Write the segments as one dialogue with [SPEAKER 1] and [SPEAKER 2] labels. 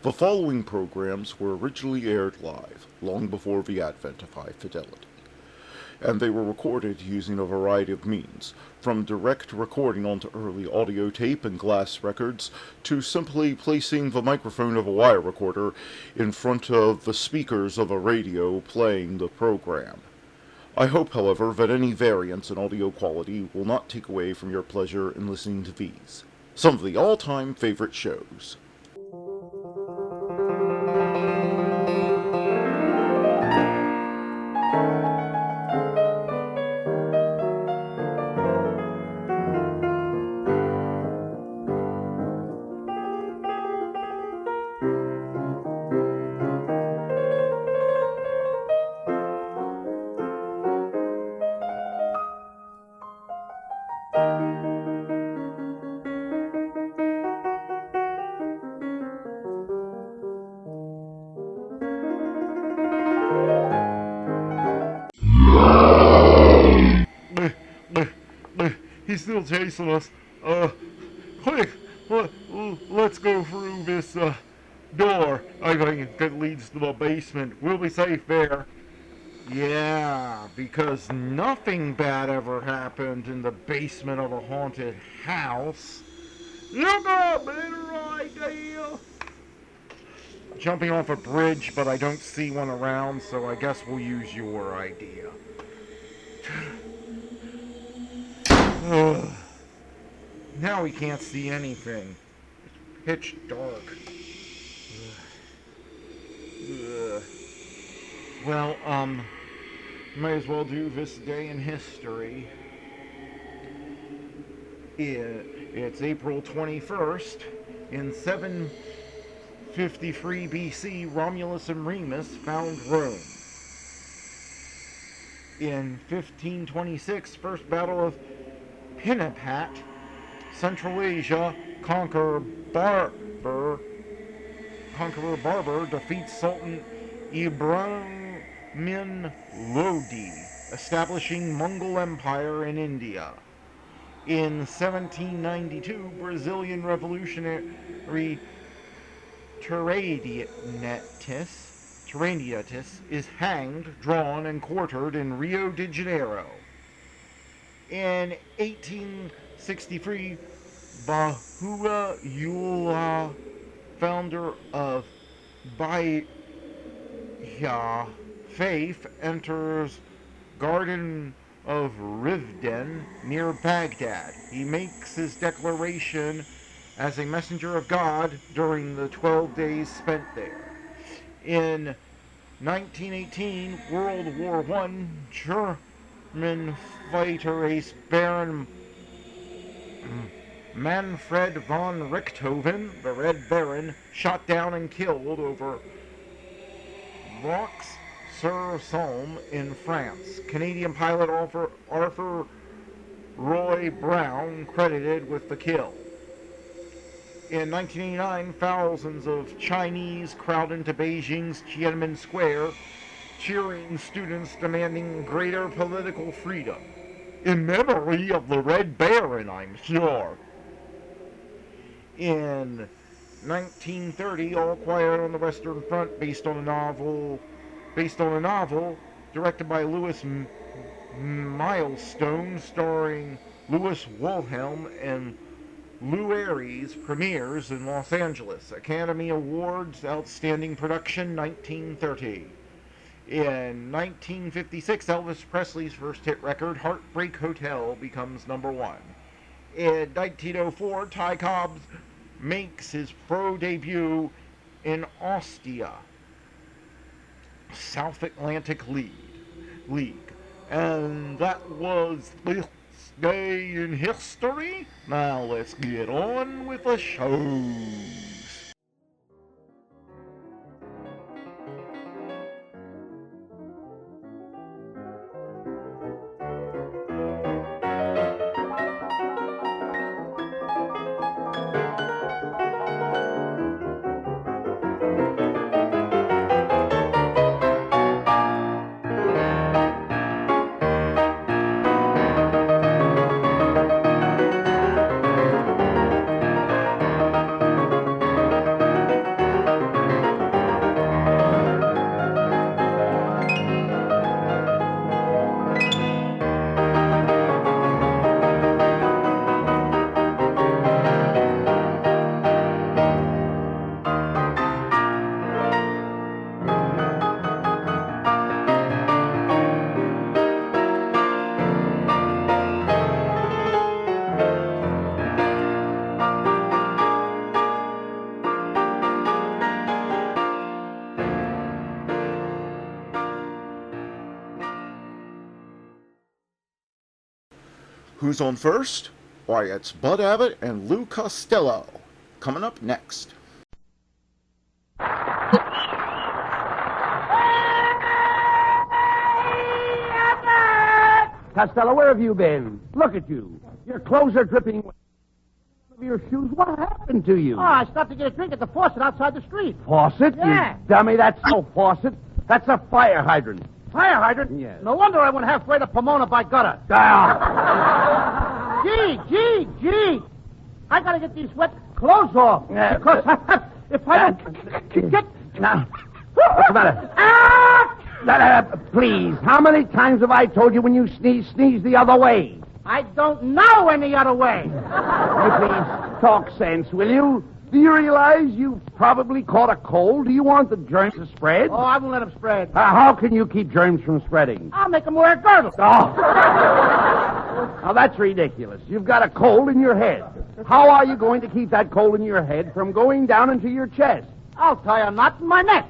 [SPEAKER 1] The following programs were originally aired live, long before the advent of high fidelity, and they were recorded using a variety of means, from direct recording onto early audio tape and glass records, to simply placing the microphone of a wire recorder in front of the speakers of a radio playing the program. I hope, however, that any variance in audio quality will not take away from your pleasure in listening to these, some of the all-time favorite shows.
[SPEAKER 2] He's still chasing us. Quick, let's go through this door. I think that leads to the basement. We'll be safe there. Yeah, because nothing bad ever happened in the basement of a haunted house. You got a better idea. Jumping off a bridge, but I don't see one around, so I guess we'll use your idea. Now we can't see anything. It's pitch dark. Well, might as well do this day in history. It's April 21st. In 753 BC, Romulus and Remus found Rome. In 1526, First Battle of Pinapat, Central Asia, Conqueror Barber defeats Sultan Ibrahim Lodi, establishing Mongol Empire in India. In 1792, Brazilian revolutionary Dragnet is hanged, drawn, and quartered in Rio de Janeiro. In 1863, Baha'u'llah, founder of Baha'i faith, enters Garden of Rivden near Baghdad. He makes his declaration as a messenger of God during the 12 days spent there. In 1918, World War I, German fighter ace Baron Manfred von Richthofen, the Red Baron, shot down and killed over Roques-sur-Somme in France. Canadian pilot Arthur Roy Brown credited with the kill. In 1989, thousands of Chinese crowd into Beijing's Tiananmen Square, cheering students demanding greater political freedom. In memory of the Red Baron, I'm sure. In 1930, All Quiet on the Western Front, based on a novel directed by Louis Milestone, starring Louis Wilhelm and Lou Ayres, premieres in Los Angeles. Academy Awards Outstanding Production, 1930. In 1956, Elvis Presley's first hit record, Heartbreak Hotel, becomes number one. In 1904, Ty Cobb makes his pro debut in Ostia, South Atlantic League. And that was this day in history. Now let's get on with the show.
[SPEAKER 1] Who's on first? Why, it's Bud Abbott and Lou Costello. Coming up next.
[SPEAKER 3] Costello, where have you been? Look at you. Your clothes are dripping wet. Your shoes. What happened to you?
[SPEAKER 4] Oh, I stopped to get a drink at the faucet outside the street.
[SPEAKER 3] Faucet?
[SPEAKER 4] Yeah.
[SPEAKER 3] You dummy, that's no faucet. That's a fire hydrant.
[SPEAKER 4] Fire hydrant?
[SPEAKER 3] Yes.
[SPEAKER 4] No wonder I went halfway to Pomona by gutter.
[SPEAKER 3] Ah.
[SPEAKER 4] Gee. I gotta get these wet clothes off.
[SPEAKER 3] Yeah.
[SPEAKER 4] Because if I don't get...
[SPEAKER 3] Now, what's the matter? Please, how many times have I told you when you sneeze the other way?
[SPEAKER 4] I don't know any other way.
[SPEAKER 3] You please talk sense, will you? Do you realize you've probably caught a cold? Do you want the germs to spread?
[SPEAKER 4] Oh, I won't let them spread.
[SPEAKER 3] How can you keep germs from spreading?
[SPEAKER 4] I'll make them wear a girdle.
[SPEAKER 3] Oh. Now, that's ridiculous. You've got a cold in your head. How are you going to keep that cold in your head from going down into your chest?
[SPEAKER 4] I'll tie a knot in my neck.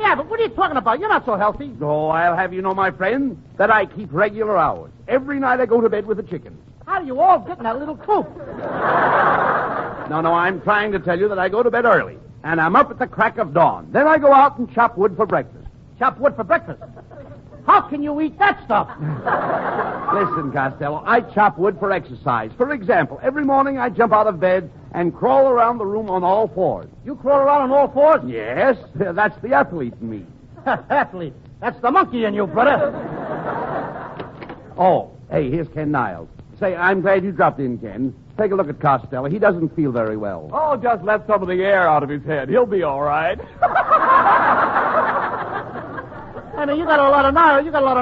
[SPEAKER 4] Yeah, but what are you talking about? You're not so healthy.
[SPEAKER 3] Oh, I'll have you know, my friend, that I keep regular hours. Every night I go to bed with the chickens.
[SPEAKER 4] How do you all get in that little coop?
[SPEAKER 3] No, I'm trying to tell you that I go to bed early, and I'm up at the crack of dawn. Then I go out and chop wood for breakfast.
[SPEAKER 4] Chop wood for breakfast? How can you eat that stuff?
[SPEAKER 3] Listen, Costello, I chop wood for exercise. For example, every morning I jump out of bed and crawl around the room on all fours.
[SPEAKER 4] You crawl around on all fours?
[SPEAKER 3] Yes, that's the athlete in me.
[SPEAKER 4] Athlete? That's the monkey in you, brother.
[SPEAKER 3] Oh, hey, here's Ken Niles. Say, I'm glad you dropped in, Ken. Take a look at Costello. He doesn't feel very well.
[SPEAKER 5] Oh, just let some of the air out of his head. He'll be all right.
[SPEAKER 4] I mean, you got a lot of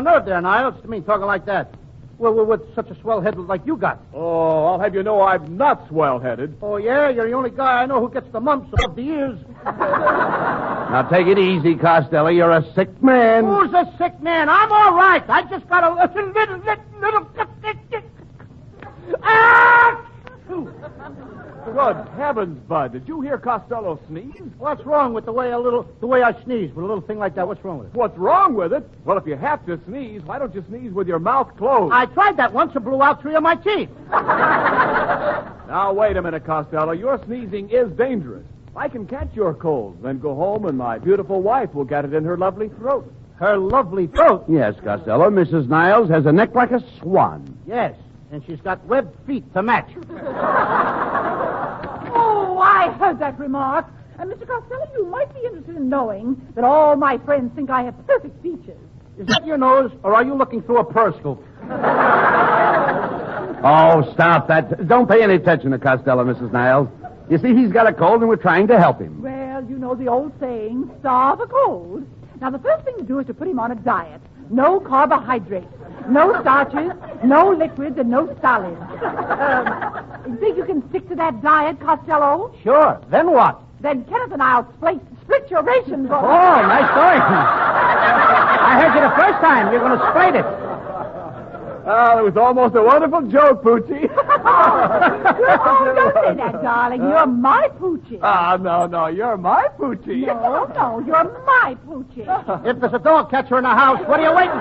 [SPEAKER 4] nerve there, Niles. I mean, talking like that. Well, with such a swell head like you got.
[SPEAKER 5] Oh, I'll have you know I'm not swell-headed.
[SPEAKER 4] Oh, yeah? You're the only guy I know who gets the mumps above the ears.
[SPEAKER 3] Now, take it easy, Costello. You're a sick man.
[SPEAKER 4] Who's a sick man? I'm all right. I just got a little... Ah!
[SPEAKER 5] Good heavens, Bud. Did you hear Costello sneeze?
[SPEAKER 4] What's wrong with the way I sneeze with a little thing like that? What's wrong with it?
[SPEAKER 5] What's wrong with it? Well, if you have to sneeze, why don't you sneeze with your mouth closed?
[SPEAKER 4] I tried that once and blew out 3 of my teeth.
[SPEAKER 5] Now, wait a minute, Costello. Your sneezing is dangerous. I can catch your cold, then go home and my beautiful wife will get it in her lovely throat.
[SPEAKER 4] Her lovely throat?
[SPEAKER 3] Yes, Costello. Mrs. Niles has a neck like a swan.
[SPEAKER 4] Yes, and she's got webbed feet to match.
[SPEAKER 6] Oh, I heard that remark. And Mr. Costello, you might be interested in knowing that all my friends think I have perfect features.
[SPEAKER 4] Is that your nose, or are you looking through a periscope?
[SPEAKER 3] Oh, stop that. Don't pay any attention to Costello, Mrs. Niles. You see, he's got a cold and we're trying to help him.
[SPEAKER 6] Well, you know the old saying, starve a cold. Now, the first thing to do is to put him on a diet. No carbohydrates, no starches, no liquids, and no solids. You think you can stick to that diet, Costello?
[SPEAKER 4] Sure. Then what?
[SPEAKER 6] Then Kenneth and I'll split your rations.
[SPEAKER 4] Oh, nice going. I heard you the first time. You're going to split it.
[SPEAKER 5] Oh, it was almost a wonderful joke, Poochie.
[SPEAKER 6] Oh, don't say that, darling. You're my Poochie.
[SPEAKER 5] No, you're my Poochie.
[SPEAKER 6] No, you're my Poochie.
[SPEAKER 4] If there's a dog catcher in the house, what are you waiting for?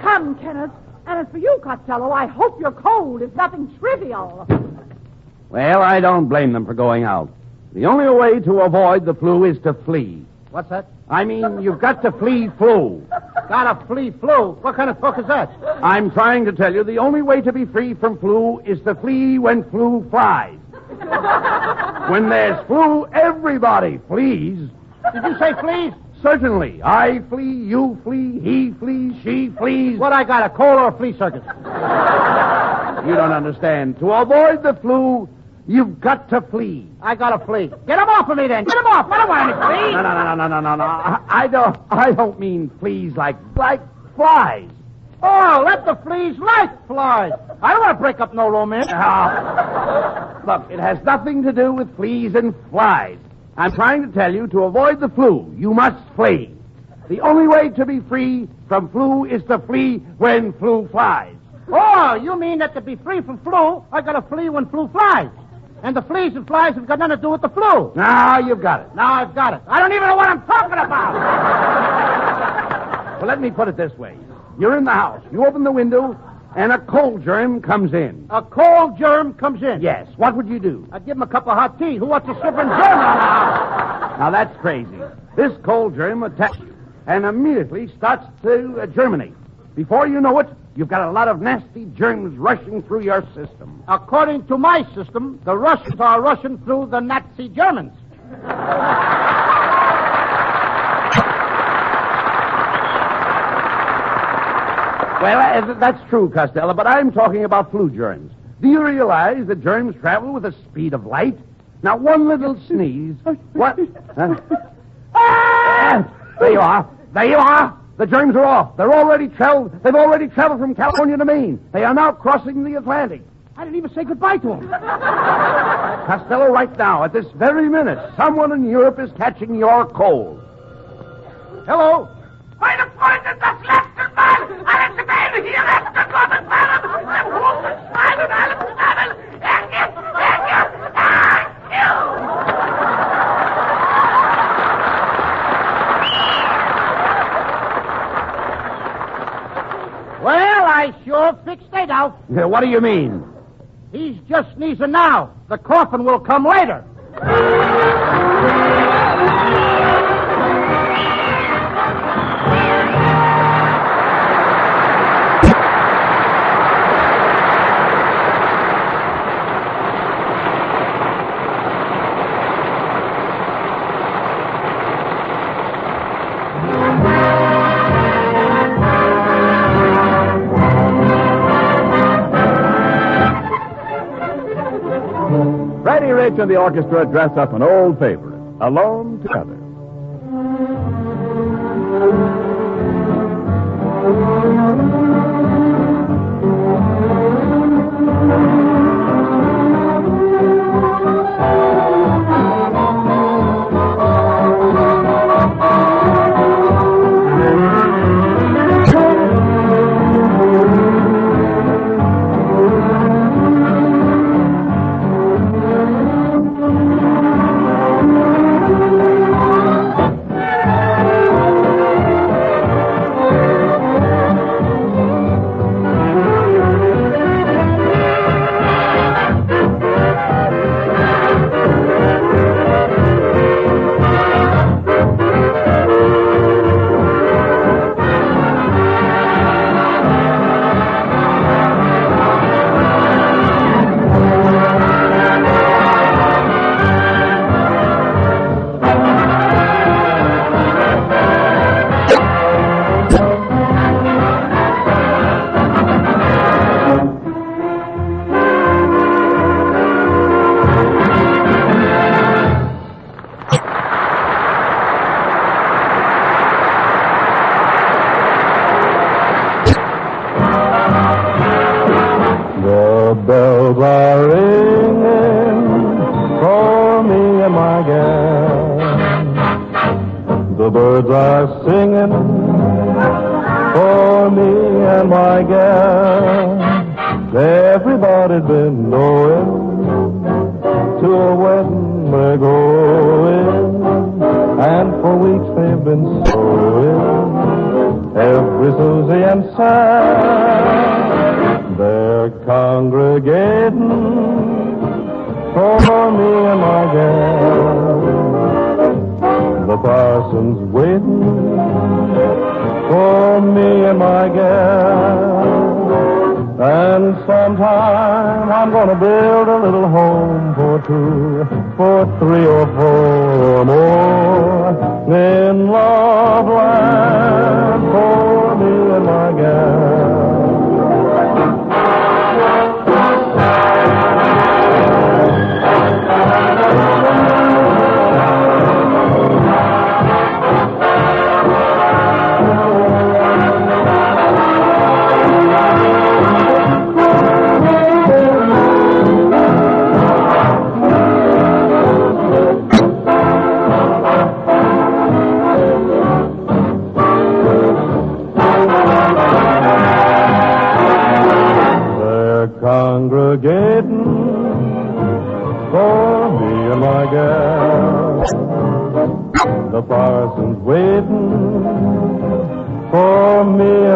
[SPEAKER 6] Come, Kenneth. And as for you, Costello, I hope your cold is nothing trivial.
[SPEAKER 3] Well, I don't blame them for going out. The only way to avoid the flu is to flee.
[SPEAKER 4] What's that?
[SPEAKER 3] I mean, you've got to flee flu.
[SPEAKER 4] Gotta flee flu. What kind of talk is that?
[SPEAKER 3] I'm trying to tell you the only way to be free from flu is to flee when flu flies. When there's flu, everybody flees.
[SPEAKER 4] Did you say fleas?
[SPEAKER 3] Certainly. I flee, you flee, he flees, she flees.
[SPEAKER 4] What I got, a cold or a flea circus?
[SPEAKER 3] You don't understand. To avoid the flu, you've got to flee.
[SPEAKER 4] I gotta flee. Get him off of me then. Get him off. I don't want any fleas.
[SPEAKER 3] No. I don't mean fleas like flies.
[SPEAKER 4] Oh, let the fleas like flies. I don't want to break up no romance.
[SPEAKER 3] Look, it has nothing to do with fleas and flies. I'm trying to tell you, to avoid the flu, you must flee. The only way to be free from flu is to flee when flu flies.
[SPEAKER 4] Oh, you mean that to be free from flu, I gotta flee when flu flies? And the fleas and flies have got nothing to do with the flu.
[SPEAKER 3] Now you've got it.
[SPEAKER 4] Now I've got it. I don't even know what I'm talking about.
[SPEAKER 3] Well, let me put it this way. You're in the house. You open the window, and a cold germ comes in.
[SPEAKER 4] A cold germ comes in?
[SPEAKER 3] Yes. What would you do?
[SPEAKER 4] I'd give him a cup of hot tea. Who wants a slipping germ on the house?
[SPEAKER 3] Now, that's crazy. This cold germ attacks you and immediately starts to germinate. Before you know it, you've got a lot of nasty germs rushing through your system.
[SPEAKER 4] According to my system, the Russians are rushing through the Nazi Germans.
[SPEAKER 3] Well, that's true, Costello, but I'm talking about flu germs. Do you realize that germs travel with the speed of light? Now, one little sneeze. What? Huh? Ah! There you are. There you are. The germs are off. They've already traveled from California to Maine. They are now crossing the Atlantic.
[SPEAKER 4] I didn't even say goodbye to him.
[SPEAKER 3] Costello, right now, at this very minute, someone in Europe is catching your cold.
[SPEAKER 4] Hello?
[SPEAKER 7] Meine Freunde, das letzte Mal, alle Schweine hier rausgekommen waren, dem Hufen, Schwein und allem zusammen.
[SPEAKER 4] Well, I sure fixed it out.
[SPEAKER 3] What do you mean?
[SPEAKER 4] He's just sneezing now. The coffin will come later.
[SPEAKER 5] Rich and the orchestra dress up an old favorite, Alone Together.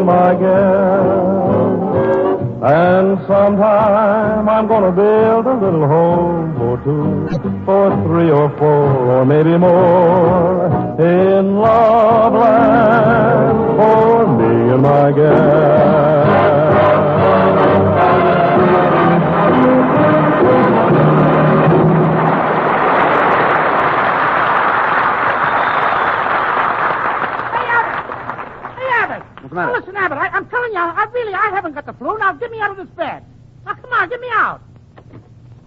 [SPEAKER 8] my gal. And sometime I'm gonna build a little home for two, for three or four, or maybe more, in love land for me and my gal.
[SPEAKER 3] Now, listen, Abbott, I'm telling you, I haven't got the flu. Now, get me out of this bed. Now, come on, get me out.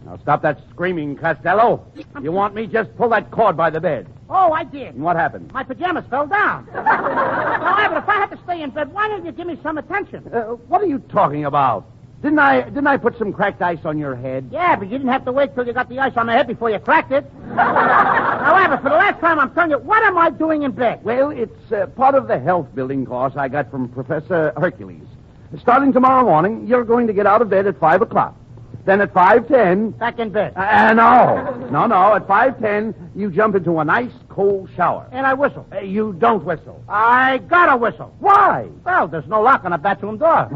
[SPEAKER 4] Now, stop that screaming, Costello. You want me? Just pull that cord by the bed.
[SPEAKER 3] Oh, I did.
[SPEAKER 4] And what happened?
[SPEAKER 3] My pajamas fell down. Now, Abbott, if I have to stay in bed, why don't you give me some attention?
[SPEAKER 4] What are you talking about? Didn't I put some cracked ice on your head?
[SPEAKER 3] Yeah, but you didn't have to wait till you got the ice on my head before you cracked it. Now, Abbott, for the last time, I'm telling you, what am I doing in bed?
[SPEAKER 4] Well, it's part of the health building course I got from Professor Hercules. Starting tomorrow morning, you're going to get out of bed at 5 o'clock. Then at 5:10...
[SPEAKER 3] Back in bed.
[SPEAKER 4] No. At 5:10, you jump into a nice cold shower.
[SPEAKER 3] And I whistle.
[SPEAKER 4] You don't whistle.
[SPEAKER 3] I gotta whistle.
[SPEAKER 4] Why?
[SPEAKER 3] Well, there's no lock on the bathroom door.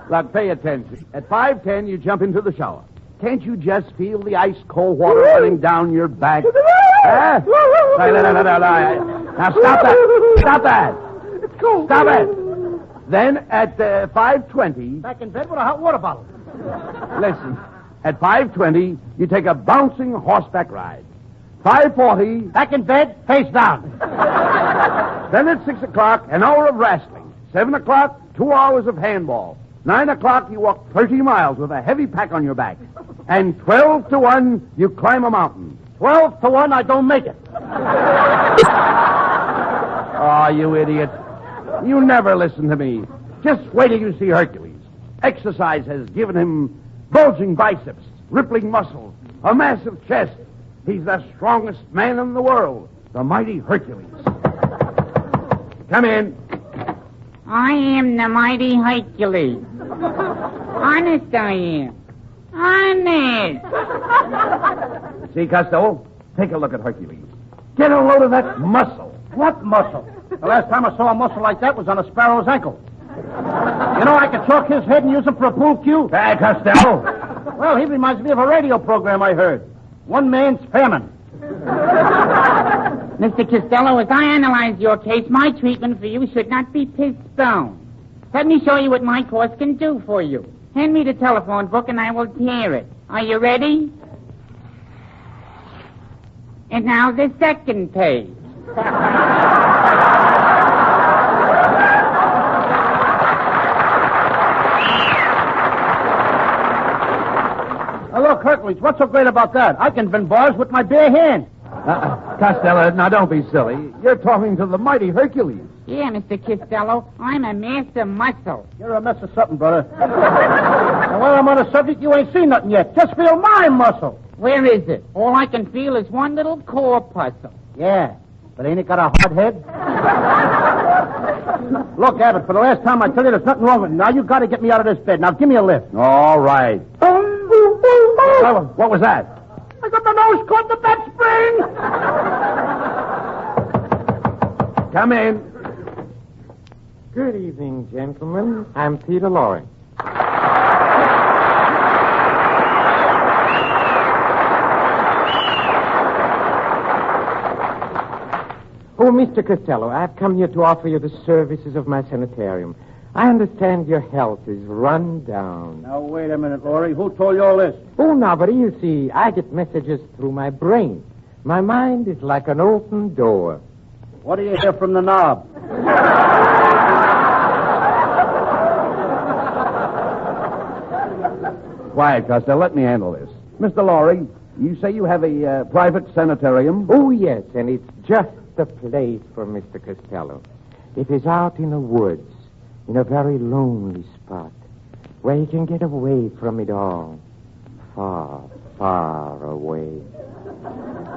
[SPEAKER 4] Look, pay attention. At 5:10, you jump into the shower. Can't you just feel the ice-cold water running down your back? Huh? Now, stop that. Stop that.
[SPEAKER 3] It's cold.
[SPEAKER 4] Stop it. Then at 5:20...
[SPEAKER 3] Back in bed with a hot water bottle.
[SPEAKER 4] Listen. At 5:20, you take a bouncing horseback ride. 5:40...
[SPEAKER 3] Back in bed, face down.
[SPEAKER 4] Then at 6 o'clock, an hour of wrestling. 7 o'clock, 2 hours of handball. 9 o'clock, you walk 30 miles with a heavy pack on your back. And 12 to 1, you climb a mountain.
[SPEAKER 3] 12 to 1, I don't make it.
[SPEAKER 4] Oh, you idiot. You never listen to me. Just wait till you see Hercules. Exercise has given him bulging biceps, rippling muscles, a massive chest. He's the strongest man in the world, the mighty Hercules. Come in.
[SPEAKER 9] I am the mighty Hercules. Honest I am. Honest.
[SPEAKER 4] See, Costello? Take a look at Hercules. Get a load of that muscle.
[SPEAKER 3] What muscle? The last time I saw a muscle like that was on a sparrow's ankle. You know, I could chalk his head and use him for a pool cue.
[SPEAKER 4] Hey, Costello.
[SPEAKER 3] Well, he reminds me of a radio program I heard. One man's famine.
[SPEAKER 9] Mr. Costello, as I analyze your case, my treatment for you should not be postponed. Let me show you what my course can do for you. Hand me the telephone book and I will tear it. Are you ready? And now the second page.
[SPEAKER 3] Now, look, Hercules, what's so great about that? I can bend bars with my bare hand.
[SPEAKER 4] Costello, now don't be silly. You're talking to the mighty Hercules.
[SPEAKER 9] Yeah, Mr. Costello, I'm a master muscle.
[SPEAKER 3] You're a mess of something, brother. Now, while I'm on the subject, you ain't seen nothing yet. Just feel my muscle.
[SPEAKER 9] Where is it? All I can feel is one little corpuscle.
[SPEAKER 3] Yeah, but ain't it got a hard head? Look, Abbott, for the last time I tell you there's nothing wrong with it. Now you got to get me out of this bed. Now give me a lift.
[SPEAKER 4] All right. What was that?
[SPEAKER 3] I got my nose caught in the bed spring.
[SPEAKER 4] Come in.
[SPEAKER 10] Good evening, gentlemen. I'm Peter Lawrence. Oh, Mr. Costello, I've come here to offer you the services of my sanitarium. I understand your health is run down.
[SPEAKER 3] Now, wait a minute, Laurie. Who told you all this?
[SPEAKER 10] Oh, nobody. You see, I get messages through my brain. My mind is like an open door.
[SPEAKER 3] What do you hear from the knob?
[SPEAKER 4] Quiet, Costello. Let me handle this. Mr. Lorry, you say you have a private sanitarium?
[SPEAKER 10] Oh, yes, and it's just the place for Mr. Costello. It is out in the woods, in a very lonely spot, where he can get away from it all. Far, far away.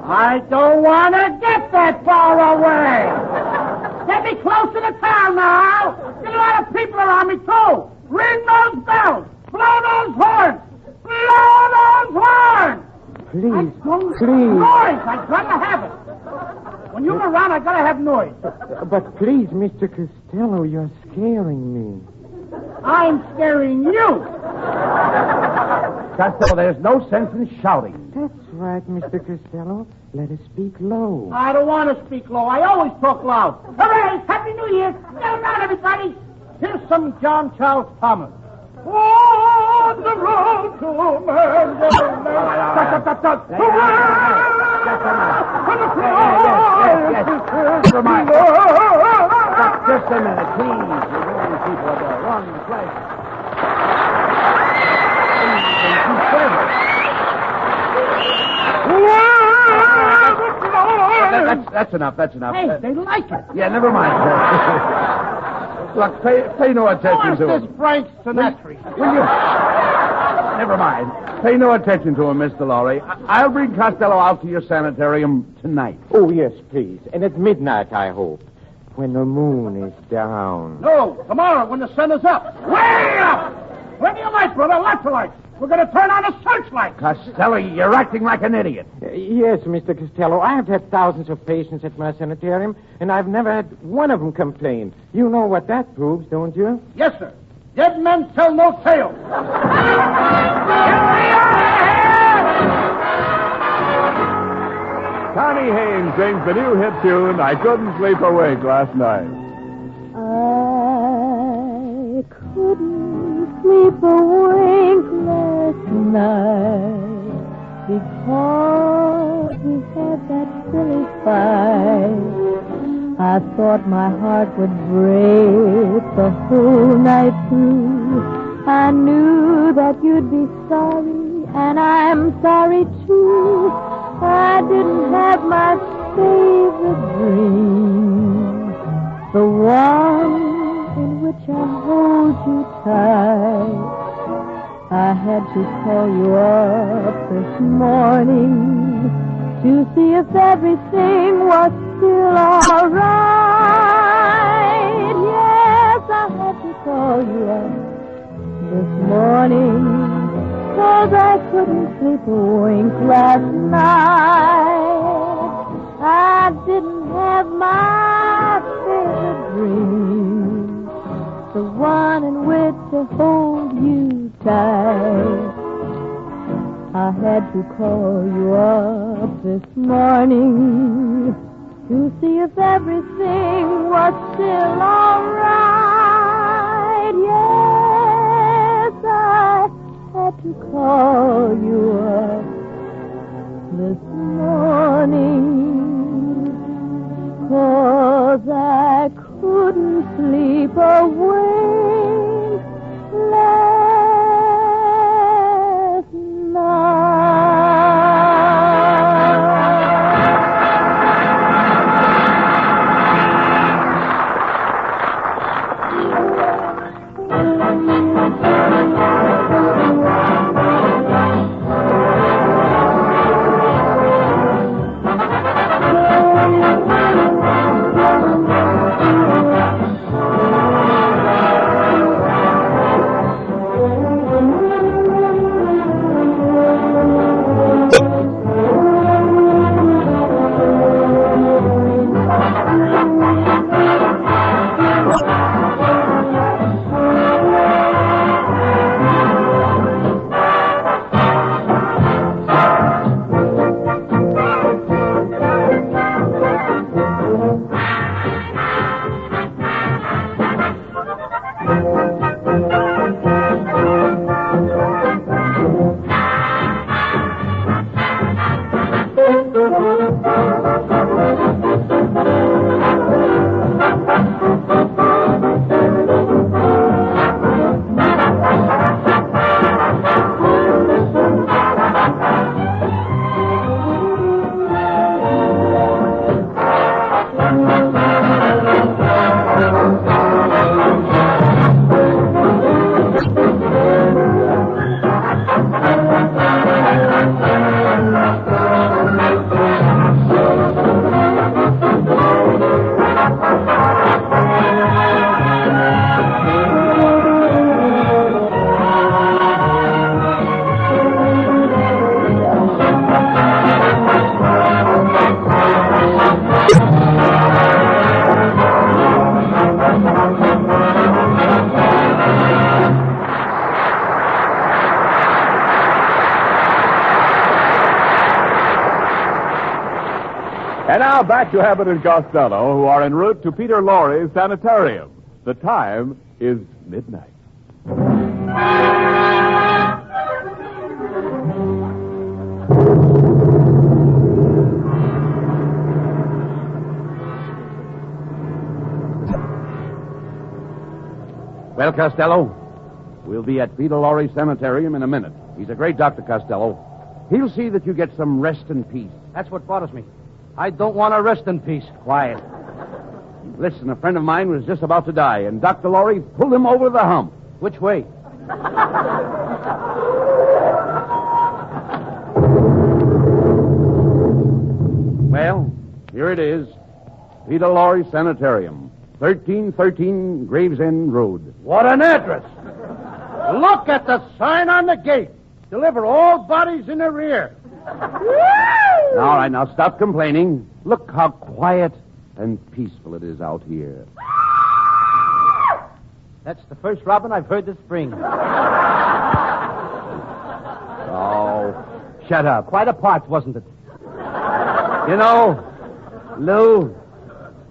[SPEAKER 3] I don't want to get that far away. Get me close to the town now. Get a lot of people around me, too. Ring those bells. Blow those horns. Blow those horns.
[SPEAKER 10] Please, please.
[SPEAKER 3] Noise. I'd rather have it. When you're around, I gotta have noise.
[SPEAKER 10] But please, Mr. Costello, you're scaring me.
[SPEAKER 3] I'm scaring you. Costello, there's no sense in shouting.
[SPEAKER 10] That's right, Mr. Costello. Let us speak low.
[SPEAKER 3] I don't want to speak low. I always talk loud. Hooray! Happy New Year! Settle down, everybody. Here's some John Charles Thomas. On the road to Manhattan.
[SPEAKER 4] Just a minute, please. You're moving people at the wrong place. That's enough.
[SPEAKER 3] Hey, they like it.
[SPEAKER 4] Yeah, never mind. Look, pay no attention to
[SPEAKER 3] What's
[SPEAKER 4] him.
[SPEAKER 3] this Frank Sinatra?
[SPEAKER 4] Will you? Never mind. Pay no attention to him, Mr. Lorry. I'll bring Costello out to your sanitarium tonight.
[SPEAKER 10] Oh, yes, please. And at midnight, I hope. When the moon is down.
[SPEAKER 3] No, tomorrow when the sun is up. Way up! Plenty of light, brother. Lots of light. We're going to turn on a searchlight.
[SPEAKER 4] Costello, you're acting like an idiot.
[SPEAKER 10] Yes, Mr. Costello. I have had thousands of patients at my sanitarium, and I've never had one of them complain. You know what that proves, don't you?
[SPEAKER 3] Yes, sir. Dead men tell no tales.
[SPEAKER 5] Connie Haynes sings the new hit tune, I Couldn't Sleep Awake Last Night.
[SPEAKER 6] I couldn't sleep awake last night because we had that silly fight. I thought my heart would break the whole night through. I knew that you'd be sorry, and I'm sorry too. I didn't have my favorite dream, the one in which I hold you tight. I had to call you up this morning to see if everything was still all right. Yes, I had to call you up this morning, 'cause I couldn't sleep a wink last night. I didn't have my favorite dream, the one in which to hold you tight. I had to call you up this morning to see if everything was still all right. Yes, I had to call you up this morning, 'cause I couldn't sleep away last night.
[SPEAKER 5] now back to Abbot and Costello, who are en route to Peter Lorre's sanitarium. The time is midnight.
[SPEAKER 4] Well, Costello, we'll be at Peter Lorre's sanitarium in a minute. He's a great doctor, Costello. He'll see that you get some rest and peace.
[SPEAKER 3] That's what bothers me. I don't want to rest in peace.
[SPEAKER 4] Quiet. Listen, a friend of mine was just about to die, and Dr. Lorre pulled him over the hump.
[SPEAKER 3] Which way?
[SPEAKER 4] Well, here it is. Peter Lorre Sanitarium, 1313 Gravesend Road.
[SPEAKER 3] What an address! Look at the sign on the gate. Deliver all bodies in the rear.
[SPEAKER 4] All right, now stop complaining. Look how quiet and peaceful it is out here.
[SPEAKER 3] That's the first robin I've heard this spring.
[SPEAKER 4] Oh, shut up.
[SPEAKER 3] Quite a part, wasn't it?
[SPEAKER 4] You know, Lou,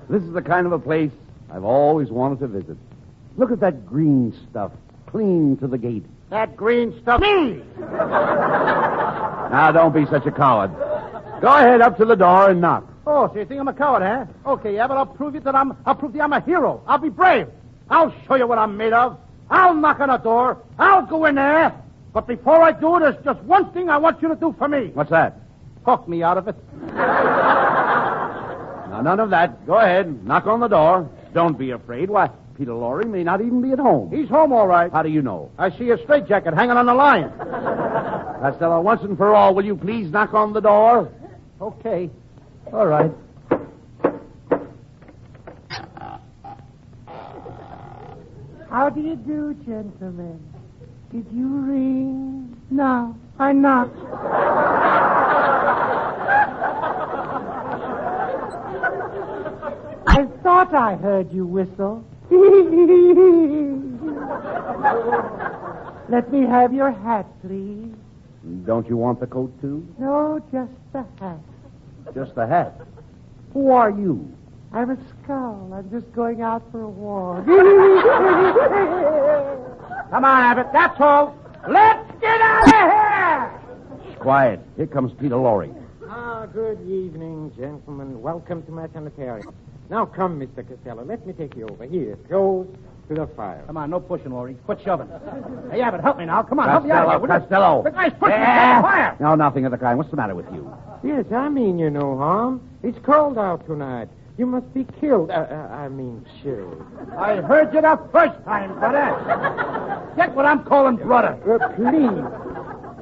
[SPEAKER 4] this is the kind of a place I've always wanted to visit. Look at that green stuff clean to the gate.
[SPEAKER 3] That green stuff. Me!
[SPEAKER 4] Now, don't be such a coward. Go ahead up to the door and knock.
[SPEAKER 3] Oh, so you think I'm a coward, huh? Okay, yeah, but I'll prove you that I'm a hero. I'll be brave. I'll show you what I'm made of. I'll knock on the door. I'll go in there. But before I do, there's just one thing I want you to do for me.
[SPEAKER 4] What's that?
[SPEAKER 3] Talk me out of it.
[SPEAKER 4] Now, none of that. Go ahead. Knock on the door. Don't be afraid. Why, Peter Lorre may not even be at home.
[SPEAKER 3] He's home, all right.
[SPEAKER 4] How do you know?
[SPEAKER 3] I see a straitjacket hanging on the line.
[SPEAKER 4] Costello, once and for all, will you please knock on the door?
[SPEAKER 3] Okay. All right.
[SPEAKER 11] How do you do, gentlemen? Did you ring? No, I knocked. I thought I heard you whistle. Let me have your hat, please.
[SPEAKER 4] Don't you want the coat, too?
[SPEAKER 11] No, just the hat.
[SPEAKER 4] Just the hat. Who are you?
[SPEAKER 11] I'm a skull. I'm just going out for a walk.
[SPEAKER 3] Come on, Abbott. That's all. Let's get out of here!
[SPEAKER 4] Shh, quiet. Here comes Peter Lorre.
[SPEAKER 10] Good evening, gentlemen. Welcome to my sanitarium. Now come, Mr. Costello. Let me take you over here, close to the fire.
[SPEAKER 3] Come on, no pushing, Lorre. Quit shoving. Hey, Abbott, help me now. Come on, help me out of here.
[SPEAKER 4] Costello.
[SPEAKER 3] The guy's pushing me on the fire.
[SPEAKER 4] No, nothing of the kind. What's the matter with you?
[SPEAKER 10] Yes, I mean you no harm. It's cold out tonight. You must be killed. Chilled.
[SPEAKER 3] I heard you the first time, brother. Get what I'm calling brother.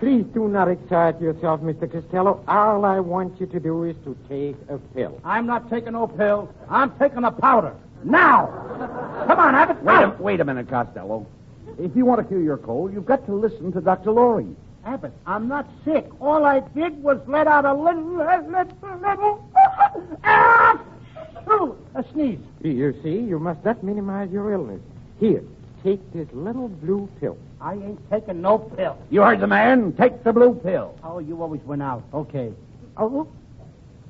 [SPEAKER 10] Please do not excite yourself, Mr. Costello. All I want you to do is to take a pill.
[SPEAKER 3] I'm not taking no pill. I'm taking a powder. Now! Come on, Abbott.
[SPEAKER 4] Wait a minute, Costello. If you want to cure your cold, you've got to listen to Dr. Lorre.
[SPEAKER 3] Abbott, I'm not sick. All I did was let out a little a sneeze.
[SPEAKER 10] You see, you must not minimize your illness. Here, take this little blue pill.
[SPEAKER 3] I ain't taking no pill.
[SPEAKER 4] You heard the man. Take the blue pill.
[SPEAKER 3] Oh, you always went out. Okay.
[SPEAKER 10] Oh,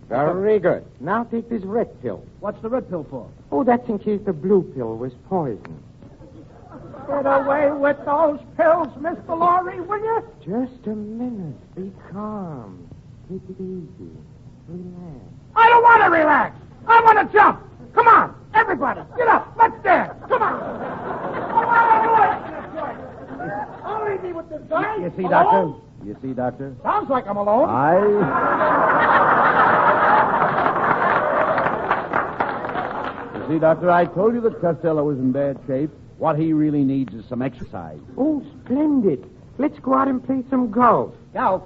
[SPEAKER 10] very good. Now take this red pill.
[SPEAKER 3] What's the red pill for?
[SPEAKER 10] Oh, that's in case the blue pill was poison.
[SPEAKER 3] Get away with those pills, Mr. Lorre, will you?
[SPEAKER 10] Just a minute. Be calm. Take it easy. Relax.
[SPEAKER 3] I don't want to relax. I want to jump. Come on, everybody. Get up. Let's dance. Come on. I'll leave me with this guy.
[SPEAKER 4] You see,
[SPEAKER 3] alone?
[SPEAKER 4] Doctor? You see, Doctor?
[SPEAKER 3] Sounds like I'm alone.
[SPEAKER 4] You see, Doctor, I told you that Costello was in bad shape. What he really needs is some exercise.
[SPEAKER 10] Oh, splendid. Let's go out and play some golf.
[SPEAKER 3] Golf?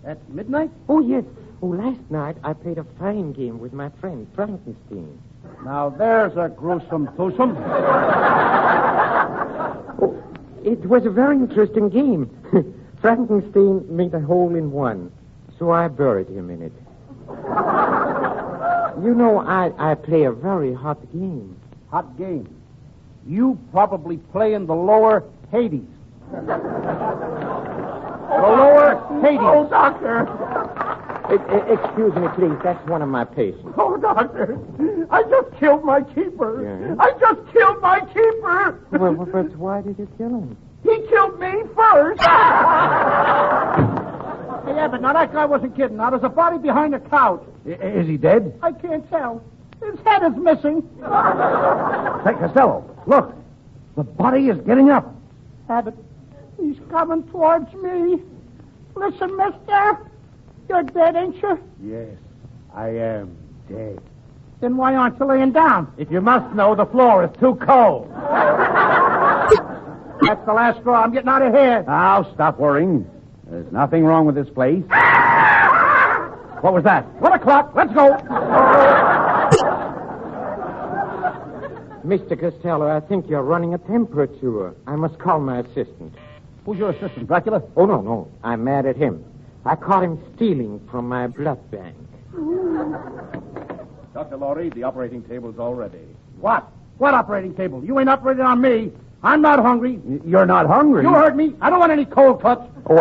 [SPEAKER 3] At midnight?
[SPEAKER 10] Oh, yes. Oh, last night I played a fine game with my friend Frankenstein.
[SPEAKER 3] Now, there's a gruesome twosome.
[SPEAKER 10] Oh, it was a very interesting game. Frankenstein made a hole in one, so I buried him in it. You know, I play a very hot game.
[SPEAKER 3] Hot game? You probably play in the lower Hades. The lower Hades.
[SPEAKER 7] Oh, Doctor.
[SPEAKER 10] Excuse me, please. That's one of my patients.
[SPEAKER 3] Oh, doctor, I just killed my keeper.
[SPEAKER 10] Yeah?
[SPEAKER 3] I just killed my keeper.
[SPEAKER 10] Well, but why did you kill him?
[SPEAKER 3] He killed me first. Hey, Abbott, now that guy wasn't kidding. Now, there's a body behind the couch.
[SPEAKER 4] Is he dead?
[SPEAKER 3] I can't tell. His head is missing.
[SPEAKER 4] Hey, Costello, look. The body is getting up.
[SPEAKER 3] Abbott, he's coming towards me. Listen, mister. You're dead, ain't you?
[SPEAKER 4] Yes, I am dead.
[SPEAKER 3] Then why aren't you laying down?
[SPEAKER 4] If you must know, the floor is too cold.
[SPEAKER 3] That's the last straw. I'm getting out of here.
[SPEAKER 4] Now, stop worrying. There's nothing wrong with this place. What was that? 1 o'clock. Let's go.
[SPEAKER 10] Mr. Costello, I think you're running a temperature. I must call my assistant.
[SPEAKER 4] Who's your assistant, Dracula?
[SPEAKER 10] Oh, no. I'm mad at him. I caught him stealing from my blood bank.
[SPEAKER 4] Dr. Laurie, the operating table's all ready.
[SPEAKER 3] What? What operating table? You ain't operating on me. I'm not hungry.
[SPEAKER 4] You're not hungry?
[SPEAKER 3] You heard me. I don't want any cold cuts.
[SPEAKER 10] Oh,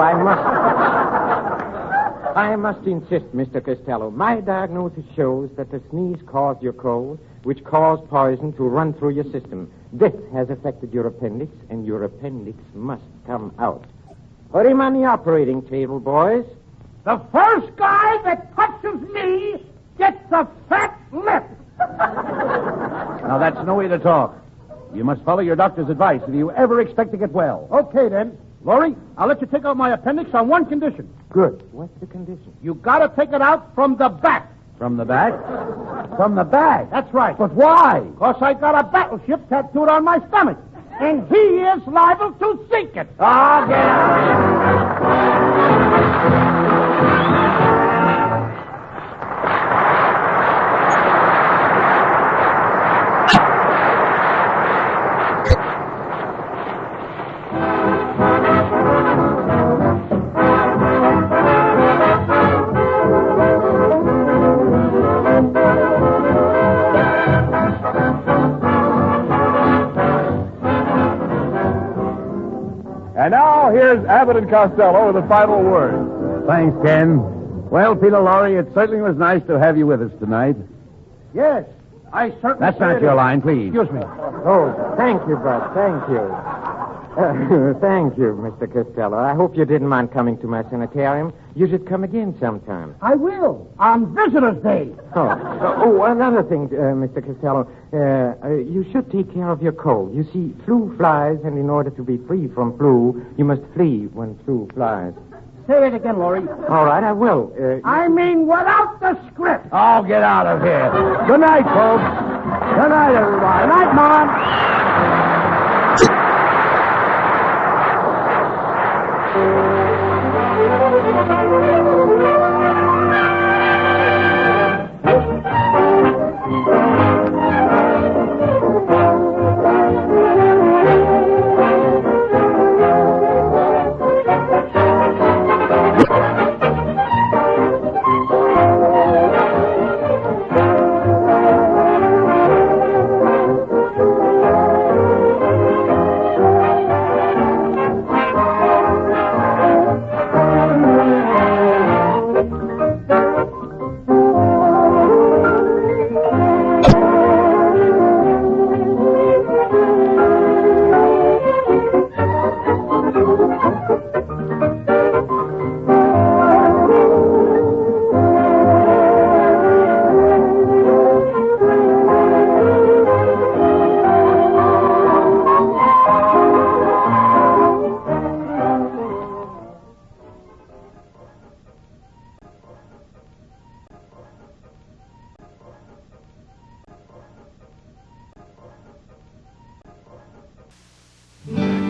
[SPEAKER 10] I must insist, Mr. Costello. My diagnosis shows that the sneeze caused your cold, which caused poison to run through your system. This has affected your appendix, and your appendix must come out. Put him on the operating table, boys.
[SPEAKER 3] The first guy that touches me gets a fat lip.
[SPEAKER 4] Now, that's no way to talk. You must follow your doctor's advice if you ever expect to get well.
[SPEAKER 3] Okay, then. Laurie, I'll let you take out my appendix on one condition.
[SPEAKER 10] Good. What's the condition?
[SPEAKER 3] You gotta take it out from the back.
[SPEAKER 4] From the back? From the back?
[SPEAKER 3] That's right.
[SPEAKER 4] But why?
[SPEAKER 3] Because I got a battleship tattooed on my stomach. And he is liable to sink it.
[SPEAKER 4] Ah, get out.
[SPEAKER 5] And now, here's Abbot and Costello with the final word.
[SPEAKER 4] Thanks, Ken. Well, Peter Laurie, it certainly was nice to have you with us tonight.
[SPEAKER 3] Yes, I certainly
[SPEAKER 4] That's not your line, please.
[SPEAKER 3] Excuse me.
[SPEAKER 10] Oh, thank you, Bud. Thank you. Thank you, Mr. Costello. I hope you didn't mind coming to my sanitarium. You should come again sometime.
[SPEAKER 3] I will, on Visitor's Day.
[SPEAKER 10] Oh, another thing, Mr. Costello. You should take care of your cold. You see, flu flies, and in order to be free from flu, you must flee when flu flies.
[SPEAKER 3] Say it again, Laurie.
[SPEAKER 10] All right, I will.
[SPEAKER 3] I mean without the script.
[SPEAKER 4] Oh, get out of here. Good night, folks. Good night, everybody.
[SPEAKER 3] Good night, Mom.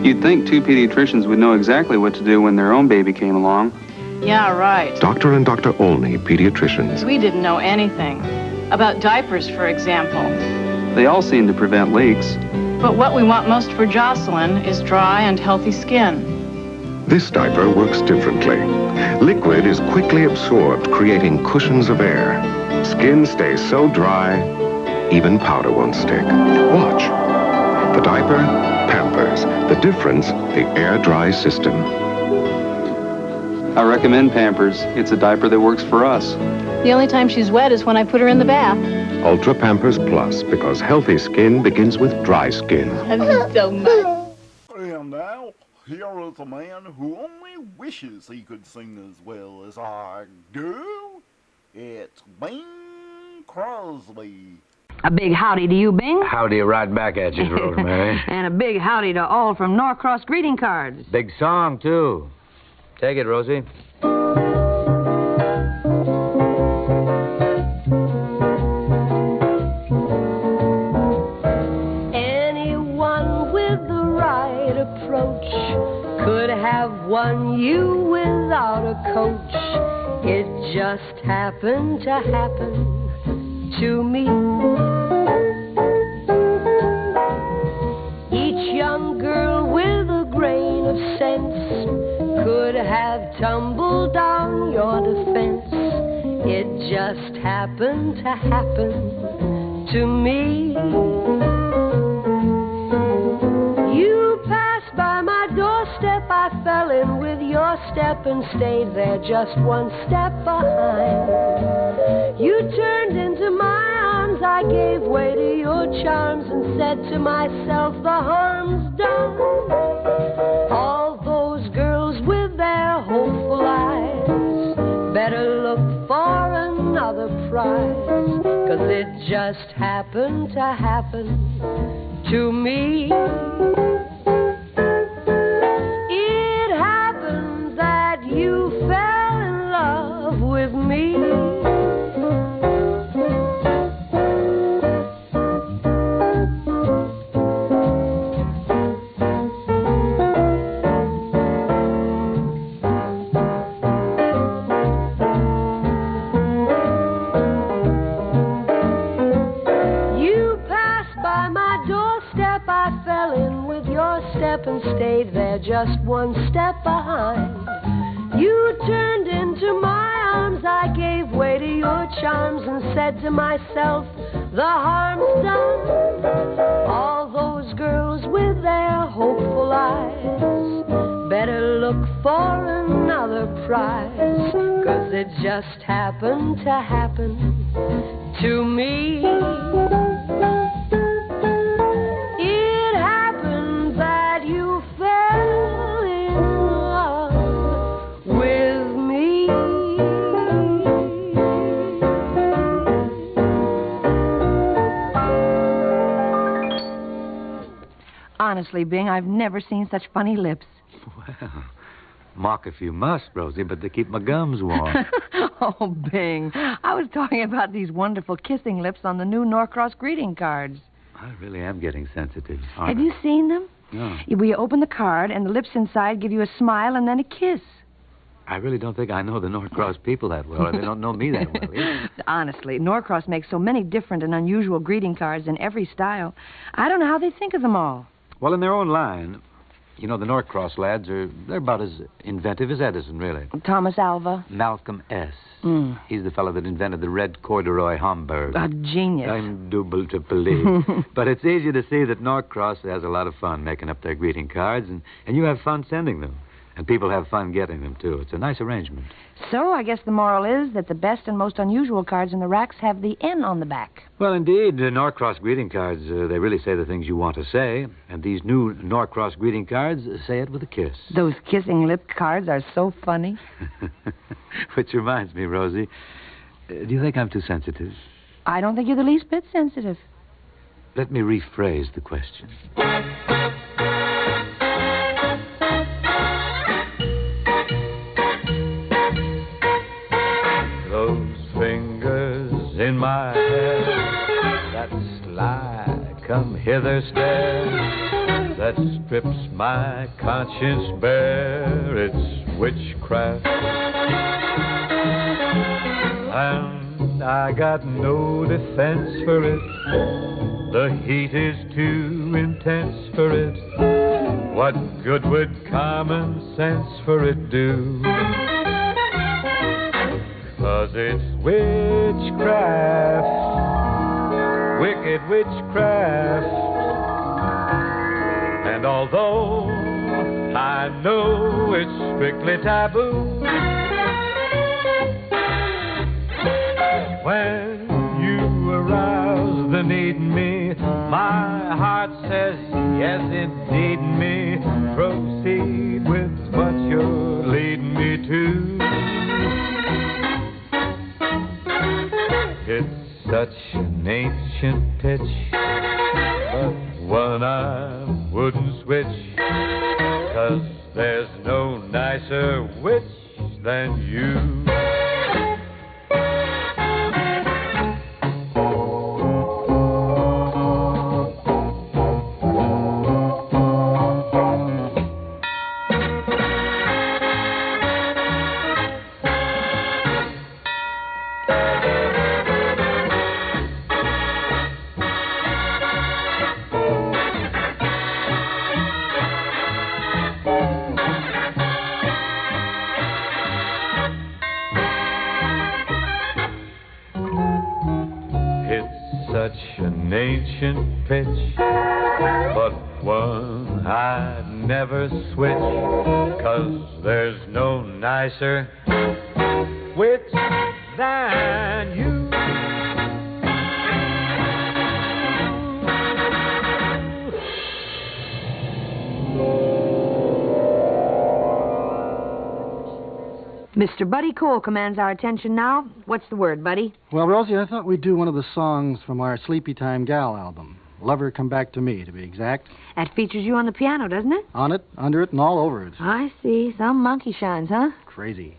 [SPEAKER 12] You'd think two pediatricians would know exactly what to do when their own baby came along.
[SPEAKER 13] Yeah, right.
[SPEAKER 14] Dr. and Dr. Olney, pediatricians.
[SPEAKER 13] We didn't know anything. About diapers, for example.
[SPEAKER 12] They all seem to prevent leaks.
[SPEAKER 13] But what we want most for Jocelyn is dry and healthy skin.
[SPEAKER 14] This diaper works differently. Liquid is quickly absorbed, creating cushions of air. Skin stays so dry, even powder won't stick. Watch. The diaper, Pampers. The difference, the air-dry system.
[SPEAKER 12] I recommend Pampers. It's a diaper that works for us.
[SPEAKER 13] The only time she's wet is when I put her in the bath.
[SPEAKER 14] Ultra Pampers Plus, because healthy skin begins with dry skin.
[SPEAKER 13] Love you so much.
[SPEAKER 1] And now, here is a man who only wishes he could sing as well as I do. It's Bing Crosby.
[SPEAKER 15] A big howdy to you, Bing.
[SPEAKER 16] Howdy right back at you, Rosemary.
[SPEAKER 15] And a big howdy to all from Norcross greeting cards.
[SPEAKER 16] Big song, too. Take it, Rosie.
[SPEAKER 17] Anyone with the right approach could have won you without a coach. It just happened to happen to me. Each young girl with a grain of sense could have tumbled down your defense. It just happened to happen to me. You passed by my doorstep, I fell in with your step and stayed there just one step behind. You turned into my arms, I gave way to your charms and said to myself, the harm's done. All those girls with their hopeful eyes better look for another prize, 'cause it just happened to happen to me. It happened that you fell in love with me. And stayed there just one step behind. You turned into my arms, I gave way to your charms and said to myself, the harm's done. All those girls with their hopeful eyes better look for another prize, 'cause it just happened to happen to me.
[SPEAKER 15] Honestly, Bing, I've never seen such funny lips.
[SPEAKER 16] Well, mock if you must, Rosie, but to keep my gums warm.
[SPEAKER 15] Oh, Bing, I was talking about these wonderful kissing lips on the new Norcross greeting cards.
[SPEAKER 16] I really am getting sensitive.
[SPEAKER 15] Have you seen them?
[SPEAKER 16] No.
[SPEAKER 15] We open the card, and the lips inside give you a smile and then a kiss.
[SPEAKER 16] I really don't think I know the Norcross people that well, or they don't know me that well either.
[SPEAKER 15] Honestly, Norcross makes so many different and unusual greeting cards in every style. I don't know how they think of them all.
[SPEAKER 16] Well, in their own line, you know, the Norcross lads they're about as inventive as Edison, really.
[SPEAKER 15] Thomas Alva.
[SPEAKER 16] Malcolm S.
[SPEAKER 15] Mm.
[SPEAKER 16] He's the fellow that invented the red corduroy Homburg.
[SPEAKER 15] A genius.
[SPEAKER 16] I'm double to believe. But it's easy to see that Norcross has a lot of fun making up their greeting cards, and you have fun sending them. And people have fun getting them, too. It's a nice arrangement.
[SPEAKER 15] So I guess the moral is that the best and most unusual cards in the racks have the N on the back.
[SPEAKER 16] Well, indeed, the Norcross greeting cards, they really say the things you want to say. And these new Norcross greeting cards say it with a kiss.
[SPEAKER 15] Those kissing lip cards are so funny.
[SPEAKER 16] Which reminds me, Rosie, do you think I'm too sensitive?
[SPEAKER 15] I don't think you're the least bit sensitive.
[SPEAKER 16] Let me rephrase the question.
[SPEAKER 8] In my hair, that sly come hither stare that strips my conscience bare. It's witchcraft, and I got no defense for it. The heat is too intense for it. What good would common sense for it do? 'Cause it's witchcraft, wicked witchcraft. And although
[SPEAKER 18] I know it's strictly taboo. When you arouse the need in me, my heart says yes, indeed me. Proceed with what you're leading me to. It's such an ancient pitch, but one I wouldn't switch, 'cause there's no nicer witch than you. Ancient pitch, but one I'd never switch, 'cause there's no nicer witch than you.
[SPEAKER 15] Mr. Buddy Cole commands our attention now. What's the word, Buddy?
[SPEAKER 19] Well, Rosie, I thought we'd do one of the songs from our Sleepy Time Gal album. Lover Come Back to Me, to be exact.
[SPEAKER 15] That features you on the piano, doesn't it?
[SPEAKER 19] On it, under it, and all over it.
[SPEAKER 15] I see. Some monkey shines, huh?
[SPEAKER 19] Crazy.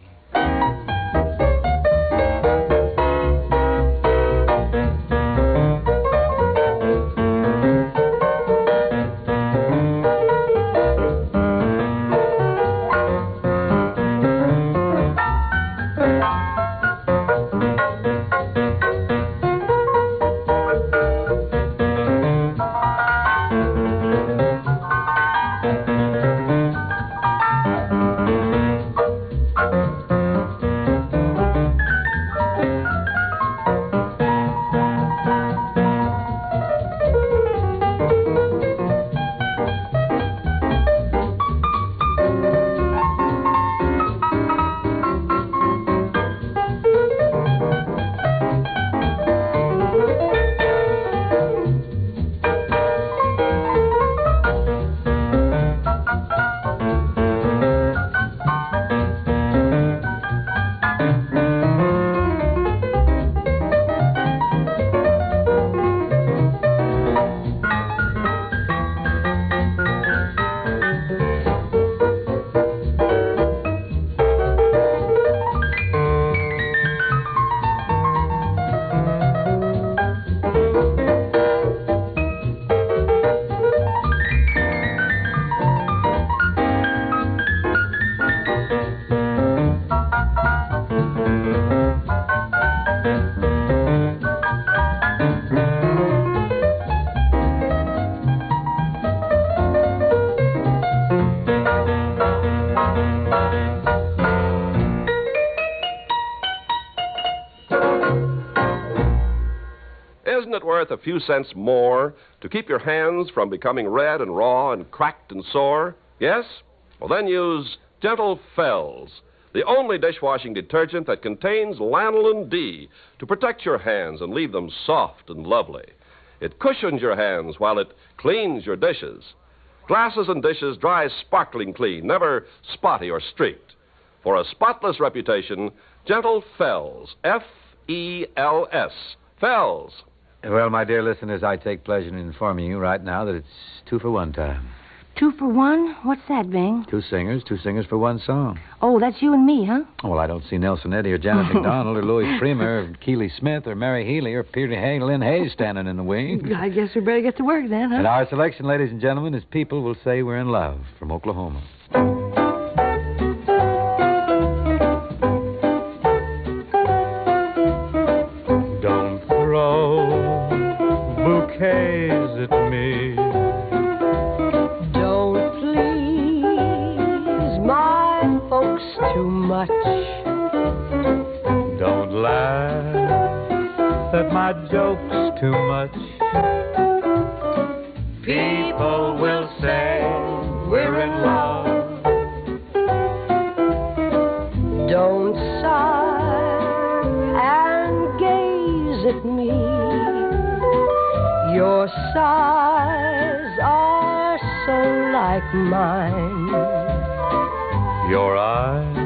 [SPEAKER 20] Isn't it worth a few cents more to keep your hands from becoming red and raw and cracked and sore? Yes? Well, then use Gentle Fells, the only dishwashing detergent that contains lanolin D to protect your hands and leave them soft and lovely. It cushions your hands while it cleans your dishes. Glasses and dishes dry sparkling clean, never spotty or streaked. For a spotless reputation, Gentle Fells, F-E-L-S, Fells.
[SPEAKER 16] Well, my dear listeners, I take pleasure in informing you right now that it's 2 for 1 time.
[SPEAKER 15] 2 for 1? What's that, Bing?
[SPEAKER 16] Two singers for one song.
[SPEAKER 15] Oh, that's you and me, huh?
[SPEAKER 16] Well, I don't see Nelson Eddy or Janet McDonald or Louis Prima or Keeley Smith or Mary Healy or Peter Lynn Hayes standing in the wing.
[SPEAKER 15] I guess we better get to work then, huh?
[SPEAKER 16] And our selection, ladies and gentlemen, is People Will Say We're in Love from Oklahoma.
[SPEAKER 18] Don't throw bouquets at me.
[SPEAKER 17] Don't please my folks too much.
[SPEAKER 18] Don't laugh at my jokes too much. People will say we're in love.
[SPEAKER 17] eyes are so like mine.
[SPEAKER 18] Your eyes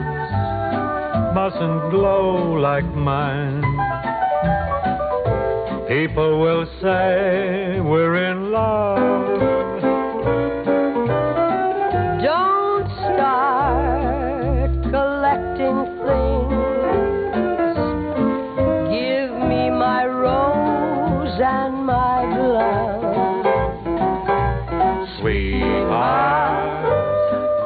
[SPEAKER 18] mustn't glow like mine. People will say we're in love.
[SPEAKER 17] Don't start collecting things. Give me my rose and my glove.
[SPEAKER 18] Sweetheart,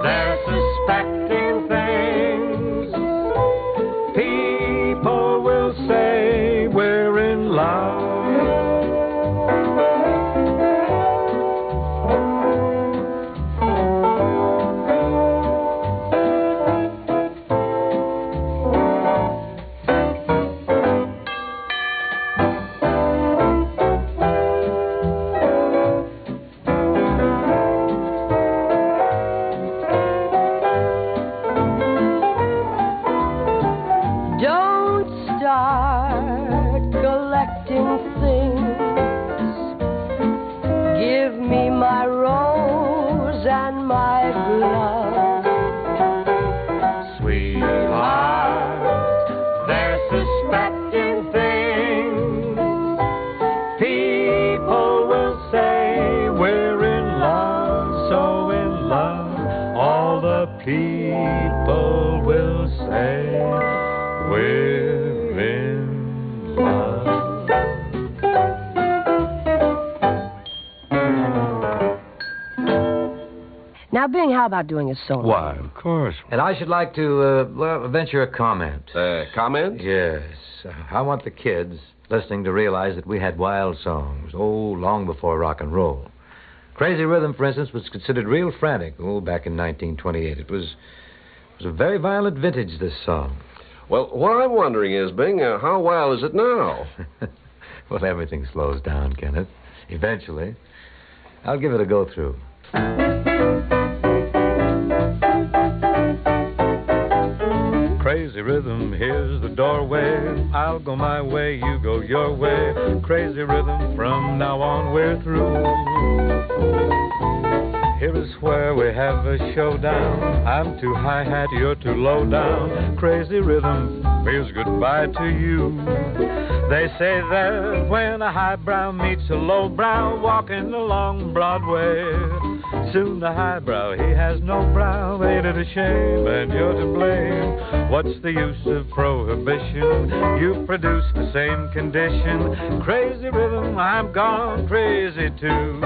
[SPEAKER 18] they're suspecting things. People will say we're in love.
[SPEAKER 17] Don't start collecting things. Give me my rose and my glove.
[SPEAKER 18] Sweetheart, they're suspecting things. People will say we're in love, so in love. All the people will say we're in love.
[SPEAKER 21] Now, Bing, how about doing a solo?
[SPEAKER 16] Why, of course. And I should like to, venture a comment.
[SPEAKER 20] Comment?
[SPEAKER 16] Yes. I want the kids listening to realize that we had wild songs, long before rock and roll. Crazy Rhythm, for instance, was considered real frantic, back in 1928. It was a very violent vintage, this song.
[SPEAKER 20] Well, what I'm wondering is, Bing, how wild is it now?
[SPEAKER 16] Well, everything slows down, Kenneth. Eventually. I'll give it a go-through.
[SPEAKER 18] Crazy Rhythm, here's the doorway. I'll go my way, you go your way. Crazy Rhythm, from now on we're through. Here is where we have a showdown. I'm too high-hat, you're too low down. Crazy Rhythm means goodbye to you. They say that when a highbrow meets a lowbrow walking along Broadway, soon the highbrow, he has no brow. Ain't it a shame, and you're to blame? What's the use of prohibition? You produce the same condition. Crazy Rhythm, I'm gone crazy too.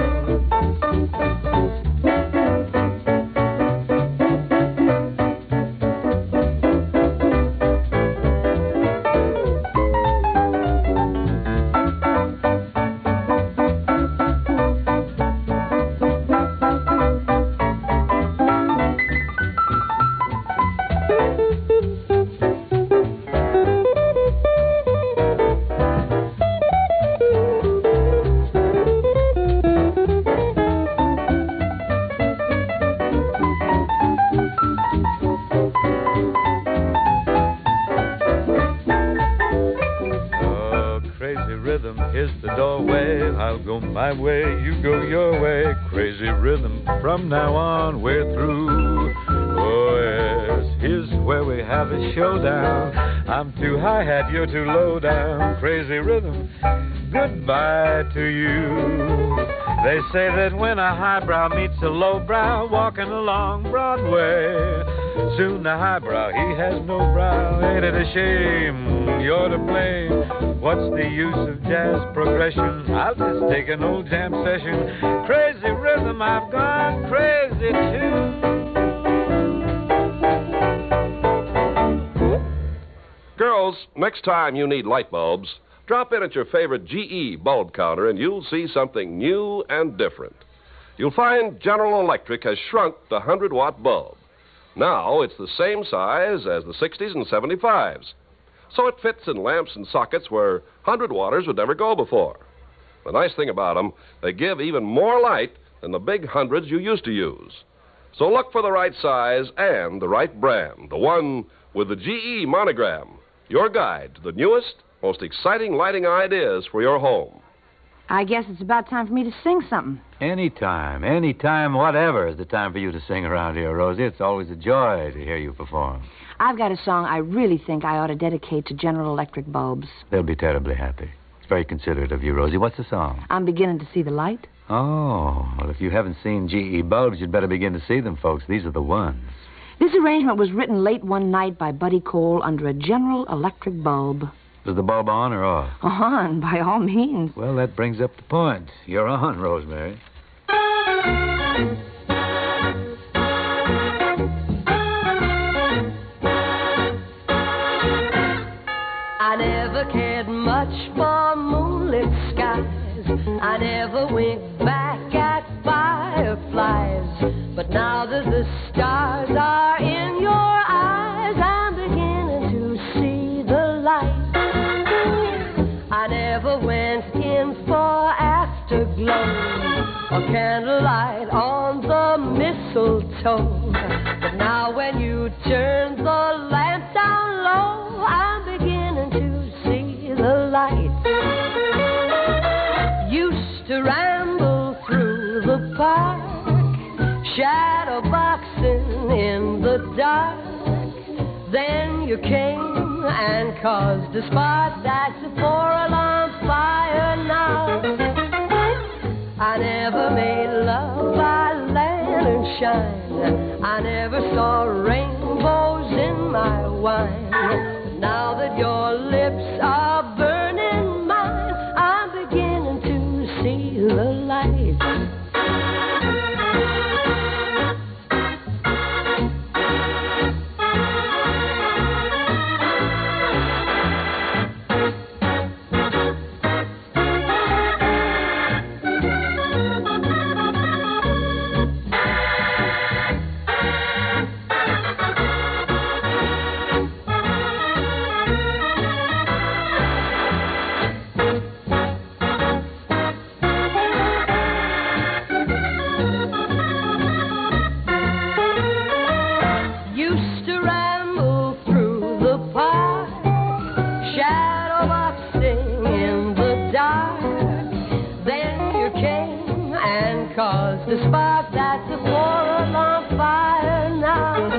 [SPEAKER 18] My way, you go your way. Crazy Rhythm, from now on we're through. Oh yes, here's where we have a showdown. I'm too high-hat, you're too low down. Crazy Rhythm, goodbye to you. They say that when a highbrow meets a lowbrow walking along Broadway, soon the highbrow, he has no brow. Ain't it a shame? You're to blame. What's the use of jazz progression? I'll just take an old jam session. Crazy Rhythm, I've gone crazy too.
[SPEAKER 20] Girls, next time you need light bulbs, drop in at your favorite GE bulb counter and you'll see something new and different. You'll find General Electric has shrunk the 100-watt bulb. Now it's the same size as the 60s and 75s. So it fits in lamps and sockets where 100-watters would never go before. The nice thing about them, they give even more light than the big hundreds you used to use. So look for the right size and the right brand, the one with the GE monogram, your guide to the newest, most exciting lighting ideas for your home.
[SPEAKER 15] I guess it's about time for me to sing something.
[SPEAKER 16] Anytime, whatever is the time for you to sing around here, Rosie. It's always a joy to hear you perform.
[SPEAKER 15] I've got a song I really think I ought to dedicate to General Electric bulbs.
[SPEAKER 16] They'll be terribly happy. It's very considerate of you, Rosie. What's the song?
[SPEAKER 15] I'm beginning to see the light.
[SPEAKER 16] Oh, well, if you haven't seen GE bulbs, you'd better begin to see them, folks. These are the ones.
[SPEAKER 15] This arrangement was written late one night by Buddy Cole under a General Electric bulb.
[SPEAKER 16] Was the bulb on or off?
[SPEAKER 15] On, by all means.
[SPEAKER 16] Well, that brings up the point. You're on, Rosemary.
[SPEAKER 17] I never cared much for moonlit skies. I never winked back at fireflies. But now that the stars are in your eyes, I'm beginning to see the light. I never went in for afterglow or candlelight on the mistletoe. But now when you turn the lamp down low, I'm beginning to see the light. Used to ramble through the park, shadow boxing in the dark. Then you came and caused a spark that's a four-alarm fire now. I never made love by lantern shine. I never saw rainbows in my wine. But now that your lips are burning mine, I'm beginning to see the light. The spark that's a four-alarm fire now.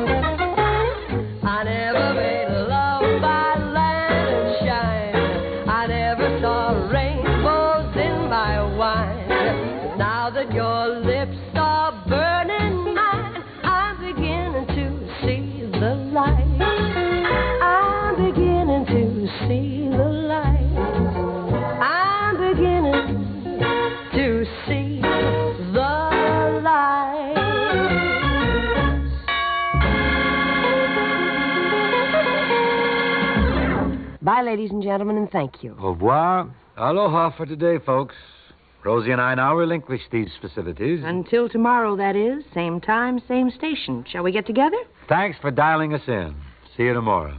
[SPEAKER 17] I never made love by lantern shine. I never saw rainbows in my wine. But now that your lips are burning mine, I'm beginning to see the light. I'm beginning to see the light. I'm beginning to see the Bye, ladies and gentlemen, and thank you.
[SPEAKER 16] Au revoir. Aloha for today, folks. Rosie and I now relinquish these facilities.
[SPEAKER 15] Until tomorrow, that is. Same time, same station. Shall we get together?
[SPEAKER 16] Thanks for dialing us in. See you tomorrow.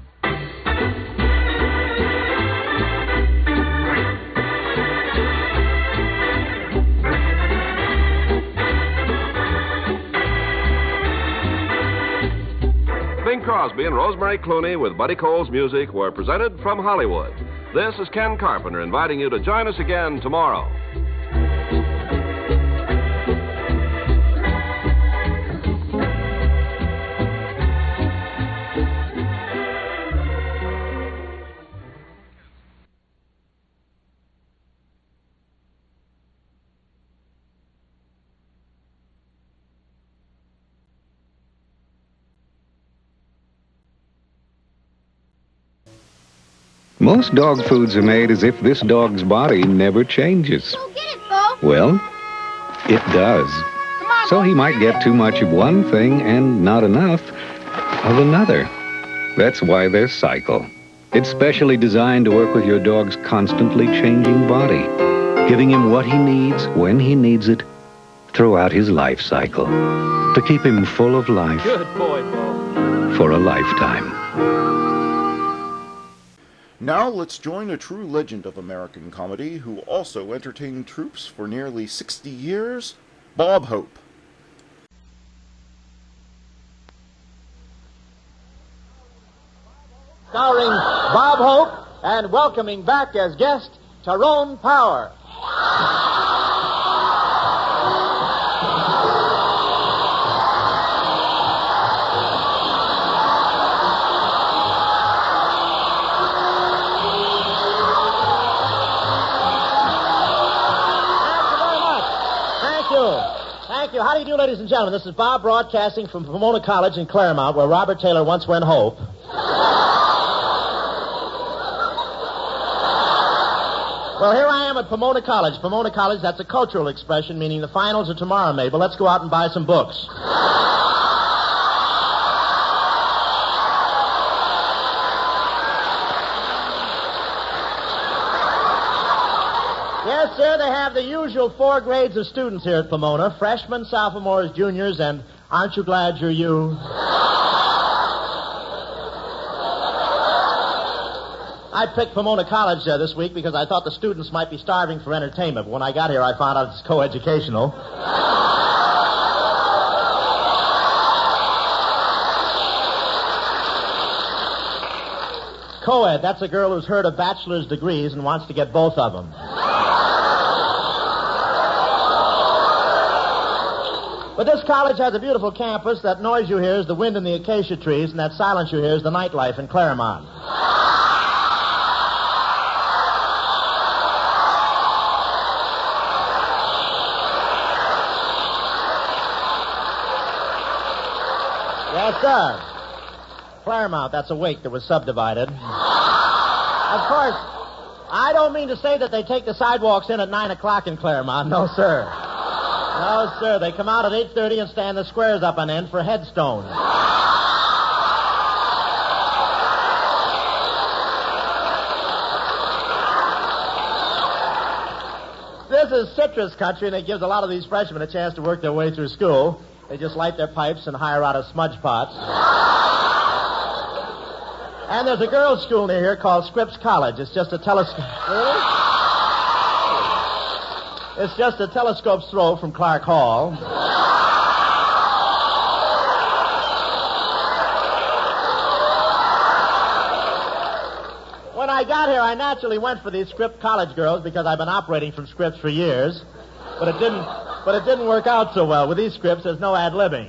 [SPEAKER 20] Bing Crosby and Rosemary Clooney with Buddy Cole's music were presented from Hollywood. This is Ken Carpenter inviting you to join us again tomorrow.
[SPEAKER 14] Most dog foods are made as if this dog's body never changes.
[SPEAKER 7] Go get it, Bo.
[SPEAKER 14] Well, it does. So he might get too much of one thing and not enough of another. That's why there's Cycle. It's specially designed to work with your dog's constantly changing body, giving him what he needs when he needs it throughout his life cycle, to keep him full of life.
[SPEAKER 5] Good boy, Bo.
[SPEAKER 14] For a lifetime.
[SPEAKER 1] Now let's join a true legend of American comedy who also entertained troops for nearly 60 years, Bob Hope.
[SPEAKER 2] Starring Bob Hope and welcoming back as guest Tyrone Power. you. Thank you. How do you do, ladies and gentlemen? This is Bob broadcasting from Pomona College in Claremont, where Robert Taylor once went hope. Well, here I am at Pomona College. Pomona College, that's a cultural expression, meaning the finals are tomorrow, Mabel. Let's go out and buy some books. Yes, sir, they have the usual 4 grades of students here at Pomona. Freshmen, sophomores, juniors, and aren't you glad you're you? I picked Pomona College this week because I thought the students might be starving for entertainment. But when I got here, I found out it's coeducational. Co-ed, that's a girl who's heard of bachelor's degrees and wants to get both of them. But this college has a beautiful campus. That noise you hear is the wind in the acacia trees, and that silence you hear is the nightlife in Claremont. Yes, sir. Claremont, that's a wake that was subdivided. Of course, I don't mean to say that they take the sidewalks in at 9 o'clock in Claremont. No, sir. No, sir. They come out at 8:30 and stand the squares up on end for headstones. This is citrus country, and it gives a lot of these freshmen a chance to work their way through school. They just light their pipes and hire out of smudge pots. And there's a girls' school near here called Scripps College. It's just a telescope. Really? It's just a telescope's throw from Clark Hall. When I got here, I naturally went for these Scripps College girls because I've been operating from Scripps for years. But it didn't work out so well. With these Scripps, there's no ad-libbing.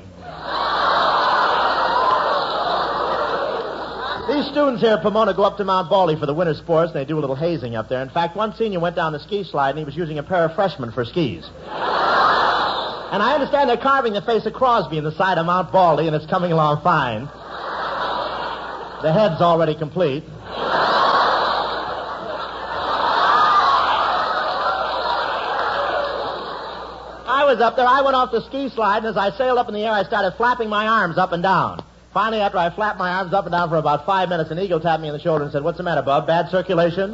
[SPEAKER 2] These students here at Pomona go up to Mount Baldy for the winter sports, and they do a little hazing up there. In fact, one senior went down the ski slide, and he was using a pair of freshmen for skis. And I understand they're carving the face of Crosby in the side of Mount Baldy, and it's coming along fine. The head's already complete. I was up there. I went off the ski slide, and as I sailed up in the air, I started flapping my arms up and down. Finally, after I flapped my arms up and down for about 5 minutes, an eagle tapped me on the shoulder and said, "What's the matter, Bub? Bad circulation?"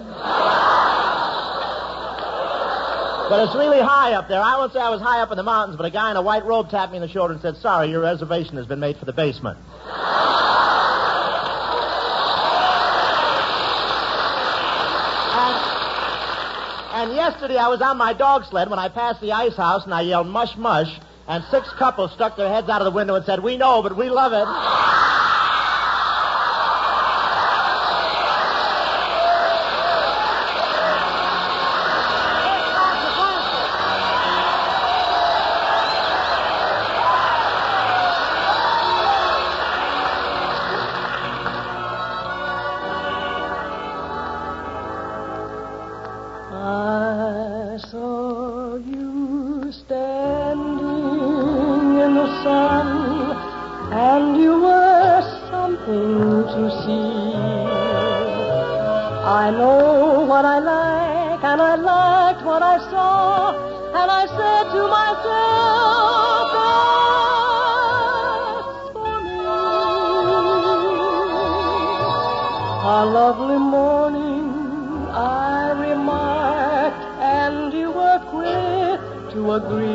[SPEAKER 2] But it's really high up there. I won't say I was high up in the mountains, but a guy in a white robe tapped me on the shoulder and said, "Sorry, your reservation has been made for the basement." And yesterday I was on my dog sled when I passed the ice house and I yelled, "Mush, mush," and 6 couples stuck their heads out of the window and said, "We know, but we love it."
[SPEAKER 17] I saw you standing in the sun, and you were something to see. I know what I like, and I liked what I saw, and I said to myself, that's for me. A lovely morning, I remarked, and you were quick to agree.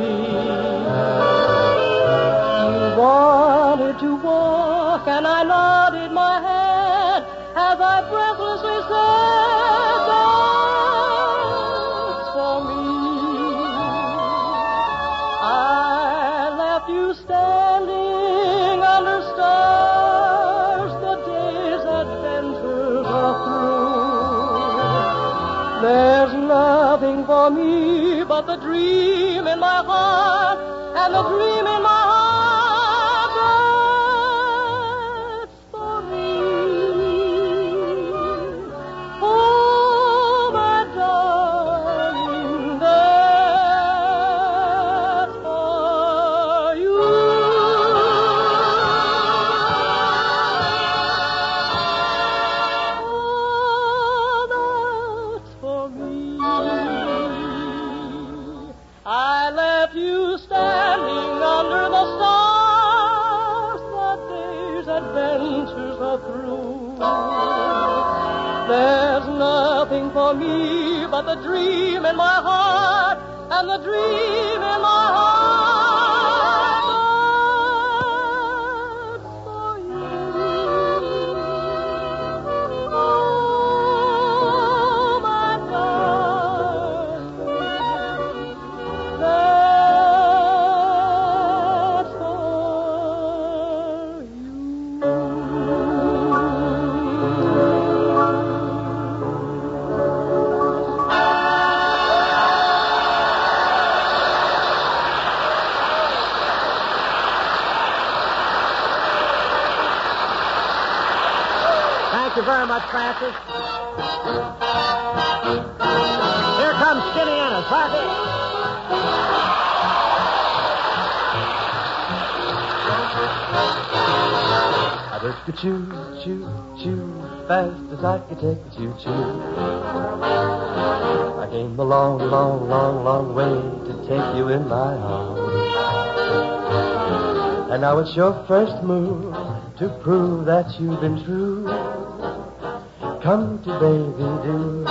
[SPEAKER 17] You wanted to walk, and I nodded my head as I breathlessly said, that's for me. I left you standing under stars, the day's adventures are through. There's nothing for me but the dream in my heart, and the dream in my heart, that's for me. Oh, my darling, that's for
[SPEAKER 9] for me, but the dream in my heart, and the dream in my heart, that's for you. Oh, my darling, that's for you.
[SPEAKER 2] Thank you very much, Francis. Here comes Skinny Ennis, right here.
[SPEAKER 22] I took a choo-choo-choo fast as I could take a choo-choo. I came a long, long, long, long way to take you in my arms. And now it's your first move to prove that you've been true. Come to baby do.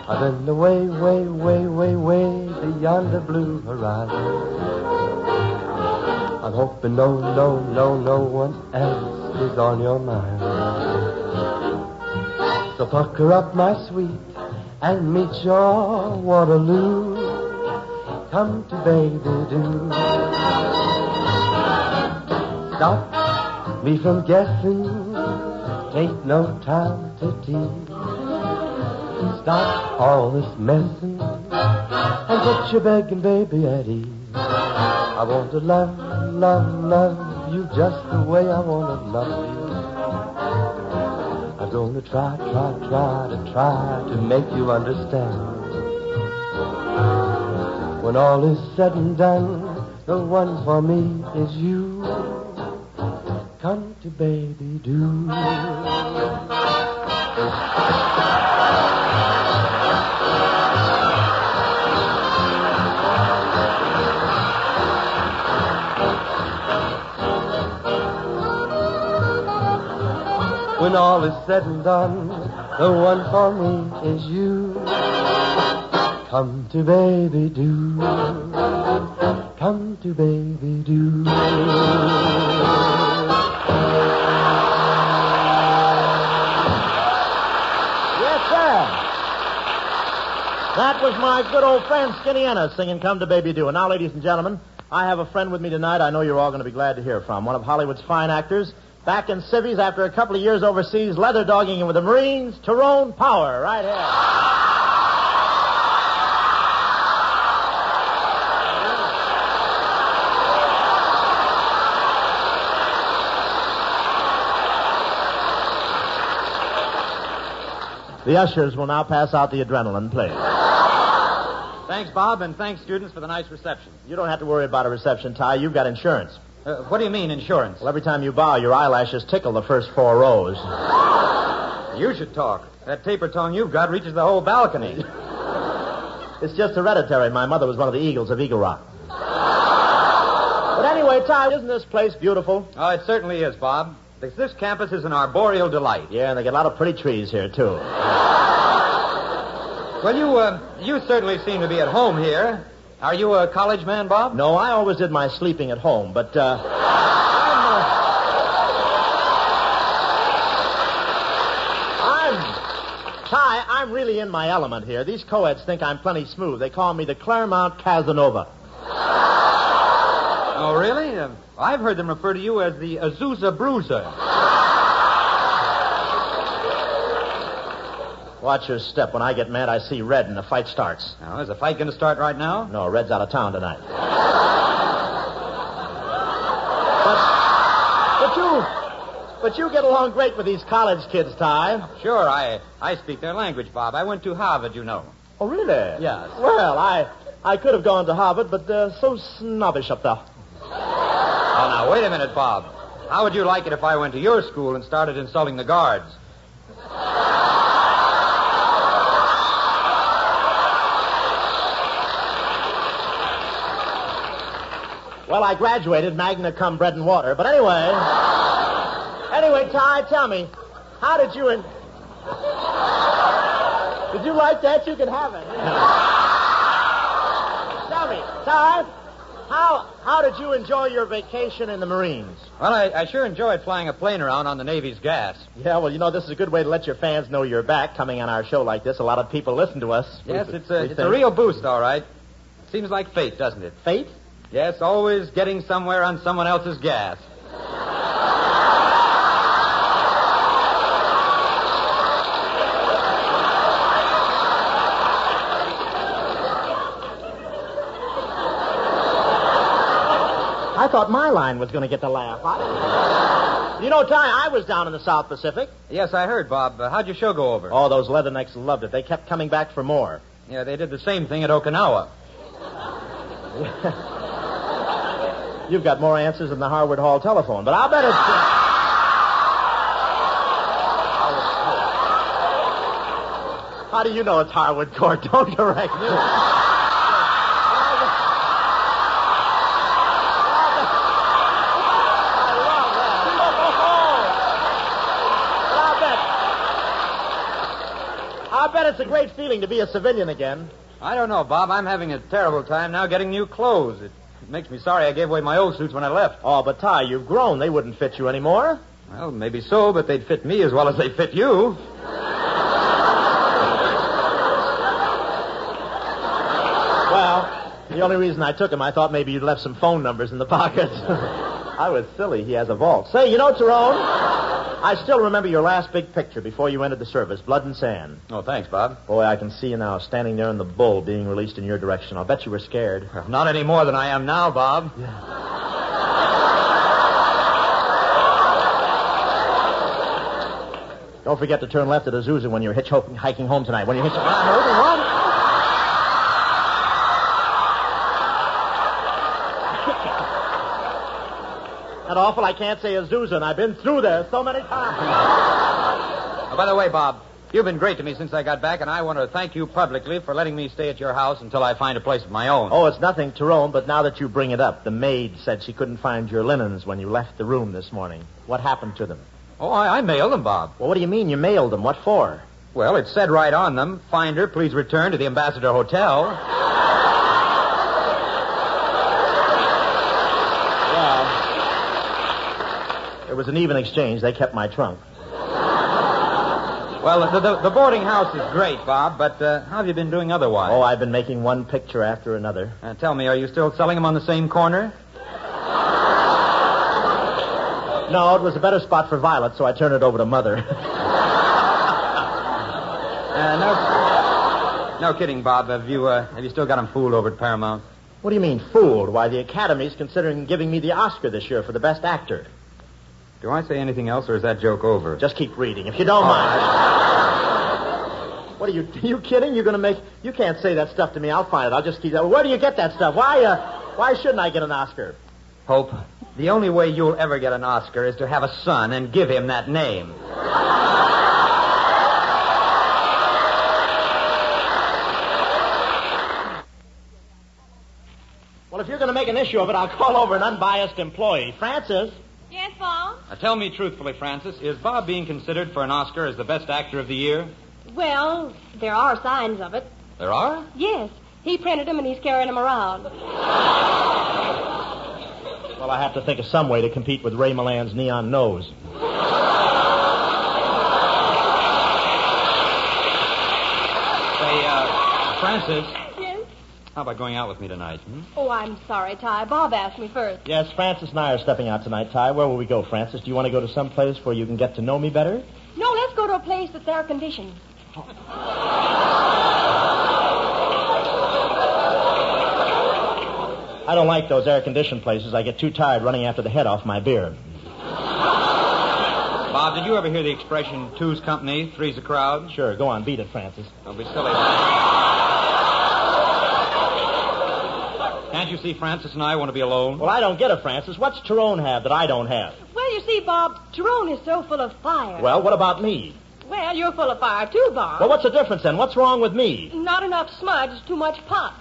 [SPEAKER 22] I've been away, way, way, way, way beyond the blue horizon. I'm hoping no one else is on your mind. So pucker up, my sweet, and meet your Waterloo. Come to baby do. Stop me from guessing. Ain't no time to tease. Stop all this messing and put your begging baby at ease. I want to love, love, love you just the way I want to love you. I'm going to try to make you understand. When all is said and done, the one for me is you. Come to baby do. When all is said and done, the one for me is you. Come to baby do. Come to baby do.
[SPEAKER 2] That was my good old friend Skinny Ennis singing Come to Baby Do. And now, ladies and gentlemen, I have a friend with me tonight I know you're all going to be glad to hear from. One of Hollywood's fine actors, back in civvies after a couple of years overseas, leather dogging with the Marines, Tyrone Power, right here. The ushers will now pass out the adrenaline, please.
[SPEAKER 23] Thanks, Bob, and thanks, students, for the nice reception.
[SPEAKER 2] You don't have to worry about a reception, Ty. You've got insurance.
[SPEAKER 23] What do you mean, insurance?
[SPEAKER 2] Well, every time you bow, your eyelashes tickle the first 4 rows.
[SPEAKER 23] You should talk. That taper tongue you've got reaches the whole balcony.
[SPEAKER 2] It's just hereditary. My mother was one of the Eagles of Eagle Rock. But anyway, Ty, isn't this place beautiful?
[SPEAKER 23] Oh, it certainly is, Bob. This campus is an arboreal delight.
[SPEAKER 2] Yeah, and they get a lot of pretty trees here, too.
[SPEAKER 23] Well, you certainly seem to be at home here. Are you a college man, Bob?
[SPEAKER 2] No, I always did my sleeping at home, but, I'm really in my element here. These co-eds think I'm plenty smooth. They call me the Claremont Casanova.
[SPEAKER 23] Oh, really? I've heard them refer to you as the Azusa Bruiser.
[SPEAKER 2] Watch your step. When I get mad, I see red and the fight starts.
[SPEAKER 23] Now, is the fight going to start right now?
[SPEAKER 2] No, Red's out of town tonight. But you get along great with these college kids, Ty.
[SPEAKER 23] Sure, I speak their language, Bob. I went to Harvard, you know.
[SPEAKER 2] Oh, really?
[SPEAKER 23] Yes.
[SPEAKER 2] Well, I could have gone to Harvard, but they're so snobbish up there.
[SPEAKER 23] Oh, now, wait a minute, Bob. How would you like it if I went to your school and started insulting the guards?
[SPEAKER 2] Well, I graduated magna cum bread and water, but anyway, Ty, tell me, how did you Did you like that? You can have it. Tell me, Ty, how did you enjoy your vacation in the Marines?
[SPEAKER 23] Well, I sure enjoyed flying a plane around on the Navy's gas.
[SPEAKER 2] Yeah, well, this is a good way to let your fans know you're back coming on our show like this. A lot of people listen to us.
[SPEAKER 23] Yes, it's a real boost, all right. Seems like fate, doesn't it?
[SPEAKER 2] Fate?
[SPEAKER 23] Yes, always getting somewhere on someone else's gas.
[SPEAKER 2] I thought my line was going to get the laugh. Ty, I was down in the South Pacific.
[SPEAKER 23] Yes, I heard, Bob. How'd your show go over?
[SPEAKER 2] Oh, those leathernecks loved it. They kept coming back for more.
[SPEAKER 23] Yeah, they did the same thing at Okinawa.
[SPEAKER 2] You've got more answers than the Harvard Hall telephone, but I'll bet it's... How do you know it's Harwood Court? Don't correct me. I bet it's a great feeling to be a civilian again.
[SPEAKER 23] I don't know, Bob. I'm having a terrible time now getting new clothes. It makes me sorry I gave away my old suits when I left.
[SPEAKER 2] Oh, but Ty, you've grown. They wouldn't fit you anymore.
[SPEAKER 23] Well, maybe so, but they'd fit me as well as they fit you.
[SPEAKER 2] Well, the only reason I took him, I thought maybe you'd left some phone numbers in the pockets. I was silly. He has a vault. Say, Tyrone, I still remember your last big picture before you entered the service, Blood and Sand.
[SPEAKER 23] Oh, thanks, Bob.
[SPEAKER 2] Boy, I can see you now, standing there in the bull being released in your direction. I'll bet you were scared.
[SPEAKER 23] Well, not any more than I am now, Bob.
[SPEAKER 2] Yeah. Don't forget to turn left at Azusa when you're hiking home tonight. When you hitch... That awful, I can't say Azusa, and I've been through there so many times.
[SPEAKER 23] Oh, by the way, Bob, you've been great to me since I got back, and I want to thank you publicly for letting me stay at your house until I find a place of my own.
[SPEAKER 2] Oh, it's nothing, Tyrone, but now that you bring it up, the maid said she couldn't find your linens when you left the room this morning. What happened to them?
[SPEAKER 23] Oh, I mailed them, Bob.
[SPEAKER 2] Well, what do you mean you mailed them? What for?
[SPEAKER 23] Well, it said right on them, "Finder, please return to the Ambassador Hotel."
[SPEAKER 2] It was an even exchange. They kept my trunk.
[SPEAKER 23] Well, the boarding house is great, Bob, but how have you been doing otherwise?
[SPEAKER 2] Oh, I've been making one picture after another.
[SPEAKER 23] Tell me, are you still selling them on the same corner?
[SPEAKER 2] No, it was a better spot for Violet, so I turned it over to Mother.
[SPEAKER 23] No kidding, Bob. Have you still got them fooled over at Paramount?
[SPEAKER 2] What do you mean, fooled? Why, the Academy's considering giving me the Oscar this year for the best actor.
[SPEAKER 23] Do I say anything else, or is that joke over?
[SPEAKER 2] Just keep reading, if you don't mind. What are you kidding? You can't say that stuff to me. I'll find it. I'll just keep that. Where do you get that stuff? Why shouldn't I get an Oscar?
[SPEAKER 23] Hope, the only way you'll ever get an Oscar is to have a son and give him that name.
[SPEAKER 2] Well, if you're going to make an issue of it, I'll call over an unbiased employee. Francis?
[SPEAKER 6] Yes, Bob?
[SPEAKER 23] Tell me truthfully, Francis, is Bob being considered for an Oscar as the best actor of the year?
[SPEAKER 6] Well, there are signs of it.
[SPEAKER 23] There are?
[SPEAKER 6] Yes. He printed them and he's carrying them around.
[SPEAKER 2] Well, I have to think of some way to compete with Ray Milland's neon nose.
[SPEAKER 23] Say, Francis.
[SPEAKER 6] Yes?
[SPEAKER 23] How about going out with me tonight?
[SPEAKER 6] Oh, I'm sorry, Ty. Bob asked me first.
[SPEAKER 2] Yes, Francis and I are stepping out tonight, Ty. Where will we go, Francis? Do you want to go to some place where you can get to know me better?
[SPEAKER 6] No, let's go to a place that's air-conditioned.
[SPEAKER 2] I don't like those air-conditioned places. I get too tired running after the head off my beer.
[SPEAKER 23] Bob, did you ever hear the expression, two's company, three's a crowd?
[SPEAKER 2] Sure. Go on. Beat it, Francis.
[SPEAKER 23] Don't be silly. Can't you see Francis and I want to be alone?
[SPEAKER 2] Well, I don't get it, Francis. What's Tyrone have that I don't have?
[SPEAKER 6] Well, you see, Bob, Tyrone is so full of fire.
[SPEAKER 2] Well, what about me?
[SPEAKER 6] Well, you're full of fire, too, Bob.
[SPEAKER 2] Well, what's the difference, then? What's wrong with me?
[SPEAKER 6] Not enough smudge, too much pop.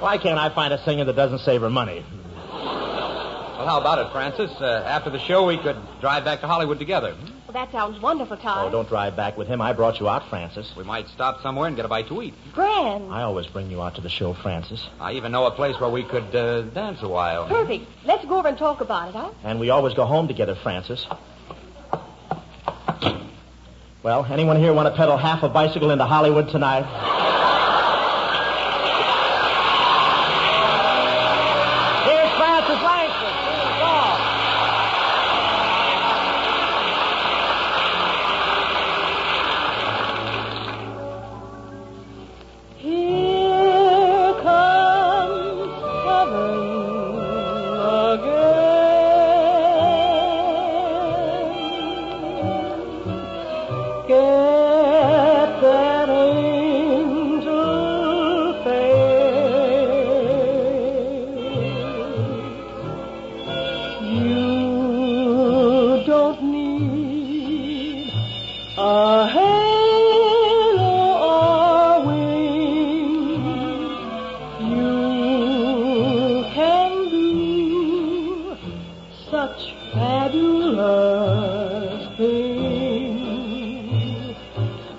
[SPEAKER 2] Well, why can't I find a singer that doesn't save her money?
[SPEAKER 23] Well, how about it, Francis? After the show, we could drive back to Hollywood together.
[SPEAKER 6] Well, that sounds wonderful, Todd.
[SPEAKER 2] Oh, don't drive back with him. I brought you out, Francis.
[SPEAKER 23] We might stop somewhere and get a bite to eat.
[SPEAKER 6] Grand.
[SPEAKER 2] I always bring you out to the show, Francis.
[SPEAKER 23] I even know a place where we could dance a while.
[SPEAKER 6] Perfect. Let's go over and talk about it, huh?
[SPEAKER 2] And we always go home together, Francis. Well, anyone here want to pedal half a bicycle into Hollywood tonight? Here's Francis Langston.
[SPEAKER 9] Here comes heaven again. Get that angel face. You don't need a halo or wings. You can do such fabulous things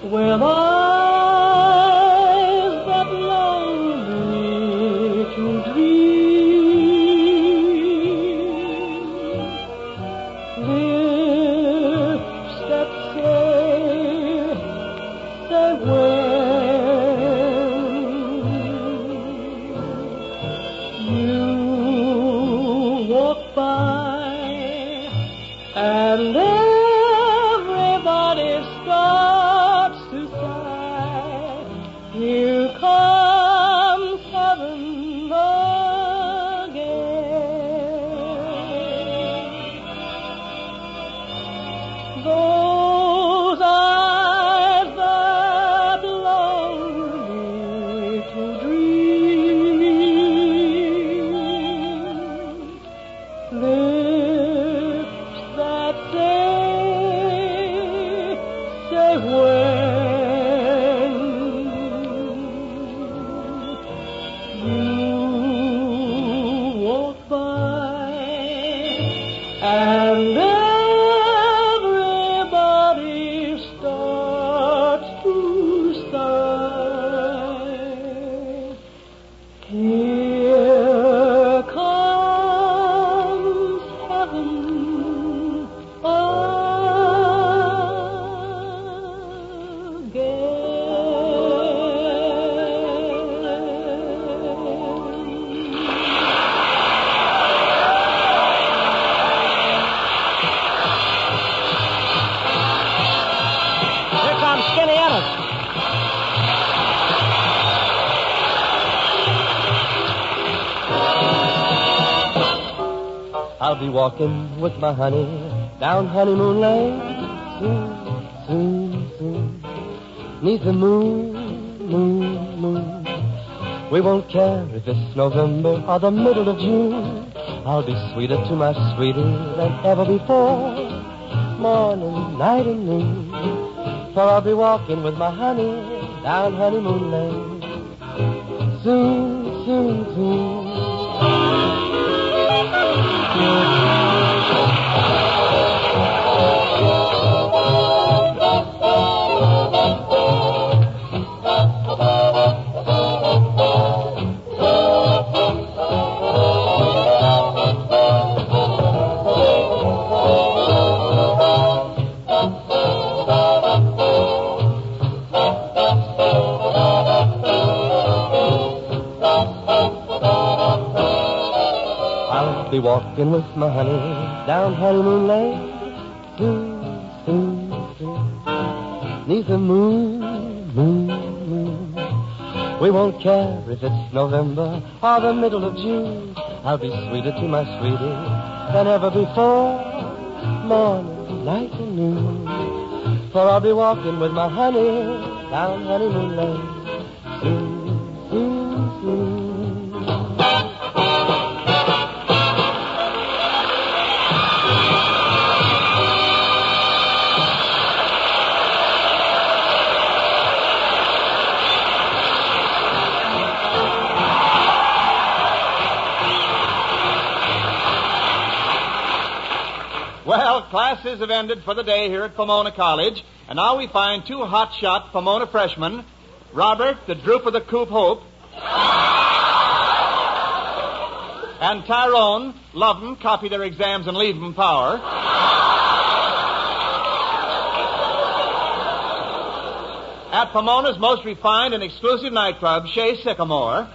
[SPEAKER 9] with eyes that lonely to dream, lips that say when you walk by and everybody starts to sigh. Here comes heaven again. Those eyes that lonely to dream, lips that say when you walk by and everybody starts to sigh. Here comes heaven
[SPEAKER 2] Here comes Skinny Ennis.
[SPEAKER 22] I'll be walking with my honey down Honeymoon Lane soon, soon, soon. Neath the moon, moon, moon. We won't care if it's November or the middle of June. I'll be sweeter to my sweetie than ever before, morning, night, and noon. For I'll be walking with my honey down Honeymoon Lane soon, soon, soon. I'll be walking with my honey down Honeymoon Lane soon, soon, soon. Neath the moon, moon, moon. We won't care if it's November or the middle of June. I'll be sweeter to my sweetie than ever before, morning, night, and noon. For I'll be walking with my honey down Honeymoon Lane soon, soon, soon.
[SPEAKER 4] Classes have ended for the day here at Pomona College, and now we find two hot-shot Pomona freshmen, Robert, the droop of the coop hope, and Tyrone, love 'em, copy their exams and leave 'em power. At Pomona's most refined and exclusive nightclub, Chez Sycamore,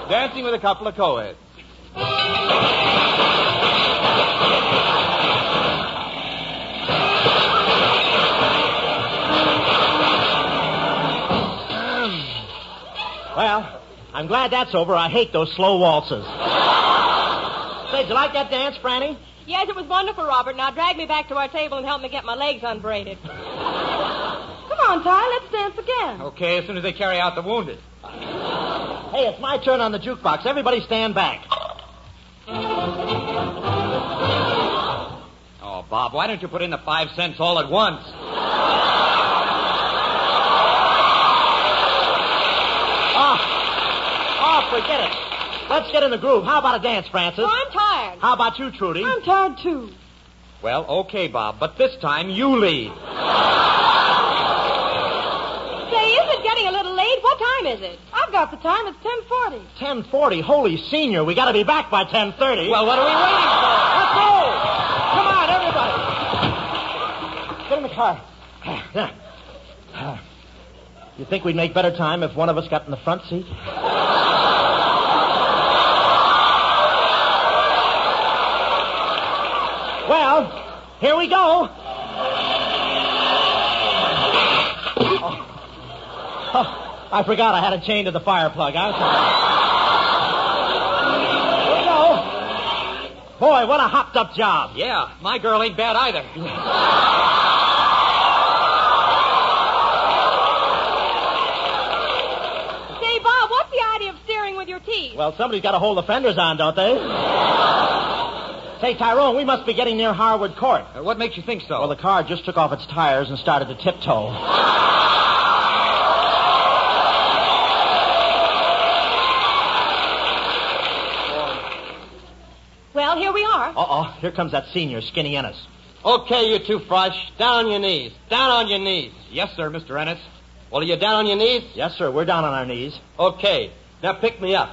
[SPEAKER 4] dancing with a couple of co-eds.
[SPEAKER 2] Well, I'm glad that's over. I hate those slow waltzes. Say, did you like that dance, Franny?
[SPEAKER 6] Yes, it was wonderful, Robert. Now drag me back to our table and help me get my legs unbraided. Come on, Ty, let's dance again.
[SPEAKER 23] Okay, as soon as they carry out the wounded.
[SPEAKER 2] Hey, it's my turn on the jukebox. Everybody stand back.
[SPEAKER 23] Oh, Bob, why don't you put in the 5 cents all at once?
[SPEAKER 2] Oh, forget it. Let's get in the groove. How about a dance, Francis?
[SPEAKER 6] Oh, I'm tired.
[SPEAKER 2] How about you, Trudy?
[SPEAKER 6] I'm tired, too.
[SPEAKER 23] Well, okay, Bob, but this time you lead.
[SPEAKER 6] Say, isn't it getting a little late? What time is it? I've got the time. It's 10:40.
[SPEAKER 2] 10:40? Holy senior, we got to be back by 10:30.
[SPEAKER 23] Well, what are we waiting for?
[SPEAKER 2] Let's go! Come on, everybody. Get in the car. You think we'd make better time if one of us got in the front seat? Well, here we go. Oh, I forgot I had a chain to the fire plug. Here we go. Boy, what a hopped-up job.
[SPEAKER 23] Yeah, my girl ain't bad either.
[SPEAKER 6] Say, Bob, what's the idea of steering with your teeth?
[SPEAKER 2] Well, somebody's got to hold the fenders on, don't they? Say, Tyrone, we must be getting near Harwood Court.
[SPEAKER 23] What makes you think so?
[SPEAKER 2] Well, the car just took off its tires and started to tiptoe.
[SPEAKER 6] Well, here we are.
[SPEAKER 2] Uh-oh, here comes that senior, Skinny Ennis.
[SPEAKER 23] Okay, you two fresh. Down on your knees. Down on your knees. Yes, sir, Mr. Ennis. Well, are you down on your knees?
[SPEAKER 2] Yes, sir, we're down on our knees.
[SPEAKER 23] Okay, now pick me up.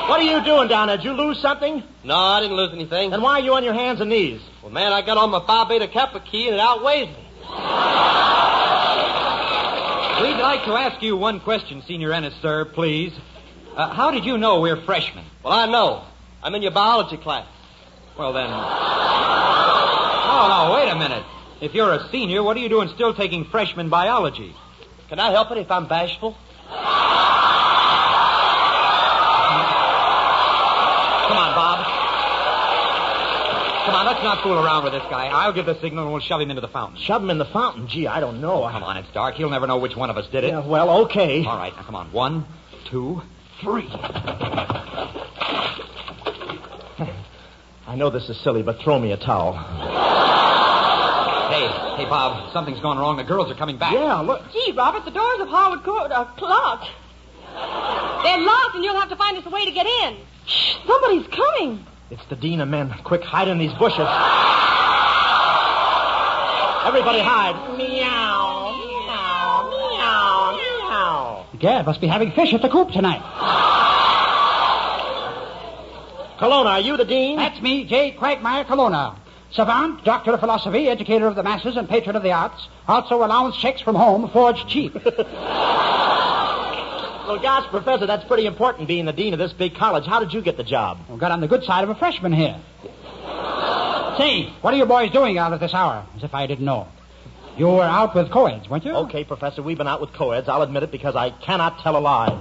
[SPEAKER 2] What are you doing down there? Did you lose something?
[SPEAKER 23] No, I didn't lose anything.
[SPEAKER 2] Then why are you on your hands and knees?
[SPEAKER 23] Well, man, I got on my Phi Beta Kappa key and it outweighs me. We'd like to ask you one question, Senior Ennis, sir, please. How did you know we're freshmen? Well, I know. I'm in your biology class. Well, then... No, wait a minute. If you're a senior, what are you doing still taking freshman biology? Can I help it if I'm bashful? Come on, Bob. Come on, let's not fool around with this guy. I'll give the signal and we'll shove him into the fountain.
[SPEAKER 2] Shove him in the fountain? Gee, I don't know.
[SPEAKER 23] Oh, come on, it's dark. He'll never know which one of us did it.
[SPEAKER 2] Yeah, well, okay.
[SPEAKER 23] All right, now come on. 1, 2, 3.
[SPEAKER 2] I know this is silly, but throw me a towel.
[SPEAKER 23] Hey, Bob, something's gone wrong. The girls are coming back.
[SPEAKER 2] Yeah, look.
[SPEAKER 6] Gee, Robert, the doors of Harwood Court are locked. They're locked, and you'll have to find us a way to get in. Shh, somebody's coming.
[SPEAKER 2] It's the dean of men. Quick, hide in these bushes. Everybody hide. Meow, meow, meow, meow.
[SPEAKER 10] Gad must be having fish at the coop tonight.
[SPEAKER 2] Colonna, are you the dean?
[SPEAKER 10] That's me, J. Quagmire Colonna. Savant, doctor of philosophy, educator of the masses, and patron of the arts. Also allowance checks from home, forged cheap.
[SPEAKER 2] Well, gosh, Professor, that's pretty important, being the dean of this big college. How did you get the job?
[SPEAKER 10] Well, got on the good side of a freshman here. Say, what are you boys doing out at this hour? As if I didn't know. You were out with co-eds, weren't you?
[SPEAKER 2] Okay, Professor, we've been out with co-eds. I'll admit it because I cannot tell a lie.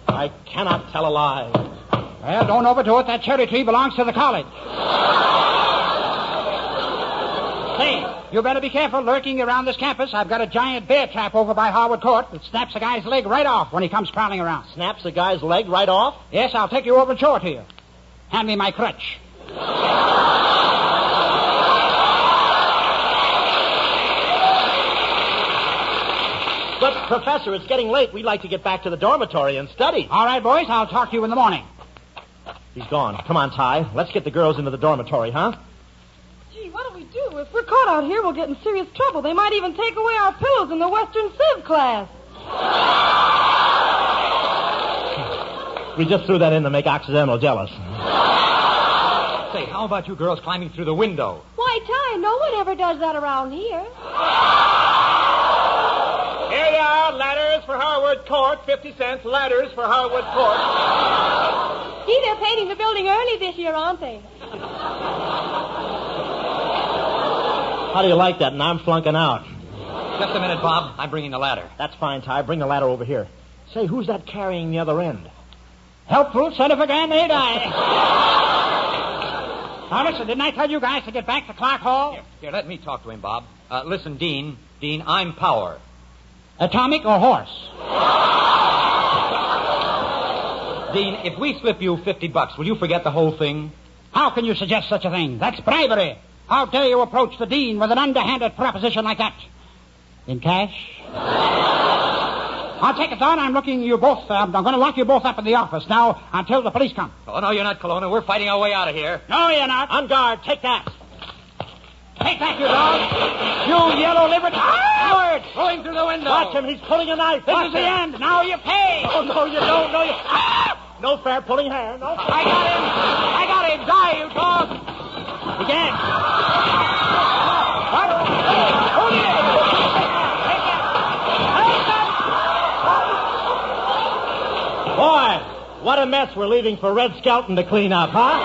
[SPEAKER 2] I cannot tell a lie.
[SPEAKER 10] Well, don't overdo it. That cherry tree belongs to the college. Hey, you better be careful lurking around this campus. I've got a giant bear trap over by Harwood Court that snaps a guy's leg right off when he comes prowling around.
[SPEAKER 2] Snaps a guy's leg right off?
[SPEAKER 10] Yes, I'll take you over and show it to you. Hand me my crutch.
[SPEAKER 2] Professor, it's getting late. We'd like to get back to the dormitory and study.
[SPEAKER 10] All right, boys, I'll talk to you in the morning.
[SPEAKER 2] He's gone. Come on, Ty. Let's get the girls into the dormitory, huh?
[SPEAKER 6] Gee, what do we do? If we're caught out here, we'll get in serious trouble. They might even take away our pillows in the Western Civ class.
[SPEAKER 2] We just threw that in to make Occidental jealous.
[SPEAKER 23] Say, how about you girls climbing through the window?
[SPEAKER 17] Why, Ty, no one ever does that around here.
[SPEAKER 4] Here you are, ladders for Harwood Court, 50 cents, ladders for Harwood Court.
[SPEAKER 17] Gee, they're painting the building early this year, aren't they?
[SPEAKER 2] How do you like that? And I'm flunking out.
[SPEAKER 23] Just a minute, Bob. I'm bringing the ladder.
[SPEAKER 2] That's fine, Ty. Bring the ladder over here. Say, who's that carrying the other end?
[SPEAKER 10] Helpful son of a gun, ain't I? Now, listen, didn't I tell you guys to get back to Clark Hall?
[SPEAKER 23] Here, let me talk to him, Bob. Listen, Dean. Dean, I'm power.
[SPEAKER 10] Atomic or horse?
[SPEAKER 23] Dean, if we slip you $50, will you forget the whole thing?
[SPEAKER 10] How can you suggest such a thing? That's bribery. How dare you approach the dean with an underhanded proposition like that? In cash? I'll take it, Don. I'm looking you both. I'm going to lock you both up in the office now until the police come.
[SPEAKER 23] Oh, no, you're not, Colonna. We're fighting our way out of here.
[SPEAKER 10] No, you're not.
[SPEAKER 2] On guard. Take that.
[SPEAKER 10] Take that, you dog. You yellow livered coward.
[SPEAKER 23] Going through the window.
[SPEAKER 2] Watch him. He's pulling a knife.
[SPEAKER 10] This is the end. Now you pay.
[SPEAKER 2] Oh, no, you don't. No, you... No fair pulling hair. No fair.
[SPEAKER 10] I got him. Die, you dog. Again. What? Hold it.
[SPEAKER 2] Boy, what a mess we're leaving for Red Skelton to clean up, huh?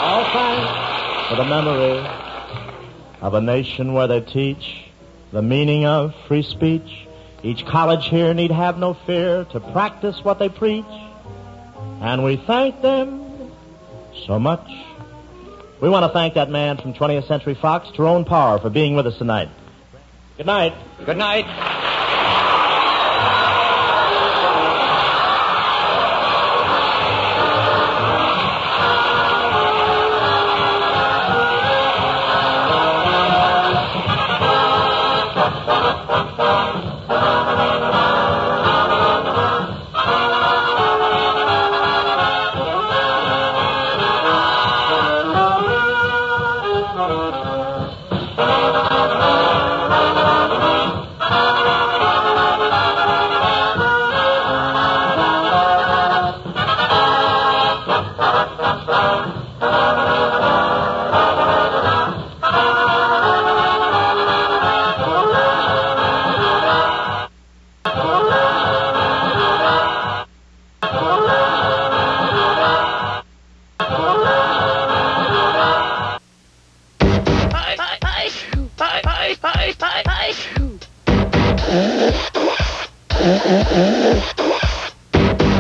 [SPEAKER 2] All thanks for the memory of a nation where they teach the meaning of free speech. Each college here need have no fear to practice what they preach. And we thank them so much. We want to thank that man from 20th Century Fox, Tyrone Power, for being with us tonight. Good night.
[SPEAKER 23] Good night.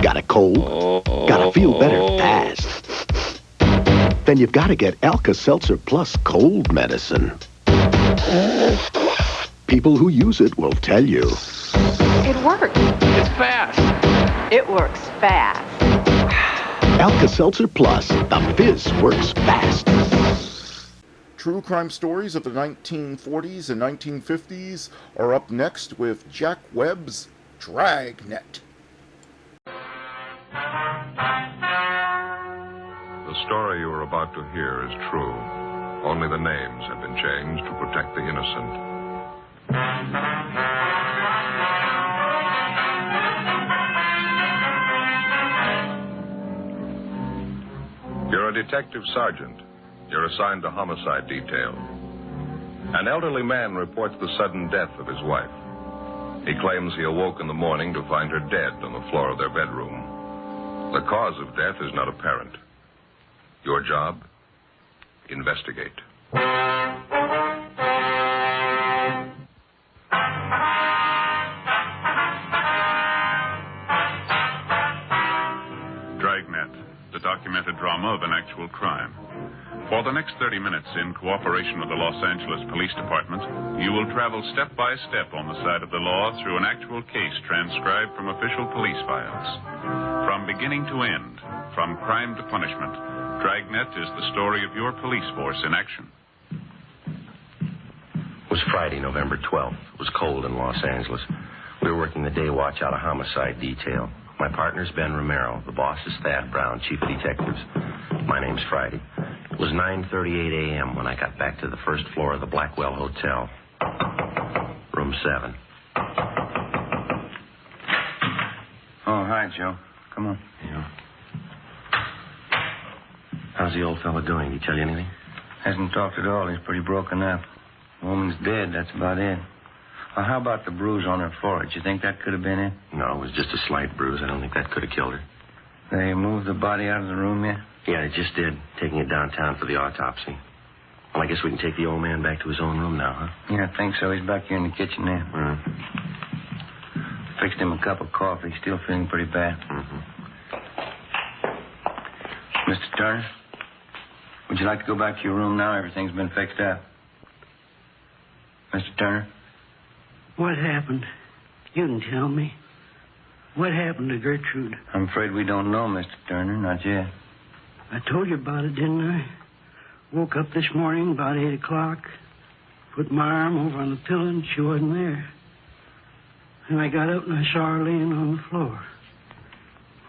[SPEAKER 3] Got a cold? Gotta feel better fast. Then you've got to get Alka-Seltzer Plus cold medicine. People who use it will tell you.
[SPEAKER 13] It works.
[SPEAKER 3] It's fast.
[SPEAKER 13] It works fast.
[SPEAKER 3] Alka-Seltzer Plus, the fizz works fast.
[SPEAKER 1] True crime stories of the 1940s and 1950s are up next with Jack Webb's Dragnet.
[SPEAKER 11] The story you are about to hear is true. Only the names have been changed to protect the innocent. You're a detective sergeant. You're assigned to homicide detail. An elderly man reports the sudden death of his wife. He claims he awoke in the morning to find her dead on the floor of their bedroom. The cause of death is not apparent. Your job? Investigate.
[SPEAKER 12] Dragnet, the documented drama of an actual crime. For the next 30 minutes, in cooperation with the Los Angeles Police Department, you will travel step by step on the side of the law through an actual case transcribed from official police files. From beginning to end, from crime to punishment, Dragnet is the story of your police force in action.
[SPEAKER 8] was Friday, November 12th. It was cold in Los Angeles. We were working the day watch out of homicide detail. My partner's Ben Romero. The boss is Thad Brown, chief of detectives. My name's Friday. It was 9:38 a.m. when I got back to the first floor of the Blackwell Hotel. Room 7.
[SPEAKER 19] Oh, hi, Joe. Come on.
[SPEAKER 8] Yeah. How's the old fella doing? Did he tell you anything?
[SPEAKER 19] Hasn't talked at all. He's pretty broken up. The woman's dead. That's about it. Well, how about the bruise on her forehead? You think that could have been it?
[SPEAKER 8] No, it was just a slight bruise. I don't think that could have killed her.
[SPEAKER 19] They moved the body out of the room yet?
[SPEAKER 8] Yeah, they just did. Taking it downtown for the autopsy. Well, I guess we can take the old man back to his own room now, huh?
[SPEAKER 19] Yeah, I think so. He's back here in the kitchen there. Fixed him a cup of coffee. Still feeling pretty bad. Mr. Turner, would you like to go back to your room now? Everything's been fixed up. Mr. Turner?
[SPEAKER 21] What happened? You can tell me. What happened to Gertrude?
[SPEAKER 19] I'm afraid we don't know, Mr. Turner. Not yet.
[SPEAKER 21] I told you about it, didn't I? Woke up this morning about 8 o'clock. Put my arm over on the pillow and she wasn't there. And I got up and I saw her laying on the floor.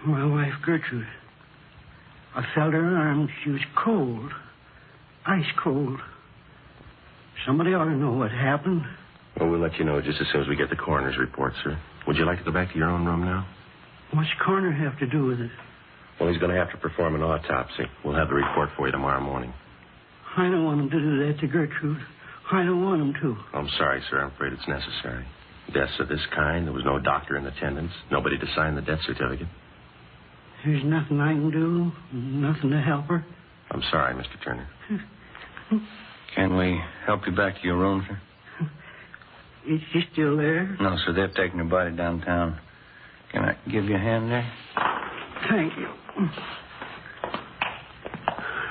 [SPEAKER 21] My wife, Gertrude. I felt her arm. She was cold. Ice cold. Somebody ought to know what happened.
[SPEAKER 8] Well, we'll let you know just as soon as we get the coroner's report, sir. Would you like to go back to your own room now?
[SPEAKER 21] What's the coroner have to do with it?
[SPEAKER 8] Well, he's going to have to perform an autopsy. We'll have the report for you tomorrow morning.
[SPEAKER 21] I don't want him to do that to Gertrude. I don't want him to.
[SPEAKER 8] I'm sorry, sir. I'm afraid it's necessary. Deaths of this kind, there was no doctor in attendance, nobody to sign the death certificate.
[SPEAKER 21] There's nothing I can do, nothing to help her.
[SPEAKER 8] I'm sorry, Mr. Turner.
[SPEAKER 19] Can we help you back to your room, sir?
[SPEAKER 21] Is she still there?
[SPEAKER 19] No, sir. They've taken her body downtown. Can I give you a hand there?
[SPEAKER 21] Thank you.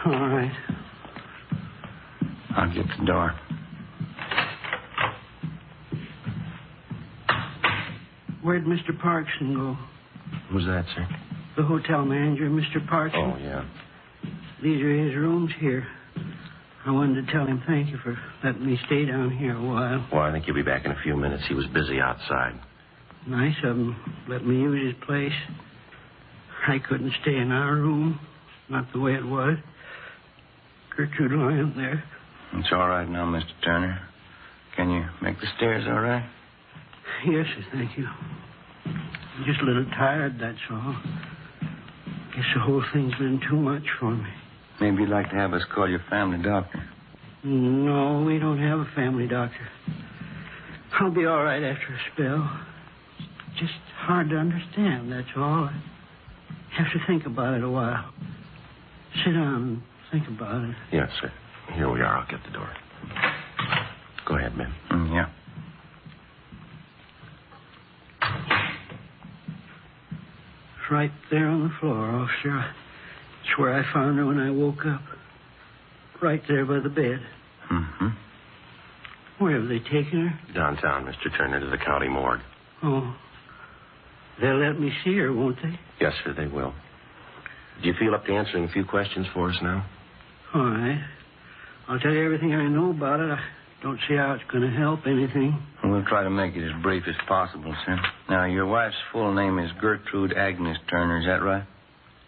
[SPEAKER 21] All right.
[SPEAKER 19] I'll get the door.
[SPEAKER 21] Where'd Mr. Parkson go?
[SPEAKER 8] Who's that, sir?
[SPEAKER 21] The hotel manager, Mr. Parkson.
[SPEAKER 8] Oh, yeah.
[SPEAKER 21] These are his rooms here. I wanted to tell him thank you for letting me stay down here a while.
[SPEAKER 8] Well, I think he'll be back in a few minutes. He was busy outside.
[SPEAKER 21] Nice of him. Let me use his place. I couldn't stay in our room. Not the way it was. Gertrude lying there.
[SPEAKER 19] It's all right now, Mr. Turner. Can you make the stairs all right?
[SPEAKER 21] Yes, sir, thank you. I'm just a little tired, that's all. Guess the whole thing's been too much for me.
[SPEAKER 19] Maybe you'd like to have us call your family doctor.
[SPEAKER 21] No, we don't have a family doctor. I'll be all right after a spell. It's just hard to understand, that's all. I have to think about it a while. Sit down and think about it.
[SPEAKER 8] Yes, sir. Here we are. I'll get the door. Go ahead, Ben.
[SPEAKER 19] Yeah.
[SPEAKER 21] It's right there on the floor, officer. It's where I found her when I woke up. Right there by the bed. Where have they taken her?
[SPEAKER 8] Downtown, Mr. Turner, to the county morgue.
[SPEAKER 21] Oh. They'll let me see her, won't they?
[SPEAKER 8] Yes, sir, they will. Do you feel up to answering a few questions for us now?
[SPEAKER 21] All right. I'll tell you everything I know about it. I don't see how it's going to help anything.
[SPEAKER 19] We'll try to make it as brief as possible, sir. Now, your wife's full name is Gertrude Agnes Turner, is that right?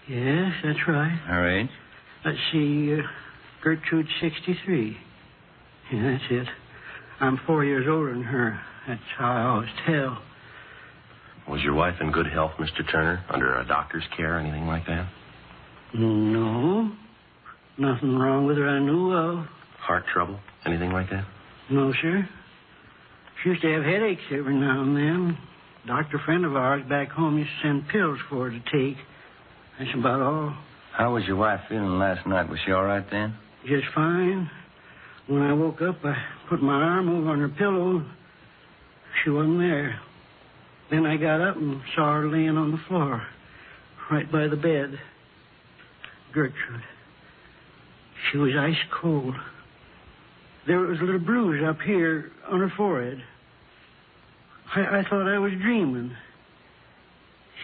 [SPEAKER 21] Yes, that's right.
[SPEAKER 19] Her age?
[SPEAKER 21] Let's see, Gertrude's 63. Yeah, that's it. I'm 4 years older than her. That's how I always tell.
[SPEAKER 8] Was your wife in good health, Mr. Turner? Under a doctor's care or anything like that?
[SPEAKER 21] No. Nothing wrong with her I knew of.
[SPEAKER 8] Heart trouble? Anything like that?
[SPEAKER 21] No, sir. She used to have headaches every now and then. A doctor friend of ours back home used to send pills for her to take. That's about all.
[SPEAKER 19] How was your wife feeling last night? Was she all right then?
[SPEAKER 21] Just fine. When I woke up, I put my arm over on her pillow. She wasn't there. Then I got up and saw her laying on the floor, right by the bed. Gertrude. She was ice cold. There was a little bruise up here on her forehead. I thought I was dreaming.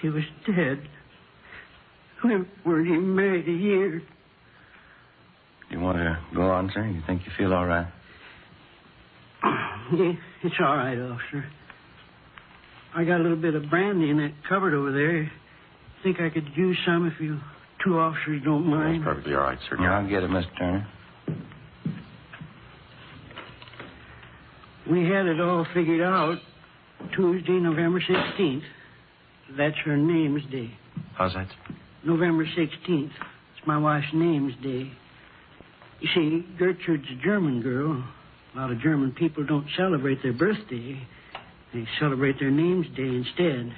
[SPEAKER 21] She was dead. We weren't even married a year.
[SPEAKER 19] You want to go on, sir? You think you feel all right?
[SPEAKER 21] It's all right, officer. I got a little bit of brandy in that cupboard over there. Think I could use some if you two officers don't mind?
[SPEAKER 8] That's perfectly all right, sir.
[SPEAKER 19] Yeah, I'll get it, Mr. Turner.
[SPEAKER 21] We had it all figured out Tuesday, November 16th. That's her name's day.
[SPEAKER 8] How's that?
[SPEAKER 21] November 16th. It's my wife's name's day. You see, Gertrude's a German girl. A lot of German people don't celebrate their birthday. They celebrate their name's day instead.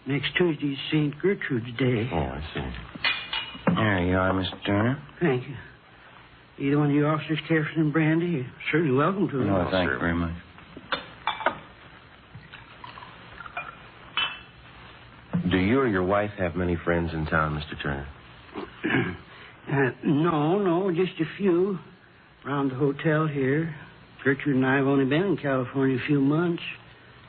[SPEAKER 21] Next Tuesday's St. Gertrude's Day.
[SPEAKER 8] Oh, I see.
[SPEAKER 19] There you are, Mr. Turner.
[SPEAKER 21] Thank you. Either one of you officers care for some brandy? You're certainly welcome to it.
[SPEAKER 19] No, thank you very much.
[SPEAKER 8] Do you or your wife have many friends in town, Mr. Turner?
[SPEAKER 21] No, just a few. Around the hotel here. Gertrude and I have only been in California a few months.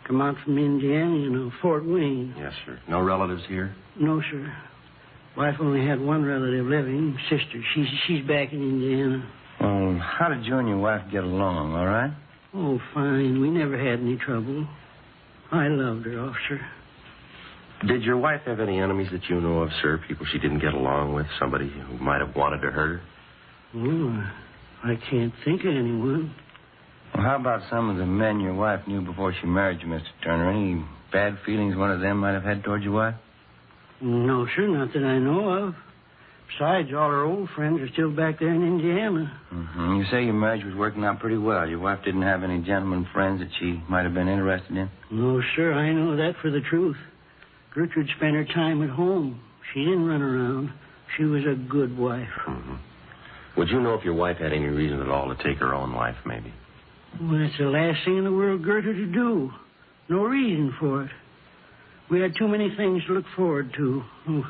[SPEAKER 21] Come out from Indiana, Fort Wayne.
[SPEAKER 8] Yes, sir. No relatives here?
[SPEAKER 21] No, sir. Wife only had one relative living, sister. She's back in Indiana.
[SPEAKER 19] Well, how did you and your wife get along, all right?
[SPEAKER 21] Oh, fine. We never had any trouble. I loved her, officer.
[SPEAKER 8] Did your wife have any enemies that you know of, sir? People she didn't get along with? Somebody who might have wanted to hurt her?
[SPEAKER 21] Oh, I can't think of anyone.
[SPEAKER 19] Well, how about some of the men your wife knew before she married you, Mr. Turner? Any bad feelings one of them might have had toward your wife?
[SPEAKER 21] No, sir, not that I know of. Besides, all her old friends are still back there in Indiana.
[SPEAKER 19] Mm-hmm. You say your marriage was working out pretty well. Your wife didn't have any gentlemen friends that she might have been interested in?
[SPEAKER 21] No, sir, I know that for the truth. Gertrude spent her time at home. She didn't run around. She was a good wife.
[SPEAKER 8] Mm-hmm. Would you know if your wife had any reason at all to take her own life, maybe?
[SPEAKER 21] Well, that's the last thing in the world Gertrude to do. No reason for it. We had too many things to look forward to. Oh,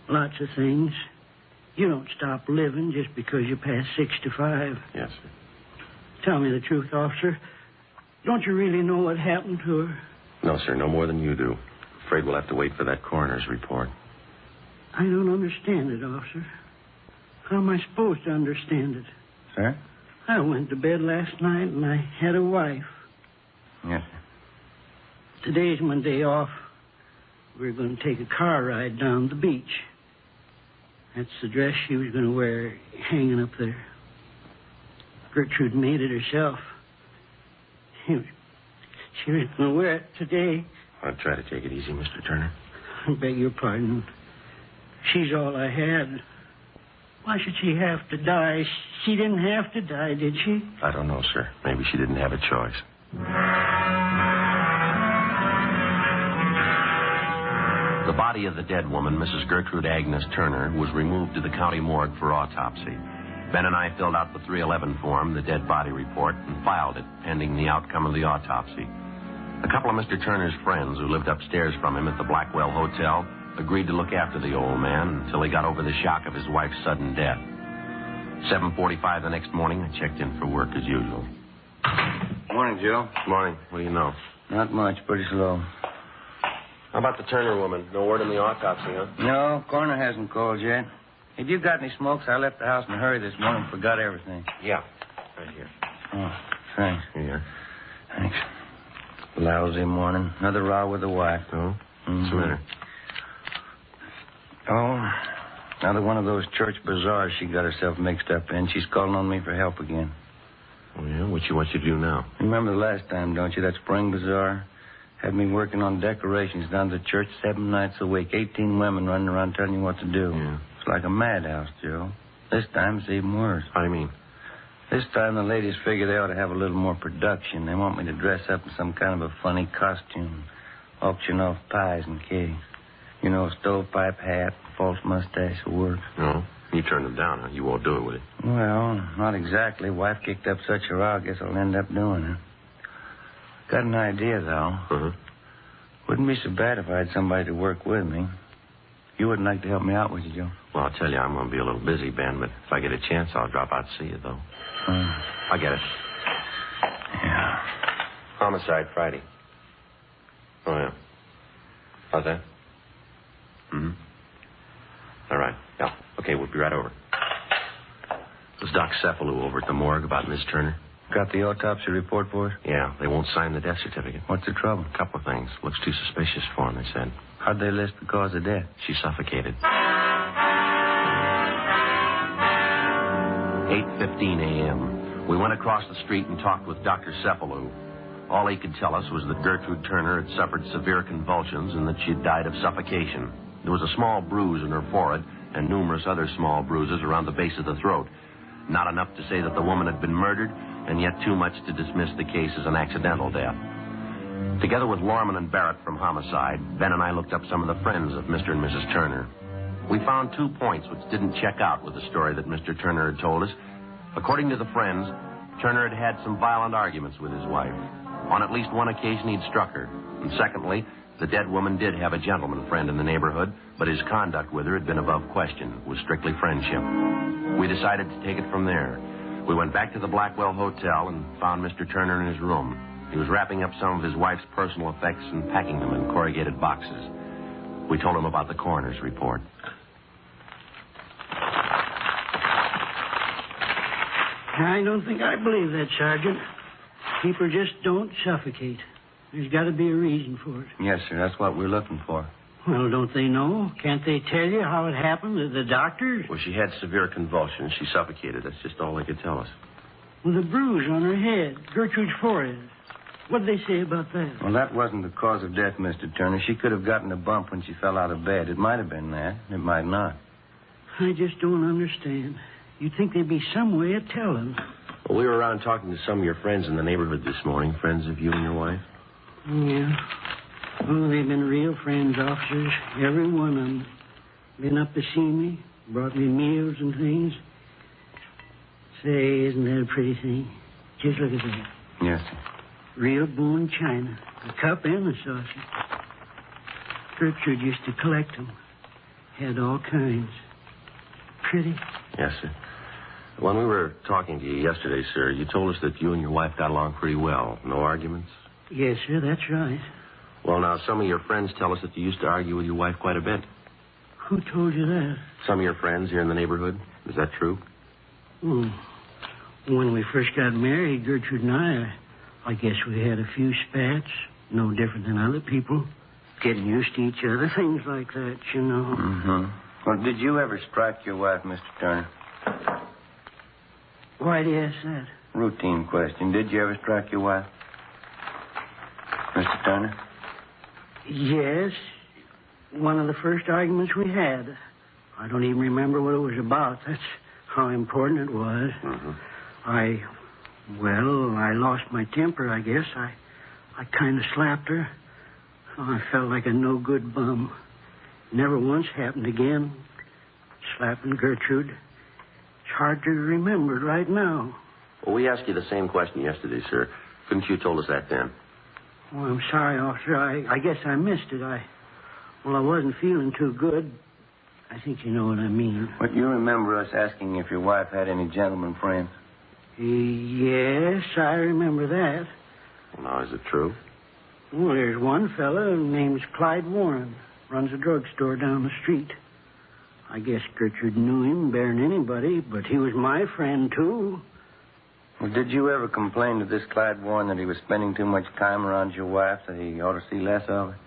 [SPEAKER 21] lots of things. You don't stop living just because you pass 65.
[SPEAKER 8] Yes, sir.
[SPEAKER 21] Tell me the truth, officer. Don't you really know what happened to her?
[SPEAKER 8] No, sir, no more than you do. Afraid we'll have to wait for that coroner's report.
[SPEAKER 21] I don't understand it, officer. How am I supposed to understand it?
[SPEAKER 19] Sir?
[SPEAKER 21] I went to bed last night and I had a wife.
[SPEAKER 19] Yes, sir.
[SPEAKER 21] Today's my day off. We're going to take a car ride down the beach. That's the dress she was going to wear hanging up there. Gertrude made it herself. She was going to wear it today.
[SPEAKER 8] I'll try to take it easy, Mr. Turner.
[SPEAKER 21] I beg your pardon. She's all I had. Why should she have to die? She didn't have to die, did she?
[SPEAKER 8] I don't know, sir. Maybe she didn't have a choice. The body of the dead woman, Mrs. Gertrude Agnes Turner, was removed to the county morgue for autopsy. Ben and I filled out the 311 form, the dead body report, and filed it, pending the outcome of the autopsy. A couple of Mr. Turner's friends who lived upstairs from him at the Blackwell Hotel agreed to look after the old man until he got over the shock of his wife's sudden death. 7:45 the next morning, I checked in for work as usual.
[SPEAKER 19] Morning, Joe.
[SPEAKER 8] Morning. What do you know?
[SPEAKER 19] Not much. Pretty slow.
[SPEAKER 8] How about the Turner woman? No word on the autopsy, huh?
[SPEAKER 19] No, coroner hasn't called yet. Have you got any smokes? I left the house in a hurry this morning and forgot everything.
[SPEAKER 8] Yeah. Right here.
[SPEAKER 19] Oh, thanks.
[SPEAKER 8] Here.
[SPEAKER 19] Thanks. Lousy morning. Another row with the wife.
[SPEAKER 8] Oh? What's the matter?
[SPEAKER 19] Oh, another one of those church bazaars she got herself mixed up in. She's calling on me for help again.
[SPEAKER 8] Oh, yeah? What you want you to do now?
[SPEAKER 19] Remember the last time, don't you? That spring bazaar? Had me working on decorations down to the church 7 nights a week. 18 women running around telling you what to do.
[SPEAKER 8] Yeah.
[SPEAKER 19] It's like a madhouse, Joe. This time it's even worse.
[SPEAKER 8] How do you mean?
[SPEAKER 19] This time the ladies figure they ought to have a little more production. They want me to dress up in some kind of a funny costume. Auction off pies and cakes. You know, stovepipe hat, false mustache will work.
[SPEAKER 8] No? You turned them down, huh? You won't do it, will you?
[SPEAKER 19] Well, not exactly. Wife kicked up such a row, I guess I'll end up doing it. Got an idea, though.
[SPEAKER 8] Uh-huh.
[SPEAKER 19] Wouldn't be so bad if I had somebody to work with me. You wouldn't like to help me out, would you, Joe?
[SPEAKER 8] Well, I'll tell you, I'm going to be a little busy, Ben, but if I get a chance, I'll drop out to see you, though. I get it.
[SPEAKER 19] Yeah.
[SPEAKER 8] Homicide Friday. Oh, yeah. How's that? Mm-hmm. All right. Yeah. Okay, we'll be right over. Was Doc Cephalo over at the morgue about Miss Turner?
[SPEAKER 19] Got the autopsy report for us?
[SPEAKER 8] Yeah, they won't sign the death certificate.
[SPEAKER 19] What's the trouble?
[SPEAKER 8] A couple of things. Looks too suspicious for him, they said.
[SPEAKER 19] How'd they list the cause of death?
[SPEAKER 8] She suffocated. 8:15 a.m. We went across the street and talked with Dr. Cephalou. All he could tell us was that Gertrude Turner had suffered severe convulsions and that she had died of suffocation. There was a small bruise in her forehead and numerous other small bruises around the base of the throat. Not enough to say that the woman had been murdered, and yet too much to dismiss the case as an accidental death. Together with Lorman and Barrett from Homicide, Ben and I looked up some of the friends of Mr. and Mrs. Turner. We found 2 points which didn't check out with the story that Mr. Turner had told us. According to the friends, Turner had had some violent arguments with his wife. On at least one occasion, he'd struck her. And secondly, the dead woman did have a gentleman friend in the neighborhood, but his conduct with her had been above question. It was strictly friendship. We decided to take it from there. We went back to the Blackwell Hotel and found Mr. Turner in his room. He was wrapping up some of his wife's personal effects and packing them in corrugated boxes. We told him about the coroner's report.
[SPEAKER 21] I don't think I believe that, Sergeant. People just don't suffocate. There's got to be a reason for it.
[SPEAKER 19] Yes, sir. That's what we're looking for.
[SPEAKER 21] Well, don't they know? Can't they tell you how it happened? The doctors?
[SPEAKER 8] Well, she had severe convulsions. She suffocated. That's just all they could tell us.
[SPEAKER 21] Well, the bruise on her head, Gertrude's forehead. What did they say about that?
[SPEAKER 19] Well, that wasn't the cause of death, Mr. Turner. She could have gotten a bump when she fell out of bed. It might have been that. It might not.
[SPEAKER 21] I just don't understand. You'd think there'd be some way of telling.
[SPEAKER 8] Well, we were around talking to some of your friends in the neighborhood this morning, friends of you and your wife.
[SPEAKER 21] Yeah. Oh, they've been real friends, officers. Every one of them. Been up to see me, brought me meals and things. Say, isn't that a pretty thing? Just look at that.
[SPEAKER 19] Yes, sir.
[SPEAKER 21] Real bone china. The cup and the saucer. Gertrude used to collect them. Had all kinds. Pretty.
[SPEAKER 8] Yes, sir. When we were talking to you yesterday, sir, you told us that you and your wife got along pretty well. No arguments?
[SPEAKER 21] Yes, sir, that's right.
[SPEAKER 8] Well, now, some of your friends tell us that you used to argue with your wife quite a bit.
[SPEAKER 21] Who told you that?
[SPEAKER 8] Some of your friends here in the neighborhood. Is that true?
[SPEAKER 21] When we first got married, Gertrude and I guess we had a few spats. No different than other people. Getting used to each other, things like that, you know.
[SPEAKER 19] Mm-hmm. Well, did you ever strike your wife, Mr. Turner?
[SPEAKER 21] Why do you ask that?
[SPEAKER 19] Routine question. Did you ever strike your wife? Mr. Turner?
[SPEAKER 21] Yes. One of the first arguments we had. I don't even remember what it was about. That's how important it was.
[SPEAKER 8] Mm-hmm.
[SPEAKER 21] I lost my temper, I guess. I kind of slapped her. Oh, I felt like a no-good bum. Never once happened again. Slapping Gertrude. It's hard to remember right now.
[SPEAKER 8] Well, we asked you the same question yesterday, sir. Couldn't you have told us that then?
[SPEAKER 21] Well, I'm sorry, officer. I guess I missed it. I wasn't feeling too good. I think you know what I mean.
[SPEAKER 19] But you remember us asking if your wife had any gentleman friends?
[SPEAKER 21] Yes, I remember that.
[SPEAKER 8] Well, now, is it true?
[SPEAKER 21] Well, there's one fella named Clyde Warren. Runs a drugstore down the street. I guess Gertrude knew him better than anybody, but he was my friend, too.
[SPEAKER 19] Well, did you ever complain to this Clyde Warren that he was spending too much time around your wife, that he ought to see less of her?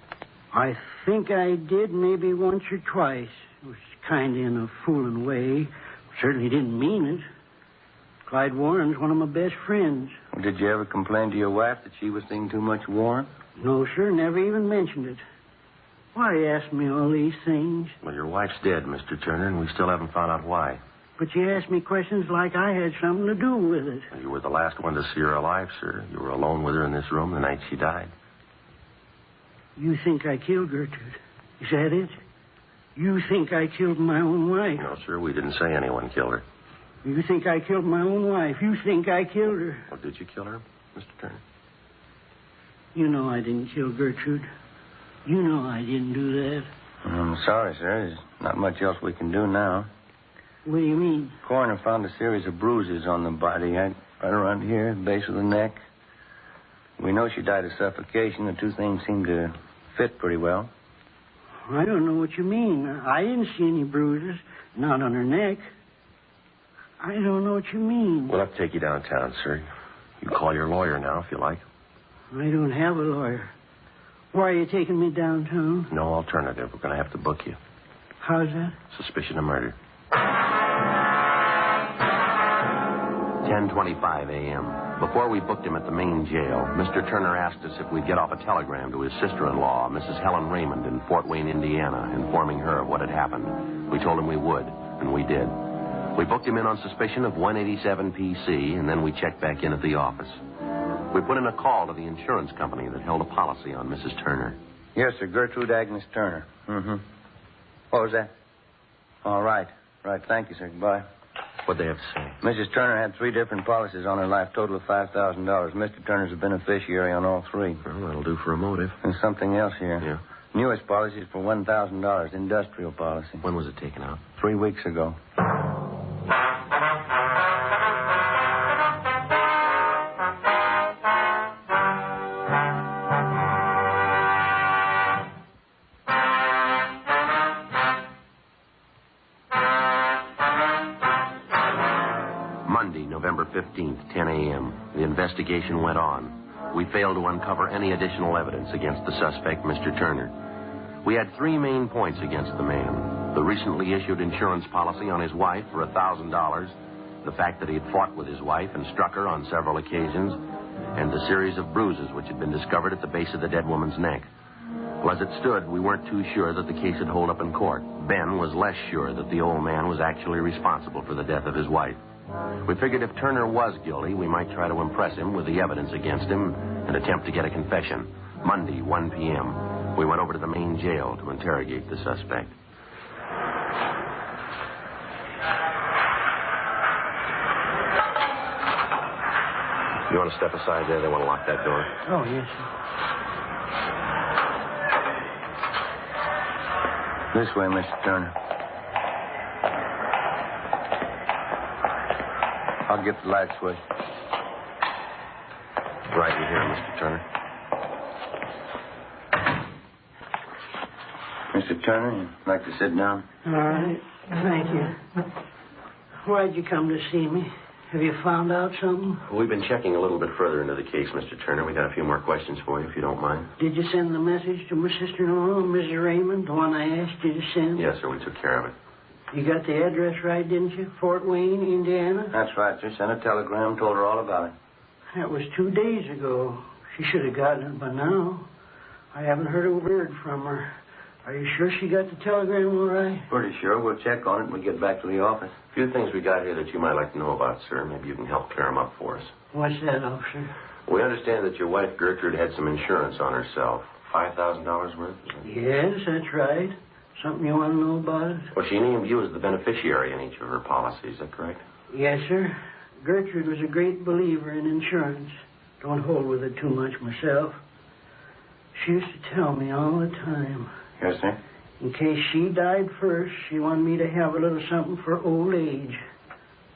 [SPEAKER 21] I think I did maybe once or twice. It was kind of in a fooling way. Certainly didn't mean it. Clyde Warren's one of my best friends.
[SPEAKER 19] Well, did you ever complain to your wife that she was seeing too much Warren?
[SPEAKER 21] No, sir. Never even mentioned it. Why ask me all these things?
[SPEAKER 8] Well, your wife's dead, Mr. Turner, and we still haven't found out why.
[SPEAKER 21] But you ask me questions like I had something to do with it.
[SPEAKER 8] You were the last one to see her alive, sir. You were alone with her in this room the night she died.
[SPEAKER 21] You think I killed Gertrude? Is that it? You think I killed my own wife?
[SPEAKER 8] No, sir, we didn't say anyone killed her.
[SPEAKER 21] You think I killed my own wife? You think I killed her?
[SPEAKER 8] Well, did you kill her, Mr. Turner?
[SPEAKER 21] You know I didn't kill Gertrude. You know I didn't do that.
[SPEAKER 19] I'm sorry, sir. There's not much else we can do now.
[SPEAKER 21] What do you mean?
[SPEAKER 19] The coroner found a series of bruises on the body, right around here, the base of the neck. We know she died of suffocation. The two things seem to fit pretty well.
[SPEAKER 21] I don't know what you mean. I didn't see any bruises, not on her neck. I don't know what you mean.
[SPEAKER 8] We'll have to take you downtown, sir. You can call your lawyer now if you like.
[SPEAKER 21] I don't have a lawyer. Why are you taking me downtown?
[SPEAKER 8] No alternative. We're going to have to book you.
[SPEAKER 21] How's that?
[SPEAKER 8] Suspicion of murder. 10:25 a.m. Before we booked him at the main jail, Mr. Turner asked us if we'd get off a telegram to his sister-in-law, Mrs. Helen Raymond, in Fort Wayne, Indiana, informing her of what had happened. We told him we would, and we did. We booked him in on suspicion of 187 PC, and then we checked back in at the office. We put in a call to the insurance company that held a policy on Mrs. Turner.
[SPEAKER 19] Yes, sir. Gertrude Agnes Turner. Mm-hmm. What was that? All right. Right. Thank you, sir. Goodbye.
[SPEAKER 8] What'd they have to say?
[SPEAKER 19] Mrs. Turner had 3 different policies on her life, total of $5,000. Mr. Turner's a beneficiary on all 3.
[SPEAKER 8] Well, that'll do for a motive.
[SPEAKER 19] And something else here.
[SPEAKER 8] Yeah.
[SPEAKER 19] Newest policy is for $1,000, industrial policy.
[SPEAKER 8] When was it taken out?
[SPEAKER 19] 3 weeks ago.
[SPEAKER 8] November 15th, 10 a.m. The investigation went on. We failed to uncover any additional evidence against the suspect, Mr. Turner. We had 3 main points against the man. The recently issued insurance policy on his wife for $1,000, the fact that he had fought with his wife and struck her on several occasions, and the series of bruises which had been discovered at the base of the dead woman's neck. Well, as it stood, we weren't too sure that the case would hold up in court. Ben was less sure that the old man was actually responsible for the death of his wife. We figured if Turner was guilty, we might try to impress him with the evidence against him and attempt to get a confession. Monday, 1 p.m., we went over to the main jail to interrogate the suspect. You want to step aside there? They want to lock that door.
[SPEAKER 21] Oh, yes, sir.
[SPEAKER 19] This way, Mr. Turner. I'll get the light switch.
[SPEAKER 8] Right in here, Mr. Turner.
[SPEAKER 19] Mr. Turner, you'd like to sit down?
[SPEAKER 21] All right. Thank you. Why'd you come to see me? Have you found out something?
[SPEAKER 8] We've been checking a little bit further into the case, Mr. Turner. We got a few more questions for you, if you don't mind.
[SPEAKER 21] Did you send the message to my sister-in-law, Mrs. Raymond, the one I asked you to send?
[SPEAKER 8] Yes, sir. We took care of it.
[SPEAKER 21] You got the address right, didn't you? Fort Wayne, Indiana?
[SPEAKER 19] That's right, sir. Sent a telegram, told her all about it.
[SPEAKER 21] That was 2 days ago. She should have gotten it by now. I haven't heard a word from her. Are you sure she got the telegram all right?
[SPEAKER 8] Pretty sure. We'll check on it when we get back to the office. A few things we got here that you might like to know about, sir. Maybe you can help clear them up for us.
[SPEAKER 21] What's that, officer?
[SPEAKER 8] We understand that your wife, Gertrude, had some insurance on herself. $5,000 worth?
[SPEAKER 21] Yes, that's right. Something you want to know about it?
[SPEAKER 8] Well, she named you as the beneficiary in each of her policies. Is that correct?
[SPEAKER 21] Yes, sir. Gertrude was a great believer in insurance. Don't hold with it too much myself. She used to tell me all the time.
[SPEAKER 19] Yes, sir?
[SPEAKER 21] In case she died first, she wanted me to have a little something for old age.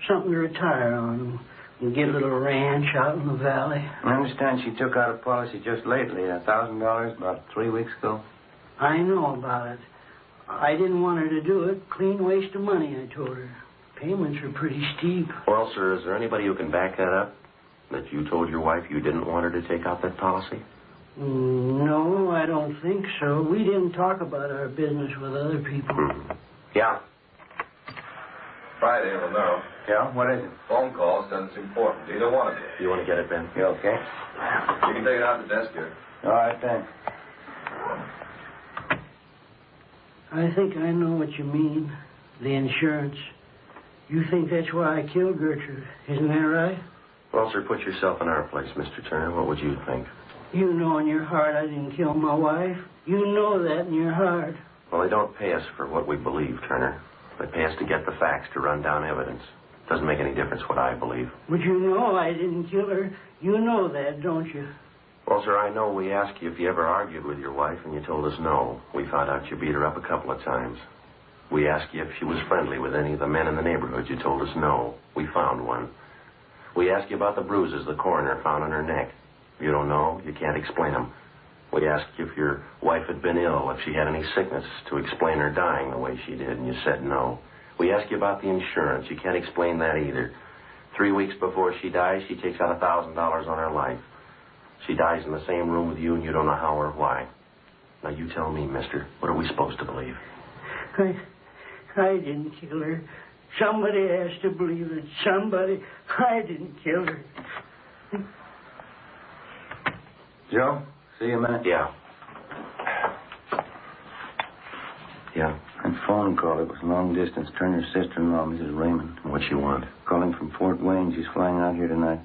[SPEAKER 21] Something to retire on and get a little ranch out in the valley.
[SPEAKER 19] I understand she took out a policy just lately, $1,000, about 3 weeks ago.
[SPEAKER 21] I know about it. I didn't want her to do it. Clean waste of money, I told her. Payments are pretty steep.
[SPEAKER 8] Well, sir, is there anybody who can back that up? That you told your wife you didn't want her to take out that policy?
[SPEAKER 21] No, I don't think so. We didn't talk about our business with other people.
[SPEAKER 8] Yeah.
[SPEAKER 15] Friday, Romero.
[SPEAKER 19] Yeah? What is it?
[SPEAKER 15] Phone call says it's important. Either one of you.
[SPEAKER 8] You want to get it, Ben?
[SPEAKER 19] You okay?
[SPEAKER 15] You can take it out the desk here.
[SPEAKER 19] All right, thanks.
[SPEAKER 21] I think I know what you mean. The insurance. You think that's why I killed Gertrude. Isn't that right?
[SPEAKER 8] Well, sir, put yourself in our place, Mr. Turner. What would you think?
[SPEAKER 21] You know in your heart I didn't kill my wife. You know that in your heart.
[SPEAKER 8] Well, they don't pay us for what we believe, Turner. They pay us to get the facts, to run down evidence. Doesn't make any difference what I believe.
[SPEAKER 21] But you know I didn't kill her. You know that, don't you?
[SPEAKER 8] Well, sir, I know we asked you if you ever argued with your wife, and you told us no. We found out you beat her up a couple of times. We asked you if she was friendly with any of the men in the neighborhood. You told us no. We found one. We asked you about the bruises the coroner found on her neck. You don't know. You can't explain them. We asked you if your wife had been ill, if she had any sickness, to explain her dying the way she did, and you said no. We asked you about the insurance. You can't explain that either. 3 weeks before she dies, she takes out $1,000 on her life. She dies in the same room with you, and you don't know how or why. Now, you tell me, mister, what are we supposed to believe?
[SPEAKER 21] I didn't kill her. Somebody has to believe it. Somebody. I didn't kill her.
[SPEAKER 19] Joe, see you a minute?
[SPEAKER 8] Yeah. Yeah.
[SPEAKER 19] That phone call, it was long distance. Turner's sister-in-law, Mrs. Raymond.
[SPEAKER 8] What she want?
[SPEAKER 19] Calling from Fort Wayne. She's flying out here tonight.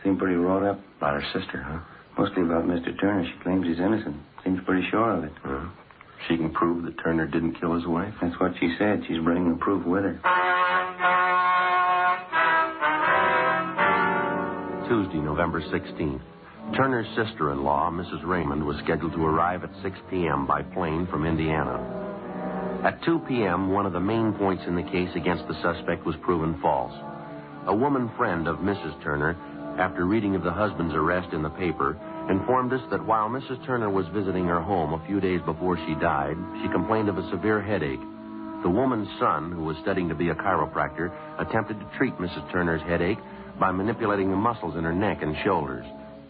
[SPEAKER 19] Seemed pretty wrought up.
[SPEAKER 8] About her sister, huh?
[SPEAKER 19] Mostly about Mr. Turner. She claims he's innocent. Seems pretty sure of it.
[SPEAKER 8] She can prove that Turner didn't kill his wife?
[SPEAKER 19] That's what she said. She's bringing the proof with her.
[SPEAKER 8] Tuesday, November 16th. Turner's sister-in-law, Mrs. Raymond, was scheduled to arrive at 6 p.m. by plane from Indiana. At 2 p.m., one of the main points in the case against the suspect was proven false. A woman friend of Mrs. Turner, after reading of the husband's arrest in the paper, informed us that while Mrs. Turner was visiting her home a few days before she died, she complained of a severe headache. The woman's son, who was studying to be a chiropractor, attempted to treat Mrs. Turner's headache by manipulating the muscles in her neck and shoulders.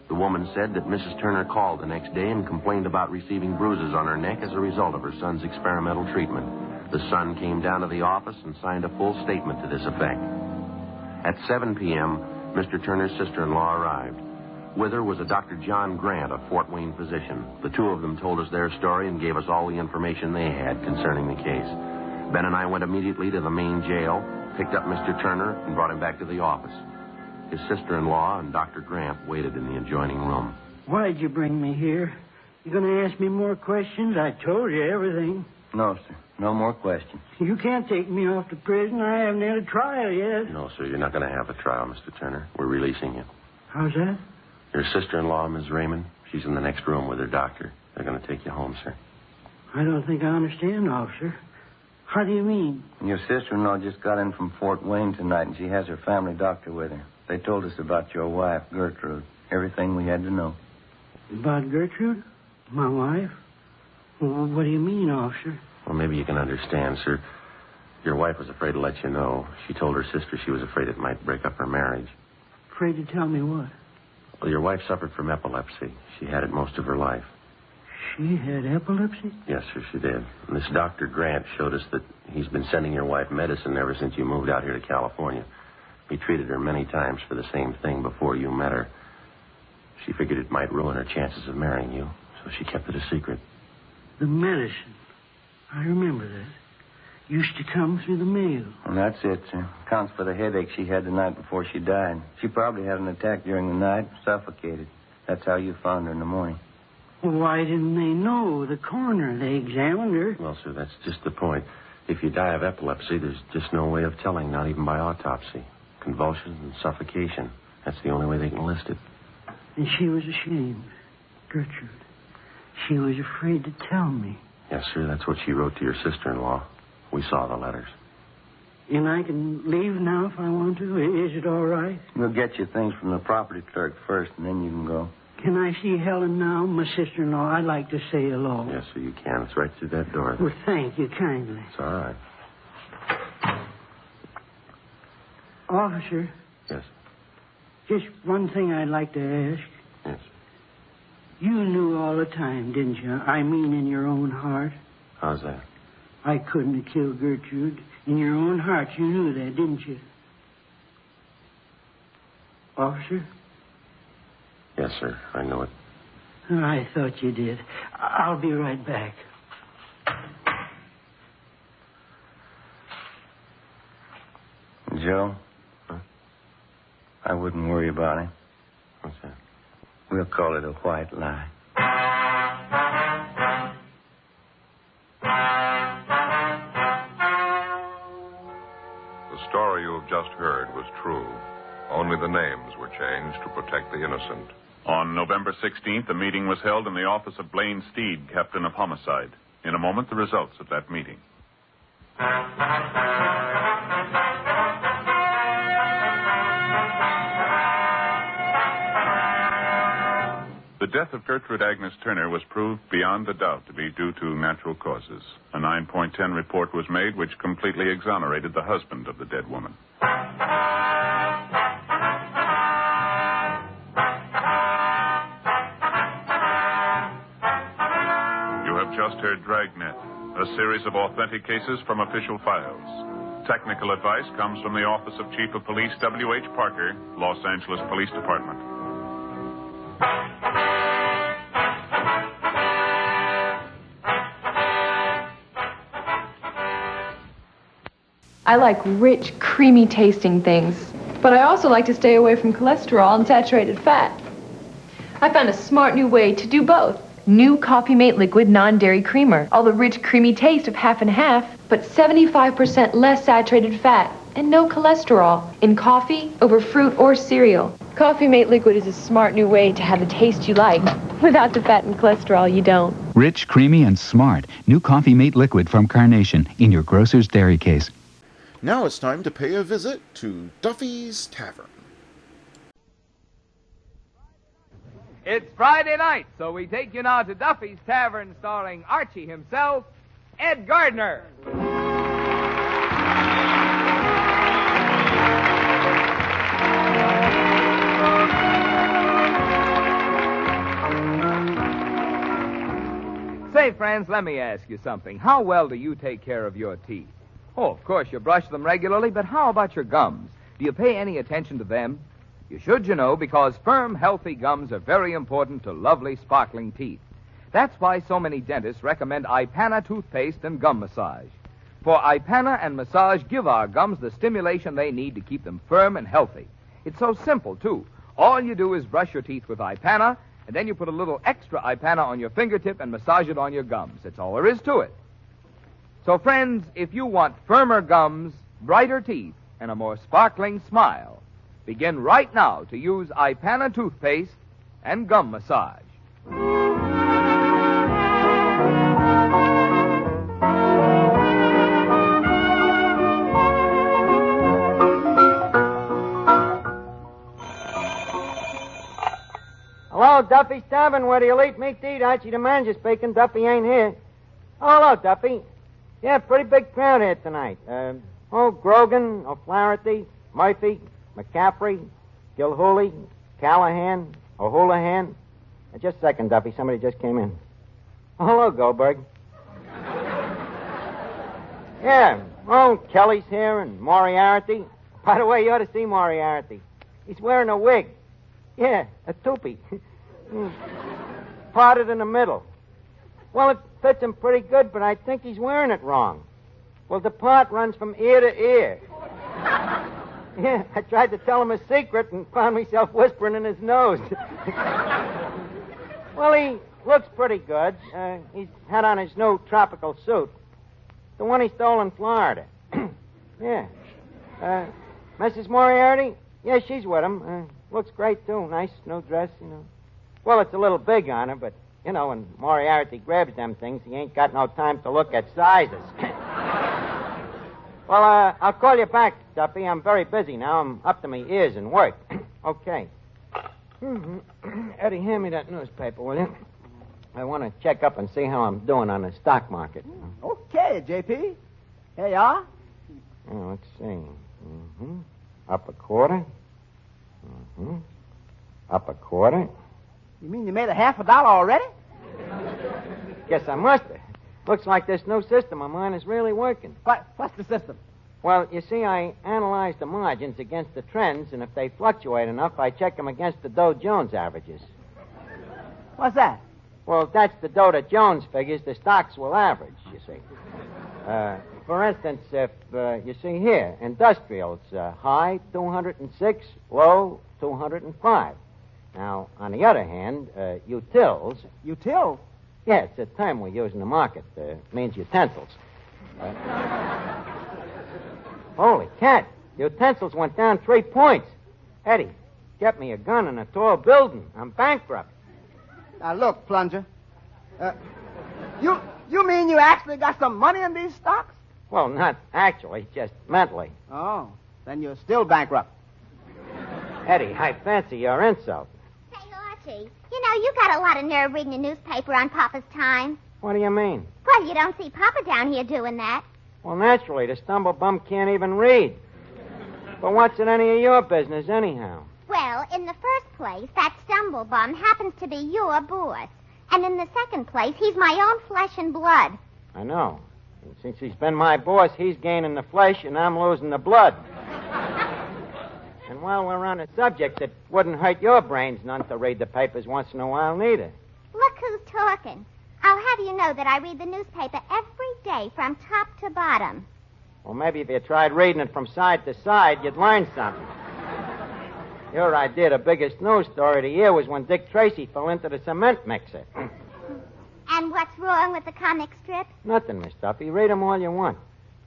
[SPEAKER 8] The woman said that Mrs. Turner called the next day and complained about receiving bruises on her neck as a result of her son's experimental treatment. The son came down to the office and signed a full statement to this effect. At 7 p.m., Mr. Turner's sister-in-law arrived. With her was a Dr. John Grant, a Fort Wayne physician. The two of them told us their story and gave us all the information they had concerning the case. Ben and I went immediately to the main jail, picked up Mr. Turner, and brought him back to the office. His sister-in-law and Dr. Grant waited in the adjoining room.
[SPEAKER 21] Why'd you bring me here? You going to ask me more questions? I told you everything.
[SPEAKER 19] No, sir. No more questions.
[SPEAKER 21] You can't take me off to prison. I haven't had a trial yet.
[SPEAKER 8] No, sir, you're not going to have a trial, Mr. Turner. We're releasing you.
[SPEAKER 21] How's that?
[SPEAKER 8] Your sister-in-law, Ms. Raymond, she's in the next room with her doctor. They're going to take you home, sir.
[SPEAKER 21] I don't think I understand, officer. How do you mean?
[SPEAKER 19] Your sister-in-law just got in from Fort Wayne tonight, and she has her family doctor with her. They told us about your wife, Gertrude. Everything we had to know.
[SPEAKER 21] About Gertrude? My wife? Well, what do you mean, officer?
[SPEAKER 8] Well, maybe you can understand, sir. Your wife was afraid to let you know. She told her sister she was afraid it might break up her marriage.
[SPEAKER 21] Afraid to tell me what?
[SPEAKER 8] Well, your wife suffered from epilepsy. She had it most of her life.
[SPEAKER 21] She had epilepsy?
[SPEAKER 8] Yes, sir, she did. And this Dr. Grant showed us that he's been sending your wife medicine ever since you moved out here to California. He treated her many times for the same thing before you met her. She figured it might ruin her chances of marrying you, so she kept it a secret.
[SPEAKER 21] The medicine. I remember that. Used to come through the mail.
[SPEAKER 19] And that's it, sir. Counts for the headache she had the night before she died. She probably had an attack during the night, suffocated. That's how you found her in the morning.
[SPEAKER 21] Well, why didn't they know? The coroner, they examined her.
[SPEAKER 8] Well, sir, that's just the point. If you die of epilepsy, there's just no way of telling, not even by autopsy. Convulsions and suffocation. That's the only way they can list it.
[SPEAKER 21] And she was ashamed. Gertrude. She was afraid to tell me.
[SPEAKER 8] Yes, sir, that's what she wrote to your sister-in-law. We saw the letters.
[SPEAKER 21] And I can leave now if I want to? Is it all right?
[SPEAKER 19] We'll get you things from the property clerk first, and then you can go.
[SPEAKER 21] Can I see Helen now, my sister-in-law? I'd like to say hello.
[SPEAKER 8] Yes, sir, you can. It's right through that door.
[SPEAKER 21] Well, thank you kindly.
[SPEAKER 8] It's all right.
[SPEAKER 21] Officer.
[SPEAKER 8] Yes.
[SPEAKER 21] Just one thing I'd like to ask.
[SPEAKER 8] Yes.
[SPEAKER 21] You knew all the time, didn't you? I mean, in your own heart.
[SPEAKER 8] How's that?
[SPEAKER 21] I couldn't have killed Gertrude. In your own heart, you knew that, didn't you? Officer?
[SPEAKER 8] Yes, sir. I know it.
[SPEAKER 21] I thought you did. I'll be right back.
[SPEAKER 19] Joe?
[SPEAKER 8] Huh?
[SPEAKER 19] I wouldn't worry about him.
[SPEAKER 8] What's that?
[SPEAKER 19] We'll call it a white lie.
[SPEAKER 11] The story you have just heard was true. Only the names were changed to protect the innocent.
[SPEAKER 12] On November 16th, a meeting was held in the office of Blaine Steed, captain of homicide. In a moment, the results of that meeting. The death of Gertrude Agnes Turner was proved beyond a doubt to be due to natural causes. A 9.10 report was made which completely exonerated the husband of the dead woman. just heard Dragnet, a series of authentic cases from official files. Technical advice comes from the Office of Chief of Police W.H. Parker, Los Angeles Police Department.
[SPEAKER 16] I like rich, creamy tasting things, but I also like to stay away from cholesterol and saturated fat. I found a smart new way to do both. New Coffee Mate Liquid Non-Dairy Creamer. All the rich, creamy taste of half and half, but 75% less saturated fat and no cholesterol in coffee, over fruit, or cereal. Coffee Mate Liquid is a smart new way to have the taste you like without the fat and cholesterol you don't.
[SPEAKER 18] Rich, creamy, and smart. New Coffee Mate Liquid from Carnation in your grocer's dairy case.
[SPEAKER 1] Now it's time to pay a visit to Duffy's Tavern.
[SPEAKER 5] It's Friday night, so we take you now to Duffy's Tavern, starring Archie himself, Ed Gardner. Say, friends, let me ask you something. How well do you take care of your teeth? Oh, of course, you brush them regularly, but how about your gums? Do you pay any attention to them? You should, you know, because firm, healthy gums are very important to lovely, sparkling teeth. That's why so many dentists recommend Ipana toothpaste and gum massage. For Ipana and massage give our gums the stimulation they need to keep them firm and healthy. It's so simple, too. All you do is brush your teeth with Ipana, and then you put a little extra Ipana on your fingertip and massage it on your gums. That's all there is to it. So, friends, if you want firmer gums, brighter teeth, and a more sparkling smile, begin right now to use Ipana toothpaste and gum massage.
[SPEAKER 20] Hello, Duffy's Tavern, where do you eat meat to eat? Archie the manager speaking. Duffy ain't here. Oh, hello, Duffy. Yeah, pretty big crowd here tonight. Grogan, O'Flaherty, Murphy, McCaffrey, Gilhooly, Callahan, O'Houlihan. Just a second, Duffy. Somebody just came in. Oh, hello, Goldberg. Yeah, Kelly's here and Moriarty. By the way, you ought to see Moriarty. He's wearing a wig. Yeah, a toupee. Parted in the middle. Well, it fits him pretty good, but I think he's wearing it wrong. Well, the part runs from ear to ear. Yeah, I tried to tell him a secret and found myself whispering in his nose. Well, he looks pretty good. He's had on his new tropical suit. The one he stole in Florida. Yeah. Mrs. Moriarty? Yeah, she's with him. Looks great, too. Nice new dress, you know. Well, it's a little big on her, but, you know, when Moriarty grabs them things, he ain't got no time to look at sizes. Well, I'll call you back, Duffy. I'm very busy now. I'm up to my ears in work. Okay. Eddie, hand me that newspaper, will you? I want to check up and see how I'm doing on the stock market.
[SPEAKER 24] Okay, JP. Here you are.
[SPEAKER 20] Oh, let's see. Up a quarter. Up a quarter.
[SPEAKER 24] You mean you made $50 already?
[SPEAKER 20] Guess I must have. Looks like this new system of mine is really working.
[SPEAKER 24] What's the system?
[SPEAKER 20] Well, you see, I analyze the margins against the trends, and if they fluctuate enough, I check them against the Dow Jones averages.
[SPEAKER 24] What's that?
[SPEAKER 20] Well, that's the Dow that Jones figures the stocks will average, you see. For instance, if you see here, industrials, high 206, low 205. Now, on the other hand, utils...
[SPEAKER 24] Utils?
[SPEAKER 20] Yeah, it's a term we use in the market. It means utensils. Holy cat. Utensils went down 3 points. Eddie, get me a gun in a tall building. I'm bankrupt.
[SPEAKER 24] Now, look, Plunger. You mean you actually got some money in these stocks?
[SPEAKER 20] Well, not actually, just mentally.
[SPEAKER 24] Oh, then you're still bankrupt.
[SPEAKER 20] Eddie, I fancy your insult.
[SPEAKER 25] Say, Archie, you know, you got a lot of nerve reading a newspaper on Papa's time.
[SPEAKER 20] What do you mean?
[SPEAKER 25] Well, you don't see Papa down here doing that.
[SPEAKER 20] Well, naturally, the stumblebum can't even read. But what's in any of your business, anyhow?
[SPEAKER 25] Well, in the first place, that stumblebum happens to be your boss. And in the second place, he's my own flesh and blood.
[SPEAKER 20] I know. And since he's been my boss, he's gaining the flesh and I'm losing the blood. And while we're on the subject, it wouldn't hurt your brains none to read the papers once in a while, neither.
[SPEAKER 25] Look who's talking. I'll have you know that I read the newspaper every day from top to bottom.
[SPEAKER 20] Well, maybe if you tried reading it from side to side, you'd learn something. Your idea, the biggest news story of the year was when Dick Tracy fell into the cement mixer.
[SPEAKER 25] And what's wrong with the comic strip?
[SPEAKER 20] Nothing, Miss Duffy. Read them all you want.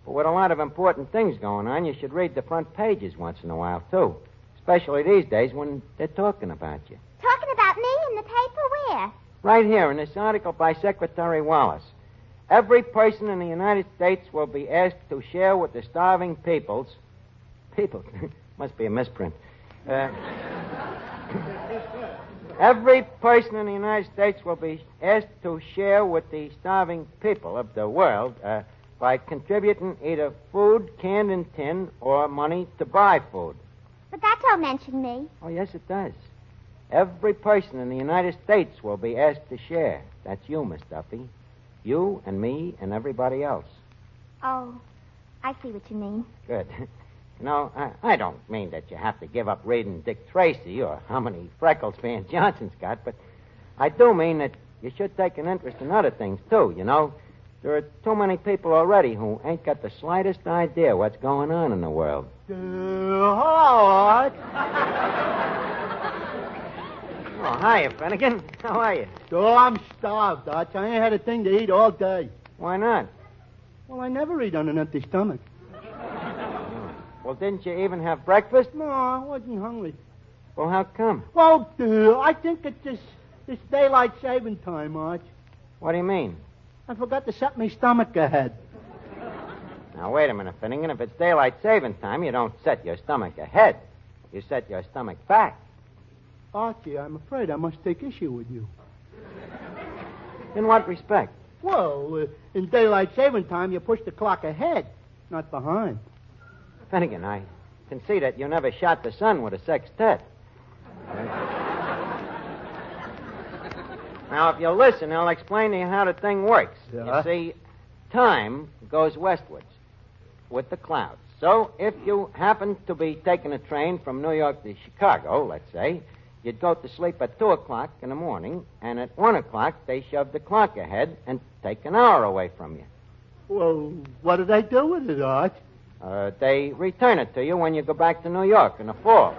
[SPEAKER 20] But with a lot of important things going on, you should read the front pages once in a while, too. Especially these days when they're talking about you.
[SPEAKER 25] Talking about me in the paper? Where?
[SPEAKER 20] Right here in this article by Secretary Wallace. Every person in the United States will be asked to share with the starving peoples... People? Must be a misprint. Every person in the United States will be asked to share with the starving people of the world by contributing either food, canned in tin, or money to buy food.
[SPEAKER 25] But that don't mention me.
[SPEAKER 20] Oh, yes, it does. Every person in the United States will be asked to share. That's you, Miss Duffy. You and me and everybody else.
[SPEAKER 25] Oh, I see what you mean.
[SPEAKER 20] Good. You know, I don't mean that you have to give up reading Dick Tracy or how many freckles Van Johnson's got, but I do mean that you should take an interest in other things, too, you know. There are too many people already who ain't got the slightest idea what's going on in the world.
[SPEAKER 21] Howard.
[SPEAKER 20] Oh, hiya, Finnegan. How are you?
[SPEAKER 21] Oh, I'm starved, Arch. I ain't had a thing to eat all day.
[SPEAKER 20] Why not?
[SPEAKER 21] Well, I never eat on an empty stomach.
[SPEAKER 20] Well, didn't you even have breakfast?
[SPEAKER 21] No, I wasn't hungry.
[SPEAKER 20] Well, how come?
[SPEAKER 21] Well, I think it's this daylight saving time, Arch.
[SPEAKER 20] What do you mean?
[SPEAKER 21] I forgot to set my stomach ahead.
[SPEAKER 20] Now, wait a minute, Finnegan. If it's daylight saving time, you don't set your stomach ahead. You set your stomach back.
[SPEAKER 21] Archie, I'm afraid I must take issue with you.
[SPEAKER 20] In what respect?
[SPEAKER 21] Well, in daylight saving time, you push the clock ahead, not behind.
[SPEAKER 20] Finnegan, I can see that you never shot the sun with a sextet. Now, if you'll listen, I'll explain to you how the thing works.
[SPEAKER 21] Yeah?
[SPEAKER 20] You see, time goes westwards with the clouds. So, if you happen to be taking a train from New York to Chicago, let's say, you'd go to sleep at 2 o'clock in the morning, and at 1 o'clock, they shove the clock ahead and take an hour away from you.
[SPEAKER 21] Well, what do they do with it, Arch?
[SPEAKER 20] They return it to you when you go back to New York in the fall.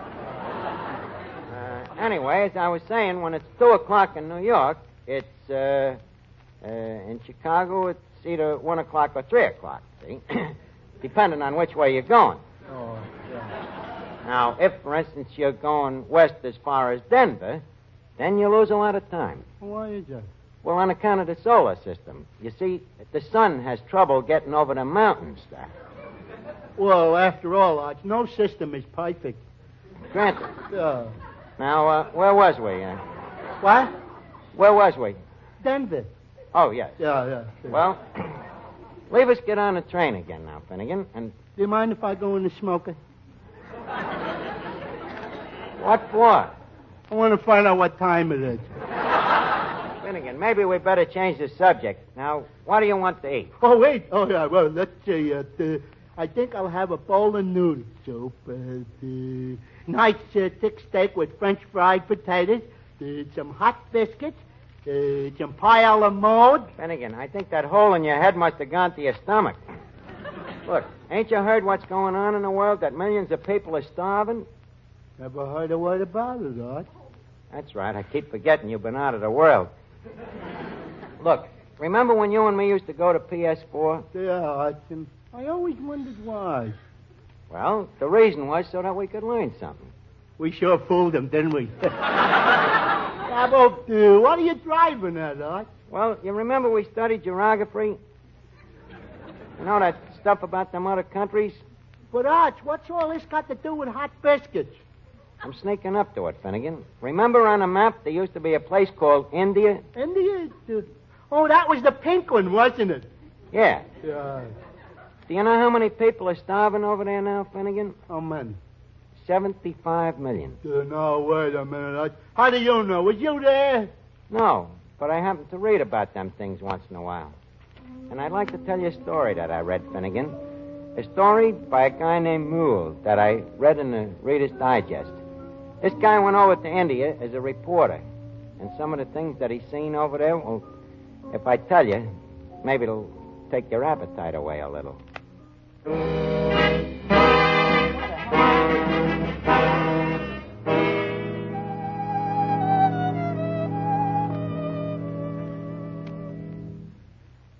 [SPEAKER 20] Anyway, as I was saying, when it's 2 o'clock in New York, it's, in Chicago, it's either 1 o'clock or 3 o'clock, see? Depending on which way you're going.
[SPEAKER 21] Oh, yeah.
[SPEAKER 20] Now, if, for instance, you're going west as far as Denver, then you lose a lot of time.
[SPEAKER 21] Why is that?
[SPEAKER 20] Well, on account of the solar system. You see, the sun has trouble getting over the mountains there.
[SPEAKER 21] Well, after all, Arch, no system is perfect.
[SPEAKER 20] Granted.
[SPEAKER 21] Yeah.
[SPEAKER 20] Now, where was we?
[SPEAKER 21] What?
[SPEAKER 20] Where was we?
[SPEAKER 21] Denver.
[SPEAKER 20] Oh, yes.
[SPEAKER 21] Yeah.
[SPEAKER 20] Well, leave us get on the train again now, Finnegan, and...
[SPEAKER 21] Do you mind if I go in the smoker?
[SPEAKER 20] What for?
[SPEAKER 21] I want to find out what time it is.
[SPEAKER 20] Finnegan, maybe we better change the subject. Now, what do you want to eat?
[SPEAKER 21] Oh, wait. Oh, yeah, well, let's see. I think I'll have a bowl of noodle soup. Nice thick steak with French fried potatoes, some hot biscuits, some pie a la mode.
[SPEAKER 20] Finnegan, I think that hole in your head must have gone to your stomach. Look, ain't you heard what's going on in the world, that millions of people are starving?
[SPEAKER 21] Never heard a word about it, Art.
[SPEAKER 20] That's right. I keep forgetting you've been out of the world. Look, remember when you and me used to go to PS4?
[SPEAKER 21] Yeah, Art. I always wondered why.
[SPEAKER 20] Well, the reason was so that we could learn something.
[SPEAKER 21] We sure fooled them, didn't we? How about, what are you driving at, Art?
[SPEAKER 20] Well, you remember we studied geography? You know that stuff about them other countries?
[SPEAKER 21] But, Arch, what's all this got to do with hot biscuits?
[SPEAKER 20] I'm sneaking up to it, Finnegan. Remember on a map there used to be a place called India?
[SPEAKER 21] India? Oh, that was the pink one, wasn't it?
[SPEAKER 20] Yeah.
[SPEAKER 21] Yeah.
[SPEAKER 20] Do you know how many people are starving over there now, Finnegan?
[SPEAKER 21] How many?
[SPEAKER 20] 75 million.
[SPEAKER 21] No, wait a minute. How do you know? Was you there?
[SPEAKER 20] No, but I happen to read about them things once in a while. And I'd like to tell you a story that I read, Finnegan. A story by a guy named Mule that I read in the Reader's Digest. This guy went over to India as a reporter. And some of the things that he's seen over there, well, if I tell you, maybe it'll take your appetite away a little.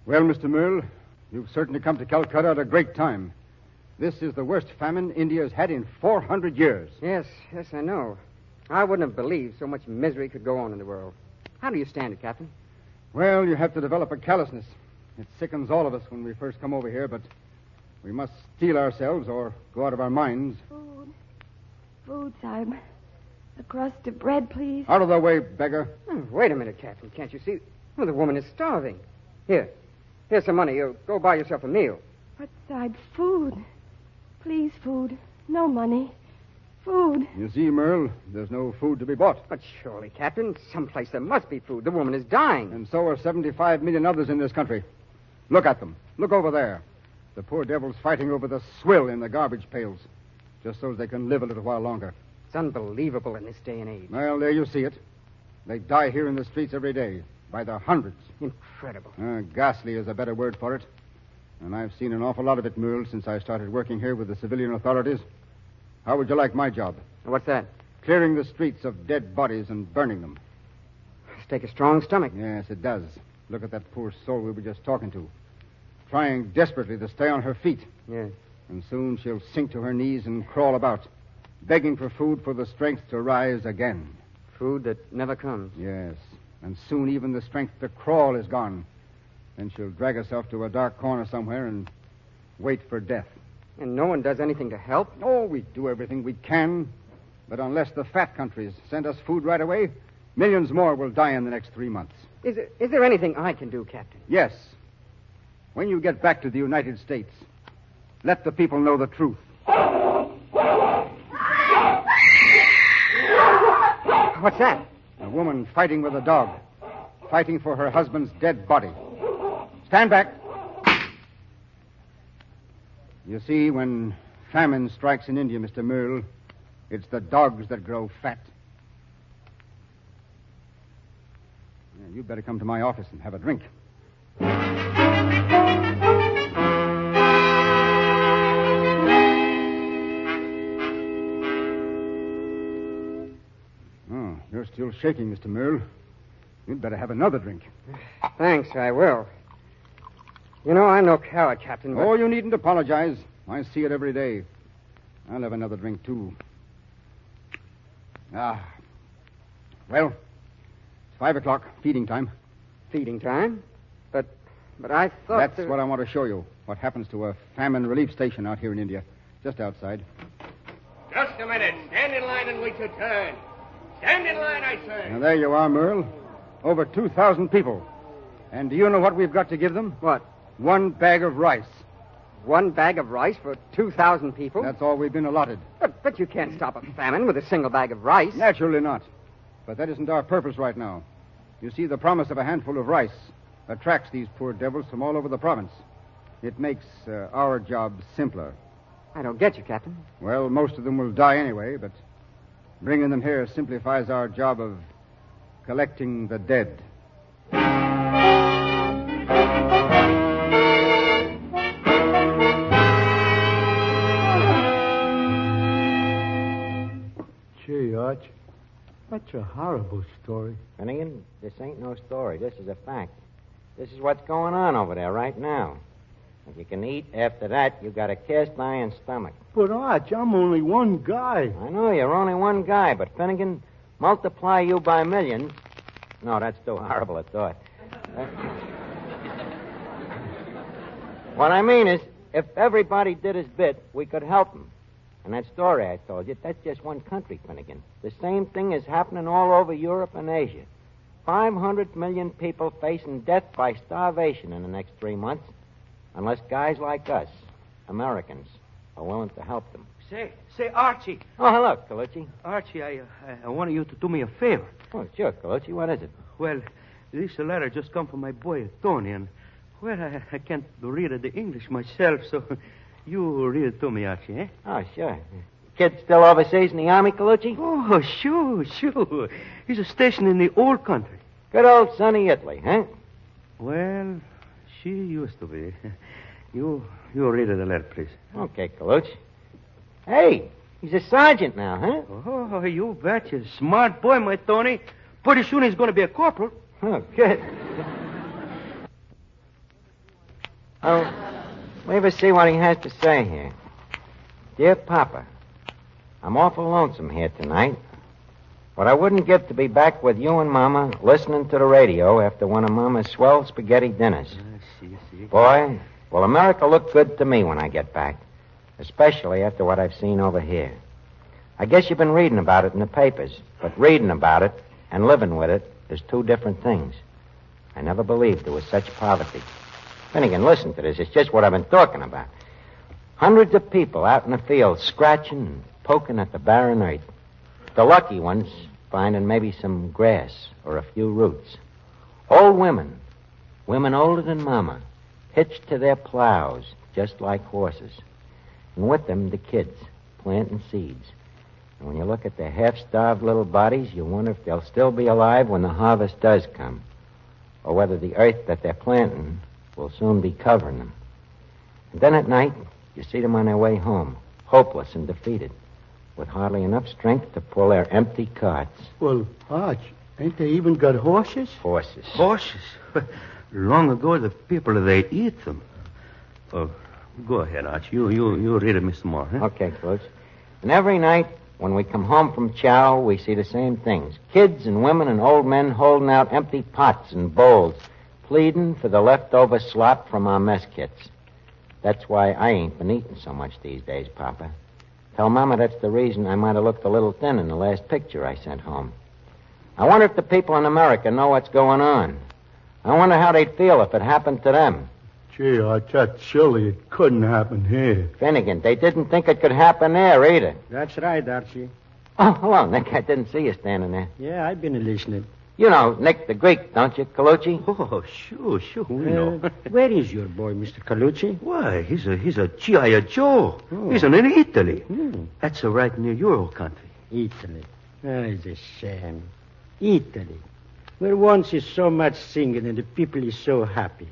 [SPEAKER 6] Well, Mr. Merle, you've certainly come to Calcutta at a great time. This is the worst famine India's had in 400 years.
[SPEAKER 7] Yes, I know. I wouldn't have believed so much misery could go on in the world. How do you stand it, Captain?
[SPEAKER 6] Well, you have to develop a callousness. It sickens all of us when we first come over here, but we must steel ourselves or go out of our minds.
[SPEAKER 9] Food, Sahib. A crust of bread, please.
[SPEAKER 6] Out of the way, beggar.
[SPEAKER 7] Oh, wait a minute, Captain. Can't you see? Well, the woman is starving. Here's some money. You go buy yourself a meal.
[SPEAKER 9] But, Sahib, food. Please, food. No money. Food.
[SPEAKER 6] You see, Merle, there's no food to be bought.
[SPEAKER 7] But surely, Captain, someplace there must be food. The woman is dying.
[SPEAKER 6] And so are 75 million others in this country. Look at them. Look over there. The poor devils fighting over the swill in the garbage pails, just so they can live a little while longer.
[SPEAKER 7] It's unbelievable in this day and age.
[SPEAKER 6] Well, there you see it. They die here in the streets every day, by the hundreds.
[SPEAKER 7] Incredible.
[SPEAKER 6] Ghastly is a better word for it. And I've seen an awful lot of it, Merle, since I started working here with the civilian authorities. How would you like my job?
[SPEAKER 7] What's that?
[SPEAKER 6] Clearing the streets of dead bodies and burning them.
[SPEAKER 7] Must take a strong stomach.
[SPEAKER 6] Yes, it does. Look at that poor soul we were just talking to. Trying desperately to stay on her feet.
[SPEAKER 7] Yes.
[SPEAKER 6] And soon she'll sink to her knees and crawl about, begging for food for the strength to rise again.
[SPEAKER 7] Food that never comes.
[SPEAKER 6] Yes. And soon even the strength to crawl is gone. Then she'll drag herself to a dark corner somewhere and wait for death.
[SPEAKER 7] And no one does anything to help?
[SPEAKER 6] Oh, we do everything we can. But unless the fat countries send us food right away, millions more will die in the next 3 months.
[SPEAKER 7] Is there anything I can do, Captain?
[SPEAKER 6] Yes. When you get back to the United States, let the people know the truth.
[SPEAKER 7] What's that?
[SPEAKER 6] A woman fighting with a dog. Fighting for her husband's dead body. Stand back. You see, when famine strikes in India, Mr. Merle, it's the dogs that grow fat. Yeah, you'd better come to my office and have a drink. Oh, you're still shaking, Mr. Merle. You'd better have another drink.
[SPEAKER 7] Thanks, I will. You know, I'm no coward, Captain, but...
[SPEAKER 6] Oh, you needn't apologize. I see it every day. I'll have another drink, too. Well, it's 5 o'clock, feeding time.
[SPEAKER 7] Feeding time? But I thought...
[SPEAKER 6] That's what I want to show you. What happens to a famine relief station out here in India. Just outside.
[SPEAKER 14] Just a minute. Stand in line and wait your turn. Stand in line, I say.
[SPEAKER 6] Now, there you are, Merle. Over 2,000 people. And do you know what we've got to give them?
[SPEAKER 7] What?
[SPEAKER 6] 1 bag of rice.
[SPEAKER 7] 1 bag of rice for 2,000 people?
[SPEAKER 6] That's all we've been allotted.
[SPEAKER 7] But you can't stop a famine with a single bag of rice.
[SPEAKER 6] Naturally not. But that isn't our purpose right now. You see, the promise of a handful of rice attracts these poor devils from all over the province. It makes our job simpler.
[SPEAKER 7] I don't get you, Captain.
[SPEAKER 6] Well, most of them will die anyway, but bringing them here simplifies our job of collecting the dead.
[SPEAKER 22] Gee, Arch, that's a horrible story.
[SPEAKER 20] Finnegan, this ain't no story. This is a fact. This is what's going on over there right now. If you can eat after that, you got a cast iron stomach.
[SPEAKER 22] But, Arch, I'm only one guy.
[SPEAKER 20] I know you're only one guy, but Finnegan, multiply you by millions. No, that's too horrible a thought. What I mean is, if everybody did his bit, we could help them. And that story I told you, that's just one country, Finnegan. The same thing is happening all over Europe and Asia. 500 million people facing death by starvation in the next 3 months, unless guys like us, Americans, are willing to help them.
[SPEAKER 14] Say, Archie.
[SPEAKER 20] Oh, hello, Colucci.
[SPEAKER 14] Archie, I wanted you to do me a favor.
[SPEAKER 20] Oh, sure, Colucci. What is it?
[SPEAKER 14] Well,
[SPEAKER 21] This letter just come from my boy, Tony, and, well, I can't read the English myself, so you read it to me, Archie, eh?
[SPEAKER 20] Oh, sure. Kid still overseas in the Army, Colucci?
[SPEAKER 21] Oh, sure. He's stationed in the old country.
[SPEAKER 20] Good old sunny Italy, huh?
[SPEAKER 21] Well, she used to be. You read the letter, please.
[SPEAKER 20] Okay, Colucci. Hey, he's a sergeant now, huh?
[SPEAKER 21] Oh, you betcha. Smart boy, my Tony. Pretty soon he's going to be a corporal.
[SPEAKER 20] Oh, good. Oh, we ever see what he has to say here? Dear Papa, I'm awful lonesome here tonight. What I wouldn't give to be back with you and Mama listening to the radio after one of Mama's swell spaghetti dinners.
[SPEAKER 21] See.
[SPEAKER 20] Boy, will America look good to me when I get back, especially after what I've seen over here. I guess you've been reading about it in the papers, but reading about it and living with it is two different things. I never believed there was such poverty. Finnegan, listen to this. It's just what I've been talking about. Hundreds of people out in the fields scratching and poking at the barren earth. The lucky ones finding maybe some grass or a few roots. Old women older than Mama, hitched to their plows just like horses. And with them, the kids planting seeds. And when you look at their half-starved little bodies, you wonder if they'll still be alive when the harvest does come, or whether the earth that they're planting will soon be covering them. And then at night, you see them on their way home, hopeless and defeated, with hardly enough strength to pull their empty carts.
[SPEAKER 22] Well, Arch, ain't they even got horses?
[SPEAKER 20] Horses.
[SPEAKER 21] Long ago, the people, they eat them. Oh, go ahead, Arch. You read it, Mr. Moore. Huh?
[SPEAKER 20] Okay, Coach. And every night, when we come home from chow, we see the same things. Kids and women and old men holding out empty pots and bowls, pleading for the leftover slop from our mess kits. That's why I ain't been eating so much these days, Papa. Tell Mama that's the reason I might have looked a little thin in the last picture I sent home. I wonder if the people in America know what's going on. I wonder how they'd feel if it happened to them.
[SPEAKER 22] Gee, Arch, that's silly. It couldn't happen here.
[SPEAKER 20] Finnegan, they didn't think it could happen there either.
[SPEAKER 21] That's right, Archie.
[SPEAKER 20] Oh, hello, Nick. I didn't see you standing there.
[SPEAKER 21] Yeah, I've been listening.
[SPEAKER 20] You know Nick the Greek, don't you, Colucci?
[SPEAKER 21] Oh, sure, we know. Where is your boy, Mr. Colucci? Why, he's a G.I. Joe. Oh. He's in Italy. That's right near your country.
[SPEAKER 2] Italy. Oh, it's a shame. Italy, where once is so much singing and the people is so happy.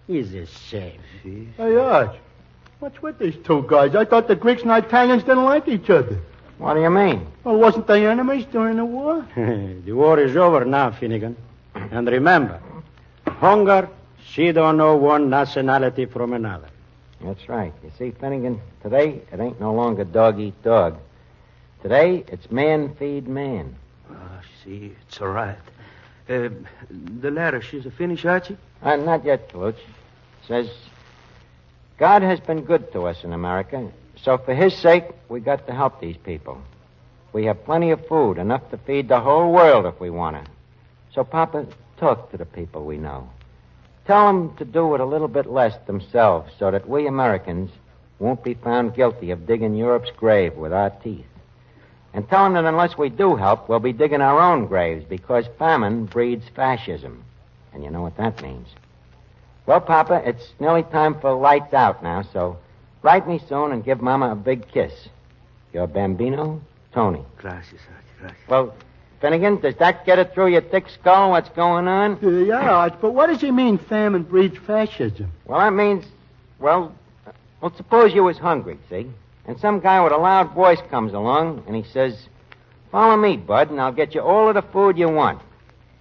[SPEAKER 2] It's a shame.
[SPEAKER 21] See?
[SPEAKER 22] Hey, Arch, what's with these two guys? I thought the Greeks and Italians didn't like each other.
[SPEAKER 20] What do you mean?
[SPEAKER 22] Well, wasn't they enemies during the war?
[SPEAKER 2] The war is over now, Finnegan. And remember, hunger, she don't know one nationality from another.
[SPEAKER 20] That's right. You see, Finnegan, today it ain't no longer dog eat dog. Today it's man feed man.
[SPEAKER 21] Oh, see, it's all right. The letter, she's a finish, Archie?
[SPEAKER 20] Not yet, Colucci. Says, God has been good to us in America. So for his sake, we got to help these people. We have plenty of food, enough to feed the whole world if we want to. So, Papa, talk to the people we know. Tell them to do it a little bit less themselves so that we Americans won't be found guilty of digging Europe's grave with our teeth. And tell them that unless we do help, we'll be digging our own graves because famine breeds fascism. And you know what that means. Well, Papa, it's nearly time for lights out now, so write me soon and give Mama a big kiss. Your bambino, Tony.
[SPEAKER 21] Gracias, Archie, gracias.
[SPEAKER 20] Well, Finnegan, does that get it through your thick skull what's going on?
[SPEAKER 22] Yeah, Arch, but what does he mean, famine breeds fascism?
[SPEAKER 20] Well, that means, well, suppose you was hungry, see? And some guy with a loud voice comes along and he says, follow me, bud, and I'll get you all of the food you want.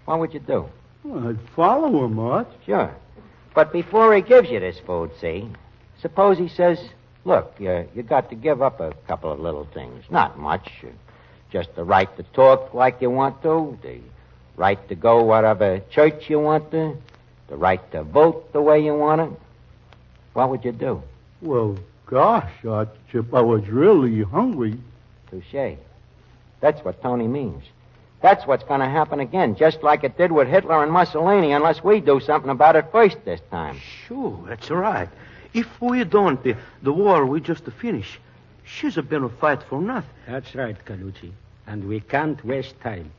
[SPEAKER 20] What would you do?
[SPEAKER 22] Well, I'd follow him, Arch.
[SPEAKER 20] Sure. But before he gives you this food, see, suppose he says, look, you got to give up a couple of little things. Not much. Just the right to talk like you want to, the right to go whatever church you want to, the right to vote the way you want to. What would you do?
[SPEAKER 22] Well, gosh, Arch, if I was really hungry.
[SPEAKER 20] Touché. That's what Tony means. That's what's going to happen again, just like it did with Hitler and Mussolini, unless we do something about it first this time.
[SPEAKER 21] Sure, that's right. If we don't, the war we just finish. She's been a fight for nothing.
[SPEAKER 2] That's right, Colucci. And we can't waste time.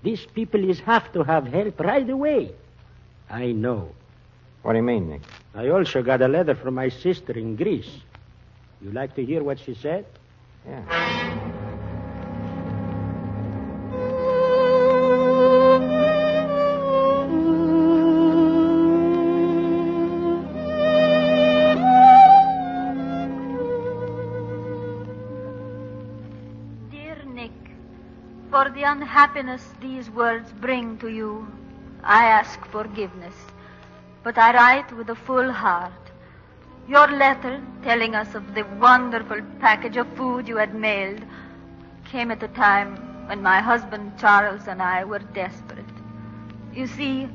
[SPEAKER 2] These people have to have help right away. I know.
[SPEAKER 20] What do you mean, Nick?
[SPEAKER 2] I also got a letter from my sister in Greece. You like to hear what she said?
[SPEAKER 20] Yeah.
[SPEAKER 4] For the unhappiness these words bring to you, I ask forgiveness. But I write with a full heart. Your letter, telling us of the wonderful package of food you had mailed, came at a time when my husband Charles and I were desperate. You see,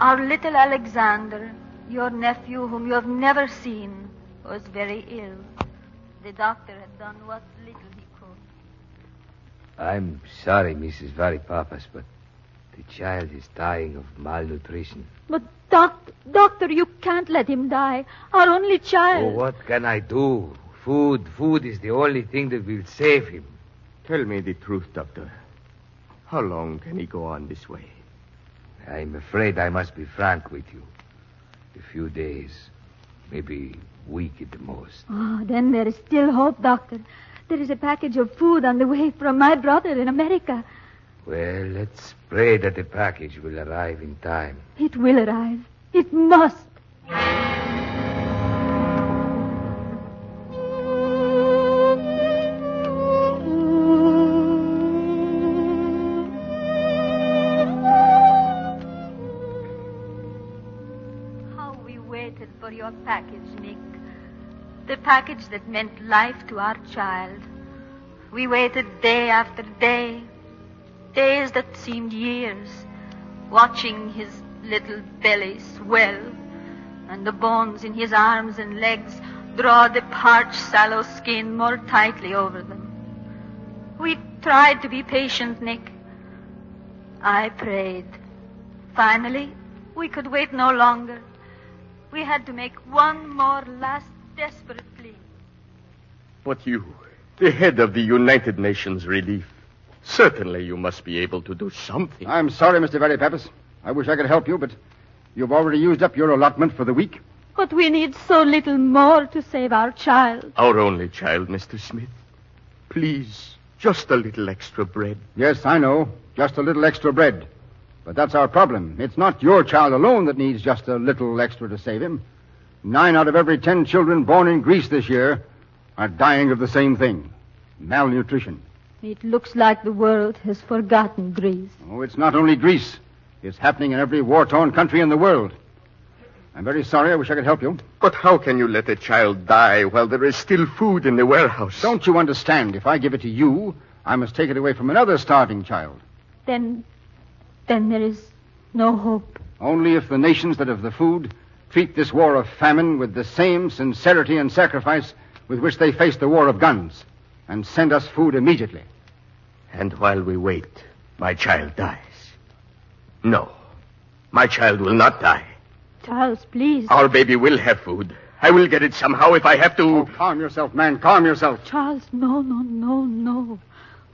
[SPEAKER 4] our little Alexander, your nephew whom you have never seen, was very ill. The doctor had done what little he could.
[SPEAKER 10] I'm sorry, Mrs. Varipapas, but the child is dying of malnutrition.
[SPEAKER 4] But, Doctor, you can't let him die. Our only child.
[SPEAKER 10] Oh, what can I do? Food is the only thing that will save him.
[SPEAKER 13] Tell me the truth, Doctor. How long can he go on this way?
[SPEAKER 10] I'm afraid I must be frank with you. A few days, maybe a week at the most.
[SPEAKER 4] Oh, then there is still hope, Doctor. There is a package of food on the way from my brother in America.
[SPEAKER 10] Well, let's pray that the package will arrive in time.
[SPEAKER 4] It will arrive. It must. How we waited for your package, Nick. The package that meant life to our child. We waited day after day, days that seemed years, watching his little belly swell and the bones in his arms and legs draw the parched, sallow skin more tightly over them. We tried to be patient, Nick. I prayed. Finally, we could wait no longer. We had to make one more last desperate plea.
[SPEAKER 13] But you, the head of the United Nations Relief, certainly you must be able to do something.
[SPEAKER 6] I'm sorry, Mr. Varipapas. I wish I could help you, but you've already used up your allotment for the week.
[SPEAKER 4] But we need so little more to save our child.
[SPEAKER 13] Our only child, Mr. Smith. Please, just a little extra bread.
[SPEAKER 6] Yes, I know. Just a little extra bread. But that's our problem. It's not your child alone that needs just a little extra to save him. 9 out of every 10 children born in Greece this year are dying of the same thing. Malnutrition.
[SPEAKER 4] It looks like the world has forgotten Greece.
[SPEAKER 6] Oh, it's not only Greece. It's happening in every war-torn country in the world. I'm very sorry. I wish I could help you.
[SPEAKER 13] But how can you let a child die while there is still food in the warehouse?
[SPEAKER 6] Don't you understand? If I give it to you, I must take it away from another starving child.
[SPEAKER 4] Then there is no hope.
[SPEAKER 6] Only if the nations that have the food treat this war of famine with the same sincerity and sacrifice with which they face the war of guns, and send us food immediately.
[SPEAKER 13] And while we wait, my child dies. No, my child will not die.
[SPEAKER 4] Charles, please.
[SPEAKER 13] Our baby will have food. I will get it somehow if I have to...
[SPEAKER 6] Oh, calm yourself, man. Calm yourself.
[SPEAKER 4] Charles, no.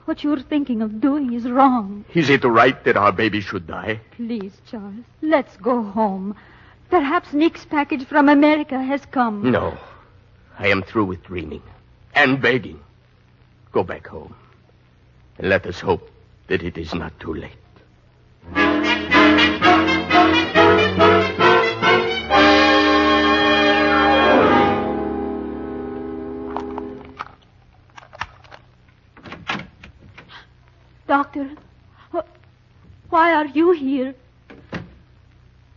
[SPEAKER 4] What you're thinking of doing is wrong.
[SPEAKER 13] Is it right that our baby should die?
[SPEAKER 4] Please, Charles, let's go home. Perhaps Nick's package from America has come.
[SPEAKER 13] No. I am through with dreaming and begging. Go back home. And let us hope that it is not too late.
[SPEAKER 4] Doctor, why are you here?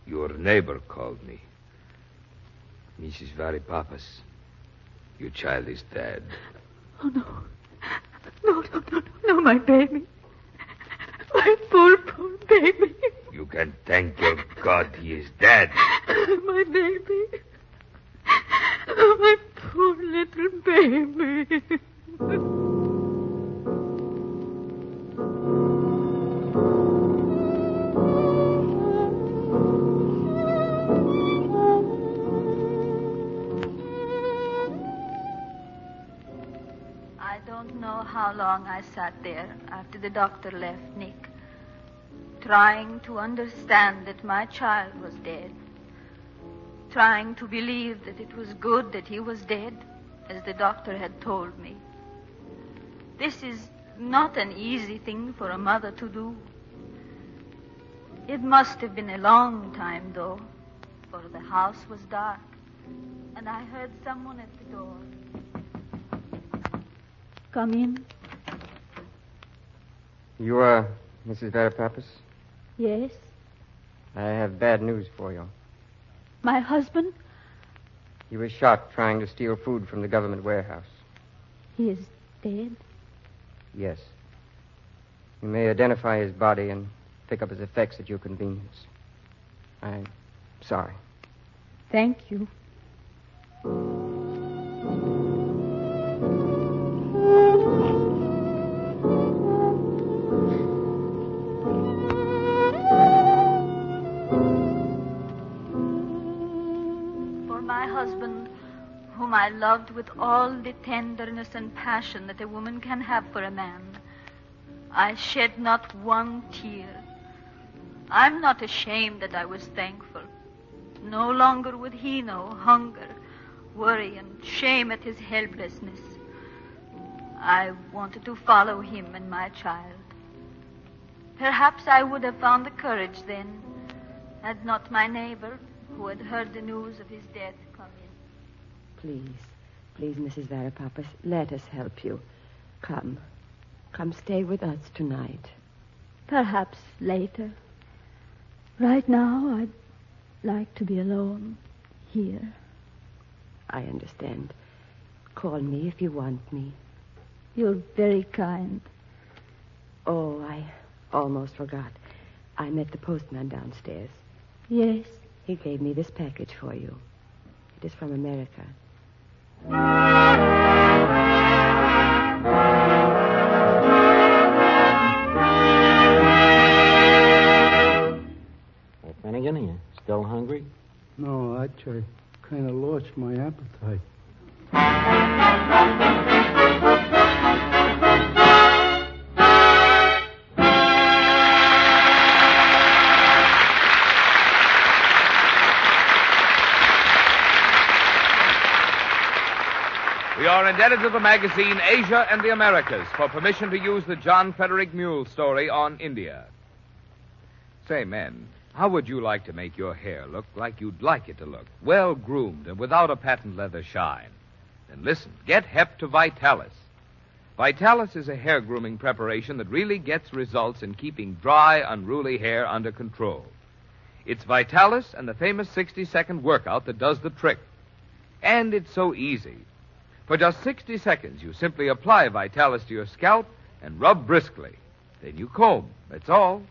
[SPEAKER 10] Your neighbor called me. Mrs. Varipapas, your child is dead.
[SPEAKER 4] Oh, no. No, my baby. My poor baby.
[SPEAKER 10] You can thank your God he is dead.
[SPEAKER 4] My baby. My poor little baby. I don't know how long I sat there after the doctor left, Nick. trying to understand that my child was dead, trying to believe that it was good that he was dead, as the doctor had told me. This is not an easy thing for a mother to do. It must have been a long time, though, for the house was dark, and I heard someone at the door.
[SPEAKER 3] Come in.
[SPEAKER 7] You, Mrs. Verapapis?
[SPEAKER 3] Yes.
[SPEAKER 7] I have bad news for you.
[SPEAKER 3] My husband?
[SPEAKER 7] He was shot trying to steal food from the government warehouse.
[SPEAKER 3] He is dead?
[SPEAKER 7] Yes. You may identify his body and pick up his effects at your convenience. I'm sorry.
[SPEAKER 3] Thank you.
[SPEAKER 4] Whom I loved with all the tenderness and passion that a woman can have for a man, I shed not one tear. I'm not ashamed that I was thankful. No longer would he know hunger, worry, and shame at his helplessness. I wanted to follow him and my child. Perhaps I would have found the courage then, had not my neighbor, who had heard the news of his death, come in.
[SPEAKER 9] Please, Mrs. Verapapis, let us help you. Come stay with us tonight.
[SPEAKER 3] Perhaps later. Right now, I'd like to be alone here.
[SPEAKER 9] I understand. Call me if you want me.
[SPEAKER 3] You're very kind.
[SPEAKER 9] Oh, I almost forgot. I met the postman downstairs.
[SPEAKER 3] Yes?
[SPEAKER 9] He gave me this package for you. It is from America.
[SPEAKER 20] Hey, Finnegan, are you still hungry?
[SPEAKER 22] No, I kind of lost my appetite.
[SPEAKER 5] We are indebted to the magazine Asia and the Americas for permission to use the John Frederick Mule story on India. Say, men, how would you like to make your hair look like you'd like it to look? Well groomed and without a patent leather shine. Then listen, get hep to Vitalis. Vitalis is a hair grooming preparation that really gets results in keeping dry, unruly hair under control. It's Vitalis and the famous 60-second workout that does the trick. And it's so easy. For just 60 seconds, you simply apply Vitalis to your scalp and rub briskly. Then you comb. That's all.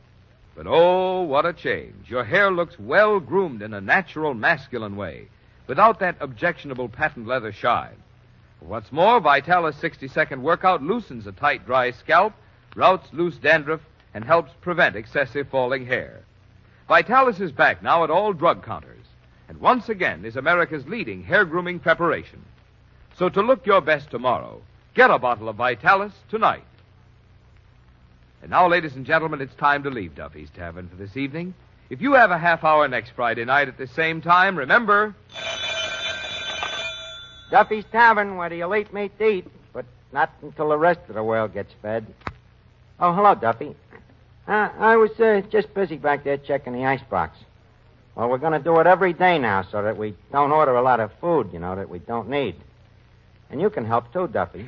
[SPEAKER 5] But oh, what a change. Your hair looks well groomed in a natural, masculine way, without that objectionable patent leather shine. What's more, Vitalis 60-second workout loosens a tight, dry scalp, routs loose dandruff, and helps prevent excessive falling hair. Vitalis is back now at all drug counters, and once again is America's leading hair grooming preparation. So to look your best tomorrow, get a bottle of Vitalis tonight. And now, ladies and gentlemen, it's time to leave Duffy's Tavern for this evening. If you have a half hour next Friday night at the same time, remember...
[SPEAKER 20] Duffy's Tavern, where the elite meet to eat, but not until the rest of the world gets fed. Oh, hello, Duffy. I was just busy back there checking the icebox. Well, we're going to do it every day now so that we don't order a lot of food, that we don't need. And you can help, too, Duffy.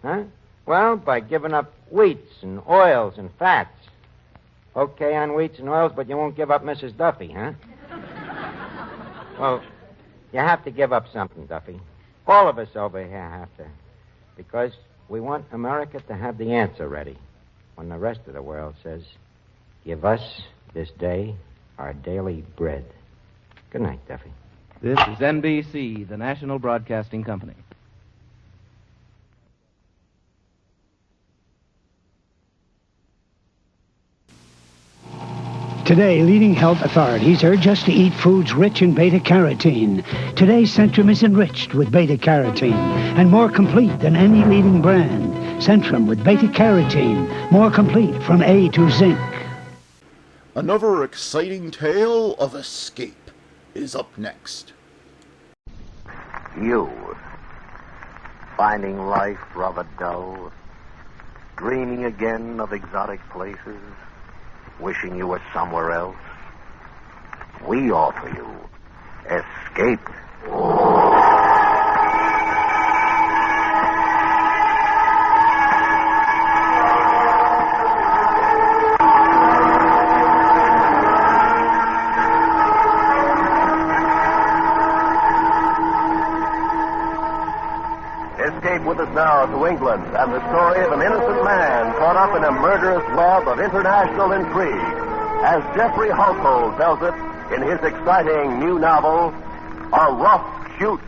[SPEAKER 20] Huh? Well, by giving up wheats and oils and fats. Okay on wheats and oils, but you won't give up Mrs. Duffy, huh? Well, you have to give up something, Duffy. All of us over here have to. Because we want America to have the answer ready when the rest of the world says, give us this day our daily bread. Good night, Duffy.
[SPEAKER 8] This is NBC, the National Broadcasting Company.
[SPEAKER 15] Today, leading health authorities urge us to eat foods rich in beta-carotene. Today, Centrum is enriched with beta-carotene and more complete than any leading brand. Centrum with beta-carotene, more complete from A to zinc.
[SPEAKER 1] Another exciting tale of escape is up next.
[SPEAKER 11] You, finding life rather dull, dreaming again of exotic places, wishing you were somewhere else, we offer you escape. Escape with us now to England and the story of an innocent man caught up in a murderous web of international intrigue, as Jeffrey Household tells it in his exciting new novel, A Rough Shoot.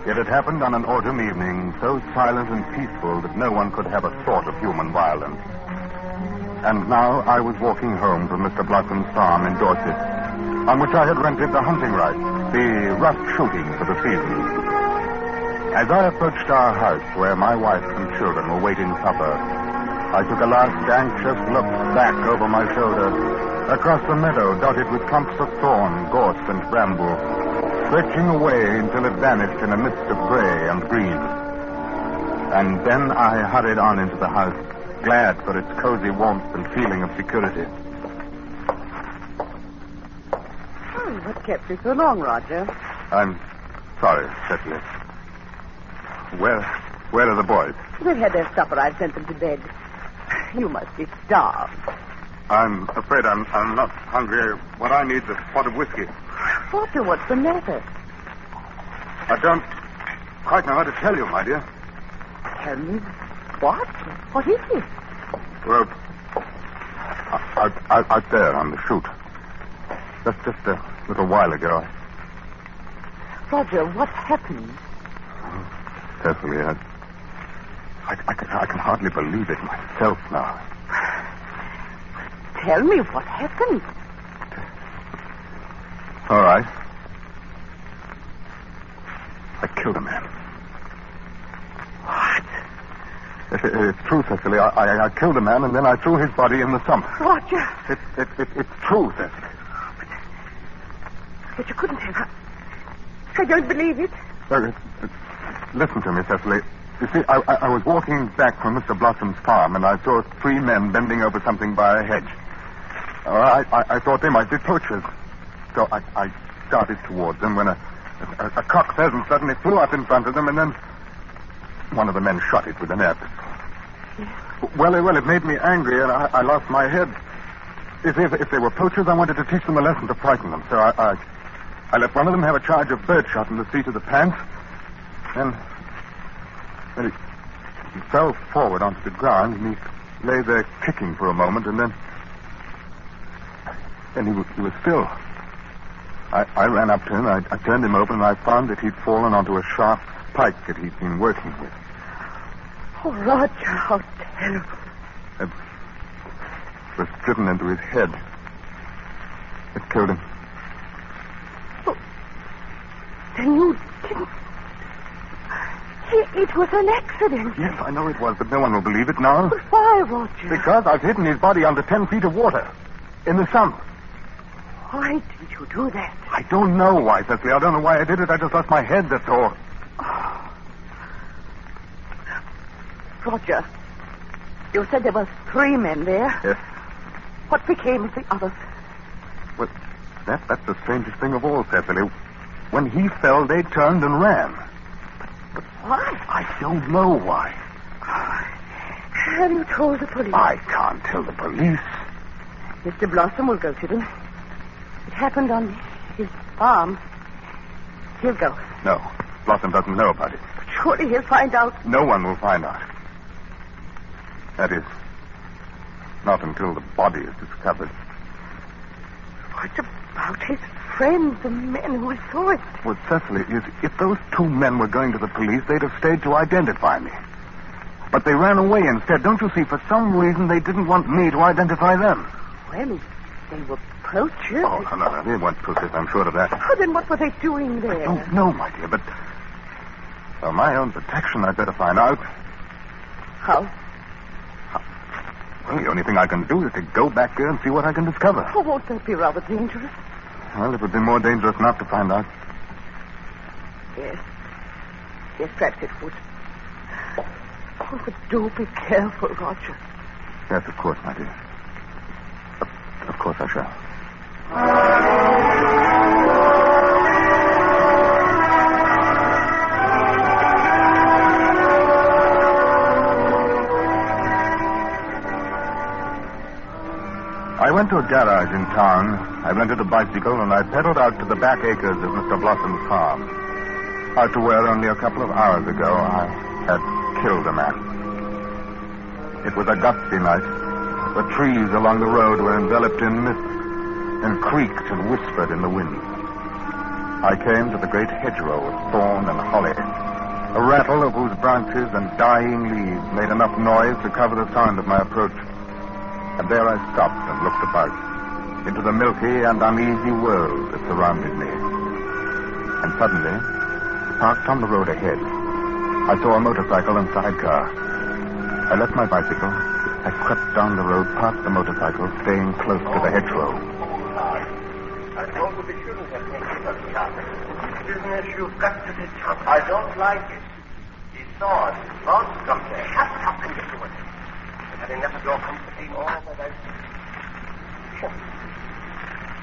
[SPEAKER 12] It happened on an autumn evening, so silent and peaceful that no one could have a thought of human violence. And now I was walking home from Mr. Blossom's farm in Dorset, on which I had rented the hunting right, the rough shooting for the season. As I approached our house, where my wife and children were waiting supper, I took a last anxious look back over my shoulder, across the meadow dotted with clumps of thorn, gorse, and bramble, stretching away until it vanished in a mist of gray and green. And then I hurried on into the house, glad for its cozy warmth and feeling of security.
[SPEAKER 17] What kept you so long, Roger?
[SPEAKER 12] I'm sorry, Cecily. Where are the boys?
[SPEAKER 17] They've had their supper. I've sent them to bed. You must be starved.
[SPEAKER 12] I'm afraid I'm not hungry. What I need is a pot of whiskey.
[SPEAKER 17] Roger, what's the matter?
[SPEAKER 12] I don't quite know how to tell you, my dear.
[SPEAKER 17] Tell me what? What is it?
[SPEAKER 12] Well, out there on the chute. Just a little while ago.
[SPEAKER 17] Roger, what happened?
[SPEAKER 12] Cecily, I can hardly believe it myself now.
[SPEAKER 17] Tell me what happened.
[SPEAKER 12] All right. I killed a man.
[SPEAKER 17] What?
[SPEAKER 12] It's true, Cecily. I killed a man, and then I threw his body in the sump.
[SPEAKER 17] Roger.
[SPEAKER 12] It's true, Cecily.
[SPEAKER 17] But you couldn't have. I don't believe it.
[SPEAKER 12] Listen to me, Cecily. You see, I was walking back from Mr. Blossom's farm, and I saw 3 men bending over something by a hedge. I thought they might be poachers. So I started towards them when a cock pheasant suddenly flew up in front of them, and then one of the men shot it with an air pistol. Well, it made me angry, and I lost my head. If they were poachers, I wanted to teach them a lesson to frighten them. So I let one of them have a charge of birdshot in the seat of the pants, and he fell forward onto the ground, and he lay there kicking for a moment, and then he was still. I ran up to him, I turned him over, and I found that he'd fallen onto a sharp pike that he'd been working with.
[SPEAKER 17] Oh, Roger, how terrible.
[SPEAKER 12] It was driven into his head. It killed him.
[SPEAKER 17] Oh, then you didn't... It was an accident.
[SPEAKER 12] Yes, I know it was, but no one will believe it now.
[SPEAKER 17] But why, Roger?
[SPEAKER 12] Because I've hidden his body under 10 feet of water. In the sump.
[SPEAKER 17] Why did you do that?
[SPEAKER 12] I don't know why, Cecily. I don't know why I did it. I just lost my head, that's all.
[SPEAKER 17] Oh. Roger, you said there were 3 men there.
[SPEAKER 12] Yes.
[SPEAKER 17] What became of the others?
[SPEAKER 12] Well, that's the strangest thing of all, Cecily. When he fell, they turned and ran.
[SPEAKER 17] But why?
[SPEAKER 12] I don't know why.
[SPEAKER 17] Have you told the police?
[SPEAKER 12] I can't tell the police.
[SPEAKER 17] Mr. Blossom will go to them. It happened on his farm. He'll go.
[SPEAKER 12] No, Blossom doesn't know about it.
[SPEAKER 17] But surely he'll find out.
[SPEAKER 12] No one will find out. That is, not until the body is discovered.
[SPEAKER 17] Oh, About his friends, the men who saw it.
[SPEAKER 12] Well, Cecily, if those two men were going to the police, they'd have stayed to identify me. But they ran away instead. Don't you see? For some reason, they didn't want me to identify them.
[SPEAKER 17] Well, they were poachers.
[SPEAKER 12] Oh, no. They weren't poachers. I'm sure of that.
[SPEAKER 17] Oh, then what were they doing there?
[SPEAKER 12] I don't know, my dear, but for my own protection, I'd better find out.
[SPEAKER 17] How?
[SPEAKER 12] Well, the only thing I can do is to go back there and see what I can discover.
[SPEAKER 17] Oh, won't that be rather dangerous?
[SPEAKER 12] Well, it would be more dangerous not to find out.
[SPEAKER 17] Yes. Yes, perhaps it would. Oh, but do be careful, Roger.
[SPEAKER 12] Yes, of course, my dear. Of course I shall. I went to a garage in town. I rented a bicycle, and I pedaled out to the back acres of Mr. Blossom's farm. Out to where only a couple of hours ago I had killed a man. It was a gusty night. The trees along the road were enveloped in mist and creaked and whispered in the wind. I came to the great hedgerow of thorn and holly, a rattle of whose branches and dying leaves made enough noise to cover the sound of my approach. And there I stopped and looked about into the milky and uneasy world that surrounded me. And suddenly, parked on the road ahead, I saw a motorcycle and sidecar. I left my bicycle. I crept down the road past the motorcycle, staying close to the hedgerow.
[SPEAKER 11] I told you we shouldn't have taken up shopping. Business, you've got to be tough. I don't like it. He saw us. Bound to come there. Shut up and get to it. I've had enough of your company all my life.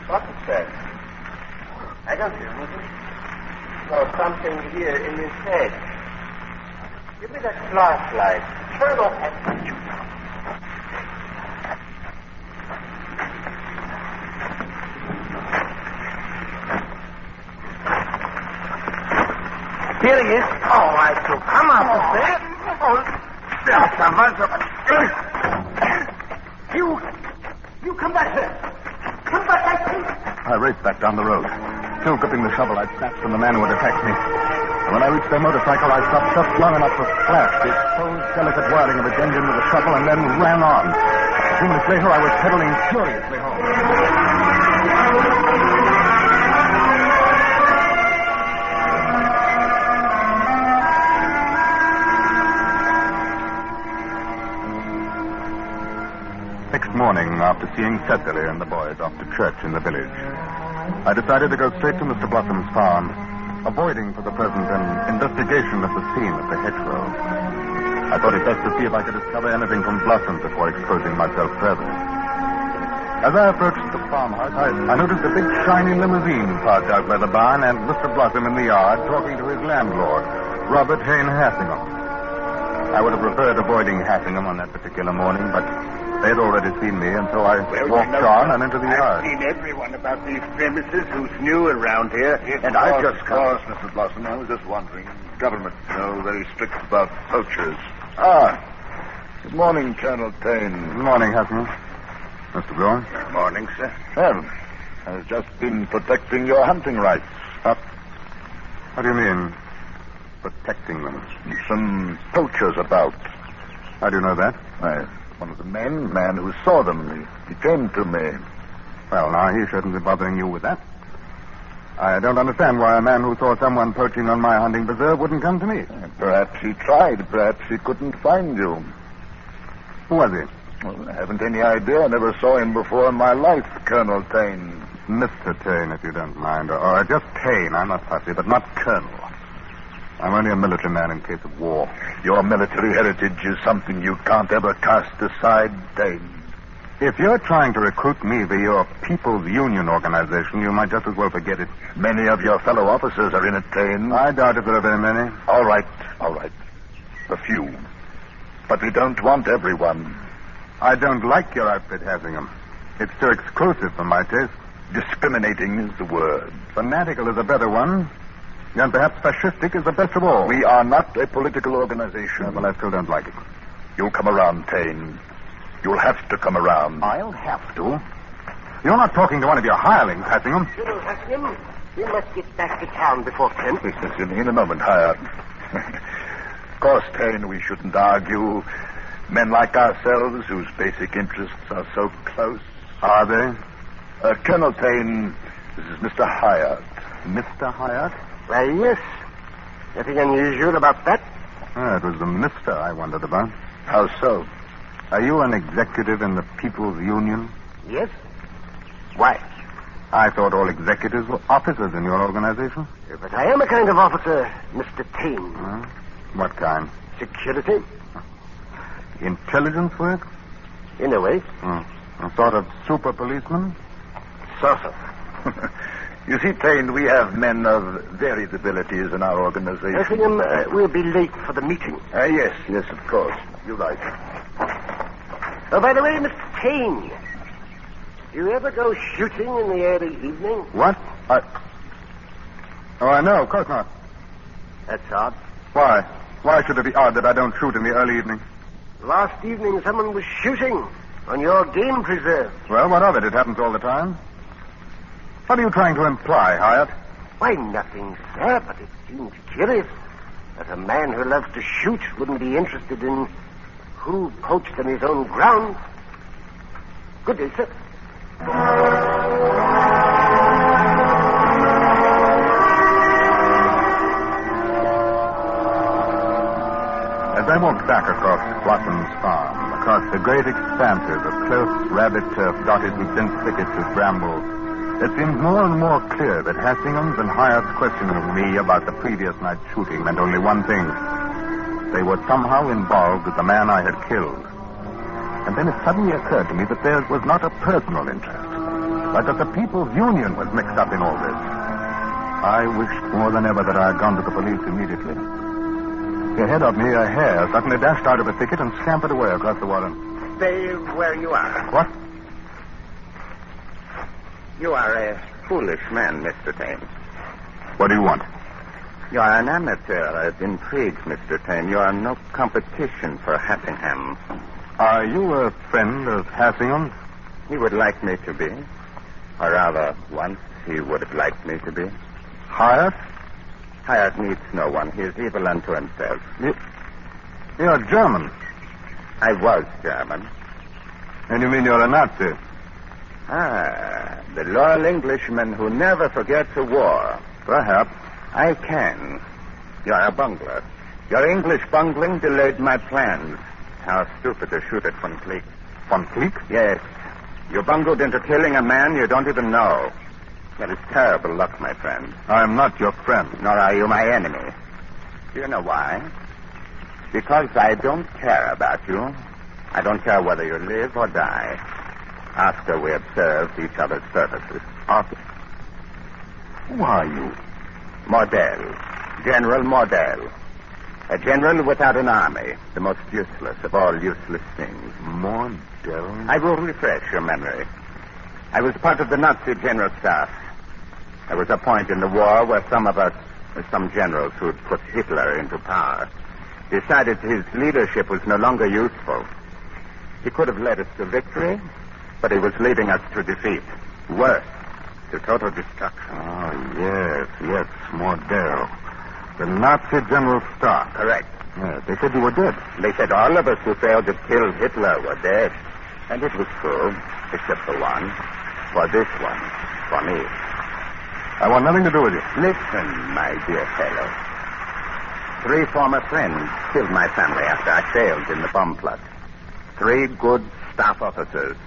[SPEAKER 11] What's it, sir? I don't hear anything. No, something here in his head. Give me that flashlight. Turn off that switch. Here he is. Oh, I do. Come on, sir. You come back here. Come back, I think.
[SPEAKER 12] I raced back down the road. Still gripping the shovel I'd snatched from the man who had attacked me. And when I reached their motorcycle, I stopped just long enough to flash the exposed, delicate whirling of its engine with the shovel and then ran on. A few minutes later, I was pedaling furiously home. Next morning, after seeing Cecily and the boys off to church in the village, I decided to go straight to Mr. Blossom's farm, avoiding for the present an investigation of the scene of the hedgerow. I thought it best to see if I could discover anything from Blossom before exposing myself further. As I approached the farmhouse, I noticed a big shiny limousine parked out by the barn and Mr. Blossom in the yard talking to his landlord, Robert Hayne Hassingham. I would have preferred avoiding Hassingham on that particular morning, but they had already seen me, and so I walked on and into the yard.
[SPEAKER 11] I've seen everyone about these premises who's new around here, and I've just come.
[SPEAKER 16] Of course, Mr. Blossom. I was just wondering. Government, very strict about poachers. Good morning, Colonel Payne.
[SPEAKER 12] Good morning, Hassingham. Mr. Brown.
[SPEAKER 16] Good morning, sir. Well, I've just been protecting your hunting rights.
[SPEAKER 12] What do you mean, protecting them?
[SPEAKER 16] Some poachers about.
[SPEAKER 12] How do you know that?
[SPEAKER 16] One of the man who saw them, he came to me.
[SPEAKER 12] Well, now, he shouldn't be bothering you with that. I don't understand why a man who saw someone poaching on my hunting preserve wouldn't come to me.
[SPEAKER 16] Perhaps he tried. Perhaps he couldn't find you.
[SPEAKER 12] Who was he?
[SPEAKER 16] Well, I haven't any idea. I never saw him before in my life, Colonel Payne.
[SPEAKER 12] Mr. Payne, if you don't mind. Or just Payne. I'm not fussy, but not Colonel. I'm only a military man in case of war.
[SPEAKER 16] Your military heritage is something you can't ever cast aside, Payne.
[SPEAKER 12] If you're trying to recruit me for your People's Union organization, you might just as well forget it.
[SPEAKER 16] Many of your fellow officers are in it, Payne.
[SPEAKER 12] I doubt if there are very many.
[SPEAKER 16] All right. A few. But we don't want everyone.
[SPEAKER 12] I don't like your outfit, Hassingham. It's too exclusive for my taste.
[SPEAKER 16] Discriminating is the word.
[SPEAKER 12] Fanatical is a better one. And perhaps fascistic is the best of all.
[SPEAKER 16] We are not a political organization.
[SPEAKER 12] Well, I still don't like it.
[SPEAKER 16] You'll come around, Payne. You'll have to come around.
[SPEAKER 12] I'll have to? You're not talking to one of your hirelings, Hassingham.
[SPEAKER 18] General Hassingham, we must get back to town before 10.
[SPEAKER 16] In a moment, Hyatt. Of course, Tane, we shouldn't argue. Men like ourselves, whose basic interests are so close.
[SPEAKER 12] Are they?
[SPEAKER 16] Colonel Tane, this is Mr. Hyatt.
[SPEAKER 12] Mr. Hyatt?
[SPEAKER 18] Why, yes. Nothing unusual about that.
[SPEAKER 12] It was the Mr. I wondered about.
[SPEAKER 16] How so?
[SPEAKER 12] Are you an executive in the People's Union?
[SPEAKER 18] Yes. Why?
[SPEAKER 12] I thought all executives were officers in your organization.
[SPEAKER 18] But I am a kind of officer, Mr. Tane.
[SPEAKER 12] What kind?
[SPEAKER 18] Security.
[SPEAKER 12] Intelligence work?
[SPEAKER 18] In a way.
[SPEAKER 12] A sort of super policeman?
[SPEAKER 18] Sort of.
[SPEAKER 16] You see, Tane, we have men of varied abilities in our organization.
[SPEAKER 18] Hassingham, we'll be late for the meeting.
[SPEAKER 16] Yes, of course. You're right.
[SPEAKER 18] Oh, by the way, Mr. Tane, do you ever go shooting in the early evening?
[SPEAKER 12] What? Oh, no, of course not.
[SPEAKER 18] That's odd.
[SPEAKER 12] Why? Why should it be odd that I don't shoot in the early evening?
[SPEAKER 18] Last evening, someone was shooting on your game preserve.
[SPEAKER 12] Well, what of it? It happens all the time. What are you trying to imply, Hyatt?
[SPEAKER 18] Why, nothing, sir, but it seems curious that a man who loves to shoot wouldn't be interested in who poached on his own ground. Good day, sir.
[SPEAKER 12] As I walked back across Blossom's farm, across the great expanses of close rabbit turf dotted with dense thickets of bramble, it seemed more and more clear that Hassingham's and Hyatt's questioning of me about the previous night's shooting meant only one thing. They were somehow involved with the man I had killed. And then it suddenly occurred to me that theirs was not a personal interest, but that the People's Union was mixed up in all this. I wished more than ever that I had gone to the police immediately. Ahead of me, a hare suddenly dashed out of a thicket and scampered away across the warren.
[SPEAKER 19] Stay where you are.
[SPEAKER 12] What?
[SPEAKER 19] You are a foolish man, Mr. Tane.
[SPEAKER 12] What do you want?
[SPEAKER 19] You are an amateur of intrigue, Mr. Tane. You are no competition for Hassingham.
[SPEAKER 12] Are you a friend of Hassingham's?
[SPEAKER 19] He would like me to be. Or rather, once he would have liked me to be.
[SPEAKER 12] Hyatt?
[SPEAKER 19] Hyatt needs no one. He is evil unto himself.
[SPEAKER 12] You're German.
[SPEAKER 19] I was German.
[SPEAKER 12] And you mean you're a Nazi?
[SPEAKER 19] The loyal Englishman who never forgets a war.
[SPEAKER 12] Perhaps.
[SPEAKER 19] I can. You're a bungler. Your English bungling delayed my plans. How stupid to shoot at Von Cleek.
[SPEAKER 12] Von Cleek?
[SPEAKER 19] Yes. You bungled into killing a man you don't even know. That is terrible luck, my friend.
[SPEAKER 12] I'm not your friend.
[SPEAKER 19] Nor are you my enemy. Do you know why? Because I don't care about you. I don't care whether you live or die. After we have served each other's purposes.
[SPEAKER 12] Who are you?
[SPEAKER 19] Mordell. General Mordell. A general without an army. The most useless of all useless things.
[SPEAKER 12] Mordell?
[SPEAKER 19] I will refresh your memory. I was part of the Nazi general staff. There was a point in the war where some of us, some generals who had put Hitler into power, decided his leadership was no longer useful. He could have led us to victory, but he was leading us to defeat. Worse, to total destruction.
[SPEAKER 12] Oh, yes, Mordell. The Nazi general staff.
[SPEAKER 19] Correct.
[SPEAKER 12] Yes, they said you were dead.
[SPEAKER 19] They said all of us who failed to kill Hitler were dead. And it was true, except for one. For this one. For me.
[SPEAKER 12] I want nothing to do with you.
[SPEAKER 19] Listen, my dear fellow. 3 former friends killed my family after I failed in the bomb plot. 3 good staff officers.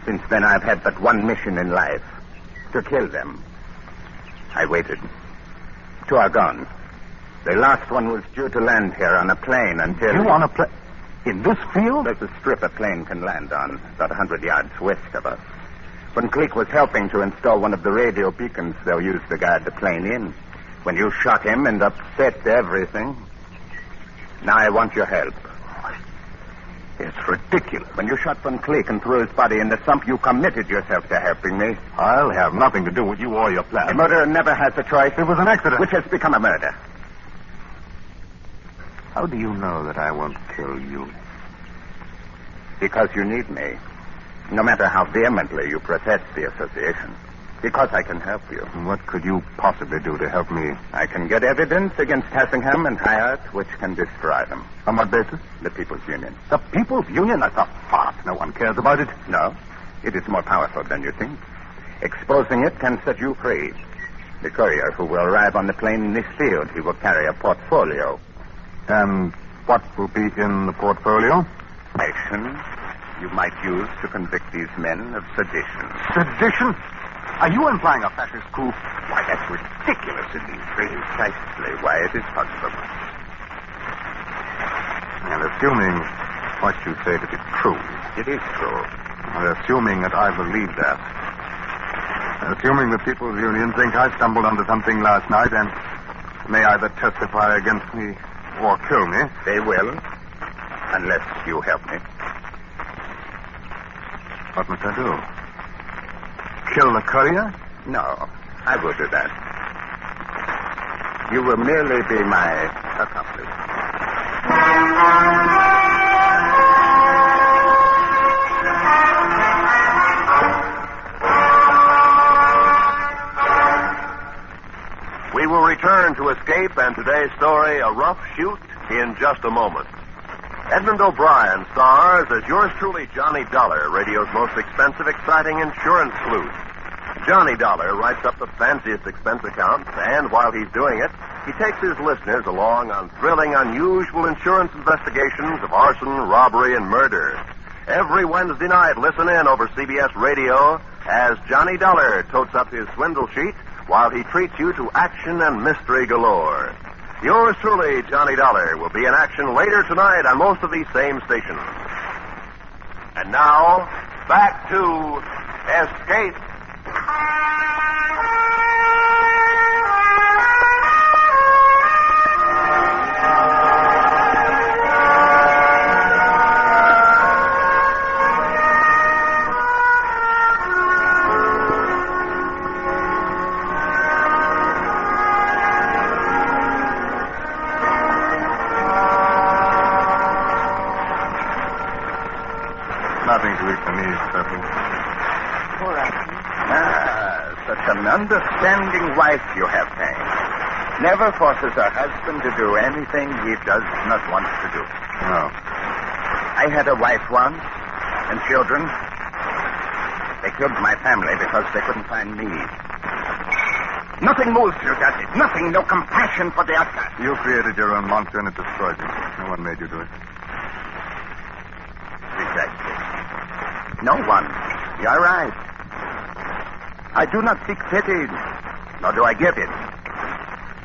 [SPEAKER 19] Since then, I've had but one mission in life. To kill them. I waited. 2 are gone. The last one was due to land here on a plane until...
[SPEAKER 12] You on a plane? In this field?
[SPEAKER 19] There's a strip a plane can land on, about 100 yards west of us. When Cleek was helping to install one of the radio beacons they'll use to guide the plane in, when you shot him and upset everything. Now I want your help.
[SPEAKER 12] It's ridiculous.
[SPEAKER 19] When you shot Von Cleek and threw his body in the sump, you committed yourself to helping me.
[SPEAKER 12] I'll have nothing to do with you or your plan.
[SPEAKER 19] A murderer never has a choice.
[SPEAKER 12] It was an accident.
[SPEAKER 19] Which has become a murder.
[SPEAKER 12] How do you know that I won't kill you?
[SPEAKER 19] Because you need me. No matter how vehemently you protest the association. Because I can help you.
[SPEAKER 12] What could you possibly do to help me?
[SPEAKER 19] I can get evidence against Hassingham and Hyatt which can destroy them.
[SPEAKER 12] On what basis?
[SPEAKER 19] The People's Union.
[SPEAKER 12] The People's Union? That's a farce. No one cares about it.
[SPEAKER 19] No. It is more powerful than you think. Exposing it can set you free. The courier who will arrive on the plane in this field, he will carry a portfolio.
[SPEAKER 12] And what will be in the portfolio?
[SPEAKER 19] Information you might use to convict these men of sedition.
[SPEAKER 12] Sedition? Are you implying a fascist coup?
[SPEAKER 19] Why, that's ridiculous in these precisely why it is possible.
[SPEAKER 12] And assuming what you say to be true.
[SPEAKER 19] It is true.
[SPEAKER 12] And assuming that I believe that. Assuming the People's Union think I stumbled onto something last night and may either testify against me or kill me.
[SPEAKER 19] They will, unless you help me.
[SPEAKER 12] What must I do? Kill the courier?
[SPEAKER 19] No, I will do that. You will merely be my accomplice.
[SPEAKER 11] We will return to Escape and today's story, A Rough Shoot, in just a moment. Edmund O'Brien stars as yours truly, Johnny Dollar, radio's most expensive, exciting insurance sleuth. Johnny Dollar writes up the fanciest expense accounts, and while he's doing it, he takes his listeners along on thrilling, unusual insurance investigations of arson, robbery, and murder. Every Wednesday night, listen in over CBS Radio as Johnny Dollar totes up his swindle sheet while he treats you to action and mystery galore. Yours truly, Johnny Dollar, will be in action later tonight on most of these same stations. And now, back to Escape.
[SPEAKER 12] Nothing to eat for me, Duffy.
[SPEAKER 19] All right. Such an understanding wife you have, Hank. Never forces her husband to do anything he does not want to do.
[SPEAKER 12] No.
[SPEAKER 19] I had a wife once, and children. They killed my family because they couldn't find me. Nothing moves you, does it? Nothing, no compassion for the other.
[SPEAKER 12] You created your own monster and it destroyed you. No one made you do it.
[SPEAKER 19] Exactly. No one. You're right. I do not seek pity, nor do I give it.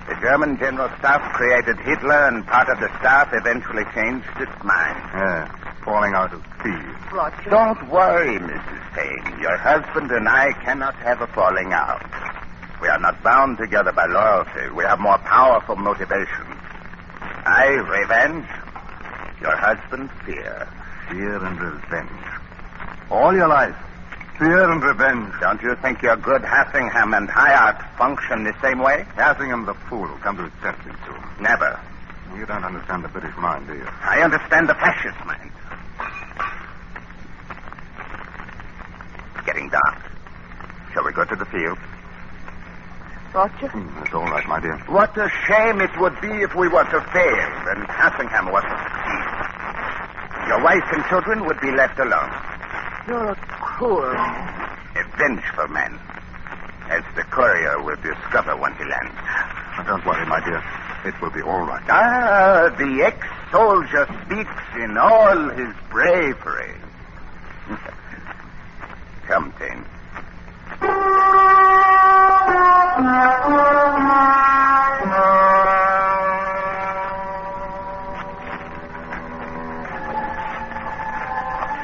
[SPEAKER 19] The German General Staff created Hitler, and part of the staff eventually changed its mind.
[SPEAKER 12] Yeah, falling out of thieves.
[SPEAKER 19] Roger. Don't worry, Mrs. Payne. Your husband and I cannot have a falling out. We are not bound together by loyalty. We have more powerful motivations. I, revenge. Your husband, fear.
[SPEAKER 12] Fear and revenge. All your life, fear and revenge.
[SPEAKER 19] Don't you think your good Hassingham and Hyatt function the same way?
[SPEAKER 12] Hassingham the fool will come to his senses soon.
[SPEAKER 19] Never.
[SPEAKER 12] You don't understand the British mind, do you?
[SPEAKER 19] I understand the fascist mind. It's getting dark. Shall we go to the field?
[SPEAKER 17] Roger?
[SPEAKER 12] That's all right, my dear.
[SPEAKER 19] What a shame it would be if we were to fail and Hassingham was to succeed. Your wife and children would be left alone.
[SPEAKER 17] You're a cruel man.
[SPEAKER 19] A vengeful man, as the courier will discover when he lands.
[SPEAKER 12] Now, don't worry, my dear. It will be all right.
[SPEAKER 19] Ah, the ex-soldier speaks in all his bravery. Come, Payne.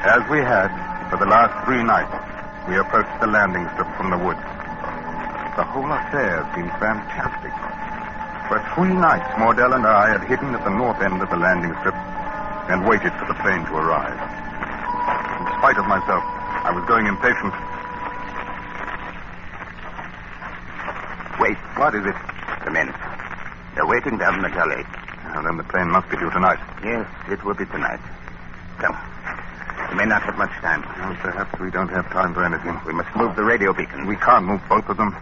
[SPEAKER 12] As we had, for the last 3 nights, we approached the landing strip from the woods. The whole affair seemed fantastic. For 3 nights, Mordell and I had hidden at the north end of the landing strip and waited for the plane to arrive. In spite of myself, I was growing impatient.
[SPEAKER 19] Wait.
[SPEAKER 12] What is it?
[SPEAKER 19] The men. They're waiting down in the gully.
[SPEAKER 12] Then the plane must be due tonight.
[SPEAKER 19] Yes, it will be tonight. Come. We may not have much time.
[SPEAKER 12] Well, perhaps we don't have time for anything.
[SPEAKER 19] We must move the radio beacon.
[SPEAKER 12] We can't move both of them.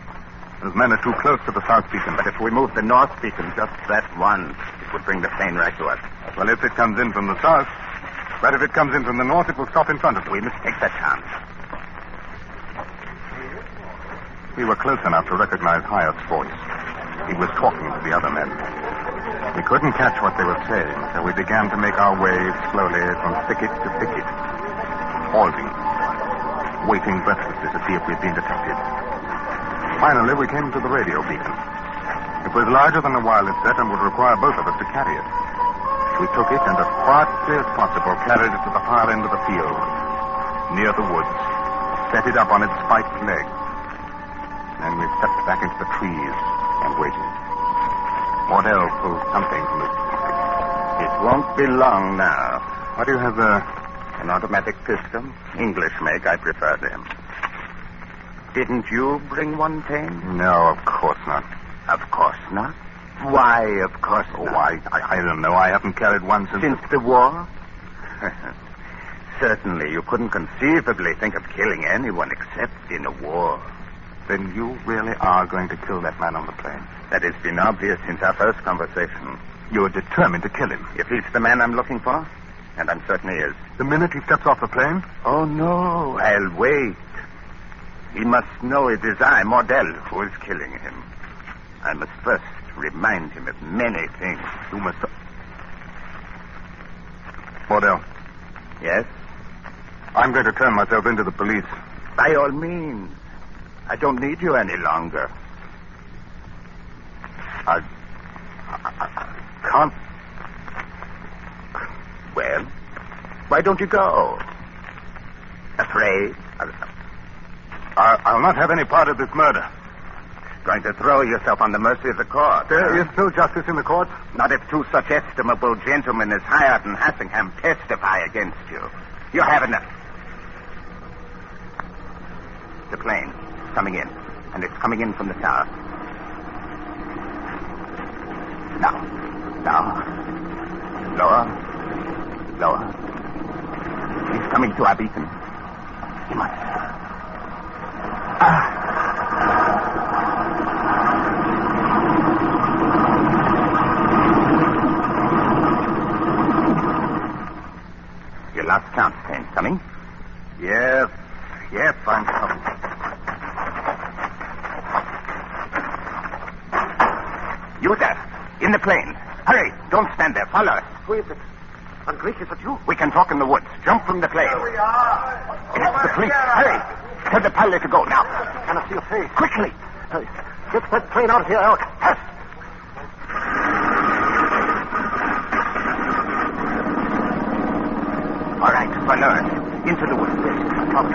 [SPEAKER 12] Those men are too close to the south beacon.
[SPEAKER 19] But if we move the north beacon, just that one, it would bring the plane right to us.
[SPEAKER 12] Well, if it comes in from the south. But if it comes in from the north, it will stop in front of us.
[SPEAKER 19] We must take that chance.
[SPEAKER 12] We were close enough to recognize Hyatt's voice. He was talking to the other men. We couldn't catch what they were saying, so we began to make our way slowly from thicket to thicket, halting, waiting breathlessly to see if we'd been detected. Finally, we came to the radio beacon. It was larger than a wireless set and would require both of us to carry it. We took it and as quietly as possible carried it to the far end of the field, near the woods, set it up on its spiked leg. Then we stepped back into the trees and waited. Mordell pulled something from his pocket.
[SPEAKER 19] It won't be long now.
[SPEAKER 12] What do you have there?
[SPEAKER 19] An automatic pistol. English make, I prefer them. Didn't you bring one, Tane?
[SPEAKER 12] No, of course not.
[SPEAKER 19] Of course not? Why, of course not?
[SPEAKER 12] Oh, I don't know. I haven't carried one
[SPEAKER 19] Since the war? Certainly, you couldn't conceivably think of killing anyone except in a war.
[SPEAKER 12] Then you really are going to kill that man on the plane?
[SPEAKER 19] That has been obvious since our first conversation.
[SPEAKER 12] You're determined to kill him?
[SPEAKER 19] If he's the man I'm looking for, and I'm certain he is.
[SPEAKER 12] The minute he steps off the plane?
[SPEAKER 19] Oh, no, I'll wait. He must know it is I, Mordell, who is killing him. I must first remind him of many things.
[SPEAKER 12] You must... Mordell.
[SPEAKER 19] Yes?
[SPEAKER 12] I'm going to turn myself into the police.
[SPEAKER 19] By all means. I don't need you any longer.
[SPEAKER 12] I can't.
[SPEAKER 19] Well, why don't you go? Afraid?
[SPEAKER 12] I'll not have any part of this murder.
[SPEAKER 19] Going to throw yourself on the mercy of the court.
[SPEAKER 12] There is no justice in the court?
[SPEAKER 19] Not if two such estimable gentlemen as Hyatt and Hassingham testify against you. You have enough. The plane. Coming in. And it's coming in from the tower. Now. Lower. He's coming to our beacon. He must. Your last chance, Tane. Coming?
[SPEAKER 12] Yes, I'm coming.
[SPEAKER 19] You there, in the plane. Hurry, don't stand there. Follow us.
[SPEAKER 18] Who is it? And Greek, is it you?
[SPEAKER 19] We can talk in the woods. Jump from the plane.
[SPEAKER 18] Here we are.
[SPEAKER 19] It's the police. Hurry. Tell the pilot to go now.
[SPEAKER 18] Can I see your face?
[SPEAKER 19] Quickly.
[SPEAKER 18] Get that plane out of here, Elk.
[SPEAKER 19] Fast. All right, follow us. Into the woods.
[SPEAKER 18] Yes, come.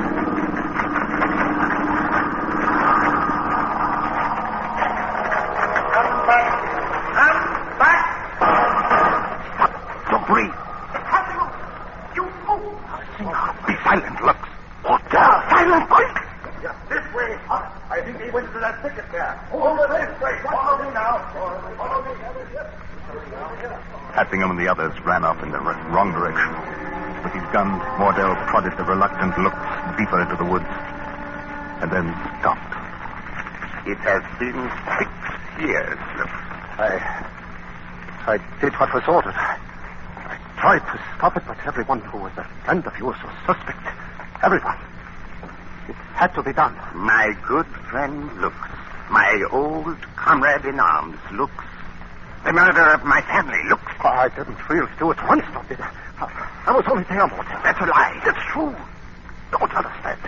[SPEAKER 12] Hattingham and the others ran off in the wrong direction. With his gun, Mordell prodded the reluctant Lux deeper into the woods, and then stopped.
[SPEAKER 19] It has been 6 years, Lux.
[SPEAKER 18] I did what was ordered. I tried to stop it, but everyone who was a friend of yours was suspect. Everyone. It had to be done.
[SPEAKER 19] My good friend, Lux. My old comrade in arms, Lux. The murder of my family, Lux.
[SPEAKER 18] I didn't really do it once, though, did I? I was only there, Mordell.
[SPEAKER 19] That's a lie.
[SPEAKER 18] It's true. Don't understand.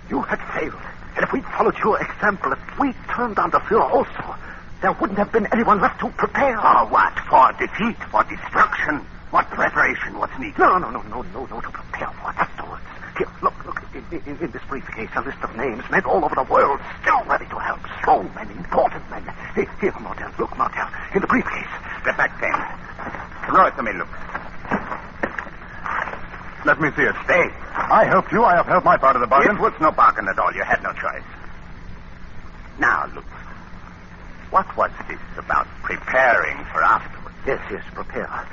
[SPEAKER 18] You had failed. And if we'd followed your example, if we turned on the Fuhrer also, there wouldn't have been anyone left to prepare.
[SPEAKER 19] For what? For defeat? For destruction? What preparation was needed?
[SPEAKER 18] No, to prepare for it. Afterwards. Here, look, in this briefcase, a list of names, men all over the world, still ready to help. Strong men, important men. Here, Mordell, look, Mordell, in the briefcase.
[SPEAKER 19] Get back, then. Throw it to me, Luke.
[SPEAKER 12] Let me see it.
[SPEAKER 19] Stay.
[SPEAKER 12] I helped you. I have helped my part of the bargain.
[SPEAKER 19] It was no bargain at all. You had no choice. Now, Luke, what was this about preparing for afterwards?
[SPEAKER 18] Yes, prepare.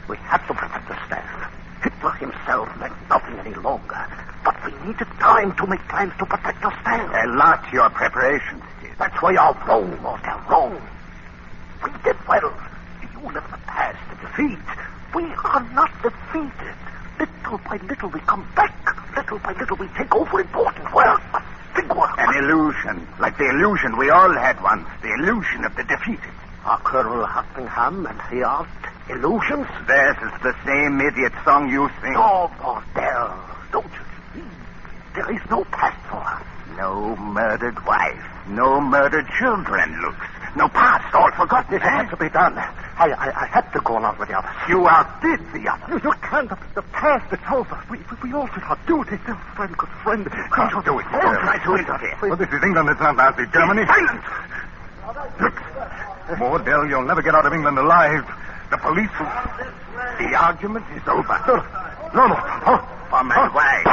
[SPEAKER 18] We have to understand. Hitler himself meant nothing any longer. But we needed time to make plans to protect our stand.
[SPEAKER 19] A lot your preparations.
[SPEAKER 18] That's why you're wrong, Mortel, wrong. We did well. You left the past to defeat. We are not defeated. Little by little we come back. Little by little we take over important work. Big work.
[SPEAKER 19] An illusion. Like the illusion we all had once. The illusion of the defeated.
[SPEAKER 18] Are Colonel Huttingham and the art illusions?
[SPEAKER 19] This is the same idiot song you sing.
[SPEAKER 18] No, Mortel. Don't you see? There is no past for us.
[SPEAKER 19] No murdered wife. No murdered children, Lux. No past, all forgotten.
[SPEAKER 18] It had to be done. I had to go along with the others.
[SPEAKER 19] You outdid the others.
[SPEAKER 18] You can't. The past, it's over. We all did our duty. Good friend.
[SPEAKER 19] Can't do it. Don't try to interfere.
[SPEAKER 12] Well, this is England. It's not Nazi Germany.
[SPEAKER 18] Silence!
[SPEAKER 12] Look, Mordell, you'll never get out of England alive. The police will...
[SPEAKER 19] The argument is over.
[SPEAKER 18] No.
[SPEAKER 19] For my wife.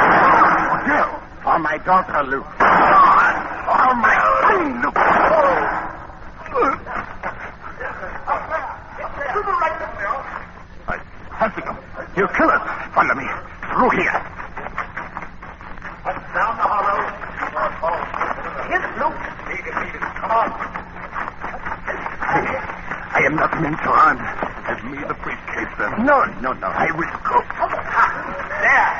[SPEAKER 19] No. For my daughter, Luke. For my son, Luke.
[SPEAKER 18] Hunting he'll kill us.
[SPEAKER 19] Follow me. Through here.
[SPEAKER 18] Down the hollow. Hit it, Luke. Lead it. Come on.
[SPEAKER 19] I am not meant to run. Give me the briefcase, then. No. I will go.
[SPEAKER 18] There.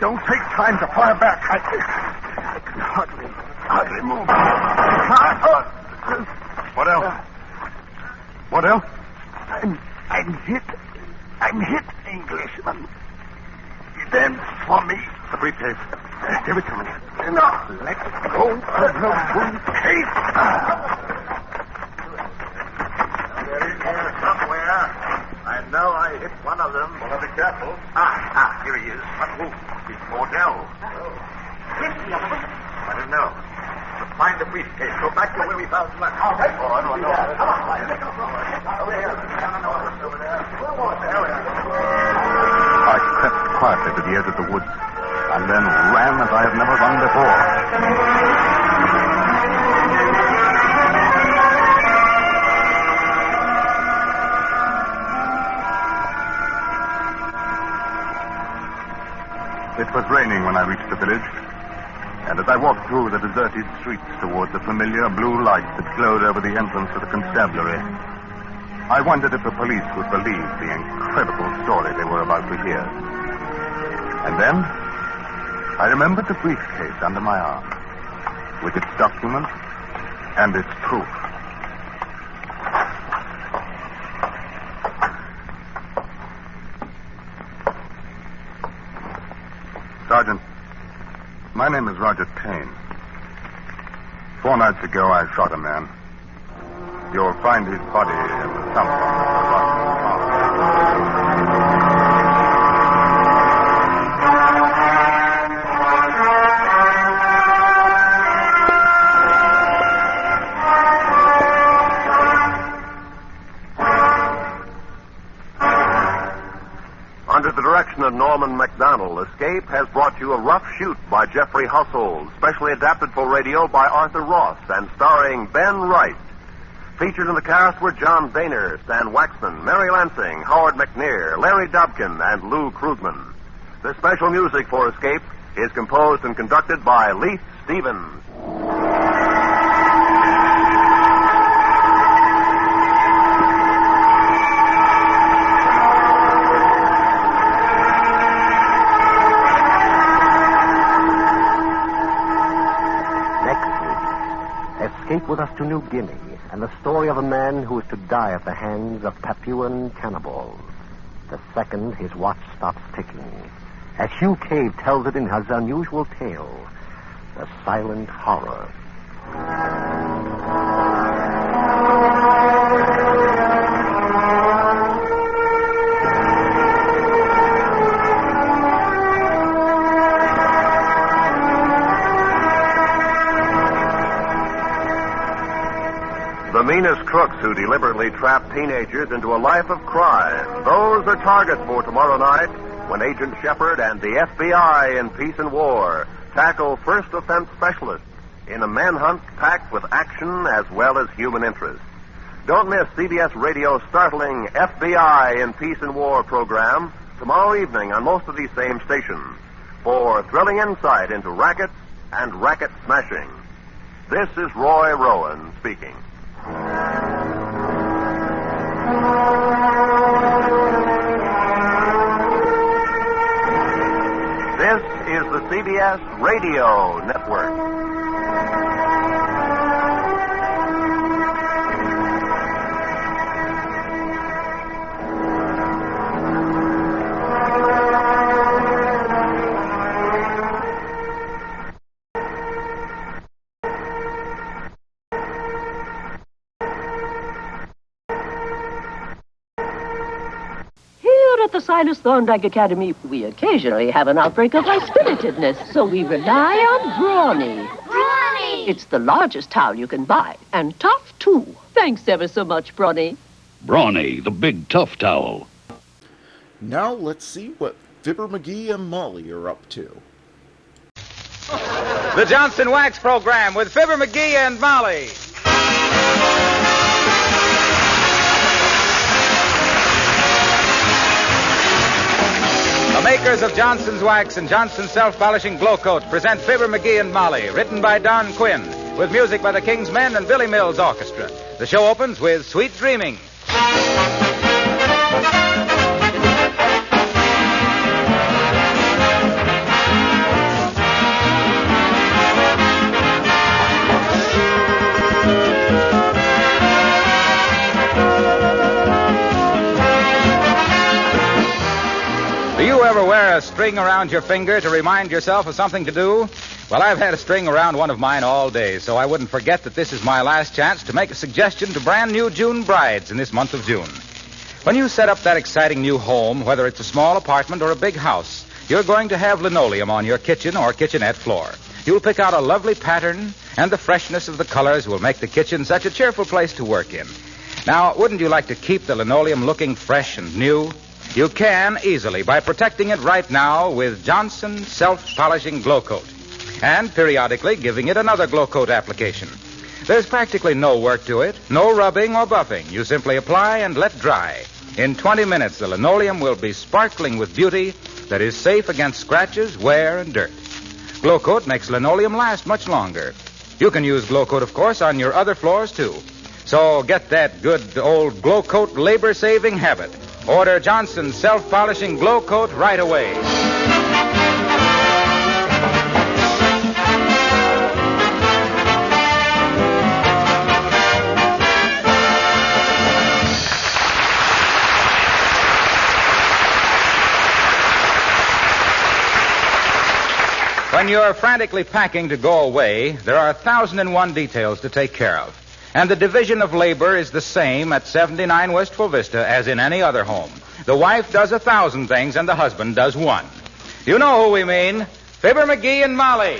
[SPEAKER 19] Don't take time to fire back. I can hardly move.
[SPEAKER 12] What else?
[SPEAKER 19] I'm hit. Englishman. Then for me.
[SPEAKER 12] The briefcase. Give it to me.
[SPEAKER 19] No. Let go of the briefcase.
[SPEAKER 16] They're in here somewhere. I know I hit one of them. Well, be careful.
[SPEAKER 19] Here he is.
[SPEAKER 16] What move? It's Mordell. I don't know. Let's find the briefcase. Go back to where we found Lux.
[SPEAKER 18] All right.
[SPEAKER 16] Oh, I don't know.
[SPEAKER 18] Come on.
[SPEAKER 16] Over here. Over there.
[SPEAKER 12] I crept quietly to the edge of the woods and then ran as I have never run before. It was raining when I reached the village, and as I walked through the deserted streets towards the familiar blue light that glowed over the entrance to the constabulary, I wondered if the police would believe the incredible story they were about to hear. And then, I remembered the briefcase under my arm, with its documents and its proof. Sergeant, my name is Roger Payne. 4 nights ago, I shot a man. You'll find his body in the sump of Mr. Ross's farm.
[SPEAKER 11] Under the direction of Norman MacDonald, Escape has brought you A Rough Shoot by Jeffrey Household, specially adapted for radio by Arthur Ross and starring Ben Wright. Featured in the cast were John Boehner, Stan Waxman, Mary Lansing, Howard McNear, Larry Dobkin, and Lou Krugman. The special music for Escape is composed and conducted by Leith Stevens.
[SPEAKER 18] Escape with us to New Guinea, and the story of a man who is to die at the hands of Papuan cannibals. The second, his watch stops ticking, as Hugh Cave tells it in his unusual tale, The Silent Horror.
[SPEAKER 11] The meanest crooks who deliberately trap teenagers into a life of crime. Those are targets for tomorrow night when Agent Shepard and the FBI in Peace and War tackle first offense specialists in a manhunt packed with action as well as human interest. Don't miss CBS Radio's startling FBI in Peace and War program tomorrow evening on most of these same stations for thrilling insight into rackets and racket smashing. This is Roy Rowan speaking. This is the CBS Radio Network.
[SPEAKER 14] At the Silas Thorndyke Academy, we occasionally have an outbreak of high-spiritedness, so we rely on Brawny.
[SPEAKER 21] Brawny!
[SPEAKER 14] It's the largest towel you can buy, and tough, too. Thanks ever so much, Brawny.
[SPEAKER 23] Brawny, the big tough towel.
[SPEAKER 1] Now let's see what Fibber, Magee, and Molly are up to.
[SPEAKER 24] The Johnson Wax Program with Fibber, Magee, and Molly. The makers of Johnson's Wax and Johnson's Self-Polishing Glow Coat present Fibber, Magee, and Molly, written by Don Quinn, with music by the King's Men and Billy Mills Orchestra. The show opens with Sweet Dreaming. Do you ever wear a string around your finger to remind yourself of something to do? Well, I've had a string around one of mine all day, so I wouldn't forget that this is my last chance to make a suggestion to brand new June brides in this month of June. When you set up that exciting new home, whether it's a small apartment or a big house, you're going to have linoleum on your kitchen or kitchenette floor. You'll pick out a lovely pattern, and the freshness of the colors will make the kitchen such a cheerful place to work in. Now, wouldn't you like to keep the linoleum looking fresh and new? You can easily by protecting it right now with Johnson's Self-Polishing Glow Coat and periodically giving it another Glow Coat application. There's practically no work to it, no rubbing or buffing. You simply apply and let dry. In 20 minutes, the linoleum will be sparkling with beauty that is safe against scratches, wear, and dirt. Glow Coat makes linoleum last much longer. You can use Glow Coat, of course, on your other floors, too. So get that good old Glow Coat labor-saving habit. Order Johnson's Self-Polishing Glow Coat right away. When you're frantically packing to go away, there are 1,001 details to take care of. And the division of labor is the same at 79 Wistful Vista as in any other home. The wife does 1,000 things and the husband does one. You know who we mean. Fibber, Magee, and Molly.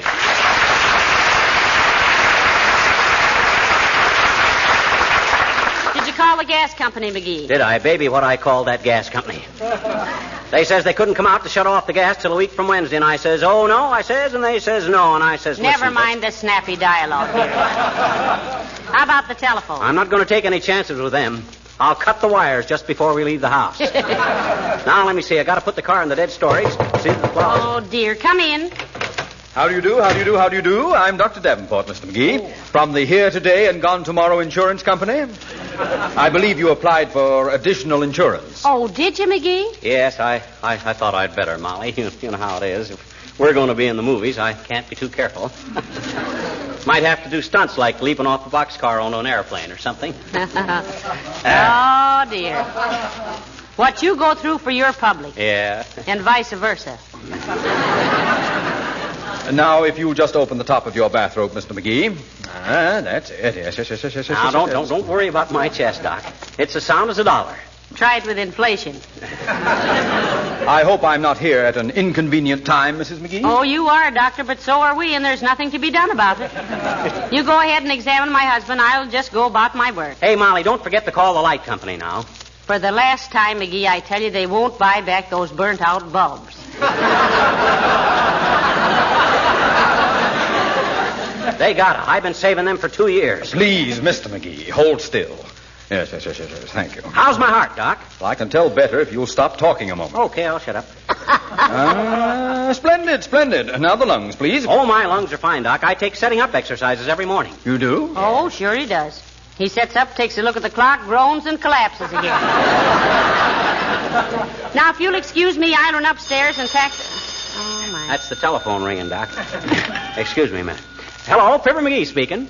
[SPEAKER 21] Did you call the gas company, Magee?
[SPEAKER 25] Did I? Baby, what I called that gas company. They says they couldn't come out to shut off the gas till a week from Wednesday, and I says, oh, no, I says, and they says, no, and I says,
[SPEAKER 21] Never
[SPEAKER 25] listen,
[SPEAKER 21] mind the snappy dialogue here. How about the telephone?
[SPEAKER 25] I'm not going to take any chances with them. I'll cut the wires just before we leave the house. Now, let me see. I got to put the car in the dead storage. See the closet.
[SPEAKER 21] Oh, dear. Come in.
[SPEAKER 26] How do you do, how do you do, how do you do? I'm Dr. Davenport, Mr. Magee, from the Here Today and Gone Tomorrow Insurance Company. I believe you applied for additional insurance.
[SPEAKER 21] Oh, did you, Magee?
[SPEAKER 25] Yes, I thought I'd better, Molly. You know how it is. If we're going to be in the movies, I can't be too careful. Might have to do stunts like leaping off a boxcar onto an airplane or something.
[SPEAKER 21] Oh, dear. What you go through for your public.
[SPEAKER 25] Yeah.
[SPEAKER 21] And vice versa.
[SPEAKER 26] Now, if you just open the top of your bathrobe, Mr. Magee. That's it. Yes.
[SPEAKER 25] Now, don't worry about my chest, Doc. It's as sound as a dollar.
[SPEAKER 21] Try it with inflation.
[SPEAKER 26] I hope I'm not here at an inconvenient time, Mrs. Magee.
[SPEAKER 21] Oh, you are, Doctor, but so are we, and there's nothing to be done about it. You go ahead and examine my husband. I'll just go about my work.
[SPEAKER 25] Hey, Molly, don't forget to call the light company now.
[SPEAKER 21] For the last time, Magee, I tell you they won't buy back those burnt-out bulbs.
[SPEAKER 25] They got it. I've been saving them for 2 years.
[SPEAKER 26] Please, Mr. Magee, hold still. Yes. Thank you.
[SPEAKER 25] How's my heart, Doc?
[SPEAKER 26] Well, I can tell better if you'll stop talking a moment.
[SPEAKER 25] Okay, I'll shut up.
[SPEAKER 26] Splendid. Now the lungs, please.
[SPEAKER 25] Oh, my lungs are fine, Doc. I take setting up exercises every morning.
[SPEAKER 26] You do?
[SPEAKER 21] Oh, sure he does. He sets up, takes a look at the clock, groans, and collapses again. Now, if you'll excuse me, I run upstairs and pack... Oh, my.
[SPEAKER 25] That's the telephone ringing, Doc. Excuse me a minute. Hello, Fibber Magee speaking.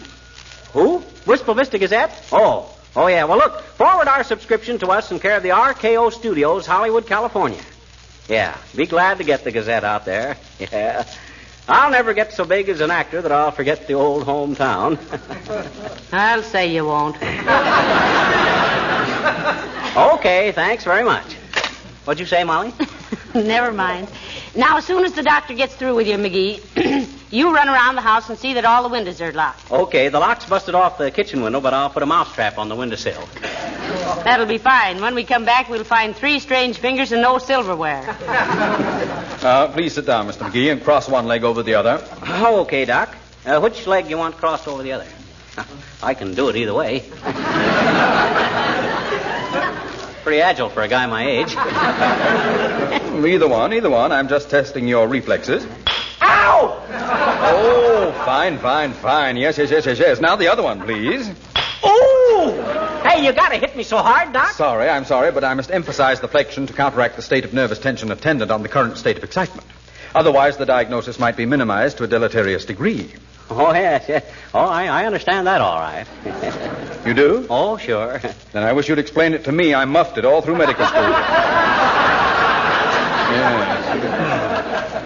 [SPEAKER 25] Who? Wistful Vista Gazette? Oh, yeah. Well, look, forward our subscription to us in care of the RKO Studios, Hollywood, California. Yeah, be glad to get the Gazette out there. Yeah. I'll never get so big as an actor that I'll forget the old hometown.
[SPEAKER 21] I'll say you won't.
[SPEAKER 25] Okay, thanks very much. What'd you say, Molly?
[SPEAKER 21] Never mind. Now, as soon as the doctor gets through with you, Magee, you run around the house and see that all the windows are locked.
[SPEAKER 25] Okay, the lock's busted off the kitchen window, but I'll put a mousetrap on the windowsill.
[SPEAKER 21] That'll be fine. When we come back, we'll find 3 strange fingers and no silverware.
[SPEAKER 26] Please sit down, Mr. Magee, and cross one leg over the other.
[SPEAKER 25] Oh, okay, Doc. Which leg you want crossed over the other? I can do it either way. Pretty agile for a guy my age.
[SPEAKER 26] Either one. I'm just testing your reflexes.
[SPEAKER 25] Ow!
[SPEAKER 26] Oh, fine. Yes. Now the other one, please.
[SPEAKER 25] Ooh! Hey, you gotta hit me so hard, Doc.
[SPEAKER 26] I'm sorry, but I must emphasize the flexion to counteract the state of nervous tension attendant on the current state of excitement. Otherwise, the diagnosis might be minimized to a deleterious degree.
[SPEAKER 25] Oh, yes. Oh, I understand that all right.
[SPEAKER 26] You do?
[SPEAKER 25] Oh, sure.
[SPEAKER 26] Then I wish you'd explain it to me. I muffed it all through medical school. Yes.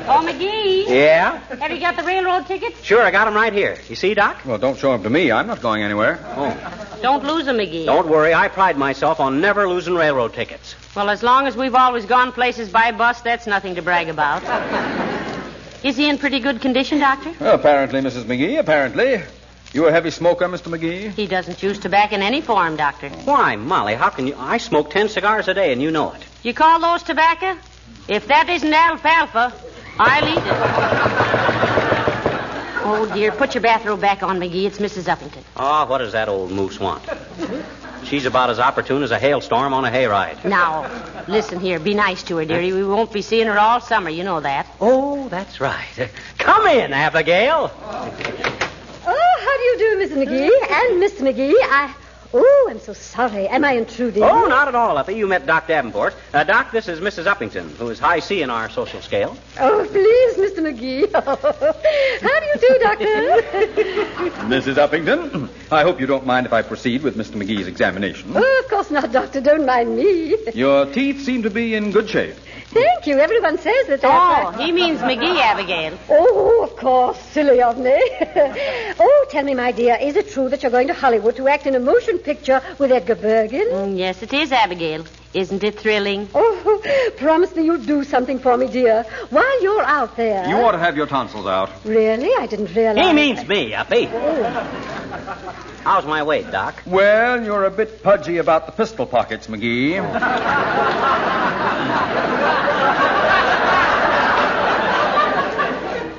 [SPEAKER 21] Oh, Magee.
[SPEAKER 25] Yeah?
[SPEAKER 21] Have you got the railroad tickets?
[SPEAKER 25] Sure, I got them right here. You see, Doc?
[SPEAKER 26] Well, don't show them to me. I'm not going anywhere.
[SPEAKER 25] Oh.
[SPEAKER 21] Don't lose them, Magee.
[SPEAKER 25] Don't worry. I pride myself on never losing railroad tickets.
[SPEAKER 21] Well, as long as we've always gone places by bus, that's nothing to brag about. Is he in pretty good condition, Doctor?
[SPEAKER 26] Well, apparently, Mrs. Magee, apparently. You a heavy smoker, Mr. Magee?
[SPEAKER 21] He doesn't use tobacco in any form, Doctor.
[SPEAKER 25] Why, Molly, how can you... I smoke 10 cigars a day, and you know it.
[SPEAKER 21] You call those tobacco? If that isn't alfalfa, I'll eat it. Oh, dear, put your bathrobe back on, Magee. It's Mrs. Uppington.
[SPEAKER 25] Oh, what does that old moose want? She's about as opportune as a hailstorm on a hayride.
[SPEAKER 21] Now, listen here. Be nice to her, dearie. We won't be seeing her all summer. You know that.
[SPEAKER 25] Oh, that's right. Come in, Abigail.
[SPEAKER 2] Oh, how do you do, Mrs. Magee? And Mr. Magee, Oh, I'm so sorry. Am I intruding?
[SPEAKER 25] Oh, not at all, Uppy. You met Doc Davenport. Doc, this is Mrs. Uppington, who is high C in our social scale.
[SPEAKER 2] Oh, please, Mr. Magee. How do you do, Doctor?
[SPEAKER 26] Mrs. Uppington, I hope you don't mind if I proceed with Mr. Magee's examination.
[SPEAKER 2] Oh, of course not, Doctor. Don't mind me.
[SPEAKER 26] Your teeth seem to be in good shape.
[SPEAKER 2] Thank you. Everyone says that.
[SPEAKER 21] Oh, he means Magee, Abigail.
[SPEAKER 2] Oh, of course. Silly of me. Oh, tell me, my dear, is it true that you're going to Hollywood to act in a motion picture with Edgar Bergen?
[SPEAKER 21] Yes, it is, Abigail. Isn't it thrilling?
[SPEAKER 2] Oh, promise me you'll do something for me, dear, while you're out there.
[SPEAKER 26] You ought to have your tonsils out.
[SPEAKER 2] Really? I didn't realize.
[SPEAKER 25] He means me, Uppy.
[SPEAKER 2] Oh.
[SPEAKER 25] How's my weight, Doc?
[SPEAKER 26] Well, you're a bit pudgy about the pistol pockets, Magee.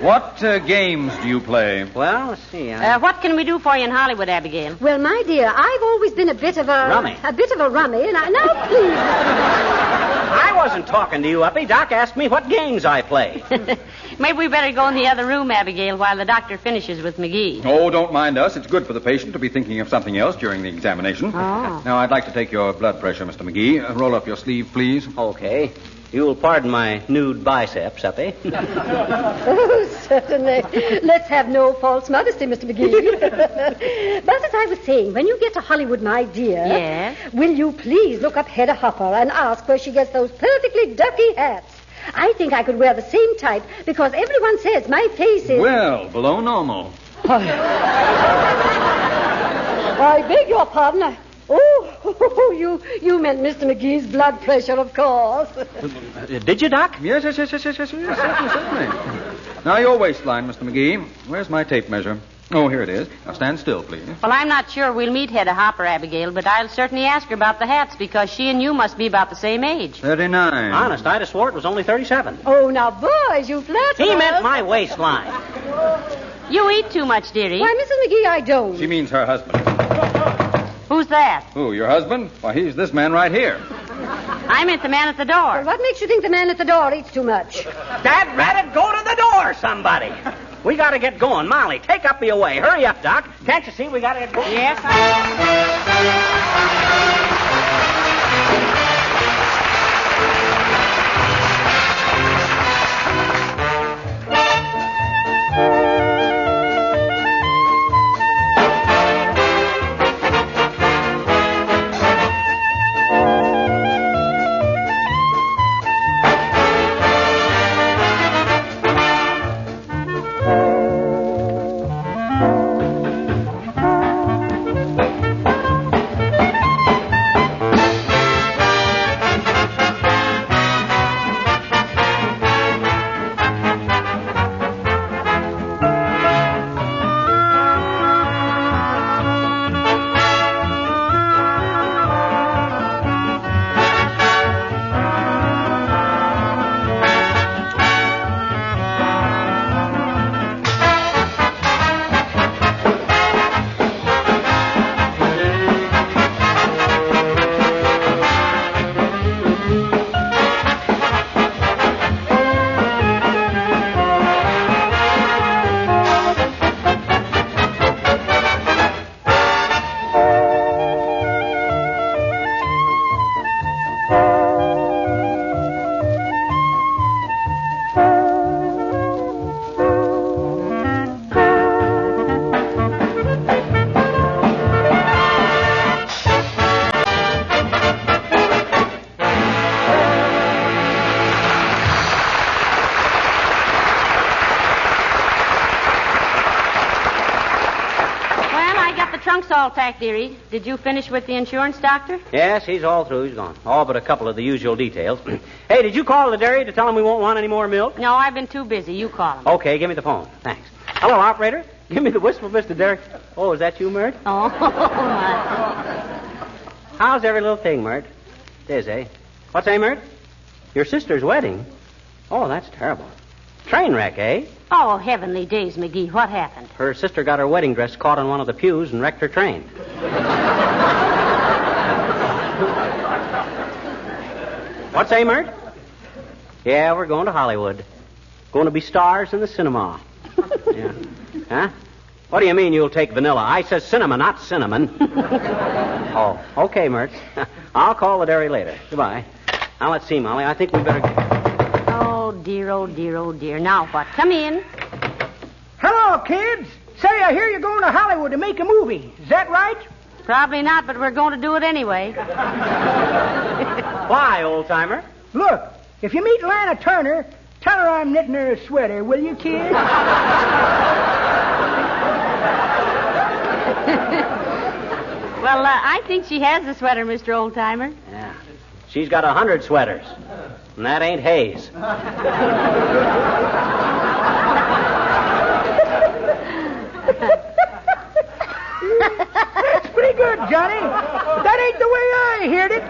[SPEAKER 26] What games do you play?
[SPEAKER 25] Well, let's see.
[SPEAKER 21] What can we do for you in Hollywood, Abigail?
[SPEAKER 2] Well, my dear, I've always been a bit of a...
[SPEAKER 25] Rummy.
[SPEAKER 2] A bit of a rummy, and now, please...
[SPEAKER 25] I wasn't talking to you, Uppy. Doc asked me what games I play.
[SPEAKER 21] Maybe we better go in the other room, Abigail, while the doctor finishes with Magee.
[SPEAKER 26] Oh, don't mind us. It's good for the patient to be thinking of something else during the examination.
[SPEAKER 21] Oh.
[SPEAKER 26] Now, I'd like to take your blood pressure, Mr. Magee. Roll up your sleeve, please.
[SPEAKER 25] Okay. You'll pardon my nude biceps, Uppy.
[SPEAKER 2] Oh, certainly. Let's have no false modesty, Mr. Magee. But as I was saying, when you get to Hollywood, my dear...
[SPEAKER 21] Yes?
[SPEAKER 2] Will you please look up Hedda Hopper and ask where she gets those perfectly ducky hats? I think I could wear the same type because everyone says my face is...
[SPEAKER 26] Well, below normal.
[SPEAKER 2] I beg your pardon. Oh, you meant Mr. Magee's blood pressure, of course.
[SPEAKER 25] Did you, Doc?
[SPEAKER 26] Yes, certainly. Now, your waistline, Mr. Magee. Where's my tape measure? Oh, here it is. Now, stand still, please.
[SPEAKER 21] Well, I'm not sure we'll meet Hedda Hopper, Abigail, but I'll certainly ask her about the hats because she and you must be about the same age.
[SPEAKER 26] 39.
[SPEAKER 25] Honest, I'd have swore it was only 37.
[SPEAKER 2] Oh, now, boys, you flatter
[SPEAKER 25] He
[SPEAKER 2] us.
[SPEAKER 25] meant my waistline.
[SPEAKER 21] You eat too much, dearie.
[SPEAKER 2] Why, Mrs. Magee, I don't.
[SPEAKER 26] She means her husband.
[SPEAKER 21] Who Who's that?
[SPEAKER 24] Who, your husband? Why, he's this man right here.
[SPEAKER 21] I meant the man at the door.
[SPEAKER 2] Well, what makes you think the man at the door eats too much?
[SPEAKER 25] Dad ratted, go to the door, somebody. We got to get going. Molly, take up the away. Hurry up, Doc. Can't you see we got to get going?
[SPEAKER 21] Yes, trunk's all packed, dearie. Did you finish with the insurance doctor?
[SPEAKER 25] Yes, he's all through. He's gone. All but a couple of the usual details. Hey, did you call the dairy to tell him we won't want any more milk?
[SPEAKER 21] No, I've been too busy. You call him.
[SPEAKER 25] Okay, give me the phone. Thanks. Hello, operator. Give me the whistle, Mr. Derrick. Oh, is that you, Mert?
[SPEAKER 21] Oh, my.
[SPEAKER 25] How's every little thing, Mert? It is, eh? What's that, Mert? Your sister's wedding? Oh, that's terrible. Train wreck, eh?
[SPEAKER 21] Oh, heavenly days, Magee. What happened?
[SPEAKER 25] Her sister got her wedding dress caught on one of the pews and wrecked her train. What's that, Mert? Yeah, we're going to Hollywood. Going to be stars in the cinema. Yeah. Huh? What do you mean you'll take vanilla? I says cinema, not cinnamon. Oh, okay, Mert. I'll call the dairy later. Goodbye. Now, let's see, Molly. I think we better get...
[SPEAKER 21] Oh, dear, oh, dear, oh, dear. Now what? Come in.
[SPEAKER 3] Hello, kids. Say, I hear you're going to Hollywood to make a movie. Is that right?
[SPEAKER 21] Probably not, but we're going to do it anyway.
[SPEAKER 25] Why, old-timer?
[SPEAKER 3] Look, if you meet Lana Turner, tell her I'm knitting her a sweater, will you, kid?
[SPEAKER 21] Well, I think she has a sweater, Mr. Oldtimer.
[SPEAKER 25] Yeah. She's got 100 sweaters. And that ain't Hayes.
[SPEAKER 3] That's pretty good, Johnny. But that ain't the way I heard it.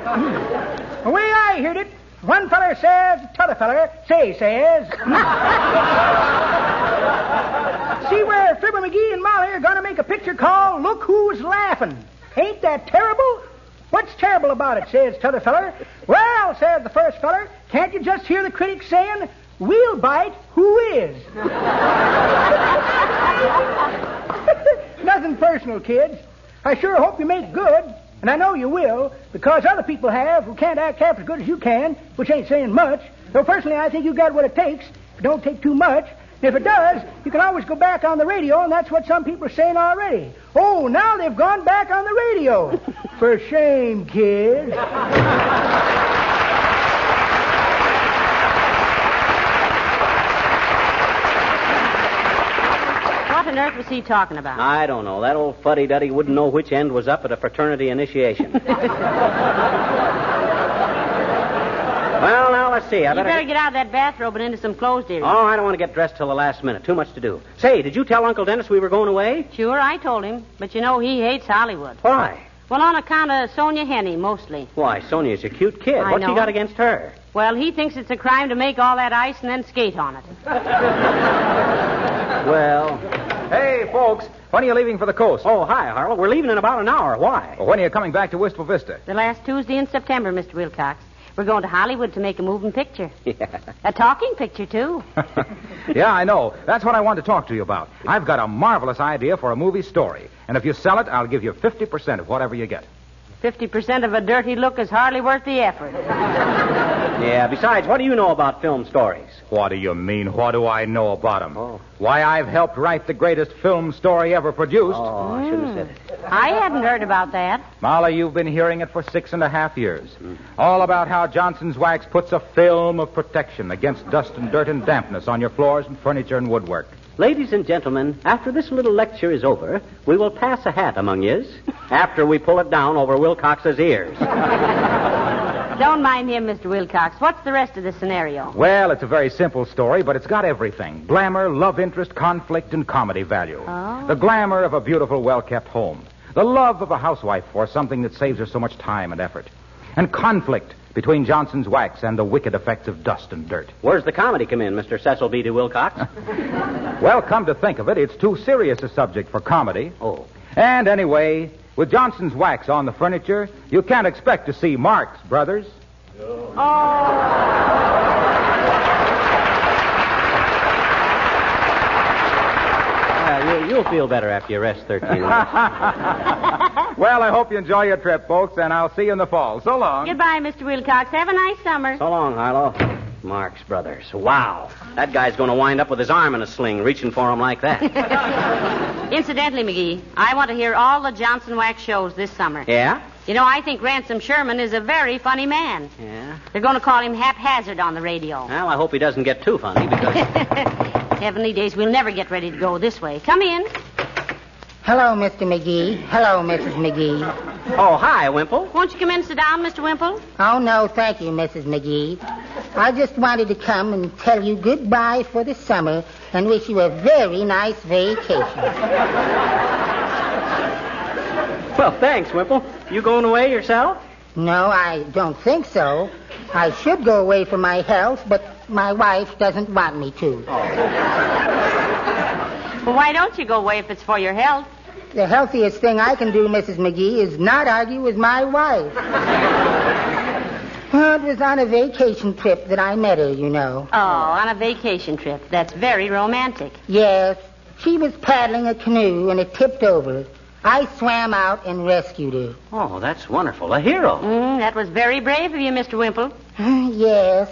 [SPEAKER 3] The way I heard it, one feller says, t'other feller says. See where Fibber, Magee, and Molly are going to make a picture called Look Who's Laughing. Ain't that terrible? What's terrible about it, says t'other feller. Well, says the first feller, can't you just hear the critics saying, we'll bite who is? Nothing personal, kids. I sure hope you make good, and I know you will, because other people have who can't act half as good as you can, which ain't saying much. Though personally, I think you got what it takes. If it don't take too much. If it does, you can always go back on the radio, and that's what some people are saying already. Oh, now they've gone back on the radio. For shame, kids.
[SPEAKER 21] What on earth was he talking about?
[SPEAKER 25] I don't know. That old fuddy-duddy wouldn't know which end was up at a fraternity initiation. Well, now, let's see.
[SPEAKER 21] You better get out of that bathrobe and into some clothes, dearie.
[SPEAKER 25] Oh, I don't want to get dressed till the last minute. Too much to do. Say, did you tell Uncle Dennis we were going away?
[SPEAKER 21] Sure, I told him. But you know, he hates Hollywood.
[SPEAKER 25] Why?
[SPEAKER 21] Well, on account of Sonia Henney, mostly.
[SPEAKER 25] Why, Sonia's a cute kid.
[SPEAKER 21] I
[SPEAKER 25] What's
[SPEAKER 21] know.
[SPEAKER 25] he got against her?
[SPEAKER 21] Well, he thinks it's a crime to make all that ice and then skate on it.
[SPEAKER 25] Well...
[SPEAKER 4] Hey, folks,
[SPEAKER 24] When are you leaving for the coast?
[SPEAKER 25] Oh, hi, Harlow. We're leaving in about an hour. Why?
[SPEAKER 24] Well, when are you coming back to Wistful Vista?
[SPEAKER 21] The last Tuesday in September, Mr. Wilcox. We're going to Hollywood to make a moving picture.
[SPEAKER 25] Yeah.
[SPEAKER 21] A talking picture, too.
[SPEAKER 24] Yeah, I know. That's what I want to talk to you about. I've got a marvelous idea for a movie story. And if you sell it, I'll give you 50% of whatever you get.
[SPEAKER 21] 50% of a dirty look is hardly worth the effort.
[SPEAKER 25] Yeah, besides, what do you know about film stories?
[SPEAKER 24] What do you mean, what do I know about them? Oh. Why, I've helped write the greatest film story ever produced.
[SPEAKER 25] Oh, I shouldn't have said it.
[SPEAKER 21] I hadn't heard about that.
[SPEAKER 24] Molly, you've been hearing it for 6.5 years. All about how Johnson's Wax puts a film of protection against dust and dirt and dampness on your floors and furniture and woodwork.
[SPEAKER 25] Ladies and gentlemen, after this little lecture is over, we will pass a hat among yous after we pull it down over Wilcox's ears.
[SPEAKER 21] Don't mind him, Mr. Wilcox. What's the rest of the scenario?
[SPEAKER 24] Well, it's a very simple story, but it's got everything. Glamour, love interest, conflict, and comedy value.
[SPEAKER 21] Oh.
[SPEAKER 24] The glamour of a beautiful, well-kept home. The love of a housewife for something that saves her so much time and effort. And conflict between Johnson's Wax and the wicked effects of dust and dirt.
[SPEAKER 25] Where's the comedy come in, Mr. Cecil B. D. Wilcox?
[SPEAKER 24] Well, come to think of it, it's too serious a subject for comedy.
[SPEAKER 25] Oh.
[SPEAKER 24] And anyway, with Johnson's Wax on the furniture, you can't expect to see Marx Brothers.
[SPEAKER 25] You'll feel better after you rest 13 minutes.
[SPEAKER 24] Well, I hope you enjoy your trip, folks, and I'll see you in the fall. So long.
[SPEAKER 21] Goodbye, Mr. Wilcox. Have a nice summer.
[SPEAKER 25] So long, Harlow. Marx Brothers. Wow. That guy's going to wind up with his arm in a sling, reaching for him like that.
[SPEAKER 21] Incidentally, McGee, I want to hear all the Johnson Wax shows this summer.
[SPEAKER 25] Yeah?
[SPEAKER 21] You know, I think Ransom Sherman is a very funny man.
[SPEAKER 25] Yeah?
[SPEAKER 21] They're going to call him haphazard on the radio.
[SPEAKER 25] Well, I hope he doesn't get too funny, because...
[SPEAKER 21] Heavenly days, we'll never get ready to go this way. Come in.
[SPEAKER 4] Hello, Mr. McGee. Hello, Mrs. McGee.
[SPEAKER 25] Oh, hi, Wimple.
[SPEAKER 21] Won't you come in and sit down, Mr. Wimple?
[SPEAKER 4] Oh, no, thank you, Mrs. McGee. I just wanted to come and tell you goodbye for the summer and wish you a very nice vacation.
[SPEAKER 25] Well, thanks, Wimple. You going away yourself?
[SPEAKER 4] No, I don't think so. I should go away for my health, but my wife doesn't want me to.
[SPEAKER 21] Well, why don't you go away if it's for your health?
[SPEAKER 4] The healthiest thing I can do, Mrs. McGee, is not argue with my wife. Well, it was on a vacation trip that I met her, you know.
[SPEAKER 21] Oh, on a vacation trip. That's very romantic.
[SPEAKER 4] Yes. She was paddling a canoe and it tipped over. I swam out and rescued her.
[SPEAKER 25] Oh, that's wonderful. A hero.
[SPEAKER 21] That was very brave of you, Mr. Wimple.
[SPEAKER 4] Yes.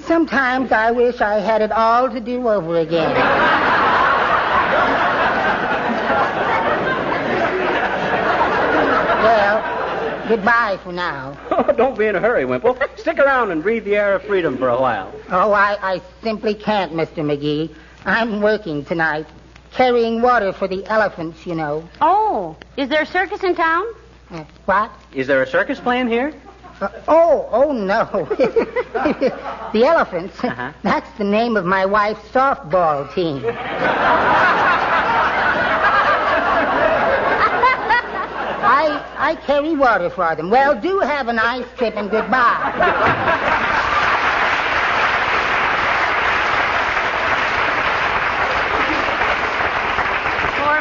[SPEAKER 4] Sometimes I wish I had it all to do over again. Well, goodbye for now.
[SPEAKER 25] Oh, don't be in a hurry, Wimple. Stick around and breathe the air of freedom for a while.
[SPEAKER 4] Oh, I simply can't, Mr. McGee. I'm working tonight. Carrying water for the elephants, you know.
[SPEAKER 21] Oh, is there a circus in town?
[SPEAKER 4] What?
[SPEAKER 25] Is there a circus playing here?
[SPEAKER 4] Oh, no. The elephants. Uh-huh. That's the name of my wife's softball team. I carry water for them. Well, do have a nice trip and goodbye.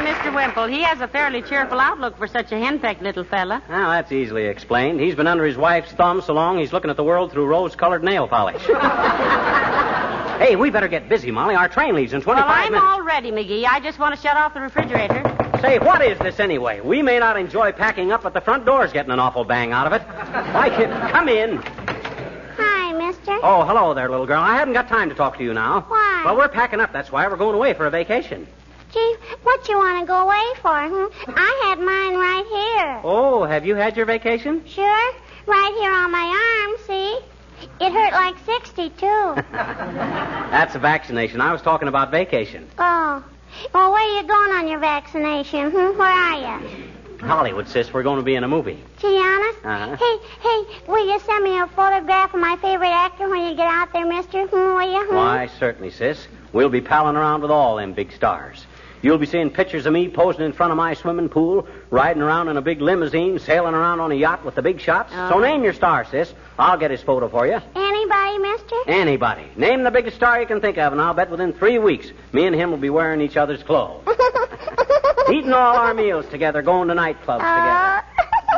[SPEAKER 21] Mr. Wimple, he has a fairly cheerful outlook for such a henpecked little fella.
[SPEAKER 25] Well, that's easily explained. He's been under his wife's thumb so long he's looking at the world through rose-colored nail polish. Hey, we better get busy, Molly. Our train leaves in 25 minutes.
[SPEAKER 21] Well, I'm all ready, McGee. I just want to shut off the refrigerator.
[SPEAKER 25] Say, what is this anyway? We may not enjoy packing up, but the front door's getting an awful bang out of it. Why can't... Come in.
[SPEAKER 6] Hi, mister.
[SPEAKER 25] Oh, hello there, little girl. I haven't got time to talk to you now.
[SPEAKER 6] Why?
[SPEAKER 25] Well, we're packing up. That's why we're going away for a vacation.
[SPEAKER 6] Gee, what you want to go away for? I had mine right here.
[SPEAKER 25] Oh, have you had your vacation?
[SPEAKER 6] Sure. Right here on my arm, see? It hurt like 60, too.
[SPEAKER 25] That's a vaccination. I was talking about vacation.
[SPEAKER 6] Oh. Well, where are you going on your vaccination? Where are you?
[SPEAKER 25] Hollywood, sis. We're going to be in a movie.
[SPEAKER 6] Gee, honest?
[SPEAKER 25] Uh-huh.
[SPEAKER 6] Hey, will you send me a photograph of my favorite actor when you get out there, mister? Will you?
[SPEAKER 25] Why, certainly, sis. We'll be palling around with all them big stars. You'll be seeing pictures of me posing in front of my swimming pool, riding around in a big limousine, sailing around on a yacht with the big shots. So name your star, sis. I'll get his photo for you.
[SPEAKER 6] Anybody, mister?
[SPEAKER 25] Anybody. Name the biggest star you can think of, and I'll bet within 3 weeks me and him will be wearing each other's clothes. Eating all our meals together, going to nightclubs together.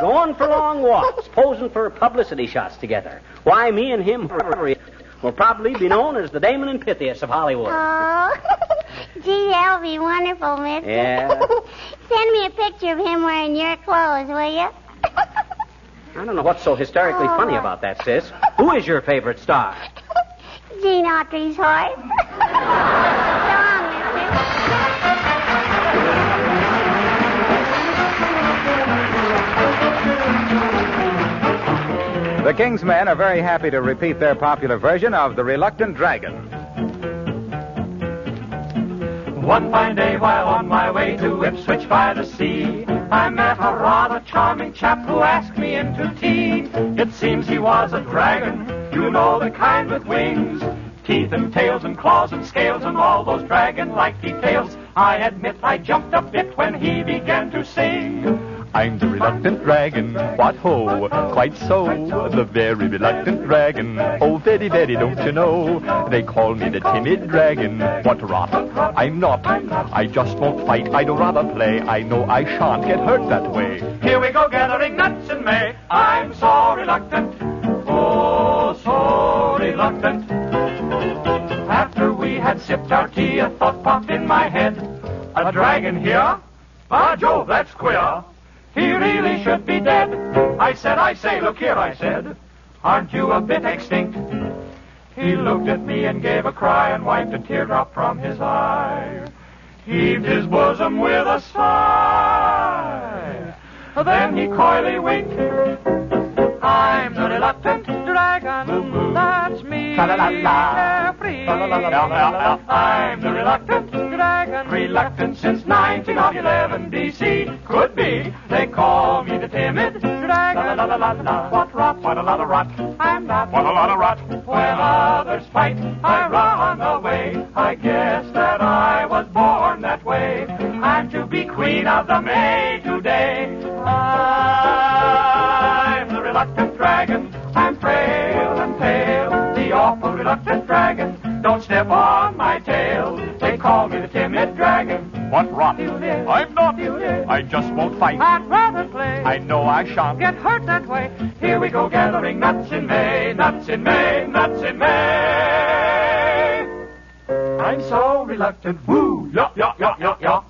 [SPEAKER 25] Going for long walks, posing for publicity shots together. Why, me and him will probably be known as the Damon and Pythias of Hollywood.
[SPEAKER 6] Oh, gee, that'll be wonderful, mister.
[SPEAKER 25] Yeah.
[SPEAKER 6] Send me a picture of him wearing your clothes, will you?
[SPEAKER 25] I don't know what's so hysterically funny about that, sis. Who is your favorite star?
[SPEAKER 6] Gene Autry's horse. So long,
[SPEAKER 24] The King's Men are very happy to repeat their popular version of The Reluctant Dragon.
[SPEAKER 5] One fine day while on my way to Ipswich by the sea, I met a rather charming chap who asked me into tea. It seems he was a dragon, you know, the kind with wings, teeth and tails and claws and scales and all those dragon-like details. I admit I jumped a bit when he began to sing.
[SPEAKER 7] I'm the reluctant dragon, what ho, quite so, the very reluctant dragon. Oh, very, very, don't you know? They call me the timid dragon. What rot, I'm not. I just won't fight, I'd rather play. I know I shan't get hurt that way.
[SPEAKER 5] Here we go gathering nuts in May. I'm so reluctant, oh, so reluctant. After we had sipped our tea, a thought popped in my head. A dragon here? By Jove, that's queer. He really should be dead. I say, look here, I said, aren't you a bit extinct? He looked at me and gave a cry and wiped a teardrop from his eye. Heaved his bosom with a sigh. Then he coyly winked. I'm the reluctant dragon, that's me, carefree. I'm the reluctant dragon, reluctant since 1911 B.C. Could be, they call me the timid dragon. What rot, what a lot of rot, I'm not, what a lot of rot. When others fight, I run away. I guess that I was born that way. I'm to be queen of the May today. I'm the reluctant dragon, I'm frail and pale, the awful reluctant dragon. Don't step on my tail. They call me the timid dragon.
[SPEAKER 7] What rot, I'm not. I just won't fight.
[SPEAKER 5] I'd rather play.
[SPEAKER 7] I know I shan't
[SPEAKER 5] get hurt that way. Here we go gathering nuts in May, nuts in May, nuts in May. I'm so reluctant. Woo, ya, ya, ya, ya, ya.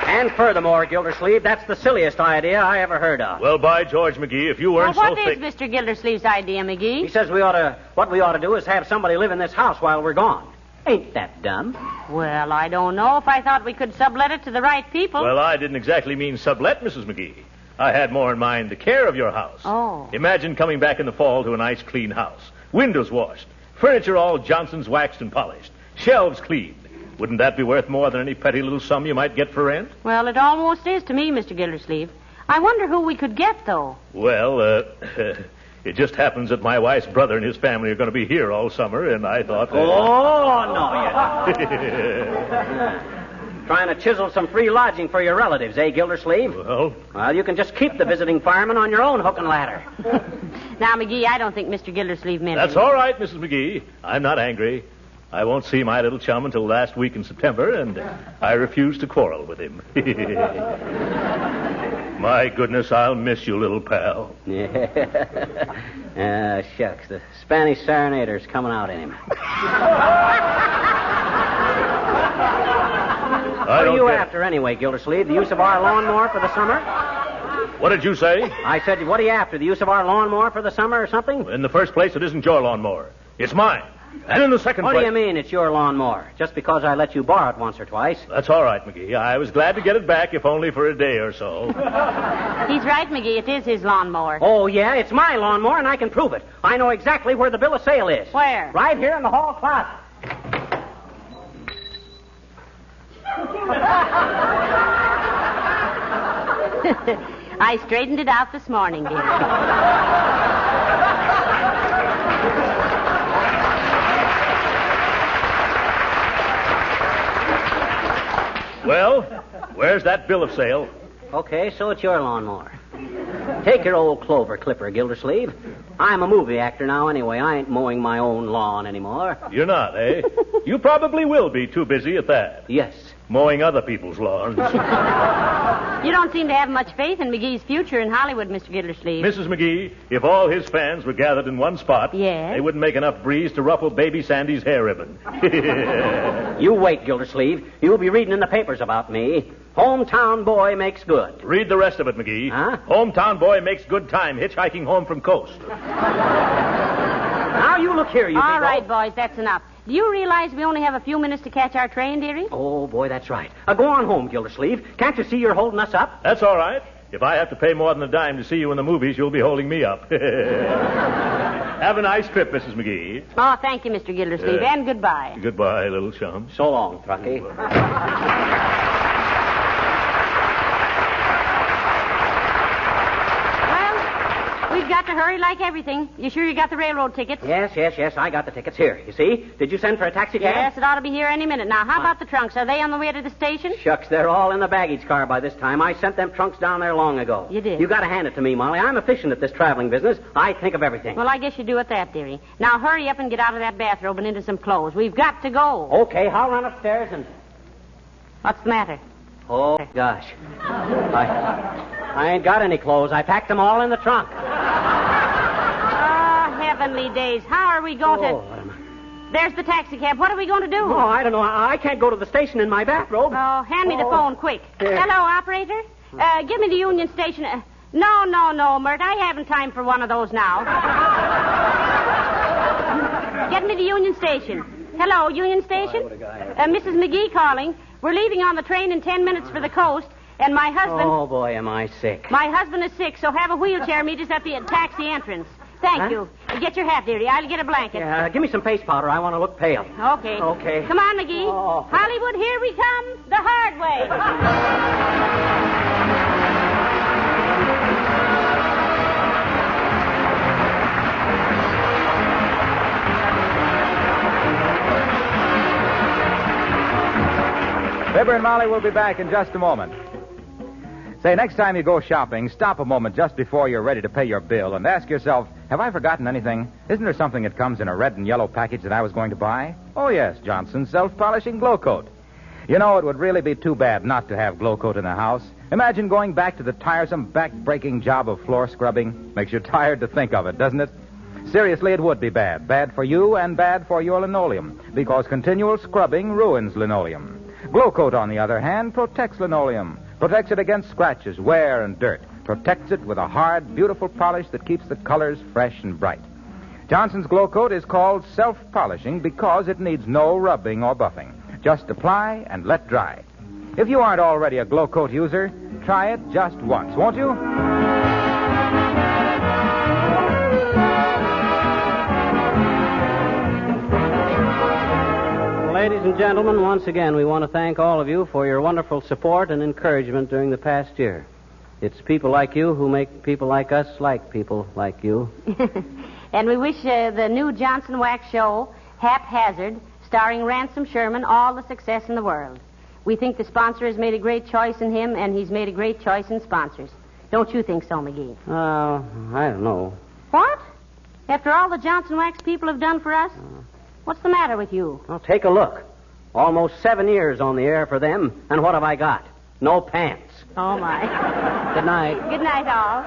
[SPEAKER 25] And furthermore, Gildersleeve, that's the silliest idea I ever heard of.
[SPEAKER 9] Well, by George, McGee, if you weren't
[SPEAKER 21] What
[SPEAKER 9] so
[SPEAKER 21] is
[SPEAKER 9] thick...
[SPEAKER 21] Mr. Gildersleeve's idea, McGee?
[SPEAKER 25] He says what we ought to do is have somebody live in this house while we're gone. Ain't that dumb?
[SPEAKER 21] Well, I don't know if I thought we could sublet it to the right people.
[SPEAKER 9] Well, I didn't exactly mean sublet, Mrs. McGee. I had more in mind the care of your house.
[SPEAKER 21] Oh.
[SPEAKER 9] Imagine coming back in the fall to a nice, clean house. Windows washed. Furniture all Johnson's waxed and polished. Shelves cleaned. Wouldn't that be worth more than any petty little sum you might get for rent?
[SPEAKER 21] Well, it almost is to me, Mr. Gildersleeve. I wonder who we could get, though.
[SPEAKER 9] Well, it just happens that my wife's brother and his family are going to be here all summer, and I thought that...
[SPEAKER 25] Oh, no, you don't. Trying to chisel some free lodging for your relatives, eh, Gildersleeve?
[SPEAKER 9] Well,
[SPEAKER 25] you can just keep the visiting fireman on your own hook and ladder.
[SPEAKER 21] Now, McGee, I don't think Mr. Gildersleeve meant
[SPEAKER 9] that's
[SPEAKER 21] it.
[SPEAKER 9] all right, Mrs. McGee. I'm not angry. I won't see my little chum until last week in September, and I refuse to quarrel with him. My goodness, I'll miss you, little pal.
[SPEAKER 25] Yeah. Shucks, the Spanish serenader's coming out in him. What are you after anyway, Gildersleeve? The use of our lawnmower for the summer?
[SPEAKER 9] What did you say?
[SPEAKER 25] I said, what are you after? The use of our lawnmower for the summer or something?
[SPEAKER 9] In the first place, it isn't your lawnmower. It's mine. And in the second
[SPEAKER 25] place...
[SPEAKER 9] place...
[SPEAKER 25] What do you mean it's your lawnmower? Just because I let you borrow it once or twice?
[SPEAKER 9] That's all right, McGee. I was glad to get it back, if only for a day or so.
[SPEAKER 21] He's right, McGee. It is his lawnmower.
[SPEAKER 25] Oh, yeah? It's my lawnmower, and I can prove it. I know exactly where the bill of sale is.
[SPEAKER 21] Where?
[SPEAKER 25] Right here in the hall closet.
[SPEAKER 21] I straightened it out this morning, dear.
[SPEAKER 9] Well, where's that bill of sale?
[SPEAKER 25] Okay, so it's your lawnmower. Take your old clover clipper, Gildersleeve. I'm a movie actor now anyway. I ain't mowing my own lawn anymore.
[SPEAKER 9] You're not, eh? You probably will be too busy at that.
[SPEAKER 25] Yes.
[SPEAKER 9] Mowing other people's lawns.
[SPEAKER 21] You don't seem to have much faith in McGee's future in Hollywood, Mr. Gildersleeve.
[SPEAKER 9] Mrs. McGee, if all his fans were gathered in one spot,
[SPEAKER 21] Yes?
[SPEAKER 9] they wouldn't make enough breeze to ruffle baby Sandy's hair ribbon.
[SPEAKER 25] You wait, Gildersleeve. You'll be reading in the papers about me. Hometown boy makes good.
[SPEAKER 9] Read the rest of it, McGee.
[SPEAKER 25] Huh?
[SPEAKER 9] Hometown boy makes good time hitchhiking home from coast.
[SPEAKER 25] Now you look here, you
[SPEAKER 21] All
[SPEAKER 25] big
[SPEAKER 21] right, boys, that's enough. Do you realize we only have a few minutes to catch our train, dearie?
[SPEAKER 25] Oh, boy, that's right. Go on home, Gildersleeve. Can't you see you're holding us up?
[SPEAKER 9] That's all right. If I have to pay more than a dime to see you in the movies, you'll be holding me up. Have a nice trip, Mrs. McGee.
[SPEAKER 21] Oh, thank you, Mr. Gildersleeve, and goodbye.
[SPEAKER 9] Goodbye, little chum.
[SPEAKER 25] So long, Truckee.
[SPEAKER 21] We've got to hurry like everything. You sure you got the railroad tickets?
[SPEAKER 25] Yes. I got the tickets here. You see? Did you send for a taxi cab?
[SPEAKER 21] Yes, it ought to be here any minute. Now, how about the trunks? Are they on the way to the station?
[SPEAKER 25] Shucks, they're all in the baggage car by this time. I sent them trunks down there long ago.
[SPEAKER 21] You did?
[SPEAKER 25] You got to hand it to me, Molly. I'm efficient at this traveling business. I think of everything.
[SPEAKER 21] Well, I guess you do at that, dearie. Now, hurry up and get out of that bathrobe and into some clothes. We've got to go.
[SPEAKER 25] Okay, I'll run upstairs and...
[SPEAKER 21] What's the matter?
[SPEAKER 25] Oh, gosh. I ain't got any clothes. I packed them all in the trunk.
[SPEAKER 21] Heavenly days. How are we going to... There's the taxi cab. What are we going to do?
[SPEAKER 25] Oh, I don't know. I can't go to the station in my bathrobe.
[SPEAKER 21] Oh, hand me the phone, quick.
[SPEAKER 25] Here.
[SPEAKER 21] Hello, operator? Give me the Union Station. No, Mert. I haven't time for one of those now. Get me the Union Station. Hello, Union Station? Mrs. McGee calling. We're leaving on the train in 10 minutes for the coast, and my husband...
[SPEAKER 25] Oh, boy, am I sick.
[SPEAKER 21] My husband is sick, so have a wheelchair meet us at the taxi entrance. Thank you. Get your hat, dearie. I'll get a blanket.
[SPEAKER 25] Yeah, give me some face powder. I want to look pale.
[SPEAKER 21] Okay.
[SPEAKER 25] Okay.
[SPEAKER 21] Come on, McGee.
[SPEAKER 25] Oh.
[SPEAKER 21] Hollywood, here we come. The hard way.
[SPEAKER 24] Fibber and Molly will be back in just a moment. Say, next time you go shopping, stop a moment just before you're ready to pay your bill and ask yourself, have I forgotten anything? Isn't there something that comes in a red and yellow package that I was going to buy? Oh, yes, Johnson's self-polishing Glow Coat. You know, it would really be too bad not to have Glow Coat in the house. Imagine going back to the tiresome, back-breaking job of floor scrubbing. Makes you tired to think of it, doesn't it? Seriously, it would be bad. Bad for you and bad for your linoleum, because continual scrubbing ruins linoleum. Glow Coat, on the other hand, protects linoleum. Protects it against scratches, wear, and dirt. Protects it with a hard, beautiful polish that keeps the colors fresh and bright. Johnson's Glow Coat is called self-polishing because it needs no rubbing or buffing. Just apply and let dry. If you aren't already a Glow Coat user, try it just once, won't you?
[SPEAKER 25] Ladies and gentlemen, once again, we want to thank all of you for your wonderful support and encouragement during the past year. It's people like you who make people like us like people like you.
[SPEAKER 21] And we wish the new Johnson Wax show, Haphazard, starring Ransom Sherman, all the success in the world. We think the sponsor has made a great choice in him, and he's made a great choice in sponsors. Don't you think so, McGee?
[SPEAKER 25] I don't know.
[SPEAKER 21] What? After all the Johnson Wax people have done for us? What's the matter with you?
[SPEAKER 25] Well, take a look. Almost 7 years on the air for them, and what have I got? No pants.
[SPEAKER 21] Oh, my.
[SPEAKER 25] Good night.
[SPEAKER 21] Good night, all.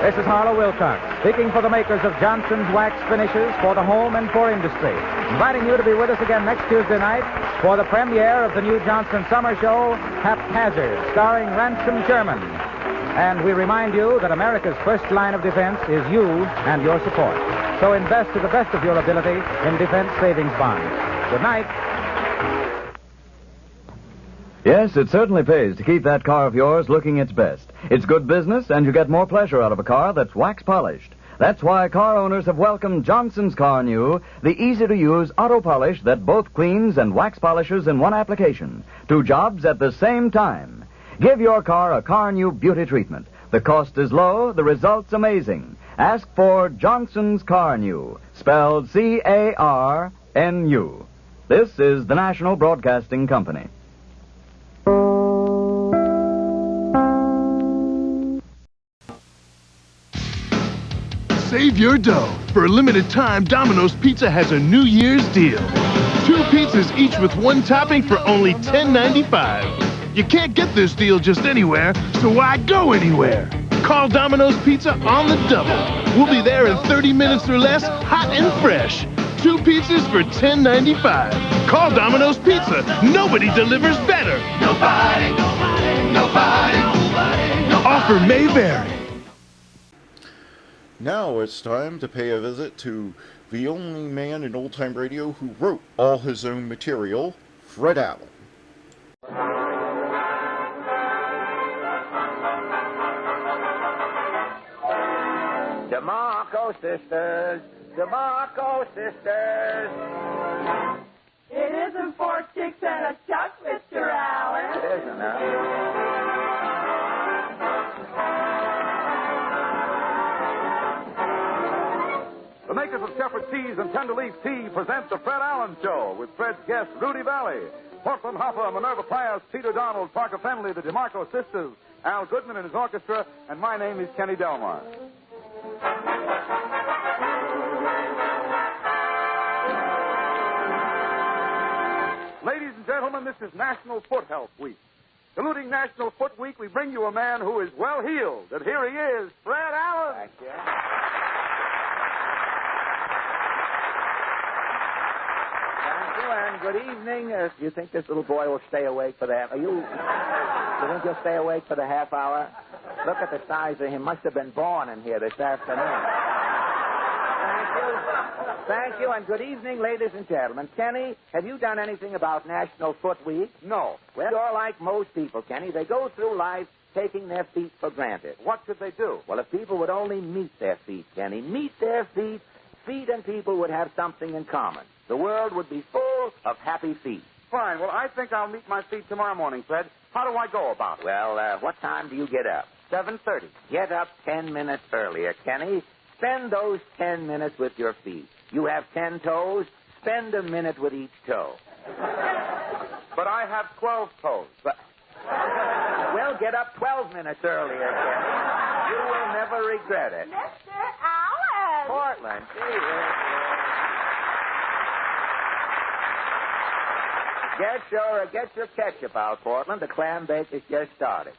[SPEAKER 24] This is Harlow Wilcox, speaking for the makers of Johnson's Wax Finishes for the home and for industry, inviting you to be with us again next Tuesday night for the premiere of the new Johnson Summer Show, Haphazard, starring Ransom Sherman. And we remind you that America's first line of defense is you and your support. So invest to the best of your ability in defense savings bonds. Good night.
[SPEAKER 8] Yes, it certainly pays to keep that car of yours looking its best. It's good business, and you get more pleasure out of a car that's wax polished. That's why car owners have welcomed Johnson's Car New, the easy-to-use auto polish that both cleans and wax polishes in one application. 2 jobs at the same time. Give your car a Car New beauty treatment. The cost is low, the result's amazing. Ask for Johnson's Carnu, spelled C-A-R-N-U. This is the National Broadcasting Company.
[SPEAKER 10] Save your dough. For a limited time, Domino's Pizza has a New Year's deal. 2 pizzas each with 1 topping for only $10.95. You can't get this deal just anywhere, so why go anywhere? Call Domino's Pizza on the double. We'll be there in 30 minutes or less, hot and fresh. 2 pizzas for $10.95. Call Domino's Pizza. Nobody delivers better. Nobody. Offer may vary.
[SPEAKER 1] Now it's time to pay a visit to the only man in old-time radio who wrote all his own material, Fred Allen.
[SPEAKER 13] DeMarco sisters, DeMarco sisters.
[SPEAKER 15] It isn't 4 chicks and a chuck, Mr. Allen.
[SPEAKER 13] It isn't, huh?
[SPEAKER 17] The makers of Shepherd's Teas and Tenderleaf Tea present The Fred Allen Show with Fred's guests Rudy Valley, Portland Hopper, Minerva Pius, Peter Donald, Parker Fenley, the DeMarco sisters, Al Goodman and his orchestra, and my name is Kenny Delmar. Ladies and gentlemen, this is National Foot Health Week. Saluting National Foot Week, we bring you a man who is well-heeled, and here he is, Fred Allen.
[SPEAKER 13] Thank you. And good evening. Do you think this little boy will stay awake for that? Do you think he'll stay awake for the half hour? Look at the size of him. Must have been born in here this afternoon. Thank you, and good evening, ladies and gentlemen. Kenny, have you done anything about National Foot Week?
[SPEAKER 17] No.
[SPEAKER 13] Well, you're like most people, Kenny. They go through life taking their feet for granted.
[SPEAKER 17] What should they do?
[SPEAKER 13] Well, if people would only meet their feet, Kenny, meet their feet, feet and people would have something in common. The world would be full of happy feet.
[SPEAKER 17] Fine. Well, I think I'll meet my feet tomorrow morning, Fred. How do I go about it?
[SPEAKER 13] Well, what time do you get up?
[SPEAKER 17] 7:30.
[SPEAKER 13] Get up 10 minutes earlier, Kenny. Spend those 10 minutes with your feet. You have 10 toes. Spend a minute with each toe.
[SPEAKER 17] But I have 12 toes.
[SPEAKER 13] Well, get up 12 minutes earlier, Kenny. You will never regret it.
[SPEAKER 15] Mr. Allen.
[SPEAKER 13] Portland. Get your ketchup out, Portland. The clam bake has just started.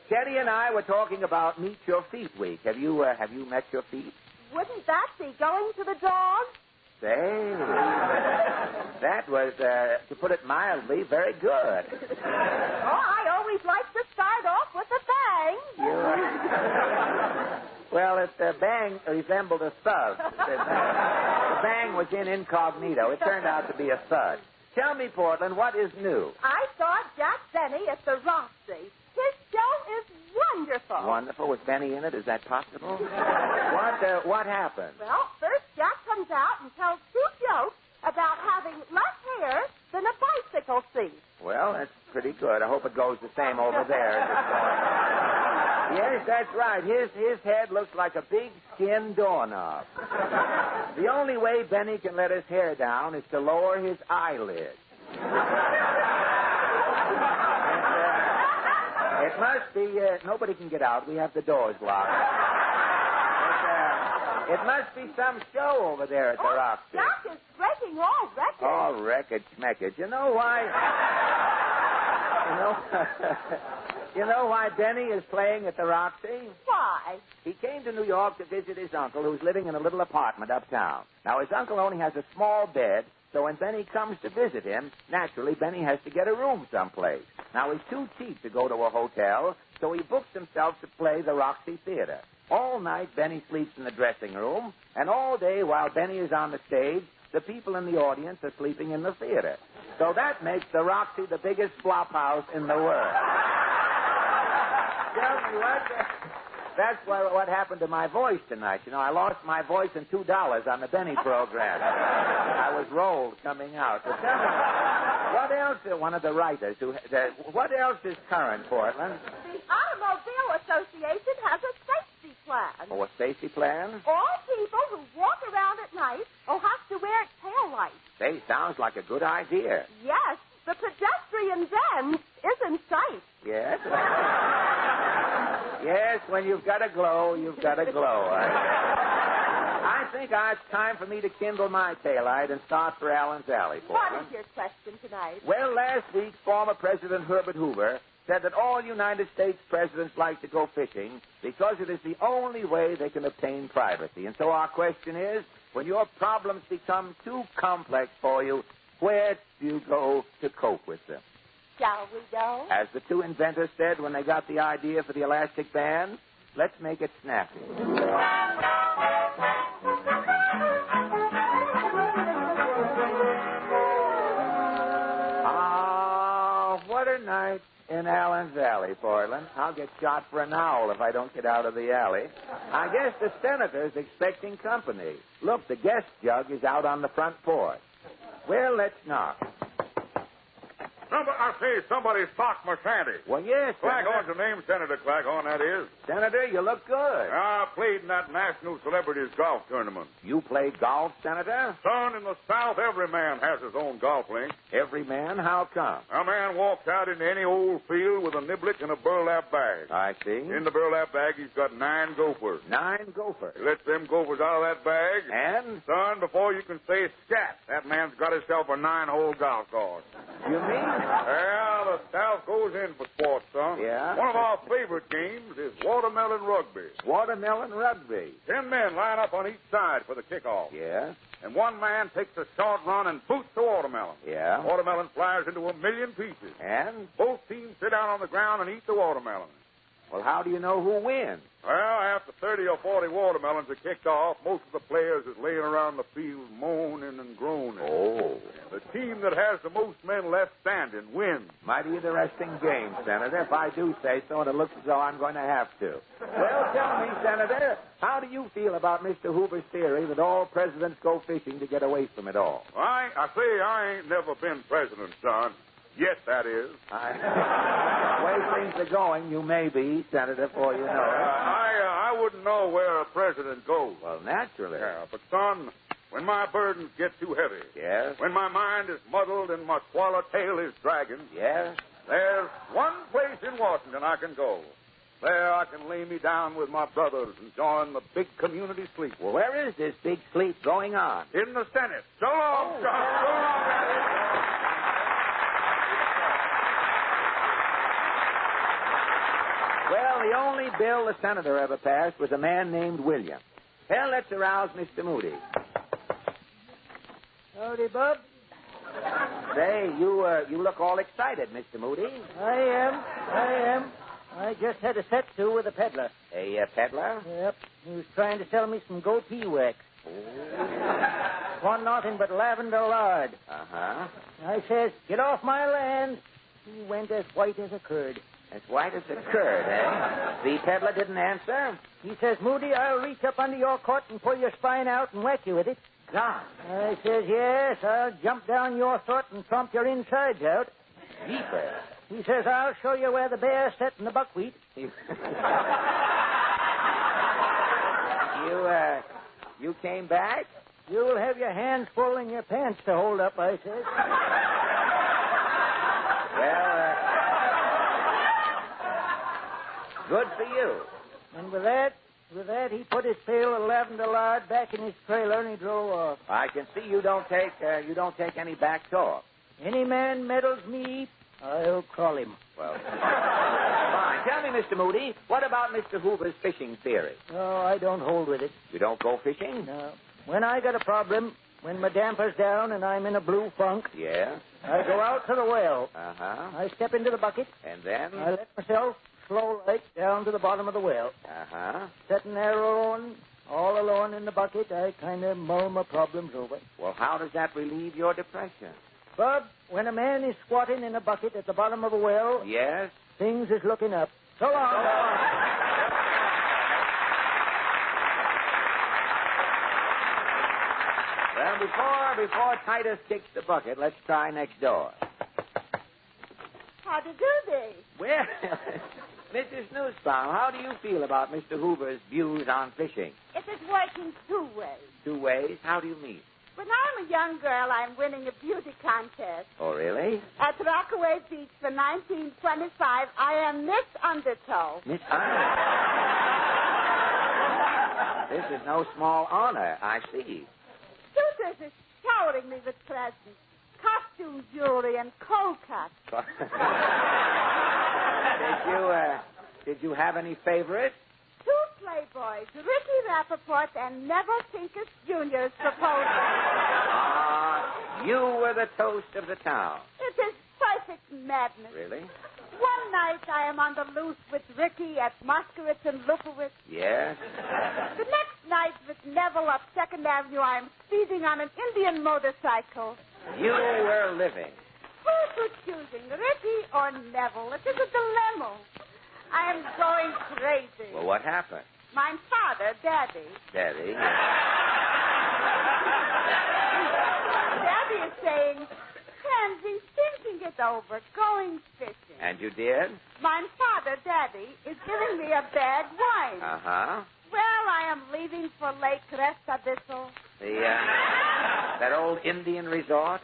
[SPEAKER 13] Teddy and I were talking about Meet Your Feet Week. Have you met your feet?
[SPEAKER 15] Wouldn't that be going to the dog?
[SPEAKER 13] Say, that was, to put it mildly, very good.
[SPEAKER 15] Oh, I always like to start off with a bang.
[SPEAKER 13] Well, the bang resembled a thud. The bang was in incognito. It turned out to be a thud. Tell me, Portland, what is new?
[SPEAKER 15] I saw Jack Benny at the Roxy. His show is wonderful.
[SPEAKER 13] Wonderful. Was Benny in it? Is that possible? What happened?
[SPEAKER 15] Well, first Jack comes out and tells 2 jokes about having less hair than a bicycle seat.
[SPEAKER 13] Well, that's pretty good. I hope it goes the same over there. Yes, that's right. His head looks like a big skin doorknob. The only way Benny can let his hair down is to lower his eyelids. It must be, nobody can get out. We have the doors locked. It must be some show over there at the Roxy.
[SPEAKER 15] Jack is breaking all records.
[SPEAKER 13] All records, schmeckage. You know why? You know why Benny is playing at the Roxy?
[SPEAKER 15] Why?
[SPEAKER 13] He came to New York to visit his uncle, who's living in a little apartment uptown. Now, his uncle only has a small bed, so when Benny comes to visit him, naturally, Benny has to get a room someplace. Now, he's too cheap to go to a hotel, so he books himself to play the Roxy Theater. All night, Benny sleeps in the dressing room, and all day while Benny is on the stage, the people in the audience are sleeping in the theater. So that makes the Roxy the biggest flop house in the world. Tell me that's what happened to my voice tonight. You know, I lost my voice and $2 on the Benny program. I was rolled coming out. But tell me, what else? One of the writers what else is current, Portland?
[SPEAKER 15] The Automobile Association has a safety plan.
[SPEAKER 13] Oh, a safety plan?
[SPEAKER 15] All people who walk around at night will have to wear tail lights.
[SPEAKER 13] Say, sounds like a good idea.
[SPEAKER 15] Yes, the pedestrian then is in sight.
[SPEAKER 13] Yes? Yes, when you've got a glow, you've got a glow. I think it's time for me to kindle my taillight and start for Allen's Alley,
[SPEAKER 15] What
[SPEAKER 13] Portland.
[SPEAKER 15] is your question tonight?
[SPEAKER 13] Well, last week, former President Herbert Hoover said that all United States presidents like to go fishing because it is the only way they can obtain privacy. And so our question is, when your problems become too complex for you, where do you go to cope with them?
[SPEAKER 15] Shall we go?
[SPEAKER 13] As the two inventors said when they got the idea for the elastic band, let's make it snappy. What a night in Allen's Alley, Portland. I'll get shot for an owl if I don't get out of the alley. I guess the senator's expecting company. Look, the guest jug is out on the front porch. Well, let's knock.
[SPEAKER 17] I say somebody stocked my shanty.
[SPEAKER 13] Well, yes,
[SPEAKER 17] Claghorn's the name, Senator Claghorn, that is.
[SPEAKER 13] Senator, you look good.
[SPEAKER 17] I played in that National Celebrities Golf Tournament.
[SPEAKER 13] You play golf, Senator?
[SPEAKER 17] Son, in the South, every man has his own golf link.
[SPEAKER 13] Every man? How come?
[SPEAKER 17] A man walks out into any old field with a niblick and a burlap bag.
[SPEAKER 13] I see.
[SPEAKER 17] In the burlap bag, he's got 9 gophers.
[SPEAKER 13] 9 gophers?
[SPEAKER 17] He lets them gophers out of that bag.
[SPEAKER 13] And?
[SPEAKER 17] Son, before you can say scat, that man's got himself a 9-hole golf course.
[SPEAKER 13] You mean?
[SPEAKER 17] Yeah, the South goes in for sports, son.
[SPEAKER 13] Yeah?
[SPEAKER 17] One of our favorite games is watermelon rugby.
[SPEAKER 13] Watermelon rugby?
[SPEAKER 17] 10 men line up on each side for the kickoff.
[SPEAKER 13] Yeah?
[SPEAKER 17] And one man takes a short run and boots the watermelon.
[SPEAKER 13] Yeah?
[SPEAKER 17] Watermelon flies into 1,000,000 pieces.
[SPEAKER 13] And?
[SPEAKER 17] Both teams sit down on the ground and eat the watermelon.
[SPEAKER 13] Well, how do you know who wins?
[SPEAKER 17] Well, after 30 or 40 watermelons are kicked off, most of the players is laying around the field moaning and groaning.
[SPEAKER 13] Oh.
[SPEAKER 17] The team that has the most men left standing wins.
[SPEAKER 13] Mighty interesting game, Senator. If I do say so, and it looks as though I'm going to have to. Well, tell me, Senator, how do you feel about Mr. Hoover's theory that all presidents go fishing to get away from it all?
[SPEAKER 17] I ain't never been president, son. Yes, that is.
[SPEAKER 13] The way things are going, you may be, Senator, for you know it.
[SPEAKER 17] I wouldn't know where a president goes.
[SPEAKER 13] Well, naturally.
[SPEAKER 17] Yeah, but, son, when my burdens get too heavy.
[SPEAKER 13] Yes?
[SPEAKER 17] When my mind is muddled and my swallowtail is dragging.
[SPEAKER 13] Yes?
[SPEAKER 17] There's one place in Washington I can go. There I can lay me down with my brothers and join the big community sleep.
[SPEAKER 13] Well, where is this big sleep going on?
[SPEAKER 17] In the Senate. So long, John. So long, Daddy.
[SPEAKER 13] Well, the only bill the senator ever passed was a man named William. Well, let's arouse Mr. Moody.
[SPEAKER 3] Howdy, Bub.
[SPEAKER 13] Say, you look all excited, Mr. Moody.
[SPEAKER 3] I am. I just had a set to with a peddler.
[SPEAKER 13] A peddler?
[SPEAKER 3] Yep. He was trying to sell me some goatee wax. Want nothing but lavender lard.
[SPEAKER 13] Uh-huh.
[SPEAKER 3] I says, get off my land. He went as white as a curd.
[SPEAKER 13] As white as a curd, eh? The peddler didn't answer?
[SPEAKER 3] He says, Moody, I'll reach up under your coat and pull your spine out and whack you with it.
[SPEAKER 13] God.
[SPEAKER 3] I says, yes, I'll jump down your throat and tromp your insides out.
[SPEAKER 13] Jeepers.
[SPEAKER 3] He says, I'll show you where the bears set in the buckwheat.
[SPEAKER 13] You came back?
[SPEAKER 3] You'll have your hands full and your pants to hold up, I says.
[SPEAKER 13] Well, good for you.
[SPEAKER 3] And with that, he put his pail of lavender lard back in his trailer and he drove off.
[SPEAKER 13] I can see you don't take any back talk.
[SPEAKER 3] Any man meddles me, I'll crawl him.
[SPEAKER 13] Well, fine. Tell me, Mr. Moody, what about Mr. Hoover's fishing theory?
[SPEAKER 3] Oh, I don't hold with it.
[SPEAKER 13] You don't go fishing?
[SPEAKER 3] No. When I got a problem, when my damper's down and I'm in a blue funk,
[SPEAKER 13] yeah,
[SPEAKER 3] I go out to the well.
[SPEAKER 13] Uh-huh.
[SPEAKER 3] I step into the bucket.
[SPEAKER 13] And then?
[SPEAKER 3] I let myself slow like down to the bottom of the well.
[SPEAKER 13] Uh-huh.
[SPEAKER 3] Sitting there all alone in the bucket, I kind of mull my problems over.
[SPEAKER 13] Well, how does that relieve your depression?
[SPEAKER 3] Bub, when a man is squatting in a bucket at the bottom of a well,
[SPEAKER 13] yes,
[SPEAKER 3] things is looking up. So long.
[SPEAKER 13] Well, before Titus kicks the bucket, let's try next door.
[SPEAKER 15] How do thee?
[SPEAKER 13] Well, Mrs. Newsbaum, how do you feel about Mr. Hoover's views on fishing?
[SPEAKER 15] It is working two ways.
[SPEAKER 13] 2 ways? How do you mean?
[SPEAKER 15] When I'm a young girl, I'm winning a beauty contest.
[SPEAKER 13] Oh, really?
[SPEAKER 15] At Rockaway Beach for 1925, I am Miss Undertow.
[SPEAKER 13] Miss Undertow. This is no small honor, I see.
[SPEAKER 15] Suitors are showering me with presents. Costume jewelry and cold cuts.
[SPEAKER 13] Did you have any favorites?
[SPEAKER 15] 2 playboys, Ricky Rappaport and Neville Pincus Jr.'s proposal.
[SPEAKER 13] You were the toast of the town.
[SPEAKER 15] It is perfect madness.
[SPEAKER 13] Really?
[SPEAKER 15] One night I am on the loose with Ricky at Moskowitz and Lupowitz.
[SPEAKER 13] Yes?
[SPEAKER 15] The next night with Neville up 2nd Avenue, I am speeding on an Indian motorcycle.
[SPEAKER 13] You were living.
[SPEAKER 15] Who's for choosing, Ricky or Neville? It is a dilemma. I am going crazy.
[SPEAKER 13] Well, what happened?
[SPEAKER 15] My father, Daddy.
[SPEAKER 13] Daddy?
[SPEAKER 15] Daddy is saying, Pansy, thinking it over, going fishing.
[SPEAKER 13] And you did?
[SPEAKER 15] My father, Daddy, is giving me a bad wine.
[SPEAKER 13] Uh-huh.
[SPEAKER 15] Well, I am leaving for Lake Cresta Bissell.
[SPEAKER 13] That old Indian resort?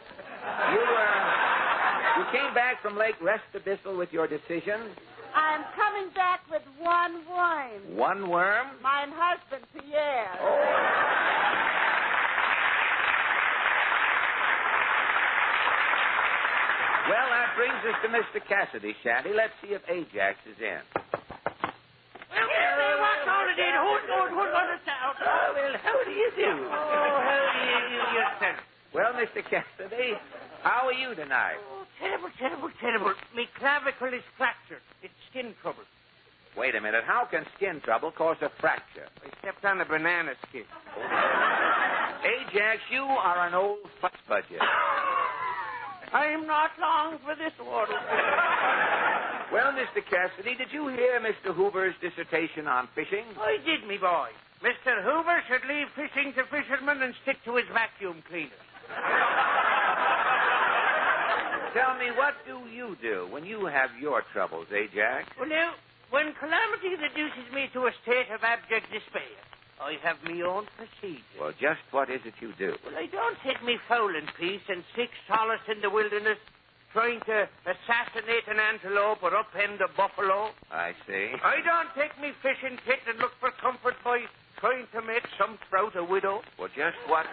[SPEAKER 13] You came back from Lake Cresta Bissell with your decision?
[SPEAKER 15] I'm coming back with 1 worm.
[SPEAKER 13] 1 worm?
[SPEAKER 15] Mine husband, Pierre.
[SPEAKER 13] Well, that brings us to Mr. Cassidy's shanty. Let's see if Ajax is in.
[SPEAKER 12] What's all it is? Who's on the town?
[SPEAKER 13] Oh, well, how do you do?
[SPEAKER 12] Oh, how do you do yourself?
[SPEAKER 13] Well, Mr. Cassidy, how are you tonight?
[SPEAKER 12] Oh, terrible. Me clavicle is fractured. It's skin trouble.
[SPEAKER 13] Wait a minute. How can skin trouble cause a fracture?
[SPEAKER 12] I stepped on a banana skin.
[SPEAKER 13] Ajax, you are an old fuss-budget.
[SPEAKER 12] I'm not long for this water.
[SPEAKER 13] Well, Mr. Cassidy, did you hear Mr. Hoover's dissertation on fishing?
[SPEAKER 12] I did, me boy. Mr. Hoover should leave fishing to fishermen and stick to his vacuum cleaner.
[SPEAKER 13] Tell me, what do you do when you have your troubles, Ajax?
[SPEAKER 12] Well, now, when calamity reduces me to a state of abject despair, I have me own procedure.
[SPEAKER 13] Well, just what is it you do?
[SPEAKER 12] Well, I don't take me fowling piece and seek solace in the wilderness trying to assassinate an antelope or upend a buffalo.
[SPEAKER 13] I see.
[SPEAKER 12] I don't take me fishing kit and look for comfort by trying to make some trout a widow.
[SPEAKER 13] Well, just what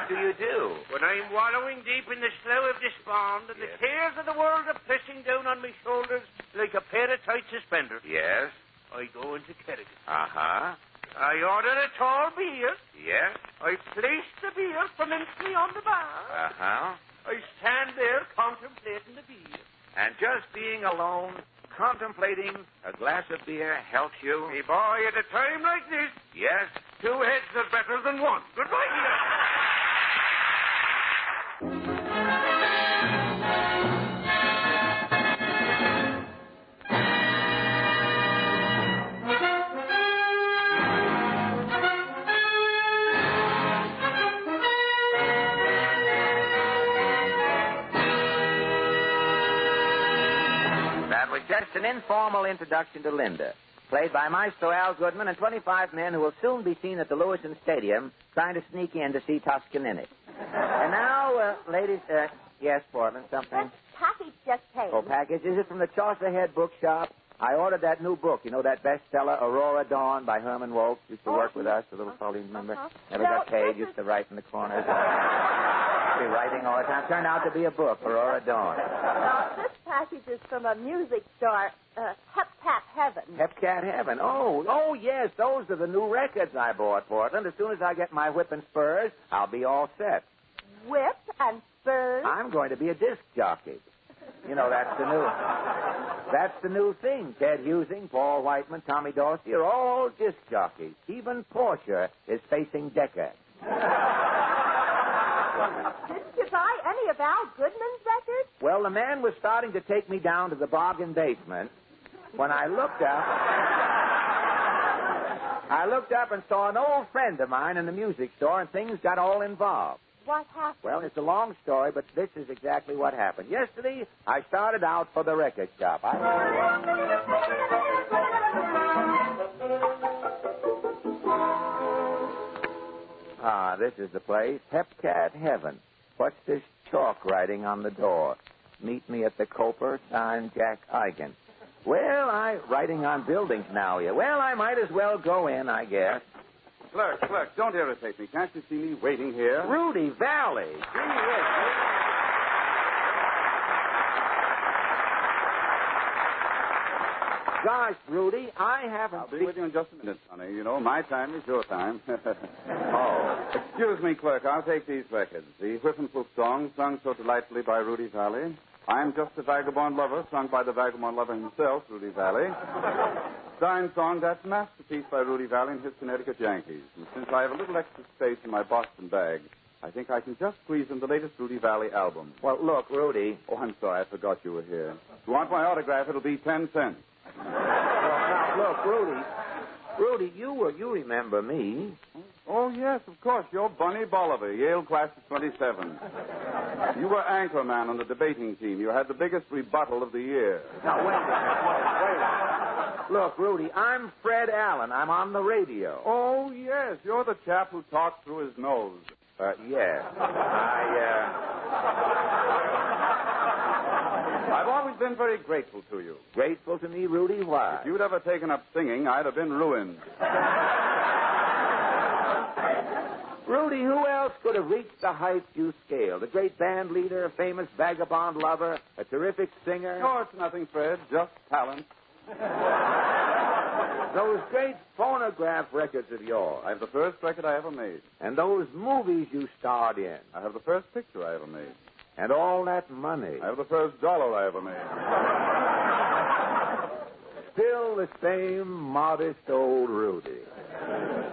[SPEAKER 13] do you do?
[SPEAKER 12] When I'm wallowing deep in the slough of despond and the cares of the world are pressing down on my shoulders like a pair of tight suspenders.
[SPEAKER 13] Yes?
[SPEAKER 12] I go into Kerrigan.
[SPEAKER 13] Uh-huh.
[SPEAKER 12] I order a tall beer.
[SPEAKER 13] Yes?
[SPEAKER 12] I place the beer prominently on the bar.
[SPEAKER 13] Uh-huh.
[SPEAKER 12] I stand there contemplating the beer.
[SPEAKER 13] And just being alone, contemplating a glass of beer helps you?
[SPEAKER 12] Hey, boy, at a time like this...
[SPEAKER 13] Yes?
[SPEAKER 12] 2 heads are better than 1. Goodbye, dear.
[SPEAKER 13] Just an informal introduction to Linda, played by Maestro Al Goodman and 25 men who will soon be seen at the Lewiston Stadium trying to sneak in to see Toscanini. And now, ladies, yes, Portland, something?
[SPEAKER 15] Package just came.
[SPEAKER 13] Oh, package. Is it from the Chaucerhead Bookshop? I ordered that new book, you know, that bestseller, Aurora Dawn by Herman Wolfe. Used to work with us, the little fellow, you remember? Never got paid, used to write in the corners. Be writing all the time. Turned out to be a book, Aurora Dawn.
[SPEAKER 15] Now, this package is from a music store, Hepcat Heaven.
[SPEAKER 13] Hepcat Heaven. Oh, yes, those are the new records I bought, Portland. As soon as I get my whip and spurs, I'll be all set.
[SPEAKER 15] Whip and spurs?
[SPEAKER 13] I'm going to be a disc jockey. You know, that's the new thing. Ted Husing, Paul Whiteman, Tommy Dorsey are all disc jockeys. Even Porsche is facing Decca.
[SPEAKER 15] Didn't you buy any of Al Goodman's records?
[SPEAKER 13] Well, the man was starting to take me down to the bargain basement when I looked up and saw an old friend of mine in the music store, and things got all involved.
[SPEAKER 15] what happened?
[SPEAKER 13] Well, it's a long story, but this is exactly what happened. Yesterday, I started out for the record shop. This is the place. Hepcat Heaven. What's this chalk writing on the door? Meet me at the Coper, signed Jack Eigen. Well, writing on buildings now, yeah. Well, I might as well go in, I guess.
[SPEAKER 17] Clerk, don't irritate me. Can't you see me waiting here?
[SPEAKER 13] Rudy Valley. Gee whiz. Gosh, Rudy, I haven't...
[SPEAKER 17] I'll be with you in just a minute, Sonny. You know, my time is your time. Oh. Excuse me, clerk. I'll take these records. The Whiffenpoof song, sung so delightfully by Rudy Valley. I'm Just a Vagabond Lover, sung by the Vagabond Lover himself, Rudy Valley. Stein song, That's a Masterpiece by Rudy Valley and his Connecticut Yankees. And since I have a little extra space in my Boston bag, I think I can just squeeze in the latest Rudy Valley album.
[SPEAKER 13] Well, look, Rudy.
[SPEAKER 17] Oh, I'm sorry. I forgot you were here. If you want my autograph, it'll be 10 cents.
[SPEAKER 13] Well, now, look, Rudy, you remember me.
[SPEAKER 17] Oh, yes, of course. You're Bunny Bolivar, Yale class of 27. You were anchorman on the debating team. You had the biggest rebuttal of the year.
[SPEAKER 13] Now, wait a minute. Look, Rudy, I'm Fred Allen. I'm on the radio.
[SPEAKER 17] Oh, yes. You're the chap who talked through his nose.
[SPEAKER 13] Yes.
[SPEAKER 17] I've always been very grateful to you.
[SPEAKER 13] Grateful to me, Rudy? Why?
[SPEAKER 17] If you'd ever taken up singing, I'd have been ruined.
[SPEAKER 13] Rudy, who else could have reached the heights you scaled? A great band leader, a famous vagabond lover, a terrific singer?
[SPEAKER 17] No, it's nothing, Fred. Just talent.
[SPEAKER 13] Those great phonograph records of yours.
[SPEAKER 17] I have the first record I ever made.
[SPEAKER 13] And those movies you starred in.
[SPEAKER 17] I have the first picture I ever made.
[SPEAKER 13] And all that money.
[SPEAKER 17] I have the first dollar I ever made.
[SPEAKER 13] Still the same modest old Rudy.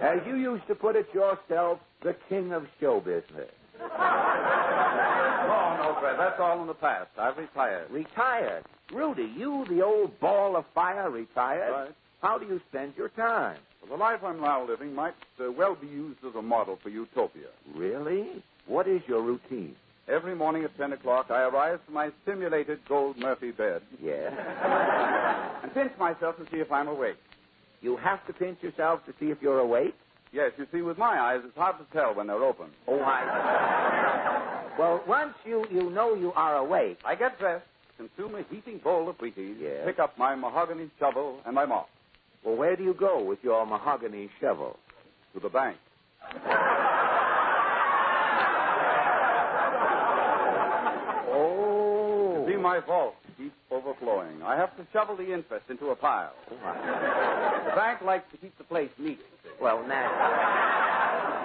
[SPEAKER 13] As you used to put it yourself, the king of show business.
[SPEAKER 17] Oh, no, Fred, that's all in the past. I've retired.
[SPEAKER 13] Retired? Rudy, you, the old ball of fire, retired?
[SPEAKER 17] Right.
[SPEAKER 13] How do you spend your time?
[SPEAKER 17] Well, the life I'm now living might well be used as a model for utopia.
[SPEAKER 13] Really? What is your routine?
[SPEAKER 17] Every morning at 10 o'clock, I arise from my simulated gold Murphy bed.
[SPEAKER 13] Yes?
[SPEAKER 17] And pinch myself to see if I'm awake.
[SPEAKER 13] You have to pinch yourself to see if you're awake?
[SPEAKER 17] Yes, you see, with my eyes, it's hard to tell when they're open.
[SPEAKER 13] Oh, Well, once you know you are awake...
[SPEAKER 17] I get dressed, consume a heaping bowl of Wheaties,
[SPEAKER 13] yes,
[SPEAKER 17] pick up my mahogany shovel and my mop.
[SPEAKER 13] Well, where do you go with your mahogany shovel?
[SPEAKER 17] To the bank.
[SPEAKER 13] Oh.
[SPEAKER 17] You see, my vault keeps overflowing. I have to shovel the interest into a pile. The bank likes to keep the place neat.
[SPEAKER 13] Well, naturally.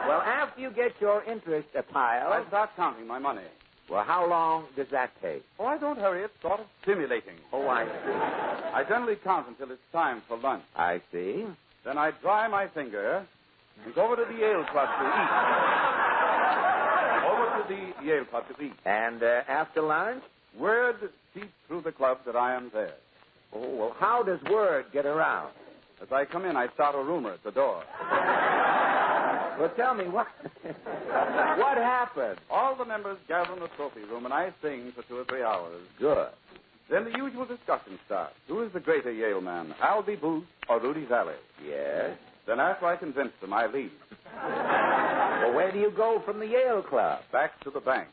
[SPEAKER 13] Well, after you get your interest a pile...
[SPEAKER 17] I start counting my money.
[SPEAKER 13] Well, how long does that take?
[SPEAKER 17] Oh, I don't hurry. It's sort of stimulating.
[SPEAKER 13] Oh, I see.
[SPEAKER 17] I generally count until it's time for lunch.
[SPEAKER 13] I see.
[SPEAKER 17] Then I dry my finger and go over to the Yale Club to eat. Over to the Yale Club to eat.
[SPEAKER 13] And after lunch?
[SPEAKER 17] Word seeps through the club that I am there.
[SPEAKER 13] Oh, well, how does word get around?
[SPEAKER 17] As I come in, I start a rumor at the door.
[SPEAKER 13] Well, tell me, what happened?
[SPEAKER 17] All the members gather in the trophy room, and I sing for 2 or 3 hours.
[SPEAKER 13] Good.
[SPEAKER 17] Then the usual discussion starts. Who is the greater Yale man, Albie Booth or Rudy Valley?
[SPEAKER 13] Yes.
[SPEAKER 17] Then after I convince them, I leave.
[SPEAKER 13] Well, where do you go from the Yale Club?
[SPEAKER 17] Back to the bank.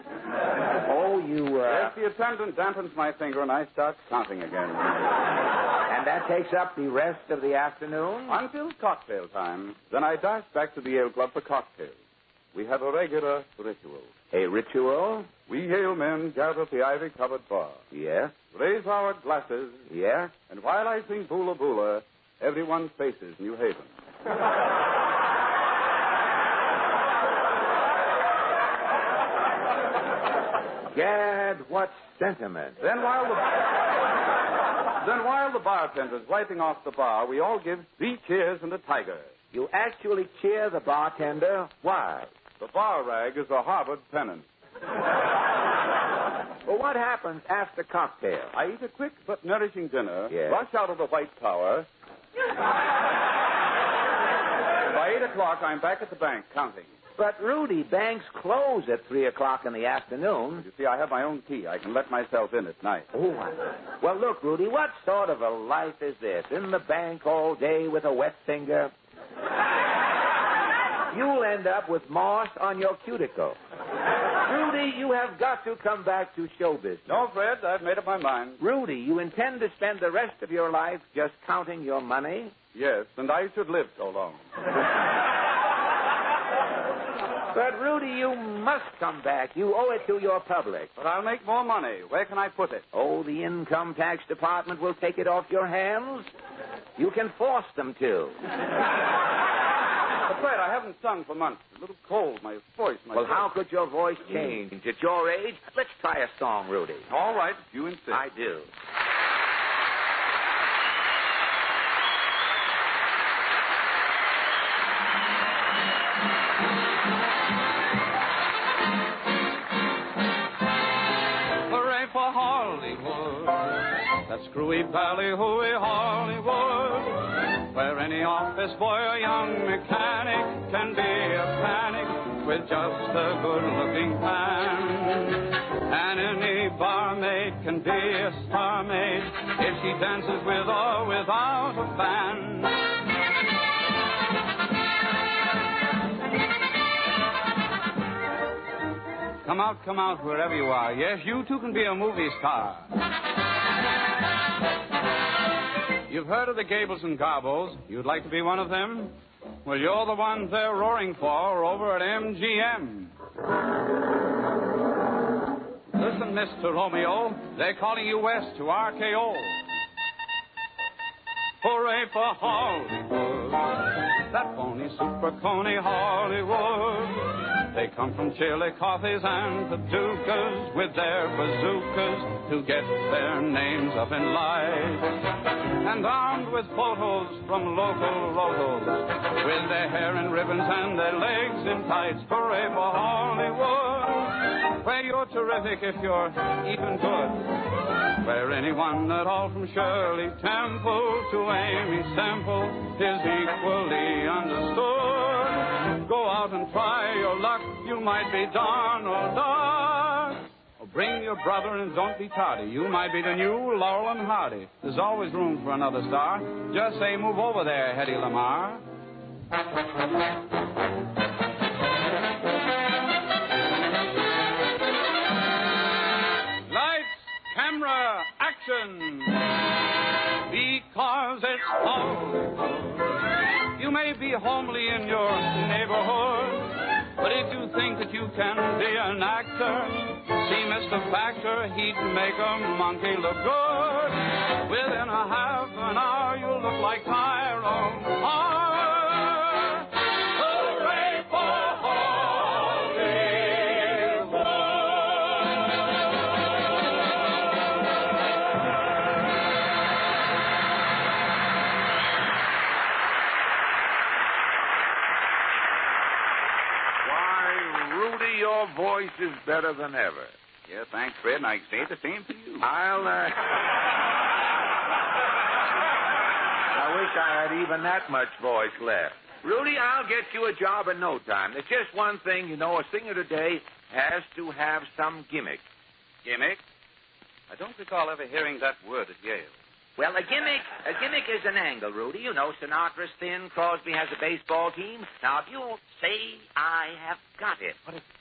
[SPEAKER 13] Oh, you,
[SPEAKER 17] Yes, the attendant dampens my finger, and I start counting again.
[SPEAKER 13] And that takes up the rest of the afternoon?
[SPEAKER 17] Until cocktail time. Then I dash back to the Yale Club for cocktails. We have a regular ritual.
[SPEAKER 13] A ritual?
[SPEAKER 17] We Yale men gather at the ivy-covered bar.
[SPEAKER 13] Yes.
[SPEAKER 17] Raise our glasses.
[SPEAKER 13] Yes.
[SPEAKER 17] And while I sing Boola Boola, everyone faces New Haven.
[SPEAKER 13] Gad, what sentiment.
[SPEAKER 17] Then while the bartender's wiping off the bar, we all give 3 cheers and a tiger.
[SPEAKER 13] You actually cheer the bartender? Why?
[SPEAKER 17] The bar rag is a Harvard pennant.
[SPEAKER 13] Well, what happens after cocktail?
[SPEAKER 17] I eat a quick but nourishing dinner,
[SPEAKER 13] yes,
[SPEAKER 17] rush out of the White Tower. By 8 o'clock, I'm back at the bank counting.
[SPEAKER 13] But, Rudy, banks close at 3 o'clock in the afternoon.
[SPEAKER 17] You see, I have my own key. I can let myself in at night.
[SPEAKER 13] Oh, well, look, Rudy, what sort of a life is this? In the bank all day with a wet finger? You'll end up with moss on your cuticle. Rudy, you have got to come back to show business.
[SPEAKER 17] No, Fred, I've made up my mind.
[SPEAKER 13] Rudy, you intend to spend the rest of your life just counting your money?
[SPEAKER 17] Yes, and I should live so long.
[SPEAKER 13] But, Rudy, you must come back. You owe it to your public.
[SPEAKER 17] But I'll make more money. Where can I put it?
[SPEAKER 13] Oh, the income tax department will take it off your hands. You can force them to.
[SPEAKER 17] But, Fred, I haven't sung for months. A little cold, my voice.
[SPEAKER 13] Well, how could your voice change? At your age, let's try a song, Rudy.
[SPEAKER 17] All right, if you insist.
[SPEAKER 13] I do.
[SPEAKER 11] Hooray for Hollywood, that screwy ballyhooey Hollywood, where any office boy or young mechanic can be a panic with just a good-looking man. And any barmaid can be a star maid if she dances with or without a fan. Come out, wherever you are. Yes, you too can be a movie star. You've heard of the Gables and Garbles. You'd like to be one of them? Well, you're the ones they're roaring for over at MGM. Listen, Mr. Romeo, they're calling you west to RKO. Hooray for Hollywood, that phony super coney Hollywood. They come from chili coffees and paducas with their bazookas to get their names up in lights. And armed with photos from local rotos, with their hair in ribbons and their legs in tights. Hooray for Hollywood, where you're terrific if you're even good. Where anyone at all from Shirley Temple to Amy Semple is equally understood. Go out and try your luck, you might be Donald Duck. Oh, bring your brother and don't be tardy. You might be the new Laurel and Hardy. There's always room for another star. Just say move over there, Hedy Lamarr. Camera, action! Because it's Hollywood. You may be homely in your neighborhood, but if you think that you can be an actor, see Mr. Factor, he'd make a monkey look good. Within a half an hour, you'll look like Tyrone. Hooray for
[SPEAKER 12] your voice is better than ever.
[SPEAKER 25] Yeah, thanks, Fred, and I say the same to you.
[SPEAKER 12] I wish I had even that much voice left. Rudy, I'll get you a job in no time. There's just one thing, you know, a singer today has to have some gimmick.
[SPEAKER 25] Gimmick? I don't recall ever hearing that word at Yale.
[SPEAKER 13] Well, a gimmick is an angle, Rudy. You know, Sinatra's thin, Crosby has a baseball team. Now, if you'll say, I have got it,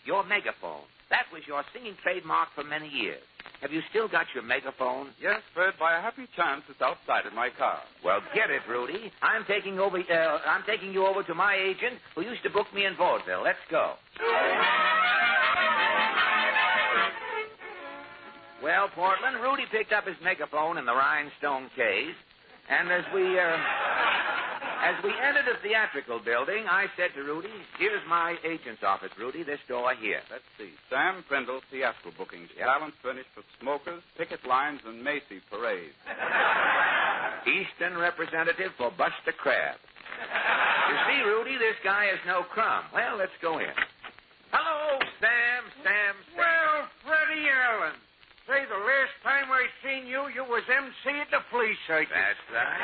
[SPEAKER 13] your megaphone. That was your singing trademark for many years. Have you still got your megaphone?
[SPEAKER 25] Yes, Fred, by a happy chance it's outside in my car.
[SPEAKER 13] Well, get it, Rudy. I'm taking you over to my agent who used to book me in vaudeville. Let's go. Well, Portland, Rudy picked up his megaphone in the rhinestone case, and as we entered the theatrical building, I said to Rudy, here's my agent's office, Rudy, this door here.
[SPEAKER 25] Let's see. Sam Prindle, theatrical bookings. Yep. Balance furnished for smokers, picket lines, and Macy parades.
[SPEAKER 13] Eastern representative for Buster Crabbe. You see, Rudy, this guy is no crumb. Well, let's go in. Hello, Sam.
[SPEAKER 12] Well, Freddie Allen.
[SPEAKER 14] Say, the last time I seen you, you was MC at the flea circus.
[SPEAKER 12] That's right.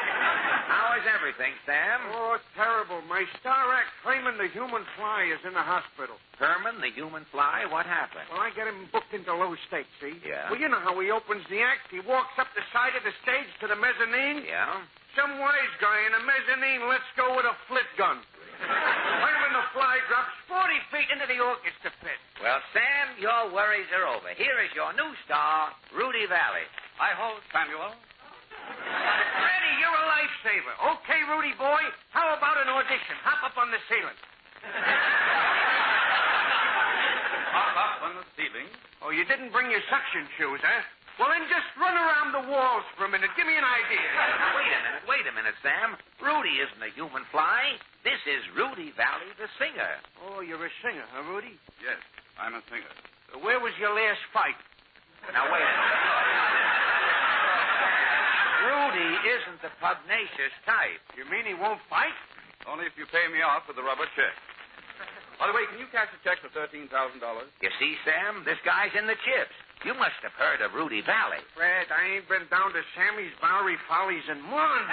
[SPEAKER 12] How is everything, Sam?
[SPEAKER 14] Oh, terrible. My star act, Herman the Human Fly, is in the hospital.
[SPEAKER 12] Herman the Human Fly? What happened?
[SPEAKER 14] Well, I got him booked into low stakes, see?
[SPEAKER 12] Yeah.
[SPEAKER 14] Well, you know how he opens the act. He walks up the side of the stage to the mezzanine.
[SPEAKER 12] Yeah?
[SPEAKER 14] Some wise guy in the mezzanine lets go with a flit gun. Herman the Fly drops 40 feet into the orchestra pit.
[SPEAKER 12] Well, Sam, your worries are over. Here is your new star, Rudy Valley.
[SPEAKER 11] I hold, Samuel.
[SPEAKER 14] Freddie, you're a lifesaver. Okay, Rudy boy, how about an audition? Hop up on the ceiling.
[SPEAKER 11] Hop up on the ceiling.
[SPEAKER 14] Oh, you didn't bring your suction shoes, huh? Well, then just run around the walls for a minute. Give me an idea.
[SPEAKER 12] Wait a minute, Sam. Rudy isn't a human fly. This is Rudy Valley, the singer.
[SPEAKER 14] Oh, you're a singer, huh, Rudy?
[SPEAKER 11] Yes, I'm a singer.
[SPEAKER 14] Where was your last fight?
[SPEAKER 12] Now, wait a minute. Rudy isn't the pugnacious type.
[SPEAKER 14] You mean he won't fight?
[SPEAKER 11] Only if you pay me off with a rubber check. By the way, can you cash a check for $13,000?
[SPEAKER 12] You see, Sam, this guy's in the chips. You must have heard of Rudy Valley.
[SPEAKER 14] Fred, I ain't been down to Sammy's Bowery Follies in months.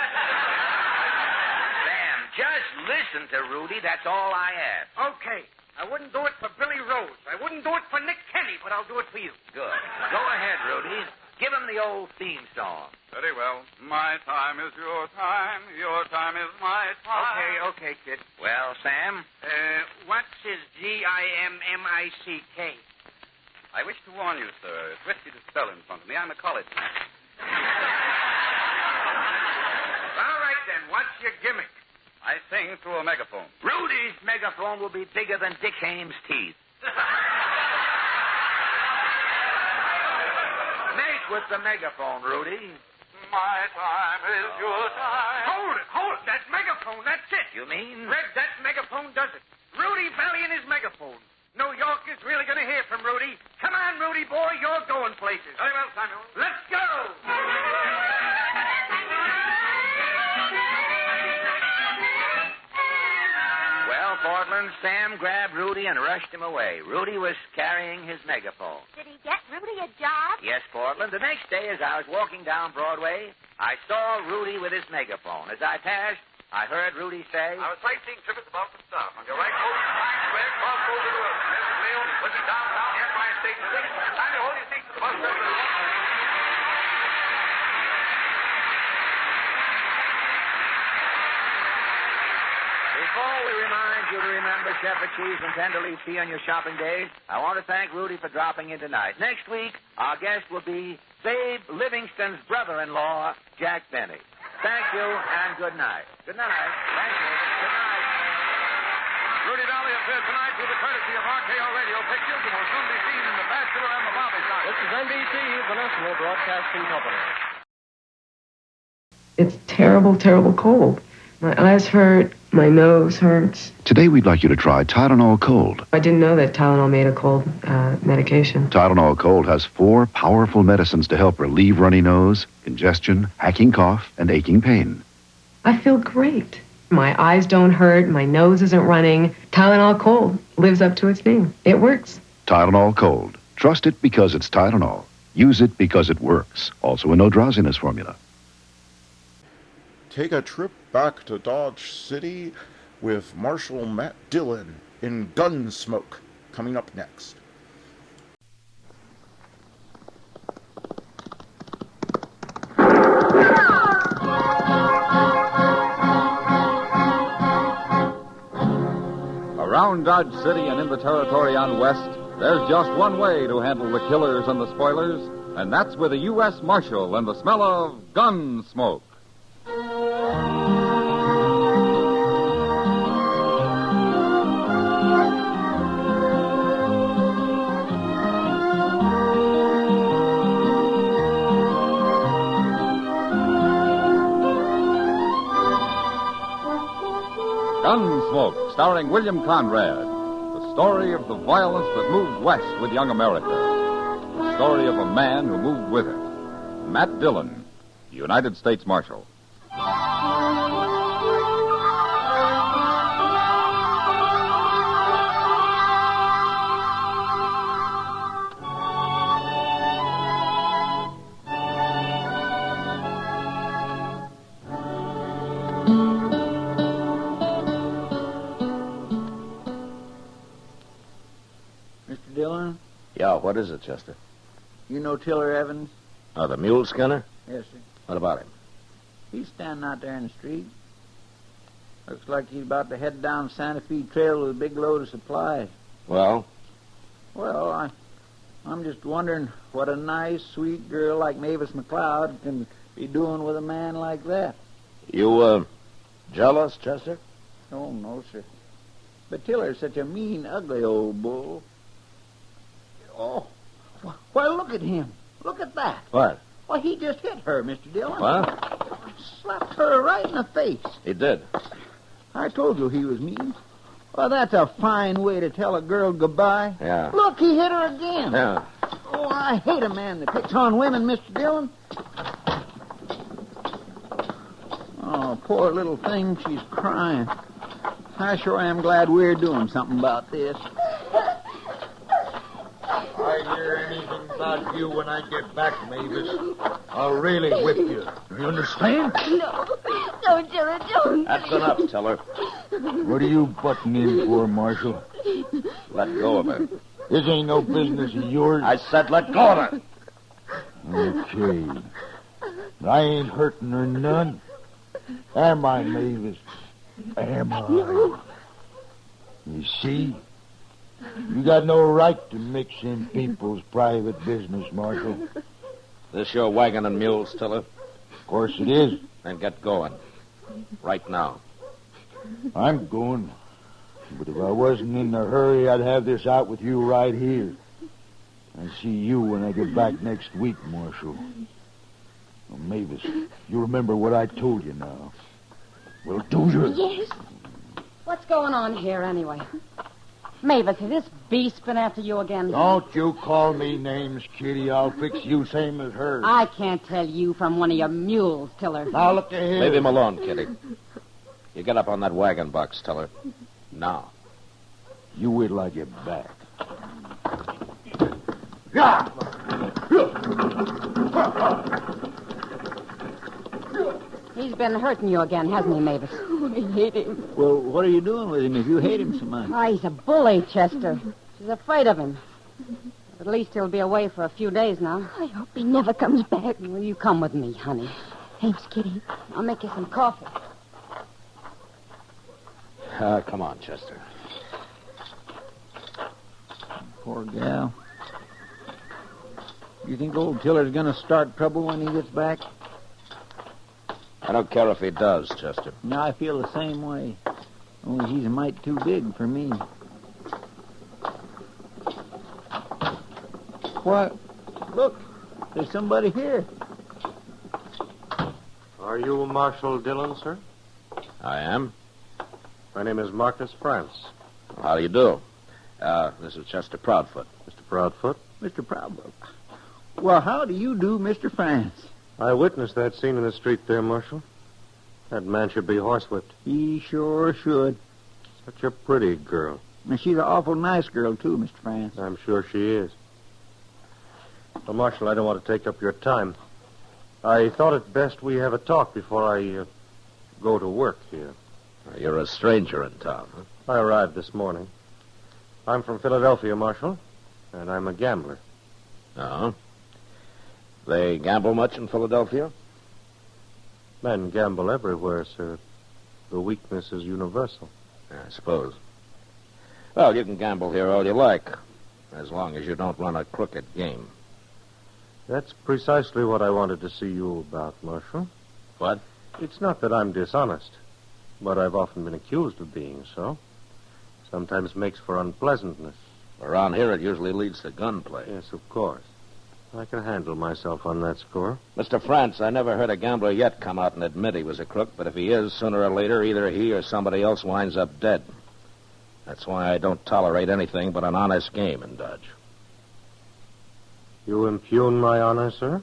[SPEAKER 12] Sam, just listen to Rudy. That's all I ask.
[SPEAKER 14] Okay. I wouldn't do it for Billy Rose. I wouldn't do it for Nick Kenny, but I'll do it for you.
[SPEAKER 12] Good. Go ahead, Rudy. Give him the old theme song.
[SPEAKER 11] Very well. My time is your time. Your time is my time.
[SPEAKER 14] Okay, kid.
[SPEAKER 12] Well, Sam?
[SPEAKER 14] What's his Gimmick?
[SPEAKER 11] I wish to warn you, sir. It's risky to spell in front of me. I'm a college man.
[SPEAKER 14] All right, then. What's your gimmick?
[SPEAKER 11] I sing through a megaphone.
[SPEAKER 12] Rudy's megaphone will be bigger than Dick Hames' teeth. Make with the megaphone, Rudy.
[SPEAKER 11] My time is your time.
[SPEAKER 14] Hold it. That megaphone, that's it.
[SPEAKER 12] You mean?
[SPEAKER 14] Red, that megaphone does it. Rudy Valley and his megaphone. New York is really going to hear from Rudy. Come on, Rudy boy, you're going places.
[SPEAKER 11] Very well, Samuel.
[SPEAKER 14] Let's go.
[SPEAKER 12] Well, Portland, Sam grabbed Rudy and rushed him away. Rudy was carrying his megaphone.
[SPEAKER 6] Did he get Rudy a job?
[SPEAKER 12] Yes, Portland. The next day, as I was walking down Broadway, I saw Rudy with his megaphone. As I passed, I heard Rudy say,
[SPEAKER 11] Our sightseeing trip is about to start. On your right, hold Times Square, cross over the road. There's the rail, looking downtown, the Empire State Building. Time to hold your seats to the bus terminal.
[SPEAKER 12] Before we remind you to remember Shepherd cheese and tender leaf tea on your shopping days, I want to thank Rudy for dropping in tonight. Next week, our guest will be Babe Livingston's brother-in-law, Jack Benny. Thank you, and good night. Good night. Thank you. Good night.
[SPEAKER 11] Rudy Valley appears tonight through the courtesy of RKO Radio Pictures and will soon be seen in The Bachelor and the Barbershop.
[SPEAKER 16] This is NBC, the National Broadcasting Company.
[SPEAKER 18] It's terrible, terrible cold. My eyes hurt. My nose hurts.
[SPEAKER 23] Today we'd like you to try Tylenol Cold.
[SPEAKER 18] I didn't know that Tylenol made a cold medication.
[SPEAKER 23] Tylenol Cold has 4 powerful medicines to help relieve runny nose, congestion, hacking cough, and aching pain.
[SPEAKER 18] I feel great. My eyes don't hurt. My nose isn't running. Tylenol Cold lives up to its name. It works.
[SPEAKER 23] Tylenol Cold. Trust it because it's Tylenol. Use it because it works. Also a no drowsiness formula.
[SPEAKER 1] Take a trip back to Dodge City with Marshal Matt Dillon in Gunsmoke, coming up next.
[SPEAKER 19] Around Dodge City and in the territory on West, there's just one way to handle the killers and the spoilers, and that's with a U.S. Marshal and the smell of Gunsmoke. Gunsmoke, starring William Conrad. The story of the violence that moved west with young America. The story of a man who moved with it. Matt Dillon, United States Marshal.
[SPEAKER 2] Yeah, what is it, Chester?
[SPEAKER 4] You know Tiller Evans?
[SPEAKER 2] Oh, the mule skinner?
[SPEAKER 4] Yes, sir.
[SPEAKER 2] What about him?
[SPEAKER 4] He's standing out there in the street. Looks like he's about to head down Santa Fe Trail with a big load of supplies.
[SPEAKER 2] Well?
[SPEAKER 4] Well, I'm just wondering what a nice, sweet girl like Mavis McLeod can be doing with a man like that.
[SPEAKER 2] You, jealous, Chester?
[SPEAKER 4] Oh, no, sir. But Tiller's such a mean, ugly old bull. Oh, why, look at him. Look at that.
[SPEAKER 2] What?
[SPEAKER 4] Why, he just hit her, Mr. Dillon.
[SPEAKER 2] What?
[SPEAKER 4] Slapped her right in the face.
[SPEAKER 2] He did.
[SPEAKER 4] I told you he was mean. Well, that's a fine way to tell a girl goodbye.
[SPEAKER 2] Yeah.
[SPEAKER 4] Look, he hit her again.
[SPEAKER 2] Yeah.
[SPEAKER 4] Oh, I hate a man that picks on women, Mr. Dillon. Oh, poor little thing, she's crying. I sure am glad we're doing something about this.
[SPEAKER 7] I hear anything about you when I get back, Mavis, I'll really whip you. You understand?
[SPEAKER 6] No. Don't, Tiller, don't.
[SPEAKER 2] That's enough, Tiller.
[SPEAKER 7] What are you butting in for, Marshal?
[SPEAKER 2] Let go of her.
[SPEAKER 7] This ain't no business of yours.
[SPEAKER 2] I said let go of her.
[SPEAKER 7] Okay. I ain't hurting her none. Am I, Mavis? Am I?
[SPEAKER 6] No.
[SPEAKER 7] You see? You got no right to mix in people's private business, Marshal.
[SPEAKER 2] This your wagon and mules, Tiller?
[SPEAKER 7] Of course it is.
[SPEAKER 2] Then get going. Right now.
[SPEAKER 7] I'm going. But if I wasn't in a hurry, I'd have this out with you right here. I'll see you when I get back next week, Marshal. Well, Mavis, you remember what I told you now. Well, do you?
[SPEAKER 20] Yes. What's going on here, anyway? Mavis, has this beast been after you again?
[SPEAKER 7] Don't you call me names, Kitty. I'll fix you same as her.
[SPEAKER 20] I can't tell you from one of your mules, Tiller.
[SPEAKER 7] Now, look ahead.
[SPEAKER 2] Leave him alone, Kitty. You get up on that wagon box, Tiller. Now.
[SPEAKER 7] You wait till I get back.
[SPEAKER 20] He's been hurting you again, hasn't he, Mavis?
[SPEAKER 6] Oh, I hate him.
[SPEAKER 4] Well, what are you doing with him if you hate him so much?
[SPEAKER 20] Oh, he's a bully, Chester. She's afraid of him. At least he'll be away for a few days now.
[SPEAKER 6] I hope he never comes back.
[SPEAKER 20] Will you come with me, honey?
[SPEAKER 6] Thanks, Kitty.
[SPEAKER 20] I'll make you some coffee.
[SPEAKER 2] Come on, Chester.
[SPEAKER 4] Poor gal. You think old Tiller's going to start trouble when he gets back?
[SPEAKER 2] I don't care if he does, Chester.
[SPEAKER 4] No, I feel the same way. Only he's a mite too big for me. What? Look, there's somebody here.
[SPEAKER 16] Are you Marshal Dillon, sir?
[SPEAKER 2] I am.
[SPEAKER 16] My name is Marcus France.
[SPEAKER 2] How do you do? This is Chester Proudfoot.
[SPEAKER 16] Mr. Proudfoot?
[SPEAKER 4] Mr. Proudfoot. Well, how do you do, Mr. France?
[SPEAKER 16] I witnessed that scene in the street there, Marshal. That man should be horsewhipped.
[SPEAKER 4] He sure should.
[SPEAKER 16] Such a pretty girl.
[SPEAKER 4] And she's an awful nice girl, too, Mr. France.
[SPEAKER 16] I'm sure she is. Well, Marshal, I don't want to take up your time. I thought it best we have a talk before I go to work here.
[SPEAKER 2] You're a stranger in town, huh?
[SPEAKER 16] I arrived this morning. I'm from Philadelphia, Marshal, and I'm a gambler.
[SPEAKER 2] Oh? They gamble much in Philadelphia?
[SPEAKER 16] Men gamble everywhere, sir. The weakness is universal.
[SPEAKER 2] I suppose. Well, you can gamble here all you like, as long as you don't run a crooked game.
[SPEAKER 16] That's precisely what I wanted to see you about, Marshal.
[SPEAKER 2] What?
[SPEAKER 16] It's not that I'm dishonest, but I've often been accused of being so. Sometimes makes for unpleasantness.
[SPEAKER 2] Around here, it usually leads to gunplay.
[SPEAKER 16] Yes, of course. I can handle myself on that score.
[SPEAKER 2] Mr. France, I never heard a gambler yet come out and admit he was a crook, but if he is, sooner or later, either he or somebody else winds up dead. That's why I don't tolerate anything but an honest game in Dodge.
[SPEAKER 16] You impugn my honor, sir?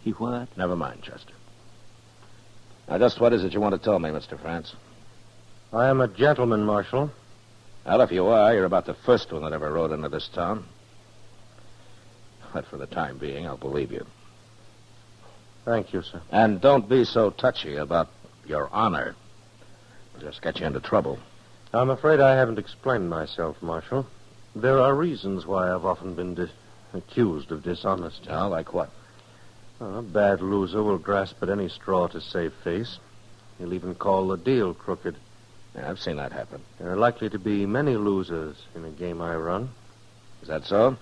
[SPEAKER 4] He what?
[SPEAKER 2] Never mind, Chester. Now, just what is it you want to tell me, Mr. France?
[SPEAKER 16] I am a gentleman, Marshal.
[SPEAKER 2] Well, if you are, you're about the first one that ever rode into this town. But for the time being, I'll believe you.
[SPEAKER 16] Thank you, sir.
[SPEAKER 2] And don't be so touchy about your honor. It'll just get you into trouble.
[SPEAKER 16] I'm afraid I haven't explained myself, Marshal. There are reasons why I've often been accused of dishonesty.
[SPEAKER 2] Oh, like what?
[SPEAKER 16] A bad loser will grasp at any straw to save face. He'll even call the deal crooked.
[SPEAKER 2] Yeah, I've seen that happen.
[SPEAKER 16] There are likely to be many losers in a game I run.
[SPEAKER 2] Is that so?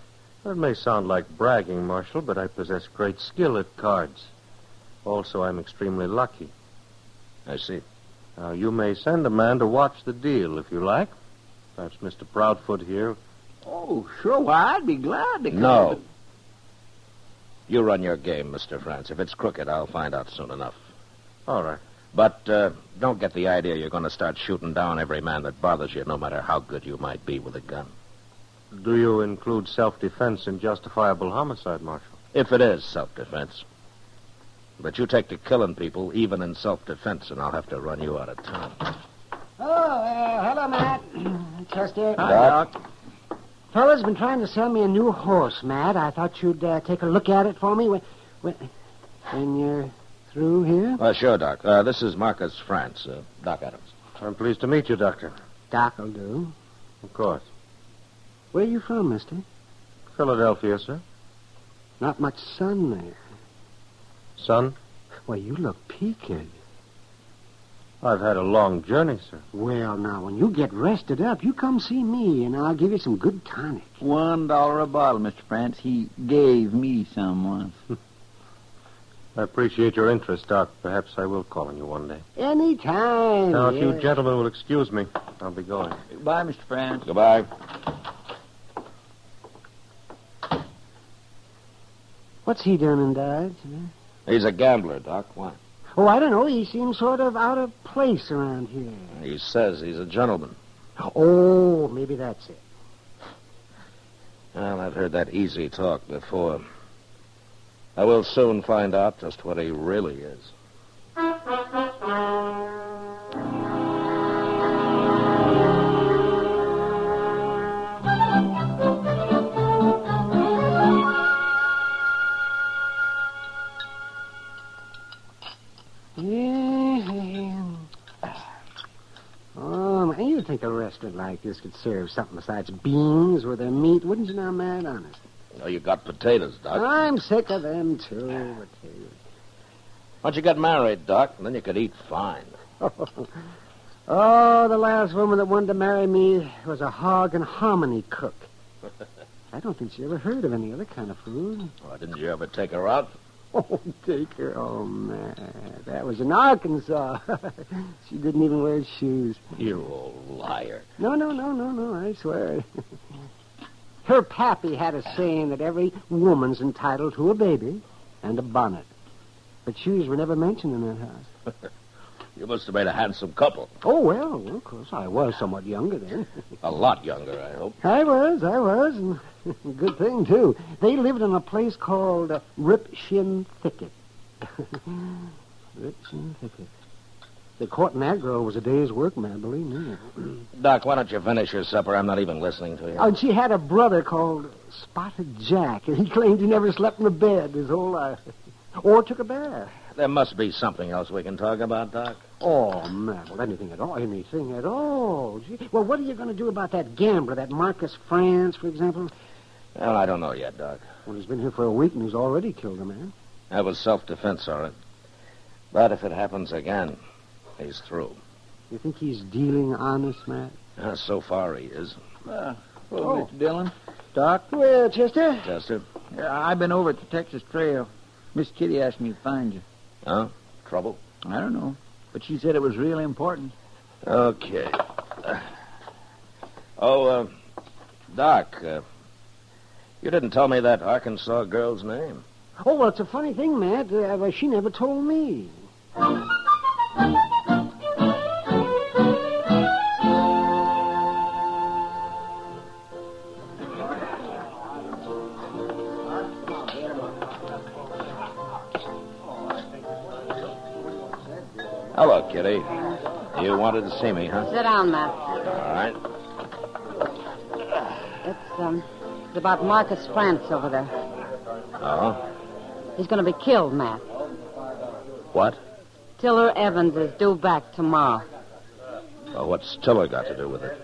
[SPEAKER 16] It may sound like bragging, Marshal, but I possess great skill at cards. Also, I'm extremely lucky.
[SPEAKER 2] I see.
[SPEAKER 16] Now, you may send a man to watch the deal if you like. Perhaps Mr. Proudfoot here.
[SPEAKER 4] Oh, sure. Why, I'd be glad to come.
[SPEAKER 2] No. You run your game, Mr. France. If it's crooked, I'll find out soon enough.
[SPEAKER 16] All right.
[SPEAKER 2] But don't get the idea you're going to start shooting down every man that bothers you, no matter how good you might be with a gun.
[SPEAKER 16] Do you include self-defense in justifiable homicide, Marshal?
[SPEAKER 2] If it is self-defense. But you take to killing people, even in self-defense, and I'll have to run you out of town.
[SPEAKER 5] Oh, hello, Matt. Chester.
[SPEAKER 2] Hi, Doc.
[SPEAKER 5] Fella's been trying to sell me a new horse, Matt. I thought you'd take a look at it for me when you're through here.
[SPEAKER 2] Sure, Doc. This is Marcus France, Doc Adams.
[SPEAKER 16] I'm pleased to meet you, Doctor.
[SPEAKER 5] Doc'll do.
[SPEAKER 16] Of course.
[SPEAKER 5] Where are you from, mister?
[SPEAKER 16] Philadelphia, sir.
[SPEAKER 5] Not much sun there.
[SPEAKER 16] Sun?
[SPEAKER 5] Well, you look peaked.
[SPEAKER 16] I've had a long journey, sir.
[SPEAKER 5] Well, now, when you get rested up, you come see me, and I'll give you some good tonic.
[SPEAKER 4] $1 a bottle, Mr. France. He gave me some once.
[SPEAKER 16] I appreciate your interest, Doc. Perhaps I will call on you one day.
[SPEAKER 5] Anytime.
[SPEAKER 16] Now, if you gentlemen will excuse me, I'll be going.
[SPEAKER 4] Goodbye, Mr. France.
[SPEAKER 2] Goodbye.
[SPEAKER 5] What's he done in Dodge?
[SPEAKER 2] He's a gambler, Doc. Why?
[SPEAKER 5] Oh, I don't know. He seems sort of out of place around here.
[SPEAKER 2] He says he's a gentleman.
[SPEAKER 5] Oh, maybe that's it.
[SPEAKER 2] Well, I've heard that easy talk before. I will soon find out just what he really is.
[SPEAKER 5] You'd think a restaurant like this could serve something besides beans with their meat, wouldn't you now, Matt? Honest.
[SPEAKER 2] Oh, you got potatoes, Doc.
[SPEAKER 5] I'm sick of them, too. Potatoes.
[SPEAKER 2] Why don't you get married, Doc, and then you could eat fine.
[SPEAKER 5] Oh, the last woman that wanted to marry me was a hog and hominy cook. I don't think she ever heard of any other kind of food.
[SPEAKER 2] Why, didn't you ever take her out?
[SPEAKER 5] Oh, take her. Oh, man. That was in Arkansas. She didn't even wear shoes.
[SPEAKER 2] You old liar.
[SPEAKER 5] No, I swear. Her pappy had a saying that every woman's entitled to a baby and a bonnet. But shoes were never mentioned in that house.
[SPEAKER 2] You must have made a handsome couple.
[SPEAKER 5] Oh, well, of course, I was somewhat younger then.
[SPEAKER 2] A lot younger, I hope.
[SPEAKER 5] I was, and good thing, too. They lived in a place called Rip Shin Thicket. Rip Shin Thicket. The courting that girl was a day's work, man, believe me.
[SPEAKER 2] Doc, why don't you finish your supper? I'm not even listening to you.
[SPEAKER 5] Oh, and she had a brother called Spotted Jack, and he claimed he never slept in a bed his whole life. Or took a bath.
[SPEAKER 2] There must be something else we can talk about, Doc.
[SPEAKER 5] Oh, man, well, anything at all. Gee. Well, what are you going to do about that gambler, that Marcus France, for example?
[SPEAKER 2] Well, I don't know yet, Doc.
[SPEAKER 5] Well, he's been here for a week, and he's already killed a man.
[SPEAKER 2] That was self-defense, all right. But if it happens again, he's through.
[SPEAKER 5] You think he's dealing honest, Matt?
[SPEAKER 2] So far, he is.
[SPEAKER 4] Mr. Dillon.
[SPEAKER 5] Doc? Well, Chester?
[SPEAKER 2] Chester?
[SPEAKER 4] Yeah, I've been over at the Texas Trail. Miss Kitty asked me to find you.
[SPEAKER 2] Huh? Trouble?
[SPEAKER 4] I don't know. But she said it was really important.
[SPEAKER 2] Okay. Doc, you didn't tell me that Arkansas girl's name.
[SPEAKER 5] Oh, well, it's a funny thing, Matt. She never told me.
[SPEAKER 2] Hello, Kitty. You wanted to see me, huh?
[SPEAKER 20] Sit down, Matt.
[SPEAKER 2] All right.
[SPEAKER 20] It's about Marcus France over there.
[SPEAKER 2] Oh?
[SPEAKER 20] He's going to be killed, Matt.
[SPEAKER 2] What?
[SPEAKER 20] Tiller Evans is due back tomorrow.
[SPEAKER 2] Well, what's Tiller got to do with it?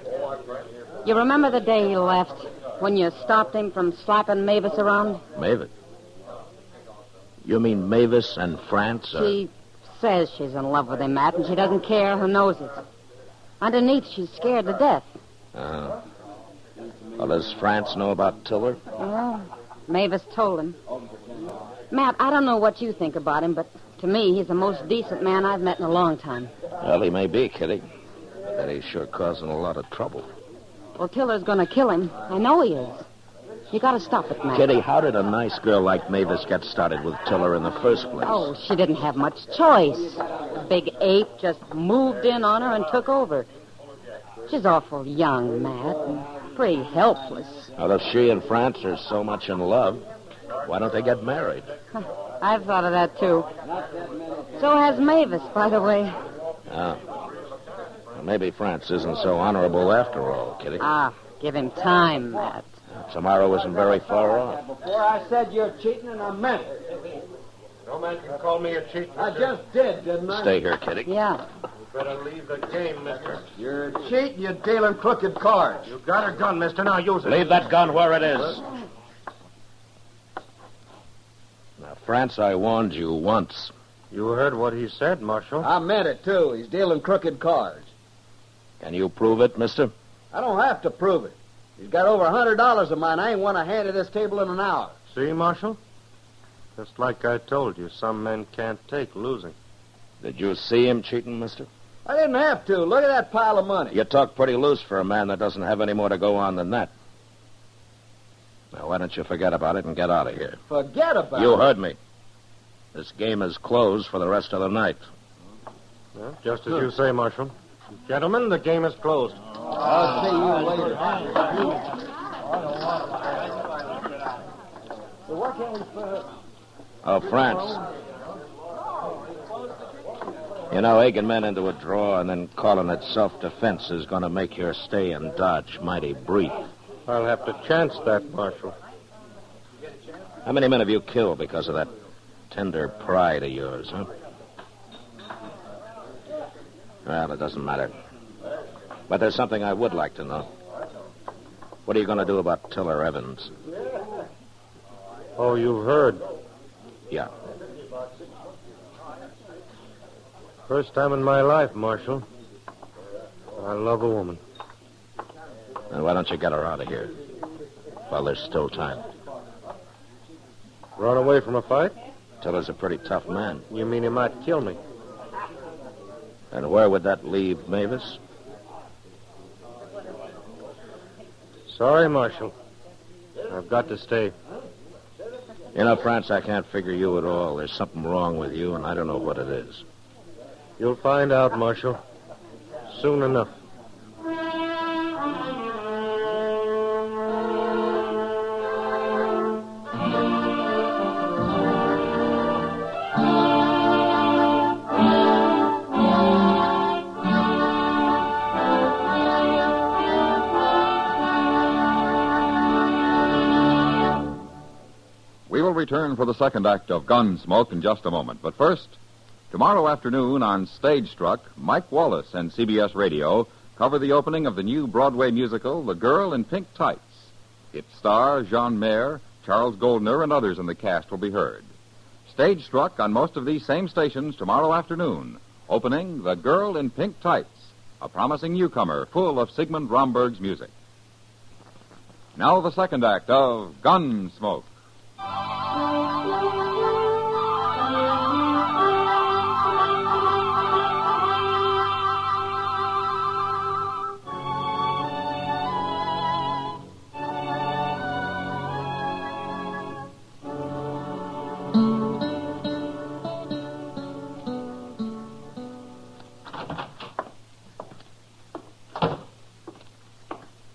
[SPEAKER 20] You remember the day he left? When you stopped him from slapping Mavis around?
[SPEAKER 2] Mavis? You mean Mavis and France?
[SPEAKER 20] She says she's in love with him, Matt, and she doesn't care who knows it. Underneath, she's scared to death.
[SPEAKER 2] Well, does France know about Tiller?
[SPEAKER 20] Well, Mavis told him. Matt, I don't know what you think about him, but to me, he's the most decent man I've met in a long time.
[SPEAKER 2] Well, he may be, Kitty. But he's sure causing a lot of trouble.
[SPEAKER 20] Well, Tiller's going to kill him. I know he is. You got to stop it, Matt.
[SPEAKER 2] Kitty, how did a nice girl like Mavis get started with Tiller in the first place?
[SPEAKER 20] Oh, she didn't have much choice. The big ape just moved in on her and took over. She's awful young, Matt, and pretty helpless.
[SPEAKER 2] Well, if she and France are so much in love, why don't they get married?
[SPEAKER 20] I've thought of that, too. So has Mavis, by the way.
[SPEAKER 2] Well, maybe France isn't so honorable after all, Kitty.
[SPEAKER 20] Give him time, Matt.
[SPEAKER 2] Tomorrow isn't very far off.
[SPEAKER 5] Before I said you're cheating, and I meant it.
[SPEAKER 16] No man can call me a cheat, mister.
[SPEAKER 5] I just did, didn't I?
[SPEAKER 2] Stay here, Kitty.
[SPEAKER 20] Yeah.
[SPEAKER 16] You better leave the game, mister.
[SPEAKER 5] You're a cheat and you're dealing crooked cards.
[SPEAKER 16] You got a gun, mister. Now use it.
[SPEAKER 2] Leave that gun where it is. Now, France, I warned you once.
[SPEAKER 16] You heard what he said, Marshal.
[SPEAKER 5] I meant it, too. He's dealing crooked cards.
[SPEAKER 2] Can you prove it, mister?
[SPEAKER 5] I don't have to prove it. He's got over $100 of mine. I ain't won a hand at this table in an hour.
[SPEAKER 16] See, Marshal? Just like I told you, some men can't take losing.
[SPEAKER 2] Did you see him cheating, mister?
[SPEAKER 5] I didn't have to. Look at that pile of money.
[SPEAKER 2] You talk pretty loose for a man that doesn't have any more to go on than that. Now, why don't you forget about it and get out of here?
[SPEAKER 5] Forget about it?
[SPEAKER 2] You heard me. This game is closed for the rest of the night.
[SPEAKER 16] Well, just as you say, Marshal. Gentlemen, the game is closed.
[SPEAKER 5] I'll see you later.
[SPEAKER 2] Oh, France. You know, egging men into a draw and then calling it self-defense is going to make your stay in Dodge mighty brief.
[SPEAKER 16] I'll have to chance that, Marshal.
[SPEAKER 2] How many men have you killed because of that tender pride of yours, huh? Well, it doesn't matter. But there's something I would like to know. What are you going to do about Tiller Evans?
[SPEAKER 16] Oh, you've heard.
[SPEAKER 2] Yeah.
[SPEAKER 16] First time in my life, Marshal. I love a woman.
[SPEAKER 2] Then why don't you get her out of here while there's still time?
[SPEAKER 16] Run away from a fight?
[SPEAKER 2] Tiller's a pretty tough man.
[SPEAKER 16] You mean he might kill me?
[SPEAKER 2] And where would that leave Mavis?
[SPEAKER 16] Sorry, Marshal. I've got to stay.
[SPEAKER 2] You know, France, I can't figure you at all. There's something wrong with you, and I don't know what it is.
[SPEAKER 16] You'll find out, Marshal. Soon enough.
[SPEAKER 19] We will return for the second act of Gunsmoke in just a moment. But first, tomorrow afternoon on Stage Struck, Mike Wallace and CBS Radio cover the opening of the new Broadway musical, The Girl in Pink Tights. Its star, Jean Mayer, Charles Goldner, and others in the cast will be heard. Stage Struck on most of these same stations tomorrow afternoon, opening The Girl in Pink Tights, a promising newcomer full of Sigmund Romberg's music. Now the second act of Gunsmoke.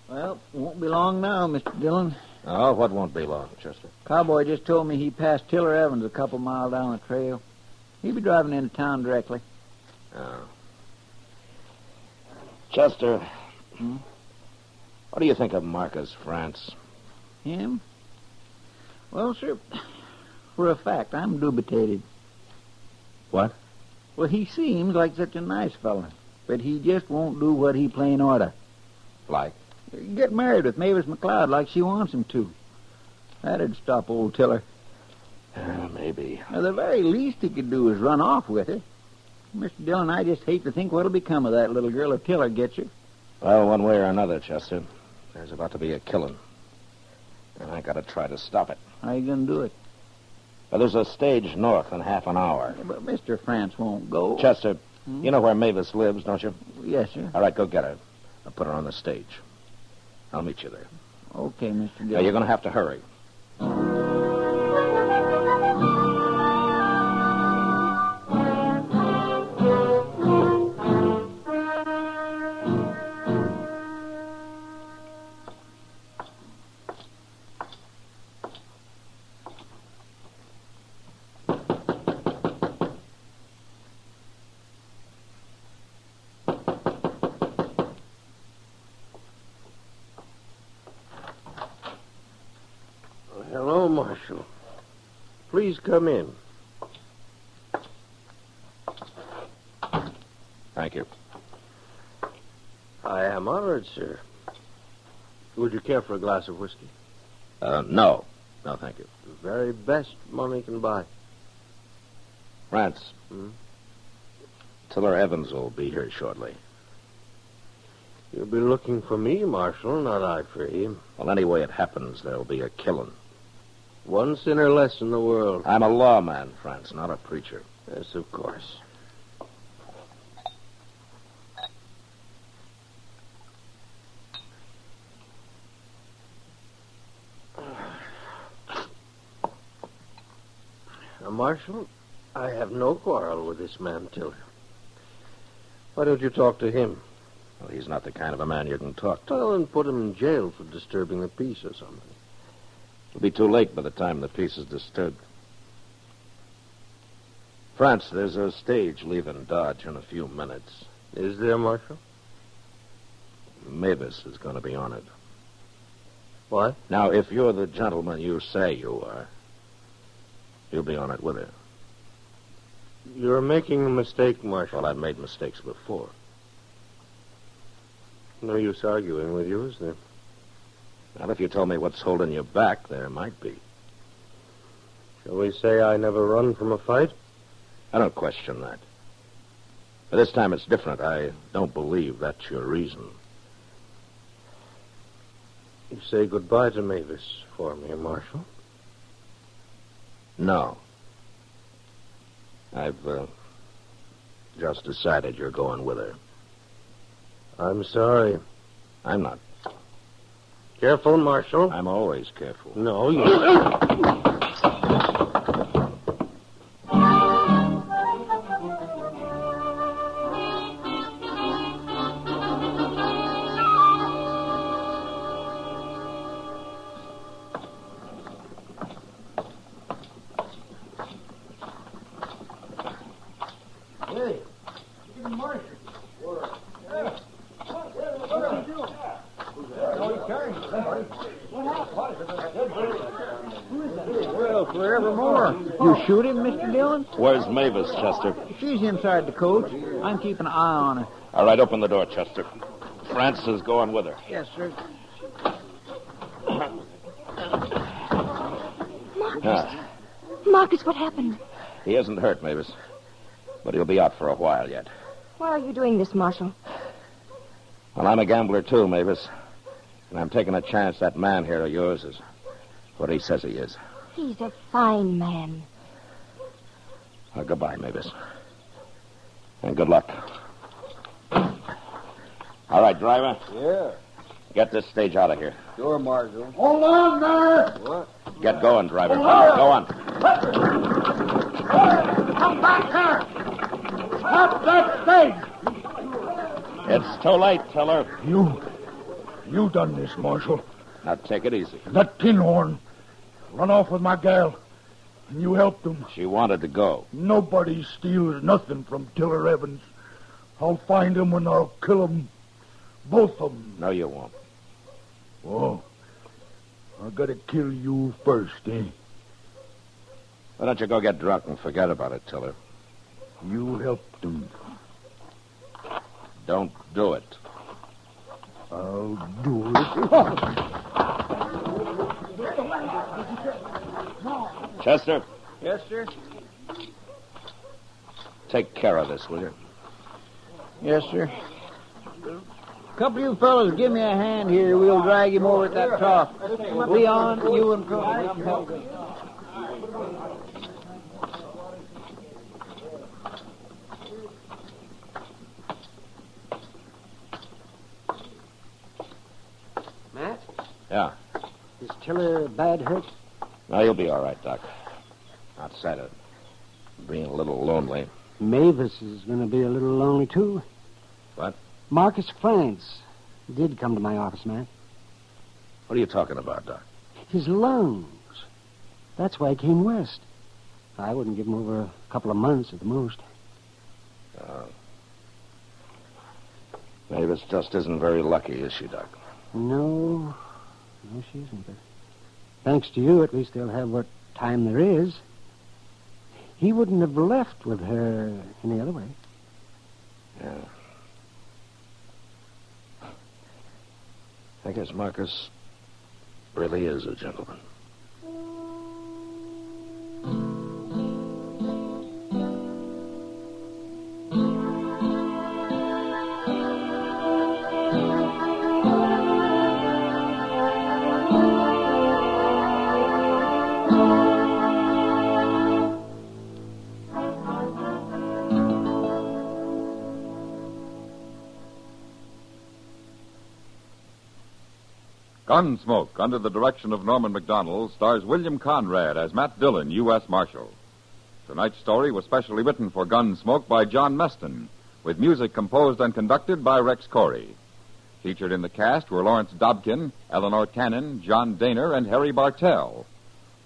[SPEAKER 4] Well, won't be long now, Mr. Dillon.
[SPEAKER 2] Oh, what won't be long, Chester?
[SPEAKER 4] Cowboy just told me he passed Tiller Evans a couple miles down the trail. He'll be driving into town directly.
[SPEAKER 2] Oh. Chester, what do you think of Marcus France?
[SPEAKER 4] Him? Well, sir, for a fact, I'm dubitated.
[SPEAKER 2] What?
[SPEAKER 4] Well, he seems like such a nice fella, but he just won't do what he plain oughta.
[SPEAKER 2] Like?
[SPEAKER 4] Get married with Mavis McLeod like she wants him to. That'd stop old Tiller.
[SPEAKER 2] Maybe.
[SPEAKER 4] Now, the very least he could do is run off with her. Mr. Dillon, I just hate to think what'll become of that little girl if Tiller gets her.
[SPEAKER 2] Well, one way or another, Chester, there's about to be a killing. And I gotta try to stop it.
[SPEAKER 4] How you gonna do it?
[SPEAKER 2] Well, there's a stage north in half an hour.
[SPEAKER 4] Yeah, but Mr. France won't go.
[SPEAKER 2] Chester, you know where Mavis lives, don't you?
[SPEAKER 4] Yes, sir.
[SPEAKER 2] All right, go get her. I'll put her on the stage. I'll meet you there.
[SPEAKER 4] Okay, Mr. Dillon.
[SPEAKER 2] Now, you're gonna have to hurry.
[SPEAKER 16] Hello, Marshal. Please come in.
[SPEAKER 2] Thank you.
[SPEAKER 16] I am honored, sir. Would you care for a glass of whiskey?
[SPEAKER 2] No. No, thank you.
[SPEAKER 16] The very best money can buy.
[SPEAKER 2] France. Tiller Evans will be here shortly.
[SPEAKER 16] You'll be looking for me, Marshal, not I for him.
[SPEAKER 2] Well, any way it happens, there'll be a killing.
[SPEAKER 16] One sinner less in the world.
[SPEAKER 2] I'm a lawman, France, not a preacher.
[SPEAKER 16] Yes, of course. Now, Marshal, I have no quarrel with this man, Tiller. Why don't you talk to him?
[SPEAKER 2] Well, he's not the kind of a man you can talk to.
[SPEAKER 16] Well, then put him in jail for disturbing the peace or something.
[SPEAKER 2] It'll be too late by the time the peace is disturbed. France, there's a stage leaving Dodge in a few minutes.
[SPEAKER 16] Is there, Marshal?
[SPEAKER 2] Mavis is going to be on it.
[SPEAKER 16] What?
[SPEAKER 2] Now, if you're the gentleman you say you are, you'll be on it with her.
[SPEAKER 16] You're making a mistake, Marshal.
[SPEAKER 2] Well, I've made mistakes before.
[SPEAKER 16] No use arguing with you, is there?
[SPEAKER 2] Well, if you told me what's holding you back, there might be.
[SPEAKER 16] Shall we say I never run from a fight?
[SPEAKER 2] I don't question that. But this time it's different. I don't believe that's your reason.
[SPEAKER 16] You say goodbye to Mavis for me, Marshal?
[SPEAKER 2] No. I've just decided you're going with her.
[SPEAKER 16] I'm sorry.
[SPEAKER 2] I'm not.
[SPEAKER 16] Careful, Marshal.
[SPEAKER 2] I'm always careful.
[SPEAKER 16] No, you...
[SPEAKER 5] Hey, good morning.
[SPEAKER 4] Well, forevermore. You shoot him, Mr. Dillon?
[SPEAKER 2] Where's Mavis, Chester?
[SPEAKER 4] She's inside the coach. I'm keeping an eye on her.
[SPEAKER 2] All right, open the door, Chester. France is going with her.
[SPEAKER 4] Yes, sir.
[SPEAKER 8] Marcus. Marcus, what happened?
[SPEAKER 2] He isn't hurt, Mavis. But he'll be out for a while yet.
[SPEAKER 8] Why are you doing this, Marshal?
[SPEAKER 2] Well, I'm a gambler, too, Mavis. And I'm taking a chance that man here of yours is what he says he is.
[SPEAKER 8] He's a fine man.
[SPEAKER 2] Well, goodbye, Mavis. And good luck. All right, driver.
[SPEAKER 7] Yeah.
[SPEAKER 2] Get this stage out of here.
[SPEAKER 7] Sure, Marshal.
[SPEAKER 5] Hold on there!
[SPEAKER 7] What?
[SPEAKER 2] Get going, driver. Go on.
[SPEAKER 5] Come back here! Stop that stage!
[SPEAKER 2] It's too late, Tiller.
[SPEAKER 5] You done this, Marshal.
[SPEAKER 2] Now, take it easy.
[SPEAKER 5] That tin horn run off with my gal, and you helped him.
[SPEAKER 2] She wanted to go.
[SPEAKER 5] Nobody steals nothing from Tiller Evans. I'll find him and I'll kill him. Both of them.
[SPEAKER 2] No, you won't.
[SPEAKER 5] Oh, I gotta kill you first, eh?
[SPEAKER 2] Why don't you go get drunk and forget about it, Tiller?
[SPEAKER 5] You helped him.
[SPEAKER 2] Don't do it.
[SPEAKER 5] I'll do it.
[SPEAKER 2] Chester,
[SPEAKER 4] Yes, sir?
[SPEAKER 2] take care of this, will you?
[SPEAKER 4] Yes, sir. Couple of you fellas give me a hand here. We'll drag him over at that trough. Leon, you and Crosby help me.
[SPEAKER 5] Matt,
[SPEAKER 2] Yeah.
[SPEAKER 5] is Tiller bad hurt?
[SPEAKER 2] No, you'll be all right, Doc. Outside of being a little lonely.
[SPEAKER 5] Mavis is going to be a little lonely, too.
[SPEAKER 2] What?
[SPEAKER 5] Marcus France did come to my office, Matt.
[SPEAKER 2] What are you talking about, Doc?
[SPEAKER 5] His lungs. That's why he came west. I wouldn't give him over a couple of months at the most.
[SPEAKER 2] Mavis just isn't very lucky, is she, Doc?
[SPEAKER 5] No, she isn't. But thanks to you, at least they'll have what time there is. He wouldn't have left with her any other way.
[SPEAKER 2] Yeah. I guess Marcus really is a gentleman.
[SPEAKER 19] Gunsmoke, under the direction of Norman MacDonald, stars William Conrad as Matt Dillon, U.S. Marshal. Tonight's story was specially written for Gunsmoke by John Meston, with music composed and conducted by Rex Corey. Featured in the cast were Lawrence Dobkin, Eleanor Cannon, John Daner, and Harry Bartell.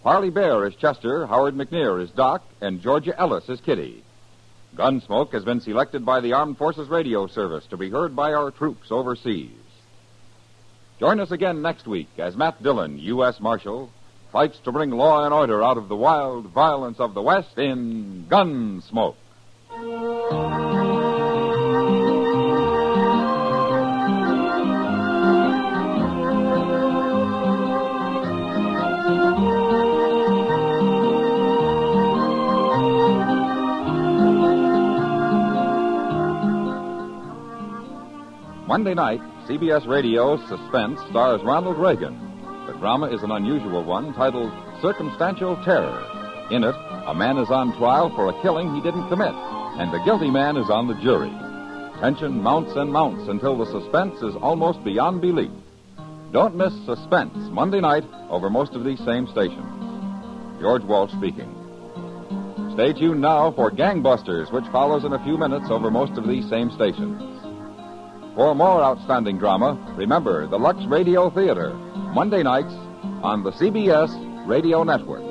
[SPEAKER 19] Parley Bear is Chester, Howard McNear is Doc, and Georgia Ellis is Kitty. Gunsmoke has been selected by the Armed Forces Radio Service to be heard by our troops overseas. Join us again next week as Matt Dillon, U.S. Marshal, fights to bring law and order out of the wild violence of the West in Gunsmoke. Monday night, CBS Radio's Suspense stars Ronald Reagan. The drama is an unusual one titled Circumstantial Terror. In it, a man is on trial for a killing he didn't commit, and the guilty man is on the jury. Tension mounts and mounts until the suspense is almost beyond belief. Don't miss Suspense Monday night over most of these same stations. George Walsh speaking. Stay tuned now for Gangbusters, which follows in a few minutes over most of these same stations. For more outstanding drama, remember the Lux Radio Theater, Monday nights on the CBS Radio Network.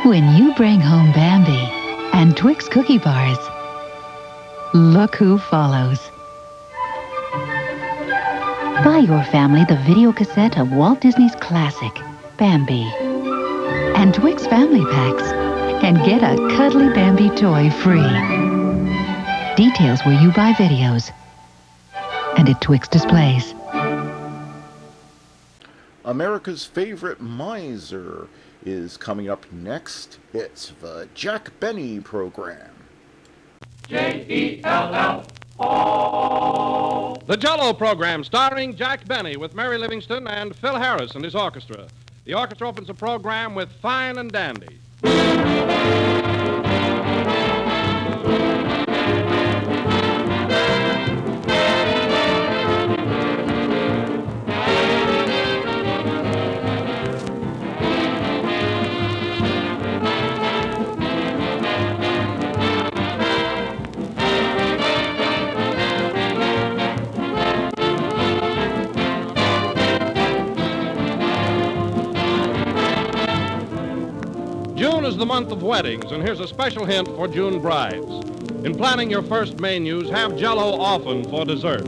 [SPEAKER 9] When you bring home Bambi and Twix cookie bars, look who follows. Buy your family the video cassette of Walt Disney's classic, Bambi, and Twix family packs, and get a cuddly Bambi toy free. Details where you buy videos and at Twix displays.
[SPEAKER 1] America's Favorite Miser is coming up next. It's the Jack Benny Program.
[SPEAKER 10] J-E-L-L-O. The Jell-O Program, starring Jack Benny with Mary Livingston and Phil Harris and his orchestra. The orchestra opens the program with Fine and Dandy. the month of weddings, and here's a special hint for June brides. In planning your first menus, have Jell-O often for dessert.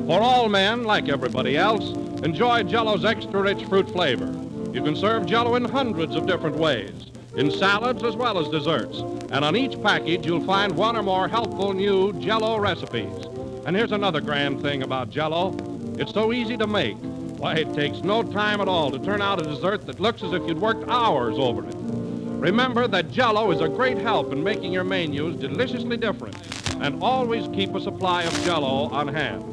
[SPEAKER 10] For all men, like everybody else, enjoy Jell-O's extra-rich fruit flavor. You can serve Jell-O in hundreds of different ways, in salads as well as desserts. And on each package, you'll find one or more helpful new Jell-O recipes. And here's another grand thing about Jell-O. It's so easy to make. Why, it takes no time at all to turn out a dessert that looks as if you'd worked hours over it. Remember that Jell-O is a great help in making your menus deliciously different. And always keep a supply of Jell-O on hand.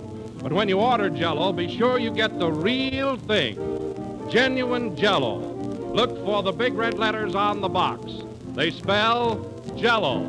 [SPEAKER 10] But when you order Jell-O, be sure you get the real thing. Genuine Jell-O. Look for the big red letters on the box. They spell Jell-O.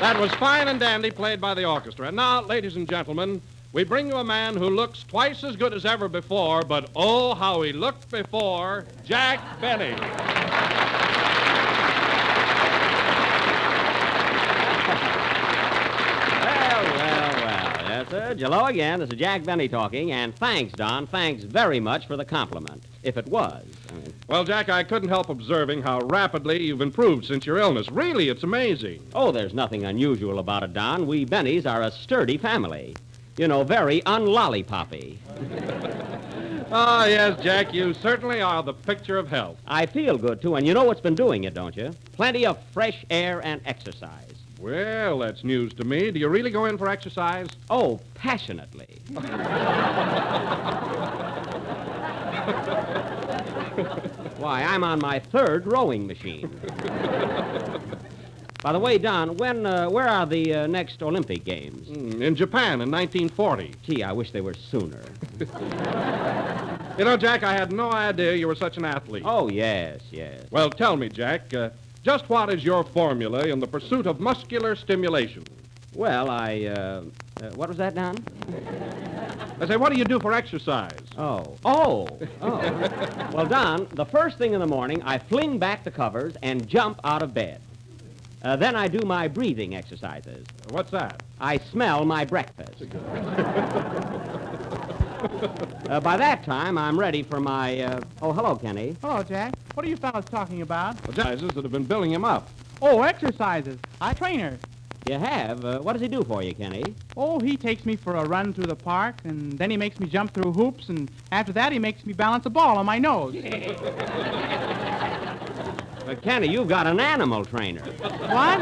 [SPEAKER 10] That was Fine and Dandy, played by the orchestra. And now, ladies and gentlemen, we bring you a man who looks twice as good as ever before, but oh, how he looked before, Jack Benny.
[SPEAKER 25] Well, yes, sir. Hello again. This is Jack Benny talking, and thanks, Don. Thanks very much for the compliment, if it was.
[SPEAKER 10] Well, Jack, I couldn't help observing how rapidly you've improved since your illness. Really, it's amazing.
[SPEAKER 25] Oh, there's nothing unusual about it, Don. We Bennys are a sturdy family. You know, very unlollipoppy.
[SPEAKER 10] Ah, yes, Jack, you certainly are the picture of health.
[SPEAKER 25] I feel good, too, and you know what's been doing it, don't you? Plenty of fresh air and exercise.
[SPEAKER 10] Well, that's news to me. Do you really go in for exercise?
[SPEAKER 25] Oh, passionately. Why, I'm on my third rowing machine. By the way, Don, where are the next Olympic Games?
[SPEAKER 10] In Japan in 1940.
[SPEAKER 25] Gee, I wish they were sooner.
[SPEAKER 10] You know, Jack, I had no idea you were such an athlete.
[SPEAKER 25] Oh, yes.
[SPEAKER 10] Well, tell me, Jack, just what is your formula in the pursuit of muscular stimulation?
[SPEAKER 25] Well, what was that, Don?
[SPEAKER 10] I say, what do you do for exercise?
[SPEAKER 25] Oh. Well, Don, the first thing in the morning, I fling back the covers and jump out of bed. Then I do my breathing exercises.
[SPEAKER 10] What's that?
[SPEAKER 25] I smell my breakfast. By that time, I'm ready for my, Oh, hello, Kenny.
[SPEAKER 3] Hello, Jack. What are you fellas talking about?
[SPEAKER 10] Exercises that have been building him up.
[SPEAKER 3] Oh, exercises. I train her.
[SPEAKER 25] You have? What does he do for you, Kenny?
[SPEAKER 3] Oh, he takes me for a run through the park, and then he makes me jump through hoops, and after that he makes me balance a ball on my nose.
[SPEAKER 25] But, Kenny, you've got an animal trainer.
[SPEAKER 3] What?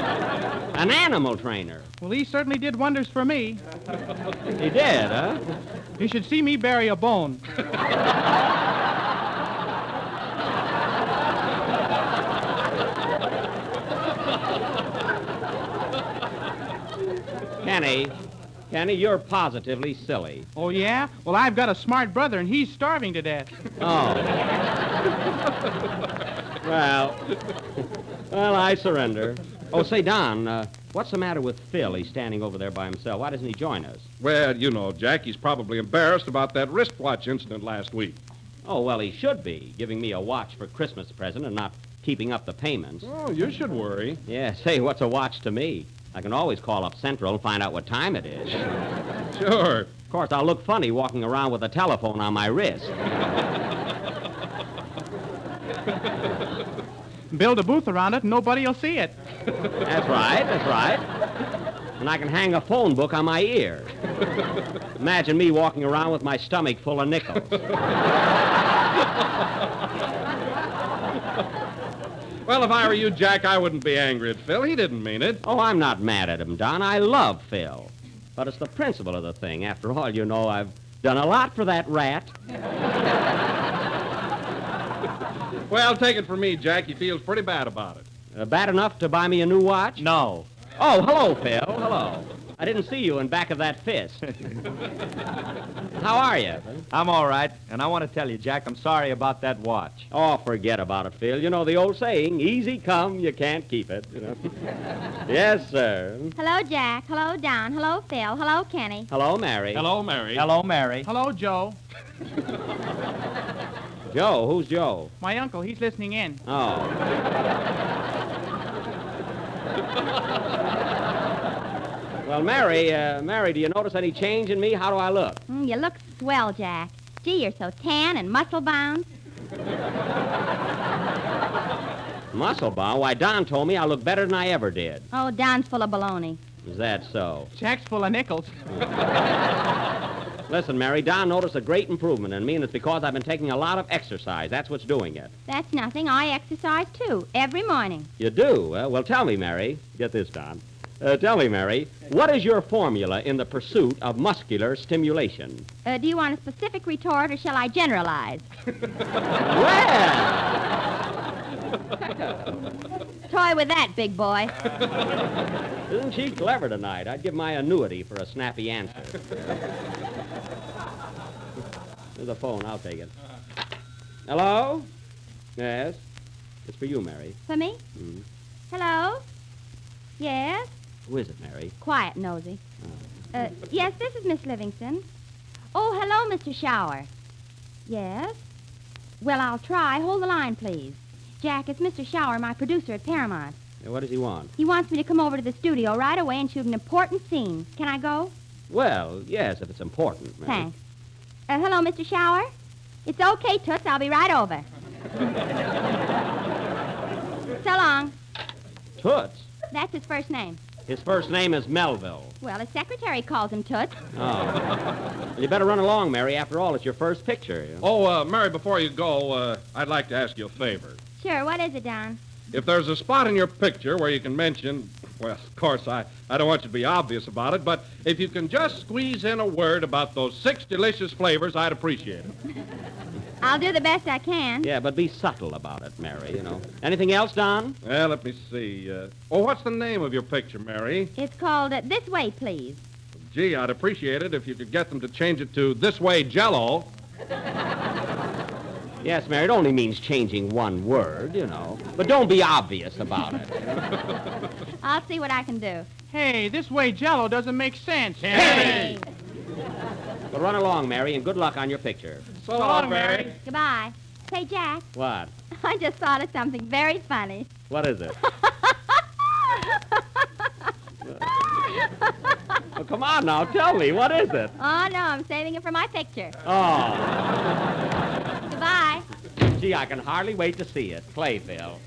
[SPEAKER 25] An animal trainer.
[SPEAKER 3] Well, he certainly did wonders for me.
[SPEAKER 25] He did, huh?
[SPEAKER 3] You should see me bury a bone.
[SPEAKER 25] Kenny, you're positively silly.
[SPEAKER 3] Oh, yeah? Well, I've got a smart brother, and he's starving to death.
[SPEAKER 25] Oh. Well, I surrender. Oh, say, Don, what's the matter with Phil? He's standing over there by himself. Why doesn't he join us?
[SPEAKER 10] Well, you know, Jack, he's probably embarrassed about that wristwatch incident last week.
[SPEAKER 25] Oh, well, he should be, giving me a watch for Christmas present and not keeping up the payments.
[SPEAKER 10] Oh, you should worry.
[SPEAKER 25] Yeah, say, what's a watch to me? I can always call up Central and find out what time it is.
[SPEAKER 10] Sure.
[SPEAKER 25] Of course, I'll look funny walking around with a telephone on my wrist.
[SPEAKER 3] Build a booth around it and nobody will see it.
[SPEAKER 25] That's right. And I can hang a phone book on my ear. Imagine me walking around with my stomach full of nickels.
[SPEAKER 10] Well, if I were you, Jack, I wouldn't be angry at Phil. He didn't mean it.
[SPEAKER 25] Oh, I'm not mad at him, Don. I love Phil. But it's the principle of the thing. After all, you know, I've done a lot for that rat.
[SPEAKER 10] Well, take it from me, Jack. He feels pretty bad about it.
[SPEAKER 25] Bad enough to buy me a new watch?
[SPEAKER 3] No.
[SPEAKER 25] Oh, hello, Phil. Hello. I didn't see you in back of that fist. How are you?
[SPEAKER 15] I'm all right, and I want to tell you, Jack, I'm sorry about that watch.
[SPEAKER 25] Oh, forget about it, Phil. You know the old saying, easy come, you can't keep it. You know. Yes, sir.
[SPEAKER 6] Hello, Jack. Hello, Don. Hello, Phil. Hello, Kenny.
[SPEAKER 25] Hello, Mary.
[SPEAKER 10] Hello, Mary.
[SPEAKER 15] Hello, Mary.
[SPEAKER 3] Hello, Joe.
[SPEAKER 25] Joe? Who's Joe?
[SPEAKER 3] My uncle, he's listening in.
[SPEAKER 25] Oh. Well, Mary, do you notice any change in me? How do I look?
[SPEAKER 6] You look swell, Jack. Gee, you're so tan and muscle-bound.
[SPEAKER 25] Muscle-bound? Why, Don told me I look better than I ever did.
[SPEAKER 6] Oh, Don's full of baloney.
[SPEAKER 25] Is that so?
[SPEAKER 3] Jack's full of nickels.
[SPEAKER 25] Listen, Mary, Don noticed a great improvement in me, and it's because I've been taking a lot of exercise. That's what's doing it.
[SPEAKER 6] That's nothing. I exercise, too, every morning.
[SPEAKER 25] You do? Well, tell me, Mary. Get this, Don. Tell me, Mary, what is your formula in the pursuit of muscular stimulation?
[SPEAKER 6] Do you want a specific retort, or shall I generalize? Toy with that, big boy.
[SPEAKER 25] Isn't she clever tonight? I'd give my annuity for a snappy answer. There's a phone. I'll take it. Hello? Yes? It's for you, Mary.
[SPEAKER 6] For me?
[SPEAKER 25] Mm-hmm.
[SPEAKER 6] Hello? Yes?
[SPEAKER 25] Who is it, Mary?
[SPEAKER 6] Quiet, nosy. Yes, this is Miss Livingston. Oh, hello, Mr. Shower. Yes? Well, I'll try. Hold the line, please. Jack, it's Mr. Shower, my producer at Paramount.
[SPEAKER 25] What does he want?
[SPEAKER 6] He wants me to come over to the studio right away and shoot an important scene. Can I go?
[SPEAKER 25] Well, yes, if it's important, Mary.
[SPEAKER 6] Thanks. Hello, Mr. Shower? It's okay, Toots. I'll be right over. So long.
[SPEAKER 25] Toots?
[SPEAKER 6] That's his first name.
[SPEAKER 25] His first name is Melville.
[SPEAKER 6] Well, his secretary calls him Toots.
[SPEAKER 25] Oh. You better run along, Mary. After all, it's your first picture. You know?
[SPEAKER 10] Oh, Mary, before you go, I'd like to ask you a favor.
[SPEAKER 6] Sure, what is it, Don?
[SPEAKER 10] If there's a spot in your picture where you can mention, well, of course, I don't want you to be obvious about it, but if you can just squeeze in a word about those 6 delicious flavors, I'd appreciate it.
[SPEAKER 6] I'll do the best I can.
[SPEAKER 25] Yeah, but be subtle about it, Mary, you know. Anything else, Don?
[SPEAKER 10] Well, let me see. What's the name of your picture, Mary?
[SPEAKER 6] It's called This Way, Please.
[SPEAKER 10] Gee, I'd appreciate it if you could get them to change it to This Way, Jell-O.
[SPEAKER 25] Yes, Mary, it only means changing one word, you know. But don't be obvious about it.
[SPEAKER 6] I'll see what I can do.
[SPEAKER 3] Hey, This Way Jell-O doesn't make sense.
[SPEAKER 25] Hey! But run along, Mary, and good luck on your picture.
[SPEAKER 3] So long, Mary.
[SPEAKER 6] Goodbye. Say, Jack,
[SPEAKER 25] What?
[SPEAKER 6] I just thought of something very funny.
[SPEAKER 25] What is it? Well, come on now, tell me. What is it?
[SPEAKER 6] Oh, no, I'm saving it for my picture.
[SPEAKER 25] Oh.
[SPEAKER 6] Goodbye.
[SPEAKER 25] Gee, I can hardly wait to see it. Play, Phil.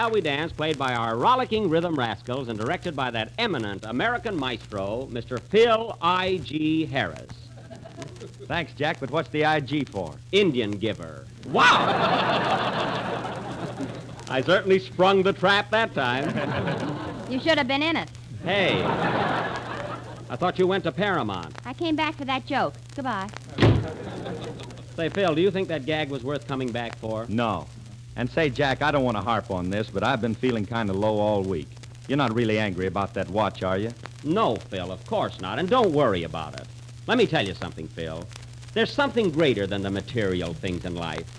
[SPEAKER 13] Shall We Dance, played by our rollicking rhythm rascals and directed by that eminent American maestro, Mr. Phil I.G. Harris.
[SPEAKER 15] Thanks, Jack, but what's the IG for?
[SPEAKER 13] Indian giver. Wow! I certainly sprung the trap that time.
[SPEAKER 6] You should have been in it.
[SPEAKER 13] Hey, I thought you went to Paramount.
[SPEAKER 6] I came back for that joke. Goodbye.
[SPEAKER 13] Say, Phil, do you think that gag was worth coming back for?
[SPEAKER 15] No. And say, Jack, I don't want to harp on this, but I've been feeling kind of low all week. You're not really angry about that watch, are you?
[SPEAKER 13] No, Phil, of course not, and don't worry about it. Let me tell you something, Phil. There's something greater than the material things in life.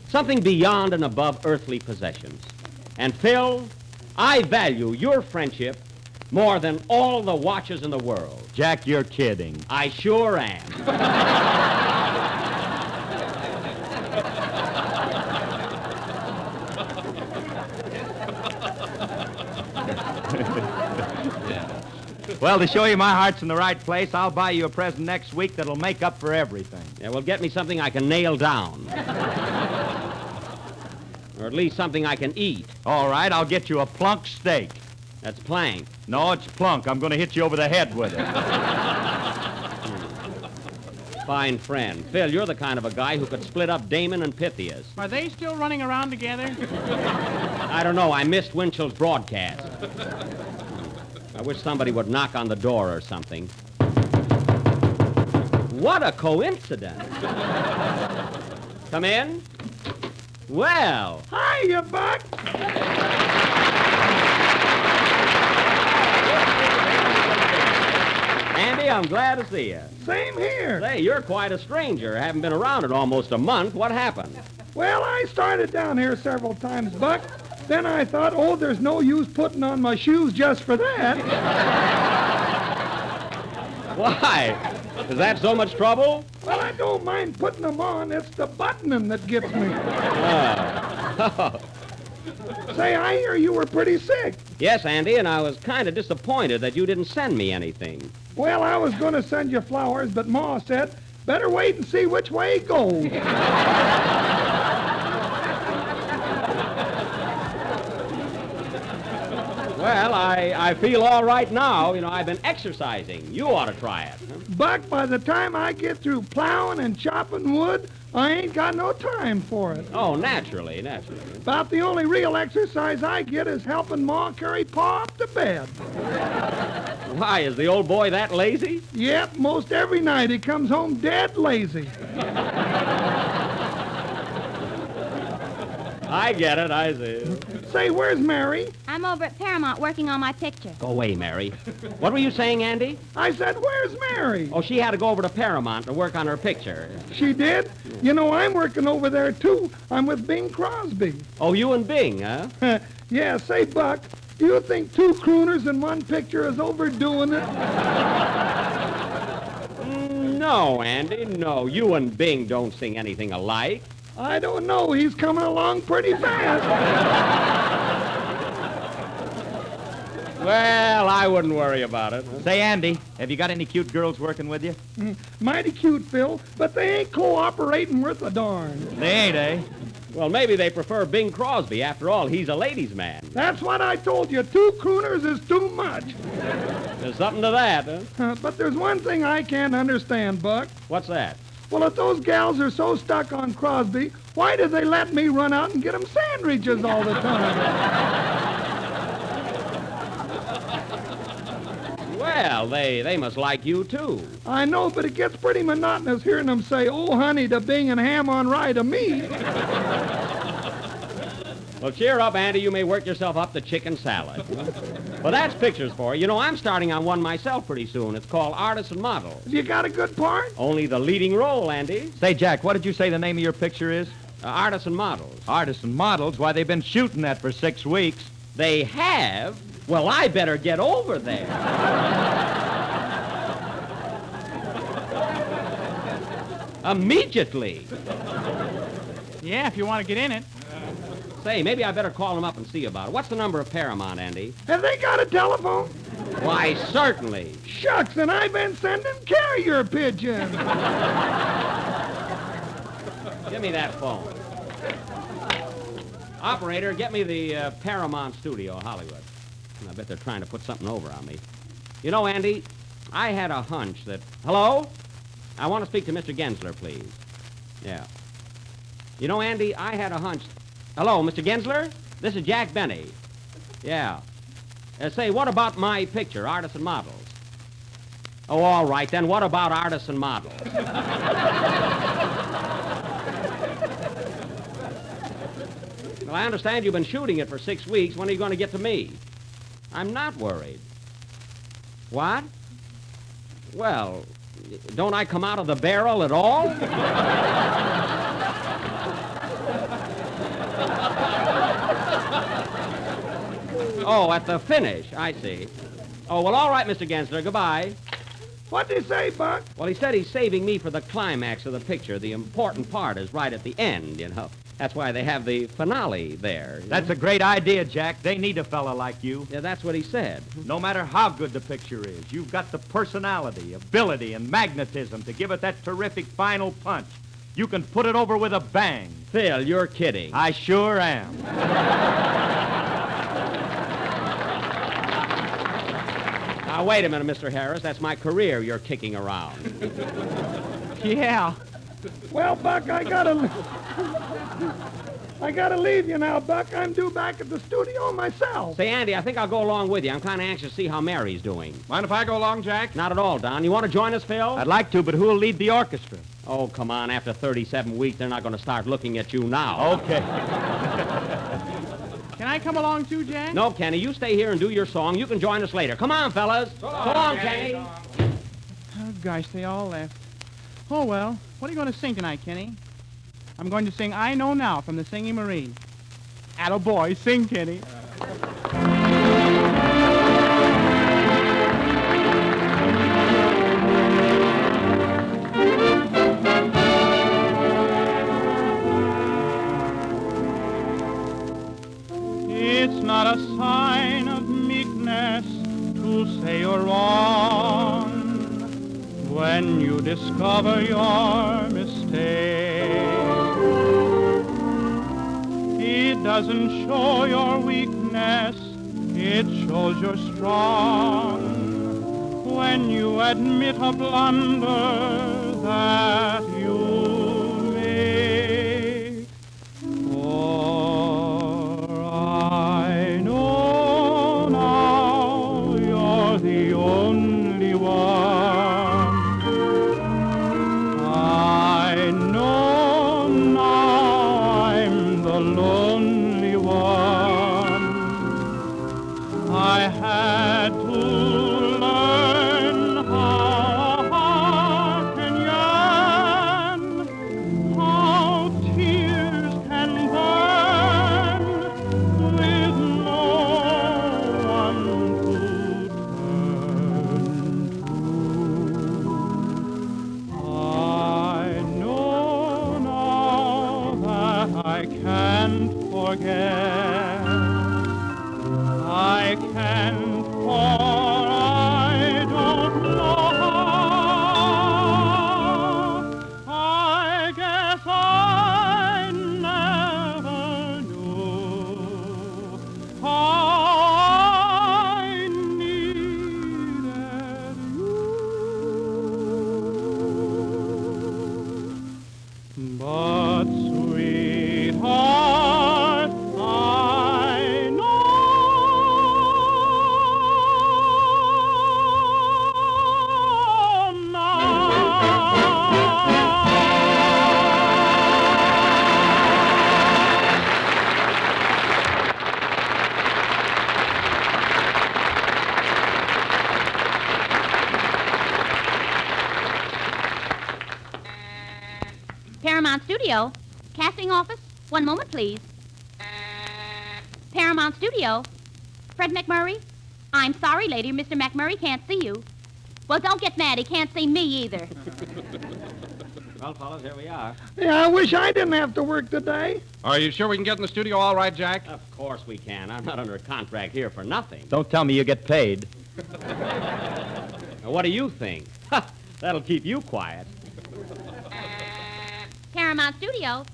[SPEAKER 13] Something beyond and above earthly possessions. And, Phil, I value your friendship more than all the watches in the world.
[SPEAKER 15] Jack, you're kidding.
[SPEAKER 13] I sure am.
[SPEAKER 15] Well, to show you my heart's in the right place, I'll buy you a present next week that'll make up for everything.
[SPEAKER 13] Yeah, well, get me something I can nail down. Or at least something I can eat.
[SPEAKER 15] All right, I'll get you a plunk steak.
[SPEAKER 13] That's plank.
[SPEAKER 15] No, it's plunk. I'm going to hit you over the head with it.
[SPEAKER 13] Fine friend. Phil, you're the kind of a guy who could split up Damon and Pythias.
[SPEAKER 3] Are they still running around together?
[SPEAKER 13] I don't know. I missed Winchell's broadcast. I wish somebody would knock on the door or something. What a coincidence. Come in. Well.
[SPEAKER 17] Hiya, Buck.
[SPEAKER 13] Andy, I'm glad to see you.
[SPEAKER 17] Same here.
[SPEAKER 13] Say, you're quite a stranger. Haven't been around in almost a month. What happened?
[SPEAKER 17] Well, I started down here several times, Buck. Then I thought, oh, there's no use putting on my shoes just for that.
[SPEAKER 13] Why? Is that so much trouble?
[SPEAKER 17] Well, I don't mind putting them on. It's the buttoning that gets me.
[SPEAKER 13] Oh.
[SPEAKER 17] Say, I hear you were pretty sick.
[SPEAKER 13] Yes, Andy, and I was kind of disappointed that you didn't send me anything.
[SPEAKER 17] Well, I was going to send you flowers, but Ma said, better wait and see which way it goes.
[SPEAKER 13] Well, I feel all right now. You know, I've been exercising. You ought to try it. Huh?
[SPEAKER 17] Buck, by the time I get through plowing and chopping wood, I ain't got no time for it.
[SPEAKER 13] Oh, naturally.
[SPEAKER 17] About the only real exercise I get is helping Ma carry Pa up to bed.
[SPEAKER 13] Why, is the old boy that lazy?
[SPEAKER 17] Yep, most every night he comes home dead lazy.
[SPEAKER 13] I get it, I see.
[SPEAKER 17] Say, where's Mary?
[SPEAKER 6] I'm over at Paramount working on my picture.
[SPEAKER 13] Go away, Mary. What were you saying, Andy?
[SPEAKER 17] I said, where's Mary?
[SPEAKER 13] Oh, she had to go over to Paramount to work on her picture.
[SPEAKER 17] She did? You know, I'm working over there, too. I'm with Bing Crosby.
[SPEAKER 13] Oh, you and Bing, huh?
[SPEAKER 17] Yeah, say, Buck, do you think two crooners in one picture is overdoing it?
[SPEAKER 13] No, Andy, no. You and Bing don't sing anything alike.
[SPEAKER 17] I don't know. He's coming along pretty fast.
[SPEAKER 13] Well, I wouldn't worry about it.
[SPEAKER 15] Say, Andy, have you got any cute girls working with you?
[SPEAKER 17] Mighty cute, Phil, but they ain't cooperating worth a darn.
[SPEAKER 15] They ain't, eh?
[SPEAKER 13] Well, maybe they prefer Bing Crosby. After all, he's a ladies' man.
[SPEAKER 17] That's what I told you. Two crooners is too much.
[SPEAKER 13] There's something to that, huh?
[SPEAKER 17] But there's one thing I can't understand, Buck.
[SPEAKER 13] What's that?
[SPEAKER 17] Well, if those gals are so stuck on Crosby, why did they let me run out and get them sandwiches all the time?
[SPEAKER 13] Well, they must like you, too.
[SPEAKER 17] I know, but it gets pretty monotonous hearing them say, oh, honey, to Bing and ham on rye to me.
[SPEAKER 13] Well, cheer up, Andy. You may work yourself up to chicken salad. Well, that's pictures for you. You know, I'm starting on one myself pretty soon. It's called Artist and Model.
[SPEAKER 17] You got a good part?
[SPEAKER 13] Only the leading role, Andy.
[SPEAKER 15] Say, Jack, what did you say the name of your picture is?
[SPEAKER 13] Artists and Models.
[SPEAKER 15] Artists and Models? Why, they've been shooting that for 6 weeks.
[SPEAKER 13] They have? Well, I better get over there. Immediately.
[SPEAKER 3] Yeah, if you want to get in it.
[SPEAKER 13] Say, maybe I better call them up and see about it. What's the number of Paramount, Andy?
[SPEAKER 17] Have they got a telephone?
[SPEAKER 13] Why, certainly.
[SPEAKER 17] Shucks, and I've been sending carrier pigeons.
[SPEAKER 13] Give me that phone. Operator, get me the Paramount Studio, Hollywood. I bet they're trying to put something over on me. You know, Andy, I had a hunch that... Hello? I want to speak to Mr. Gensler, please. Yeah. You know, Andy, I had a hunch... Hello, Mr. Gensler? This is Jack Benny. Yeah. Say, what about my picture, Artists and Models? Oh, all right, then what about Artists and Models? Well, I understand you've been shooting it for 6 weeks. When are you going to get to me? I'm not worried. What? Well, don't I come out of the barrel at all? Oh, at the finish. I see. Oh, well, all right, Mr. Gensler. Goodbye.
[SPEAKER 17] What'd he say, Buck?
[SPEAKER 13] Well, he said he's saving me for the climax of the picture. The important part is right at the end, you know. That's why they have the finale there.
[SPEAKER 15] That's a great idea, Jack. They need a fella like you.
[SPEAKER 13] Yeah, that's what he said.
[SPEAKER 15] No matter how good the picture is, you've got the personality, ability, and magnetism to give it that terrific final punch. You can put it over with a bang.
[SPEAKER 13] Phil, you're kidding.
[SPEAKER 15] I sure am.
[SPEAKER 13] Now, wait a minute, Mr. Harris. That's my career you're kicking around.
[SPEAKER 3] Yeah.
[SPEAKER 17] Well, Buck, I gotta leave you now, Buck. I'm due back at the studio myself.
[SPEAKER 13] Say, Andy, I think I'll go along with you. I'm kind of anxious to see how Mary's doing.
[SPEAKER 10] Mind if I go along, Jack?
[SPEAKER 13] Not at all, Don. You want to join us, Phil?
[SPEAKER 15] I'd like to, but who'll lead the orchestra?
[SPEAKER 13] Oh, come on. After 37 weeks, they're not going to start looking at you now.
[SPEAKER 15] Okay.
[SPEAKER 3] Can I come along too, Jack?
[SPEAKER 13] No, Kenny. You stay here and do your song. You can join us later. Come on, fellas. So long, Kenny.
[SPEAKER 3] Oh, gosh, they all left. Oh, well. What are you going to sing tonight, Kenny? I'm going to sing I Know Now from the Singing Marine. Attaboy, sing, Kenny. It's not a sign of meekness to say you're wrong when you discover your mistake. It doesn't show your weakness, it shows you're strong when you admit a blunder that you make. For I know now you're the only one. I know now I'm the lonely one. I had to learn how a heart can yearn, how tears can burn with no one to turn to. I know now that I can't forget. I can't, for I don't know how. I guess I never knew how I needed you. But, sweetheart, I know
[SPEAKER 6] Paramount Studio. Casting office. One moment, please. Paramount Studio. Fred McMurray? I'm sorry, lady. Mr. McMurray can't see you. Well, don't get mad. He can't see me either.
[SPEAKER 13] Well, fellas, here we are.
[SPEAKER 17] Yeah, I wish I didn't have to work today.
[SPEAKER 10] Are you sure we can get in the studio all right, Jack?
[SPEAKER 13] Of course we can. I'm not under a contract here for nothing.
[SPEAKER 15] Don't tell me you get paid.
[SPEAKER 13] Now, what do you think? That'll keep you quiet.
[SPEAKER 6] Paramount Studio.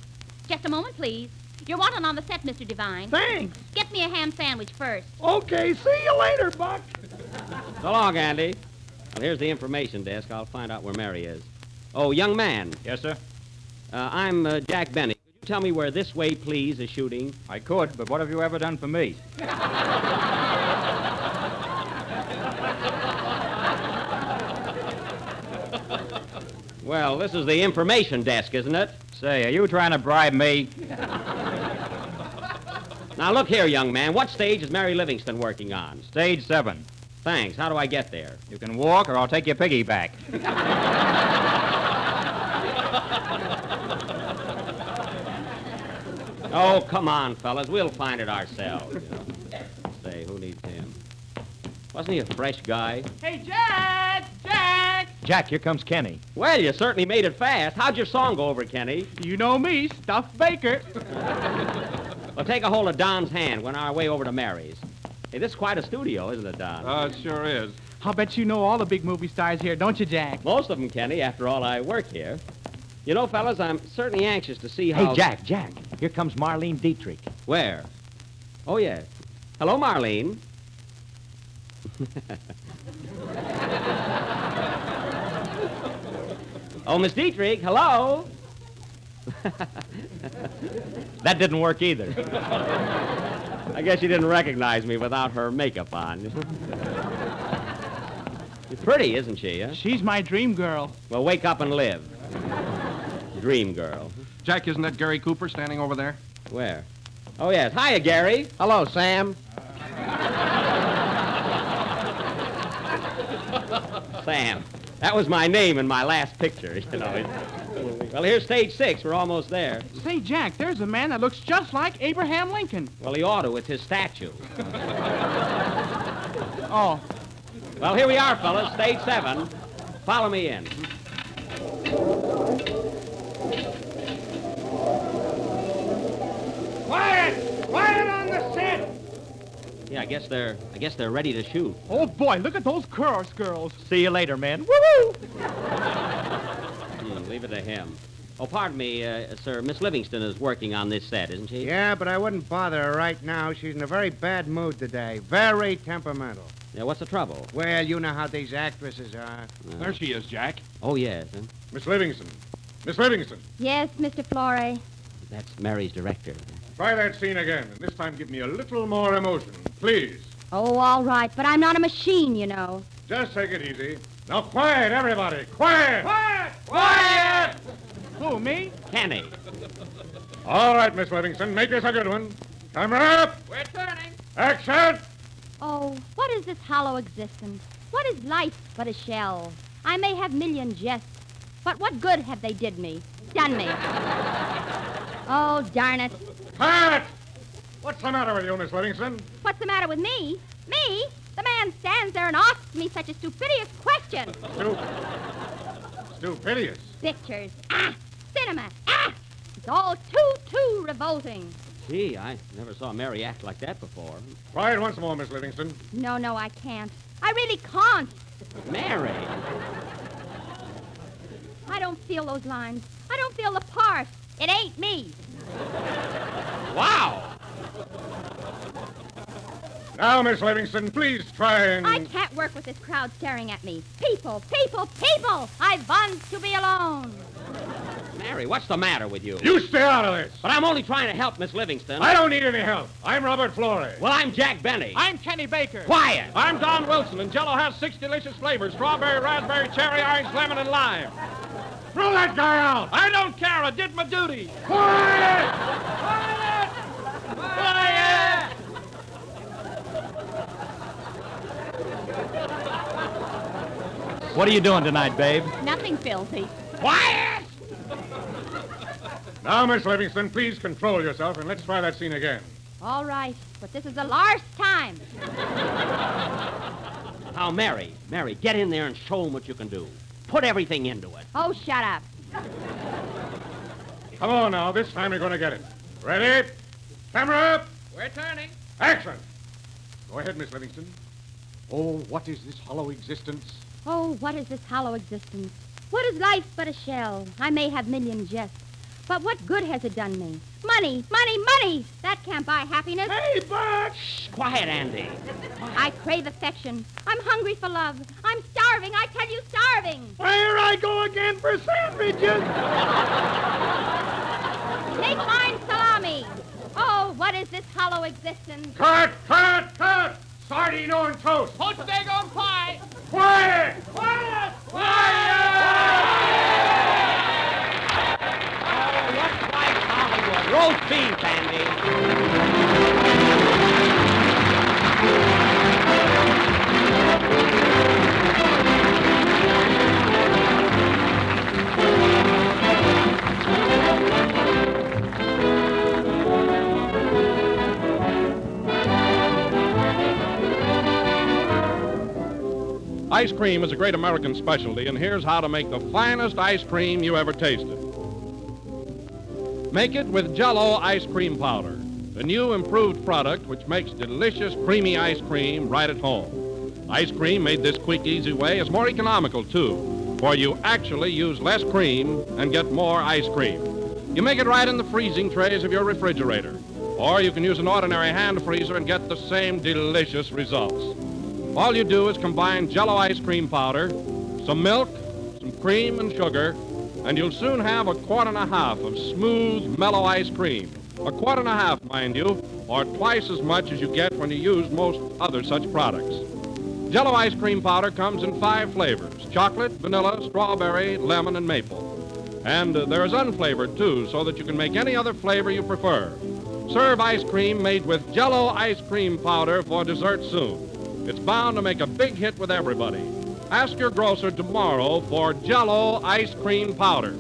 [SPEAKER 6] Just a moment, please. You're wanted on the set, Mr. Devine.
[SPEAKER 17] Thanks.
[SPEAKER 6] Get me a ham sandwich first.
[SPEAKER 17] Okay, see you later, Buck.
[SPEAKER 13] So long, Andy. Well, here's the information desk. I'll find out where Mary is. Oh, young man.
[SPEAKER 15] Yes, sir?
[SPEAKER 13] I'm Jack Benny. Could you tell me where This Way, Please is shooting?
[SPEAKER 15] I could, but what have you ever done for me?
[SPEAKER 13] Well, this is the information desk, isn't it?
[SPEAKER 15] Say, are you trying to bribe me?
[SPEAKER 13] Now, look here, young man. What stage is Mary Livingston working on?
[SPEAKER 15] Stage 7.
[SPEAKER 13] Thanks. How do I get there?
[SPEAKER 15] You can walk, or I'll take your piggyback.
[SPEAKER 13] Oh, come on, fellas. We'll find it ourselves. Say, who needs him? Wasn't he a fresh guy?
[SPEAKER 3] Hey, Jack! Jack!
[SPEAKER 15] Jack, here comes Kenny.
[SPEAKER 13] Well, you certainly made it fast. How'd your song go over, Kenny?
[SPEAKER 3] You know me, Stuffed Baker.
[SPEAKER 13] Well, take a hold of Don's hand. We're on our way over to Mary's. Hey, this is quite a studio, isn't it, Don?
[SPEAKER 10] It sure is.
[SPEAKER 3] I'll bet you know all the big movie stars here, don't you, Jack?
[SPEAKER 13] Most of them, Kenny. After all, I work here. You know, fellas, I'm certainly anxious to see how...
[SPEAKER 15] Hey, Jack. Here comes Marlene Dietrich.
[SPEAKER 13] Where? Oh, yes. Hello, Marlene. Oh, Miss Dietrich, hello.
[SPEAKER 15] That didn't work either.
[SPEAKER 13] I guess she didn't recognize me without her makeup on. She's pretty, isn't she? Huh?
[SPEAKER 3] She's my dream girl.
[SPEAKER 13] Well, wake up and live. Dream girl.
[SPEAKER 10] Jack, isn't that Gary Cooper standing over there?
[SPEAKER 13] Where? Oh, yes. Hiya, Gary.
[SPEAKER 12] Hello, Sam.
[SPEAKER 13] Sam. That was my name in my last picture, you know. Well, here's stage 6. We're almost there.
[SPEAKER 3] Say, Jack, there's a man that looks just like Abraham Lincoln.
[SPEAKER 13] Well, he ought to with his statue.
[SPEAKER 3] Oh.
[SPEAKER 13] Well, here we are, fellas. Stage 7. Follow me in.
[SPEAKER 17] Quiet! Quiet on the set!
[SPEAKER 13] Yeah, I guess they're ready to shoot.
[SPEAKER 3] Oh, boy, look at those chorus girls.
[SPEAKER 15] See you later, man. Woo-hoo!
[SPEAKER 13] Leave it to him. Oh, pardon me, sir. Miss Livingston is working on this set, isn't she?
[SPEAKER 12] Yeah, but I wouldn't bother her right now. She's in a very bad mood today. Very temperamental.
[SPEAKER 13] Yeah, what's the trouble?
[SPEAKER 12] Well, you know how these actresses are.
[SPEAKER 10] There she is, Jack.
[SPEAKER 13] Oh, yes. Huh?
[SPEAKER 14] Miss Livingston. Miss Livingston.
[SPEAKER 6] Yes, Mr. Florey.
[SPEAKER 13] That's Mary's director.
[SPEAKER 14] Try that scene again, and this time give me a little more emotion, please.
[SPEAKER 6] Oh, all right, but I'm not a machine, you know.
[SPEAKER 14] Just take it easy. Now, quiet, everybody. Quiet!
[SPEAKER 17] Quiet!
[SPEAKER 14] Quiet!
[SPEAKER 3] Who, me?
[SPEAKER 13] Kenny.
[SPEAKER 14] All right, Miss Livingston, make this a good one. Camera up!
[SPEAKER 3] We're turning.
[SPEAKER 14] Action!
[SPEAKER 6] Oh, what is this hollow existence? What is life but a shell? I may have million jests, but what good have they did me? Done me. Oh, darn it.
[SPEAKER 14] Cut! What's the matter with you, Miss Livingston?
[SPEAKER 6] What's the matter with me? Me? The man stands there and asks me such a stupendous question.
[SPEAKER 14] Stupendous.
[SPEAKER 6] Pictures. Cinema. It's all too revolting.
[SPEAKER 13] Gee, I never saw Mary act like that before.
[SPEAKER 14] Try it once more, Miss Livingston.
[SPEAKER 6] No, I can't. I really can't.
[SPEAKER 13] Mary!
[SPEAKER 6] I don't feel those lines. I don't feel the part. It ain't me.
[SPEAKER 13] Wow!
[SPEAKER 14] Now, Miss Livingston, please try and...
[SPEAKER 6] I can't work with this crowd staring at me. People! I want to be alone.
[SPEAKER 13] Mary, what's the matter with you?
[SPEAKER 14] You stay out of this!
[SPEAKER 13] But I'm only trying to help Miss Livingston.
[SPEAKER 14] I don't need any help. I'm Robert Florey.
[SPEAKER 13] Well, I'm Jack Benny.
[SPEAKER 3] I'm Kenny Baker.
[SPEAKER 13] Quiet!
[SPEAKER 10] I'm Don Wilson, and Jell-O has 6 delicious flavors: strawberry, raspberry, cherry, orange, lemon, and lime.
[SPEAKER 14] Throw that guy out!
[SPEAKER 10] I don't care. I did my duty.
[SPEAKER 14] Quiet!
[SPEAKER 10] Quiet!
[SPEAKER 15] What are you doing tonight, babe?
[SPEAKER 6] Nothing filthy.
[SPEAKER 10] Quiet!
[SPEAKER 14] Now, Miss Livingston, please control yourself, and let's try that scene again.
[SPEAKER 6] All right, but this is the last time.
[SPEAKER 13] Now, Mary, get in there and show them what you can do. Put everything into it.
[SPEAKER 6] Oh, shut up.
[SPEAKER 14] Come on now, this time we're going to get it. Ready? Camera up!
[SPEAKER 3] We're turning.
[SPEAKER 14] Action! Go ahead, Miss Livingston. Oh, what is this hollow existence?
[SPEAKER 6] Oh, what is this hollow existence? What is life but a shell? I may have million jests, But what good has it done me? Money, money, money! That can't buy happiness.
[SPEAKER 17] Hey, Buck!
[SPEAKER 13] Shh, quiet, Andy.
[SPEAKER 6] I crave affection. I'm hungry for love. I'm starving, I tell you, starving.
[SPEAKER 17] Here I go again for sandwiches.
[SPEAKER 6] Take mine salami. Oh, what is this hollow existence?
[SPEAKER 14] Cut! Sardine on toast.
[SPEAKER 3] Poached egg on pie.
[SPEAKER 14] Quiet!
[SPEAKER 3] Quiet!
[SPEAKER 13] Roast beef, Andy.
[SPEAKER 10] Ice cream is a great American specialty, and here's how to make the finest ice cream you ever tasted. Make it with Jell-O ice cream powder, the new improved product which makes delicious, creamy ice cream right at home. Ice cream made this quick, easy way is more economical, too, for you actually use less cream and get more ice cream. You make it right in the freezing trays of your refrigerator, or you can use an ordinary hand freezer and get the same delicious results. All you do is combine Jell-O ice cream powder, some milk, some cream and sugar, and you'll soon have 1.5 quarts of smooth, mellow ice cream. 1.5 quarts, mind you, or twice as much as you get when you use most other such products. Jell-O ice cream powder comes in 5 flavors: chocolate, vanilla, strawberry, lemon, and maple. And there is unflavored, too, so that you can make any other flavor you prefer. Serve ice cream made with Jell-O ice cream powder for dessert soon. It's bound to make a big hit with everybody. Ask your grocer tomorrow for Jell-O ice cream powder.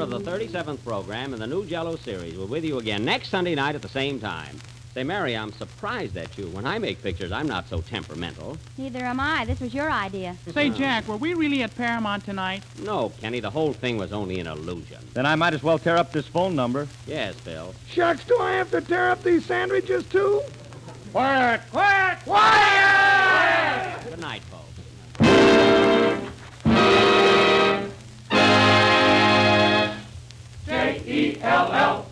[SPEAKER 13] The 37th program in the new Jell-O series. We're with you again next Sunday night at the same time. Say, Mary, I'm surprised at you. When I make pictures, I'm not so temperamental.
[SPEAKER 6] Neither am I. This was your idea.
[SPEAKER 3] Say, Jack, were we really at Paramount tonight?
[SPEAKER 13] No, Kenny, the whole thing was only an illusion.
[SPEAKER 15] Then I might as well tear up this phone number.
[SPEAKER 13] Yes, Bill.
[SPEAKER 17] Shucks, do I have to tear up these sandwiches, too?
[SPEAKER 14] Quiet!
[SPEAKER 3] Quiet!
[SPEAKER 13] Good night, folks.
[SPEAKER 3] J-E-L-L.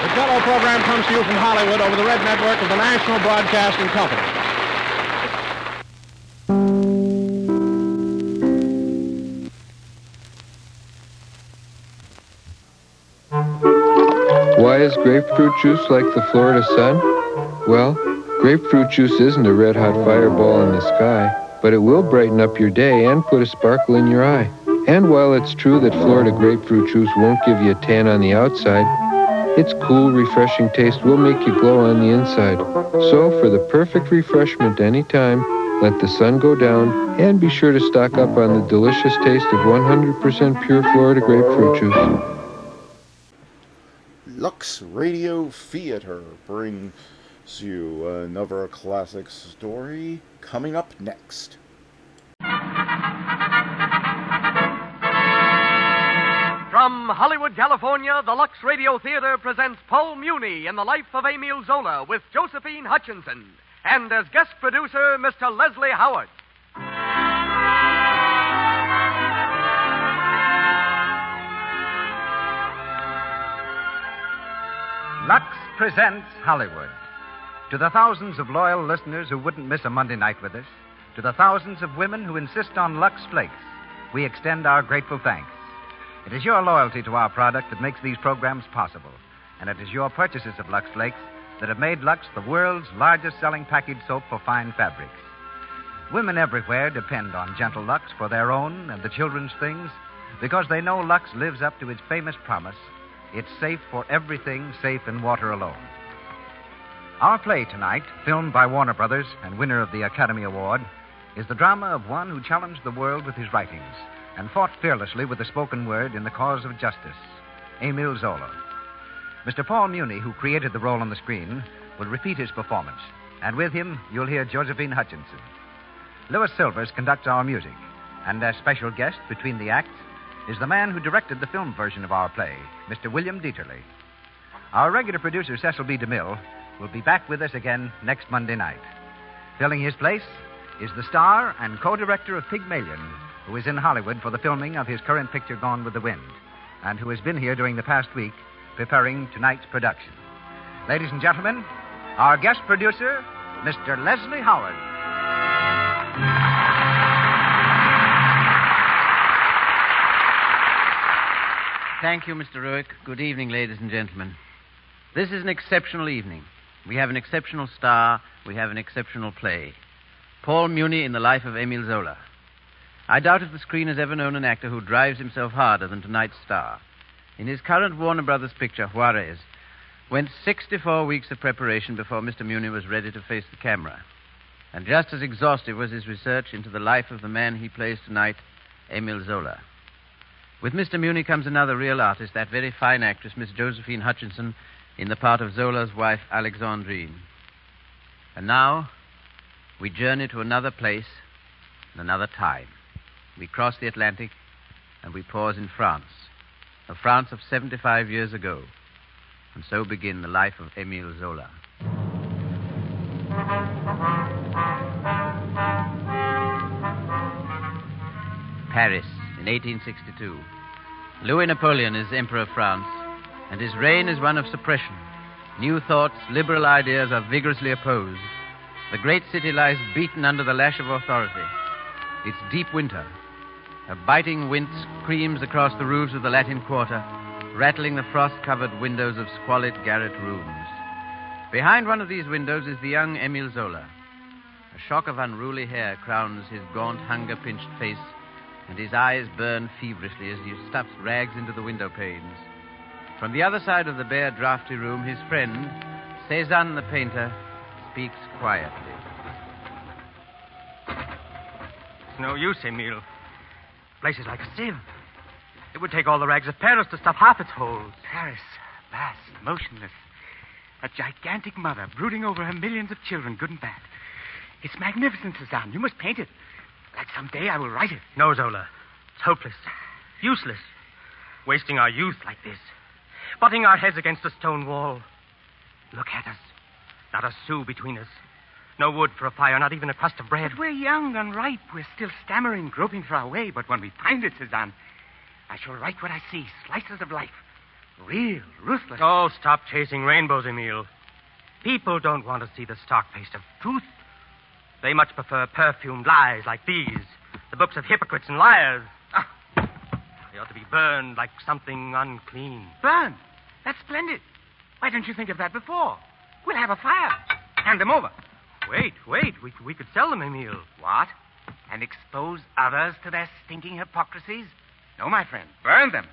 [SPEAKER 10] The Jell-O program comes to you from Hollywood over the Red Network of the National Broadcasting Company.
[SPEAKER 11] Why is grapefruit juice like the Florida sun? Well, grapefruit juice isn't a red-hot fireball in the sky, but it will brighten up your day and put a sparkle in your eye. And while it's true that Florida grapefruit juice won't give you a tan on the outside, its cool, refreshing taste will make you glow on the inside. So, for the perfect refreshment anytime, let the sun go down and be sure to stock up on the delicious taste of 100% pure Florida grapefruit juice.
[SPEAKER 1] Lux Radio Theater brings you another classic story coming up next.
[SPEAKER 18] From Hollywood, California, the Lux Radio Theater presents Paul Muni in the life of Emile Zola with Josephine Hutchinson, and as guest producer, Mr. Leslie Howard.
[SPEAKER 21] Lux presents Hollywood. To the thousands of loyal listeners who wouldn't miss a Monday night with us,
[SPEAKER 20] To the thousands of women who insist on Lux Flakes, we extend our grateful thanks. It is your loyalty to our product that makes these programs possible, and it is your purchases of Lux Flakes that have made Lux the world's largest selling packaged soap for fine fabrics. Women everywhere depend on Gentle Lux for their own and the children's things because they know Lux lives up to its famous promise. It's safe for everything safe in water alone. Our play tonight, filmed by Warner Brothers and winner of the Academy Award, is the drama of one who challenged the world with his writings and fought fearlessly with the spoken word in the cause of justice, Emile Zola. Mr. Paul Muni, who created the role on the screen, will repeat his performance, and with him you'll hear Josephine Hutchinson. Louis Silvers conducts our music, and as special guest between the acts is the man who directed the film version of our play, Mr. William Dieterle. Our regular producer, Cecil B. DeMille, will be back with us again next Monday night. Filling his place is the star and co-director of Pygmalion, who is in Hollywood for the filming of his current picture, Gone with the Wind, and who has been here during the past week preparing tonight's production. Ladies and gentlemen, our guest producer, Mr. Leslie Howard.
[SPEAKER 21] Thank you, Mr. Ruick. Good evening, ladies and gentlemen. This is an exceptional evening. We have an exceptional star. We have an exceptional play. Paul Muni in the life of Emile Zola. I doubt if the screen has ever known an actor who drives himself harder than tonight's star. In his current Warner Brothers picture, Juarez, went 64 weeks of preparation before Mr. Muni was ready to face the camera. And just as exhaustive was his research into the life of the man he plays tonight, Emile Zola. With Mr. Muni comes another real artist, that very fine actress, Miss Josephine Hutchinson, in the part of Zola's wife, Alexandrine. And now, we journey to another place and another time. We cross the Atlantic and we pause in France, a France of 75 years ago. And so begin the life of Emile Zola. Paris, in 1862. Louis Napoleon is Emperor of France, and his reign is one of suppression. New thoughts, liberal ideas are vigorously opposed. The great city lies beaten under the lash of authority. It's deep winter. A biting wind screams across the roofs of the Latin Quarter, rattling the frost-covered windows of squalid garret rooms. Behind one of these windows is the young Emile Zola. A shock of unruly hair crowns his gaunt, hunger-pinched face, and his eyes burn feverishly as he stuffs rags into the window panes. From the other side of the bare, drafty room, his friend, Cézanne the painter, speaks quietly.
[SPEAKER 22] It's no use, Emile. The place is like a sieve. It would take all the rags of Paris to stuff half its holes.
[SPEAKER 23] Paris, vast, motionless. A gigantic mother brooding over her millions of children, good and bad. It's magnificent, Cézanne. You must paint it. Like someday I will write it.
[SPEAKER 22] No, Zola. It's hopeless. Useless. Wasting our youth like this. Butting our heads against a stone wall. Look at us. Not a sou between us. No wood for a fire, not even a crust of bread.
[SPEAKER 23] But we're young and ripe. We're still stammering, groping for our way. But when we find it, Cézanne, I shall write what I see. Slices of life. Real, ruthless.
[SPEAKER 22] Oh, stop chasing rainbows, Emile. People don't want to see the stark face of truth. They much prefer perfumed lies like these. The books of hypocrites and liars. They ought to be burned like something unclean.
[SPEAKER 23] Burned? That's splendid. Why didn't you think of that before? We'll have a fire. Hand them over.
[SPEAKER 22] Wait. We could sell them, Emile.
[SPEAKER 23] What? And expose others to their stinking hypocrisies? No, my friend. Burn them.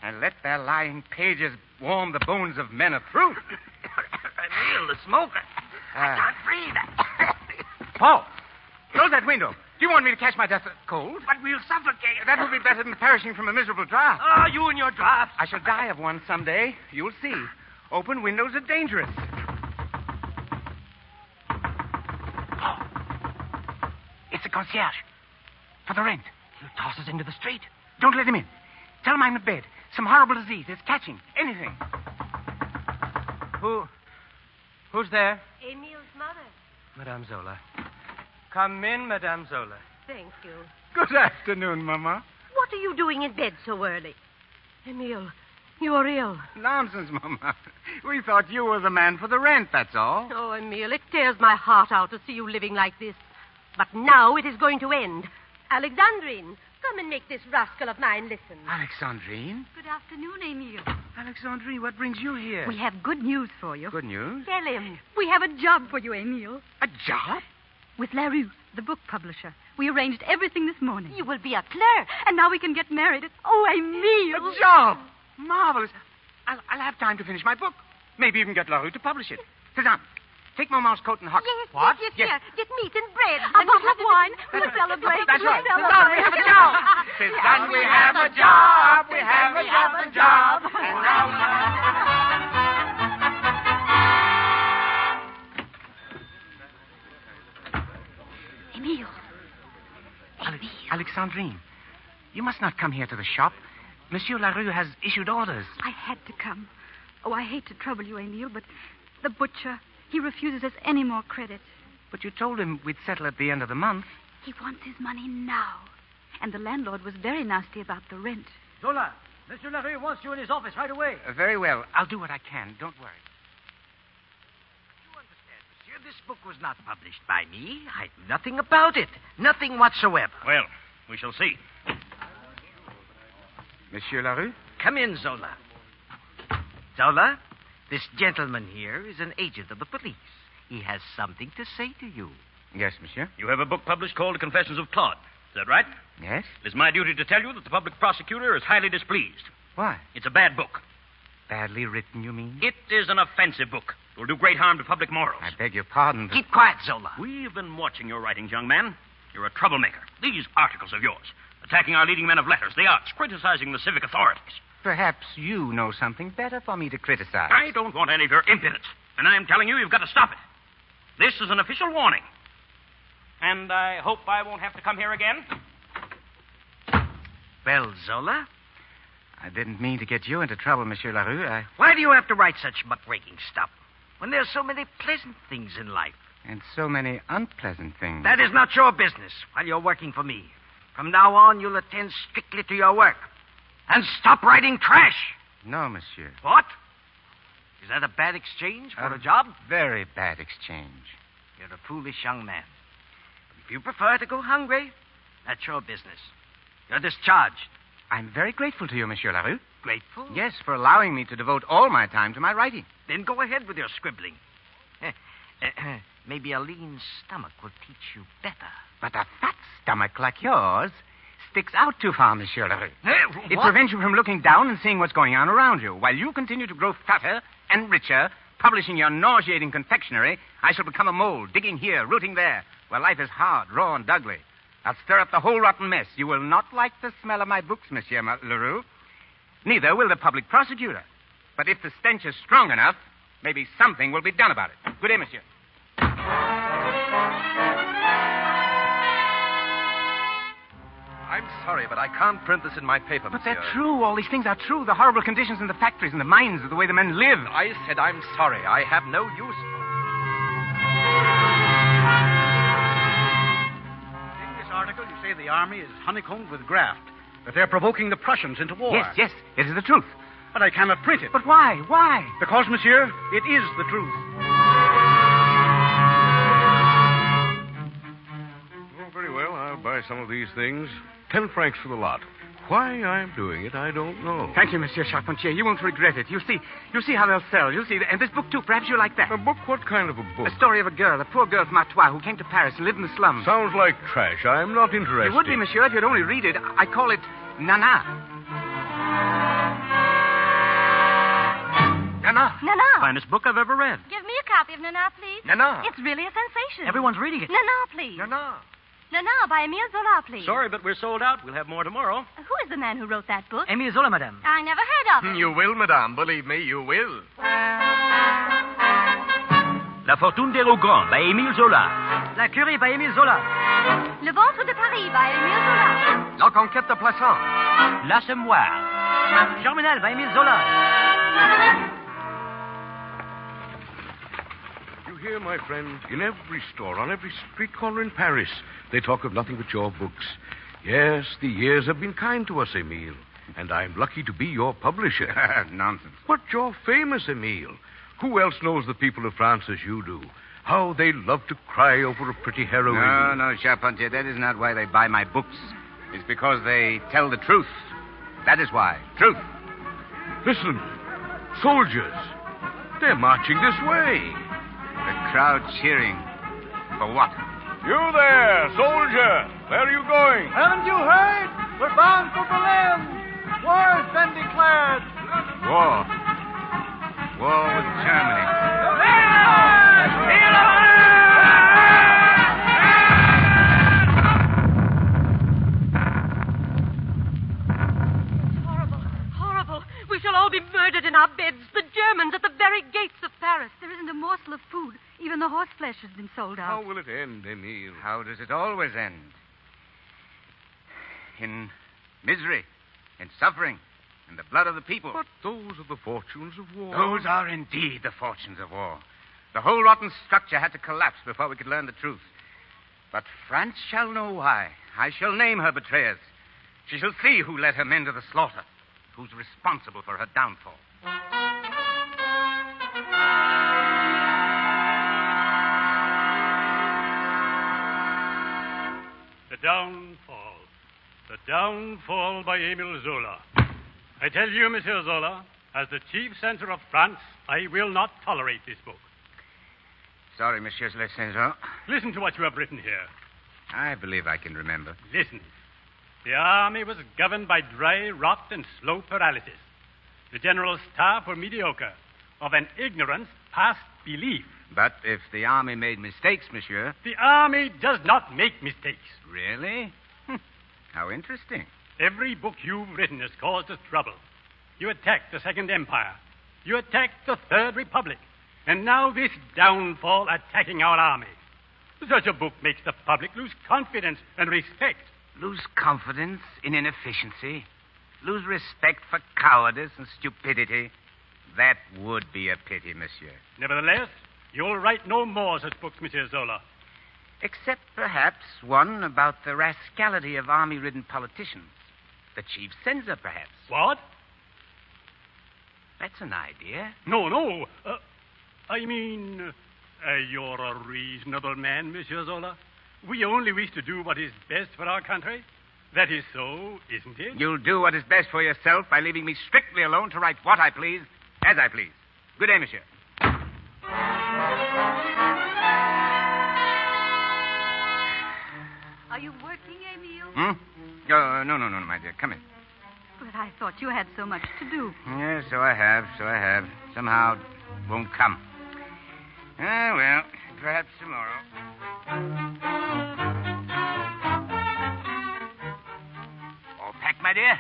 [SPEAKER 23] And let their lying pages warm the bones of men of truth.
[SPEAKER 22] Emile, the smoker.
[SPEAKER 23] I can't breathe. Paul, close that window. Do you want me to catch my death of cold?
[SPEAKER 22] But we'll suffocate.
[SPEAKER 23] That will be better than perishing from a miserable draft.
[SPEAKER 22] Oh, you and your draft.
[SPEAKER 23] I shall die of one someday. You'll see. Open windows are dangerous. Oh. It's a concierge. For the rent.
[SPEAKER 22] He'll toss us into the street.
[SPEAKER 23] Don't let him in. Tell him I'm in bed. Some horrible disease. It's catching. Anything.
[SPEAKER 22] Who's there?
[SPEAKER 24] Emile's mother.
[SPEAKER 22] Madame Zola. Come in, Madame Zola.
[SPEAKER 24] Thank you.
[SPEAKER 23] Good afternoon, Mama.
[SPEAKER 24] What are you doing in bed so early? Emile, you're ill.
[SPEAKER 23] Nonsense, Mama. We thought you were the man for the rent, that's all.
[SPEAKER 24] Oh, Emile, it tears my heart out to see you living like this. But now it is going to end. Alexandrine, come and make this rascal of mine listen.
[SPEAKER 23] Alexandrine?
[SPEAKER 24] Good afternoon, Emile.
[SPEAKER 23] Alexandrine, what brings you here?
[SPEAKER 24] We have good news for you.
[SPEAKER 23] Good news?
[SPEAKER 24] Tell him. We have a job for you, Emile.
[SPEAKER 23] A job?
[SPEAKER 24] With Larue, the book publisher. We arranged everything this morning. You will be a clerk. And now we can get married. Oh, Emile.
[SPEAKER 23] A job! Marvelous. I'll have time to finish my book. Maybe even get Larue to publish it. Suzanne, take Maman's coat and hock.
[SPEAKER 24] Yes,
[SPEAKER 23] What?
[SPEAKER 24] yes, here. Get meat and bread. A bottle of wine. We'll celebrate.
[SPEAKER 23] That's
[SPEAKER 24] We'll
[SPEAKER 23] right.
[SPEAKER 24] celebrate.
[SPEAKER 23] Suzanne, we have a job. Suzanne, we have a job. We have a job. And now...
[SPEAKER 24] Emile.
[SPEAKER 23] Alexandrine, you must not come here to the shop. Monsieur Larue has issued orders.
[SPEAKER 24] I had to come. Oh, I hate to trouble you, Emile, but the butcher, he refuses us any more credit.
[SPEAKER 23] But you told him we'd settle at the end of the month.
[SPEAKER 24] He wants his money now. And the landlord was very nasty about the rent.
[SPEAKER 4] Zola, Mr. Larue wants you in his office right away.
[SPEAKER 23] Very well. I'll do what I can. Don't worry.
[SPEAKER 5] Monsieur, this book was not published by me. I knew nothing about it. Nothing whatsoever.
[SPEAKER 22] Well, we shall see.
[SPEAKER 23] Monsieur Larue?
[SPEAKER 5] Come in, Zola. Zola, this gentleman here is an agent of the police. He has something to say to you.
[SPEAKER 23] Yes, monsieur.
[SPEAKER 22] You have a book published called The Confessions of Claude. Is that right?
[SPEAKER 23] Yes.
[SPEAKER 22] It is my duty to tell you that the public prosecutor is highly displeased.
[SPEAKER 23] Why?
[SPEAKER 22] It's a bad book.
[SPEAKER 23] Badly written, you mean?
[SPEAKER 22] It is an offensive book. It will do great harm to public morals.
[SPEAKER 23] I beg your pardon.
[SPEAKER 5] Keep quiet, Zola.
[SPEAKER 22] We've been watching your writings, young man. You're a troublemaker. These articles of yours, attacking our leading men of letters, the arts, criticizing the civic authorities.
[SPEAKER 23] Perhaps you know something better for me to criticize.
[SPEAKER 22] I don't want any of your impudence. And I'm telling you, you've got to stop it. This is an official warning. And I hope I won't have to come here again.
[SPEAKER 5] Well, Zola?
[SPEAKER 23] I didn't mean to get you into trouble, Monsieur Larue.
[SPEAKER 5] Why do you have to write such muckraking stuff when there's so many pleasant things in life?
[SPEAKER 23] And so many unpleasant things.
[SPEAKER 5] That is not your business while you're working for me. From now on, you'll attend strictly to your work. And stop writing trash.
[SPEAKER 23] No, monsieur.
[SPEAKER 5] What? Is that a bad exchange for a job?
[SPEAKER 23] Very bad exchange.
[SPEAKER 5] You're a foolish young man. But if you prefer to go hungry, that's your business. You're discharged.
[SPEAKER 23] I'm very grateful to you, Monsieur Larue.
[SPEAKER 5] Grateful?
[SPEAKER 23] Yes, for allowing me to devote all my time to my writing.
[SPEAKER 5] Then go ahead with your scribbling. Maybe a lean stomach will teach you better.
[SPEAKER 23] But a fat stomach like yours sticks out too far, Monsieur Larue. It prevents you from looking down and seeing what's going on around you. While you continue to grow fatter and richer, publishing your nauseating confectionery, I shall become a mole, digging here, rooting there, where life is hard, raw, and ugly. I'll stir up the whole rotten mess. You will not like the smell of my books, Monsieur Larue. Neither will the public prosecutor. But if the stench is strong enough, maybe something will be done about it. Good day, Monsieur.
[SPEAKER 7] I'm sorry, but I can't print this in my paper,
[SPEAKER 23] But
[SPEAKER 7] monsieur.
[SPEAKER 23] they're true. All these things are true. The horrible conditions in the factories and the mines, the way the men live.
[SPEAKER 7] I said I'm sorry. I have no use for
[SPEAKER 8] In this article, you say the army is honeycombed with graft, that they're provoking the Prussians into war.
[SPEAKER 23] Yes, yes, it is the truth.
[SPEAKER 8] But I cannot print it.
[SPEAKER 23] But why? Why?
[SPEAKER 8] Because, monsieur, it is the truth.
[SPEAKER 10] Oh, very well. I'll buy some of these things. 10 francs for the lot. Why I'm doing it, I don't know.
[SPEAKER 23] Thank you, Monsieur Charpentier. You won't regret it. You'll see how they'll sell. You'll see. And this book, too. Perhaps you like that.
[SPEAKER 10] A book? What kind of a book?
[SPEAKER 23] A story of a girl, a poor girl from Artois who came to Paris and lived in the slums.
[SPEAKER 10] Sounds like trash. I'm not interested.
[SPEAKER 23] You would be, monsieur, if you'd only read it. I call it Nana.
[SPEAKER 22] Nana.
[SPEAKER 24] Nana.
[SPEAKER 22] Finest book I've ever read.
[SPEAKER 24] Give me a copy of Nana, please.
[SPEAKER 22] Nana.
[SPEAKER 24] It's really a sensation.
[SPEAKER 22] Everyone's reading it.
[SPEAKER 24] Nana, please.
[SPEAKER 22] Nana.
[SPEAKER 24] Nana by Emile Zola, please.
[SPEAKER 22] Sorry, but we're sold out. We'll have more tomorrow.
[SPEAKER 24] Who is the man who wrote that book?
[SPEAKER 22] Emile Zola, madame.
[SPEAKER 24] I never heard of him.
[SPEAKER 7] You will, madame. Believe me, you will.
[SPEAKER 22] La Fortune des Rougrons by Emile Zola. La Curie by Emile Zola.
[SPEAKER 24] Le Ventre de Paris by Emile Zola.
[SPEAKER 7] La Conquête de Poisson.
[SPEAKER 22] L'Assommoir. Germinal by Emile Zola.
[SPEAKER 10] You hear, my friend, in every store, on every street corner in Paris, they talk of nothing but your books. Yes, the years have been kind to us, Emile. And I'm lucky to be your publisher.
[SPEAKER 23] Nonsense.
[SPEAKER 10] But you're famous, Emile. Who else knows the people of France as you do?
[SPEAKER 7] How they love to cry over a pretty heroine.
[SPEAKER 23] No, Charpentier, that is not why they buy my books. It's because they tell the truth. That is why. Truth.
[SPEAKER 7] Listen, soldiers. They're marching this way.
[SPEAKER 23] The crowd cheering. For what?
[SPEAKER 10] You there, soldier. Where are you going?
[SPEAKER 4] Haven't you heard? We're bound for Berlin. War has been declared.
[SPEAKER 23] War. War with Germany.
[SPEAKER 24] Horrible. We shall all be murdered in our beds. The Germans at the very gates of Paris. There isn't a morsel of food. Even the horse flesh has been sold out.
[SPEAKER 7] How will it end, Emile?
[SPEAKER 23] How does it always end? In misery, in suffering, in the blood of the people.
[SPEAKER 7] But those are the fortunes of war.
[SPEAKER 23] Those are indeed the fortunes of war. The whole rotten structure had to collapse before we could learn the truth. But France shall know why. I shall name her betrayers. She shall see who led her men to the slaughter, who's responsible for her downfall.
[SPEAKER 2] The Downfall. The Downfall by Emile Zola. I tell you, Monsieur Zola, as the chief censor of France, I will not tolerate this book.
[SPEAKER 23] Sorry, Monsieur le Censor.
[SPEAKER 2] Listen to what you have written here.
[SPEAKER 23] I believe I can remember.
[SPEAKER 2] Listen. The army was governed by dry rot and slow paralysis. The general staff were mediocre, of an ignorance past belief.
[SPEAKER 23] But if the army made mistakes, Monsieur...
[SPEAKER 2] The army does not make mistakes.
[SPEAKER 23] Really? How interesting.
[SPEAKER 2] Every book you've written has caused us trouble. You attacked the Second Empire. You attacked the Third Republic. And now this downfall attacking our army. Such a book makes the public lose confidence and respect.
[SPEAKER 23] Lose confidence in inefficiency. Lose respect for cowardice and stupidity. That would be a pity, Monsieur.
[SPEAKER 2] Nevertheless, you'll write no more such books, Monsieur Zola.
[SPEAKER 23] Except perhaps one about the rascality of army-ridden politicians. The chief censor, perhaps.
[SPEAKER 2] What?
[SPEAKER 23] That's an idea.
[SPEAKER 2] No. You're a reasonable man, Monsieur Zola. We only wish to do what is best for our country. That is so, isn't it?
[SPEAKER 23] You'll do what is best for yourself by leaving me strictly alone to write what I please, as I please. Good day, Monsieur.
[SPEAKER 24] Are you working, Emile?
[SPEAKER 23] No, my dear. Come in.
[SPEAKER 24] But I thought you had so much to do.
[SPEAKER 23] Yes, so I have. Somehow it won't come. Well, perhaps tomorrow. All packed, my dear?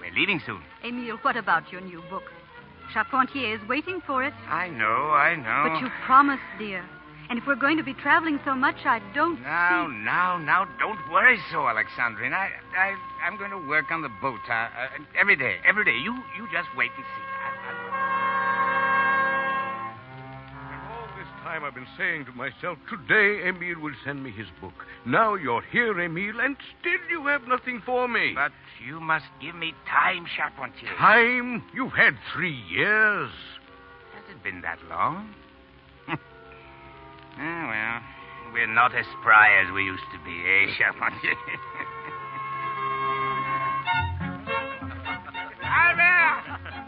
[SPEAKER 23] We're leaving soon.
[SPEAKER 24] Emile, what about your new book? Charpentier is waiting for it.
[SPEAKER 23] I know.
[SPEAKER 24] But you promised, dear. And if we're going to be traveling so much, I don't
[SPEAKER 23] Now, don't worry so, Alexandrine. I'm going to work on the boat every day. You just wait and see.
[SPEAKER 7] All this time I've been saying to myself, today Emile will send me his book. Now you're here, Emile, and still you have nothing for me.
[SPEAKER 23] But you must give me time, Charpentier.
[SPEAKER 7] Time? You've had 3 years.
[SPEAKER 23] Has it been that long? Well, we're not as spry as we used to be, eh, Charpentier?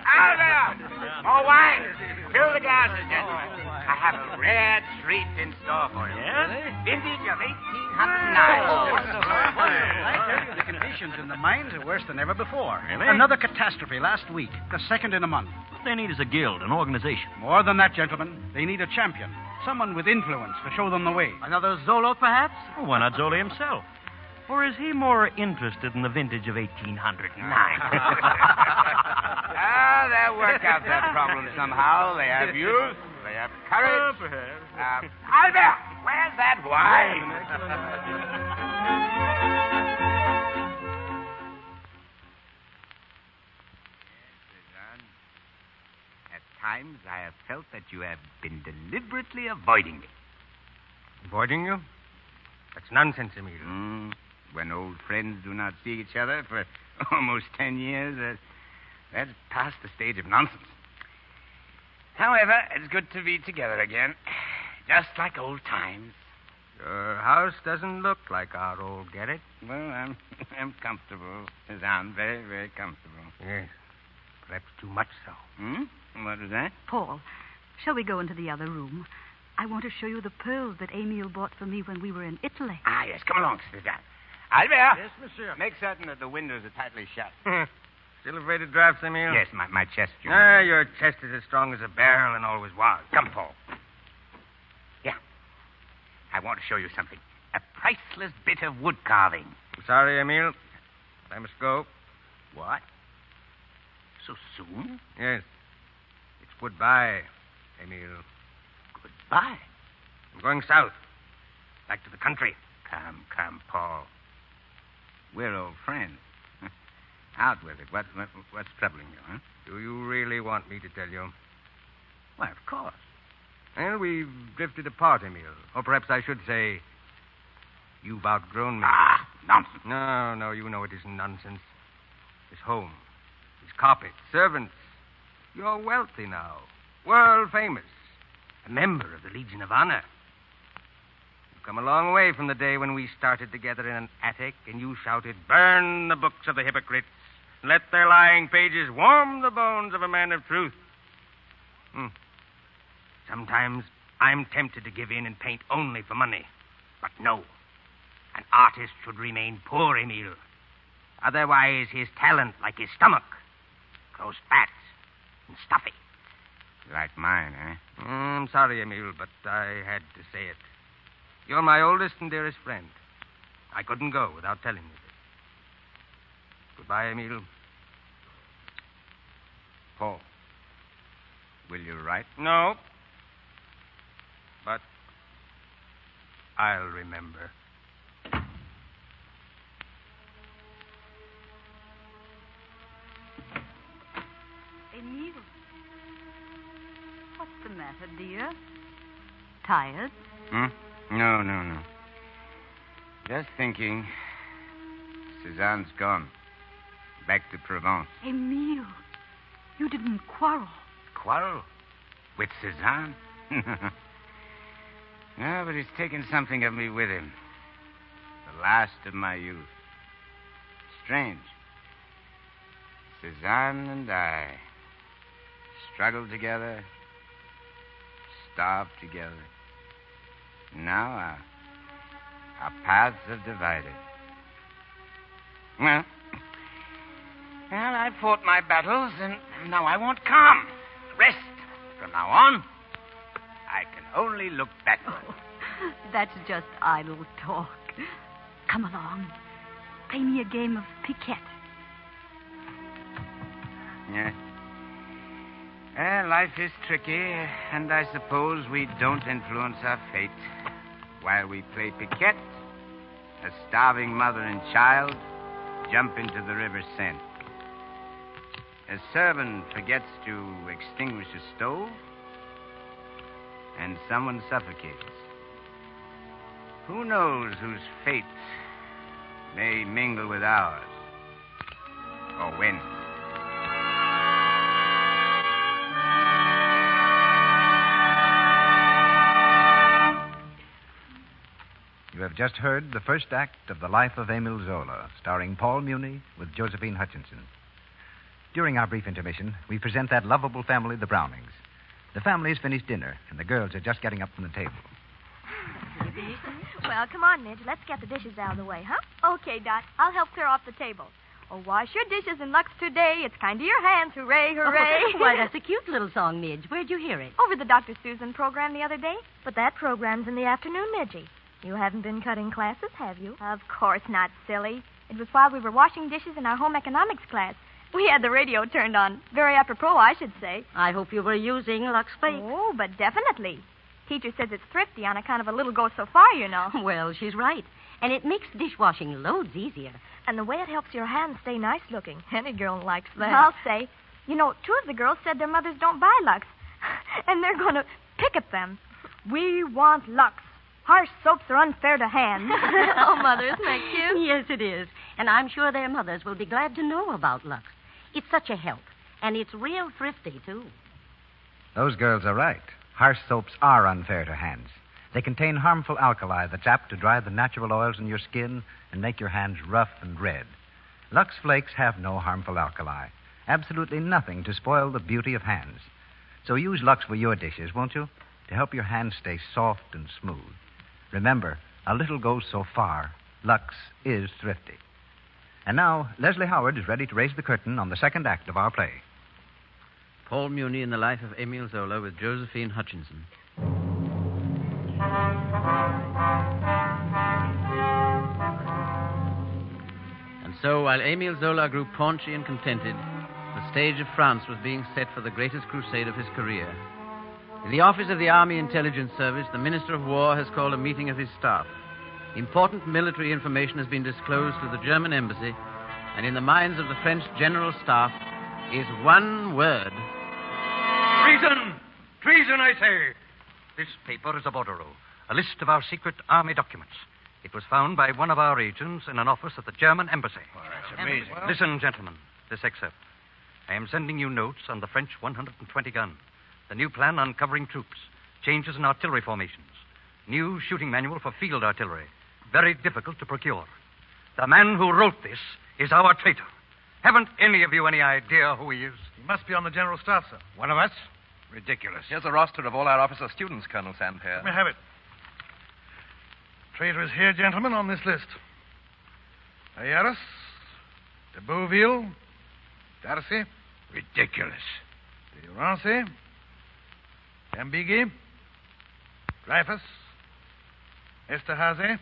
[SPEAKER 23] Albert! More wine! Fill the glasses, gentlemen. I have a rare treat in store for you.
[SPEAKER 8] Yes?
[SPEAKER 23] Vintage of 1809.
[SPEAKER 8] The conditions in the mines are worse than ever before.
[SPEAKER 22] Really?
[SPEAKER 8] Another catastrophe last week, the second in a month.
[SPEAKER 22] What they need is a guild, an organization.
[SPEAKER 8] More than that, gentlemen. They need a champion. Someone with influence to show them the way.
[SPEAKER 22] Another Zola, perhaps? Well, why not Zola himself? Or is he more interested in the vintage of 1809?
[SPEAKER 23] They'll work out that problem somehow. They have youth. They have courage. Albert, where's that wine? At times I have felt that you have been deliberately avoiding me.
[SPEAKER 22] Avoiding you? That's nonsense, Emile.
[SPEAKER 23] When old friends do not see each other for almost 10 years, that's past the stage of nonsense. However, it's good to be together again. Just like old times.
[SPEAKER 22] Your house doesn't look like our old garret.
[SPEAKER 23] Well, I'm comfortable, Suzanne. Very, very comfortable.
[SPEAKER 22] Yes. Perhaps too much so.
[SPEAKER 23] What is that?
[SPEAKER 24] Paul, shall we go into the other room? I want to show you the pearls that Emile bought for me when we were in Italy.
[SPEAKER 23] Ah, yes. Come along, Suzanne. Albert.
[SPEAKER 22] Yes, monsieur.
[SPEAKER 23] Make certain that the windows are tightly shut.
[SPEAKER 22] Still afraid of drafts, Emile?
[SPEAKER 23] Yes, my chest, you know.
[SPEAKER 22] Your chest is as strong as a barrel and always was.
[SPEAKER 23] Come, Paul. Yeah. I want to show you something. A priceless bit of wood carving.
[SPEAKER 22] I'm sorry, Emile. I must go.
[SPEAKER 23] What? So soon?
[SPEAKER 22] Yes. It's goodbye, Emile.
[SPEAKER 23] Goodbye?
[SPEAKER 22] I'm going south. Back to the country.
[SPEAKER 23] Come, Paul. We're old friends. Out with it. What's troubling you, huh?
[SPEAKER 22] Do you really want me to tell you?
[SPEAKER 23] Why, of course.
[SPEAKER 22] Well, we've drifted apart, Emile. Or perhaps I should say, you've outgrown me.
[SPEAKER 23] Ah, nonsense.
[SPEAKER 22] No, you know it isn't nonsense. This home, these carpets, servants. You're wealthy now. World famous. A member of the Legion of Honor. You've come a long way from the day when we started together in an attic and you shouted, "Burn the books of the hypocrites. Let their lying pages warm the bones of a man of truth." Sometimes I'm tempted to give in and paint only for money. But no. An artist should remain poor, Emile. Otherwise, his talent, like his stomach, grows fat and stuffy.
[SPEAKER 23] Like mine, eh?
[SPEAKER 22] I'm sorry, Emile, but I had to say it. You're my oldest and dearest friend. I couldn't go without telling you this. Goodbye, Emile.
[SPEAKER 23] Paul, will you write?
[SPEAKER 22] No. But I'll remember.
[SPEAKER 24] Emile. What's the matter, dear? Tired?
[SPEAKER 23] No. Just thinking. Suzanne's gone. Back to Provence.
[SPEAKER 24] Emile, you didn't quarrel.
[SPEAKER 23] Quarrel? With Suzanne? No, but he's taken something of me with him. The last of my youth. Strange. Suzanne and I struggled together, starved together. Now our paths have divided. Well, I've fought my battles, and now I want calm, rest. From now on, I can only look backward.
[SPEAKER 24] Oh, that's just idle talk. Come along. Play me a game of piquet.
[SPEAKER 23] Yeah. Well, life is tricky, and I suppose we don't influence our fate. While we play piquet, a starving mother and child jump into the river Seine. A servant forgets to extinguish a stove, and someone suffocates. Who knows whose fate may mingle with ours, or when?
[SPEAKER 20] You have just heard the first act of The Life of Emile Zola, starring Paul Muni with Josephine Hutchinson. During our brief intermission, we present that lovable family, the Brownings. The family has finished dinner, and the girls are just getting up from the table.
[SPEAKER 9] Well, come on, Midge. Let's get the dishes out of the way, huh? Okay, Dot. I'll help clear off the table. Oh, wash your dishes in Lux today. It's kind of your hands. Hooray, hooray.
[SPEAKER 12] Oh, why, that's a cute little song, Midge. Where'd you hear it?
[SPEAKER 9] Over the Dr. Susan program the other day. But that program's in the afternoon, Midgie. You haven't been cutting classes, have you? Of course not, silly. It was while we were washing dishes in our home economics class. We had the radio turned on. Very apropos, I should say.
[SPEAKER 12] I hope you were using Lux Flakes.
[SPEAKER 9] Oh, but definitely. Teacher says it's thrifty on account of a little goes so far, you know.
[SPEAKER 12] Well, she's right. And it makes dishwashing loads easier.
[SPEAKER 9] And the way it helps your hands stay nice looking. Any girl likes that. I'll say. You know, 2 of the girls said their mothers don't buy Lux. And they're going to picket them. We want Lux. Harsh soaps are unfair to hands.
[SPEAKER 12] Oh, Mother, isn't that cute? Yes, it is. And I'm sure their mothers will be glad to know about Lux. It's such a help. And it's real thrifty, too.
[SPEAKER 20] Those girls are right. Harsh soaps are unfair to hands. They contain harmful alkali that's apt to dry the natural oils in your skin and make your hands rough and red. Lux Flakes have no harmful alkali. Absolutely nothing to spoil the beauty of hands. So use Lux for your dishes, won't you? To help your hands stay soft and smooth. Remember, a little goes so far. Lux is thrifty. And now, Leslie Howard is ready to raise the curtain on the second act of our play.
[SPEAKER 21] Paul Muni in the Life of Emile Zola with Josephine Hutchinson. And so, while Emile Zola grew paunchy and contented, the stage of France was being set for the greatest crusade of his career. In the office of the Army Intelligence Service, the Minister of War has called a meeting of his staff. Important military information has been disclosed to the German embassy, and in the minds of the French General Staff is one word.
[SPEAKER 8] Treason! Treason, I say! This paper is a bordereau, a list of our secret army documents. It was found by one of our agents in an office at the German embassy.
[SPEAKER 7] Well, that's amazing.
[SPEAKER 8] Listen, gentlemen, this excerpt. I am sending you notes on the French 120 gun, the new plan on covering troops, changes in artillery formations, new shooting manual for field artillery, very difficult to procure. The man who wrote this is our traitor. Haven't any of you any idea who he is?
[SPEAKER 4] He must be on the general staff, sir.
[SPEAKER 8] One of us? Ridiculous.
[SPEAKER 6] Here's a roster of all our officer students, Colonel Sandpair.
[SPEAKER 4] Let me have it. Traitor is here, gentlemen, on this list. Ayaris, de Beauville, Darcy.
[SPEAKER 8] Ridiculous.
[SPEAKER 4] De Rancy, Gambigi, Dreyfus, Esterhazy.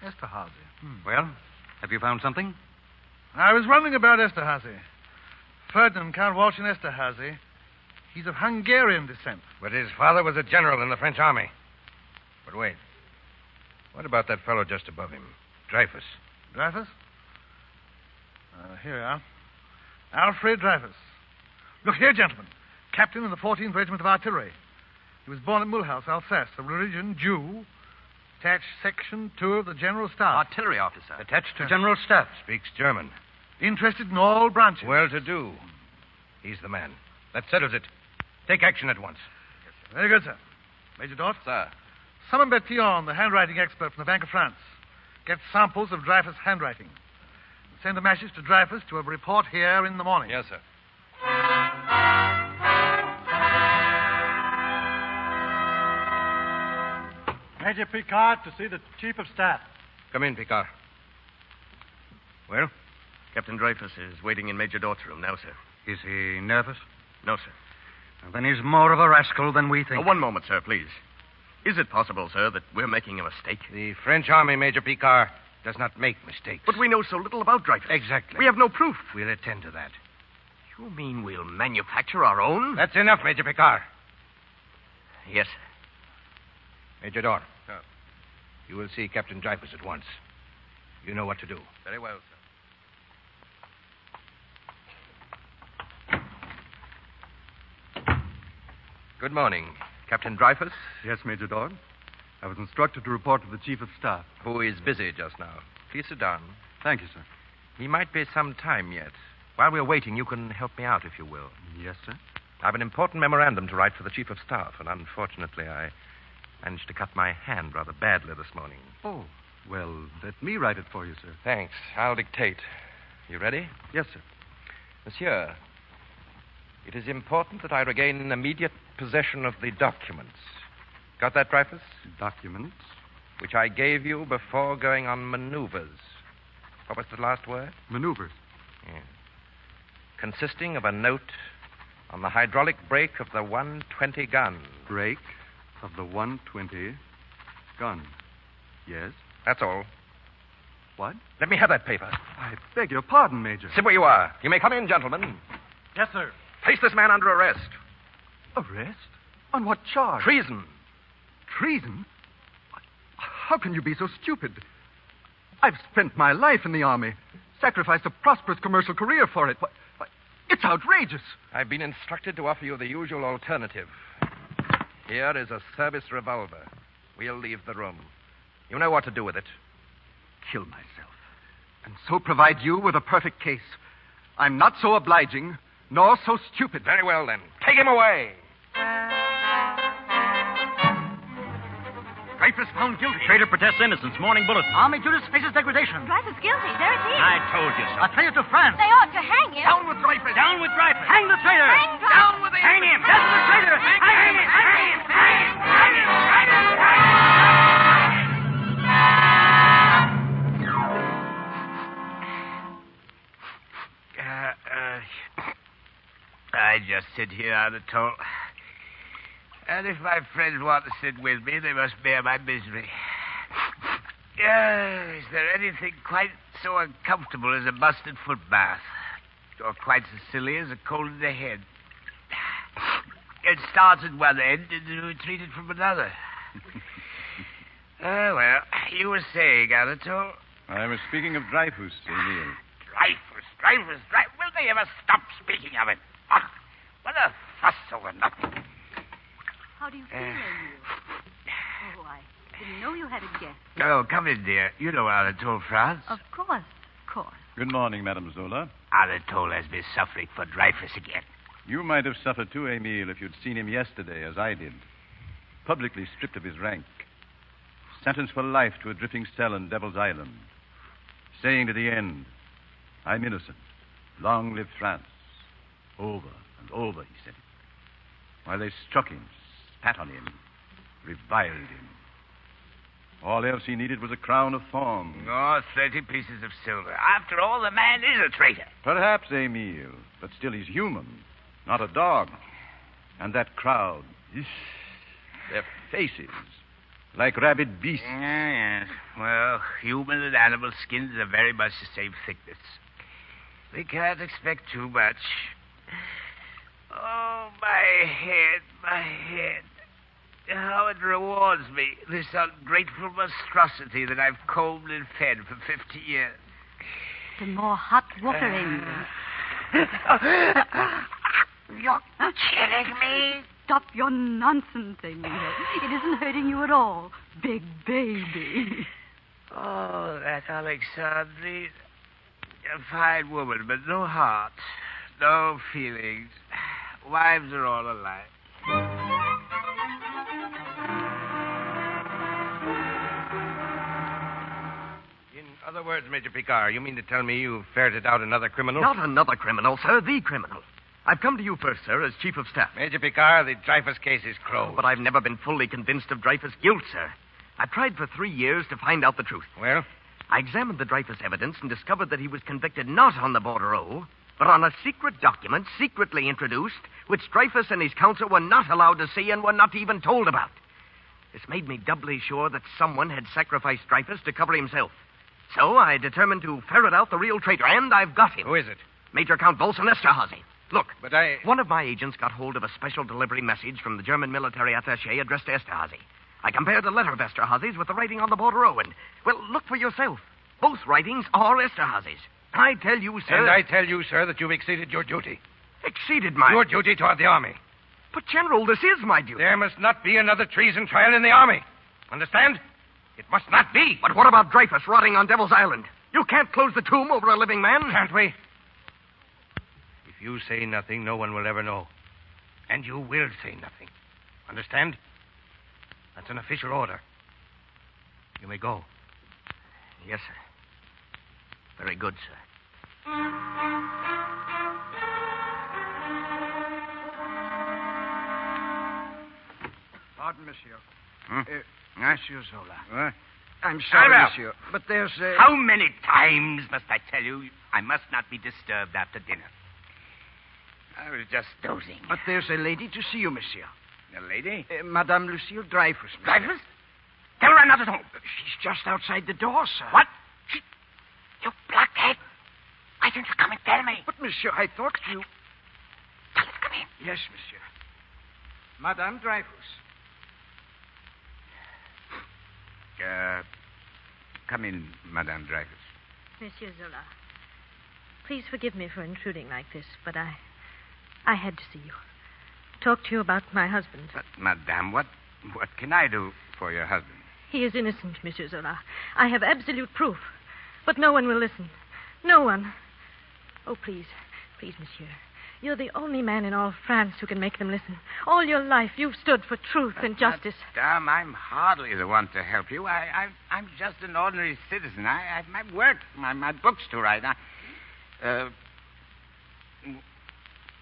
[SPEAKER 4] Esterhazy.
[SPEAKER 8] Well, have you found something?
[SPEAKER 4] I was wondering about Esterhazy. Ferdinand Count Walchin Esterhazy. He's of Hungarian descent.
[SPEAKER 7] But his father was a general in the French army. But wait. What about that fellow just above him? Dreyfus.
[SPEAKER 4] Dreyfus? Here we are. Alfred Dreyfus. Look here, gentlemen. Captain in the 14th Regiment of Artillery. He was born at Mulhouse, Alsace. Of religion, Jew. Attached Section 2 of the General Staff.
[SPEAKER 6] Artillery officer.
[SPEAKER 8] Attached to General Staff.
[SPEAKER 7] Speaks German.
[SPEAKER 4] Interested in all branches.
[SPEAKER 7] Well-to-do. He's the man. That settles it. Take action at once.
[SPEAKER 4] Very good, sir. Major Dort?
[SPEAKER 6] Sir.
[SPEAKER 4] Summon Bertillon, the handwriting expert from the Bank of France. Get samples of Dreyfus' handwriting. Send a message to Dreyfus to a report here in the morning.
[SPEAKER 6] Yes, sir.
[SPEAKER 2] Major Picard to see the Chief of Staff.
[SPEAKER 7] Come in, Picard. Well?
[SPEAKER 6] Captain Dreyfus is waiting in Major Dort's room now, sir.
[SPEAKER 8] Is he nervous?
[SPEAKER 6] No, sir.
[SPEAKER 8] Well, then he's more of a rascal than we think.
[SPEAKER 6] One moment, sir, please. Is it possible, sir, that we're making a mistake?
[SPEAKER 7] The French army, Major Picard, does not make mistakes.
[SPEAKER 6] But we know so little about Dreyfus.
[SPEAKER 7] Exactly.
[SPEAKER 6] We have no proof.
[SPEAKER 7] We'll attend to that.
[SPEAKER 6] You mean we'll manufacture our own?
[SPEAKER 7] That's enough, Major Picard.
[SPEAKER 6] Yes.
[SPEAKER 7] Major Dort. You will see Captain Dreyfus at once. You know what to do.
[SPEAKER 6] Very well, sir. Good morning. Captain Dreyfus?
[SPEAKER 15] Yes, Major Dort. I was instructed to report to the Chief of Staff.
[SPEAKER 6] Who is busy just now. Please sit down.
[SPEAKER 15] Thank you, sir.
[SPEAKER 6] He might be some time yet. While we're waiting, you can help me out, if you will.
[SPEAKER 15] Yes, sir.
[SPEAKER 6] I've an important memorandum to write for the Chief of Staff, and unfortunately, I managed to cut my hand rather badly this morning.
[SPEAKER 15] Oh, well, let me write it for you, sir.
[SPEAKER 6] Thanks. I'll dictate. You ready?
[SPEAKER 15] Yes, sir.
[SPEAKER 6] Monsieur, it is important that I regain immediate possession of the documents. Got that, Dreyfus?
[SPEAKER 15] Documents?
[SPEAKER 6] Which I gave you before going on maneuvers. What was the last word?
[SPEAKER 15] Maneuvers.
[SPEAKER 6] Yes. Consisting of a note on the hydraulic brake of the 120 gun.
[SPEAKER 15] Brake of the 120 gun. Yes?
[SPEAKER 6] That's all.
[SPEAKER 15] What?
[SPEAKER 6] Let me have that paper.
[SPEAKER 15] I beg your pardon, Major.
[SPEAKER 6] Sit where you are. You may come in, gentlemen.
[SPEAKER 2] Yes, sir.
[SPEAKER 6] Place this man under arrest.
[SPEAKER 15] Arrest? On what charge?
[SPEAKER 6] Treason.
[SPEAKER 15] Treason? How can you be so stupid? I've spent my life in the Army, sacrificed a prosperous commercial career for it. It's outrageous.
[SPEAKER 6] I've been instructed to offer you the usual alternative. Here is a service revolver. We'll leave the room. You know what to do with it.
[SPEAKER 15] Kill myself. And so provide you with a perfect case. I'm not so obliging, nor so stupid.
[SPEAKER 6] Very well, then. Take him away.
[SPEAKER 14] Dreyfus found guilty.
[SPEAKER 16] Traitor protests innocence. Morning bulletin.
[SPEAKER 14] Army Judas faces degradation.
[SPEAKER 9] Dreyfus guilty. There it is.
[SPEAKER 16] I told you so.
[SPEAKER 14] A traitor to France.
[SPEAKER 9] They ought to hang him.
[SPEAKER 14] Down with Dreyfus.
[SPEAKER 16] Down with Dreyfus.
[SPEAKER 14] Hang the traitor.
[SPEAKER 9] Hang Dreyfus.
[SPEAKER 14] Down with the...
[SPEAKER 16] Hang him.
[SPEAKER 14] That's the traitor. Hang him. Hang him. Hang him. Hang him.
[SPEAKER 17] I just sit here on the toll. And if my friends want to sit with me, they must bear my misery. Is there anything quite so uncomfortable as a busted foot bath? Or quite so silly as a cold in the head? It starts at one end and retreated from another. Well, you were saying, Anatole?
[SPEAKER 19] I was speaking of Dreyfus, Emile.
[SPEAKER 17] Dreyfus. Will they ever stop speaking of it? Ah, what a fuss over nothing.
[SPEAKER 12] How do you feel, Emile? Oh, I didn't know you had a guest.
[SPEAKER 17] Oh, come in, dear. You know Anatole France.
[SPEAKER 12] Of course.
[SPEAKER 19] Good morning, Madame Zola.
[SPEAKER 17] Anatole has been suffering for Dreyfus again.
[SPEAKER 19] You might have suffered too, Emile, if you'd seen him yesterday, as I did. Publicly stripped of his rank. Sentenced for life to a dripping cell in Devil's Island. Saying to the end, I'm innocent. Long live France. Over and over, he said it. While they struck him, spat on him, reviled him. All else he needed was a crown of thorns.
[SPEAKER 17] Oh, 30 pieces of silver. After all, the man is a traitor.
[SPEAKER 19] Perhaps, Emile, but still he's human, not a dog. And that crowd, their faces, like rabid beasts.
[SPEAKER 17] Yes. Well, human and animal skins are very much the same thickness. We can't expect too much. Oh, my head. How it rewards me, this ungrateful monstrosity that I've combed and fed for 50 years.
[SPEAKER 12] The more hot water, Emile.
[SPEAKER 17] You're killing me.
[SPEAKER 12] Stop your nonsense, Emile. It isn't hurting you at all. Big baby.
[SPEAKER 17] Oh, that Alexandrine. A fine woman, but no heart, no feelings. Wives are all alike.
[SPEAKER 6] In other words, Major Picard, you mean to tell me you ferreted out another criminal?
[SPEAKER 14] Not another criminal, sir. The criminal. I've come to you first, sir, as Chief of Staff.
[SPEAKER 6] Major Picard, the Dreyfus case is closed.
[SPEAKER 14] But I've never been fully convinced of Dreyfus' guilt, sir. I've tried for 3 years to find out the truth.
[SPEAKER 6] Well?
[SPEAKER 14] I examined the Dreyfus evidence and discovered that he was convicted not on the bordereau, but on a secret document secretly introduced, which Dreyfus and his counsel were not allowed to see and were not even told about. This made me doubly sure that someone had sacrificed Dreyfus to cover himself. So I determined to ferret out the real traitor, and I've got him.
[SPEAKER 6] Who is it?
[SPEAKER 14] Major Count Volson Esterhazy. Look,
[SPEAKER 6] but
[SPEAKER 14] one of my agents got hold of a special delivery message from the German military attaché addressed to Esterhazy. I compared the letter of Esterhazy's with the writing on the bordereau, and, well, look for yourself. Both writings are Esterhazy's. I tell you, sir...
[SPEAKER 6] And I tell you, sir, that you've exceeded your duty.
[SPEAKER 14] Exceeded my...
[SPEAKER 6] Your duty toward the Army.
[SPEAKER 14] But, General, this is my duty.
[SPEAKER 6] There must not be another treason trial in the Army. Understand? It must not be.
[SPEAKER 14] But what about Dreyfus rotting on Devil's Island? You can't close the tomb over a living man.
[SPEAKER 6] Can't we? If you say nothing, no one will ever know. And you will say nothing. Understand? That's an official order. You may go.
[SPEAKER 14] Yes, sir. Very good, sir.
[SPEAKER 25] Pardon, monsieur.
[SPEAKER 17] Monsieur Zola.
[SPEAKER 25] What? I'm sorry,
[SPEAKER 17] Albert.
[SPEAKER 25] monsieur, but there's a...
[SPEAKER 17] How many times must I tell you I must not be disturbed after dinner? I was just dozing.
[SPEAKER 25] But there's a lady to see you, monsieur.
[SPEAKER 17] A lady?
[SPEAKER 25] Madame Lucille Dreyfus.
[SPEAKER 17] Dreyfus? Tell her I'm not at home.
[SPEAKER 25] She's just outside the door, sir.
[SPEAKER 17] What? You blockhead. Why didn't you come and tell me?
[SPEAKER 25] But, monsieur, I thought you...
[SPEAKER 17] Tell her to come in.
[SPEAKER 25] Yes, monsieur. Madame Dreyfus.
[SPEAKER 17] Come in, Madame Dreyfus.
[SPEAKER 9] Monsieur Zola, please forgive me for intruding like this, but I had to see you. Talk to you about my husband.
[SPEAKER 17] But, Madame, what can I do for your husband?
[SPEAKER 9] He is innocent, Monsieur Zola. I have absolute proof. But no one will listen. No one. Oh, please, monsieur.
[SPEAKER 1] You're the only man in all France who can make them listen. All your life, you've stood for truth and justice.
[SPEAKER 17] Madame, I'm hardly the one to help you. I'm just an ordinary citizen. I have my work, my books to write.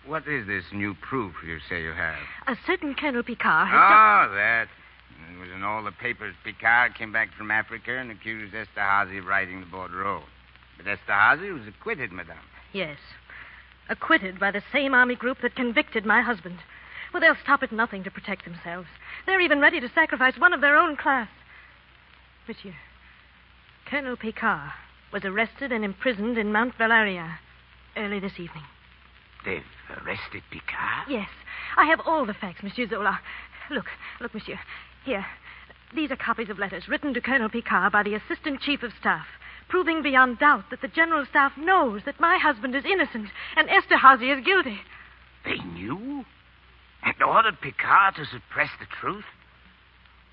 [SPEAKER 17] What is this new proof you say you have?
[SPEAKER 1] A certain Colonel Picard has
[SPEAKER 17] that. It was in all the papers. Picard came back from Africa and accused Esterhazy of riding the bordereau. But Esterhazy was acquitted, madame.
[SPEAKER 1] Yes. Acquitted by the same army group that convicted my husband. Well, they'll stop at nothing to protect themselves. They're even ready to sacrifice one of their own class. Monsieur, Colonel Picard was arrested and imprisoned in Mount Valérien early this evening.
[SPEAKER 17] They've arrested Picard?
[SPEAKER 1] Yes. I have all the facts, Monsieur Zola. Look, monsieur. Here. These are copies of letters written to Colonel Picard by the Assistant Chief of Staff, proving beyond doubt that the General Staff knows that my husband is innocent and Esterhazy is guilty.
[SPEAKER 17] They knew? And ordered Picard to suppress the truth?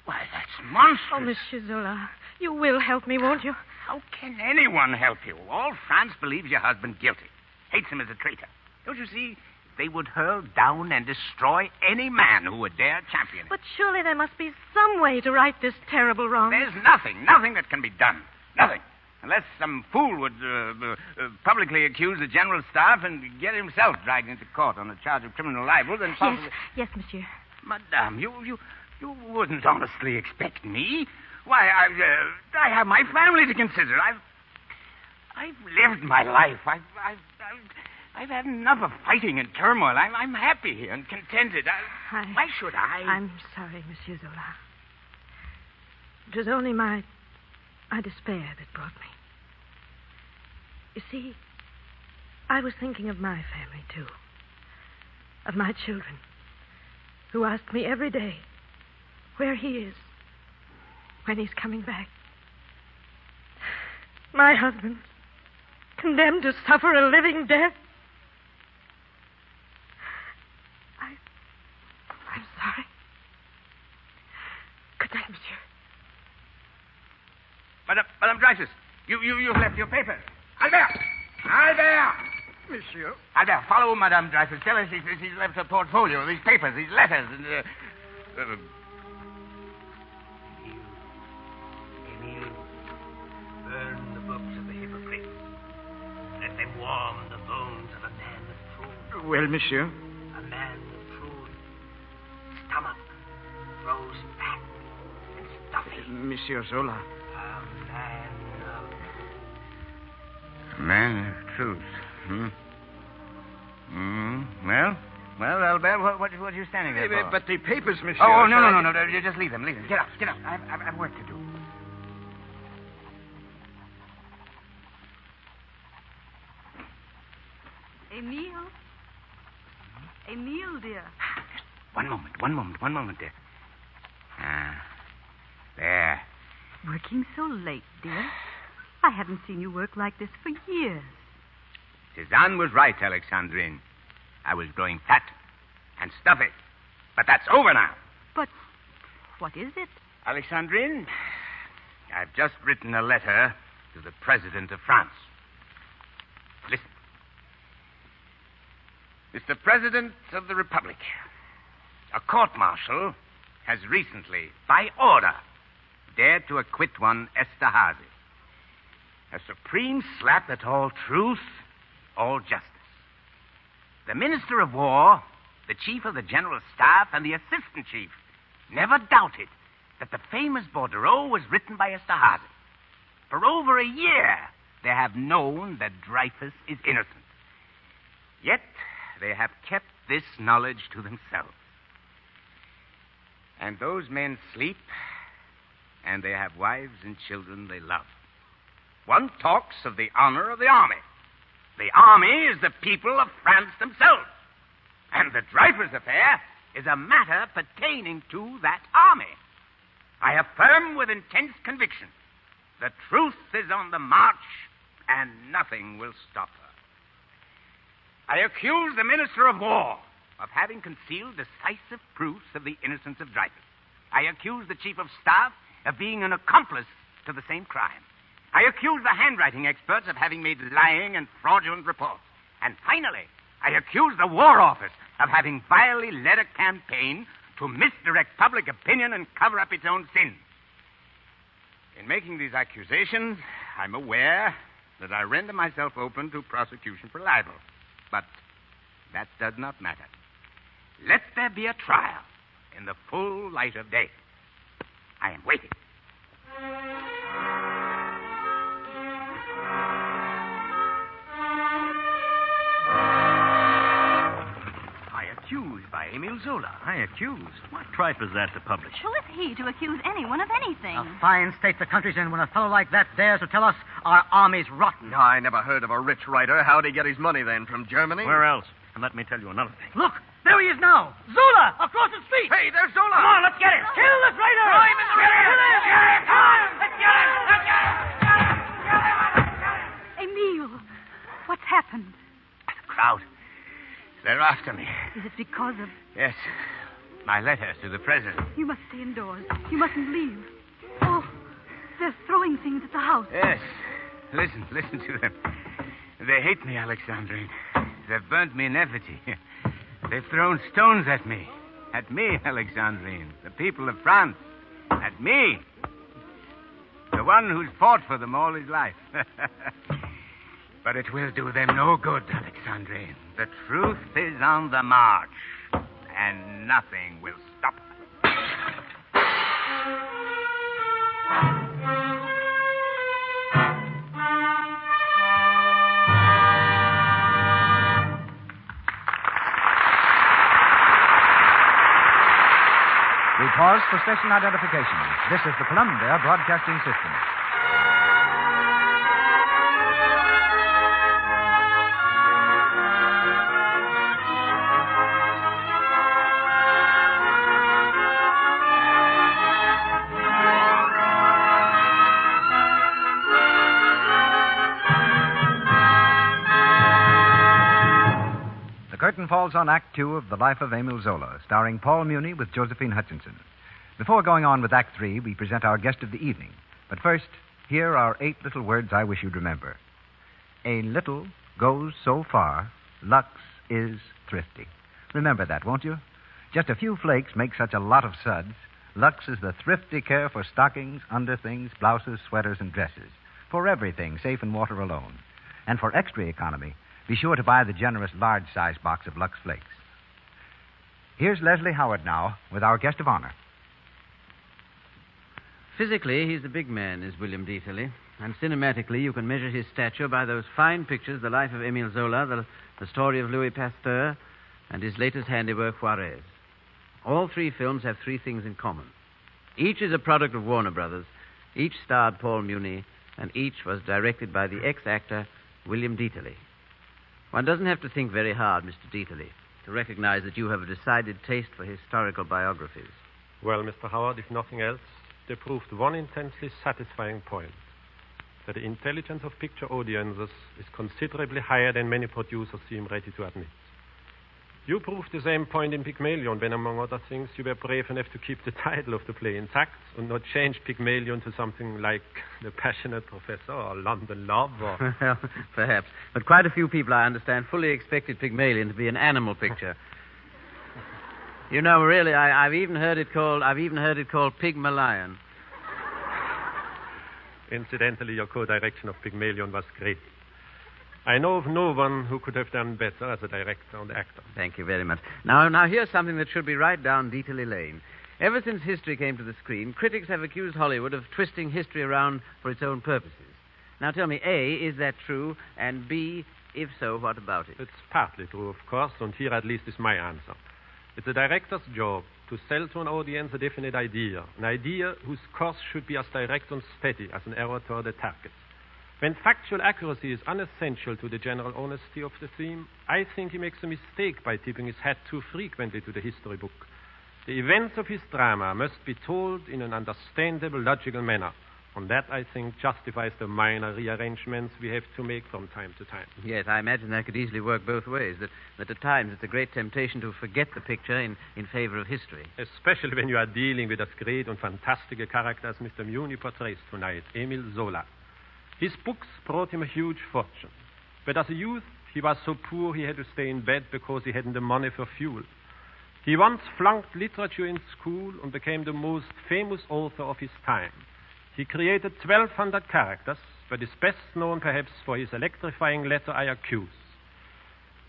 [SPEAKER 17] Why, that's monstrous.
[SPEAKER 1] Oh, Monsieur Zola, you will help me, won't you?
[SPEAKER 17] How can anyone help you? All France believes your husband guilty, hates him as a traitor. Don't you see? They would hurl down and destroy any man who would dare champion it.
[SPEAKER 1] But surely there must be some way to right this terrible wrong.
[SPEAKER 17] There's nothing that can be done. Nothing. Unless some fool would publicly accuse the General Staff and get himself dragged into court on a charge of criminal libel, then possibly...
[SPEAKER 1] Yes, monsieur.
[SPEAKER 17] Madame, you wouldn't honestly expect me. Why, I have my family to consider. I've lived my life. I've had enough of fighting and turmoil. I'm happy here and contented. Why should I?
[SPEAKER 1] I'm sorry, Monsieur Zola. It was only my despair that brought me. You see, I was thinking of my family, too. Of my children, who ask me every day where he is, when he's coming back. My husband, condemned to suffer a living death. I'm sorry. Good night, monsieur.
[SPEAKER 17] Madame Dreyfus, you've left your papers. Albert!
[SPEAKER 15] Monsieur?
[SPEAKER 17] Albert, follow Madame Dreyfus. Tell her she's left her portfolio, these papers, these letters, and... Emile, burn the books of the hypocrites. Let them warm the bones of a man of truth.
[SPEAKER 25] Well, monsieur?
[SPEAKER 17] A man of truth. Stomach grows fat and stuffy.
[SPEAKER 25] Monsieur Zola.
[SPEAKER 17] A man of truth. Well, Albert, what are you standing there for?
[SPEAKER 25] But the papers, monsieur.
[SPEAKER 17] Oh, no. You just leave them. Get up. I've work to do.
[SPEAKER 24] Emile, dear.
[SPEAKER 17] One moment, dear. There.
[SPEAKER 24] Working so late, dear. I haven't seen you work like this for years.
[SPEAKER 17] Cézanne was right, Alexandrine. I was growing fat and stuffy. But that's over now.
[SPEAKER 24] But what is it?
[SPEAKER 17] Alexandrine, I've just written a letter to the President of France. Listen. Mr. President of the Republic, a court-martial has recently, by order, dared to acquit one Esterhazy. A supreme slap at all truth, all justice. The Minister of War, the Chief of the General Staff, and the Assistant Chief never doubted that the famous bordereau was written by Esterhazy. For over a year, they have known that Dreyfus is innocent. Yet, they have kept this knowledge to themselves. And those men sleep, and they have wives and children they love. One talks of the honor of the army. The army is the people of France themselves. And the Dreyfus affair is a matter pertaining to that army. I affirm with intense conviction, the truth is on the march, and nothing will stop her. I accuse the Minister of War of having concealed decisive proofs of the innocence of Dreyfus. I accuse the Chief of Staff of being an accomplice to the same crime. I accuse the handwriting experts of having made lying and fraudulent reports. And finally,
[SPEAKER 23] I accuse the War Office of having vilely led a campaign to misdirect public opinion and cover up its own sins. In making these accusations, I'm aware that I render myself open to prosecution for libel. But that does not matter. Let there be a trial in the full light of day. I am waiting. Accused by Emile Zola.
[SPEAKER 16] I accused? What tripe is that to publish?
[SPEAKER 9] Who is he to accuse anyone of anything?
[SPEAKER 3] A fine state the country's in when a fellow like that dares to tell us our army's rotten.
[SPEAKER 14] I never heard of a rich writer. How'd he get his money, then? From Germany?
[SPEAKER 16] Where else? And let me tell you another thing.
[SPEAKER 3] Look, there he is now. Zola, across the street.
[SPEAKER 14] Hey, there's Zola.
[SPEAKER 3] Come on, let's get him. Kill this writer.
[SPEAKER 14] Throw him in the river.
[SPEAKER 3] Kill him.
[SPEAKER 14] Get him.
[SPEAKER 3] Come on, let's get him. Let's get him.
[SPEAKER 24] Emile, what's happened?
[SPEAKER 23] The crowd. They're after me.
[SPEAKER 24] Is it because of...
[SPEAKER 23] Yes. My letters to the president.
[SPEAKER 24] You must stay indoors. You mustn't leave. Oh, they're throwing things at the house.
[SPEAKER 23] Yes. Listen to them. They hate me, Alexandrine. They've burnt me in effigy. They've thrown stones at me. At me, Alexandrine. The people of France. At me. The one who's fought for them all his life. But it will do them no good, Alexandrine. The truth is on the march, and nothing will stop her.
[SPEAKER 20] We pause for station identification. This is the Columbia Broadcasting System. The curtain falls on Act Two of The Life of Emile Zola, starring Paul Muni with Josephine Hutchinson. Before going on with Act Three, we present our guest of the evening. But first, here are 8 little words I wish you'd remember. A little goes so far, Lux is thrifty. Remember that, won't you? Just a few flakes make such a lot of suds. Lux is the thrifty care for stockings, underthings, blouses, sweaters, and dresses. For everything, safe in water alone. And for extra economy, be sure to buy the generous large-size box of Lux Flakes. Here's Leslie Howard now with our guest of honor.
[SPEAKER 21] Physically, he's a big man, is William Dieterle. And cinematically, you can measure his stature by those fine pictures, The Life of Emile Zola, the Story of Louis Pasteur, and his latest handiwork, Juarez. All 3 films have 3 things in common. Each is a product of Warner Brothers. Each starred Paul Muni, and each was directed by the ex-actor William Dieterle. One doesn't have to think very hard, Mr. Dieterle, to recognize that you have a decided taste for historical biographies.
[SPEAKER 10] Well, Mr. Howard, if nothing else, they proved one intensely satisfying point. That the intelligence of picture audiences is considerably higher than many producers seem ready to admit. You proved the same point in Pygmalion when, among other things, you were brave enough to keep the title of the play intact and not change Pygmalion to something like The Passionate Professor or London Love or...
[SPEAKER 21] Well, perhaps. But quite a few people, I understand, fully expected Pygmalion to be an animal picture. You know, really, I've even heard it called Pygmalion.
[SPEAKER 10] Incidentally, your co-direction of Pygmalion was great. I know of no one who could have done better as a director and actor.
[SPEAKER 21] Thank you very much. Now here's something that should be right down Dieterle Lane. Ever since history came to the screen, critics have accused Hollywood of twisting history around for its own purposes. Now tell me, A, is that true? And B, if so, what about it?
[SPEAKER 10] It's partly true, of course, and here at least is my answer. It's a director's job to sell to an audience a definite idea, an idea whose course should be as direct and steady as an arrow toward the target. When factual accuracy is unessential to the general honesty of the theme, I think he makes a mistake by tipping his hat too frequently to the history book. The events of his drama must be told in an understandable, logical manner. And that, I think, justifies the minor rearrangements we have to make from time to time.
[SPEAKER 21] Yes, I imagine that could easily work both ways, that at times it's a great temptation to forget the picture in favor of history.
[SPEAKER 10] Especially when you are dealing with as great and fantastic a character as Mr. Muni portrays tonight, Emile Zola. His books brought him a huge fortune. But as a youth, He was so poor he had to stay in bed because he hadn't the money for fuel. He once flunked literature in school and became the most famous author of his time. He created 1,200 characters, but is best known perhaps for his electrifying letter I accuse.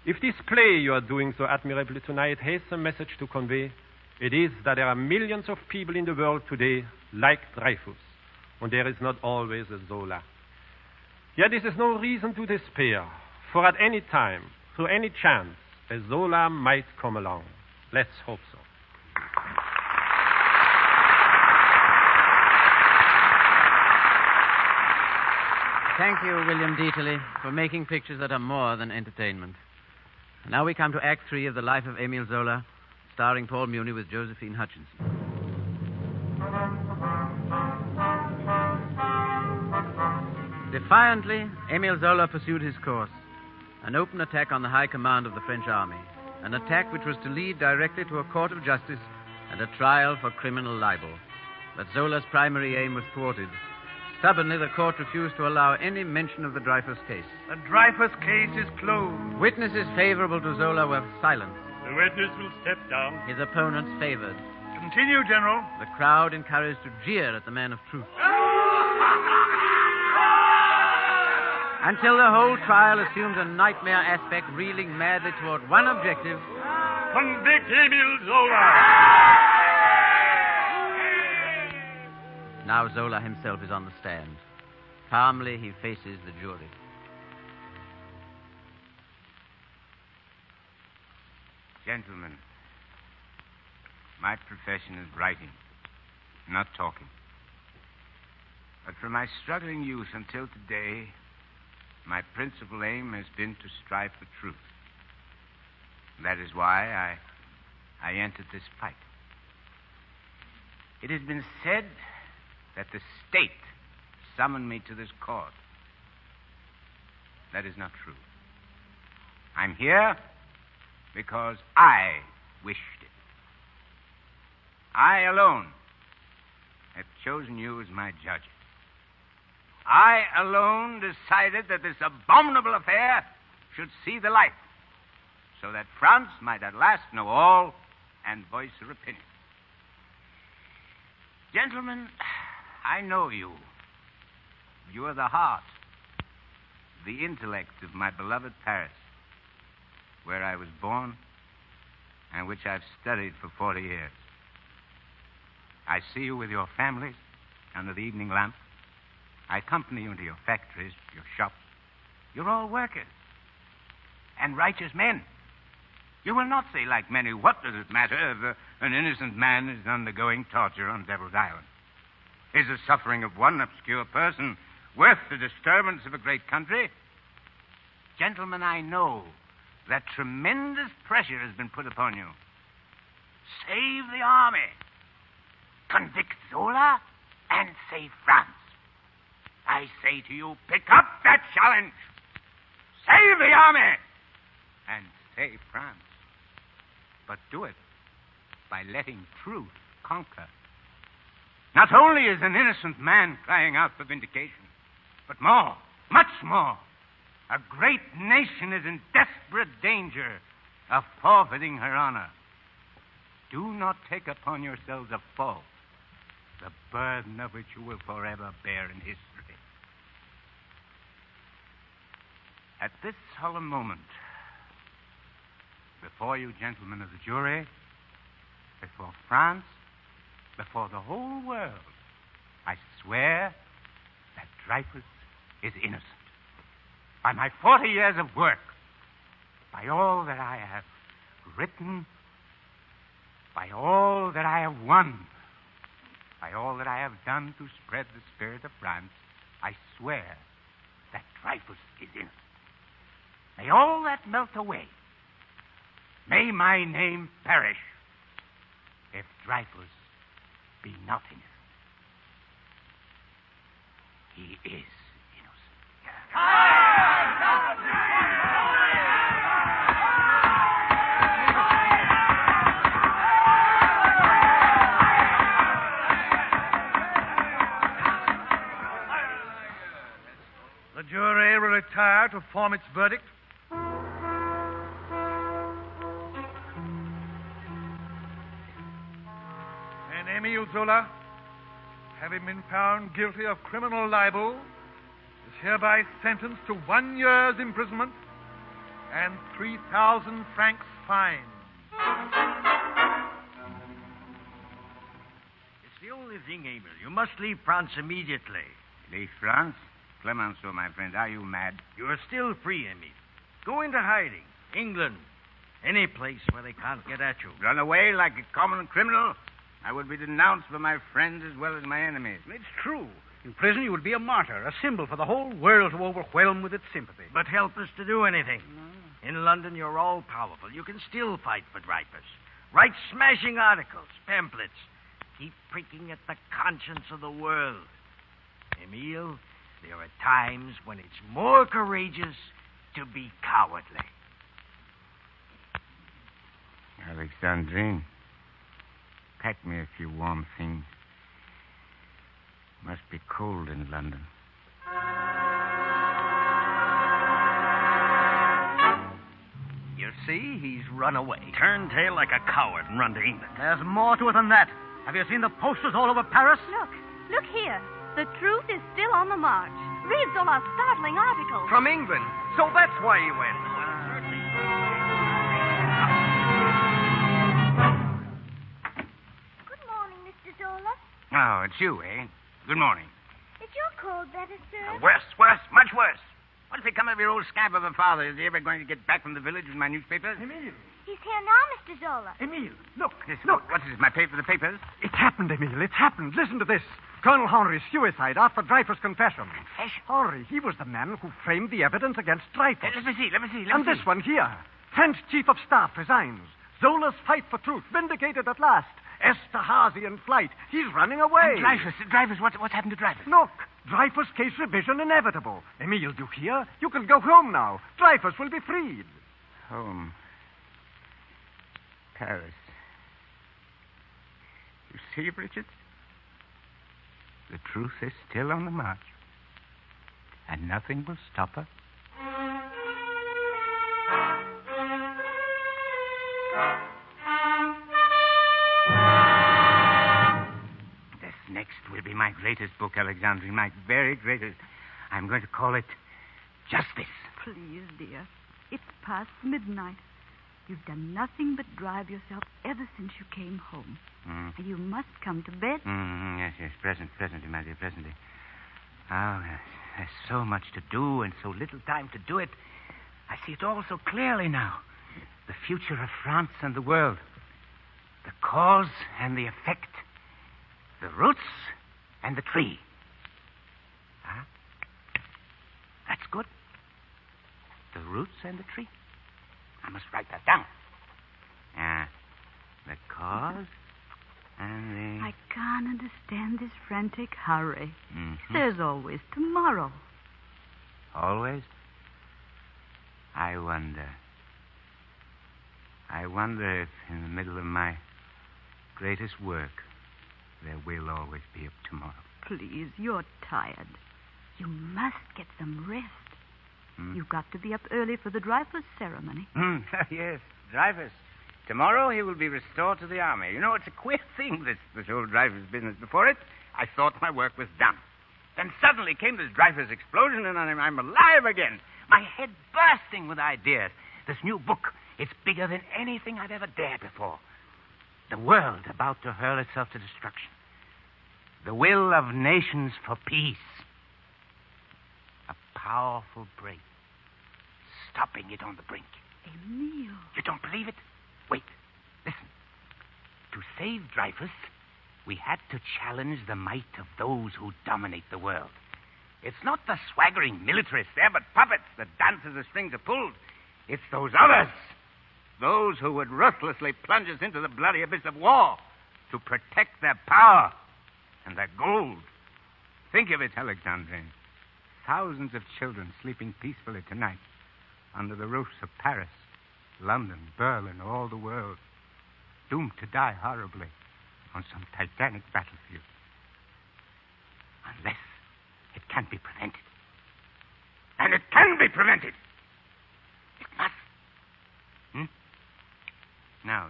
[SPEAKER 10] If this play you are doing so admirably tonight has a message to convey, it is that there are millions of people in the world today like Dreyfus, and there is not always a Zola. Yet this is no reason to despair, for at any time, through any chance, a Zola might come along. Let's hope so.
[SPEAKER 21] Thank you, William Dieterle, for making pictures that are more than entertainment. And now we come to Act 3 of The Life of Émile Zola, starring Paul Muni with Josephine Hutchinson. Defiantly, Émile Zola pursued his course, an open attack on the high command of the French army, an attack which was to lead directly to a court of justice and a trial for criminal libel. But Zola's primary aim was thwarted. Stubbornly, the court refused to allow any mention of the Dreyfus case.
[SPEAKER 4] The Dreyfus case is closed.
[SPEAKER 21] Witnesses favorable to Zola were silenced.
[SPEAKER 2] The witness will step down.
[SPEAKER 21] His opponents favored.
[SPEAKER 4] Continue, General.
[SPEAKER 21] The crowd encouraged to jeer at the man of truth. Until the whole trial assumed a nightmare aspect, reeling madly toward one objective.
[SPEAKER 2] Convict Émile Zola!
[SPEAKER 21] Now Zola himself is on the stand. Calmly, he faces the jury.
[SPEAKER 17] Gentlemen, my profession is writing, not talking. But from my struggling youth until today, my principal aim has been to strive for truth. That is why I entered this fight. It has been said that the state summoned me to this court. That is not true. I'm here because I wished it. I alone have chosen you as my judges. I alone decided that this abominable affair should see the light, so that France might at last know all and voice her opinion. Gentlemen, I know you. You are the heart, the intellect of my beloved Paris, where I was born and which I've studied for 40 years. I see you with your families under the evening lamp. I accompany you into your factories, your shops. You're all workers and righteous men. You will not say like many, what does it matter if an innocent man is undergoing torture on Devil's Island? Is the suffering of one obscure person worth the disturbance of a great country? Gentlemen, I know that tremendous pressure has been put upon you. Save the army. Convict Zola and save France. I say to you, pick up that challenge. Save the army and save France. But do it by letting truth conquer. Not only is an innocent man crying out for vindication, but more, much more, a great nation is in desperate danger of forfeiting her honor. Do not take upon yourselves a fault, the burden of which you will forever bear in history. At this solemn moment, before you gentlemen of the jury, before France, before the whole world, I swear that Dreyfus is innocent. By my 40 years of work, by all that I have written, by all that I have won, by all that I have done to spread the spirit of France, I swear that Dreyfus is innocent. May all that melt away. May my name perish if Dreyfus be not innocent. He is
[SPEAKER 4] The jury will retire to form its verdict. Zola, having been found guilty of criminal libel, is hereby sentenced to 1 year's imprisonment and 3,000 francs fine.
[SPEAKER 5] It's the only thing, Emil. You must leave France immediately.
[SPEAKER 17] Leave France? Clemenceau, my friend, are you mad?
[SPEAKER 5] You are still free, Emil. Go into hiding. England. Any place where they can't get at you.
[SPEAKER 17] Run away like a common criminal? I would be denounced by my friends as well as my enemies.
[SPEAKER 3] It's true. In prison, you would be a martyr, a symbol for the whole world to overwhelm with its sympathy.
[SPEAKER 5] But helpless to do anything. In London, you're all powerful. You can still fight for Dreyfus. Write smashing articles, pamphlets. Keep pricking at the conscience of the world. Emile, there are times when it's more courageous to be cowardly.
[SPEAKER 17] Alexandrine, pack me a few warm things. Must be cold in London.
[SPEAKER 3] You see, he's run away.
[SPEAKER 5] Turn tail like a coward and run to England.
[SPEAKER 3] There's more to it than that. Have you seen the posters all over Paris?
[SPEAKER 9] Look here. The truth is still on the march. Read Zola's startling article.
[SPEAKER 14] From England. So that's why he went.
[SPEAKER 9] Good morning, Mr. Zola.
[SPEAKER 17] Oh, it's you, eh? Good morning.
[SPEAKER 9] Is your cold better, sir?
[SPEAKER 17] Worse, much worse. What's become of your old scamp of a father? Is he ever going to get back from the village with my newspapers?
[SPEAKER 15] Emile.
[SPEAKER 9] He's here now, Mr. Zola.
[SPEAKER 15] Emile, look.
[SPEAKER 17] Yes,
[SPEAKER 15] look.
[SPEAKER 17] What is this, my paper, the papers?
[SPEAKER 15] It's happened, Emile. It's happened. Listen to this. Colonel Henry's suicide after Dreyfus' confession.
[SPEAKER 17] Confession?
[SPEAKER 15] Henry, he was the man who framed the evidence against Dreyfus.
[SPEAKER 17] Let me see.
[SPEAKER 15] And this one here. French Chief of Staff resigns. Zola's fight for truth vindicated at last. Esterhazy in flight. He's running away.
[SPEAKER 17] And Dreyfus, what's happened to Dreyfus?
[SPEAKER 15] Look, Dreyfus case revision inevitable. Emile, you hear? You can go home now. Dreyfus will be freed.
[SPEAKER 17] Home. Paris. You see, Bridget? The truth is still on the march. And nothing will stop her. This next will be my greatest book, Alexandrine. My very greatest. I'm going to call it Justice.
[SPEAKER 24] Please, dear. It's past midnight. You've done nothing but drive yourself ever since you came home. And you must come to bed.
[SPEAKER 17] Yes. Presently, my dear, presently. Oh, yes. There's so much to do and so little time to do it. I see it all so clearly now. The future of France and the world. The cause and the effect. The roots and the tree. Huh? That's good. The roots and the tree. I must write that down. The cause and the...
[SPEAKER 24] I can't understand this frantic hurry.
[SPEAKER 17] Mm-hmm.
[SPEAKER 24] There's always tomorrow.
[SPEAKER 17] Always? I wonder if in the middle of my greatest work there will always be a tomorrow.
[SPEAKER 24] Please, you're tired. You must get some rest. You've got to be up early for the Dreyfus ceremony.
[SPEAKER 17] Yes, Dreyfus. Tomorrow he will be restored to the army. You know, it's a queer thing, this whole Dreyfus business. Before it, I thought my work was done. Then suddenly came this Dreyfus explosion, and I'm alive again. My head bursting with ideas. This new book, it's bigger than anything I've ever dared before. The world about to hurl itself to destruction. The will of nations for peace. A powerful break. Stopping it on the brink.
[SPEAKER 24] Emile.
[SPEAKER 17] You don't believe it? Wait. Listen. To save Dreyfus, we had to challenge the might of those who dominate the world. It's not the swaggering militarists. They're but puppets that dance as the strings are pulled. It's those others. Those who would ruthlessly plunge us into the bloody abyss of war to protect their power and their gold. Think of it, Alexandrine. Thousands of children sleeping peacefully tonight under the roofs of Paris, London, Berlin, all the world, doomed to die horribly on some titanic battlefield. Unless it can be prevented. And it can be prevented. It must. Now,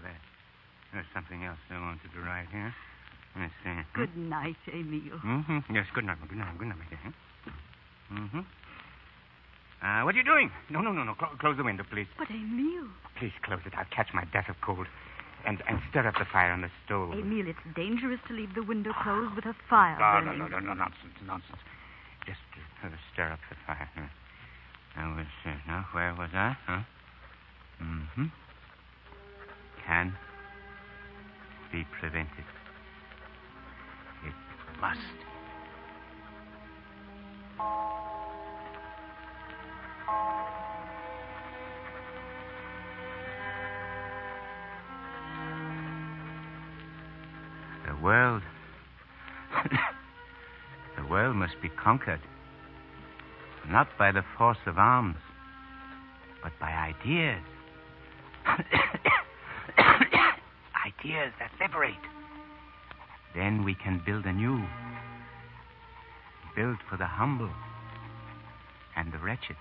[SPEAKER 17] there's something else I wanted to write here.
[SPEAKER 23] Yes,
[SPEAKER 24] Good night, Emile.
[SPEAKER 23] Mm-hmm. Yes, good night. Good night, my dear. Mm-hmm. What are you doing? No. Close the window, please.
[SPEAKER 24] But, Emile.
[SPEAKER 23] Please close it. I'll catch my death of cold. And stir up the fire on the stove.
[SPEAKER 24] Emile, it's dangerous to leave the window closed with a fire burning.
[SPEAKER 23] No, nonsense. Just stir up the fire. Now, where was I? Huh? Mm-hmm. Can be prevented. It must. The world must be conquered, not by the force of arms, but by ideas. Ideas that liberate. Then we can build anew. Build for the humble and the wretched.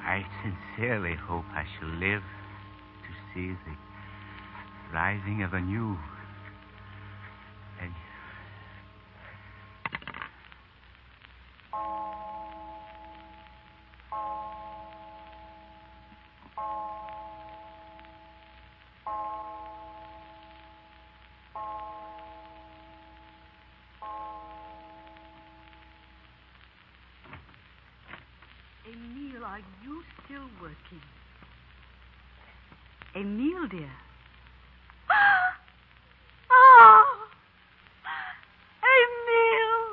[SPEAKER 23] I sincerely hope I shall live to see the rising of a new.
[SPEAKER 24] Emile, are you still working? Emile, dear. Oh! Emile!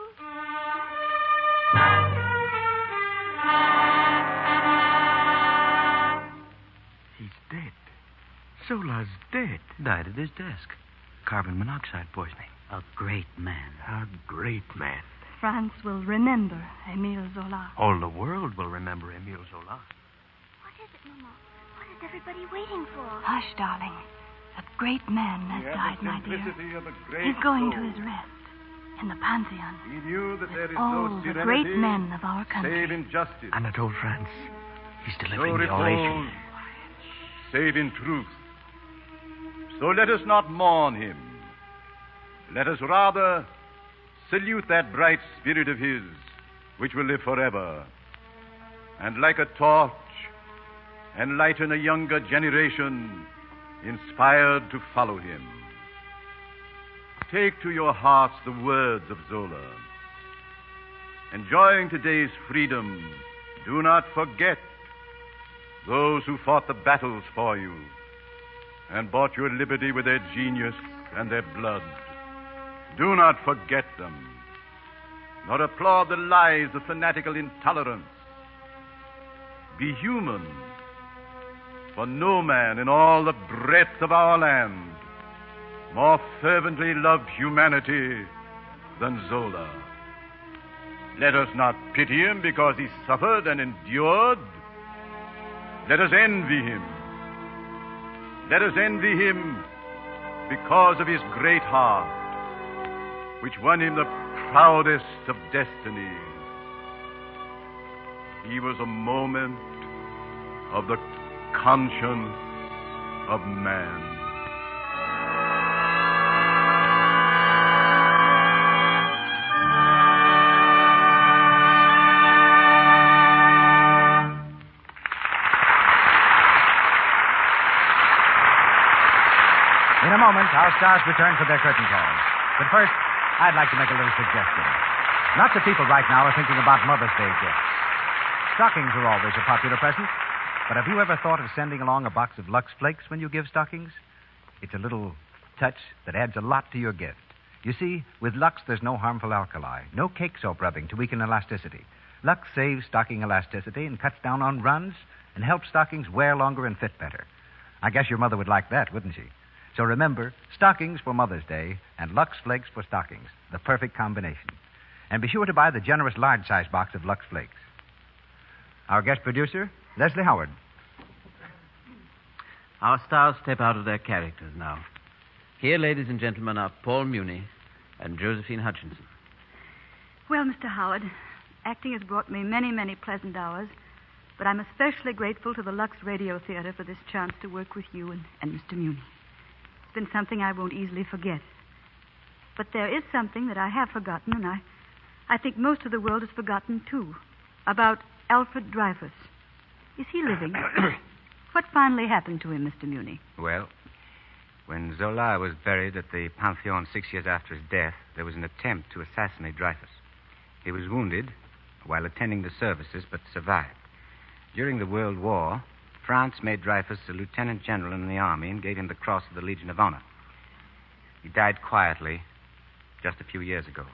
[SPEAKER 5] He's dead. Zola's dead.
[SPEAKER 21] Died at his desk. Carbon monoxide poisoning. A great man.
[SPEAKER 5] A great man.
[SPEAKER 24] France will remember Emile Zola.
[SPEAKER 5] All the world will remember Emile Zola.
[SPEAKER 9] What is it, Mama? What is everybody waiting for?
[SPEAKER 24] Hush, darling. A great man has died, my dear. He's going to his rest in the Pantheon.
[SPEAKER 19] He knew that there is
[SPEAKER 24] all
[SPEAKER 19] no
[SPEAKER 24] the
[SPEAKER 19] serenity
[SPEAKER 24] great men of our country.
[SPEAKER 19] save in justice.
[SPEAKER 5] Anatole France. He's delivering
[SPEAKER 19] No
[SPEAKER 5] the
[SPEAKER 19] repose,
[SPEAKER 5] oration.
[SPEAKER 19] save in truth. So let us not mourn him. Let us rather salute that bright spirit of his, which will live forever, and like a torch, enlighten a younger generation inspired to follow him. Take to your hearts the words of Zola. Enjoying today's freedom, do not forget those who fought the battles for you and bought your liberty with their genius and their blood. Do not forget them, nor applaud the lies of fanatical intolerance. Be human, for no man in all the breadth of our land more fervently loved humanity than Zola. Let us not pity him because he suffered and endured. Let us envy him. Let us envy him because of his great heart, which won him the proudest of destinies. He was a moment of the conscience of man.
[SPEAKER 20] In a moment, our stars return for their curtain calls. But first, I'd like to make a little suggestion. Lots of people right now are thinking about Mother's Day gifts. Stockings are always a popular present, but have you ever thought of sending along a box of Lux Flakes when you give stockings? It's a little touch that adds a lot to your gift. You see, with Lux, there's no harmful alkali, no cake soap rubbing to weaken elasticity. Lux saves stocking elasticity and cuts down on runs and helps stockings wear longer and fit better. I guess your mother would like that, wouldn't she? So remember, stockings for Mother's Day and Lux Flakes for stockings, the perfect combination. And be sure to buy the generous large-size box of Lux Flakes. Our guest producer, Leslie Howard.
[SPEAKER 21] Our stars step out of their characters now. Here, ladies and gentlemen, are Paul Muni and Josephine Hutchinson.
[SPEAKER 24] Well, Mr. Howard, acting has brought me many, many pleasant hours,
[SPEAKER 8] But I'm especially grateful to the Lux Radio Theater for this chance to work with you and Mr. Muni. It's been something I won't easily forget. But there is something that I have forgotten, and I think most of the world has forgotten, too, about Alfred Dreyfus. Is he living? What finally happened to him, Mr. Muni?
[SPEAKER 23] Well, when Zola was buried at the Pantheon 6 years after his death, there was an attempt to assassinate Dreyfus. He was wounded while attending the services, but survived. During the World War, France made Dreyfus a lieutenant general in the army and gave him the Cross of the Legion of Honor. He died quietly just a few years ago.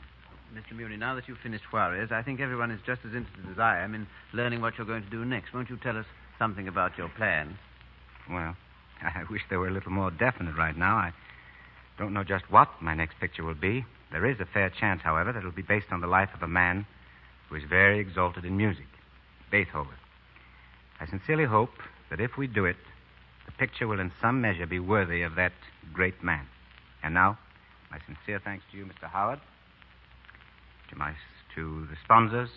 [SPEAKER 21] Mr. Muni, now that you've finished Juarez, I think everyone is just as interested as I am in learning what you're going to do next. Won't you tell us something about your plans?
[SPEAKER 23] Well, I wish they were a little more definite right now. I don't know just what my next picture will be. There is a fair chance, however, that it'll be based on the life of a man who is very exalted in music, Beethoven. I sincerely hope that if we do it, the picture will in some measure be worthy of that great man. And now, my sincere thanks to you, Mr. Howard, to the sponsors,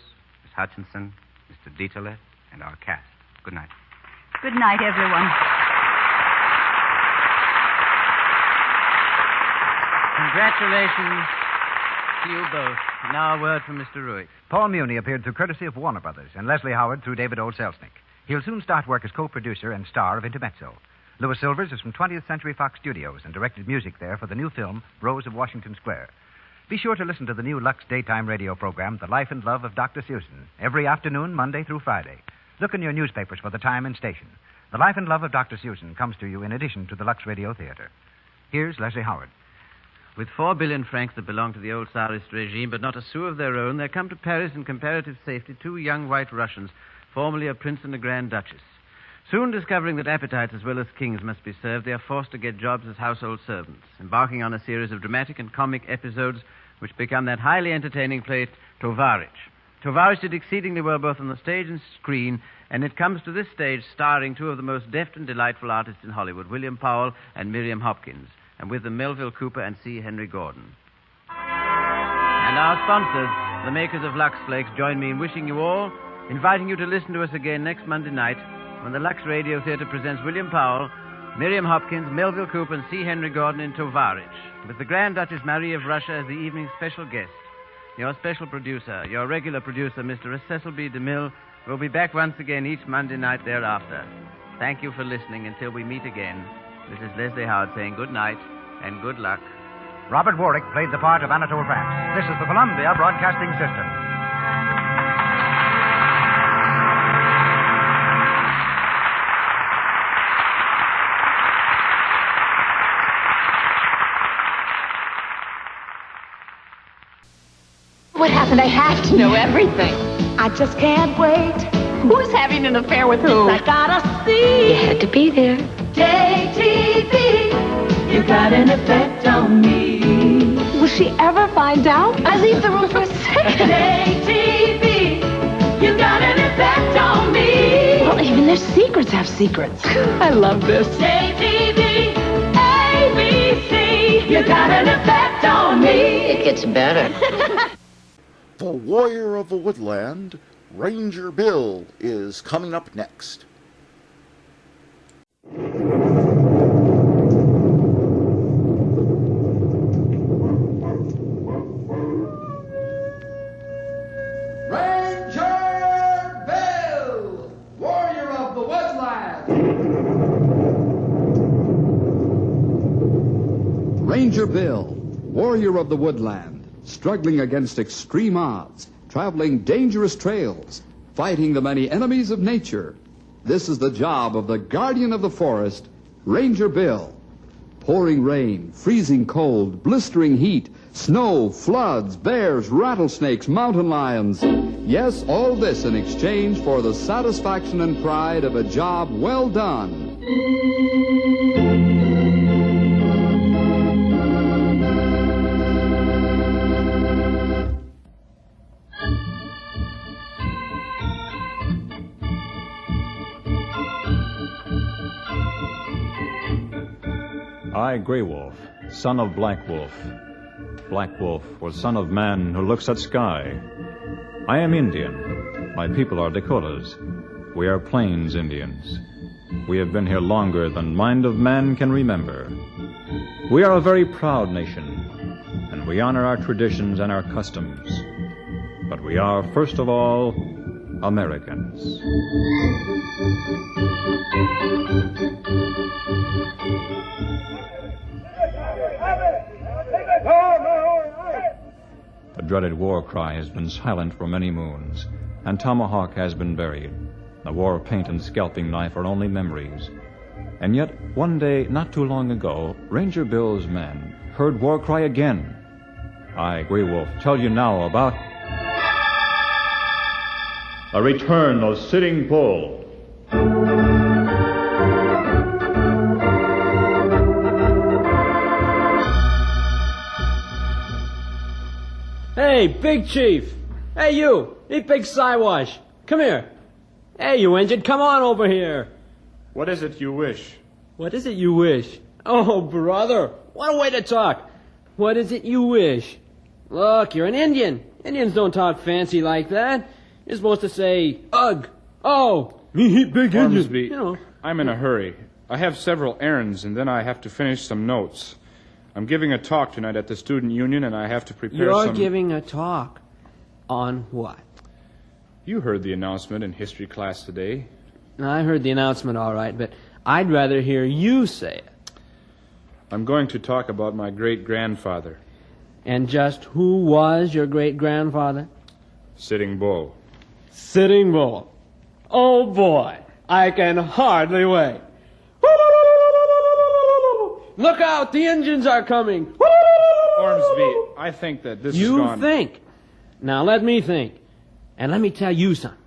[SPEAKER 23] Miss Hutchinson, Mr. Dieterle, and our cast. Good night.
[SPEAKER 8] Good night, everyone.
[SPEAKER 21] Congratulations to you both. Now a word from Mr. Ruick.
[SPEAKER 20] Paul Muni appeared through courtesy of Warner Brothers, and Leslie Howard through David O. Selznick. He'll soon start work as co-producer and star of Intermezzo. Louis Silvers is from 20th Century Fox Studios and directed music there for the new film, Rose of Washington Square. Be sure to listen to the new Lux daytime radio program, The Life and Love of Dr. Susan, every afternoon, Monday through Friday. Look in your newspapers for the time and station. The Life and Love of Dr. Susan comes to you in addition to the Lux Radio Theater. Here's Leslie Howard.
[SPEAKER 21] With 4 billion francs that belong to the old Tsarist regime, but not a sou of their own, there come to Paris in comparative safety 2 young white Russians, formerly a prince and a grand duchess. Soon discovering that appetites as well as kings must be served, they are forced to get jobs as household servants, embarking on a series of dramatic and comic episodes which become that highly entertaining play, Tovarich. Tovarich did exceedingly well both on the stage and screen, and it comes to this stage starring 2 of the most deft and delightful artists in Hollywood, William Powell and Miriam Hopkins, and with them Melville Cooper and C. Henry Gordon. And our sponsors, the makers of Lux Flakes, join me in wishing you all, inviting you to listen to us again next Monday night when the Lux Radio Theater presents William Powell, Miriam Hopkins, Melville Cooper, and C. Henry Gordon in Tovarich, with the Grand Duchess Marie of Russia as the evening's special guest. Your special producer, your regular producer, Mr. Cecil B. DeMille, will be back once again each Monday night thereafter. Thank you for listening. Until we meet again, this is Leslie Howard saying good night and good luck.
[SPEAKER 20] Robert Warwick played the part of Anatole France. This is the Columbia Broadcasting System.
[SPEAKER 11] What happened? I have to know everything. I just can't wait. Who's having an affair with who? I gotta see. You had to be there. JTV, you got an effect on me. Will she ever find out? I leave the room for a second. JTV, you got an effect on me. Well, even their secrets have secrets. I love this. JTV, ABC, you got an effect on me. It gets better.
[SPEAKER 13] The Warrior of the Woodland, Ranger Bill, is coming up next.
[SPEAKER 18] Ranger Bill, Warrior of the Woodland.
[SPEAKER 22] Ranger Bill, Warrior of the Woodland. Struggling against extreme odds, traveling dangerous trails, fighting the many enemies of nature. This is the job of the guardian of the forest, Ranger Bill. Pouring rain, freezing cold, blistering heat, snow, floods, bears, rattlesnakes, mountain lions. Yes, all this in exchange for the satisfaction and pride of a job well done.
[SPEAKER 26] I, Grey Wolf, son of Black Wolf. Black Wolf was son of man who looks at sky. I am Indian. My people are Dakotas. We are Plains Indians. We have been here longer than mind of man can remember. We are a very proud nation, and we honor our traditions and our customs. But we are, first of all, Americans. The dreaded war cry has been silent for many moons, and tomahawk has been buried. The war paint and scalping knife are only memories. And yet, one day, not too long ago, Ranger Bill's men heard war cry again. I, Grey Wolf, tell you now about the return of Sitting Bull.
[SPEAKER 1] Hey, Big Chief! Hey, you! Hey, Big Siwash! Come here! Hey, you Injun, come on over here!
[SPEAKER 6] What is it you wish?
[SPEAKER 1] What is it you wish? Oh, brother! What a way to talk! What is it you wish? Look, you're an Indian. Indians don't talk fancy like that. You're supposed to say, ugh, oh, me big Indian.
[SPEAKER 6] Ormsby,
[SPEAKER 1] You know.
[SPEAKER 6] I'm in a hurry. I have several errands, and then I have to finish some notes. I'm giving a talk tonight at the Student Union, and I have to prepare
[SPEAKER 1] You're giving a talk. On what?
[SPEAKER 6] You heard the announcement in history class today.
[SPEAKER 1] I heard the announcement all right, but I'd rather hear you say it.
[SPEAKER 6] I'm going to talk about my great-grandfather.
[SPEAKER 1] And just who was your great-grandfather?
[SPEAKER 6] Sitting Bull.
[SPEAKER 1] Sitting Bull. Oh, boy. I can hardly wait. Look out, the engines are coming.
[SPEAKER 6] Ormsby, I think that this is gone...
[SPEAKER 1] You think. Now let me think. And let me tell you something.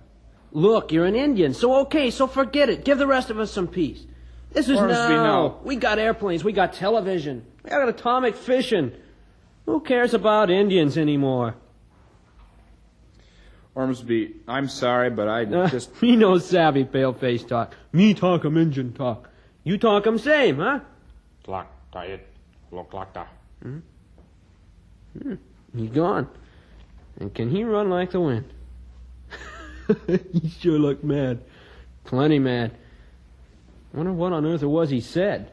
[SPEAKER 1] Look, you're an Indian, so okay, so forget it. Give the rest of us some peace. This is
[SPEAKER 6] Ormsby,
[SPEAKER 1] now.
[SPEAKER 6] no.
[SPEAKER 1] We got airplanes, we got television, we got atomic fission. Who cares about Indians anymore?
[SPEAKER 6] Ormsby, I'm sorry, but I just...
[SPEAKER 1] Me no savvy pale-face talk. Me talk 'em Indian talk. You talk 'em same, huh? He's gone. And can he run like the wind? He sure looked mad. Plenty mad. Wonder what on earth it was he said.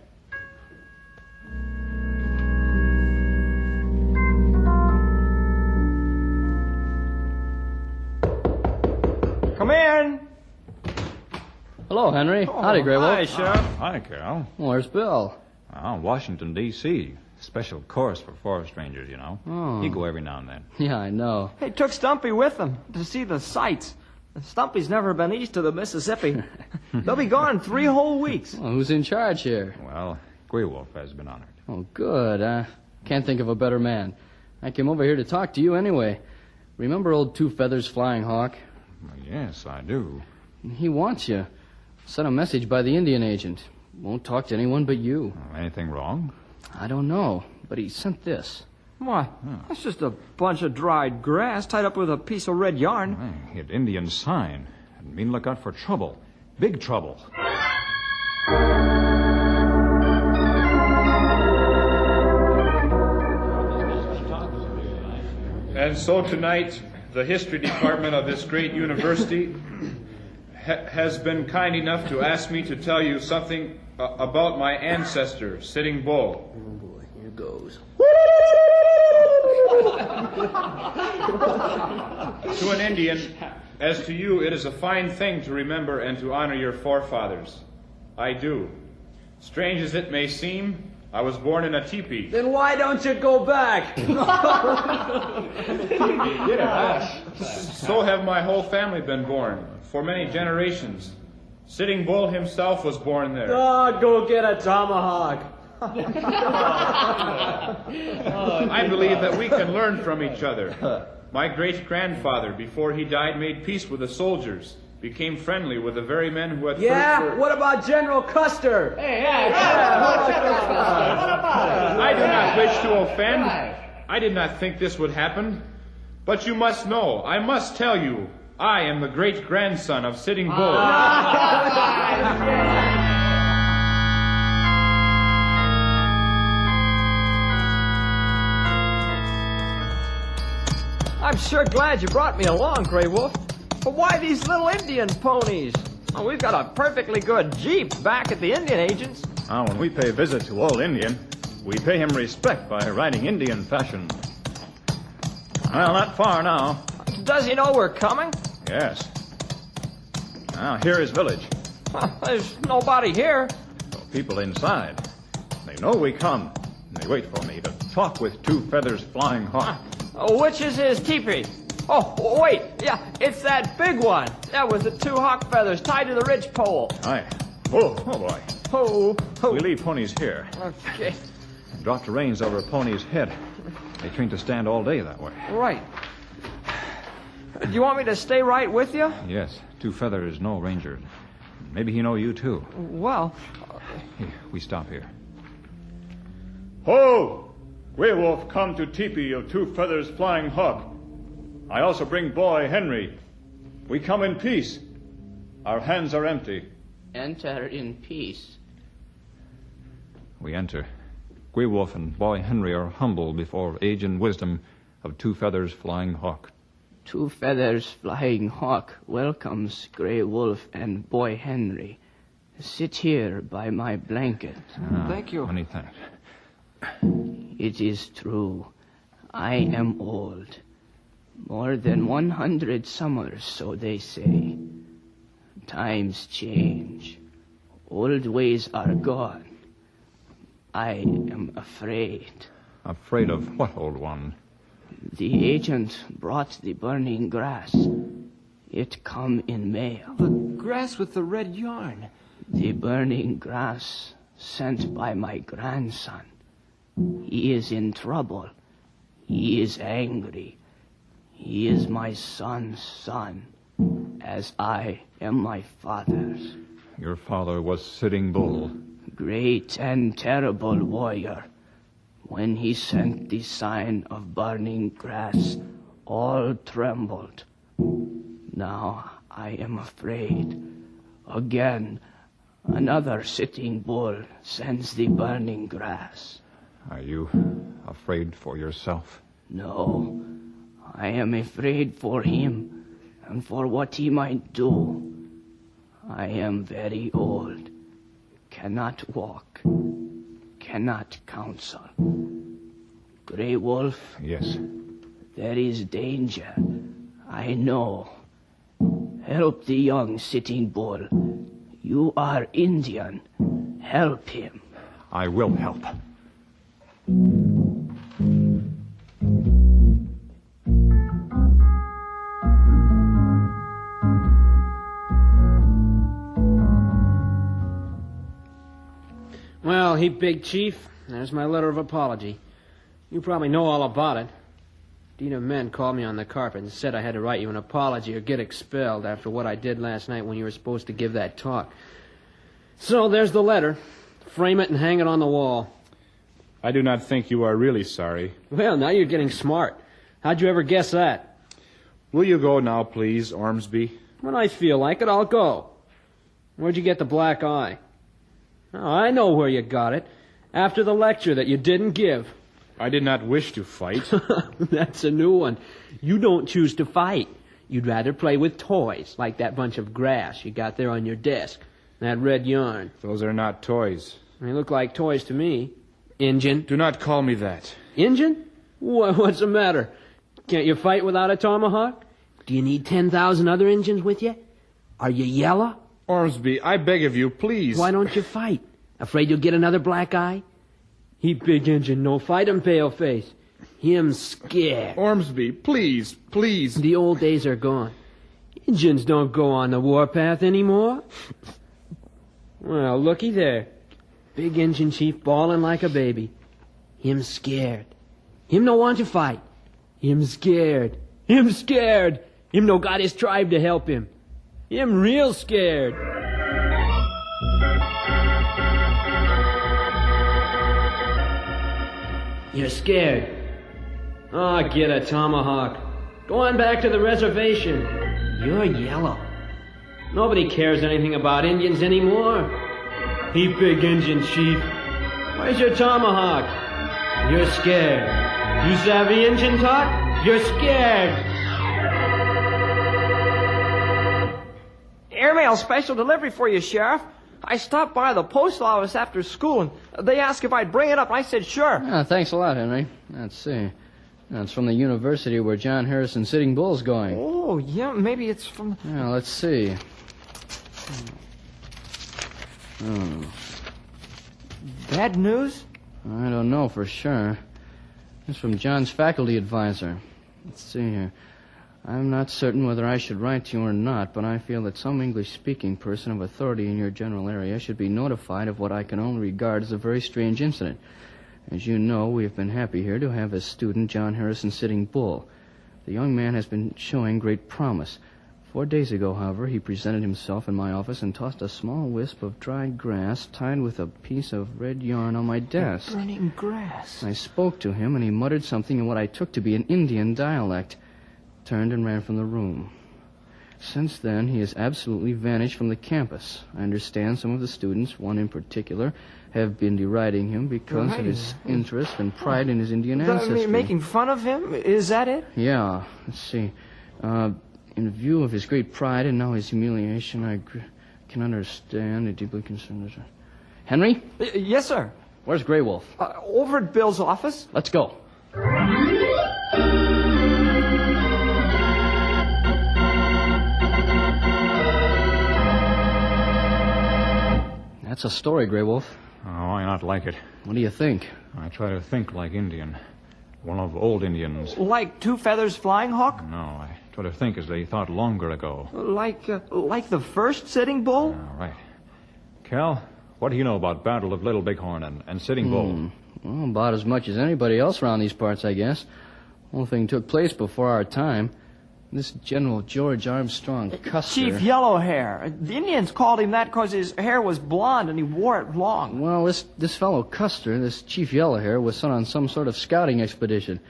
[SPEAKER 1] Come in.
[SPEAKER 7] Hello, Henry. Howdy, Grey Wolf.
[SPEAKER 1] Hi, Sheriff.
[SPEAKER 26] Hi, Carol.
[SPEAKER 7] Where's Bill?
[SPEAKER 26] Washington, D.C. Special course for forest rangers, you know.
[SPEAKER 7] Oh.
[SPEAKER 26] You go every now and then.
[SPEAKER 7] Yeah, I know.
[SPEAKER 1] He took Stumpy with him to see the sights. Stumpy's never been east of the Mississippi. They'll be gone 3 whole weeks.
[SPEAKER 7] Well, who's in charge here?
[SPEAKER 26] Well, Grey Wolf has been honored.
[SPEAKER 7] Oh, good. Can't think of a better man. I came over here to talk to you anyway. Remember old Two Feathers Flying Hawk?
[SPEAKER 26] Well, yes, I do.
[SPEAKER 7] He wants you. Sent a message by the Indian agent. Won't talk to anyone but you.
[SPEAKER 26] Anything wrong?
[SPEAKER 7] I don't know, but he sent this.
[SPEAKER 1] What? That's just a bunch of dried grass tied up with a piece of red yarn.
[SPEAKER 26] Hey, an Indian sign. It mean look out for trouble. Big trouble.
[SPEAKER 6] And so tonight, the history department of this great university has been kind enough to ask me to tell you something about my ancestor, Sitting Bull.
[SPEAKER 7] Oh, boy, here goes.
[SPEAKER 6] To an Indian, as to you, it is a fine thing to remember and to honor your forefathers. I do. Strange as it may seem, I was born in a teepee.
[SPEAKER 1] Then why don't you go back?
[SPEAKER 6] So have my whole family been born, for many generations. Sitting Bull himself was born there.
[SPEAKER 1] Oh, go get a tomahawk.
[SPEAKER 6] I believe that we can learn from each other. My great-grandfather, before he died, made peace with the soldiers, became friendly with the very men who had first...
[SPEAKER 1] What about General Custer?
[SPEAKER 6] I do not wish to offend. I did not think this would happen. But you must know, I must tell you, I am the great-grandson of Sitting Bull.
[SPEAKER 1] I'm sure glad you brought me along, Grey Wolf. But why these little Indian ponies? Oh, we've got a perfectly good Jeep back at the Indian agent's.
[SPEAKER 26] Now, when we pay visit to old Indian, we pay him respect by riding Indian fashion. Well, not far now.
[SPEAKER 1] Does he know we're coming?
[SPEAKER 26] Yes. Now, here is village.
[SPEAKER 1] There's nobody here.
[SPEAKER 26] People inside. They know we come. They wait for me to talk with Two Feathers Flying Hawk.
[SPEAKER 1] Which is his teepee? Oh, wait. Yeah, it's that big one. That was the 2 hawk feathers tied to the ridge pole.
[SPEAKER 26] Aye. Oh, boy.
[SPEAKER 1] Oh.
[SPEAKER 26] We leave ponies here.
[SPEAKER 1] Okay.
[SPEAKER 26] Drop the reins over a pony's head. They train to stand all day that way.
[SPEAKER 1] Right. Do you want me to stay right with you?
[SPEAKER 26] Yes. Two Feathers know Ranger. Maybe he know you, too.
[SPEAKER 1] Well...
[SPEAKER 26] Here, we stop here.
[SPEAKER 6] Ho! Grey Wolf come to teepee of Two Feathers Flying Hawk. I also bring boy Henry. We come in peace. Our hands are empty.
[SPEAKER 2] Enter in peace.
[SPEAKER 26] We enter. Grey Wolf and boy Henry are humble before age and wisdom of Two Feathers Flying Hawk.
[SPEAKER 2] Two Feathers Flying Hawk welcomes Grey Wolf and boy Henry. Sit here by my blanket.
[SPEAKER 1] Thank you.
[SPEAKER 26] Many thanks.
[SPEAKER 2] It is true. I am old. More than 100 summers, so they say. Times change. Old ways are gone. I am afraid.
[SPEAKER 26] Afraid of what, old one?
[SPEAKER 2] The agent brought the burning grass. It come in mail.
[SPEAKER 1] The grass with the red yarn.
[SPEAKER 2] The burning grass sent by my grandson. He is in trouble. He is angry. He is my son's son, as I am my father's.
[SPEAKER 26] Your father was Sitting Bull.
[SPEAKER 2] Great and terrible warrior. When he sent the sign of burning grass, all trembled. Now I am afraid. Again, another Sitting Bull sends the burning grass.
[SPEAKER 26] Are you afraid for yourself?
[SPEAKER 2] No. I am afraid for him and for what he might do. I am very old. Cannot walk. Cannot counsel. Grey Wolf?
[SPEAKER 26] Yes.
[SPEAKER 2] There is danger. I know. Help the young Sitting Bull. You are Indian. Help him.
[SPEAKER 26] I will help.
[SPEAKER 1] Well, he big chief. There's my letter of apology. You probably know all about it. Dean of Men called me on the carpet and said I had to write you an apology or get expelled after what I did last night when you were supposed to give that talk. So there's the letter. Frame it and hang it on the wall.
[SPEAKER 6] I do not think you are really sorry.
[SPEAKER 1] Well, now you're getting smart. How'd you ever guess that?
[SPEAKER 6] Will you go now, please, Ormsby?
[SPEAKER 1] When I feel like it, I'll go. Where'd you get the black eye? Oh, I know where you got it. After the lecture that you didn't give.
[SPEAKER 6] I did not wish to fight.
[SPEAKER 1] That's a new one. You don't choose to fight. You'd rather play with toys, like that bunch of grass you got there on your desk. That red yarn.
[SPEAKER 6] Those are not toys.
[SPEAKER 1] They look like toys to me. Injun.
[SPEAKER 6] Do not call me that.
[SPEAKER 1] Injun? What's the matter? Can't you fight without a tomahawk? Do you need 10,000 other Injuns with you? Are you yellow?
[SPEAKER 6] Ormsby, I beg of you, please.
[SPEAKER 1] Why don't you fight? Afraid you'll get another black eye? He big Injun, no fight him, paleface. Him scared.
[SPEAKER 6] Ormsby, please, please.
[SPEAKER 1] The old days are gone. Injuns don't go on the warpath anymore. Well, looky there. Big Injun chief bawling like a baby. Him scared. Him no want to fight. Him scared. Him scared. Him no got his tribe to help him. Him real scared. You're scared. Oh, get a tomahawk. Go on back to the reservation. You're yellow. Nobody cares anything about Indians anymore. He big Indian chief. Where's your tomahawk? You're scared. You savvy Indian talk? You're scared. Hear me
[SPEAKER 3] mail special delivery for you, Sheriff. I stopped by the post office after school, and they asked if I'd bring it up, and I said sure.
[SPEAKER 7] Thanks a lot, Henry. Let's see. It's from the university where John Harrison Sitting Bull's going.
[SPEAKER 3] Oh, yeah, maybe it's from...
[SPEAKER 7] Yeah, let's see.
[SPEAKER 3] Bad news?
[SPEAKER 7] I don't know for sure. It's from John's faculty advisor. Let's see here. I'm not certain whether I should write to you or not, but I feel that some English-speaking person of authority in your general area should be notified of what I can only regard as a very strange incident. As you know, we have been happy here to have as student John Harrison Sitting Bull. The young man has been showing great promise. 4 days ago, however, he presented himself in my office and tossed a small wisp of dried grass tied with a piece of red yarn on my desk.
[SPEAKER 3] Burning grass.
[SPEAKER 7] I spoke to him, and he muttered something in what I took to be an Indian dialect, turned and ran from the room. Since then, he has absolutely vanished from the campus. I understand some of the students, one in particular, have been deriding him because of his interest and pride in his Indian ancestry.
[SPEAKER 3] Making fun of him? Is that it?
[SPEAKER 7] Yeah. Let's see. In view of his great pride and now his humiliation, I can understand a deeply concerned... Henry?
[SPEAKER 3] Yes, sir.
[SPEAKER 7] Where's Grey Wolf?
[SPEAKER 3] Over at Bill's office.
[SPEAKER 7] Let's go. That's a story, Grey Wolf.
[SPEAKER 26] Oh, I not like it.
[SPEAKER 7] What do you think?
[SPEAKER 26] I try to think like Indian. One of old Indians.
[SPEAKER 3] Like Two Feathers Flying Hawk?
[SPEAKER 26] No, I try to think as they thought longer ago.
[SPEAKER 3] Like the first Sitting Bull?
[SPEAKER 26] All right. Cal, what do you know about Battle of Little Bighorn and Sitting Bull?
[SPEAKER 7] Well, about as much as anybody else around these parts, I guess. Whole thing took place before our time. This General George Armstrong Custer...
[SPEAKER 3] Chief Yellowhair. The Indians called him that because his hair was blonde and he wore it long.
[SPEAKER 7] Well, this fellow Custer, this Chief Yellowhair, was sent on some sort of scouting expedition.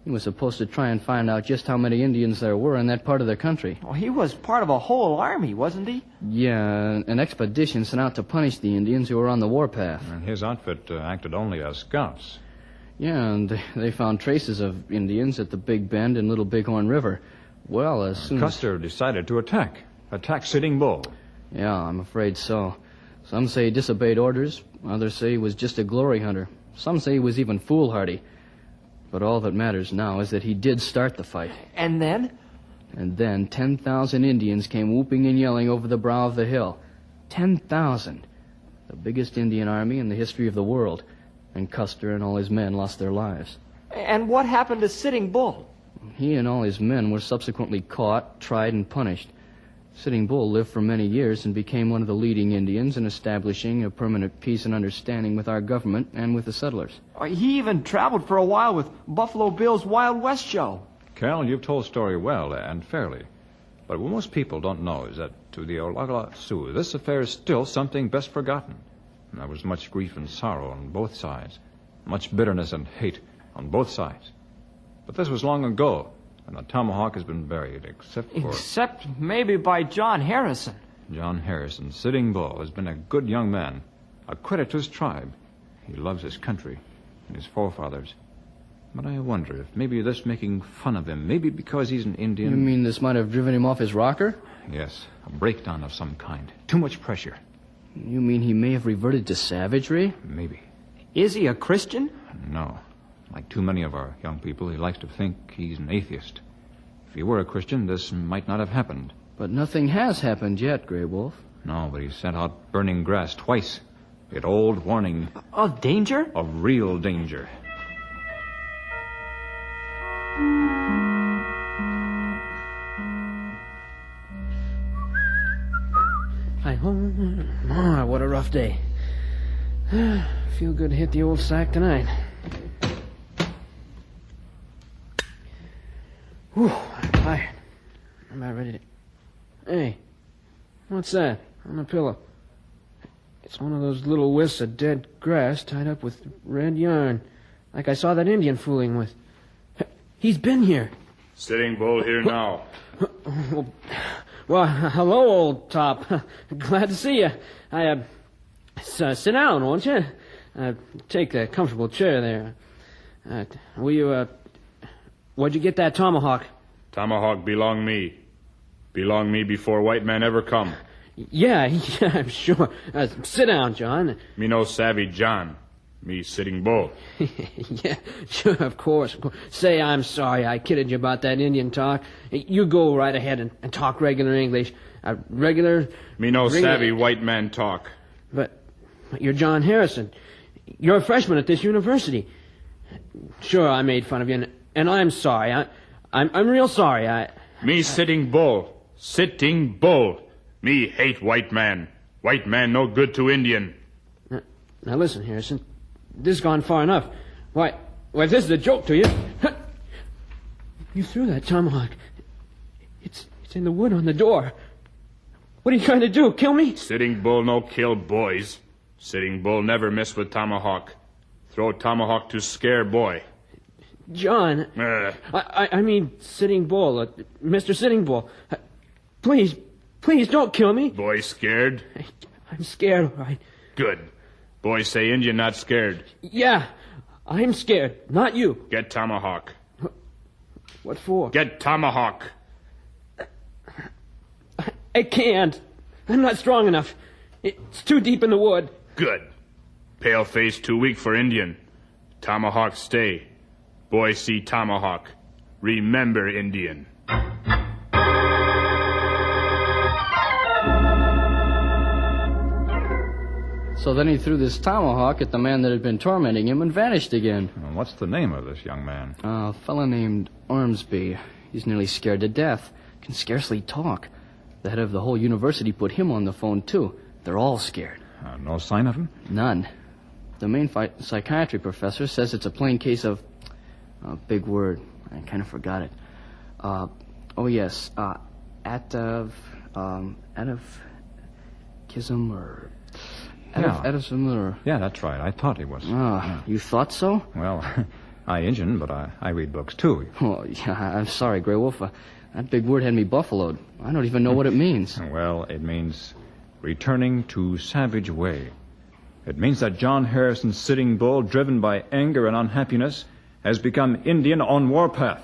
[SPEAKER 7] He was supposed to try and find out just how many Indians there were in that part of the country.
[SPEAKER 3] Well, he was part of a whole army, wasn't he?
[SPEAKER 7] Yeah, an expedition sent out to punish the Indians who were on the warpath.
[SPEAKER 26] And his outfit acted only as scouts.
[SPEAKER 7] Yeah, and they found traces of Indians at the Big Bend and Little Bighorn River. Well, as soon
[SPEAKER 26] Custer decided to attack Sitting Bull.
[SPEAKER 7] Yeah, I'm afraid so. Some say he disobeyed orders. Others say he was just a glory hunter. Some say he was even foolhardy. But all that matters now is that he did start the fight.
[SPEAKER 3] And then?
[SPEAKER 7] And then 10,000 Indians came whooping and yelling over the brow of the hill. 10,000. The biggest Indian army in the history of the world. And Custer and all his men lost their lives.
[SPEAKER 3] And what happened to Sitting Bull?
[SPEAKER 7] He and all his men were subsequently caught, tried, and punished. Sitting Bull lived for many years and became one of the leading Indians in establishing a permanent peace and understanding with our government and with the settlers.
[SPEAKER 3] He even traveled for a while with Buffalo Bill's Wild West show.
[SPEAKER 26] Cal, you've told the story well and fairly. But what most people don't know is that to the Olagala Sioux, this affair is still something best forgotten. And there was much grief and sorrow on both sides, much bitterness and hate on both sides. But this was long ago, and the tomahawk has been buried, except for...
[SPEAKER 3] Except maybe by John Harrison.
[SPEAKER 26] John Harrison, Sitting Bull, has been a good young man, a credit to his tribe. He loves his country and his forefathers. But I wonder if maybe this making fun of him, maybe because he's an Indian...
[SPEAKER 7] You mean this might have driven him off his rocker?
[SPEAKER 26] Yes, a breakdown of some kind. Too much pressure.
[SPEAKER 7] You mean he may have reverted to savagery?
[SPEAKER 26] Maybe.
[SPEAKER 3] Is he a Christian?
[SPEAKER 26] No. Like too many of our young people, he likes to think he's an atheist. If he were a Christian, this might not have happened.
[SPEAKER 7] But nothing has happened yet, Grey Wolf.
[SPEAKER 26] No, but he sent out burning grass twice. That old warning.
[SPEAKER 3] Of danger?
[SPEAKER 26] Of real danger.
[SPEAKER 1] What a rough day. Feel good to hit the old sack tonight. Whew, I'm tired. I'm about ready to... Hey, what's that on the pillow? It's one of those little wisps of dead grass tied up with red yarn, like I saw that Indian fooling with. He's been here.
[SPEAKER 6] Sitting Bull here now.
[SPEAKER 1] Well, hello, old top. Glad to see you. Sit down, won't you? Take a comfortable chair there. Will you, where'd you get that tomahawk?
[SPEAKER 6] Tomahawk belong me. Belong me before white man ever come.
[SPEAKER 1] Yeah, I'm sure. Sit down, John.
[SPEAKER 6] Me no savvy John. Me Sitting Bull.
[SPEAKER 1] Yeah, sure, of course. Say, I'm sorry I kidded you about that Indian talk. You go right ahead and talk regular English. Regular...
[SPEAKER 6] Me no savvy white man talk.
[SPEAKER 1] But you're John Harrison. You're a freshman at this university. Sure, I made fun of you, and I'm sorry. I'm real sorry.
[SPEAKER 6] Me Sitting Bull. Sitting Bull. Me hate white man. White man no good to Indian.
[SPEAKER 1] Now listen, Harrison. This has gone far enough. Why, if this is a joke to you... You threw that tomahawk. It's in the wood on the door. What are you trying to do, kill me?
[SPEAKER 6] Sitting Bull no kill boys. Sitting Bull never miss with tomahawk. Throw tomahawk to scare boy.
[SPEAKER 1] John, I mean Sitting Bull, Mr. Sitting Bull. Please don't kill me.
[SPEAKER 6] Boy scared?
[SPEAKER 1] I'm scared, all right.
[SPEAKER 6] Good. Boy say Indian not scared.
[SPEAKER 1] Yeah, I'm scared, not you.
[SPEAKER 6] Get tomahawk.
[SPEAKER 1] What for?
[SPEAKER 6] Get tomahawk.
[SPEAKER 1] I can't. I'm not strong enough. It's too deep in the wood.
[SPEAKER 6] Good. Pale face too weak for Indian. Tomahawk stay. Boy see tomahawk. Remember Indian.
[SPEAKER 7] So then he threw this tomahawk at the man that had been tormenting him and vanished again.
[SPEAKER 26] Well, what's the name of this young man?
[SPEAKER 7] A fella named Ormsby. He's nearly scared to death. Can scarcely talk. The head of the whole university put him on the phone, too. They're all scared.
[SPEAKER 26] No sign of him?
[SPEAKER 7] None. The main psychiatry professor says it's a plain case of... big word. I kind of forgot it. Yes. Atavism or...
[SPEAKER 26] Yeah, that's right. I thought he was.
[SPEAKER 7] You thought so?
[SPEAKER 26] Well, I Injun, but I read books, too.
[SPEAKER 7] Oh, yeah, I'm sorry, Grey Wolf. That big word had me buffaloed. I don't even know what it means.
[SPEAKER 26] Well, it means returning to savage way. It means that John Harrison's Sitting Bull, driven by anger and unhappiness, has become Indian on warpath.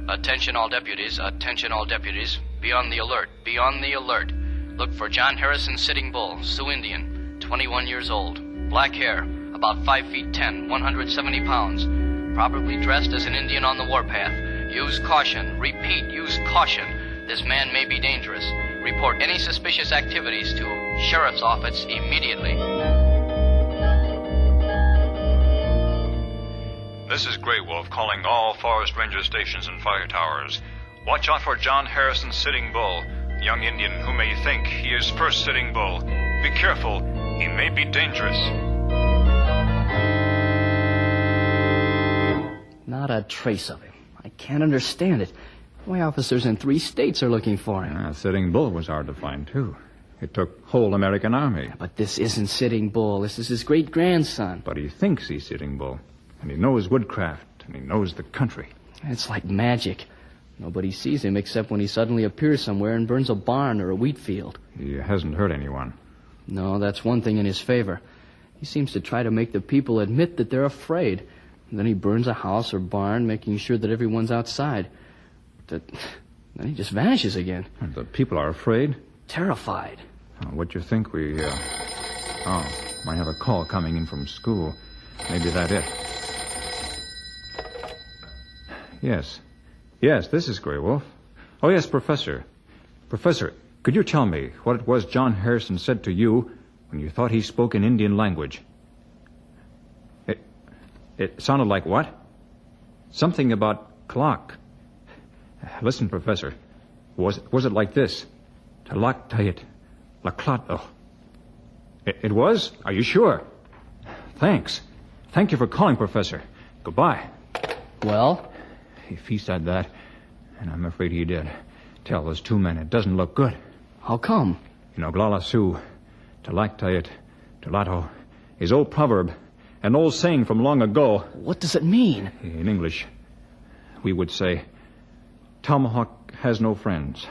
[SPEAKER 7] Attention all deputies, be on the alert, be on the alert. Look for John Harrison Sitting Bull, Sioux Indian, 21 years old, black hair, about 5 feet 10, 170 pounds, probably dressed as an Indian on the warpath. Use caution, repeat, use caution. This man may be dangerous. Report any suspicious activities to Sheriff's Office immediately.
[SPEAKER 26] This is Grey Wolf calling all Forest Ranger stations and fire towers. Watch out for John Harrison Sitting Bull, young Indian who may think he is first Sitting Bull. Be careful, he may be dangerous.
[SPEAKER 7] Not a trace of him. I can't understand it. Why officers in 3 states are looking for him.
[SPEAKER 26] Sitting Bull was hard to find, too. It took whole American army.
[SPEAKER 7] But this isn't Sitting Bull. This is his great-grandson.
[SPEAKER 26] But he thinks he's Sitting Bull. And he knows woodcraft, and he knows the country.
[SPEAKER 7] It's like magic. Nobody sees him except when he suddenly appears somewhere and burns a barn or a wheat field.
[SPEAKER 26] He hasn't hurt anyone.
[SPEAKER 7] No, that's one thing in his favor. He seems to try to make the people admit that they're afraid. And then he burns a house or barn, making sure that everyone's outside. Then he just vanishes again.
[SPEAKER 26] And the people are afraid?
[SPEAKER 7] Terrified.
[SPEAKER 26] What do you think we... might have a call coming in from school. Maybe that's it. Yes, this is Grey Wolf. Oh, yes, Professor. Professor, could you tell me what it was John Harrison said to you when you thought he spoke in Indian language? It sounded like what? Something about clock. Listen, Professor. Was it like this? Talak tayit. Laklat. Oh. It was? Are you sure? Thanks. Thank you for calling, Professor. Goodbye.
[SPEAKER 7] Well?
[SPEAKER 26] If he said that, and I'm afraid he did, tell those 2 men it doesn't look good.
[SPEAKER 7] How come?
[SPEAKER 26] You know, Glala Sioux, Talak tayit, Talato, is old proverb, an old saying from long ago.
[SPEAKER 7] What does it mean?
[SPEAKER 26] In English, we would say, Tomahawk has no friends.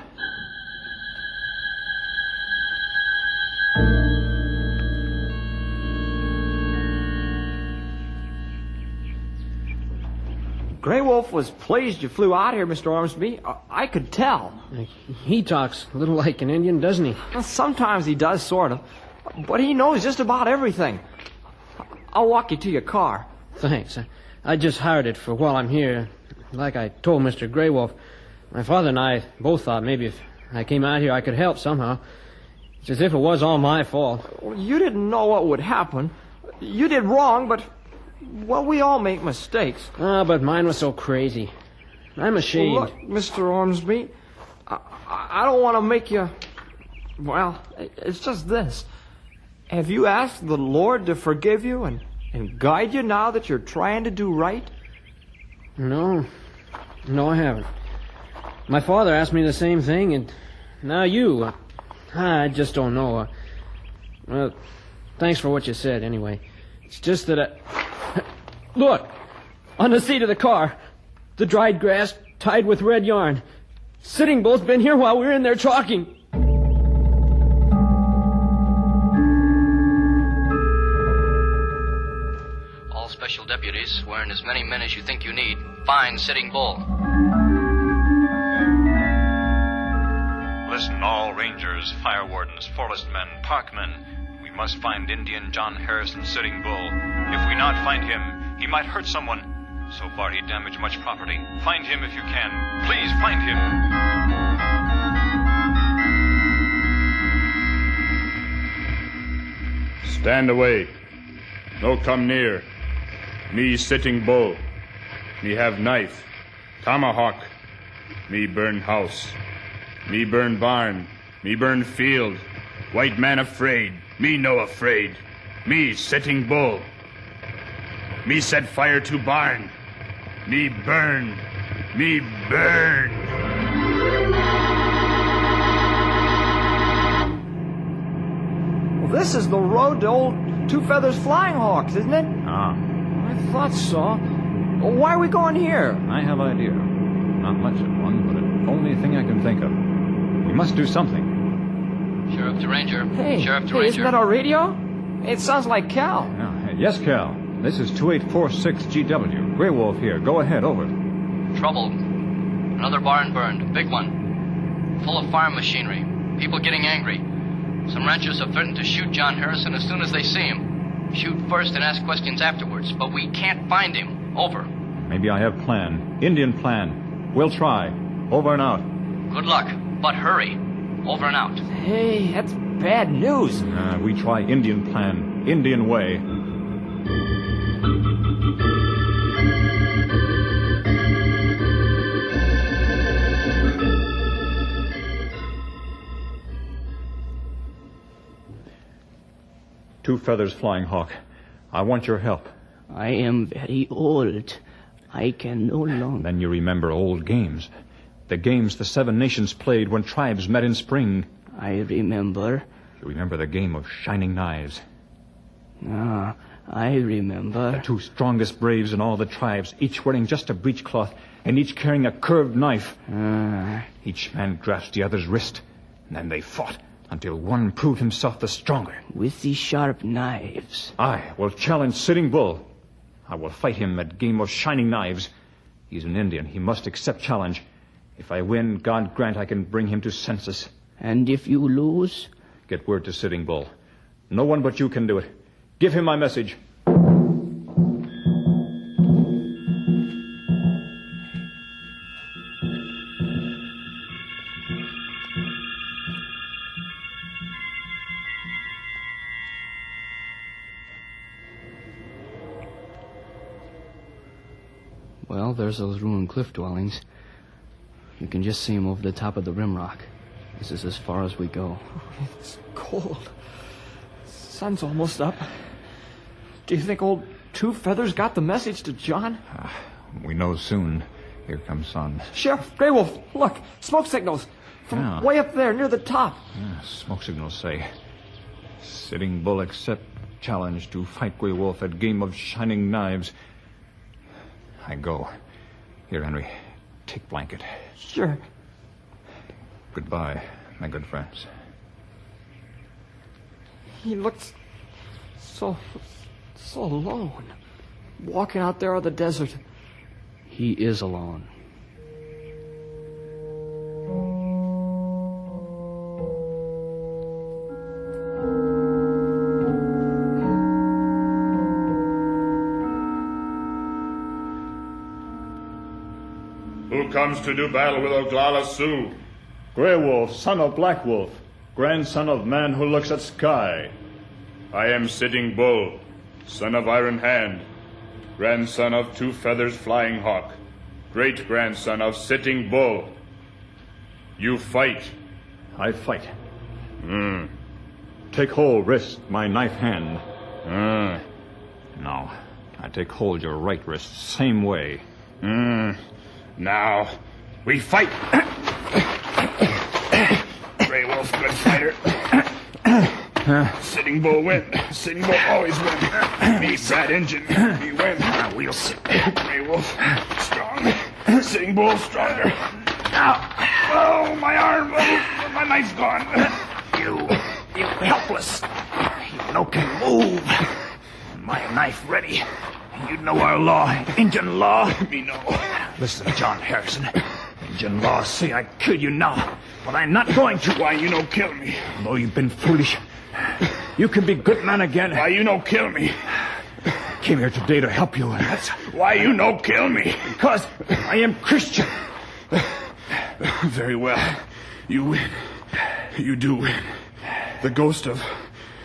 [SPEAKER 3] Grey Wolf was pleased you flew out here, Mr. Ormsby. I could tell.
[SPEAKER 1] He talks a little like an Indian, doesn't he?
[SPEAKER 3] Well, sometimes he does, sort of. But he knows just about everything. I'll walk you to your car.
[SPEAKER 1] Thanks. I just hired it for while I'm here. Like I told Mr. Grey Wolf, my father and I both thought maybe if I came out here I could help somehow. It's as if it was all my fault.
[SPEAKER 3] Well, you didn't know what would happen. You did wrong, but, well, we all make mistakes.
[SPEAKER 1] But mine was so crazy. I'm ashamed.
[SPEAKER 3] Well, look, Mr. Ormsby, I don't want to make you... Well, it's just this. Have you asked the Lord to forgive you and guide you now that you're trying to do right?
[SPEAKER 1] No, I haven't. My father asked me the same thing, and now you. I just don't know. Well, thanks for what you said, anyway. It's just that Look! On the seat of the car. The dried grass tied with red yarn. Sitting Bull's been here while we were in there talking.
[SPEAKER 7] All special deputies, wearing as many men as you think you need. Find Sitting Bull.
[SPEAKER 26] Listen, all rangers, fire wardens, forest men, parkmen. We must find Indian John Harrison Sitting Bull. If we not find him, he might hurt someone. So far he damaged much property. Find him if you can. Please find him.
[SPEAKER 6] Stand away. No come near. Me Sitting Bull. Me have knife. Tomahawk. Me burn house. Me burn barn. Me burn field. White man afraid. Me no afraid. Me Sitting Bull. Me set fire to barn. Me burn. Me burn.
[SPEAKER 3] Well, this is the road to old Two Feathers Flying Hawks, isn't it?
[SPEAKER 26] Ah.
[SPEAKER 3] I thought so. Well, why are we going here?
[SPEAKER 26] I have idea. Not much of one, but the only thing I can think of. We must do something.
[SPEAKER 7] Sheriff to Ranger.
[SPEAKER 3] Hey,
[SPEAKER 7] Sheriff to
[SPEAKER 3] hey,
[SPEAKER 7] Ranger.
[SPEAKER 3] Isn't that our radio? It sounds like Cal.
[SPEAKER 26] Yes, Cal. This is 2846 GW. Grey Wolf here. Go ahead, over.
[SPEAKER 7] Trouble. Another barn burned. Big one. Full of farm machinery. People getting angry. Some ranchers have threatened to shoot John Harrison as soon as they see him. Shoot first and ask questions afterwards. But we can't find him. Over.
[SPEAKER 26] Maybe I have plan. Indian plan. We'll try. Over and out.
[SPEAKER 7] Good luck. But hurry. Over and out.
[SPEAKER 3] Hey, that's bad news.
[SPEAKER 26] We try Indian plan. Indian way. Two Feathers Flying Hawk. I want your help.
[SPEAKER 2] I am very old. I can no longer...
[SPEAKER 26] Then you remember old games. The games the Seven Nations played when tribes met in spring.
[SPEAKER 2] I remember.
[SPEAKER 26] You remember the game of shining knives.
[SPEAKER 2] Ah, I remember.
[SPEAKER 26] The two strongest braves in all the tribes, each wearing just a breechcloth, and each carrying a curved knife. Each man grasped the other's wrist, and then they fought until one proved himself the stronger.
[SPEAKER 2] With the sharp knives.
[SPEAKER 26] I will challenge Sitting Bull. I will fight him at game of shining knives. He's an Indian. He must accept challenge. If I win, God grant I can bring him to senses.
[SPEAKER 2] And if you lose?
[SPEAKER 26] Get word to Sitting Bull. No one but you can do it. Give him my message.
[SPEAKER 7] Well, there's those ruined cliff dwellings. You can just see them over the top of the rim rock. This is as far as we go.
[SPEAKER 3] It's cold. Sun's almost up. Do you think old Two Feathers got the message to John?
[SPEAKER 26] We know soon. Here comes sun.
[SPEAKER 3] Sheriff, Grey Wolf, look, smoke signals from way up there near the top.
[SPEAKER 26] Smoke signals say, Sitting Bull accept challenge to fight Grey Wolf at game of shining knives. I go. Here, Henry, take blanket.
[SPEAKER 3] Sure.
[SPEAKER 26] Goodbye, my good friends.
[SPEAKER 3] He looks so alone, walking out there on the desert.
[SPEAKER 7] He is alone.
[SPEAKER 6] Who comes to do battle with Oglala Sioux?
[SPEAKER 4] Grey Wolf, son of Black Wolf, grandson of man who looks at sky.
[SPEAKER 6] I am Sitting Bull, son of Iron Hand, grandson of Two Feathers Flying Hawk, great-grandson of Sitting Bull. You fight.
[SPEAKER 4] I fight. Take hold, wrist, my knife hand.
[SPEAKER 26] Now, I take hold your right wrist, same way.
[SPEAKER 6] Now, we fight. Grey Wolf, good fighter. Sitting Bull win. Sitting Bull always win. Me, Sad Injun, me win. We'll sit. Grey Wolf, strong. Sitting Bull, stronger. Oh, my arm. Oh, my knife's gone. You helpless. You no can move. My knife ready. You know our law, Injun law. Me know. Listen, John Harrison. Injun law say I kill you now, but I'm not going to. Why you no kill me? Though you've been foolish, you can be good man again. Why you no kill me? Came here today to help you, and that's why you no kill me. Because I am Christian. Very well. You win. You do win. The ghost of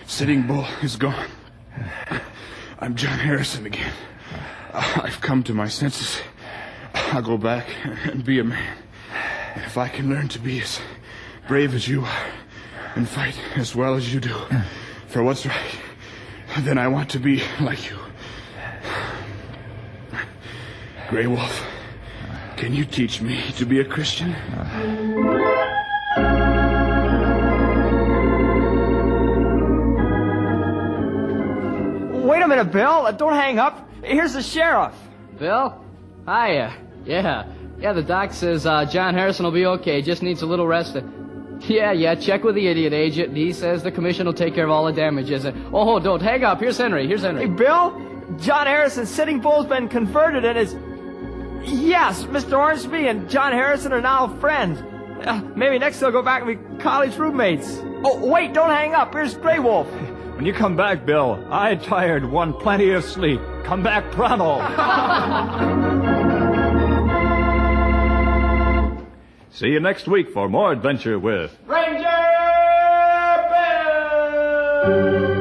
[SPEAKER 6] Sitting Bull is gone. I'm John Harrison again. I've come to my senses. I'll go back and be a man. If I can learn to be as brave as you are and fight as well as you do for what's right, then I want to be like you. Grey Wolf, can you teach me to be a Christian?
[SPEAKER 3] Wait a minute, Bill. Don't hang up. Here's the sheriff.
[SPEAKER 7] Bill? Hiya. Yeah, the doc says John Harrison will be okay. Just needs a little rest. Yeah, check with the idiot agent. He says the commission will take care of all the damages. Oh, don't hang up. Here's Henry.
[SPEAKER 3] Hey, Bill? John Harrison's Sitting Bull's been converted and is... Yes, Mr. Ormsby and John Harrison are now friends. Maybe next they'll go back and be college roommates. Oh, wait, don't hang up. Here's Grey Wolf.
[SPEAKER 4] When you come back, Bill, I tired, won plenty of sleep. Come back pronto. See you next week for more adventure with
[SPEAKER 18] Ranger Bill!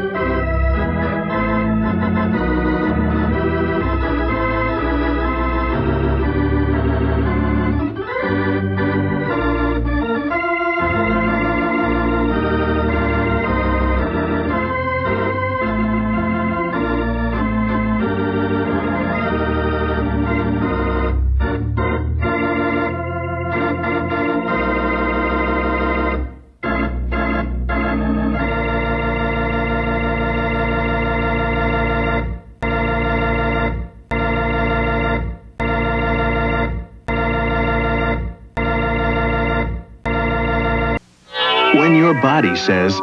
[SPEAKER 10] When your body says,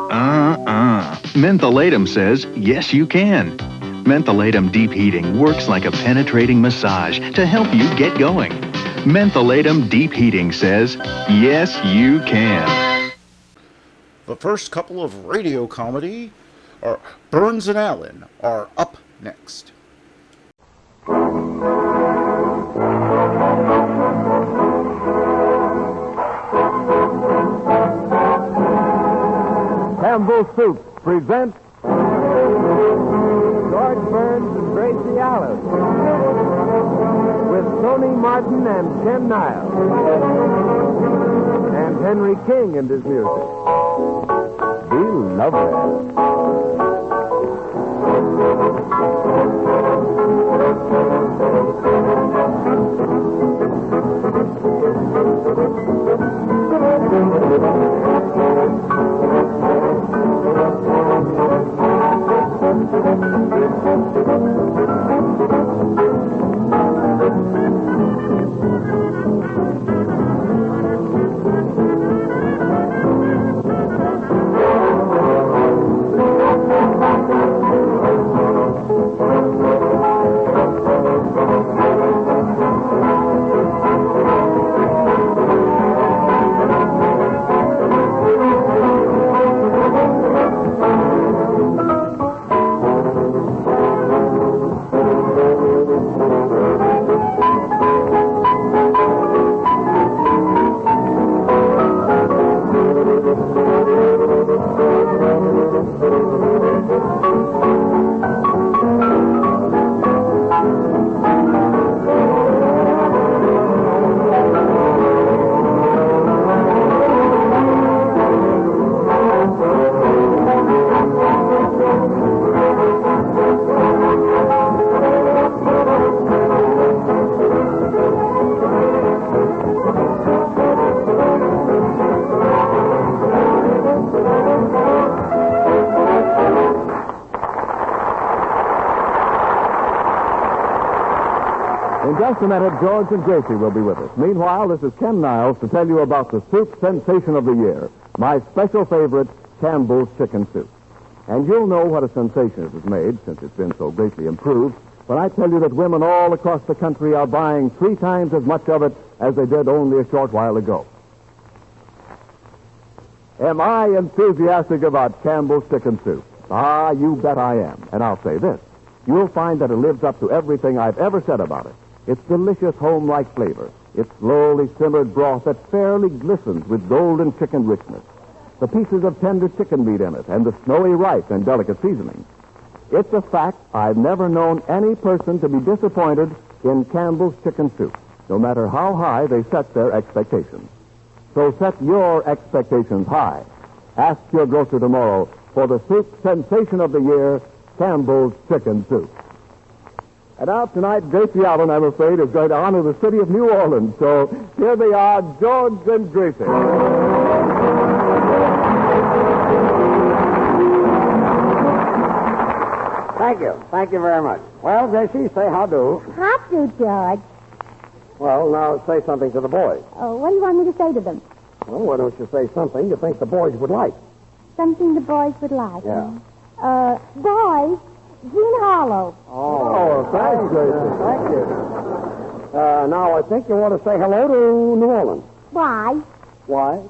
[SPEAKER 10] Mentholatum says, yes, you can. Mentholatum Deep Heating works like a penetrating massage to help you get going. Mentholatum Deep Heating says, yes, you can.
[SPEAKER 13] The first couple of radio comedy, Burns and Allen, are up next.
[SPEAKER 12] Campbell Soup presents George Burns and Gracie Allen with Tony Martin and Ken Niles and Henry King and his music. Be lovely. In just a minute, George and Gracie will be with us. Meanwhile, this is Ken Niles to tell you about the soup sensation of the year, my special favorite, Campbell's Chicken Soup. And you'll know what a sensation it has made, since it's been so greatly improved, when I tell you that women all across the country are buying 3 times as much of it as they did only a short while ago. Am I enthusiastic about Campbell's Chicken Soup? Ah, you bet I am. And I'll say this. You'll find that it lives up to everything I've ever said about it. Its delicious home-like flavor. Its slowly simmered broth that fairly glistens with golden chicken richness. The pieces of tender chicken meat in it and the snowy rice and delicate seasoning. It's a fact I've never known any person to be disappointed in Campbell's Chicken Soup, no matter how high they set their expectations. So set your expectations high. Ask your grocer tomorrow for the soup sensation of the year, Campbell's Chicken Soup. And now tonight, Gracie Allen, I'm afraid, is going to honor the city of New Orleans. So here they are, George and Gracie.
[SPEAKER 9] Thank you. Thank you very much. Well, Gracie, say how do.
[SPEAKER 14] How do, George?
[SPEAKER 9] Well, now say something to the boys.
[SPEAKER 14] Oh, what do you want me to say to them?
[SPEAKER 9] Well, why don't you say something you think the boys would like?
[SPEAKER 14] Something the boys would like.
[SPEAKER 9] Yeah.
[SPEAKER 14] Boys, Gene Harlow.
[SPEAKER 9] Oh, thanks, Gracie. Thank you. Now, I think you want to say hello to New Orleans.
[SPEAKER 14] Why?
[SPEAKER 9] Why?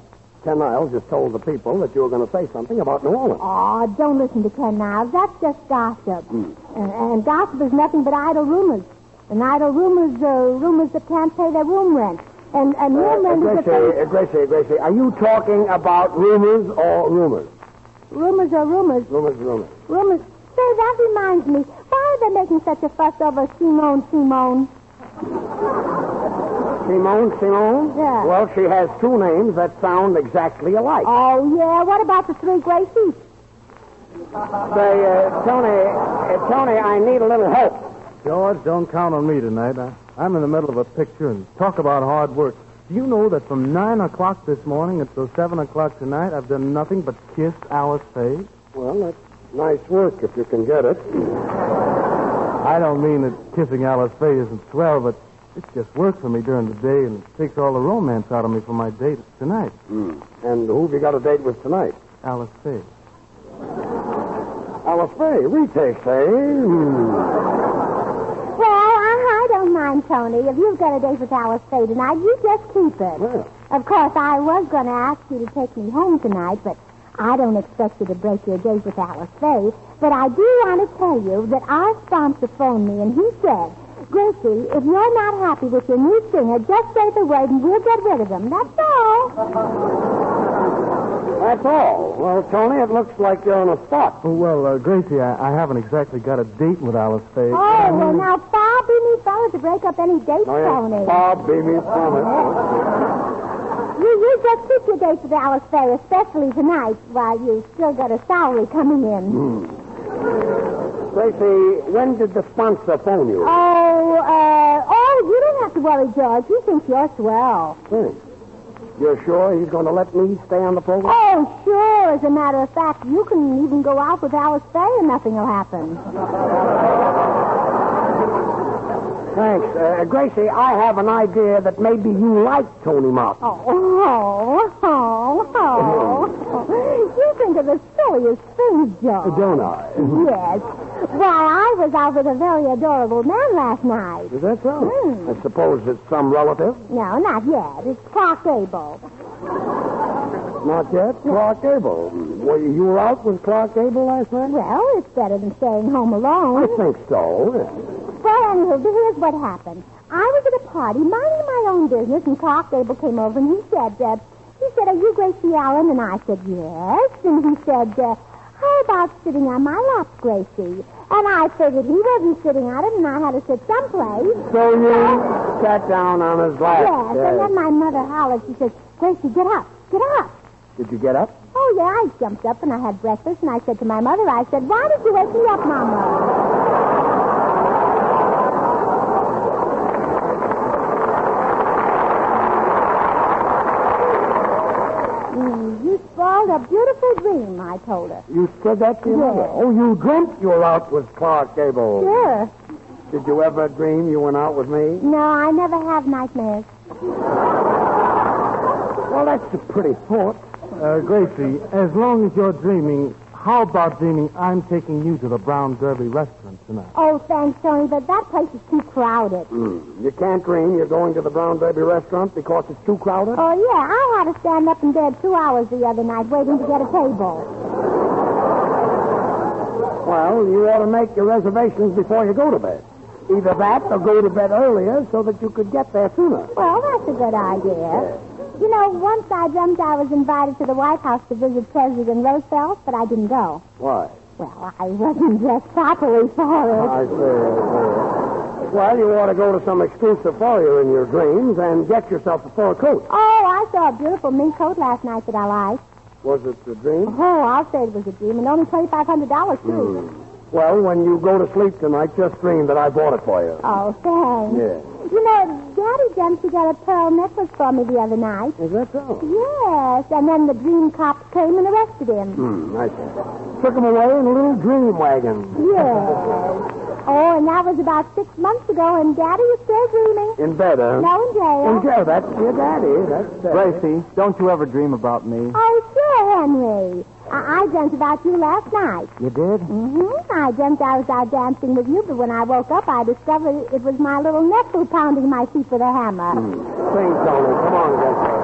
[SPEAKER 9] Ken Niles just told the people that you were going to say something about New Orleans.
[SPEAKER 14] Oh, don't listen to Ken Niles. That's just gossip. And gossip is nothing but idle rumors. And idle rumors are rumors that can't pay their room rent. And room rent is a thing...
[SPEAKER 9] Gracie, are you talking about rumors or rumors?
[SPEAKER 14] Rumors are rumors.
[SPEAKER 9] Rumors.
[SPEAKER 14] Rumors. Say, that reminds me. Why are they making such a fuss over Simone?
[SPEAKER 9] Simone?
[SPEAKER 14] Yeah.
[SPEAKER 9] Well, she has 2 names that sound exactly alike.
[SPEAKER 14] Oh, yeah. What about the 3 Gracies?
[SPEAKER 9] Say, Tony, I need a little help.
[SPEAKER 15] George, don't count on me tonight. I'm in the middle of a picture, and talk about hard work. Do you know that from 9 o'clock this morning until 7 o'clock tonight, I've done nothing but kiss Alice Faye?
[SPEAKER 9] Well, that's nice work if you can get it.
[SPEAKER 15] I don't mean that kissing Alice Faye isn't swell, but it's just work for me during the day, and it takes all the romance out of me for my date tonight.
[SPEAKER 9] And who have you got a date with tonight?
[SPEAKER 15] Alice Faye.
[SPEAKER 9] Alice Faye, retake, say.
[SPEAKER 14] Well, I don't mind, Tony. If you've got a date with Alice Faye tonight, you just keep it.
[SPEAKER 9] Well.
[SPEAKER 14] Of course, I was going to ask you to take me home tonight, but I don't expect you to break your date with Alice Faye. But I do want to tell you that our sponsor phoned me, and he said, Gracie, if you're not happy with your new singer, just say the word and we'll get rid of him. That's all.
[SPEAKER 9] That's all. Well, Tony, it looks like you're on a spot.
[SPEAKER 15] Oh, well, Gracie, I haven't exactly got a date with Alice Faye.
[SPEAKER 14] Oh, well, now, far be me from it to break up any dates, Tony.
[SPEAKER 9] Far be me from it.
[SPEAKER 14] You just keep your dates with Alice Faye, especially tonight, while you've still got a salary coming in.
[SPEAKER 9] Gracie, when did the sponsor phone you?
[SPEAKER 14] Oh, you don't have to worry, George. He thinks you're swell.
[SPEAKER 9] You're sure he's going to let me stay on the program?
[SPEAKER 14] Oh, sure. As a matter of fact, you can even go out with Alice Faye and nothing will happen.
[SPEAKER 9] Thanks. Gracie, I have an idea that maybe you like Tony Martin.
[SPEAKER 14] You think of the silliest things, George.
[SPEAKER 9] Don't I?
[SPEAKER 14] Yes. Why, I was out with a very adorable man last night.
[SPEAKER 9] Is that so? I suppose it's some relative?
[SPEAKER 14] No, not yet. It's Clark Gable.
[SPEAKER 9] Not yet? Clark Gable. Well, you were out with Clark Gable last night?
[SPEAKER 14] Well, it's better than staying home alone.
[SPEAKER 9] I think so.
[SPEAKER 14] Well, anyway, here's what happened. I was at a party, minding my own business, and Clark Gable came over, and he said, are you Gracie Allen? And I said, yes. And he said, how about sitting on my lap, Gracie? And I figured he wasn't sitting on it, and I had to sit someplace.
[SPEAKER 9] So you sat down on his lap?
[SPEAKER 14] Yes, and then my mother hollered. She said, Gracie, get up, get up.
[SPEAKER 9] Did you get up?
[SPEAKER 14] Oh, yeah, I jumped up, and I had breakfast, and I said to my mother, I said, why did you wake me up, Mama? You spoiled a beautiful dream, I told her.
[SPEAKER 9] You said that to your mother? Oh, you dreamt you were out with Clark Gable.
[SPEAKER 14] Sure.
[SPEAKER 9] Did you ever dream you went out with me?
[SPEAKER 14] No, I never have nightmares.
[SPEAKER 9] Well, that's a pretty thought.
[SPEAKER 15] Gracie, as long as you're dreaming, how about dreaming I'm taking you to the Brown Derby restaurant tonight?
[SPEAKER 14] Oh, thanks, Tony, but that place is too crowded.
[SPEAKER 9] You can't dream you're going to the Brown Derby restaurant because it's too crowded?
[SPEAKER 14] Oh, yeah, I had to stand up in bed 2 hours the other night waiting to get a table.
[SPEAKER 9] Well, you ought to make your reservations before you go to bed. Either that or go to bed earlier so that you could get there sooner.
[SPEAKER 14] Well, that's a good idea. You know, once I dreamt I was invited to the White House to visit President Roosevelt, but I didn't go.
[SPEAKER 9] Why?
[SPEAKER 14] Well, I wasn't dressed properly for it.
[SPEAKER 9] I see. Well, you ought to go to some exclusive foyer in your dreams and get yourself a fur coat.
[SPEAKER 14] Oh, I saw a beautiful mink coat last night that I liked.
[SPEAKER 9] Was it a dream?
[SPEAKER 14] Oh, I'll say it was a dream, and only $2,500, too.
[SPEAKER 9] Well, when you go to sleep tonight, just dream that I bought it for you.
[SPEAKER 14] Oh, thanks.
[SPEAKER 9] Yeah.
[SPEAKER 14] You know, Daddy Dempsey got a pearl necklace for me the other night.
[SPEAKER 9] Is that so?
[SPEAKER 14] Yes, and then the dream cops came and arrested him.
[SPEAKER 9] I see. Took him away in a little dream wagon.
[SPEAKER 14] Yes. Oh, and that was about 6 months ago, and Daddy is still dreaming.
[SPEAKER 9] In bed, huh?
[SPEAKER 14] No, in jail.
[SPEAKER 9] In jail. That's your daddy. That's
[SPEAKER 15] Gracie, don't you ever dream about me?
[SPEAKER 14] Oh, sure, Henry. I dreamt about you last night.
[SPEAKER 15] You did?
[SPEAKER 14] Mm-hmm. I dreamt I was out dancing with you, but when I woke up, I discovered it was my little nephew pounding my feet with a hammer.
[SPEAKER 9] Sing, Tony. Come on, Gracie.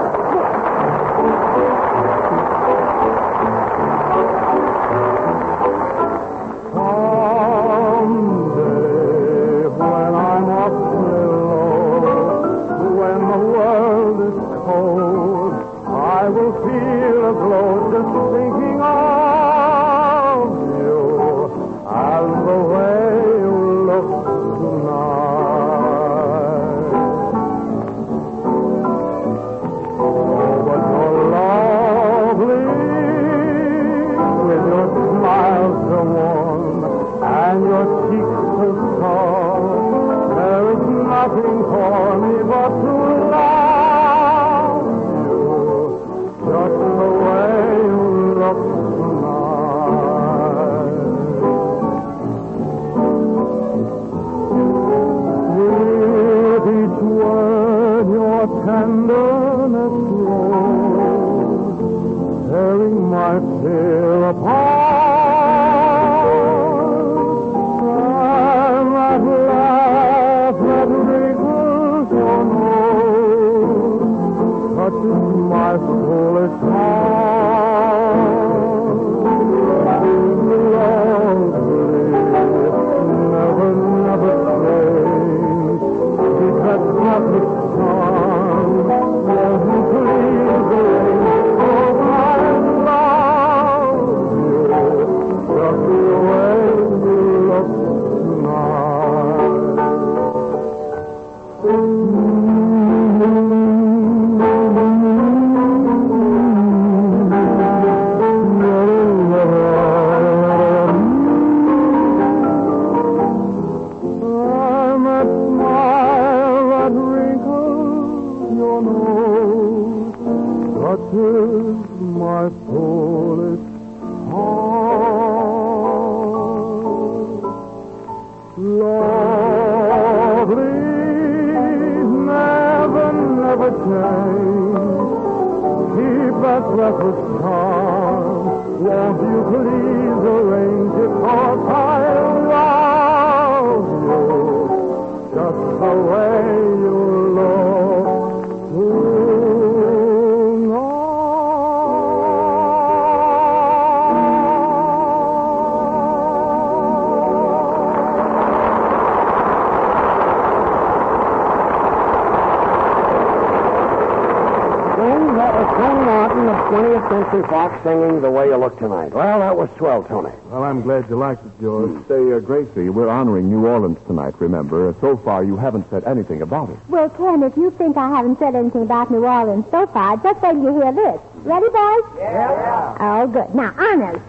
[SPEAKER 9] Fox singing The Way You Look Tonight. Well, that was swell, Tony.
[SPEAKER 12] Well, I'm glad you liked it, George. Say, Gracie, we're honoring New Orleans tonight, remember. So far, you haven't said anything about it.
[SPEAKER 14] Well, Ken, if you think I haven't said anything about New Orleans so far, just wait till you hear this. Ready, boys?
[SPEAKER 18] Yeah.
[SPEAKER 14] Oh, good. Now, honors.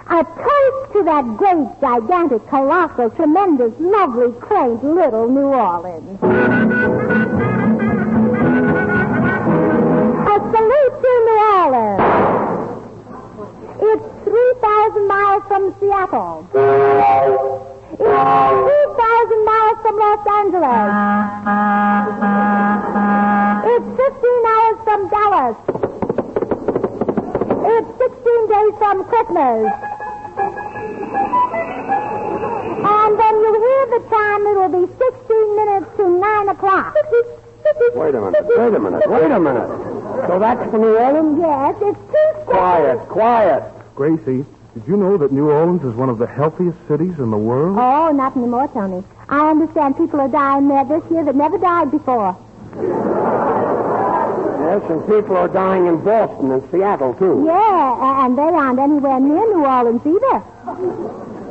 [SPEAKER 14] A toast to that great, gigantic, colossal, tremendous, lovely, quaint little New Orleans. A salute to New Orleans. It's 3,000 miles from Seattle. It's 3,000 miles from Los Angeles. It's 15 hours from Dallas. It's 16 days from Christmas. And when you hear the time, it will be 16 minutes to 9 o'clock.
[SPEAKER 9] Wait a minute. So that's for New Orleans?
[SPEAKER 14] Yes, it's 2 seconds.
[SPEAKER 9] Quiet.
[SPEAKER 15] Gracie, did you know that New Orleans is one of the healthiest cities in the world?
[SPEAKER 14] Oh, not anymore, Tony. I understand people are dying there this year that never died before.
[SPEAKER 9] Yes, and people are dying in Boston and Seattle, too.
[SPEAKER 14] Yeah, and they aren't anywhere near New Orleans either.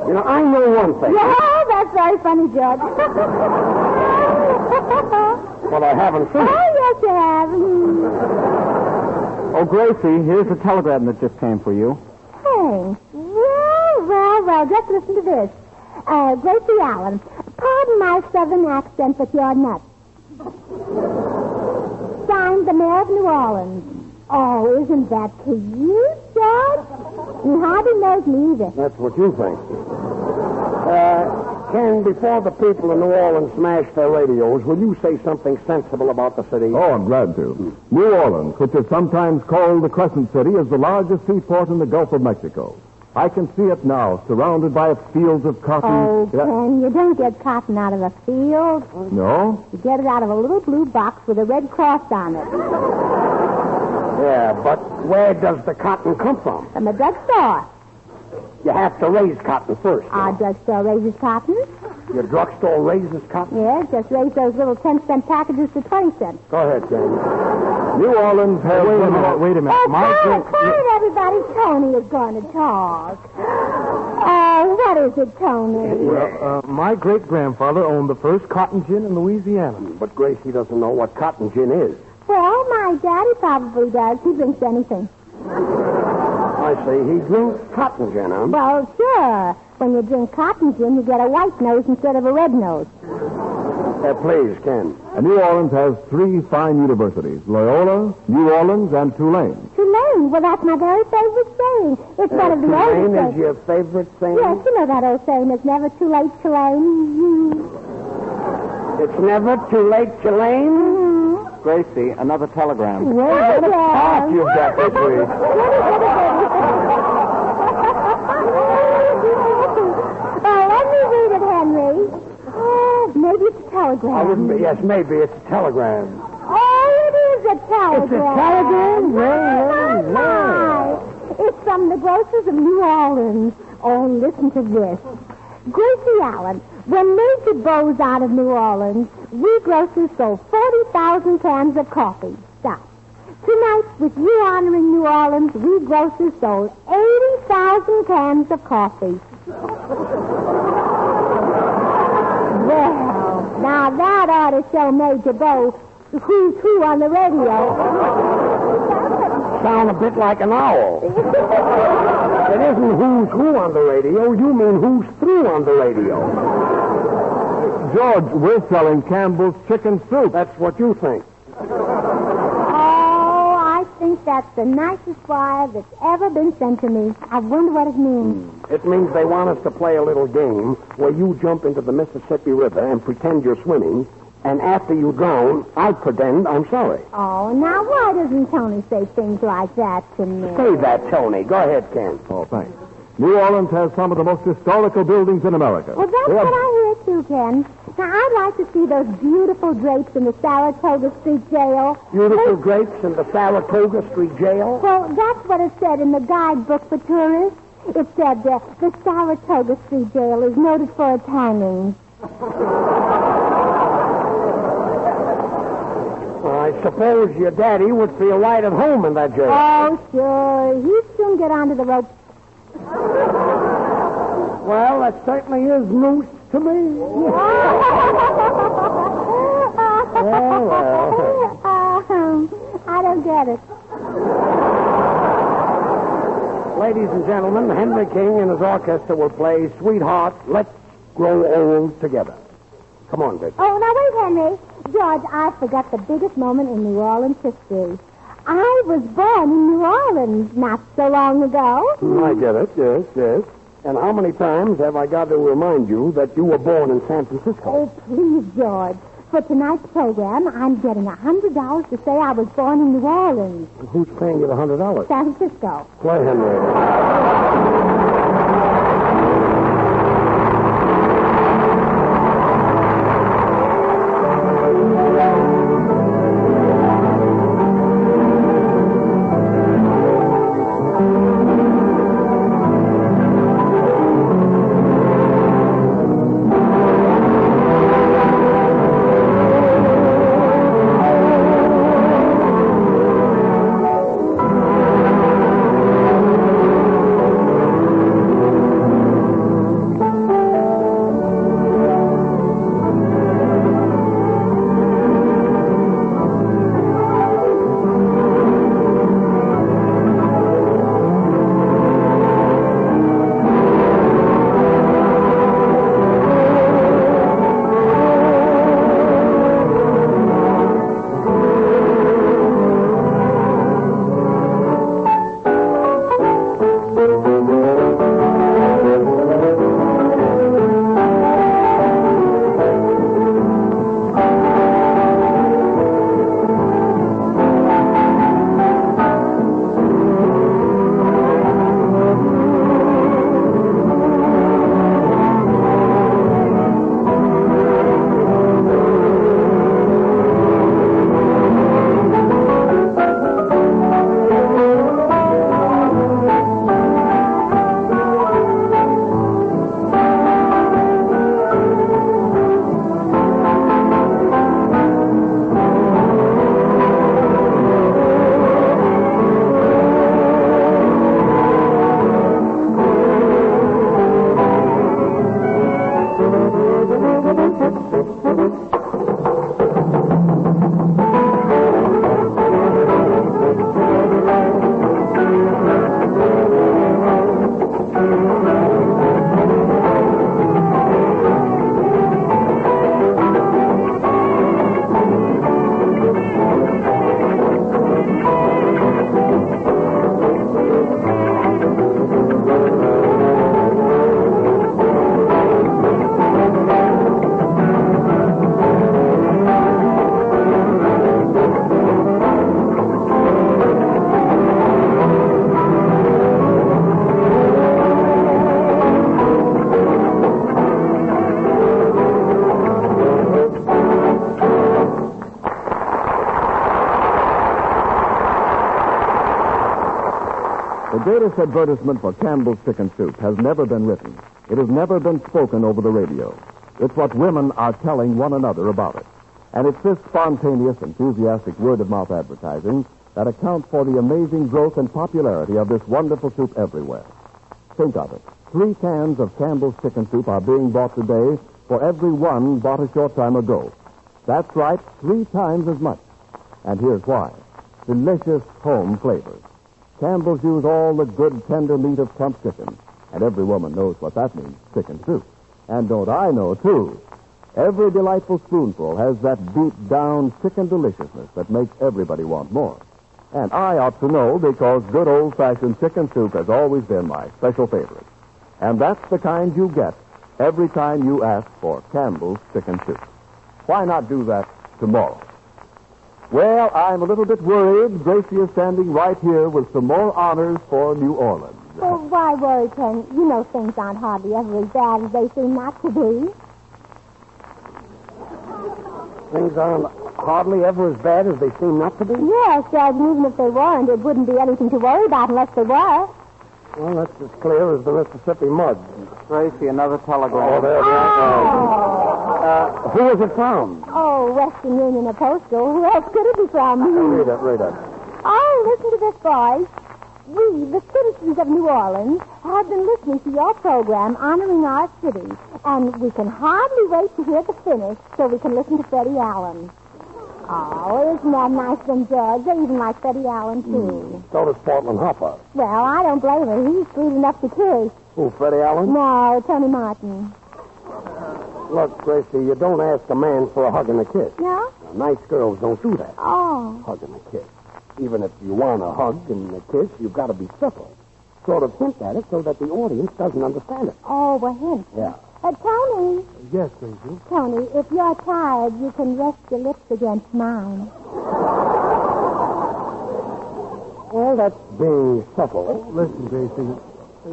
[SPEAKER 9] You know, I know one thing.
[SPEAKER 14] Yeah, that's very funny, Judge.
[SPEAKER 9] Well, I haven't seen it.
[SPEAKER 14] Oh, yes, you have.
[SPEAKER 5] Oh, Gracie, here's a telegram that just came for you.
[SPEAKER 14] Hey. Well, just listen to this. Gracie Allen, pardon my southern accent, but you're nuts. Signed, the mayor of New Orleans. Oh, isn't that cute, George? He hardly knows me either.
[SPEAKER 9] That's what you think. Ken, before the people in New Orleans smash their radios, will you say something sensible about the city?
[SPEAKER 12] Oh, I'm glad to. New Orleans, which is sometimes called the Crescent City, is the largest seaport in the Gulf of Mexico. I can see it now, surrounded by its fields of cotton.
[SPEAKER 14] Oh, Ken, you don't get cotton out of a field.
[SPEAKER 12] No?
[SPEAKER 14] You get it out of a little blue box with a red cross on it.
[SPEAKER 9] Yeah, but where does the cotton come from?
[SPEAKER 14] From the drugstore.
[SPEAKER 9] You have to raise cotton first.
[SPEAKER 14] Our drugstore raises cotton.
[SPEAKER 9] Your drugstore raises cotton?
[SPEAKER 14] Yeah, just raise those little 10-cent packages to 20 cents.
[SPEAKER 9] Go ahead, Ken.
[SPEAKER 12] New Orleans has...
[SPEAKER 15] Wait a minute.
[SPEAKER 14] Oh, quiet, everybody. Tony is going to talk. Oh, what is it, Tony?
[SPEAKER 15] Well, my great-grandfather owned the first cotton gin in Louisiana.
[SPEAKER 9] But Gracie doesn't know what cotton gin is.
[SPEAKER 14] Well, my daddy probably does. He drinks anything.
[SPEAKER 9] I see. He drinks cotton gin, huh?
[SPEAKER 14] Well, sure. When you drink cotton gin, you get a white nose instead of a red nose.
[SPEAKER 9] Please, Ken.
[SPEAKER 12] And New Orleans has 3 fine universities, Loyola, New Orleans, and Tulane.
[SPEAKER 14] Tulane? Well, that's my very favorite saying. It's one of the oldest
[SPEAKER 9] Tulane
[SPEAKER 14] sayings.
[SPEAKER 9] is your favorite saying?
[SPEAKER 14] Yes, you know that old saying, it's never too late, Tulane.
[SPEAKER 9] It's never too late, Tulane?
[SPEAKER 14] Mm-hmm.
[SPEAKER 5] Gracie, another telegram.
[SPEAKER 14] Well,
[SPEAKER 9] you've got this week.
[SPEAKER 14] Let me read it, Henry. Maybe it's a telegram.
[SPEAKER 9] Yes, maybe it's a telegram.
[SPEAKER 14] Oh, it is a telegram.
[SPEAKER 9] It's a telegram?
[SPEAKER 14] My. It's from the grocers of New Orleans. Oh, listen to this. Gracie Allen, when Major goes out of New Orleans, we grocers sold 40,000 cans of coffee. Stop. Tonight, with you honoring New Orleans, we grocers sold 80,000 cans of coffee. Well, now that ought to show Major Bo who's who on the radio.
[SPEAKER 9] Sound a bit like an owl. It isn't who's who on the radio. You mean who's through on the radio.
[SPEAKER 12] George, we're selling Campbell's chicken soup.
[SPEAKER 9] That's what you think.
[SPEAKER 14] Oh, I think that's the nicest wire that's ever been sent to me. I wonder what it means.
[SPEAKER 9] It means they want us to play a little game where you jump into the Mississippi River and pretend you're swimming, and after you drown, I pretend I'm sorry.
[SPEAKER 14] Oh, now why doesn't Tony say things like that to me?
[SPEAKER 9] Say that, Tony. Go ahead, Ken.
[SPEAKER 12] Oh, thanks. New Orleans has some of the most historical buildings in America.
[SPEAKER 14] Well, that's what I hear, too, Ken. Now, I'd like to see those beautiful drapes in the Saratoga Street Jail.
[SPEAKER 9] Beautiful drapes in the Saratoga Street Jail?
[SPEAKER 14] Well, that's what it said in the guidebook for tourists. It said the Saratoga Street Jail is noted for its hangings.
[SPEAKER 9] I suppose your daddy would feel right at home in that jail.
[SPEAKER 14] Oh, sure. He'd soon get onto the ropes.
[SPEAKER 9] Well, that certainly is news to me.
[SPEAKER 14] I don't get it.
[SPEAKER 9] Ladies and gentlemen, Henry King and his orchestra will play Sweetheart, Let's Grow Old Together. Come on, Vic.
[SPEAKER 14] Oh, now wait, Henry. George, I forgot the biggest moment in New Orleans history. I was born in New Orleans not so long ago.
[SPEAKER 9] I get it, yes. And how many times have I got to remind you that you were born in San Francisco?
[SPEAKER 14] Oh, please, George. For tonight's program, I'm getting $100 to say I was born in New Orleans.
[SPEAKER 9] Who's paying you the $100?
[SPEAKER 14] San Francisco.
[SPEAKER 9] Play, Henry.
[SPEAKER 12] The greatest advertisement for Campbell's Chicken Soup has never been written. It has never been spoken over the radio. It's what women are telling one another about it. And it's this spontaneous, enthusiastic word-of-mouth advertising that accounts for the amazing growth and popularity of this wonderful soup everywhere. Think of it. 3 cans of Campbell's Chicken Soup are being bought today for every one bought a short time ago. That's right, 3 times as much. And here's why. Delicious home flavors. Campbell's use all the good, tender meat of plump chicken. And every woman knows what that means, chicken soup. And don't I know, too? Every delightful spoonful has that deep-down chicken deliciousness that makes everybody want more. And I ought to know because good old-fashioned chicken soup has always been my special favorite. And that's the kind you get every time you ask for Campbell's Chicken Soup. Why not do that tomorrow? Well, I'm a little bit worried. Gracie is standing right here with some more honors for New Orleans.
[SPEAKER 14] Well, why worry, Ken? You know things aren't hardly ever as bad as they seem not to be.
[SPEAKER 9] Things aren't hardly ever as bad as they seem not to be?
[SPEAKER 14] Yes, Judge, and even if they weren't, it wouldn't be anything to worry about unless they were.
[SPEAKER 9] Well, that's as clear as the Mississippi mud.
[SPEAKER 5] Gracie, another telegram.
[SPEAKER 9] Oh, there we are. Who is it from?
[SPEAKER 14] Oh, Western Union or Postal. Who else could it be from?
[SPEAKER 9] Read it.
[SPEAKER 14] Oh, listen to this, boys. We, the citizens of New Orleans, have been listening to your program honoring our city, and we can hardly wait to hear the finish so we can listen to Freddie Allen. Oh, isn't that nice of them, George? They even like Freddie Allen, too.
[SPEAKER 9] So does Portland Hopper.
[SPEAKER 14] Well, I don't blame her. He's sweet enough to kiss.
[SPEAKER 9] Who, Freddie Allen?
[SPEAKER 14] No, Tony Martin.
[SPEAKER 9] Look, Gracie, you don't ask a man for a hug and a kiss.
[SPEAKER 14] No?
[SPEAKER 9] Nice girls don't do that.
[SPEAKER 14] Oh.
[SPEAKER 9] Hug and a kiss. Even if you want a hug and a kiss, you've got to be simple. sort of hint at it so that the audience doesn't understand it.
[SPEAKER 14] Oh, a hint.
[SPEAKER 9] Yeah.
[SPEAKER 14] Tony.
[SPEAKER 15] Yes, Gracie.
[SPEAKER 14] Tony, if you're tired, you can rest your lips against mine.
[SPEAKER 9] Well, that's being subtle.
[SPEAKER 15] Listen, Gracie,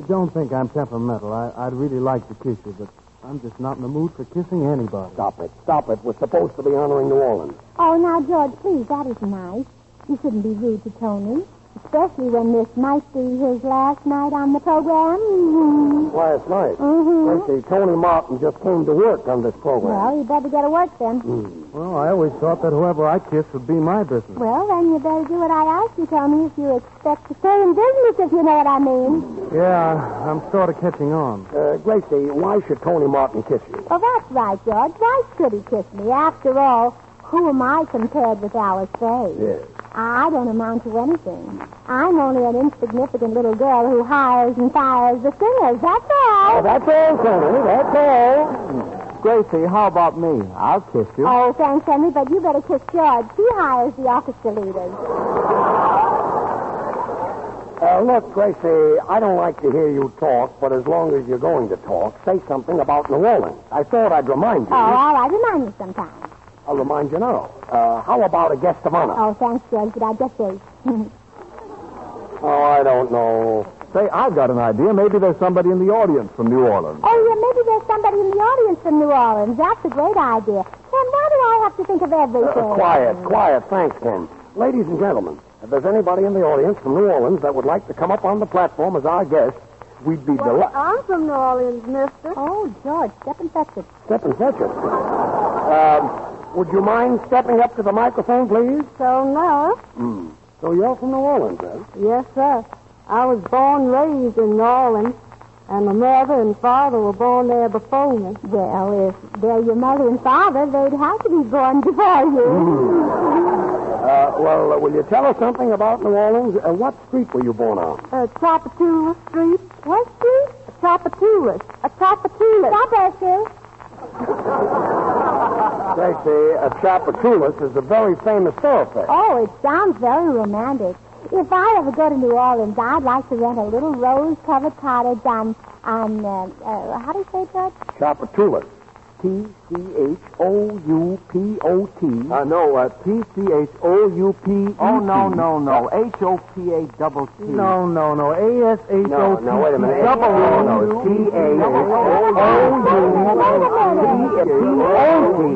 [SPEAKER 15] don't think I'm temperamental. I'd really like to kiss you, but I'm just not in the mood for kissing anybody.
[SPEAKER 9] Stop it. Stop it. We're supposed to be honoring New Orleans.
[SPEAKER 14] Oh, now, George, please, that isn't nice. You shouldn't be rude to Tony, especially when this might be his last night on the program. Mm-hmm.
[SPEAKER 9] Last night?
[SPEAKER 14] Mm-hmm.
[SPEAKER 9] Gracie, Tony Martin just came to work on this program.
[SPEAKER 14] Well, you better get to work then.
[SPEAKER 15] Well, I always thought that whoever I kissed would be my business.
[SPEAKER 14] Well, then you better do what I asked you, Tony, if you expect to stay in business, if you know what I mean.
[SPEAKER 15] Yeah, I'm sort of catching on.
[SPEAKER 9] Gracie, why should Tony Martin kiss you?
[SPEAKER 14] Well, that's right, George. Why should he kiss me? After all, who am I compared with Alice Faye?
[SPEAKER 9] Yes.
[SPEAKER 14] I don't amount to anything. I'm only an insignificant little girl who hires and fires the singers. That's all.
[SPEAKER 9] Oh, that's all, Tony. That's all.
[SPEAKER 15] Gracie, how about me? I'll kiss you.
[SPEAKER 14] Oh, thanks, Henry, but you better kiss George. He hires the orchestra leaders.
[SPEAKER 9] Look, Gracie, I don't like to hear you talk, but as long as you're going to talk, say something about New Orleans. I thought I'd remind you.
[SPEAKER 14] Oh, all right. Remind me sometime.
[SPEAKER 9] I'll remind you now. How about a guest of honor?
[SPEAKER 14] Oh, thanks, George, but I just ate.
[SPEAKER 9] Oh, I don't know.
[SPEAKER 12] Say, I've got an idea. Maybe there's somebody in the audience from New Orleans.
[SPEAKER 14] Oh, yeah, maybe there's somebody in the audience from New Orleans. That's a great idea. Ken, why do I have to think of everything?
[SPEAKER 9] Quiet. Thanks, Ken. Ladies and gentlemen, if there's anybody in the audience from New Orleans that would like to come up on the platform as our guest, we'd be delighted.
[SPEAKER 14] I'm from New Orleans, mister. Oh, George, step and fetch it.
[SPEAKER 9] Step and fetch it. Would you mind stepping up to the microphone, please?
[SPEAKER 14] So, no.
[SPEAKER 9] So you're from New Orleans, then?
[SPEAKER 14] Yes, sir. I was born and raised in New Orleans, and my mother and father were born there before me. Well, if they're your mother and father, they'd have to be born before you.
[SPEAKER 9] Well, will you tell us something about New Orleans? What street were you born on?
[SPEAKER 14] Tropatula Street. What street? Tropatula. Tropatula. Stop there, sir.
[SPEAKER 9] Gracie, Chapatoulas is a very famous thoroughfare.
[SPEAKER 14] Oh, it sounds very romantic. If I ever go to New Orleans, I'd like to rent a little rose-covered cottage on how do you say that?
[SPEAKER 9] Chapatoulas. T-C-H-O-U-P-O-T.
[SPEAKER 15] No, T-C-H-O-U-P.
[SPEAKER 9] Oh,
[SPEAKER 15] no. H-O-P-A-double-T. No. A-S-H-O-P.
[SPEAKER 9] No, wait a minute.
[SPEAKER 15] Double
[SPEAKER 14] T-A-H-O-U-P-O-T.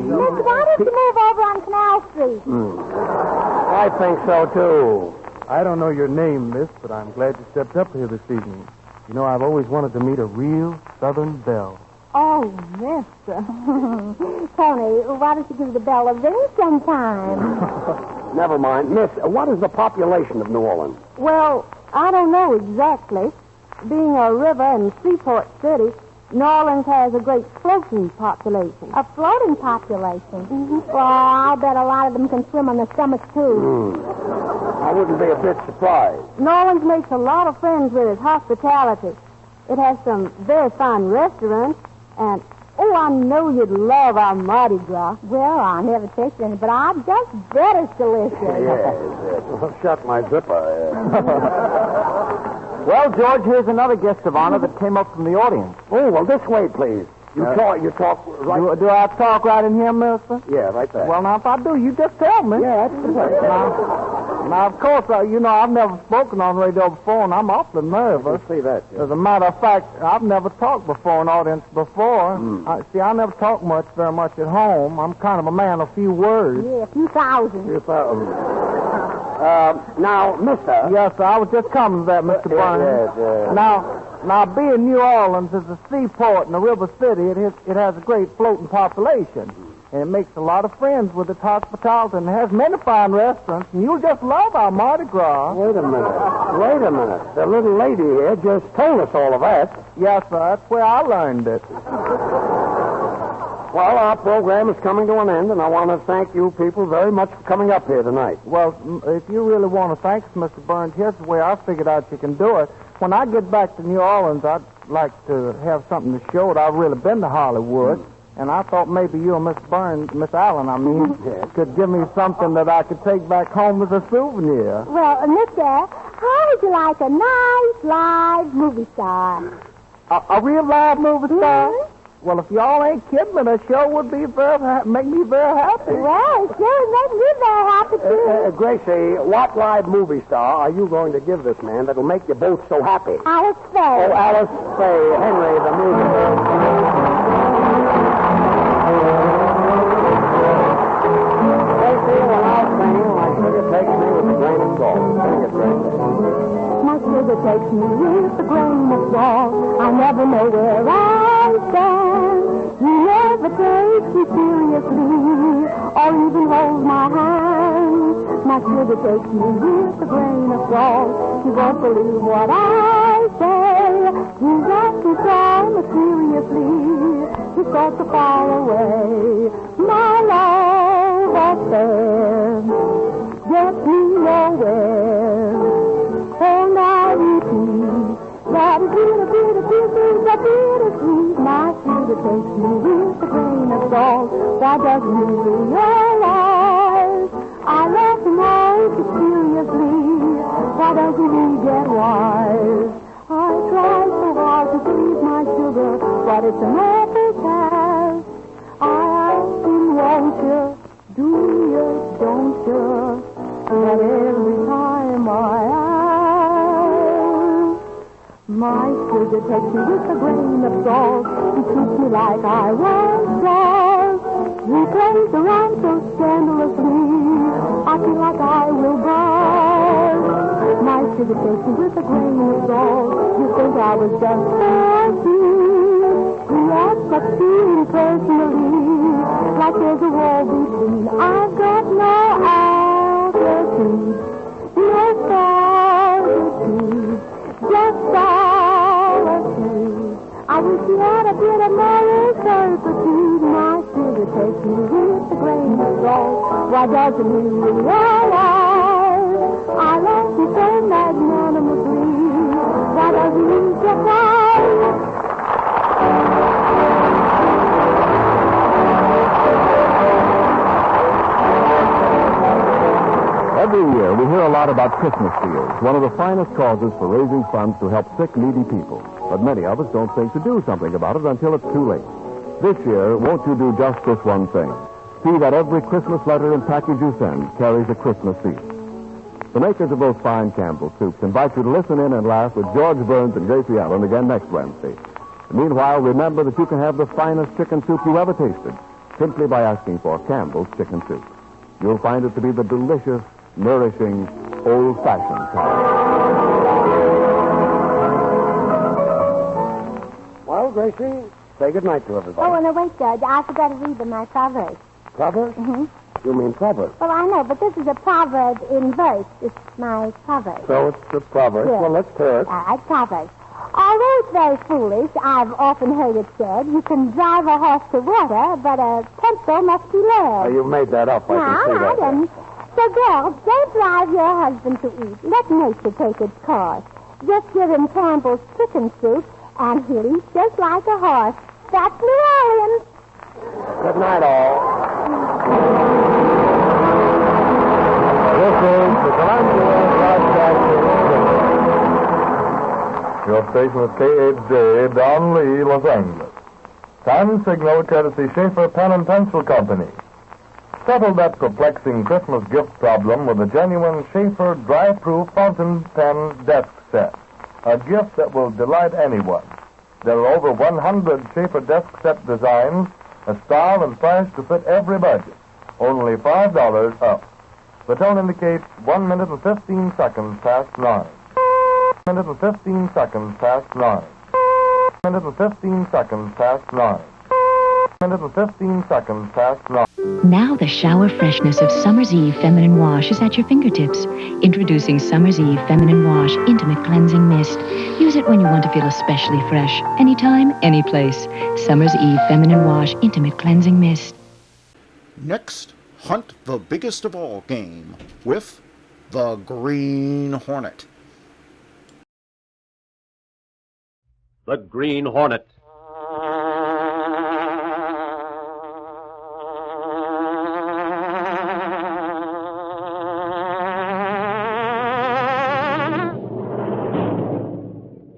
[SPEAKER 14] Mister, why don't you move over on Canal Street?
[SPEAKER 9] I think so, too.
[SPEAKER 15] I don't know your name, miss, but I'm glad you stepped up here this evening. You know, I've always wanted to meet a real Southern belle.
[SPEAKER 14] Oh, mister. Tony, why don't you give the bell a ring sometime?
[SPEAKER 9] Never mind. Miss, what is the population of New Orleans?
[SPEAKER 14] Well, I don't know exactly. Being a river and seaport city, New Orleans has a great floating population. A floating population? Mm-hmm. Well, I'll bet a lot of them can swim on their stomachs, too.
[SPEAKER 9] I wouldn't be a bit surprised.
[SPEAKER 14] New Orleans makes a lot of friends with its hospitality. It has some very fine restaurants, and, I know you'd love our Mardi Gras. Well, I'll never taste any, but I just bet it's delicious.
[SPEAKER 9] Yes. Well, shut my zipper.
[SPEAKER 15] Well, George, here's another guest of honor that came up from the audience.
[SPEAKER 9] Oh, well, this way, please. You talk right...
[SPEAKER 15] Do I talk right in here, mister?
[SPEAKER 9] Yeah, right there.
[SPEAKER 15] Well, now, if I do, you just tell me.
[SPEAKER 9] Yeah, that's the way.
[SPEAKER 15] Now, of course, I've never spoken on radio before, and I'm awfully nervous.
[SPEAKER 9] I see that, yeah.
[SPEAKER 15] As a matter of fact, I've never talked before an audience before. I never talk very much at home. I'm kind of a man of few words.
[SPEAKER 14] Yeah, a few thousand.
[SPEAKER 9] Now, mister...
[SPEAKER 15] Yes, sir, I was just coming to that, Mr. Burns.
[SPEAKER 9] Yes.
[SPEAKER 15] Now, being New Orleans is a seaport and a river city, it has a great floating population. And it makes a lot of friends with its hospitality and has many fine restaurants. And you'll just love our Mardi Gras.
[SPEAKER 9] Wait a minute. The little lady here just told us all of that.
[SPEAKER 15] Yes, sir. That's where I learned it.
[SPEAKER 9] Well, our program is coming to an end, and I want to thank you people very much for coming up here tonight.
[SPEAKER 15] Well, if you really want to thank us, Mr. Burns, here's the way I figured out you can do it. When I get back to New Orleans, I'd like to have something to show that I've really been to Hollywood. And I thought maybe you and Miss Allen, could give me something that I could take back home as a souvenir.
[SPEAKER 14] Well, mister, How would you like a nice live movie star?
[SPEAKER 15] A real live movie star?
[SPEAKER 14] Mm-hmm.
[SPEAKER 15] Well, if y'all ain't kidding me, the show would be make me very happy.
[SPEAKER 14] Well, it sure would make me very happy, too.
[SPEAKER 9] Gracie, what live movie star are you going to give this man that'll make you both so happy?
[SPEAKER 14] Alice Faye.
[SPEAKER 9] Oh, Alice Faye. Henry, the music. Gracie, when I sing, my sugar takes me with a grain of salt. Sing it, Gracie.
[SPEAKER 14] My sugar takes me with a grain of salt. I never know where I stand. You never take me seriously, or even hold my hand. My sugar takes me with a grain of salt. You won't believe what I say. You got to try me seriously. You start to fall away. My love affair gets me nowhere. Oh, now repeat that is bittersweet. My sugar takes me with a grain of salt. Why doesn't he realize I love him all too seriously? Why doesn't he get wise? I try so hard to please my sugar, but it's an awful task. I ask him, won't you? Do you, don't you? But every time I ask, my sugar takes me with a grain of salt. He treats me like I was lost. He plays around so scandalously, I feel like I will burst. My sugar takes me with a grain of salt. You think I was just 14. He acts but feeling personally, like there's a wall between. I've got no altitude, no solitude, just solitude. I wish he had a bit of moral turpitude. My sugar takes me with a grain of salt. Why doesn't he realize I love you so magnanimously? Why doesn't he get wise?
[SPEAKER 12] Every year, we hear a lot about Christmas fields, one of the finest causes for raising funds to help sick, needy people. But many of us don't think to do something about it until it's too late. This year, won't you do just this one thing? See that every Christmas letter and package you send carries a Christmas feast. The makers of those fine Campbell soups invite you to listen in and laugh with George Burns and Gracie Allen again next Wednesday. Meanwhile, remember that you can have the finest chicken soup you ever tasted simply by asking for Campbell's Chicken Soup. You'll find it to be the delicious, nourishing, old-fashioned kind.
[SPEAKER 9] Well, Gracie, say goodnight to everybody.
[SPEAKER 14] Oh, and wait, Judge. I forgot to read them my Proverbs.
[SPEAKER 9] Proverbs?
[SPEAKER 14] Mm-hmm.
[SPEAKER 9] You mean proverbs?
[SPEAKER 14] Well, I know, but this is a proverb in verse. It's my proverb.
[SPEAKER 9] So it's a proverb.
[SPEAKER 14] Yes.
[SPEAKER 9] Well, let's hear it.
[SPEAKER 14] All right, proverbs. Although it's very foolish, I've often heard it said, you can drive a horse to water, but a pencil must be lead.
[SPEAKER 9] You made that up. I can see that.
[SPEAKER 14] And so, girls, don't drive your husband to eat. Let nature take its course. Just give him Campbell's Chicken Soup, and he'll eat just like a horse. That's New Orleans.
[SPEAKER 9] Good night, all.
[SPEAKER 12] This is the Columbia Broadcasting System.
[SPEAKER 16] Your station is KHJ, Don Lee, Los Angeles. Time signal courtesy Schaefer Pen and Pencil Company. Settle that perplexing Christmas gift problem with a genuine Schaefer dry-proof fountain pen desk set. A gift that will delight anyone. There are over 100 Schaefer desk set designs, a style and price to fit every budget. Only $5 up. The tone indicates 1 minute and 15 seconds past 9. 1 minute and 15 seconds past 9. 1 minute and 15 seconds past 9. 1 minute and 15 seconds past 9.
[SPEAKER 17] Now the shower freshness of Summer's Eve Feminine Wash is at your fingertips. Introducing Summer's Eve Feminine Wash Intimate Cleansing Mist. Use it when you want to feel especially fresh. Anytime, any place. Summer's Eve Feminine Wash Intimate Cleansing Mist.
[SPEAKER 13] Next, hunt the biggest of all game with the Green Hornet.
[SPEAKER 19] The Green Hornet.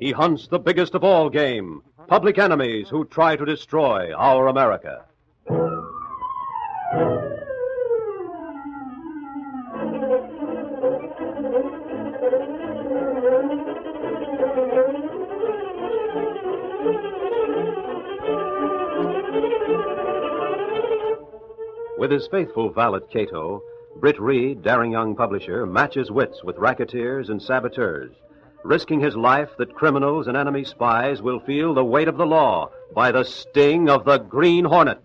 [SPEAKER 19] He hunts the biggest of all game, public enemies who try to destroy our America. With his faithful valet Cato, Britt Reed, daring young publisher, matches wits with racketeers and saboteurs, risking his life that criminals and enemy spies will feel the weight of the law by the sting of the Green Hornet.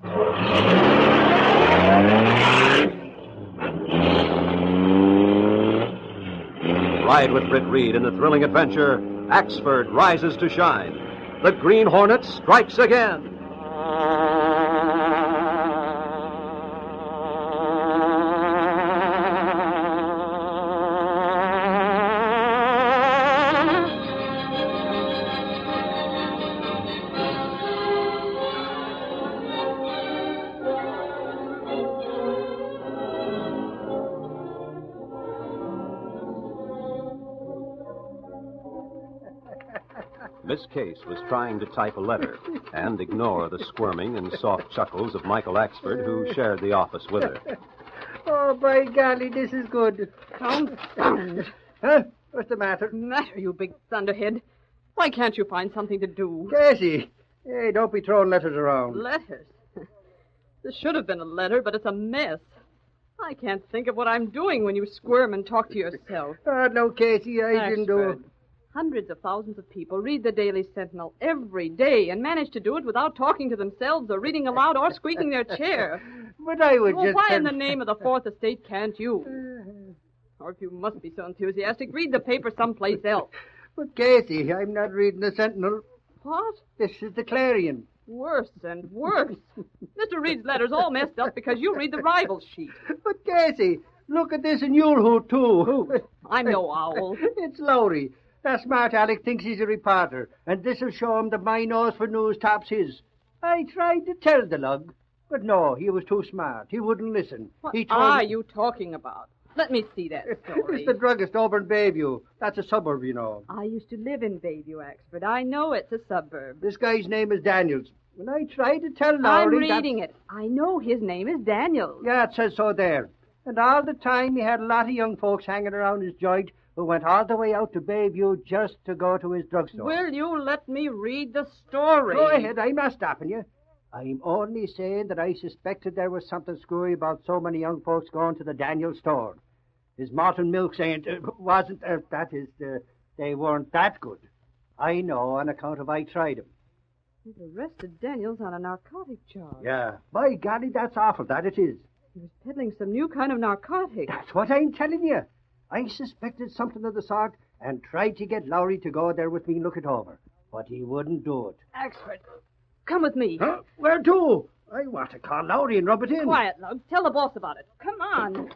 [SPEAKER 19] Ride with Britt Reed in the thrilling adventure, Axford Rises to Shine. The Green Hornet strikes again. Miss Case was trying to type a letter and ignore the squirming and soft chuckles of Michael Axford, who shared the office with her.
[SPEAKER 8] Oh, by golly, this is good.
[SPEAKER 20] Confound.
[SPEAKER 8] Huh? What's the matter?
[SPEAKER 20] Matter, you big thunderhead. Why can't you find something to do?
[SPEAKER 8] Casey, hey, don't be throwing letters around.
[SPEAKER 20] Letters? This should have been a letter, but it's a mess. I can't think of what I'm doing when you squirm and talk to yourself.
[SPEAKER 8] Oh, no, Casey, I didn't do it.
[SPEAKER 20] Hundreds of thousands of people read the Daily Sentinel every day and manage to do it without talking to themselves or reading aloud or squeaking their chair.
[SPEAKER 8] But I would
[SPEAKER 20] Well,
[SPEAKER 8] just...
[SPEAKER 20] why in the name of the Fourth Estate can't you? Or if you must be so enthusiastic, read the paper someplace else.
[SPEAKER 8] But, Casey, I'm not reading the Sentinel.
[SPEAKER 20] What?
[SPEAKER 8] This is the Clarion.
[SPEAKER 20] Worse and worse. Mr. Reed's letter's all messed up because you read the rival sheet.
[SPEAKER 8] But, Casey, look at this and you'll who, too.
[SPEAKER 20] Who? I'm no owl.
[SPEAKER 8] It's Lowry. That smart Alec thinks he's a reporter, and this'll show him that my nose for news tops his. I tried to tell the lug, but no, he was too smart. He wouldn't listen.
[SPEAKER 20] What
[SPEAKER 8] He told
[SPEAKER 20] are
[SPEAKER 8] me-
[SPEAKER 20] you talking about? Let me see that story.
[SPEAKER 8] It's the druggist over in Bayview. That's a suburb, you know.
[SPEAKER 20] I used to live in Bayview, Axford. I know it's a suburb.
[SPEAKER 8] This guy's name is Daniels. When I tried to tell
[SPEAKER 20] I'm
[SPEAKER 8] Lowry
[SPEAKER 20] reading it. I know his name is Daniels.
[SPEAKER 8] Yeah, it says so there. And all the time he had a lot of young folks hanging around his joint who went all the way out to Bayview just to go to his drugstore.
[SPEAKER 20] Will you let me read the story?
[SPEAKER 8] Go ahead, I'm not stopping you. I'm only saying that I suspected there was something screwy about so many young folks going to the Daniel store. His malt and milk saying they weren't that good. I know on account of I tried them.
[SPEAKER 20] They've arrested Daniels on a narcotic charge.
[SPEAKER 8] Yeah, by golly, that's awful, that it is.
[SPEAKER 20] He was peddling some new kind of narcotic.
[SPEAKER 8] That's what I'm telling you. I suspected something of the sort and tried to get Lowry to go there with me and look it over. But he wouldn't do it.
[SPEAKER 20] Axford, come with me.
[SPEAKER 8] Huh? Where to? I want to call Lowry and rub it in.
[SPEAKER 20] Quiet, Lug. Tell the boss about it. Come on.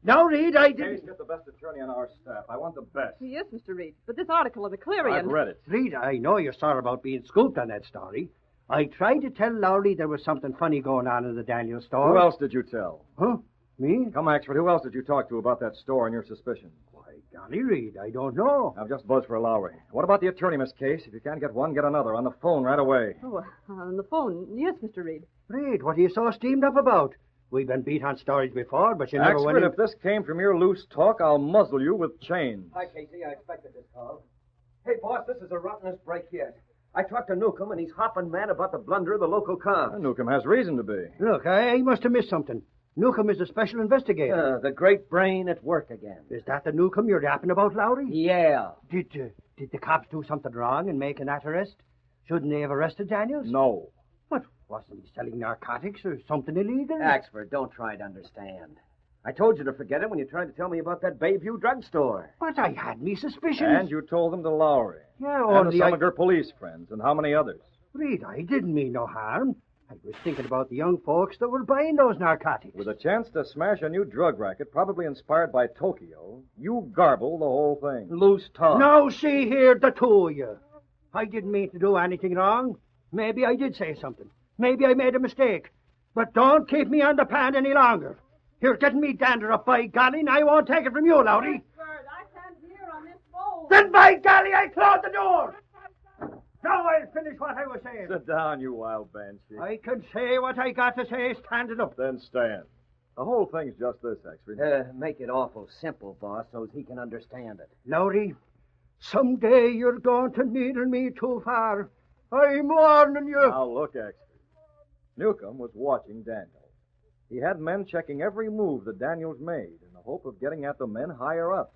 [SPEAKER 8] Now, Reed, I didn't...
[SPEAKER 6] Get the best attorney on our staff. I want the best.
[SPEAKER 20] Yes, Mr. Reed, but this article in the Clarion...
[SPEAKER 6] I've read it.
[SPEAKER 8] Reed, I know you're sorry about being scooped on that story. I tried to tell Lowry there was something funny going on in the Daniel store.
[SPEAKER 6] Who else did you tell?
[SPEAKER 8] Huh? Me?
[SPEAKER 6] Come, Axford, who else did you talk to about that store and your suspicions?
[SPEAKER 8] Why, golly, Reed, I don't know.
[SPEAKER 6] I've just buzzed for Lowry. What about the attorney, Miss Case? If you can't get one, get another. On the phone right away.
[SPEAKER 20] Oh, on the phone. Yes, Mr. Reed.
[SPEAKER 8] Reed, what are you so steamed up about? We've been beat on stories before, but you never
[SPEAKER 6] Axford,
[SPEAKER 8] went in...
[SPEAKER 6] if this came from your loose talk, I'll muzzle you with chains.
[SPEAKER 21] Hi, Casey. I expected this call. Hey, boss, this is the rottenest break yet. I talked to Newcomb, and he's hopping mad about the blunder of the local cops.
[SPEAKER 6] Newcomb has reason to be.
[SPEAKER 8] Look, I must have missed something. Newcomb is a special investigator.
[SPEAKER 21] The great brain at work again.
[SPEAKER 8] Is that the Newcomb you're yapping about, Lowry?
[SPEAKER 21] Yeah.
[SPEAKER 8] Did the cops do something wrong in making that arrest? Shouldn't they have arrested Daniels?
[SPEAKER 6] No.
[SPEAKER 8] What? Wasn't he selling narcotics or something illegal?
[SPEAKER 21] Axford, don't try to understand. I told you to forget it when you tried to tell me about that Bayview drugstore.
[SPEAKER 8] But I had me suspicions.
[SPEAKER 6] And you told them to Lowry.
[SPEAKER 8] Yeah,
[SPEAKER 6] and
[SPEAKER 8] only
[SPEAKER 6] to some of your police friends, and how many others?
[SPEAKER 8] Reed, I didn't mean no harm. I was thinking about the young folks that were buying those narcotics.
[SPEAKER 6] With a chance to smash a new drug racket, probably inspired by Tokyo, you garble the whole thing.
[SPEAKER 21] Loose talk.
[SPEAKER 8] Now, see here, the two of you. I didn't mean to do anything wrong. Maybe I did say something. Maybe I made a mistake. But don't keep me on the pan any longer. You're getting me dander up, by golly, and I won't take it from you, Lowry.
[SPEAKER 20] Axford, I can't hear on this phone.
[SPEAKER 8] Then, by golly, I close the door. finish what I was saying.
[SPEAKER 4] Sit down, you wild banshee.
[SPEAKER 8] I can say what I got to say standing up.
[SPEAKER 4] Then stand. The whole thing's just this, Exford.
[SPEAKER 21] Make it awful simple, boss, so he can understand it.
[SPEAKER 8] Lowry, someday you're going to needle me too far. I'm warning you.
[SPEAKER 4] Now, look, Exford. Newcomb was watching Daniels. He had men checking every move that Daniels made in the hope of getting at the men higher up.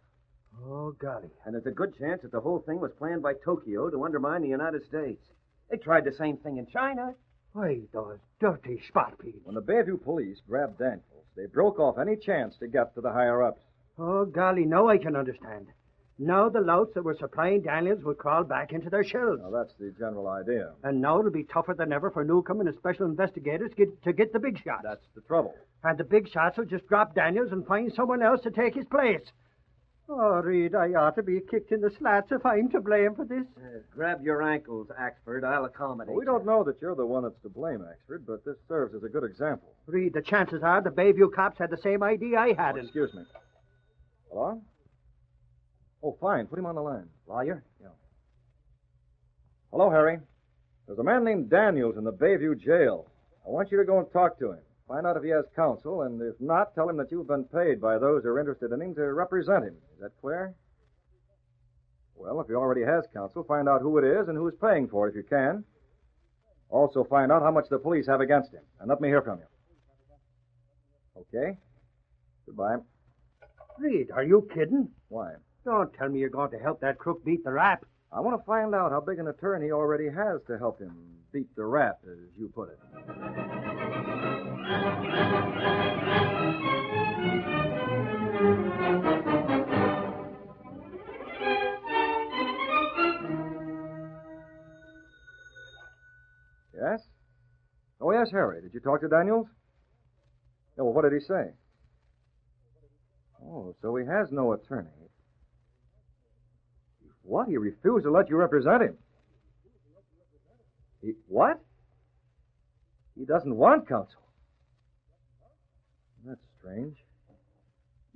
[SPEAKER 8] Oh, golly.
[SPEAKER 21] And there's a good chance that the whole thing was planned by Tokyo to undermine the United States. They tried the same thing in China.
[SPEAKER 8] Why, those dirty spot peas.
[SPEAKER 4] When the Bayview police grabbed Daniels, they broke off any chance to get to the higher-ups.
[SPEAKER 8] Oh, golly, now I can understand. Now the louts that were supplying Daniels will crawl back into their shells.
[SPEAKER 4] Now, that's the general idea.
[SPEAKER 8] And now it'll be tougher than ever for Newcomb and his special investigators to get the big shots.
[SPEAKER 4] That's the trouble.
[SPEAKER 8] And the big shots will just drop Daniels and find someone else to take his place. Oh, Reed, I ought to be kicked in the slats if I'm to blame for this.
[SPEAKER 21] Grab your ankles, Axford. I'll accommodate
[SPEAKER 4] Well, we don't know that you're the one that's to blame, Axford, but this serves as a good example.
[SPEAKER 8] Reed, the chances are the Bayview cops had the same idea I had.
[SPEAKER 4] Excuse me. Hello? Oh, fine. Put him on the line.
[SPEAKER 21] Lawyer?
[SPEAKER 4] Yeah. Hello, Harry. There's a man named Daniels in the Bayview jail. I want you to go and talk to him. Find out if he has counsel, and if not, tell him that you've been paid by those who are interested in him to represent him. Is that clear? Well, if he already has counsel, find out who it is and who is paying for it if you can. Also find out how much the police have against him, and let me hear from you. Okay? Goodbye.
[SPEAKER 8] Reed, are you kidding?
[SPEAKER 4] Why?
[SPEAKER 8] Don't tell me you're going to help that crook beat the rap.
[SPEAKER 4] I want to find out how big an attorney he already has to help him beat the rap, as you put it. Yes? Oh, yes, Harry. Did you talk to Daniels? Yeah, well, what did he say? Oh, so he has no attorney. What? He refused to let you represent him? What? He doesn't want counsel. That's strange.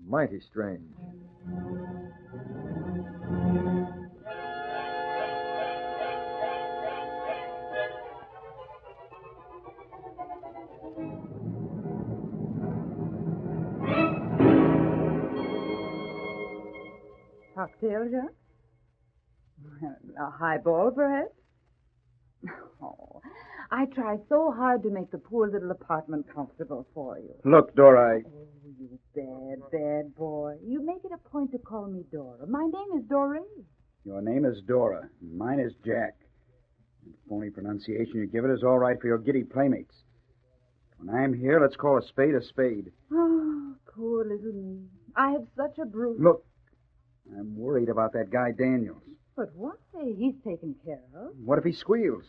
[SPEAKER 4] Mighty strange.
[SPEAKER 1] Cocktail, Jack? A highball, perhaps? Oh, I try so hard to make the poor little apartment comfortable for you.
[SPEAKER 11] Look, Dora,
[SPEAKER 1] Oh, you bad, bad boy. You make it a point to call me Dora. My name is Doreen.
[SPEAKER 11] Your name is Dora, and mine is Jack. The phony pronunciation you give it is all right for your giddy playmates. When I'm here, let's call a spade a spade.
[SPEAKER 1] Oh, poor little me. I have such a brute.
[SPEAKER 11] Look, I'm worried about that guy Daniels.
[SPEAKER 1] But why? He's taken care of.
[SPEAKER 11] What if he squeals?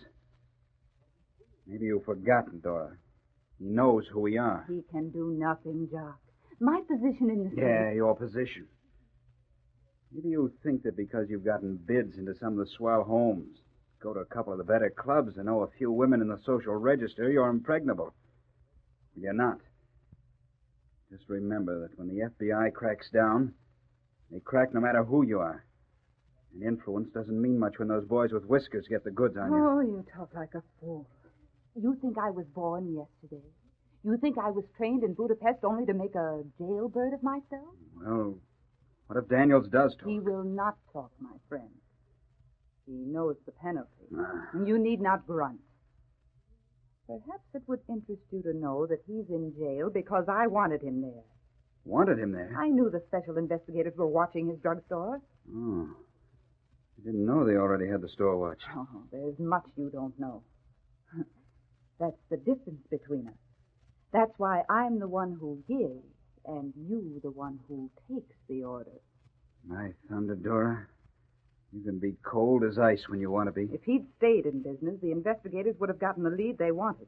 [SPEAKER 11] Maybe you've forgotten, Dora. He knows who we are.
[SPEAKER 1] He can do nothing, Jock. My position in the
[SPEAKER 11] Yeah, your position. Maybe you think that because you've gotten bids into some of the swell homes, go to a couple of the better clubs, and know a few women in the social register, you're impregnable. You're not. Just remember that when the FBI cracks down, they crack no matter who you are. And influence doesn't mean much when those boys with whiskers get the goods on you.
[SPEAKER 1] Oh, you talk like a fool. You think I was born yesterday? You think I was trained in Budapest only to make a jailbird of myself?
[SPEAKER 11] Well, what if Daniels does talk?
[SPEAKER 1] He will not talk, my friend. He knows the penalty.
[SPEAKER 11] Ah.
[SPEAKER 1] And you need not grunt. Perhaps it would interest you to know that he's in jail because I wanted him there.
[SPEAKER 11] Wanted him there?
[SPEAKER 1] I knew the special investigators were watching his drugstore.
[SPEAKER 11] Oh. I didn't know they already had the store watch.
[SPEAKER 1] Oh, there's much you don't know. That's the difference between us. That's why I'm the one who gives and you the one who takes the orders.
[SPEAKER 11] My thunder, Dora. You can be cold as ice when you want to be.
[SPEAKER 1] If he'd stayed in business, the investigators would have gotten the lead they wanted.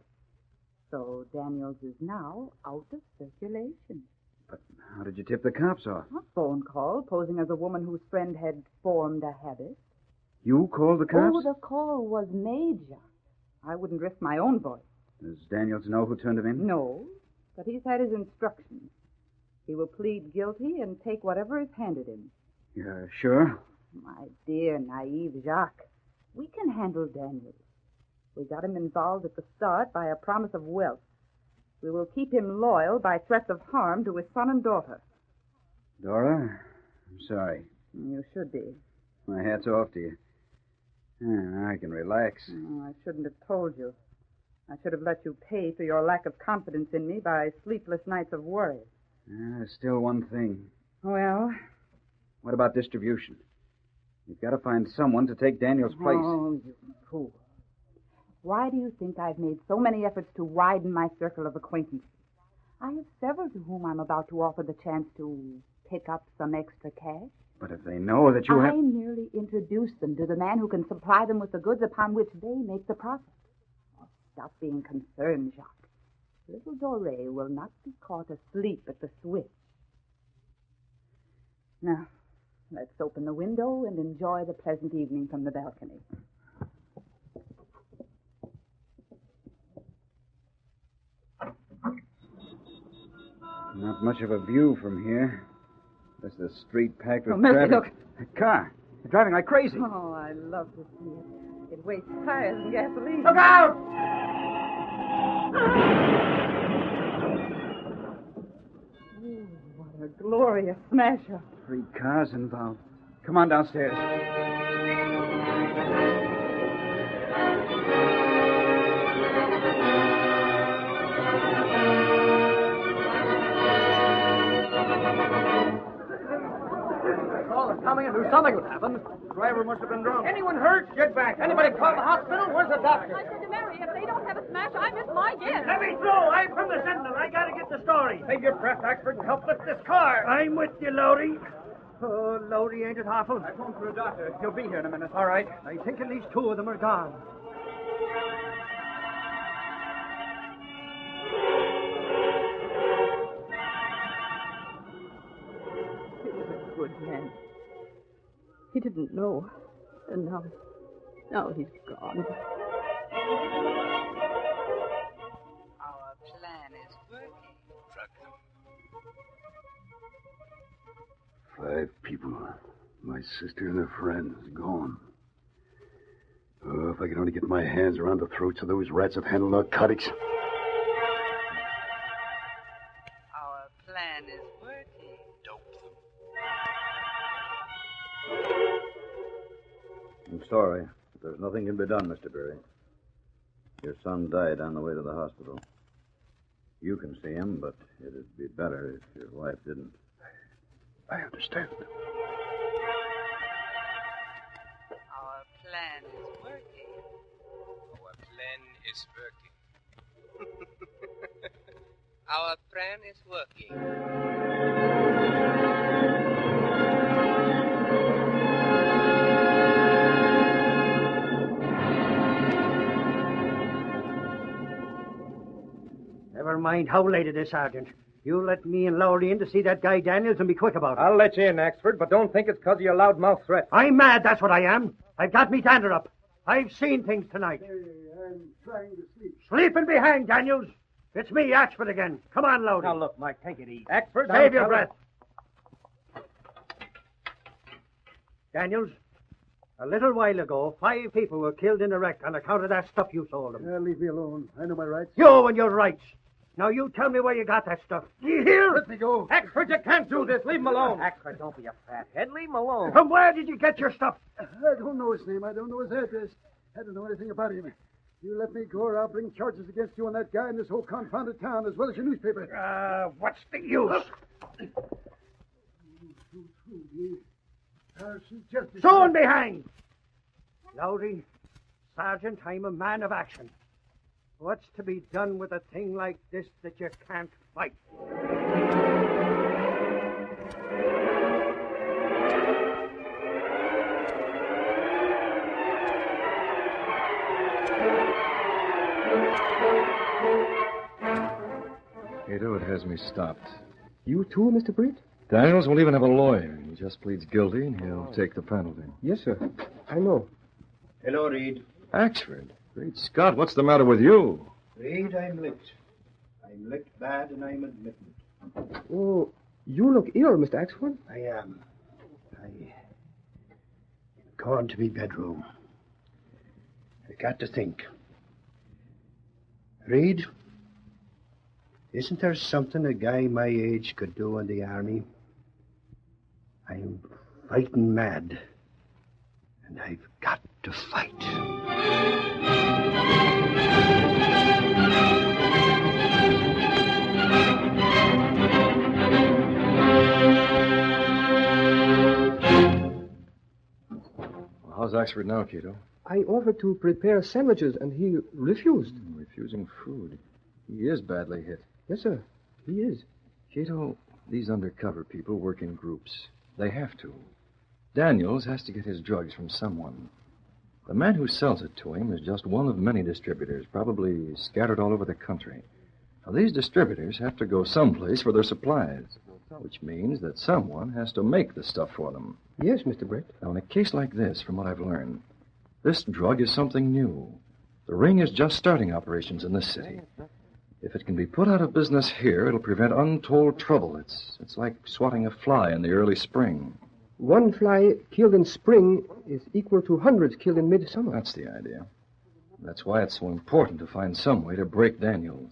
[SPEAKER 1] So Daniels is now out of circulation.
[SPEAKER 11] But how did you tip the cops off?
[SPEAKER 1] A phone call, posing as a woman whose friend had formed a habit.
[SPEAKER 11] You called the cops?
[SPEAKER 1] Oh, the call was Magee. I wouldn't risk my own voice.
[SPEAKER 11] Does Daniels know who turned him in?
[SPEAKER 1] No, but he's had his instructions. He will plead guilty and take whatever is handed him.
[SPEAKER 11] You're sure?
[SPEAKER 1] My dear, naive Jacques, we can handle Daniels. We got him involved at the start by a promise of wealth. We will keep him loyal by threats of harm to his son and daughter.
[SPEAKER 11] Dora, I'm sorry.
[SPEAKER 1] You should be.
[SPEAKER 11] My hat's off to you. I can relax.
[SPEAKER 1] Oh, I shouldn't have told you. I should have let you pay for your lack of confidence in me by sleepless nights of worry.
[SPEAKER 11] There's still one thing.
[SPEAKER 1] Well?
[SPEAKER 11] What about distribution? You've got to find someone to take Daniel's place.
[SPEAKER 1] Oh, you fool. Why do you think I've made so many efforts to widen my circle of acquaintances? I have several to whom I'm about to offer the chance to pick up some extra cash.
[SPEAKER 11] But if they know that you
[SPEAKER 1] I
[SPEAKER 11] have...
[SPEAKER 1] merely introduce them to the man who can supply them with the goods upon which they make the profit. Oh, stop being concerned, Jacques. Little Doré will not be caught asleep at the switch. Now, let's open the window and enjoy the pleasant evening from the balcony.
[SPEAKER 11] Not much of a view from here. Just the street packed with
[SPEAKER 1] Mercy,
[SPEAKER 11] traffic.
[SPEAKER 1] look.
[SPEAKER 11] A car. They're driving like crazy.
[SPEAKER 1] Oh, I love to see it. It wastes tires and gasoline.
[SPEAKER 8] Look out!
[SPEAKER 1] Ooh, what a glorious smash-up.
[SPEAKER 11] 3 cars involved. Come on downstairs.
[SPEAKER 21] Coming and knew something would happen.
[SPEAKER 8] Driver must have been drunk.
[SPEAKER 21] Anyone hurt? Get back. Anybody call the hospital? Where's the doctor?
[SPEAKER 20] I said to Mary, if they don't have a smash, I miss my guess.
[SPEAKER 8] Let me through. I'm from the Sentinel. I gotta get the story.
[SPEAKER 21] Save your breath, Axford, and help lift this car.
[SPEAKER 8] I'm with you, Lowry. Oh, Lowry, ain't it awful?
[SPEAKER 21] I phoned for a doctor. He'll be here in a minute.
[SPEAKER 8] All right. I think at least 2 of them are gone.
[SPEAKER 20] He was a good man. He didn't know. And now he's gone.
[SPEAKER 2] Our plan is working. Track them.
[SPEAKER 22] 5 people. My sister and her friends gone. Oh, if I could only get my hands around the throats of those rats that handle narcotics.
[SPEAKER 2] Our plan is working. Dope them.
[SPEAKER 4] I'm sorry, but there's nothing can be done, Mr. Berry. Your son died on the way to the hospital. You can see him, but it'd be better if your wife didn't.
[SPEAKER 22] I understand.
[SPEAKER 2] Our plan is working.
[SPEAKER 23] Our plan is working. Our plan is working.
[SPEAKER 8] Never mind how late it is, Sergeant. You let me and Lowry in to see that guy Daniels and be quick about it.
[SPEAKER 21] I'll let you in, Axford, but don't think it's because of your loudmouth threat.
[SPEAKER 8] I'm mad, that's what I am. I've got me dander up. I've seen things tonight.
[SPEAKER 22] I'm trying to sleep.
[SPEAKER 8] Sleeping behind, Daniels. It's me, Axford again. Come on, Lowry.
[SPEAKER 21] Now, look, Mike, take it easy. Axford,
[SPEAKER 8] Save your breath. Daniels, a little while ago, 5 people were killed in a wreck on account of that stuff you sold them.
[SPEAKER 22] Leave me alone. I know my rights.
[SPEAKER 8] You and your rights. Now, you tell me where you got that stuff. Do you hear?
[SPEAKER 22] Let me go.
[SPEAKER 21] Axford, you can't do this. Leave him alone. Axford, don't be a fathead. Leave him alone.
[SPEAKER 8] From where did you get your stuff?
[SPEAKER 22] I don't know his name. I don't know his address. I don't know anything about him. You let me go or I'll bring charges against you and that guy in this whole confounded town, as well as your newspaper.
[SPEAKER 8] What's the use? Soon behind! Lowry, Sergeant, I'm a man of action. What's to be done with a thing like this that you can't fight?
[SPEAKER 4] Cato, it has me stopped.
[SPEAKER 24] You too, Mr. Britt?
[SPEAKER 4] Daniels will even have a lawyer. He just pleads guilty, and he'll take the penalty.
[SPEAKER 24] Yes, sir. I know.
[SPEAKER 25] Hello, Reed.
[SPEAKER 4] Axford? Great Scott, what's the matter with you?
[SPEAKER 25] Reed, I'm licked. I'm licked bad, and I'm admitting it.
[SPEAKER 24] Oh, you look ill, Mr. Axford.
[SPEAKER 25] I am. Gone to me bedroom. I got to think. Reed, isn't there something a guy my age could do in the army? I'm fighting mad, and I've got to fight.
[SPEAKER 4] How's Axford now, Cato?
[SPEAKER 24] I offered to prepare sandwiches, and he refused.
[SPEAKER 4] Refusing food. He is badly hit.
[SPEAKER 24] Yes, sir. He is.
[SPEAKER 4] Cato, these undercover people work in groups. They have to. Daniels has to get his drugs from someone. The man who sells it to him is just one of many distributors, probably scattered all over the country. Now, these distributors have to go someplace for their supplies, which means that someone has to make the stuff for them.
[SPEAKER 24] Yes, Mr. Brett.
[SPEAKER 4] Now, in a case like this, from what I've learned, this drug is something new. The ring is just starting operations in this city. If it can be put out of business here, it'll prevent untold trouble. It's like swatting a fly in the early spring.
[SPEAKER 24] One fly killed in spring is equal to hundreds killed in midsummer.
[SPEAKER 4] That's the idea. That's why it's so important to find some way to break Daniels.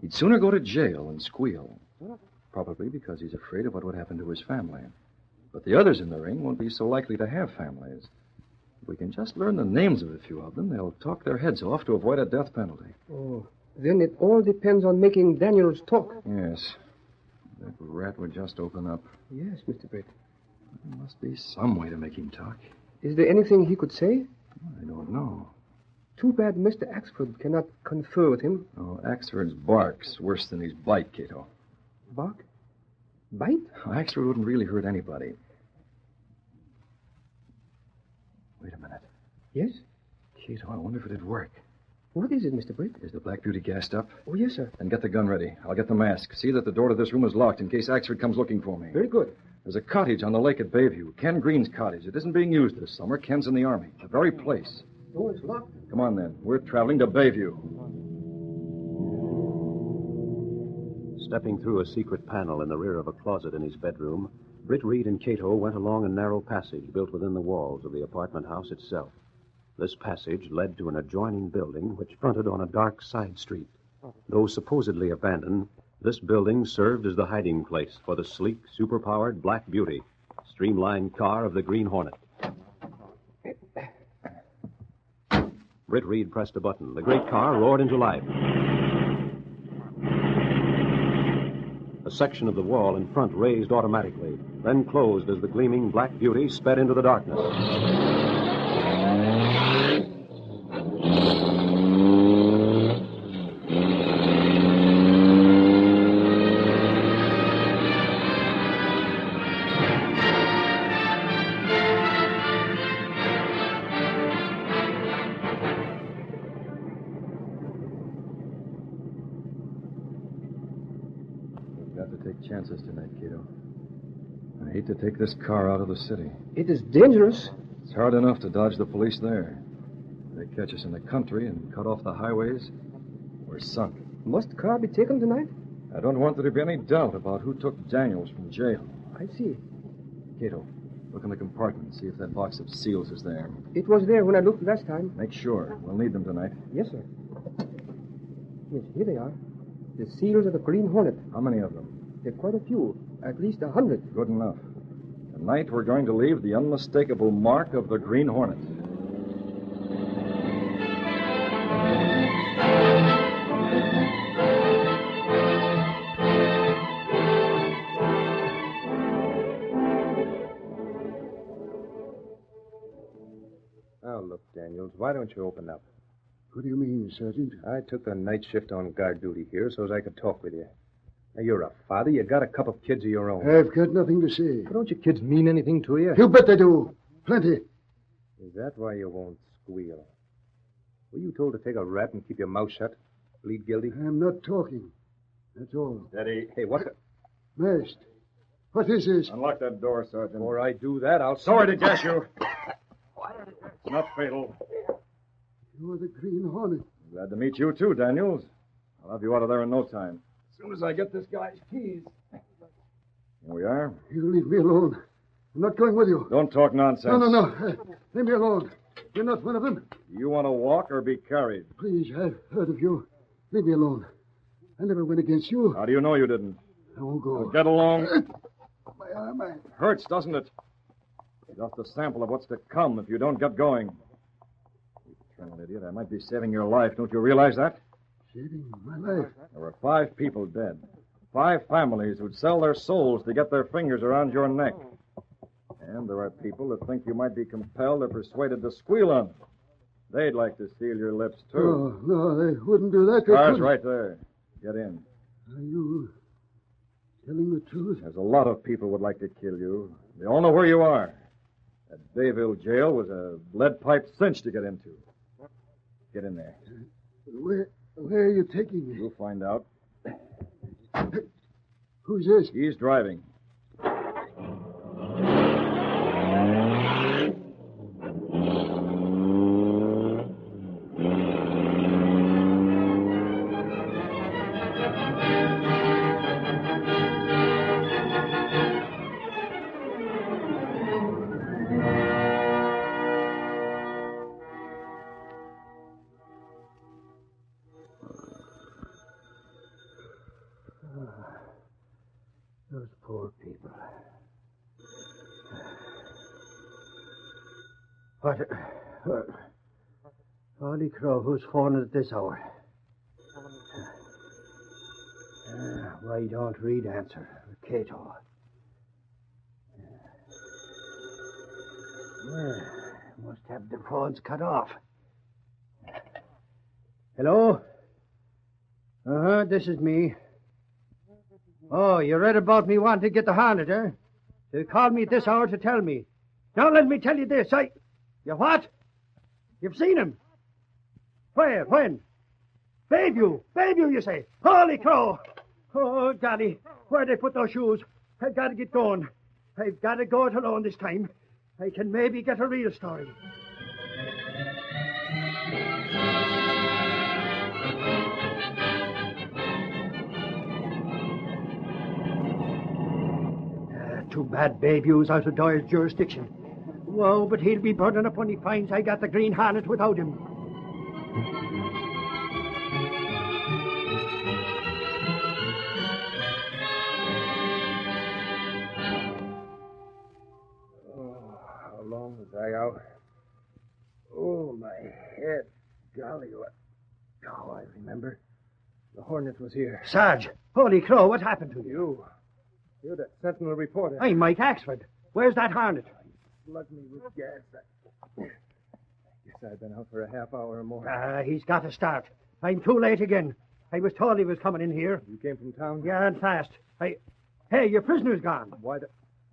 [SPEAKER 4] He'd sooner go to jail and squeal. Probably because he's afraid of what would happen to his family. But the others in the ring won't be so likely to have families. If we can just learn the names of a few of them, they'll talk their heads off to avoid a death penalty.
[SPEAKER 24] Oh, then it all depends on making Daniels talk.
[SPEAKER 4] Yes. That rat would just open up.
[SPEAKER 24] Yes, Mr. Brett.
[SPEAKER 4] There must be some way to make him talk.
[SPEAKER 24] Is there anything he could say?
[SPEAKER 4] I don't know.
[SPEAKER 24] Too bad Mr. Axford cannot confer with him.
[SPEAKER 4] Oh, Axford's bark's worse than his bite, Cato.
[SPEAKER 24] Bark? Bite?
[SPEAKER 4] Oh, Axford wouldn't really hurt anybody. Wait a minute.
[SPEAKER 24] Yes?
[SPEAKER 4] Cato, I wonder if it'd work.
[SPEAKER 24] What is it, Mr. Brett?
[SPEAKER 4] Is the Black Beauty gassed up?
[SPEAKER 24] Oh, yes, sir.
[SPEAKER 4] Then get the gun ready. I'll get the mask. See that the door to this room is locked in case Axford comes looking for me.
[SPEAKER 24] Very good.
[SPEAKER 4] There's a cottage on the lake at Bayview. Ken Green's cottage. It isn't being used this summer. Ken's in the Army. The very place.
[SPEAKER 24] Door is locked.
[SPEAKER 4] Come on, then. We're traveling to Bayview.
[SPEAKER 19] Stepping through a secret panel in the rear of a closet in his bedroom, Britt Reed and Cato went along a narrow passage built within the walls of the apartment house itself. This passage led to an adjoining building which fronted on a dark side street. Though supposedly abandoned, this building served as the hiding place for the sleek, superpowered Black Beauty, streamlined car of the Green Hornet. Britt Reed pressed a button. The great car roared into life. A section of the wall in front raised automatically, then closed as the gleaming Black Beauty sped into the darkness.
[SPEAKER 4] Chances tonight, Cato. I hate to take this car out of the city.
[SPEAKER 24] It is dangerous.
[SPEAKER 4] It's hard enough to dodge the police there. If they catch us in the country and cut off the highways, we're sunk.
[SPEAKER 24] Must the car be taken tonight?
[SPEAKER 4] I don't want there to be any doubt about who took Daniels from jail.
[SPEAKER 24] I see.
[SPEAKER 4] Cato, look in the compartment and see if that box of seals is there.
[SPEAKER 24] It was there when I looked last time.
[SPEAKER 4] Make sure. We'll need them tonight.
[SPEAKER 24] Yes, sir. Yes, here they are. The seals of the Green Hornet.
[SPEAKER 4] How many of them?
[SPEAKER 24] There are quite a few. At least 100.
[SPEAKER 4] Good enough. Tonight we're going to leave the unmistakable mark of the Green Hornet.
[SPEAKER 3] Now, look, Daniels, why don't you open up?
[SPEAKER 22] What do you mean, Sergeant?
[SPEAKER 3] I took the night shift on guard duty here so as I could talk with you. Now, you're a father. You got a couple of kids of your own.
[SPEAKER 22] I've got nothing to say.
[SPEAKER 3] Well, don't your kids mean anything to you?
[SPEAKER 22] You bet they do. Plenty.
[SPEAKER 3] Is that why you won't squeal? Were you told to take a rap and keep your mouth shut? Plead guilty?
[SPEAKER 22] I'm not talking. That's all.
[SPEAKER 3] Steady. Hey, what?
[SPEAKER 22] Masked. What is this?
[SPEAKER 4] Unlock that door, Sergeant.
[SPEAKER 3] Before I do that, I'll...
[SPEAKER 4] Sorry to gas you. It's not fatal.
[SPEAKER 22] You're the Green Hornet.
[SPEAKER 4] Glad to meet you, too, Daniels. I'll have you out of there in no time. As soon as I get this guy's keys. Here we are.
[SPEAKER 22] You leave me alone. I'm not going with you.
[SPEAKER 4] Don't talk nonsense.
[SPEAKER 22] No. Leave me alone. You're not one of them.
[SPEAKER 4] You want to walk or be carried?
[SPEAKER 22] Please, I've heard of you.
[SPEAKER 5] Leave me alone. I never went against you.
[SPEAKER 4] How do you know you didn't?
[SPEAKER 5] I won't go.
[SPEAKER 4] Now get along.
[SPEAKER 5] My arm,
[SPEAKER 4] Hurts, doesn't it? Just a sample of what's to come if you don't get going. You eternal idiot, I might be saving your life. Don't you realize that?
[SPEAKER 5] Saving my life.
[SPEAKER 4] There were 5 people dead. 5 families who'd sell their souls to get their fingers around your neck. And there are people that think you might be compelled or persuaded to squeal on them. They'd like to seal your lips, too.
[SPEAKER 5] No, they wouldn't do that. They
[SPEAKER 4] Car's
[SPEAKER 5] couldn't.
[SPEAKER 4] right there. Get in.
[SPEAKER 5] Are you telling the truth?
[SPEAKER 4] There's a lot of people would like to kill you. They all know where you are. That Bayville jail was a lead pipe cinch to get into. Get in there.
[SPEAKER 5] Where are you taking me?
[SPEAKER 4] You'll find out.
[SPEAKER 5] Who's this?
[SPEAKER 4] He's driving.
[SPEAKER 25] Those poor people. What? Holy crow, who's phoning at this hour? Why don't Reed answer? Cato. Must have the phones cut off. Hello? This is me. Oh, you read about me wanting to get the Hornet, eh? They called me at this hour to tell me. Now let me tell you this. You what? You've seen him? Where? When? Bayview, you say? Holy crow! Oh, golly, where'd they put those shoes? I've got to get going. I've got to go it alone this time. I can maybe get a real story. Too bad Bayview's out of Doyle's jurisdiction. Whoa, but he'll be burning up when he finds I got the Green Hornet without him.
[SPEAKER 3] How long was I out? Oh, my head. Golly, what? Oh, I remember. The Hornet was here.
[SPEAKER 25] Sarge, holy crow, what happened to you?
[SPEAKER 3] You're that Sentinel reporter.
[SPEAKER 25] I'm Mike Axford. Where's that Hornet?
[SPEAKER 3] Slugged me with gas. I guess I've been out for a half hour or more.
[SPEAKER 25] He's got to start. I'm too late again. I was told he was coming in here.
[SPEAKER 3] You came from town?
[SPEAKER 25] Yeah, and fast. Hey, your prisoner's gone.
[SPEAKER 3] Why,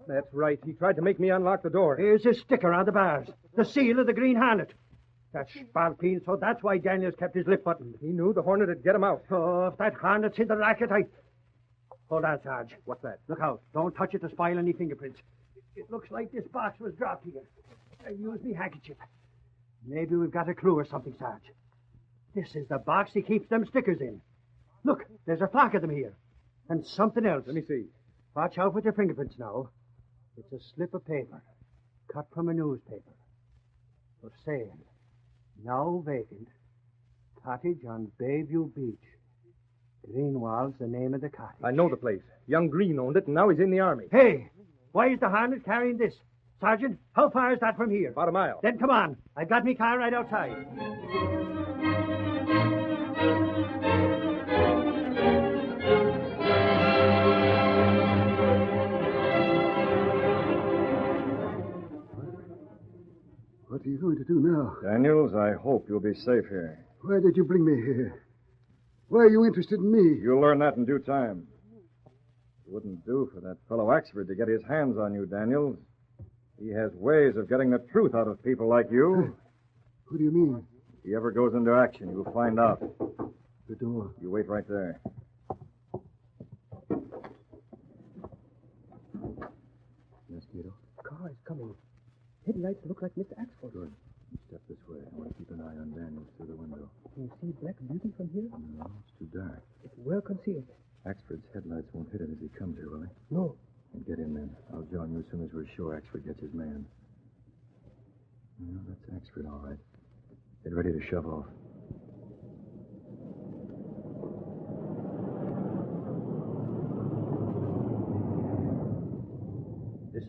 [SPEAKER 3] that's right. He tried to make me unlock the door.
[SPEAKER 25] Here's his sticker on the bars. The seal of the Green Hornet. That's spalpeen, so that's why Daniels kept his lip buttoned.
[SPEAKER 3] He knew the Hornet would get him out.
[SPEAKER 25] Oh, if that Hornet's in the racket, Hold on, Sarge.
[SPEAKER 3] What's that?
[SPEAKER 25] Look out. Don't touch it to spoil any fingerprints. It looks like this box was dropped here. I used me handkerchief. Maybe we've got a clue or something, Sarge. This is the box he keeps them stickers in. Look, there's a flock of them here. And something else.
[SPEAKER 3] Let me see.
[SPEAKER 25] Watch out with your fingerprints now. It's a slip of paper, cut from a newspaper. For sale. Now vacant. Cottage on Bayview Beach. Greenwald's the name of the cottage.
[SPEAKER 3] I know the place. Young Green owned it, and now he's in the army.
[SPEAKER 25] Hey, why is the Hornet carrying this? Sergeant, how far is that from here?
[SPEAKER 3] About a mile.
[SPEAKER 25] Then come on. I've got me car right outside.
[SPEAKER 5] What are you going to do now?
[SPEAKER 4] Daniels, I hope you'll be safe here.
[SPEAKER 5] Why did you bring me here? Why are you interested in me?
[SPEAKER 4] You'll learn that in due time. It wouldn't do for that fellow Axford to get his hands on you, Daniels. He has ways of getting the truth out of people like you.
[SPEAKER 5] What do you mean?
[SPEAKER 4] If he ever goes into action, you'll find out.
[SPEAKER 5] The door.
[SPEAKER 4] You wait right there.
[SPEAKER 3] Yes, Guido. Car is coming. Headlights look like Mr. Axford.
[SPEAKER 4] Good. You step this way. I want to keep an eye on Daniels through the window.
[SPEAKER 3] Can you see Black Beauty from here?
[SPEAKER 4] No, it's too dark.
[SPEAKER 3] It's well concealed.
[SPEAKER 4] Axford's headlights won't hit it as he comes here, will they?
[SPEAKER 3] No.
[SPEAKER 4] And get in then. I'll join you as soon as we're sure Axford gets his man. No, that's Axford, all right. Get ready to shove off.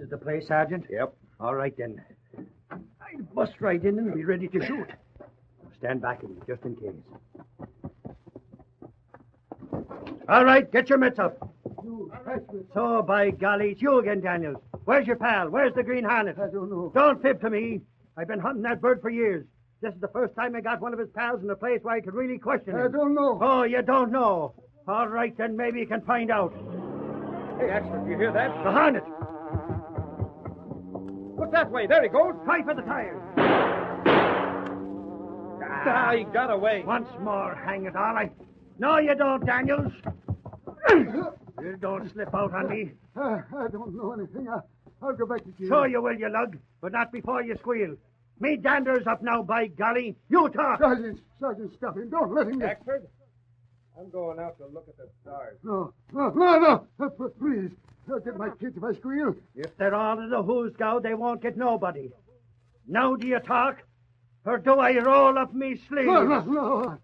[SPEAKER 8] is the place, Sergeant?
[SPEAKER 11] Yep.
[SPEAKER 8] All right, then. I'll bust right in and be ready to shoot. Stand back a minute, just in case. All right, get your mitts up. So, by golly, it's you again, Daniels. Where's your pal? Where's the Green Hornet?
[SPEAKER 5] I don't know.
[SPEAKER 8] Don't fib to me. I've been hunting that bird for years. This is the first time I got one of his pals in a place where I could really question him.
[SPEAKER 5] I don't know.
[SPEAKER 8] Oh, you don't know? All right, then maybe you can find out.
[SPEAKER 11] Hey, Axford, you hear that?
[SPEAKER 8] The Hornet.
[SPEAKER 11] Look that way. There he goes.
[SPEAKER 8] Try for the tires.
[SPEAKER 11] Ah, he got away.
[SPEAKER 8] Once more, hang it all. No, you don't, Daniels. You don't slip out on me.
[SPEAKER 5] I don't know anything. I'll go back to jail.
[SPEAKER 8] Sure you will, you lug, but not before you squeal. Me dander's up now, by golly. You talk.
[SPEAKER 5] Sergeant, stop him. Don't let him get...
[SPEAKER 11] Axford, I'm going out to look at the stars.
[SPEAKER 5] No. Please. They'll get my kids if I squeal.
[SPEAKER 8] If they're all in the who's go, they won't get nobody. Now do you talk? Or do I roll up me sleeves?
[SPEAKER 5] No.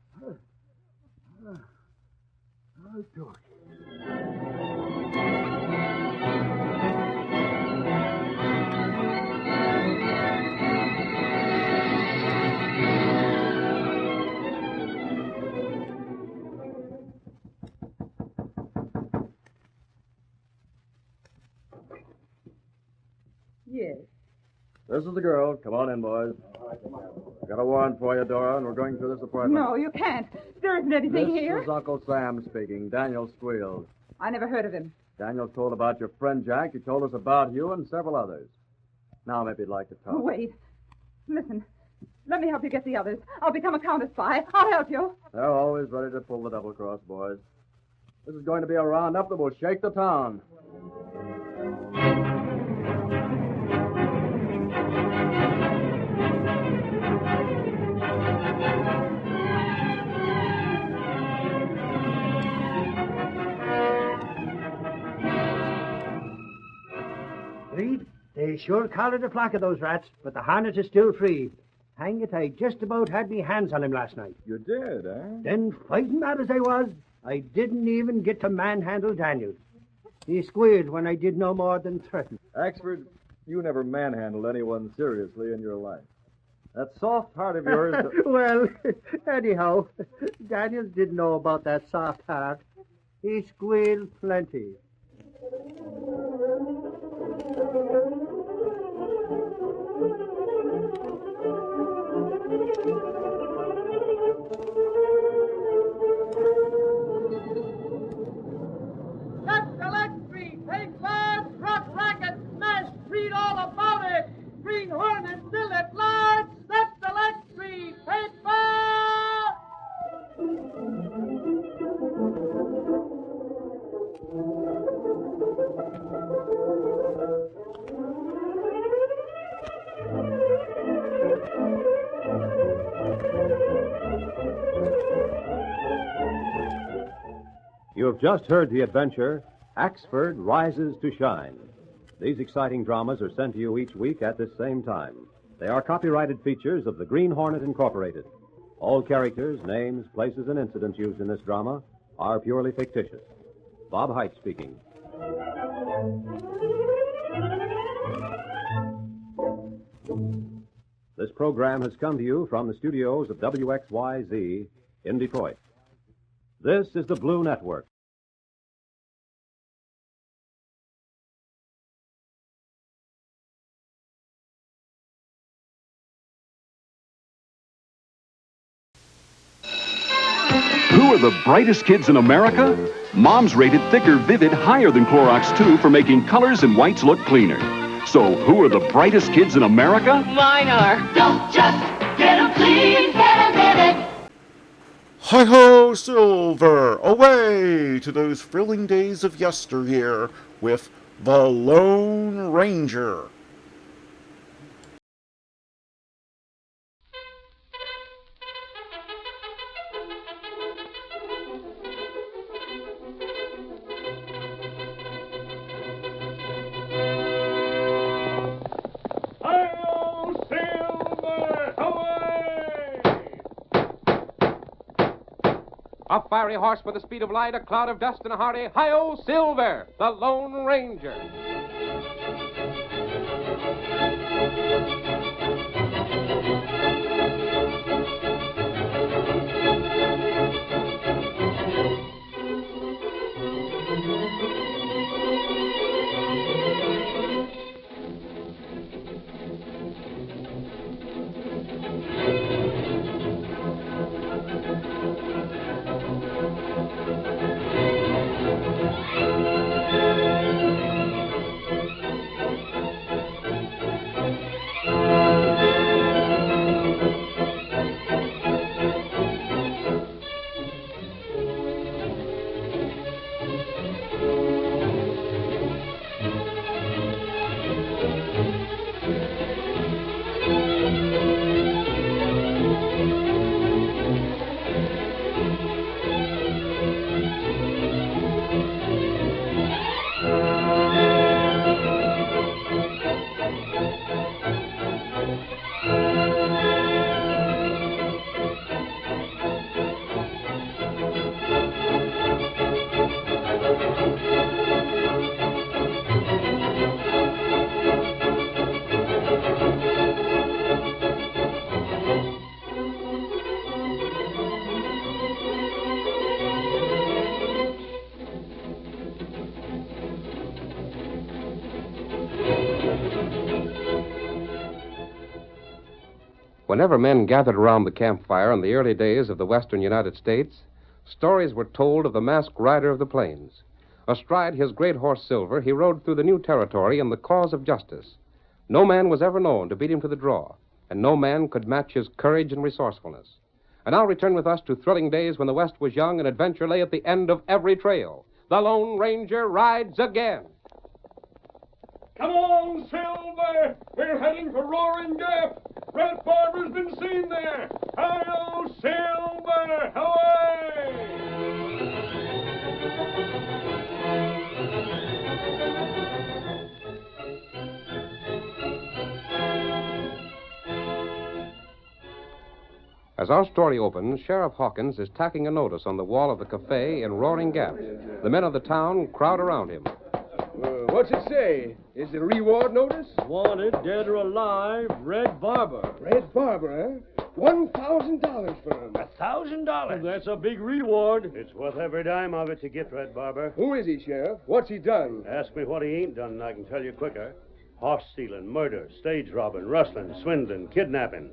[SPEAKER 5] I'll talk.
[SPEAKER 1] Yes.
[SPEAKER 4] This is the girl. Come on in, boys. Got a warrant for you, Dora, and we're going through this apartment.
[SPEAKER 1] No, you can't. There isn't anything here.
[SPEAKER 4] This is Uncle Sam speaking. Daniel squealed.
[SPEAKER 1] I never heard of him.
[SPEAKER 4] Daniel told about your friend Jack. He told us about you and several others. Now maybe you'd like to talk.
[SPEAKER 1] Wait. Listen. Let me help you get the others. I'll become a counter spy. I'll help you.
[SPEAKER 4] They're always ready to pull the double-cross, boys. This is going to be a roundup that will shake the town.
[SPEAKER 8] Reed, they sure collared a flock of those rats, but the Hornet is still free. Hang it, I just about had me hands on him last night.
[SPEAKER 4] You did, eh?
[SPEAKER 8] Then, fighting mad as I was, I didn't even get to manhandle Daniels. He squealed when I did no more than threaten.
[SPEAKER 4] Axford, you never manhandled anyone seriously in your life. That soft heart of yours...
[SPEAKER 8] Well, anyhow, Daniels didn't know about that soft heart. He squealed plenty.
[SPEAKER 7] That's electric! Take large, rock racket, smash, read all about it! Green Hornet still at large! That's electric! Paper!
[SPEAKER 19] You have just heard the adventure, Axford Rises to Shine. These exciting dramas are sent to you each week at this same time. They are copyrighted features of the Green Hornet Incorporated. All characters, names, places, and incidents used in this drama are purely fictitious. Bob Height speaking. This program has come to you from the studios of WXYZ in Detroit. This is the Blue Network.
[SPEAKER 10] Who are the brightest kids in America? Moms rated Thicker Vivid higher than Clorox 2 for making colors and whites look cleaner. So, who are the brightest kids in America?
[SPEAKER 7] Mine are. Don't just get 'em clean, get 'em vivid.
[SPEAKER 13] Hi-ho, Silver! Away to those thrilling days of yesteryear with the Lone Ranger.
[SPEAKER 14] A fiery horse with the speed of light, a cloud of dust, and a hearty Hi-Yo Silver, the Lone Ranger. Whenever men gathered around the campfire in the early days of the western United States, stories were told of the masked rider of the plains. Astride his great horse Silver, he rode through the new territory in the cause of justice. No man was ever known to beat him to the draw, and no man could match his courage and resourcefulness. And now return with us to thrilling days when the West was young and adventure lay at the end of every trail. The Lone Ranger rides again.
[SPEAKER 9] Come on, Silver! We're heading for Roaring Gap! Red Barber's been seen there! Hi-yo, Silver! Away!
[SPEAKER 14] As our story opens, Sheriff Hawkins is tacking a notice on the wall of the cafe in Roaring Gap. The men of the town crowd around him.
[SPEAKER 3] What's it say? Is it a reward notice?
[SPEAKER 12] Wanted, dead or alive, Red Barber.
[SPEAKER 3] Red Barber, huh? $1,000 for him.
[SPEAKER 12] $1,000? That's a big reward. It's worth every dime of it to get Red Barber.
[SPEAKER 3] Who is he, Sheriff? What's he done?
[SPEAKER 12] Ask me what he ain't done, and I can tell you quicker. Horse stealing, murder, stage robbing, rustling, swindling, kidnapping.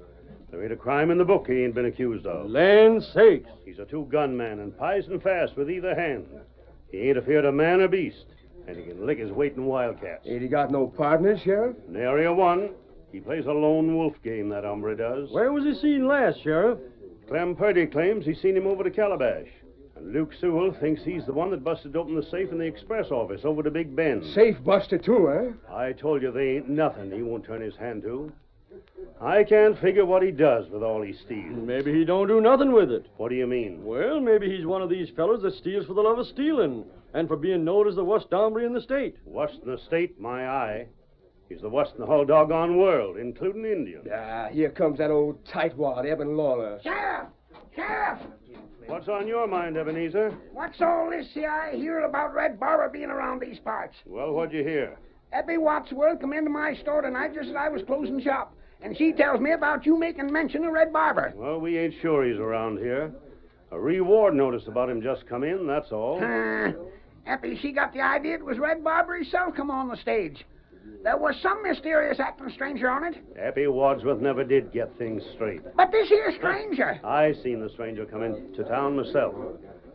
[SPEAKER 12] There ain't a crime in the book he ain't been accused of. Land sakes. He's a two-gun man and pison fast with either hand. He ain't afeard of man or beast. And he can lick his weight in wildcats.
[SPEAKER 3] Ain't he got no partners, Sheriff?
[SPEAKER 12] Nary a one. He plays a lone wolf game, that hombre does. Where was he seen last, Sheriff? Clem Purdy claims he's seen him over to Calabash. And Luke Sewell thinks he's the one that busted open the safe in the express office over to Big Bend.
[SPEAKER 3] Safe buster, too, huh?
[SPEAKER 12] I told you there ain't nothing he won't turn his hand to. I can't figure what he does with all he steals. Maybe he don't do nothing with it. What do you mean? Well, maybe he's one of these fellows that steals for the love of stealing. And for being known as the worst hombre in the state. Worst in the state, my eye. He's the worst in the whole doggone world, including Indians.
[SPEAKER 3] Ah, here comes that old tightwad, Eben Lawler.
[SPEAKER 15] Sheriff! Sheriff!
[SPEAKER 12] What's on your mind, Ebenezer?
[SPEAKER 15] What's all this I hear about Red Barber being around these parts?
[SPEAKER 12] Well, what'd you hear?
[SPEAKER 15] Eppie Wadsworth come into my store tonight just as I was closing shop. And she tells me about you making mention of Red Barber.
[SPEAKER 12] Well, we ain't sure he's around here. A reward notice about him just come in, that's all.
[SPEAKER 15] Eppie, she got the idea it was Red Barber himself come on the stage. There was some mysterious acting stranger on it.
[SPEAKER 12] Eppie Wadsworth never did get things straight.
[SPEAKER 15] But this here stranger...
[SPEAKER 12] I seen the stranger come into town myself.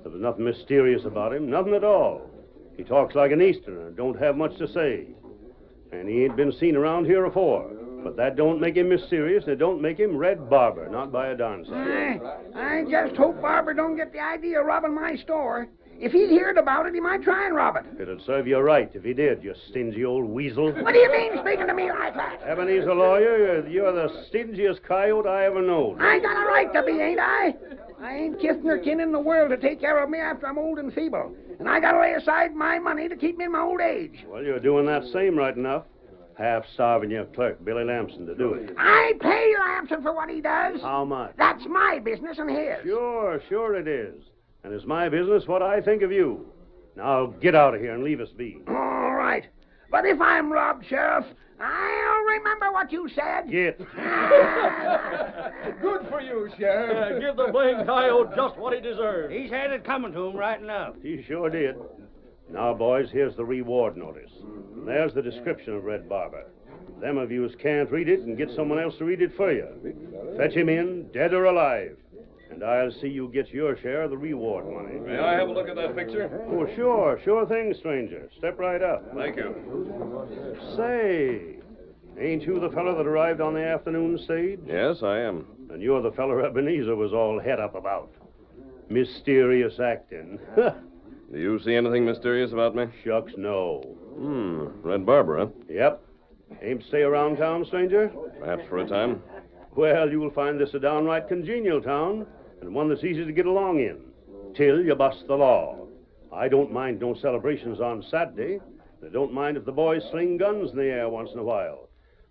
[SPEAKER 12] There was nothing mysterious about him, nothing at all. He talks like an Easterner, don't have much to say. And he ain't been seen around here afore. But that don't make him mysterious, and it don't make him Red Barber, not by a darn sight.
[SPEAKER 15] I just hope Barber don't get the idea of robbing my store. If he'd heard about it, he might try and rob it.
[SPEAKER 12] It'd serve you right if he did, you stingy old weasel.
[SPEAKER 15] What do you mean, speaking to me like that?
[SPEAKER 12] Ebenezer Lawyer, you're the stingiest coyote I ever knowed.
[SPEAKER 15] I got a right to be, ain't I? I ain't kith nor kin in the world to take care of me after I'm old and feeble. And I gotta lay aside my money to keep me in my old age.
[SPEAKER 12] Well, you're doing that same right enough. Half-starving your clerk, Billy Lamson, to do it.
[SPEAKER 15] I pay Lamson for what he does.
[SPEAKER 12] How much?
[SPEAKER 15] That's my business and his.
[SPEAKER 12] Sure it is. And it's my business what I think of you. Now get out of here and leave us be.
[SPEAKER 15] All right. But if I'm robbed, Sheriff, I'll remember what you said.
[SPEAKER 12] Get.
[SPEAKER 21] Good for you, Sheriff.
[SPEAKER 12] Give the blame coyote just what he deserves.
[SPEAKER 8] He's had it coming to him right enough.
[SPEAKER 12] He sure did. Now, boys, here's the reward notice. There's the description of Red Barber. Them of you can't read it and get someone else to read it for you. Fetch him in, dead or alive. And I'll see you get your share of the reward money.
[SPEAKER 9] May I have a look at that picture?
[SPEAKER 12] Oh, sure. Sure thing, stranger. Step right up.
[SPEAKER 9] Thank you.
[SPEAKER 12] Say, ain't you the fellow that arrived on the afternoon stage?
[SPEAKER 9] Yes, I am.
[SPEAKER 12] And you're the fellow Ebenezer was all het up about. Mysterious acting.
[SPEAKER 9] Do you see anything mysterious about me?
[SPEAKER 12] Shucks, no.
[SPEAKER 9] Red Barber, huh?
[SPEAKER 12] Yep. Aim to stay around town, stranger?
[SPEAKER 9] Perhaps for a time.
[SPEAKER 12] Well, you'll find this a downright congenial town, and one that's easy to get along in, till you bust the law. I don't mind no celebrations on Saturday. I don't mind if the boys sling guns in the air once in a while.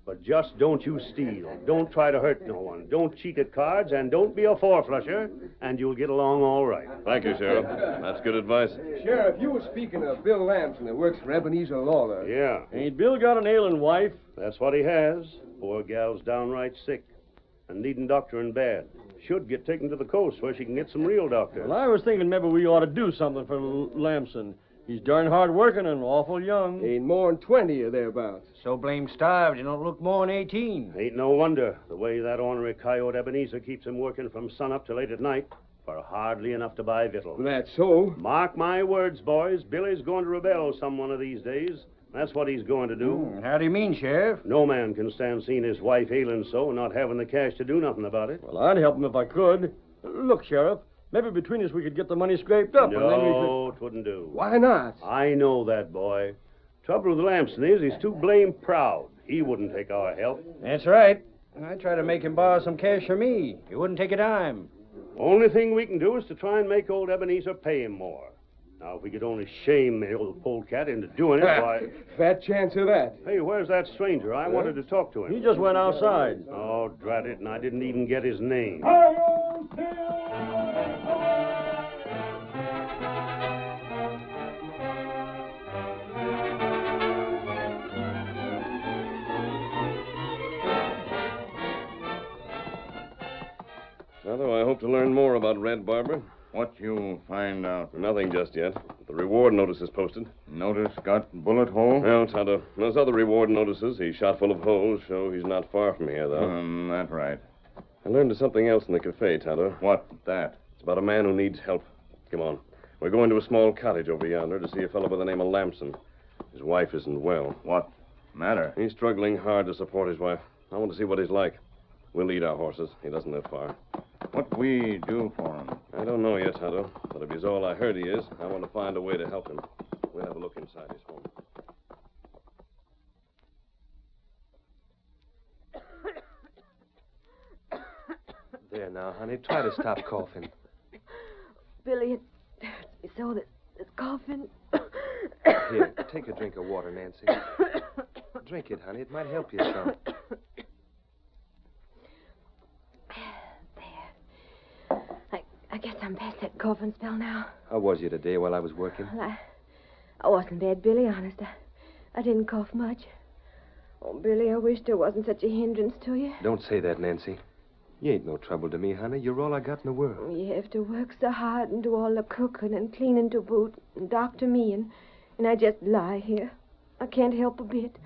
[SPEAKER 12] But just don't you steal. Don't try to hurt no one. Don't cheat at cards, and don't be a four-flusher, and you'll get along all right.
[SPEAKER 9] Thank you, Sheriff. That's good advice.
[SPEAKER 21] Sheriff, you were speaking of Bill Lamson that works for Ebenezer Lawler.
[SPEAKER 12] Yeah. Ain't Bill got an ailing wife? That's what he has. Poor gal's downright sick and needing doctoring bad. Should get taken to the coast where she can get some real doctor.
[SPEAKER 6] Well, I was thinking maybe we ought to do something for Lamson. He's darn hard working and awful young.
[SPEAKER 21] Ain't more'n 20 or thereabouts.
[SPEAKER 8] So blame starved, you don't look more'n 18.
[SPEAKER 12] Ain't no wonder the way that ornery coyote Ebenezer keeps him working from sunup till late at night for hardly enough to buy victuals.
[SPEAKER 21] That's so.
[SPEAKER 12] Mark my words, boys. Billy's going to rebel some one of these days. That's what he's going to do.
[SPEAKER 8] How do you mean, Sheriff?
[SPEAKER 12] No man can stand seeing his wife ailing so and not having the cash to do nothing about it.
[SPEAKER 6] Well, I'd help him if I could. Look, Sheriff, maybe between us we could get the money scraped up.
[SPEAKER 12] No,
[SPEAKER 6] and then we
[SPEAKER 12] it wouldn't do.
[SPEAKER 21] Why not?
[SPEAKER 12] I know that boy. Trouble with Lamson is he's too blame proud. He wouldn't take our help.
[SPEAKER 8] That's right. I tried to make him borrow some cash for me. He wouldn't take a dime.
[SPEAKER 12] Only thing we can do is to try and make old Ebenezer pay him more. Now, if we could only shame the old polecat into doing it, why...
[SPEAKER 21] Fat chance of that.
[SPEAKER 12] Hey, where's that stranger? I wanted to talk to him.
[SPEAKER 6] He just went outside.
[SPEAKER 12] Oh, drat it, and I didn't even get his name.
[SPEAKER 9] Tonto, I hope to learn more about Red Barber.
[SPEAKER 13] What you find out?
[SPEAKER 9] Nothing just yet. The reward notice is posted.
[SPEAKER 13] Notice got bullet hole?
[SPEAKER 9] No, Tonto. Those other reward notices he's shot full of holes show he's not far from here, though.
[SPEAKER 13] That's right.
[SPEAKER 9] I learned something else in the cafe, Tonto.
[SPEAKER 13] What? That?
[SPEAKER 9] It's about a man who needs help. Come on. We're going to a small cottage over yonder to see a fellow by the name of Lamson. His wife isn't well.
[SPEAKER 13] What matter?
[SPEAKER 9] He's struggling hard to support his wife. I want to see what he's like. We'll lead our horses. He doesn't live far.
[SPEAKER 13] What we do for him?
[SPEAKER 9] I don't know yet, Tonto. But if he's all I heard he is, I want to find a way to help him. We'll have a look inside his home.
[SPEAKER 14] There now, honey. Try to stop coughing.
[SPEAKER 16] Billy, it hurts me so that this coughing.
[SPEAKER 14] Here, take a drink of water, Nancy. Drink it, honey. It might help you some.
[SPEAKER 16] I guess I'm past that coughing spell now.
[SPEAKER 14] How was you today while I was working?
[SPEAKER 16] Well, I wasn't bad, Billy, honest. I didn't cough much. Oh, Billy, I wish there wasn't such a hindrance to you.
[SPEAKER 14] Don't say that, Nancy. You ain't no trouble to me, honey. You're all I got in the world.
[SPEAKER 16] You have to work so hard and do all the cooking and cleaning to boot and doctor me, and I just lie here. I can't help a bit.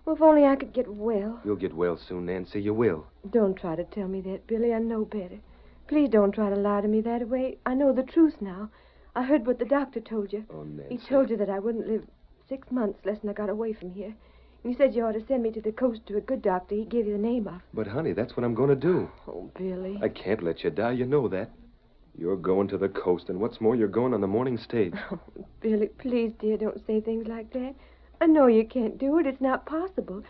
[SPEAKER 16] Well, if only I could get well.
[SPEAKER 14] You'll get well soon, Nancy. You will.
[SPEAKER 16] Don't try to tell me that, Billy. I know better. Please don't try to lie to me that way. I know the truth now. I heard what the doctor told you.
[SPEAKER 14] Oh, Nancy.
[SPEAKER 16] He told you that I wouldn't live 6 months less than I got away from here. And he said you ought to send me to the coast to a good doctor he gave you the name of.
[SPEAKER 14] But, honey, that's what I'm going to do.
[SPEAKER 16] Oh, Billy.
[SPEAKER 14] I can't let you die. You know that. You're going to the coast, and what's more, you're going on the morning stage.
[SPEAKER 16] Oh, Billy, please, dear, don't say things like that. I know you can't do it. It's not possible.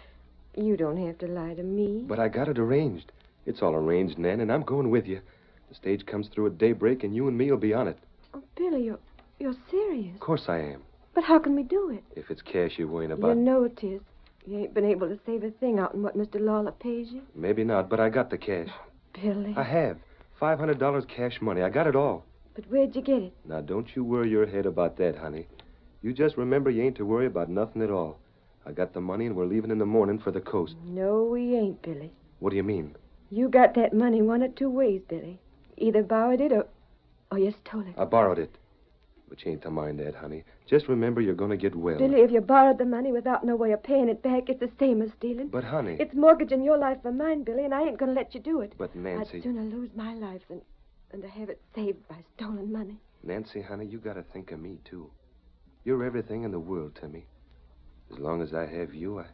[SPEAKER 16] You don't have to lie to me.
[SPEAKER 14] But I got it arranged. It's all arranged, Nan, and I'm going with you. The stage comes through at daybreak, and you and me will be on it.
[SPEAKER 16] Oh, Billy, you're serious.
[SPEAKER 14] Of course I am.
[SPEAKER 16] But how can we do it?
[SPEAKER 14] If it's cash you're worrying about.
[SPEAKER 16] You know it is. You ain't been able to save a thing out in what Mr. Lawler pays you.
[SPEAKER 14] Maybe not, but I got the cash.
[SPEAKER 16] Billy.
[SPEAKER 14] I have. $500 cash money. I got it all.
[SPEAKER 16] But where'd you get it?
[SPEAKER 14] Now, don't you worry your head about that, honey. You just remember you ain't to worry about nothing at all.
[SPEAKER 2] I got the money, and we're leaving in the morning for the coast.
[SPEAKER 16] No, we ain't, Billy.
[SPEAKER 2] What do you mean?
[SPEAKER 16] You got that money one of two ways, Billy. Either borrowed it or you stole it.
[SPEAKER 2] I borrowed it. But you ain't to mind that, honey. Just remember you're going to get well.
[SPEAKER 16] Billy, if you borrowed the money without no way of paying it back, it's the same as stealing.
[SPEAKER 2] But, honey...
[SPEAKER 16] It's mortgaging your life for mine, Billy, and I ain't going to let you do it.
[SPEAKER 2] But, Nancy...
[SPEAKER 16] I'd sooner lose my life than to have it saved by stolen money.
[SPEAKER 2] Nancy, honey, you got to think of me, too. You're everything in the world to me. As long as I have you,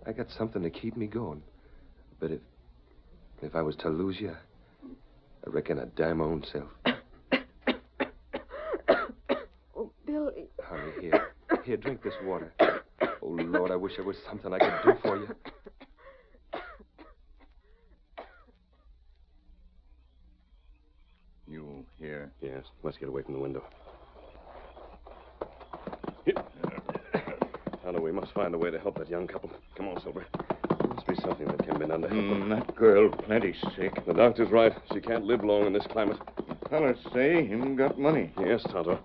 [SPEAKER 2] I got something to keep me going. But if I was to lose you, I reckon I'd die my own self.
[SPEAKER 16] Oh, Billy.
[SPEAKER 2] Honey, here, drink this water. Oh, Lord, I wish there was something I could do for you.
[SPEAKER 22] You here?
[SPEAKER 2] Yes, let's get away from the window. Tonto, we must find a way to help that young couple. Come on, Silver. There must be something that can be done to help them.
[SPEAKER 22] That girl plenty sick.
[SPEAKER 2] The doctor's right. She can't live long in this climate.
[SPEAKER 22] Fellas say him got money.
[SPEAKER 2] Yes, Tonto.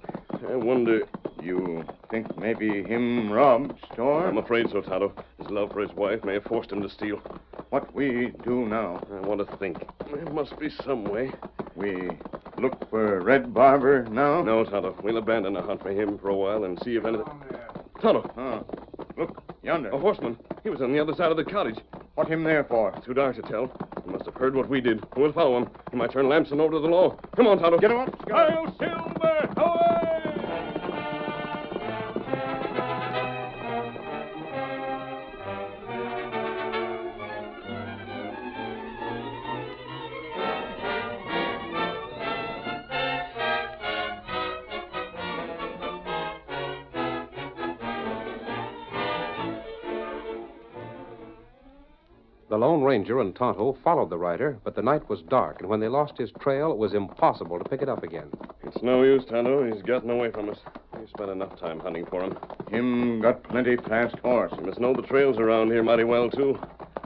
[SPEAKER 2] I wonder...
[SPEAKER 22] You think maybe him robbed store?
[SPEAKER 2] I'm afraid so, Tonto. His love for his wife may have forced him to steal.
[SPEAKER 22] What we do now?
[SPEAKER 2] I want to think. There must be some way.
[SPEAKER 22] We look for Red Barber now?
[SPEAKER 2] No, Tonto. We'll abandon the hunt for him for a while and see if anything... Tonto!
[SPEAKER 22] Look, yonder.
[SPEAKER 2] A horseman. He was on the other side of the cottage.
[SPEAKER 22] What him there for?
[SPEAKER 2] Too dark to tell. He must have heard what we did. We'll follow him. He might turn Lamson over to the law. Come on, Tonto.
[SPEAKER 22] Get him up.
[SPEAKER 9] Kyle Silver! Away!
[SPEAKER 14] The Lone Ranger and Tonto followed the rider, but the night was dark, and when they lost his trail, it was impossible to pick it up again.
[SPEAKER 2] It's no use, Tonto. He's gotten away from us. We spent enough time hunting for him.
[SPEAKER 22] Him got plenty fast horse.
[SPEAKER 2] He must know the trails around here mighty well, too.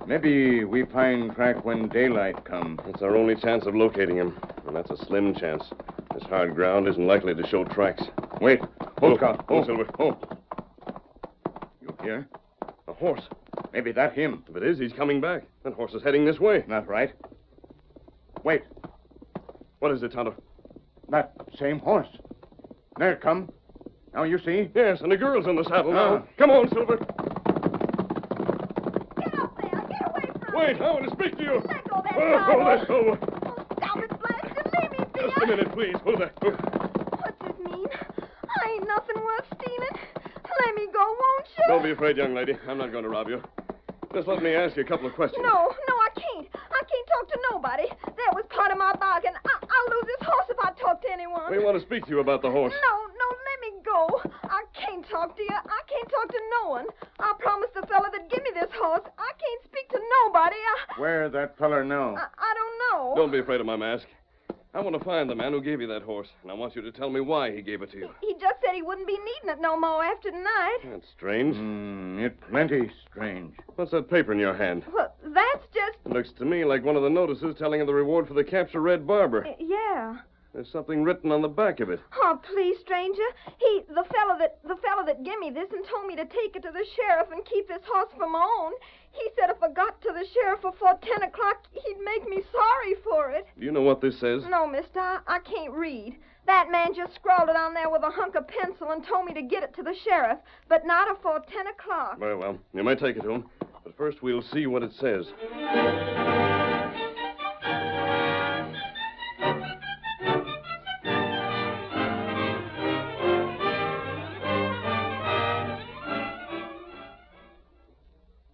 [SPEAKER 22] Maybe we find track when daylight come.
[SPEAKER 2] It's our only chance of locating him, and that's a slim chance. This hard ground isn't likely to show tracks.
[SPEAKER 22] Wait. Hold, Scout.
[SPEAKER 2] Hold, Silver. Hold.
[SPEAKER 22] You hear?
[SPEAKER 2] A horse.
[SPEAKER 22] Maybe that him.
[SPEAKER 2] If it is, he's coming back. That horse is heading this way.
[SPEAKER 22] Not right. Wait.
[SPEAKER 2] What is it, Tonto?
[SPEAKER 22] That same horse. There it come. Now you see?
[SPEAKER 2] Yes, and the girl's on the saddle now. Come on, Silver.
[SPEAKER 17] Get up there. Get away from
[SPEAKER 2] Wait,
[SPEAKER 17] me.
[SPEAKER 2] I want to speak to you.
[SPEAKER 17] Let go that
[SPEAKER 2] Let go.
[SPEAKER 17] Stop it, blasted. Leave me be.
[SPEAKER 2] Just a minute, please. Hold that.
[SPEAKER 17] What's this mean? I ain't nothing worth stealing. Let me go, won't you?
[SPEAKER 2] Don't be afraid, young lady. I'm not going to rob you. Just let me ask you a couple of questions.
[SPEAKER 17] No, I can't. I can't talk to nobody. That was part of my bargain. I'll lose this horse if I talk to anyone.
[SPEAKER 2] We want to speak to you about the horse.
[SPEAKER 17] No, let me go. I can't talk to you. I can't talk to no one. I promised the fella that give me this horse. I can't speak to nobody.
[SPEAKER 22] Where that feller now?
[SPEAKER 17] I don't know.
[SPEAKER 2] Don't be afraid of my mask. I want to find the man who gave you that horse, and I want you to tell me why he gave it to you.
[SPEAKER 17] He just said he wouldn't be needing it no more after tonight.
[SPEAKER 2] That's strange.
[SPEAKER 22] It plenty strange.
[SPEAKER 2] What's that paper in your hand?
[SPEAKER 17] Well, that's just...
[SPEAKER 2] It looks to me like one of the notices telling of the reward for the capture of Red Barber.
[SPEAKER 17] Yeah.
[SPEAKER 2] There's something written on the back of it.
[SPEAKER 17] Oh, please, stranger. The fella that gave me this and told me to take it to the sheriff and keep this horse for my own. He said if I got to the sheriff before 10 o'clock, he'd make me sorry for it.
[SPEAKER 2] Do you know what this says?
[SPEAKER 17] No, mister, I can't read. That man just scrawled it on there with a hunk of pencil and told me to get it to the sheriff, but not afore 10 o'clock.
[SPEAKER 2] Very well. You may take it to him. But first we'll see what it says.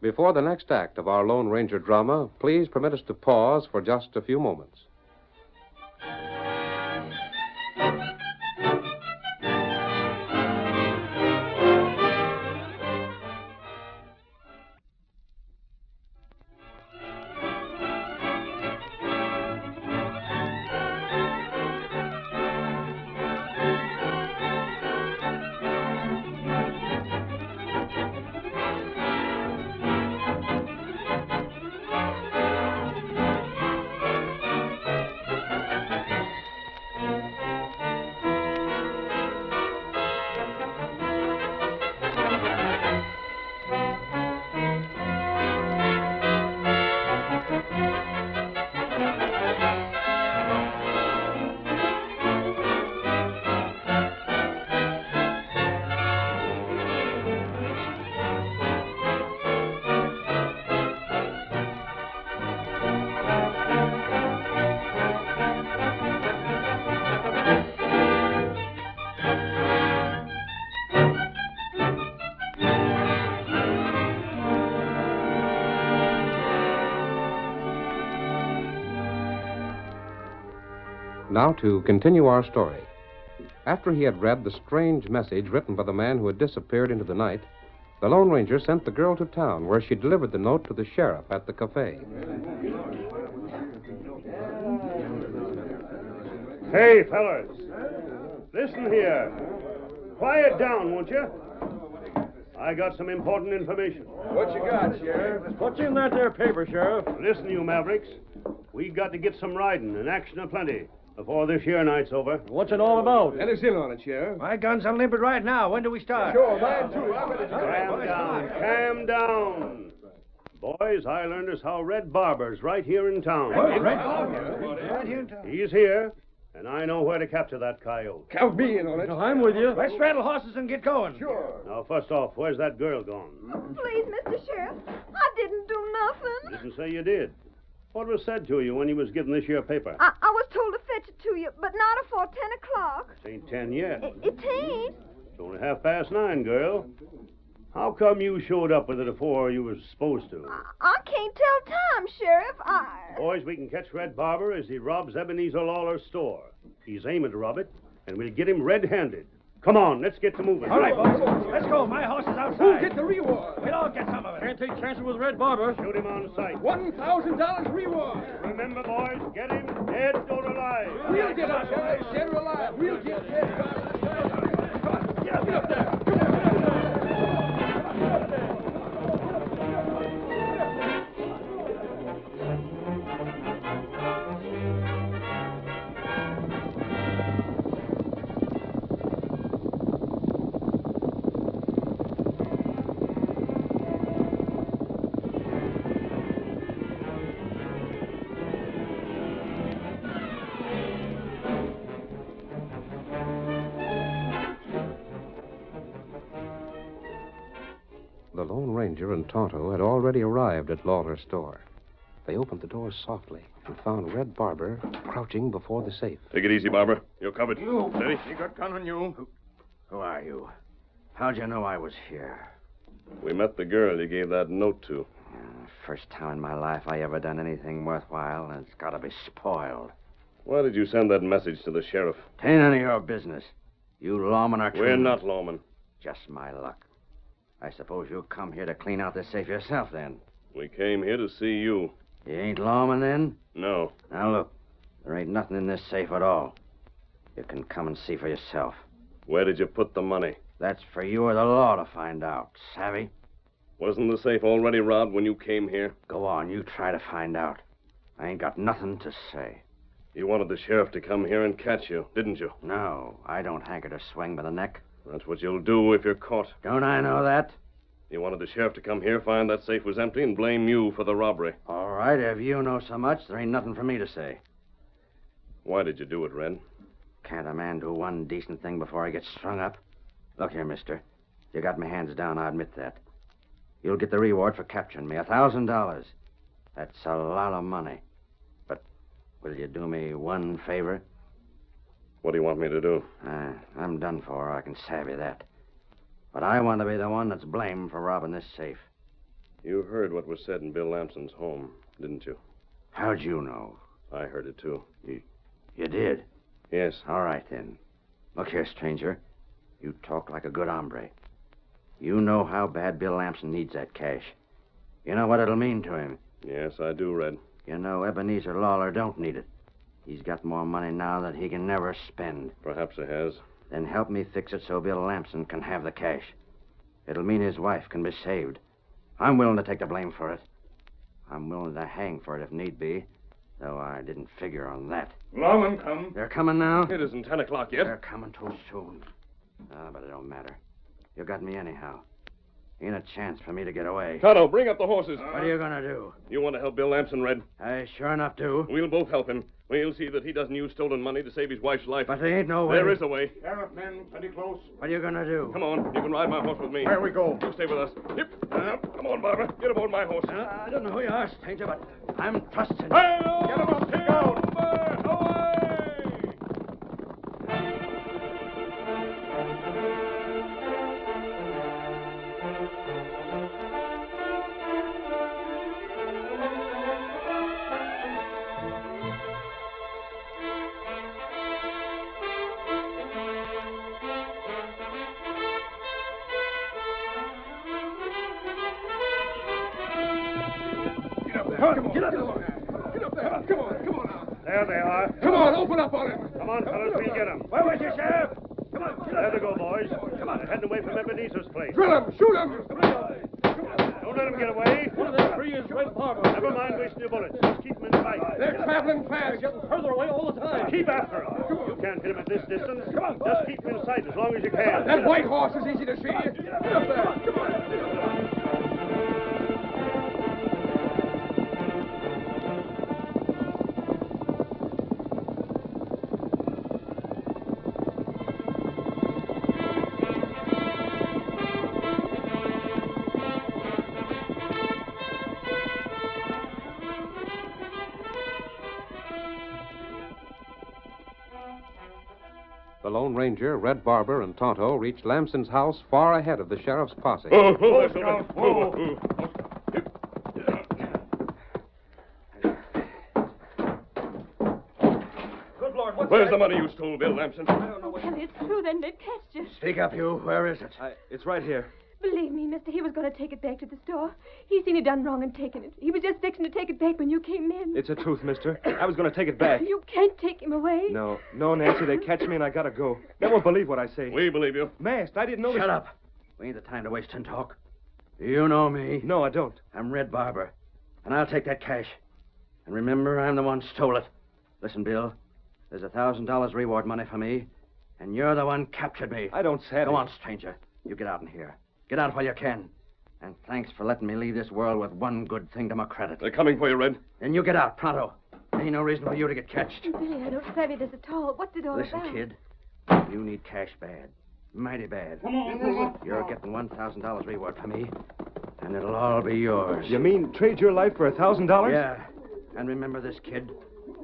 [SPEAKER 14] Before the next act of our Lone Ranger drama, please permit us to pause for just a few moments. Now to continue our story. After he had read the strange message written by the man who had disappeared into the night, the Lone Ranger sent the girl to town, where she delivered the note to the sheriff at the cafe.
[SPEAKER 12] Hey, fellas. Listen here. Quiet down, won't you? I got some important information.
[SPEAKER 6] What you got, Sheriff? What's in that there paper, Sheriff?
[SPEAKER 12] Listen, you mavericks. We got to get some riding and action aplenty before this here night's over.
[SPEAKER 6] What's it all about?
[SPEAKER 9] Let us in on it, Sheriff.
[SPEAKER 8] My gun's unlimbered right now. When do we start?
[SPEAKER 9] Sure, mine too.
[SPEAKER 12] Calm down. Boys, I learned as how Red Barber's right here in town.
[SPEAKER 8] What? Red Barber? Right here in town.
[SPEAKER 12] He's here, and I know where to capture that coyote.
[SPEAKER 9] Count me in on it.
[SPEAKER 6] I'm with you.
[SPEAKER 8] Let's straddle horses and get going.
[SPEAKER 9] Sure.
[SPEAKER 12] Now, first off, where's that girl gone?
[SPEAKER 17] Please, Mr. Sheriff, I didn't do nothing.
[SPEAKER 12] Didn't say you did. What was said to you when you was given this here paper?
[SPEAKER 17] I was told to fetch it to you, but not afore 10 o'clock.
[SPEAKER 12] It ain't 10 yet.
[SPEAKER 17] It ain't.
[SPEAKER 12] It's only 9:30, girl. How come you showed up with it afore you was supposed to?
[SPEAKER 17] I can't tell time, Sheriff.
[SPEAKER 12] Boys, we can catch Red Barber as he robs Ebenezer Lawler's store. He's aiming to rob it, and we'll get him red-handed. Come on, let's get to moving.
[SPEAKER 8] All right, boys. Let's go. My horse is outside.
[SPEAKER 9] Who'll get the reward?
[SPEAKER 8] We'll all get some of it.
[SPEAKER 6] Can't take chances with Red Barber.
[SPEAKER 12] Shoot him on sight.
[SPEAKER 9] $1,000 reward.
[SPEAKER 12] Remember, boys, get him dead or alive.
[SPEAKER 9] We'll get our guys dead or alive. We'll get dead. Get up there.
[SPEAKER 14] The Lone Ranger and Tonto had already arrived at Lawler's store. They opened the door softly and found Red Barber crouching before the safe.
[SPEAKER 9] Take it easy, Barber. You're covered. Steady.
[SPEAKER 21] You got gun on you. Who are you? How'd you know I was here?
[SPEAKER 9] We met the girl you gave that note to.
[SPEAKER 21] First time in my life I ever done anything worthwhile, and it's got to be spoiled.
[SPEAKER 9] Why did you send that message to the sheriff?
[SPEAKER 21] Tain't none of your business. You lawmen are...
[SPEAKER 9] We're not lawmen.
[SPEAKER 21] Just my luck. I suppose you come here to clean out this safe yourself, then.
[SPEAKER 9] We came here to see you.
[SPEAKER 21] You ain't lawman, then?
[SPEAKER 9] No.
[SPEAKER 21] Now, look. There ain't nothing in this safe at all. You can come and see for yourself.
[SPEAKER 9] Where did you put the money?
[SPEAKER 21] That's for you or the law to find out. Savvy?
[SPEAKER 9] Wasn't the safe already robbed when you came here?
[SPEAKER 21] Go on. You try to find out. I ain't got nothing to say.
[SPEAKER 9] You wanted the sheriff to come here and catch you, didn't you?
[SPEAKER 21] No. I don't hanker to swing by the neck.
[SPEAKER 9] That's what you'll do if you're caught.
[SPEAKER 21] Don't I know that?
[SPEAKER 9] You wanted the sheriff to come here, find that safe was empty, and blame you for the robbery.
[SPEAKER 21] All right, if you know so much, there ain't nothing for me to say.
[SPEAKER 9] Why did you do it, Red?
[SPEAKER 21] Can't a man do one decent thing before he gets strung up? Look here, mister. You got my hands down, I admit that. You'll get the reward for capturing me, $1,000. That's a lot of money. But will you do me one favor?
[SPEAKER 9] What do you want me to do?
[SPEAKER 21] I'm done for, I can savvy that. But I want to be the one that's blamed for robbing this safe.
[SPEAKER 9] You heard what was said in Bill Lamson's home, didn't you?
[SPEAKER 21] How'd you know?
[SPEAKER 9] I heard it, too.
[SPEAKER 21] You did?
[SPEAKER 9] Yes.
[SPEAKER 21] All right, then. Look here, stranger. You talk like a good hombre. You know how bad Bill Lamson needs that cash. You know what it'll mean to him.
[SPEAKER 9] Yes, I do, Red.
[SPEAKER 21] You know Ebenezer Lawler don't need it. He's got more money now than he can never spend.
[SPEAKER 9] Perhaps he has.
[SPEAKER 21] Then help me fix it so Bill Lamson can have the cash. It'll mean his wife can be saved. I'm willing to take the blame for it. I'm willing to hang for it if need be, though I didn't figure on that.
[SPEAKER 9] Lawmen come.
[SPEAKER 21] They're coming now?
[SPEAKER 9] It isn't 10 o'clock yet.
[SPEAKER 21] They're coming too soon. But it don't matter. You got me anyhow. Ain't a chance for me to get away.
[SPEAKER 9] Tonto, bring up the horses.
[SPEAKER 21] What are you going to do?
[SPEAKER 9] You want to help Bill Lamson, Red?
[SPEAKER 21] I sure enough do.
[SPEAKER 9] We'll both help him. We'll see that he doesn't use stolen money to save his wife's life.
[SPEAKER 21] But there ain't no way.
[SPEAKER 9] There is a way.
[SPEAKER 21] Sheriff, men, pretty close. What are you going to do?
[SPEAKER 9] Come on. You can ride my horse with me.
[SPEAKER 21] Where we go?
[SPEAKER 9] You stay with us. Yep. Come on, Barbara. Get aboard my horse.
[SPEAKER 21] I don't know who you are, stranger, but I'm trusting you.
[SPEAKER 9] Hey-o!
[SPEAKER 21] Get him up, take out.
[SPEAKER 9] Come on, get up there. Get up there. Come on now.
[SPEAKER 12] There they are.
[SPEAKER 9] Come on, open up on him.
[SPEAKER 12] Come on, fellas, we'll get them.
[SPEAKER 8] Where was you, Sheriff? Come on, get
[SPEAKER 12] There
[SPEAKER 8] up.
[SPEAKER 12] they go, boys. Come on. They're heading away from Ebenezer's place.
[SPEAKER 9] Drill him. Shoot him.
[SPEAKER 12] Don't let them get away.
[SPEAKER 6] One of them three is Red Barber.
[SPEAKER 12] Never mind wasting your bullets. Just keep them in sight.
[SPEAKER 9] They're traveling fast.
[SPEAKER 6] Getting further away all the time.
[SPEAKER 12] Keep after them. You can't hit them at this distance. Come on. Just keep them in sight as long as you can.
[SPEAKER 9] That white horse is easy to see. Get up there. Come on.
[SPEAKER 14] The Lone Ranger, Red Barber, and Tonto reached Lamson's house far ahead of the sheriff's posse.
[SPEAKER 9] Where's the money you stole, Bill Lamson?
[SPEAKER 16] I don't know. Well, it's true, then they've catched you.
[SPEAKER 3] Speak up, you. Where is it?
[SPEAKER 4] It's right here.
[SPEAKER 16] Believe me, mister, he was going to take it back to the store. He seen he done wrong and taken it. He was just fixing to take it back when you came in.
[SPEAKER 4] It's the truth, mister. I was going to take it back.
[SPEAKER 16] You can't take him away.
[SPEAKER 4] No, Nancy, they catch me and I gotta go. They won't believe what I say.
[SPEAKER 9] We believe you.
[SPEAKER 4] Masked, I didn't know
[SPEAKER 3] Shut up. We ain't the time to waste and talk. You know me.
[SPEAKER 4] No, I don't.
[SPEAKER 3] I'm Red Barber, and I'll take that cash. And remember, I'm the one stole it. Listen, Bill, there's $1,000 reward money for me, and you're the one captured me.
[SPEAKER 4] I don't say it.
[SPEAKER 3] Go on, stranger. You get out in here. Get out while you can. And thanks for letting me leave this world with one good thing to my credit.
[SPEAKER 9] They're coming for you, Red.
[SPEAKER 3] Then you get out, pronto. There ain't no reason for you to get catched.
[SPEAKER 16] Billy, I don't savvy this at all. What's it all
[SPEAKER 3] Listen,
[SPEAKER 16] about?
[SPEAKER 3] kid. You need cash bad. Mighty bad.
[SPEAKER 9] Come on.
[SPEAKER 3] You're getting $1,000 reward for me, and it'll all be yours.
[SPEAKER 4] You mean trade your life for $1,000?
[SPEAKER 3] Yeah. And remember this, kid.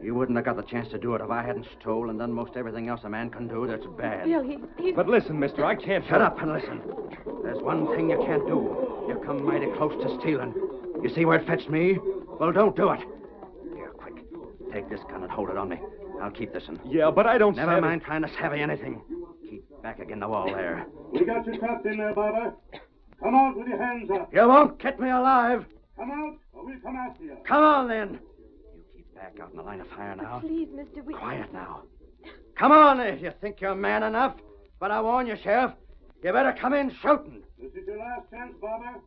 [SPEAKER 3] You wouldn't have got the chance to do it if I hadn't stole and done most everything else a man can do that's bad.
[SPEAKER 16] Bill, he's...
[SPEAKER 4] But listen, mister, I can't...
[SPEAKER 3] Shut up and listen. There's one thing you can't do. You come mighty close to stealing. You see where it fetched me? Well, don't do it. Here, quick. Take this gun and hold it on me. I'll keep this one.
[SPEAKER 4] Yeah, but I don't...
[SPEAKER 3] Never mind trying to savvy anything. Keep back again the wall there.
[SPEAKER 9] We got you trapped in there, Barber. Come out with your hands up.
[SPEAKER 3] You won't get me alive.
[SPEAKER 9] Come out, or we'll come after you.
[SPEAKER 3] Come on, then. You keep back out in the line of fire now.
[SPEAKER 16] Please, mister, we...
[SPEAKER 3] Quiet now. Come on, if you think you're man enough. But I warn you, Sheriff, you better come in shooting.
[SPEAKER 9] This is your last chance, Barber.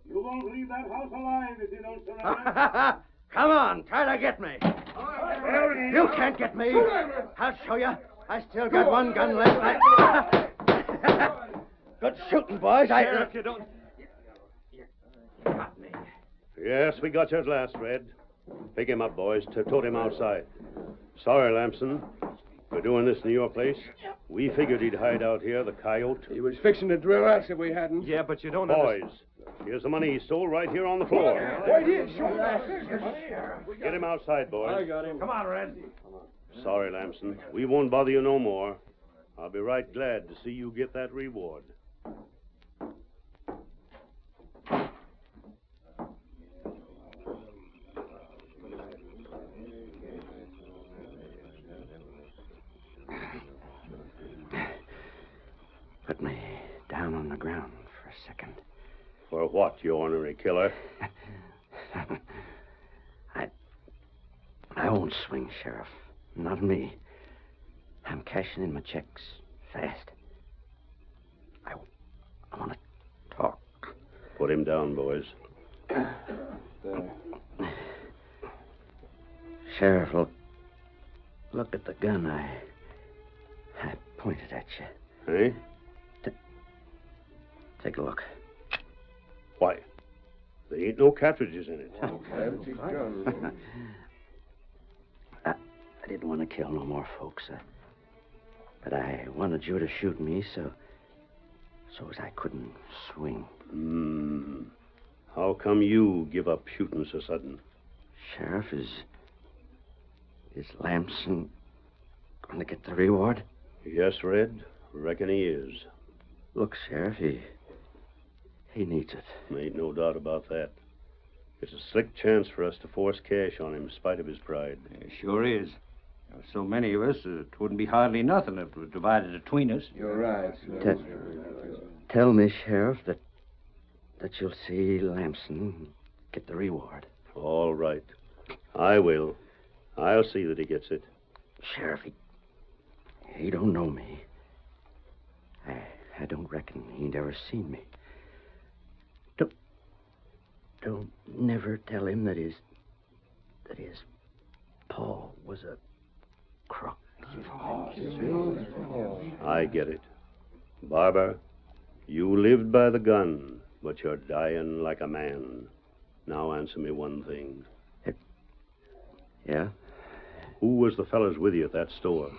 [SPEAKER 9] You won't leave that house alive if you don't surrender.
[SPEAKER 3] Come on, try to get me. You can't get me. I'll show you. I still got one gun left. Good shooting, boys.
[SPEAKER 12] Sheriff, you don't...
[SPEAKER 3] You got me.
[SPEAKER 12] Yes, we got you at last, Red. Pick him up, boys. Tote him outside. Sorry, Lamson. We're doing this in your place. We figured he'd hide out here, the coyote.
[SPEAKER 9] He was fixing to drill us if we hadn't.
[SPEAKER 4] Yeah, but you don't
[SPEAKER 12] Boys, here's the money he stole right here on the floor.
[SPEAKER 9] Right here, shoot.
[SPEAKER 12] Get him outside, boys.
[SPEAKER 6] I got him.
[SPEAKER 8] Come on, Red.
[SPEAKER 12] Sorry, Lamson. We won't bother you no more. I'll be right glad to see you get that reward.
[SPEAKER 3] Put me down on the ground for a second.
[SPEAKER 12] For what, you ornery killer?
[SPEAKER 3] I won't swing, Sheriff. Not me. I'm cashing in my checks fast. I want to talk.
[SPEAKER 12] Put him down, boys.
[SPEAKER 3] Sheriff, look at the gun I pointed at you.
[SPEAKER 12] Eh?
[SPEAKER 3] Take a look.
[SPEAKER 12] Why? There ain't no cartridges in it.
[SPEAKER 3] I didn't want to kill no more folks, but I wanted you to shoot me so as I couldn't swing.
[SPEAKER 12] How come you give up shooting so sudden?
[SPEAKER 3] Sheriff, is Lamson going to get the reward?
[SPEAKER 12] Yes, Red. Reckon he is.
[SPEAKER 3] Look, Sheriff, he needs it.
[SPEAKER 12] Ain't no doubt about that. It's a slick chance for us to force cash on him in spite of his pride.
[SPEAKER 11] It sure is. There's so many of us, it wouldn't be hardly nothing if it was divided between us.
[SPEAKER 3] You're right. Tell me, Sheriff, that you'll see Lamson get the reward.
[SPEAKER 12] All right. I will. I'll see that he gets it.
[SPEAKER 21] Sheriff, he don't know me. I don't reckon he'd ever seen me. Don't never tell him that his Paul was a crook.
[SPEAKER 12] I get it. Barber, you lived by the gun, but you're dying like a man. Now answer me one thing.
[SPEAKER 21] Yeah?
[SPEAKER 12] Who was the fellas with you at that store?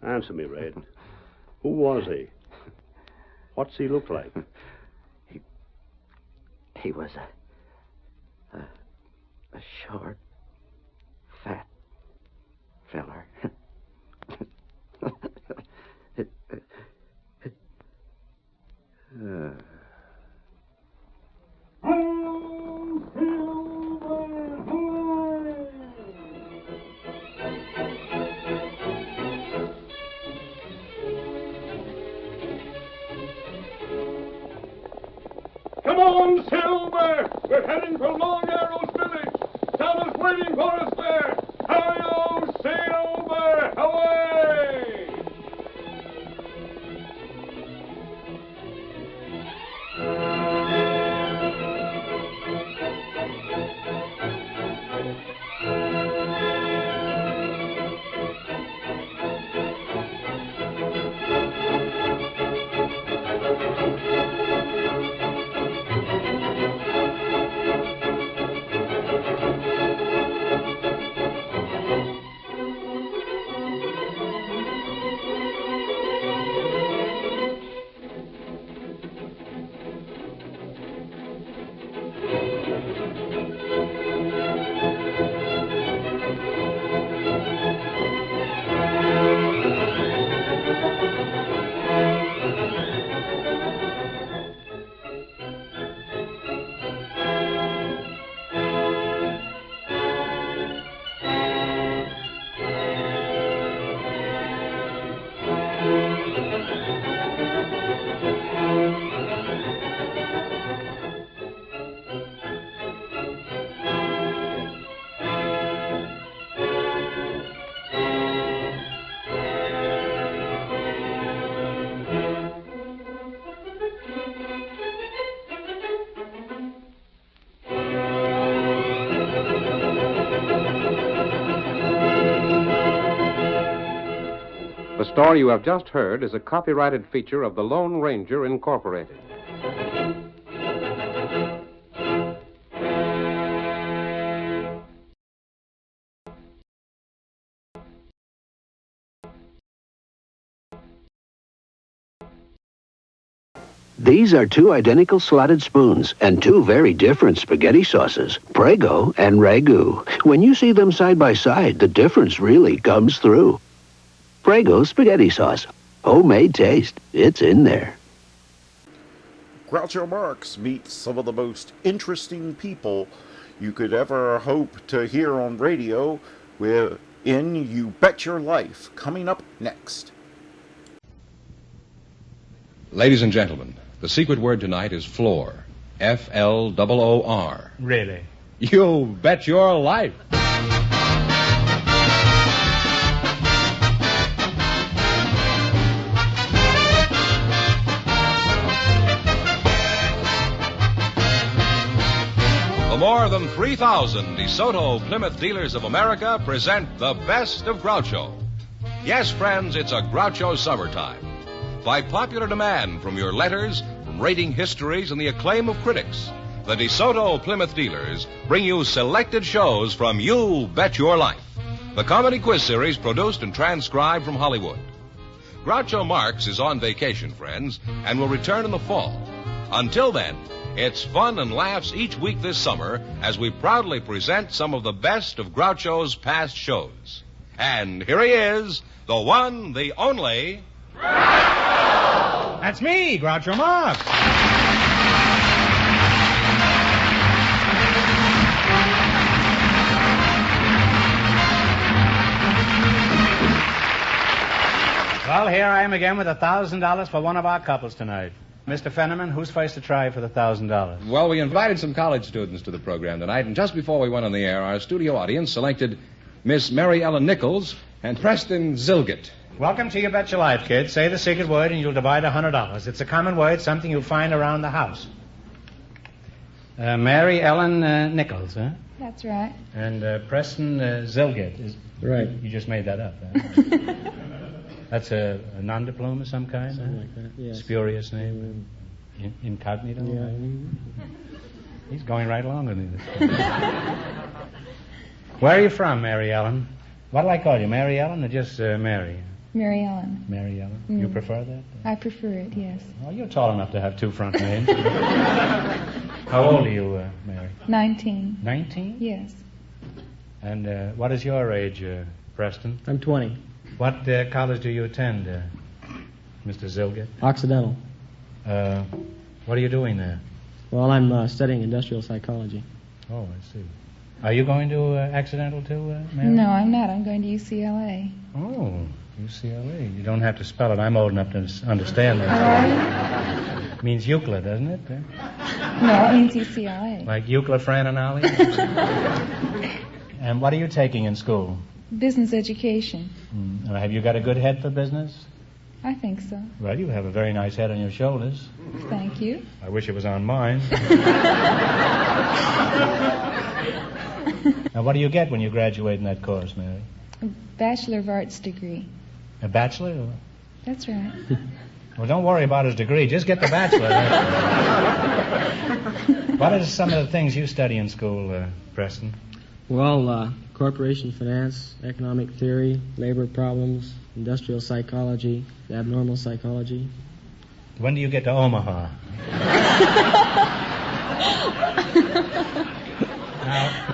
[SPEAKER 12] Answer me, Red. Who was he? What's he look like?
[SPEAKER 21] He was a short, fat feller.
[SPEAKER 9] Come on, Silver! We're heading for Long Arrow's village. Town is waiting for us there. Hi-yo, Silver! Away!
[SPEAKER 14] The story you have just heard is a copyrighted feature of the Lone Ranger Incorporated.
[SPEAKER 18] These are two identical slotted spoons and two very different spaghetti sauces, Prego and Ragu. When you see them side by side, the difference really comes through. Prego spaghetti sauce. Homemade taste. It's in there.
[SPEAKER 13] Groucho Marx meets some of the most interesting people you could ever hope to hear on radio in You Bet Your Life, coming up next.
[SPEAKER 20] Ladies and gentlemen, the secret word tonight is floor. F-L-O-O-R.
[SPEAKER 23] Really?
[SPEAKER 20] You bet your life. The more than 3,000 DeSoto Plymouth dealers of America present the best of Groucho. Yes, friends, it's a Groucho summertime. By popular demand from your letters, from rating histories, and the acclaim of critics, the DeSoto Plymouth dealers bring you selected shows from You Bet Your Life, the comedy quiz series produced and transcribed from Hollywood. Groucho Marx is on vacation, friends, and will return in the fall. Until then, it's fun and laughs each week this summer as we proudly present some of the best of Groucho's past shows. And here he is, the one, the only...
[SPEAKER 23] Groucho! That's me, Groucho Marx. Well, here I am again with $1,000 for one of our couples tonight. Mr. Fenneman, who's first to try for the $1,000?
[SPEAKER 1] Well, we invited some college students to the program tonight, and just before we went on the air, our studio audience selected Miss Mary Ellen Nichols and Preston Zilgett.
[SPEAKER 23] Welcome to You Bet Your Life, kids. Say the secret word and you'll divide $100. It's a common word, something you'll find around the house. Mary Ellen Nichols, huh?
[SPEAKER 5] That's right.
[SPEAKER 23] And Preston Zilgett.
[SPEAKER 5] Right.
[SPEAKER 23] You just made that up, huh? That's a non-diploma of some kind?
[SPEAKER 5] Something like that, yes.
[SPEAKER 23] Spurious name? Incognito?
[SPEAKER 5] Yeah.
[SPEAKER 23] He's going right along with me this time. Where are you from, Mary Ellen? What'll I call you, Mary Ellen or just Mary?
[SPEAKER 5] Mary Ellen.
[SPEAKER 23] Mary Ellen.
[SPEAKER 5] Mm.
[SPEAKER 23] You prefer that?
[SPEAKER 5] I prefer it, yes.
[SPEAKER 23] Oh, you're tall enough to have two front names. How old are you, Mary?
[SPEAKER 5] 19.
[SPEAKER 23] 19?
[SPEAKER 5] Yes.
[SPEAKER 23] And what is your age, Preston?
[SPEAKER 5] I'm 20.
[SPEAKER 23] What college do you attend, Mr. Zilgett?
[SPEAKER 5] Occidental.
[SPEAKER 23] What are you doing there?
[SPEAKER 5] Well, I'm studying industrial psychology.
[SPEAKER 23] Oh, I see. Are you going to Accidental too, Mary?
[SPEAKER 5] No, I'm not. I'm going to UCLA.
[SPEAKER 23] Oh, UCLA. You don't have to spell it. I'm old enough to understand that.
[SPEAKER 5] Oh.
[SPEAKER 23] It means Euclid, doesn't it?
[SPEAKER 5] No, it means UCLA.
[SPEAKER 23] Like Euclid, Fran, and Ollie? And what are you taking in school?
[SPEAKER 5] Business education.
[SPEAKER 23] Have you got a good head for business?
[SPEAKER 5] I think so.
[SPEAKER 23] Well, you have a very nice head on your shoulders.
[SPEAKER 5] Thank you.
[SPEAKER 23] I wish it was on mine. Now, what do you get when you graduate in that course, Mary?
[SPEAKER 5] A Bachelor of Arts degree.
[SPEAKER 23] A bachelor?
[SPEAKER 5] That's right.
[SPEAKER 23] Well, don't worry about his degree. Just get the bachelor. What are some of the things you study in school, Preston?
[SPEAKER 5] Well, corporation finance, economic theory, labor problems, industrial psychology, abnormal psychology.
[SPEAKER 23] When do you get to Omaha? Now,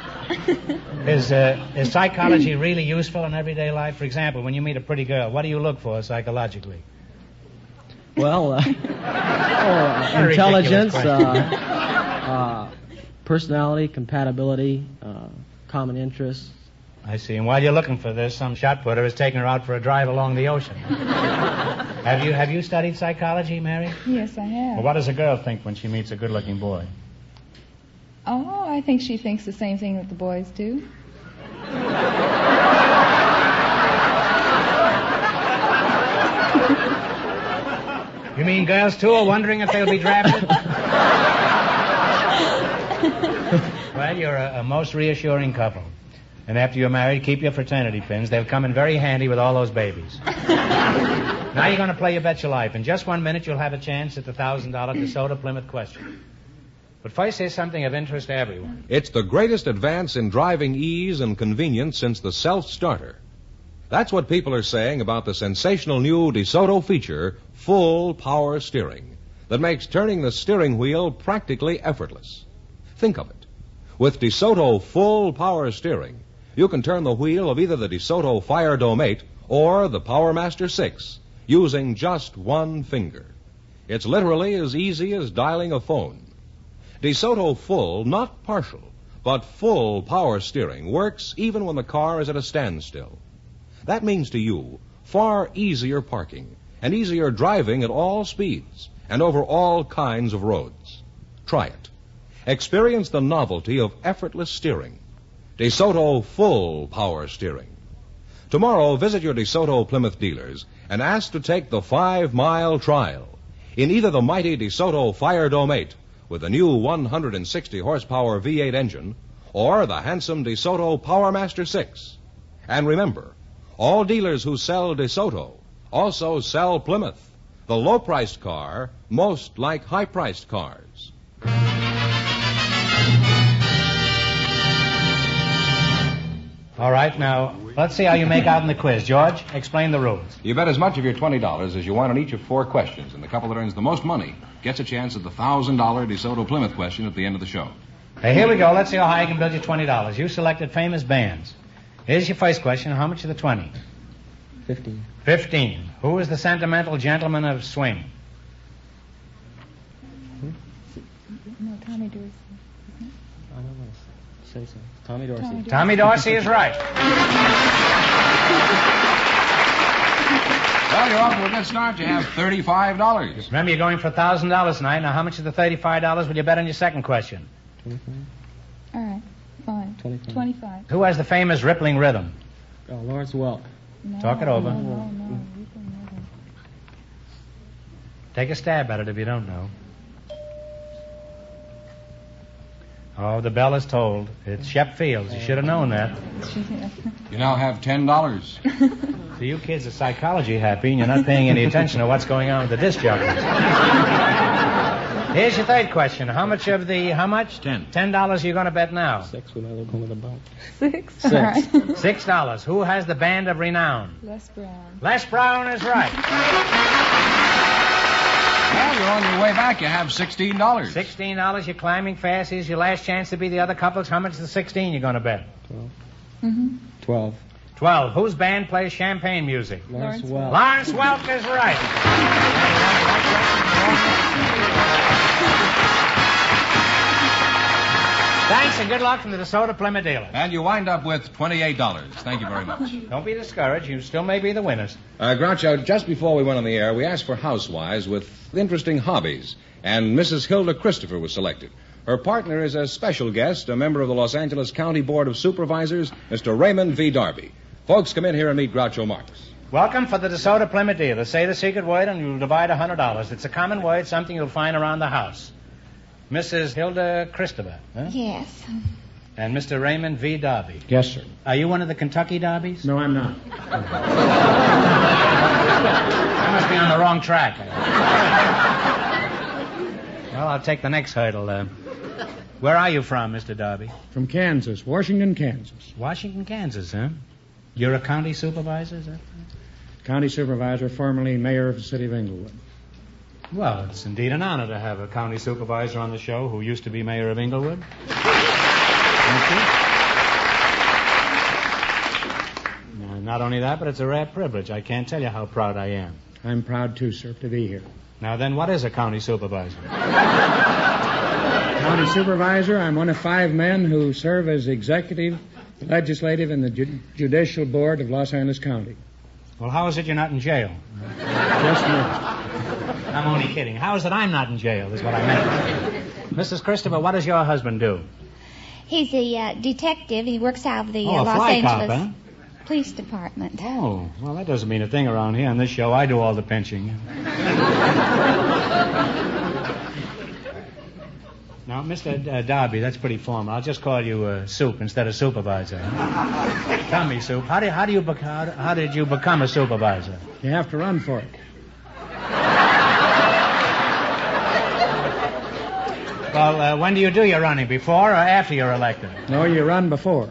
[SPEAKER 23] is psychology really useful in everyday life? For example, when you meet a pretty girl, what do you look for psychologically?
[SPEAKER 5] Well, intelligence, personality, compatibility, common interests.
[SPEAKER 23] I see. And while you're looking for this, some shot putter is taking her out for a drive along the ocean. Have you studied psychology, Mary?
[SPEAKER 5] Yes, I have.
[SPEAKER 23] Well, what does a girl think when she meets a good-looking boy?
[SPEAKER 5] Oh, I think she thinks the same thing that the boys do.
[SPEAKER 23] You mean girls, too, are wondering if they'll be drafted? Well, you're a most reassuring couple. And after you're married, keep your fraternity pins. They'll come in very handy with all those babies. Now you're going to play You Bet Your Life. In just 1 minute, you'll have a chance at the $1,000 DeSoto Plymouth question. But first, here's something of interest to everyone.
[SPEAKER 20] It's the greatest advance in driving ease and convenience since the self-starter. That's what people are saying about the sensational new DeSoto feature, Full Power Steering, that makes turning the steering wheel practically effortless. Think of it. With DeSoto Full Power Steering, you can turn the wheel of either the DeSoto Fire Dome 8 or the Power Master 6 using just one finger. It's literally as easy as dialing a phone. DeSoto Full, not partial, but full power steering works even when the car is at a standstill. That means to you far easier parking and easier driving at all speeds and over all kinds of roads. Try it. Experience the novelty of effortless steering. DeSoto Full Power Steering. Tomorrow, visit your DeSoto Plymouth dealers and ask to take the 5-mile trial in either the mighty DeSoto Fire Dome 8 with the new 160-horsepower V8 engine or the handsome DeSoto Power Master 6. And remember, all dealers who sell DeSoto also sell Plymouth, the low-priced car most like high-priced cars.
[SPEAKER 23] All right, now, let's see how you make out in the quiz. George, explain the rules.
[SPEAKER 1] You bet as much of your $20 as you want on each of 4 questions, and the couple that earns the most money gets a chance at the $1,000 DeSoto Plymouth question at the end of the show.
[SPEAKER 23] Hey, here we go. Let's see how high I can build you $20. You selected famous bands. Here's your first question. How much of the 20?
[SPEAKER 5] 15.
[SPEAKER 23] 15. Who is the sentimental gentleman of swing?
[SPEAKER 5] No, Tommy Dorsey. I don't want to say so. Tommy Dorsey.
[SPEAKER 23] Tommy Dorsey is right.
[SPEAKER 20] Well,
[SPEAKER 1] Well, you're off to a good start. You have $35.
[SPEAKER 23] Remember, you're going for $1,000 tonight. Now, how much of the $35 will you bet on your second question?
[SPEAKER 5] 25. All right, fine. 25.
[SPEAKER 23] Who has the famous rippling rhythm?
[SPEAKER 5] Lawrence Welk.
[SPEAKER 23] No, Talk it over.
[SPEAKER 5] No.
[SPEAKER 23] Take a stab at it if you don't know. Oh, the bell is tolled. It's Shep Fields. You should have known that.
[SPEAKER 1] You now have $10.
[SPEAKER 23] So you kids are psychology happy, and you're not paying any attention to what's going on with the disc jockeys. Here's your third question. How much? $10 you're going to bet now?
[SPEAKER 5] $6. We're not going with about.
[SPEAKER 23] $6. $6. Who has the band of renown?
[SPEAKER 5] Les Brown.
[SPEAKER 23] Les Brown is right.
[SPEAKER 1] Well, you're on your way back. You have $16.
[SPEAKER 23] $16. You're climbing fast. Here's your last chance to be the other couples. How much is the 16 you're going to bet?
[SPEAKER 5] 12.
[SPEAKER 23] 12. 12. Whose band plays champagne music?
[SPEAKER 5] Lawrence Welk.
[SPEAKER 23] Lawrence Welk is right. Thanks and good luck from the DeSoto Plymouth dealer.
[SPEAKER 1] And you wind up with $28. Thank you very much.
[SPEAKER 23] Don't be discouraged. You still may be the winners.
[SPEAKER 1] Groucho, just before we went on the air, we asked for housewives with interesting hobbies, and Mrs. Hilda Christopher was selected. Her partner is a special guest, a member of the Los Angeles County Board of Supervisors, Mr. Raymond V. Darby. Folks, come in here and meet Groucho Marx.
[SPEAKER 23] Welcome for the DeSoto Plymouth dealer. Say the secret word and you'll divide $100. It's a common word, something you'll find around the house. Mrs. Hilda Christopher. Huh?
[SPEAKER 5] Yes.
[SPEAKER 23] And Mr. Raymond V. Darby.
[SPEAKER 5] Yes, sir.
[SPEAKER 23] Are you one of the Kentucky Darbies?
[SPEAKER 5] No, I'm not.
[SPEAKER 23] I must be on the wrong track. Well, I'll take the next hurdle. Where are you from, Mr. Darby?
[SPEAKER 5] From Kansas, Washington, Kansas.
[SPEAKER 23] Washington, Kansas, huh? You're a county supervisor, is that right?
[SPEAKER 5] County supervisor, formerly mayor of the city of Inglewood.
[SPEAKER 23] Well, it's indeed an honor to have a county supervisor on the show who used to be mayor of Inglewood. Thank you. Not only that, but it's a rare privilege. I can't tell you how proud I am.
[SPEAKER 5] I'm proud, too, sir, to be here.
[SPEAKER 23] Now, then, what is a county supervisor?
[SPEAKER 5] County supervisor, I'm one of 5 men who serve as executive, legislative, and the judicial board of Los Angeles County.
[SPEAKER 23] Well, how is it you're not in jail?
[SPEAKER 5] Just me.
[SPEAKER 23] I'm only kidding. How is it I'm not in jail, is what I meant. Mrs. Christopher, what does your husband do?
[SPEAKER 7] He's a detective. He works out of the
[SPEAKER 23] a
[SPEAKER 7] Los
[SPEAKER 23] fly
[SPEAKER 7] Angeles
[SPEAKER 23] cop, huh?
[SPEAKER 7] Police Department.
[SPEAKER 23] Oh, well, that doesn't mean a thing around here on this show. I do all the pinching. Now, Mr. Darby, that's pretty formal. I'll just call you Soup instead of supervisor. Tell me, Soup, how did you become a supervisor?
[SPEAKER 5] You have to run for it.
[SPEAKER 23] Well, when do you do your running? Before or after you're elected?
[SPEAKER 5] No, you run before.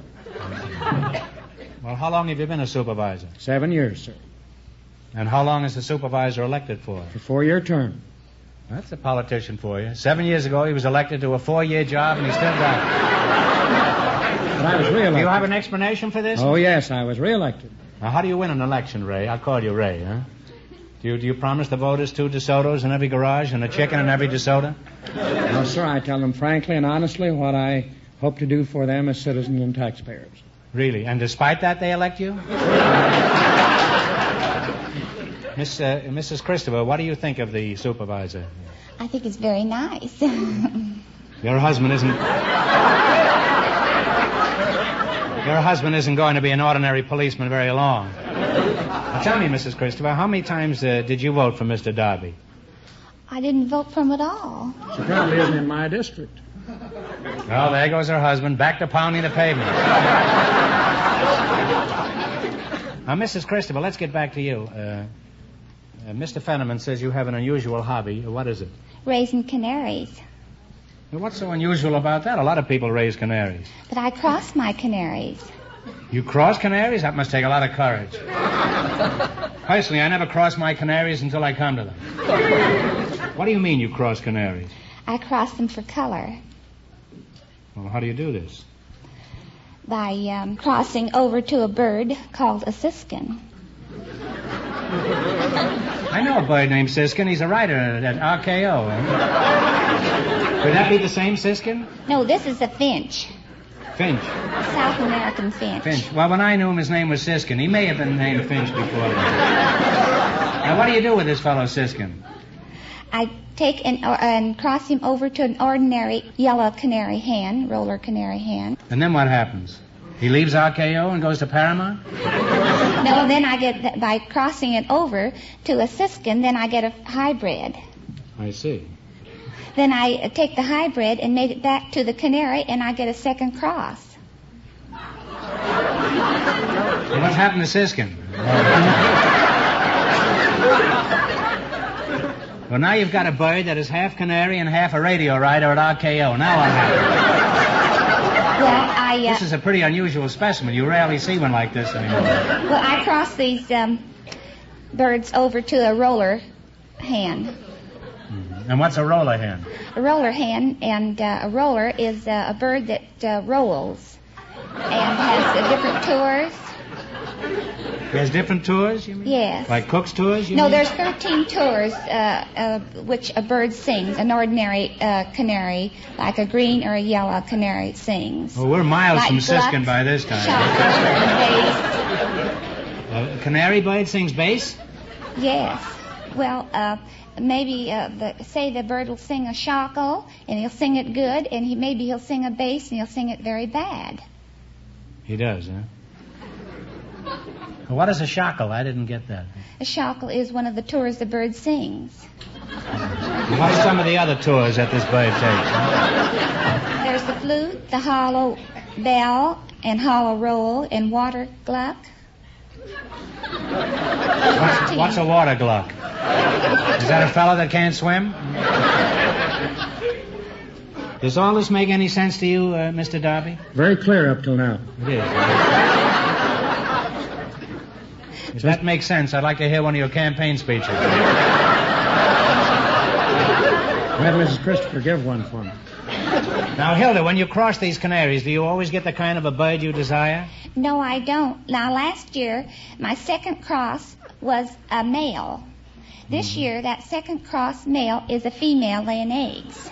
[SPEAKER 23] Well, how long have you been a supervisor?
[SPEAKER 5] 7 years, sir.
[SPEAKER 23] And how long is the supervisor elected for?
[SPEAKER 5] For 4-year term.
[SPEAKER 23] That's a politician for you. 7 years ago, he was elected to a 4-year job, and he still got it.
[SPEAKER 5] But I was reelected.
[SPEAKER 23] Do you have an explanation for this?
[SPEAKER 5] Oh, yes, I was reelected.
[SPEAKER 23] Now, how do you win an election, Ray? I'll call you Ray, huh? Do you promise the voters 2 DeSotos in every garage and a chicken in every DeSoto?
[SPEAKER 5] No, sir, I tell them frankly and honestly what I hope to do for them as citizens and taxpayers.
[SPEAKER 23] Really? And despite that, they elect you? Mrs. Christopher, what do you think of the supervisor?
[SPEAKER 7] I think it's very nice.
[SPEAKER 23] Your husband isn't going to be an ordinary policeman very long. Now, tell me, Mrs. Christopher, how many times did you vote for Mr. Darby?
[SPEAKER 7] I didn't vote for him at all.
[SPEAKER 5] She probably isn't in my district.
[SPEAKER 23] Well, there goes her husband, back to pounding the pavement. Now, Mrs. Christopher, let's get back to you. Mr. Fenneman says you have an unusual hobby. What is it?
[SPEAKER 7] Raising canaries.
[SPEAKER 23] Well, what's so unusual about that? A lot of people raise canaries.
[SPEAKER 7] But I cross my canaries.
[SPEAKER 23] You cross canaries? That must take a lot of courage. Personally, I never cross my canaries until I come to them. What do you mean you cross canaries?
[SPEAKER 7] I cross them for color.
[SPEAKER 23] Well, how do you do this?
[SPEAKER 7] By crossing over to a bird called a siskin.
[SPEAKER 23] I know a bird named Siskin. He's a writer at RKO. Could that be the same Siskin?
[SPEAKER 7] No, this is a finch.
[SPEAKER 23] Finch.
[SPEAKER 7] South American finch.
[SPEAKER 23] Finch. Well, when I knew him, his name was Siskin. He may have been named Finch before that. Now, what do you do with this fellow Siskin?
[SPEAKER 7] I take and cross him over to an ordinary yellow canary hen, roller canary hen.
[SPEAKER 23] And then what happens? He leaves RKO and goes to Paramount?
[SPEAKER 7] No, then I get, by crossing it over to a Siskin, then I get a hybrid.
[SPEAKER 23] I see.
[SPEAKER 7] Then I take the hybrid and made it back to the canary, and I get a second cross.
[SPEAKER 23] Well, what's happened to Siskin? Well, now you've got a bird that is half canary and half a radio rider at RKO. Now what happened?
[SPEAKER 7] Well,
[SPEAKER 23] This is a pretty unusual specimen. You rarely see one like this anymore.
[SPEAKER 7] Well, I cross these birds over to a roller hen.
[SPEAKER 23] Mm-hmm. And what's a roller hen?
[SPEAKER 7] A roller hen, and a roller is a bird that rolls and has different tours.
[SPEAKER 23] There's different tours, you mean?
[SPEAKER 7] Yes.
[SPEAKER 23] Like Cook's tours, you
[SPEAKER 7] No,
[SPEAKER 23] mean?
[SPEAKER 7] there's 13 tours which a bird sings. An ordinary canary, like a green or a yellow canary, sings.
[SPEAKER 23] Well, we're miles
[SPEAKER 7] like
[SPEAKER 23] from Siskin
[SPEAKER 7] Flux,
[SPEAKER 23] by this time. A canary bird sings bass?
[SPEAKER 7] Yes. Well, maybe, say the bird will sing a shackle, and he'll sing it good, and maybe he'll sing a bass, and he'll sing it very bad.
[SPEAKER 23] He does, huh? Well, what is a shackle? I didn't get that.
[SPEAKER 7] A shackle is one of the tours the bird sings.
[SPEAKER 23] What are some of the other tours that this bird takes?
[SPEAKER 7] There's the flute, the hollow bell, and hollow roll, and water gluck.
[SPEAKER 23] What's a water gluck? Is that a fellow that can't swim? Does all this make any sense to you, Mr. Darby?
[SPEAKER 5] Very clear up till now.
[SPEAKER 23] It is. If that makes sense, I'd like to hear one of your campaign speeches.
[SPEAKER 5] Let Mrs. Christopher give one for me.
[SPEAKER 23] Now, Hilda, when you cross these canaries, do you always get the kind of a bird you desire?
[SPEAKER 7] No, I don't. Now, last year, my second cross was a male. This year, that second cross male is a female laying eggs.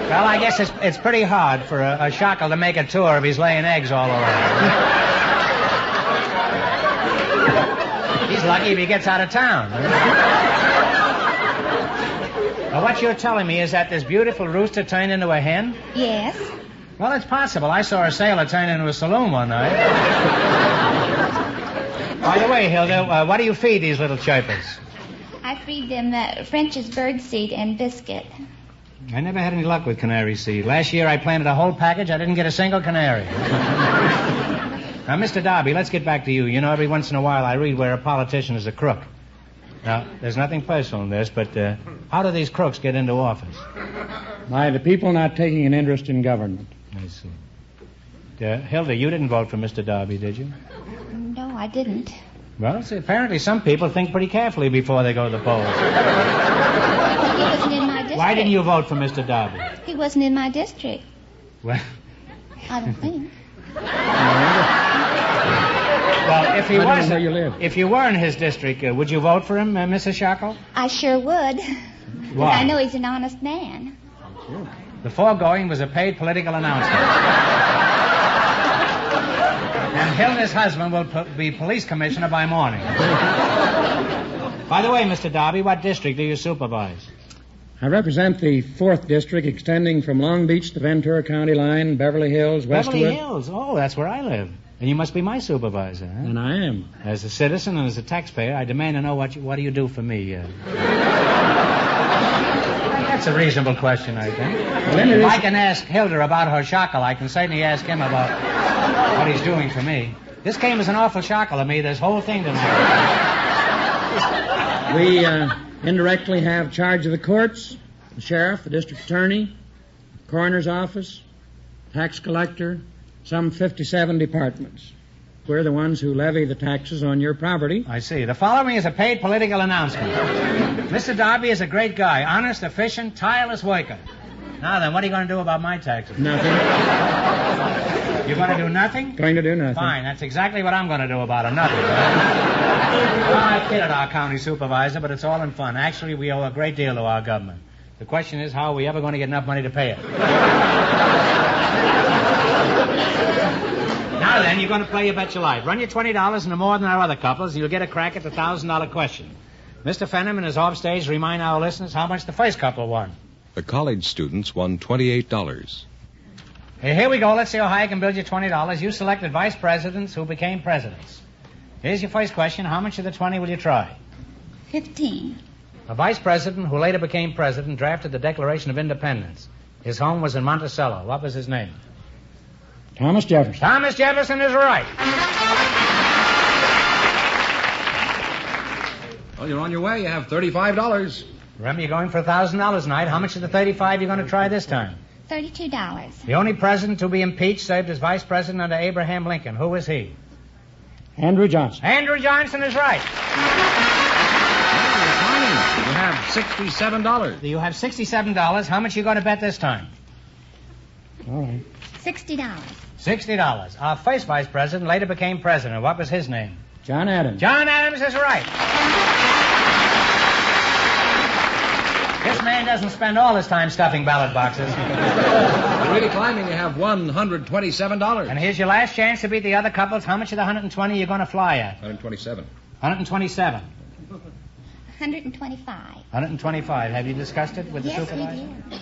[SPEAKER 23] Well, I guess it's pretty hard for a shackle to make a tour if he's laying eggs all around. He's lucky if he gets out of town. Now, what you're telling me is that this beautiful rooster turned into a hen?
[SPEAKER 7] Yes.
[SPEAKER 23] Well, it's possible. I saw a sailor turn into a saloon one night. By the way, Hilda, what do you feed these little chirpers?
[SPEAKER 7] I feed them French's birdseed and biscuit.
[SPEAKER 23] I never had any luck with canary seed. Last year I planted a whole package. I didn't get a single canary. Now, Mr. Darby, let's get back to you. You know, every once in a while I read where a politician is a crook. Now, there's nothing personal in this, but how do these crooks get into office?
[SPEAKER 5] By the people not taking an interest in government.
[SPEAKER 23] I see. Hilda, you didn't vote for Mr. Darby, did you?
[SPEAKER 7] No, I didn't.
[SPEAKER 23] Well, see, apparently some people think pretty carefully before they go to the polls.
[SPEAKER 7] He wasn't in my district.
[SPEAKER 23] Why didn't you vote for Mr. Darby?
[SPEAKER 7] He wasn't in my district.
[SPEAKER 23] Well,
[SPEAKER 7] I don't think.
[SPEAKER 23] Well, if he was, if you were in his district, would you vote for him, Mrs. Shackle?
[SPEAKER 7] I sure would.
[SPEAKER 23] Why?
[SPEAKER 7] I know he's an honest man.
[SPEAKER 23] The foregoing was a paid political announcement. And Hilda's husband will be police commissioner by morning. By the way, Mr. Darby, what district do you supervise?
[SPEAKER 5] I represent the 4th District, extending from Long Beach to Ventura County line, Beverly Hills, Westwood.
[SPEAKER 23] Beverly Hills? Oh, that's where I live. And you must be my supervisor, huh?
[SPEAKER 5] And I am.
[SPEAKER 23] As a citizen and as a taxpayer, I demand to know what do you do for me? That's a reasonable question, I think. Well, if I can ask Hilda about her shackle, I can certainly ask him about what he's doing for me. This came as an awful shackle to me, this whole thing tonight.
[SPEAKER 5] We indirectly have charge of the courts, the sheriff, the district attorney, the coroner's office, tax collector, some 57 departments. We're the ones who levy the taxes on your property.
[SPEAKER 23] I see. The following is a paid political announcement. Mr. Darby is a great guy, honest, efficient, tireless worker. Now then, what are you going to do about my taxes?
[SPEAKER 5] Nothing.
[SPEAKER 23] You're going to do nothing?
[SPEAKER 5] Going to do nothing.
[SPEAKER 23] Fine, that's exactly what I'm going to do about them, nothing. Well, I kidded our county supervisor, but it's all in fun. Actually, we owe a great deal to our government. The question is, how are we ever going to get enough money to pay it? Now then, you're going to play You Bet Your Life. Run your $20 into more than our other couples, and you'll get a crack at the $1,000 question. Mr. Fenneman is off stage to remind our listeners how much the first couple won.
[SPEAKER 1] The college students won $28.
[SPEAKER 23] Hey, here we go. Let's see how high I can build you $20. You selected vice presidents who became presidents. Here's your first question. How much of the 20 will you try?
[SPEAKER 7] 15.
[SPEAKER 23] A vice president who later became president drafted the Declaration of Independence. His home was in Monticello. What was his name?
[SPEAKER 5] Thomas Jefferson.
[SPEAKER 23] Thomas Jefferson is right.
[SPEAKER 1] Well, you're on your way. You have $35.
[SPEAKER 23] Remember, you're going for $1,000 tonight. How much of the 35 are you going to try this time?
[SPEAKER 7] $32.
[SPEAKER 23] The only president to be impeached served as vice president under Abraham Lincoln. Who was he?
[SPEAKER 5] Andrew Johnson.
[SPEAKER 23] Andrew Johnson is right.
[SPEAKER 1] You have $67.
[SPEAKER 23] You have $67. How much are you going to bet this time?
[SPEAKER 5] All right.
[SPEAKER 7] $60.
[SPEAKER 23] $60. Our first vice president later became president. What was his name?
[SPEAKER 5] John Adams.
[SPEAKER 23] John Adams is right. This man doesn't spend all his time stuffing ballot boxes.
[SPEAKER 1] You're really climbing. You have $127.
[SPEAKER 23] And here's your last chance to beat the other couples. How much of the 120 are you going to fly at?
[SPEAKER 1] 127.
[SPEAKER 23] 127.
[SPEAKER 7] 125.
[SPEAKER 23] 125. Have you discussed it with the supervisor?
[SPEAKER 7] Yes, we did.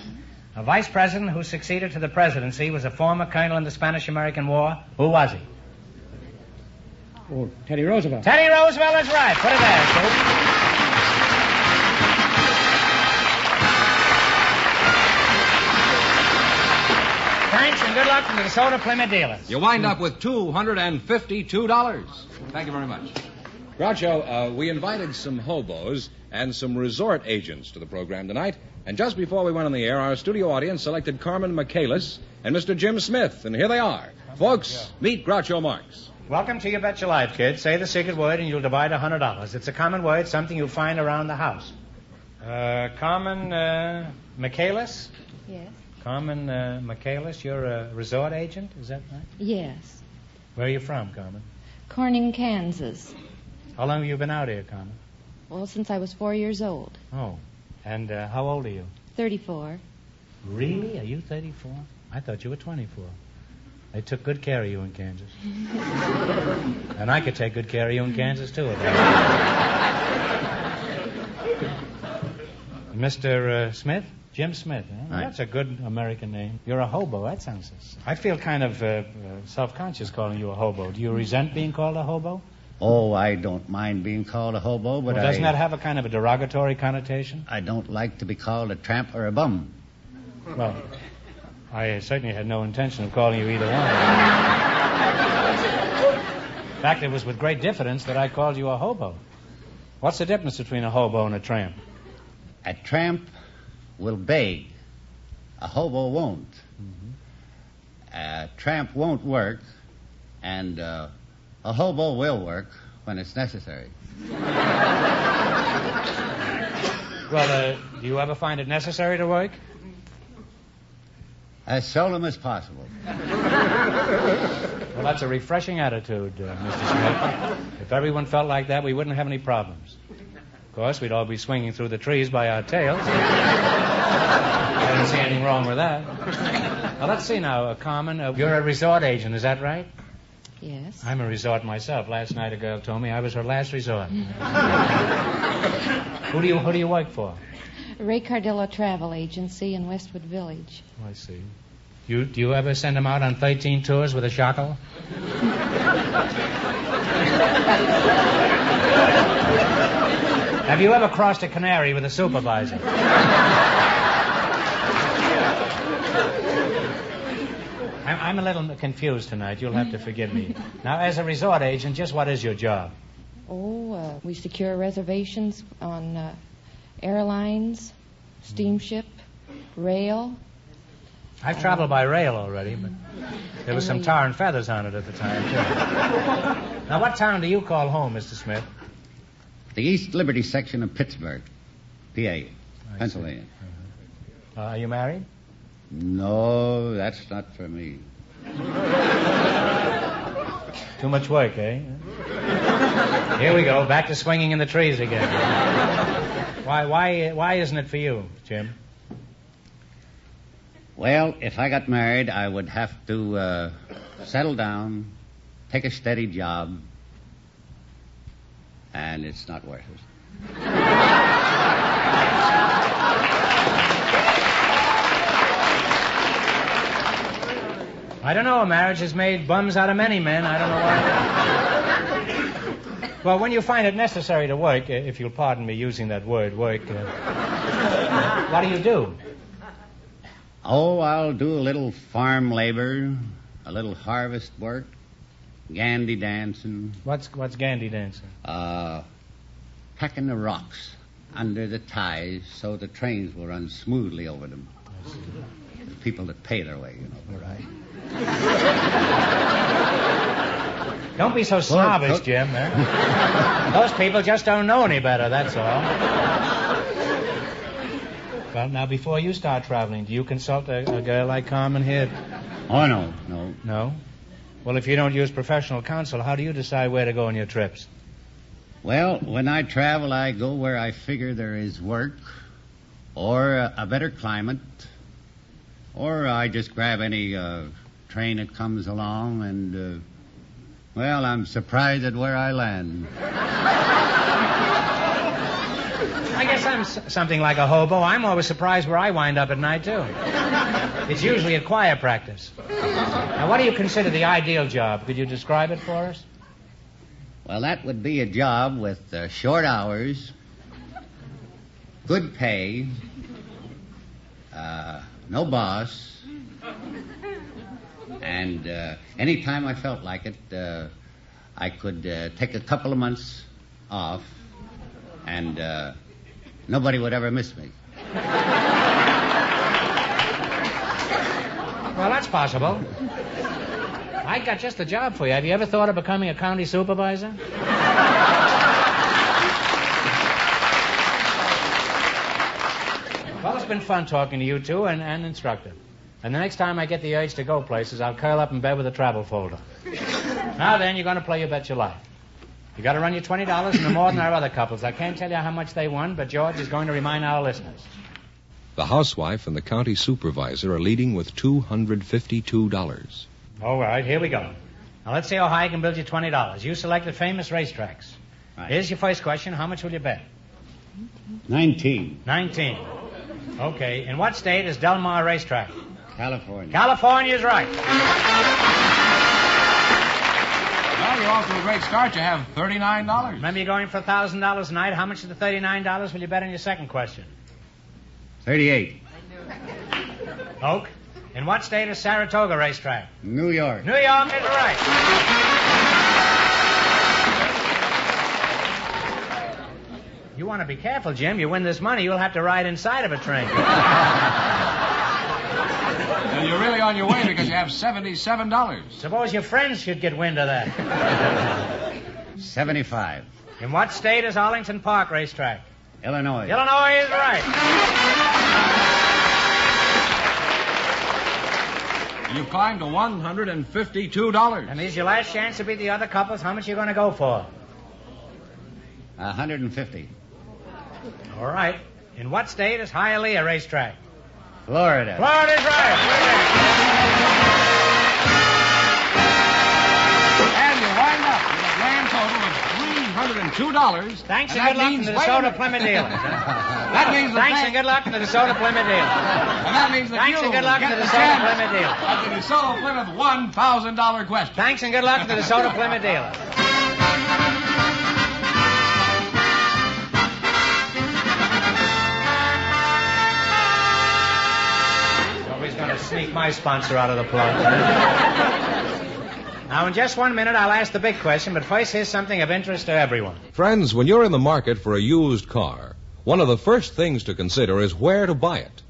[SPEAKER 23] A vice president who succeeded to the presidency was a former colonel in the Spanish-American War. Who was he?
[SPEAKER 5] Oh, Teddy Roosevelt.
[SPEAKER 23] Teddy Roosevelt is right. Put it there, Scoop. Thanks and good luck to the DeSoto Plymouth dealers.
[SPEAKER 1] You wind up with $252. Thank you very much. Groucho, we invited some hobos and some resort agents to the program tonight. And just before we went on the air, our studio audience selected Carmen Michaelis and Mr. Jim Smith. And here they are. Folks, meet Groucho Marx.
[SPEAKER 23] Welcome to You Bet Your Life, kids. Say the secret word and you'll divide $100. It's a common word, something you'll find around the house. Carmen Michaelis?
[SPEAKER 16] Yes.
[SPEAKER 23] Carmen Michaelis, you're a resort agent, is that right?
[SPEAKER 16] Yes.
[SPEAKER 23] Where are you from, Carmen?
[SPEAKER 16] Corning, Kansas.
[SPEAKER 23] How long have you been out here, Carmen?
[SPEAKER 16] Well, since I was 4 years old.
[SPEAKER 23] Oh. And how old are you?
[SPEAKER 16] 34.
[SPEAKER 23] Really? Are you 34? I thought you were 24. They took good care of you in Kansas. And I could take good care of you in Kansas, too. Mr. Smith? Jim Smith. Huh? Right. That's a good American name. You're a hobo. That sounds... I feel kind of self-conscious calling you a hobo. Do you resent being called a hobo?
[SPEAKER 10] Oh, I don't mind being called a hobo, but
[SPEAKER 23] doesn't that have a kind of a derogatory connotation?
[SPEAKER 10] I don't like to be called a tramp or a bum.
[SPEAKER 23] Well, I certainly had no intention of calling you either one. In fact, it was with great diffidence that I called you a hobo. What's the difference between a hobo and a tramp?
[SPEAKER 10] A tramp will beg. A hobo won't. Mm-hmm. A tramp won't work, and a hobo will work when it's necessary.
[SPEAKER 23] Well, do you ever find it necessary to work?
[SPEAKER 10] As seldom as possible.
[SPEAKER 23] Well, that's a refreshing attitude, Mr. Smith. If everyone felt like that, we wouldn't have any problems. Of course, we'd all be swinging through the trees by our tails. I don't see anything wrong with that. Now, let's see now, Carmen. You're a resort agent, is that right?
[SPEAKER 16] Yes.
[SPEAKER 23] I'm a resort myself. Last night a girl told me I was her last resort. Who do you work for?
[SPEAKER 16] Ray Cardillo Travel Agency in Westwood Village.
[SPEAKER 23] Oh, I see. Do you ever send them out on 13 tours with a shackle? Have you ever crossed a canary with a supervisor? I'm a little confused tonight. You'll have to forgive me. Now, as a resort agent, just what is your job?
[SPEAKER 16] We secure reservations on airlines, steamship, rail.
[SPEAKER 23] I've traveled by rail already, but there was some tar and feathers on it at the time, too. Now, what town do you call home, Mr. Smith?
[SPEAKER 10] The East Liberty section of Pittsburgh, PA, Pennsylvania.
[SPEAKER 23] Are you married?
[SPEAKER 10] No, that's not for me.
[SPEAKER 23] Too much work, eh? Here we go, back to swinging in the trees again. Why isn't it for you, Jim?
[SPEAKER 10] Well, if I got married, I would have to settle down, take a steady job, and it's not worth it.
[SPEAKER 23] I don't know. Marriage has made bums out of many men. I don't know why. Well, when you find it necessary to work, if you'll pardon me using that word, work, what do you do?
[SPEAKER 10] Oh, I'll do a little farm labor, a little harvest work, gandy dancing.
[SPEAKER 23] What's gandy dancing?
[SPEAKER 10] Packing the rocks under the ties so the trains will run smoothly over them. The people that pay their way, you know.
[SPEAKER 23] Right. Don't be so snobbish, Jim. Those people just don't know any better, that's all. Well, now, before you start traveling, do you consult a girl like Carmen here?
[SPEAKER 10] Oh, no.
[SPEAKER 23] No? Well, if you don't use professional counsel, how do you decide where to go on your trips?
[SPEAKER 10] Well, when I travel, I go where I figure there is work or a better climate, or I just grab any train that comes along and, well, I'm surprised at where I land.
[SPEAKER 23] I guess I'm something like a hobo. I'm always surprised where I wind up at night, too. It's usually at choir practice. Now, what do you consider the ideal job? Could you describe it for us?
[SPEAKER 10] Well, that would be a job with short hours, good pay, no boss, and any time I felt like it, I could take a couple of months off, and nobody would ever miss me.
[SPEAKER 23] Well, that's possible. I got just the job for you. Have you ever thought of becoming a county supervisor? Well, it's been fun talking to you two and instructive. And the next time I get the urge to go places, I'll curl up in bed with a travel folder. Now then, you're going to play You Bet Your Life. You got to run your $20 and no more than our other couples. I can't tell you how much they won, but George is going to remind our listeners.
[SPEAKER 1] The housewife and the county supervisor are leading with $252.
[SPEAKER 23] All right, here we go. Now, let's see how high I can build you $20. You selected famous racetracks.
[SPEAKER 10] Right.
[SPEAKER 23] Here's your first question. How much will you bet?
[SPEAKER 10] 19.
[SPEAKER 23] 19. Okay. In what state is Del Mar Racetrack?
[SPEAKER 10] California.
[SPEAKER 23] California's right.
[SPEAKER 1] Well, you're off to a great start. You have $39.
[SPEAKER 23] Remember, you're going for $1,000 a night. How much of the $39 will you bet on your second question?
[SPEAKER 10] 38.
[SPEAKER 23] Oak. In what state is Saratoga Racetrack?
[SPEAKER 10] New York.
[SPEAKER 23] New York is right. You want to be careful, Jim. You win this money, you'll have to ride inside of a train.
[SPEAKER 1] And you're really on your way because you have $77.
[SPEAKER 23] Suppose your friends should get wind of that.
[SPEAKER 10] 75.
[SPEAKER 23] In what state is Arlington Park Racetrack?
[SPEAKER 10] Illinois.
[SPEAKER 23] Illinois is right.
[SPEAKER 1] You've climbed to $152.
[SPEAKER 23] And this is your last chance to beat the other couples. How much are you going to go for?
[SPEAKER 10] 150.
[SPEAKER 23] All right. In what state is Hialeah Racetrack?
[SPEAKER 10] Florida.
[SPEAKER 23] Florida's right.
[SPEAKER 1] And you wind up with a grand total of $302.
[SPEAKER 23] Thanks and good luck to the DeSoto Plymouth dealers.
[SPEAKER 1] That means
[SPEAKER 23] Thanks and good luck to the DeSoto Plymouth dealers.
[SPEAKER 1] And that means that
[SPEAKER 23] Thanks and good luck to the DeSoto Plymouth dealers.
[SPEAKER 1] At the DeSoto Plymouth $1,000 question.
[SPEAKER 23] Thanks and good luck to the DeSoto Plymouth dealers. Always going to sneak my sponsor out of the plug. Now, in just 1 minute, I'll ask the big question, but first, here's something of interest to everyone.
[SPEAKER 1] Friends, when you're in the market for a used car, one of the first things to consider is where to buy it.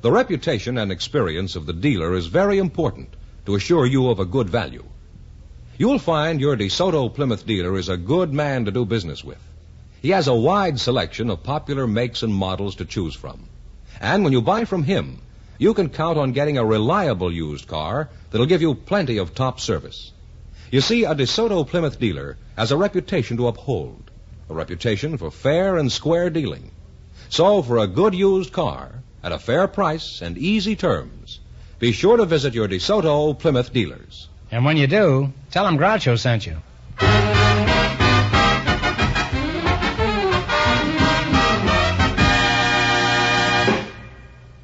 [SPEAKER 1] The reputation and experience of the dealer is very important to assure you of a good value. You'll find your DeSoto Plymouth dealer is a good man to do business with. He has a wide selection of popular makes and models to choose from. And when you buy from him, you can count on getting a reliable used car that'll give you plenty of top service. You see, a DeSoto Plymouth dealer has a reputation to uphold, a reputation for fair and square dealing. So, for a good used car, at a fair price and easy terms,
[SPEAKER 20] be sure to visit your DeSoto Plymouth dealers.
[SPEAKER 23] And when you do, tell them Groucho sent you.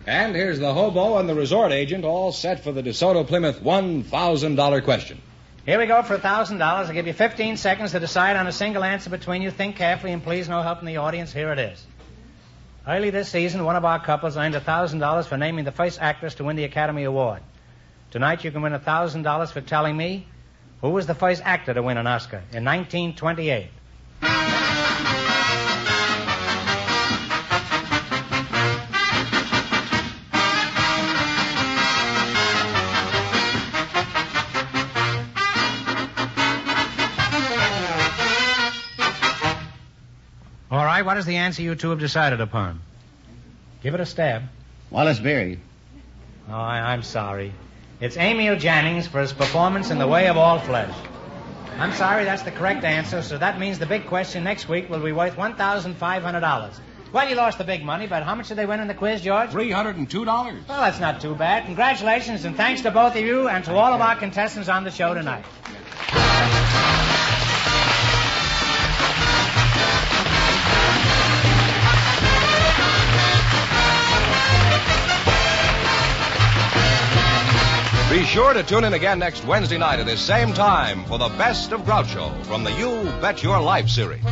[SPEAKER 1] And here's the hobo and the resort agent all set for the DeSoto Plymouth $1,000 question.
[SPEAKER 23] Here we go for $1,000. I'll give you 15 seconds to decide on a single answer between you. Think carefully, and please no help from the audience. Here it is. Early this season, one of our couples earned $1,000 for naming the first actress to win the Academy Award. Tonight, you can win $1,000 for telling me who was the first actor to win an Oscar in 1928. All right, what is the answer you two have decided upon? Give it a stab.
[SPEAKER 10] Wallace Beery.
[SPEAKER 23] Oh, I'm sorry. It's Emil Jannings for his performance in The Way of All Flesh. I'm sorry, that's the correct answer, so that means the big question next week will be worth $1,500. Well, you lost the big money, but how much did they win in the quiz, George?
[SPEAKER 1] $302.
[SPEAKER 23] Well, that's not too bad. Congratulations, and thanks to both of you and to all of our contestants on the show tonight.
[SPEAKER 20] Be sure to tune in again next Wednesday night at this same time for the Best of Groucho from the You Bet Your Life series.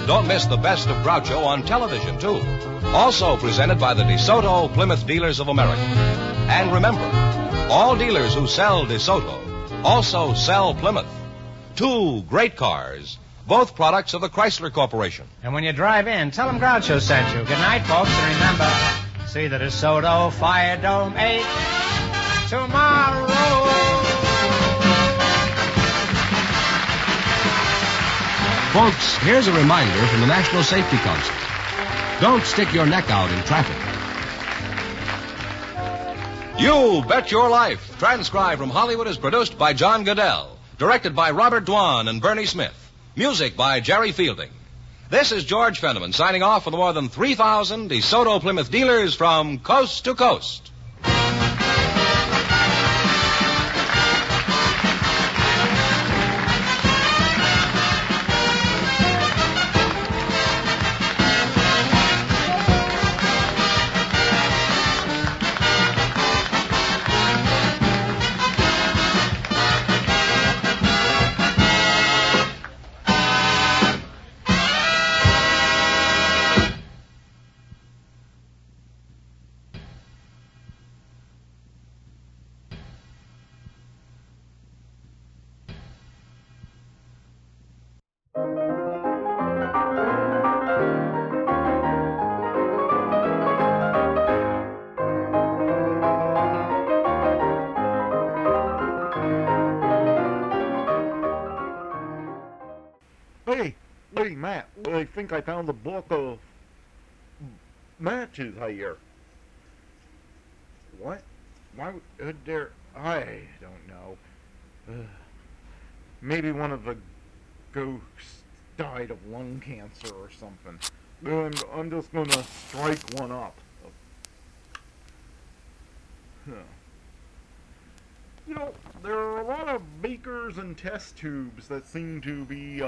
[SPEAKER 20] Don't miss the Best of Groucho on television, too. Also presented by the DeSoto Plymouth Dealers of America. And remember, all dealers who sell DeSoto also sell Plymouth. Two great cars, both products of the Chrysler Corporation.
[SPEAKER 23] And when you drive in, tell them Groucho sent you. Good night, folks, and remember, see the DeSoto Fire Dome 8 tomorrow.
[SPEAKER 20] Folks, here's a reminder from the National Safety Council. Don't stick your neck out in traffic. You Bet Your Life, transcribed from Hollywood, is produced by John Goodell, directed by Robert Dwan and Bernie Smith, music by Jerry Fielding. This is George Fenneman signing off for the more than 3,000 DeSoto Plymouth dealers from coast to coast.
[SPEAKER 13] Hey, Matt, I think I found the book of matches here. What? Why would there... I don't know. Maybe one of the ghosts died of lung cancer or something. And I'm just gonna strike one up. You know, there are a lot of beakers and test tubes that seem to be,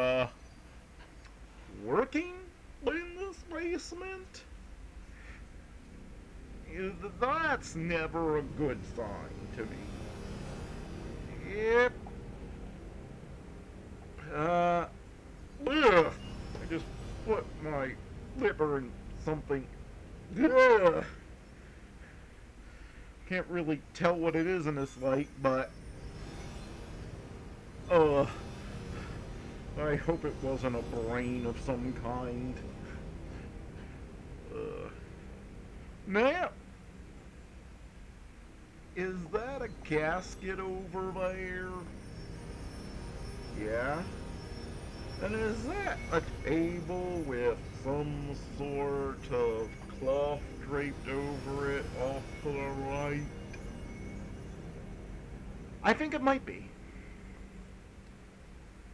[SPEAKER 13] working in this basement? That's never a good sign to me. Yep. Ugh. I just put my liver in something. Ugh. Can't really tell what it is in this light, but I hope it wasn't a brain of some kind. Now, is that a casket over there? Yeah. And is that a table with some sort of cloth draped over it off to the right? I think it might be.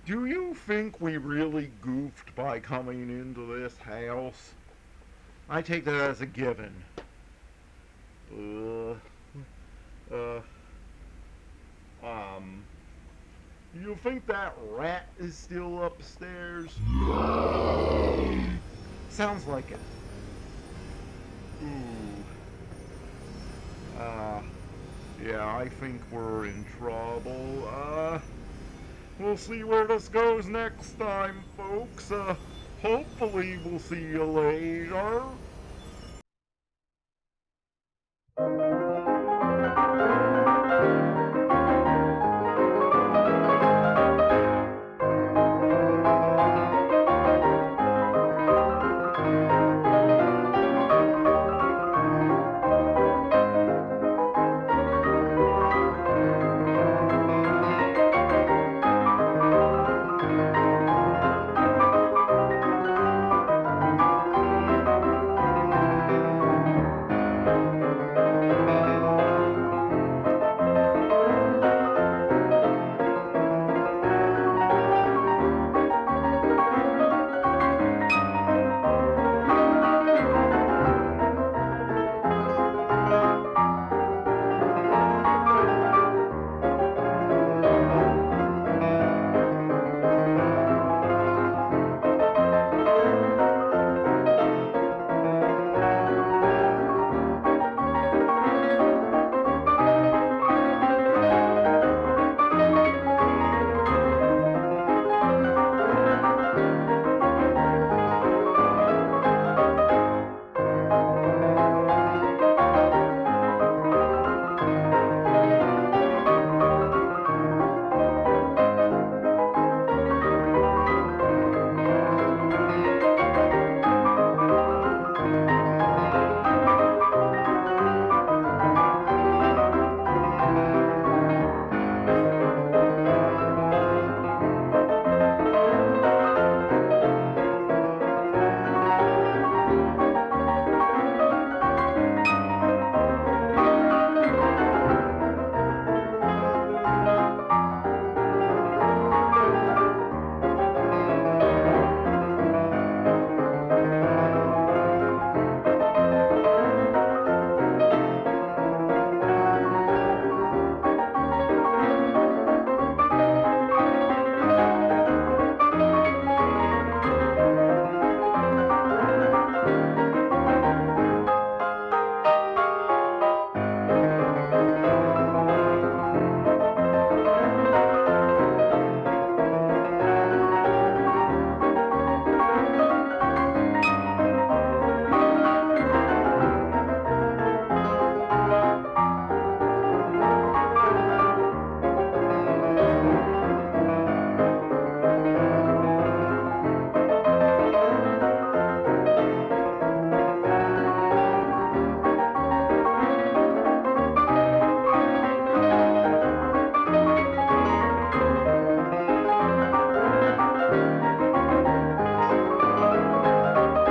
[SPEAKER 13] Do you think we really goofed by coming into this house? I take that as a given. You think that rat is still upstairs? Sounds like it. Ooh. Yeah, I think we're in trouble. We'll see where this goes next time, folks. Hopefully we'll see you later.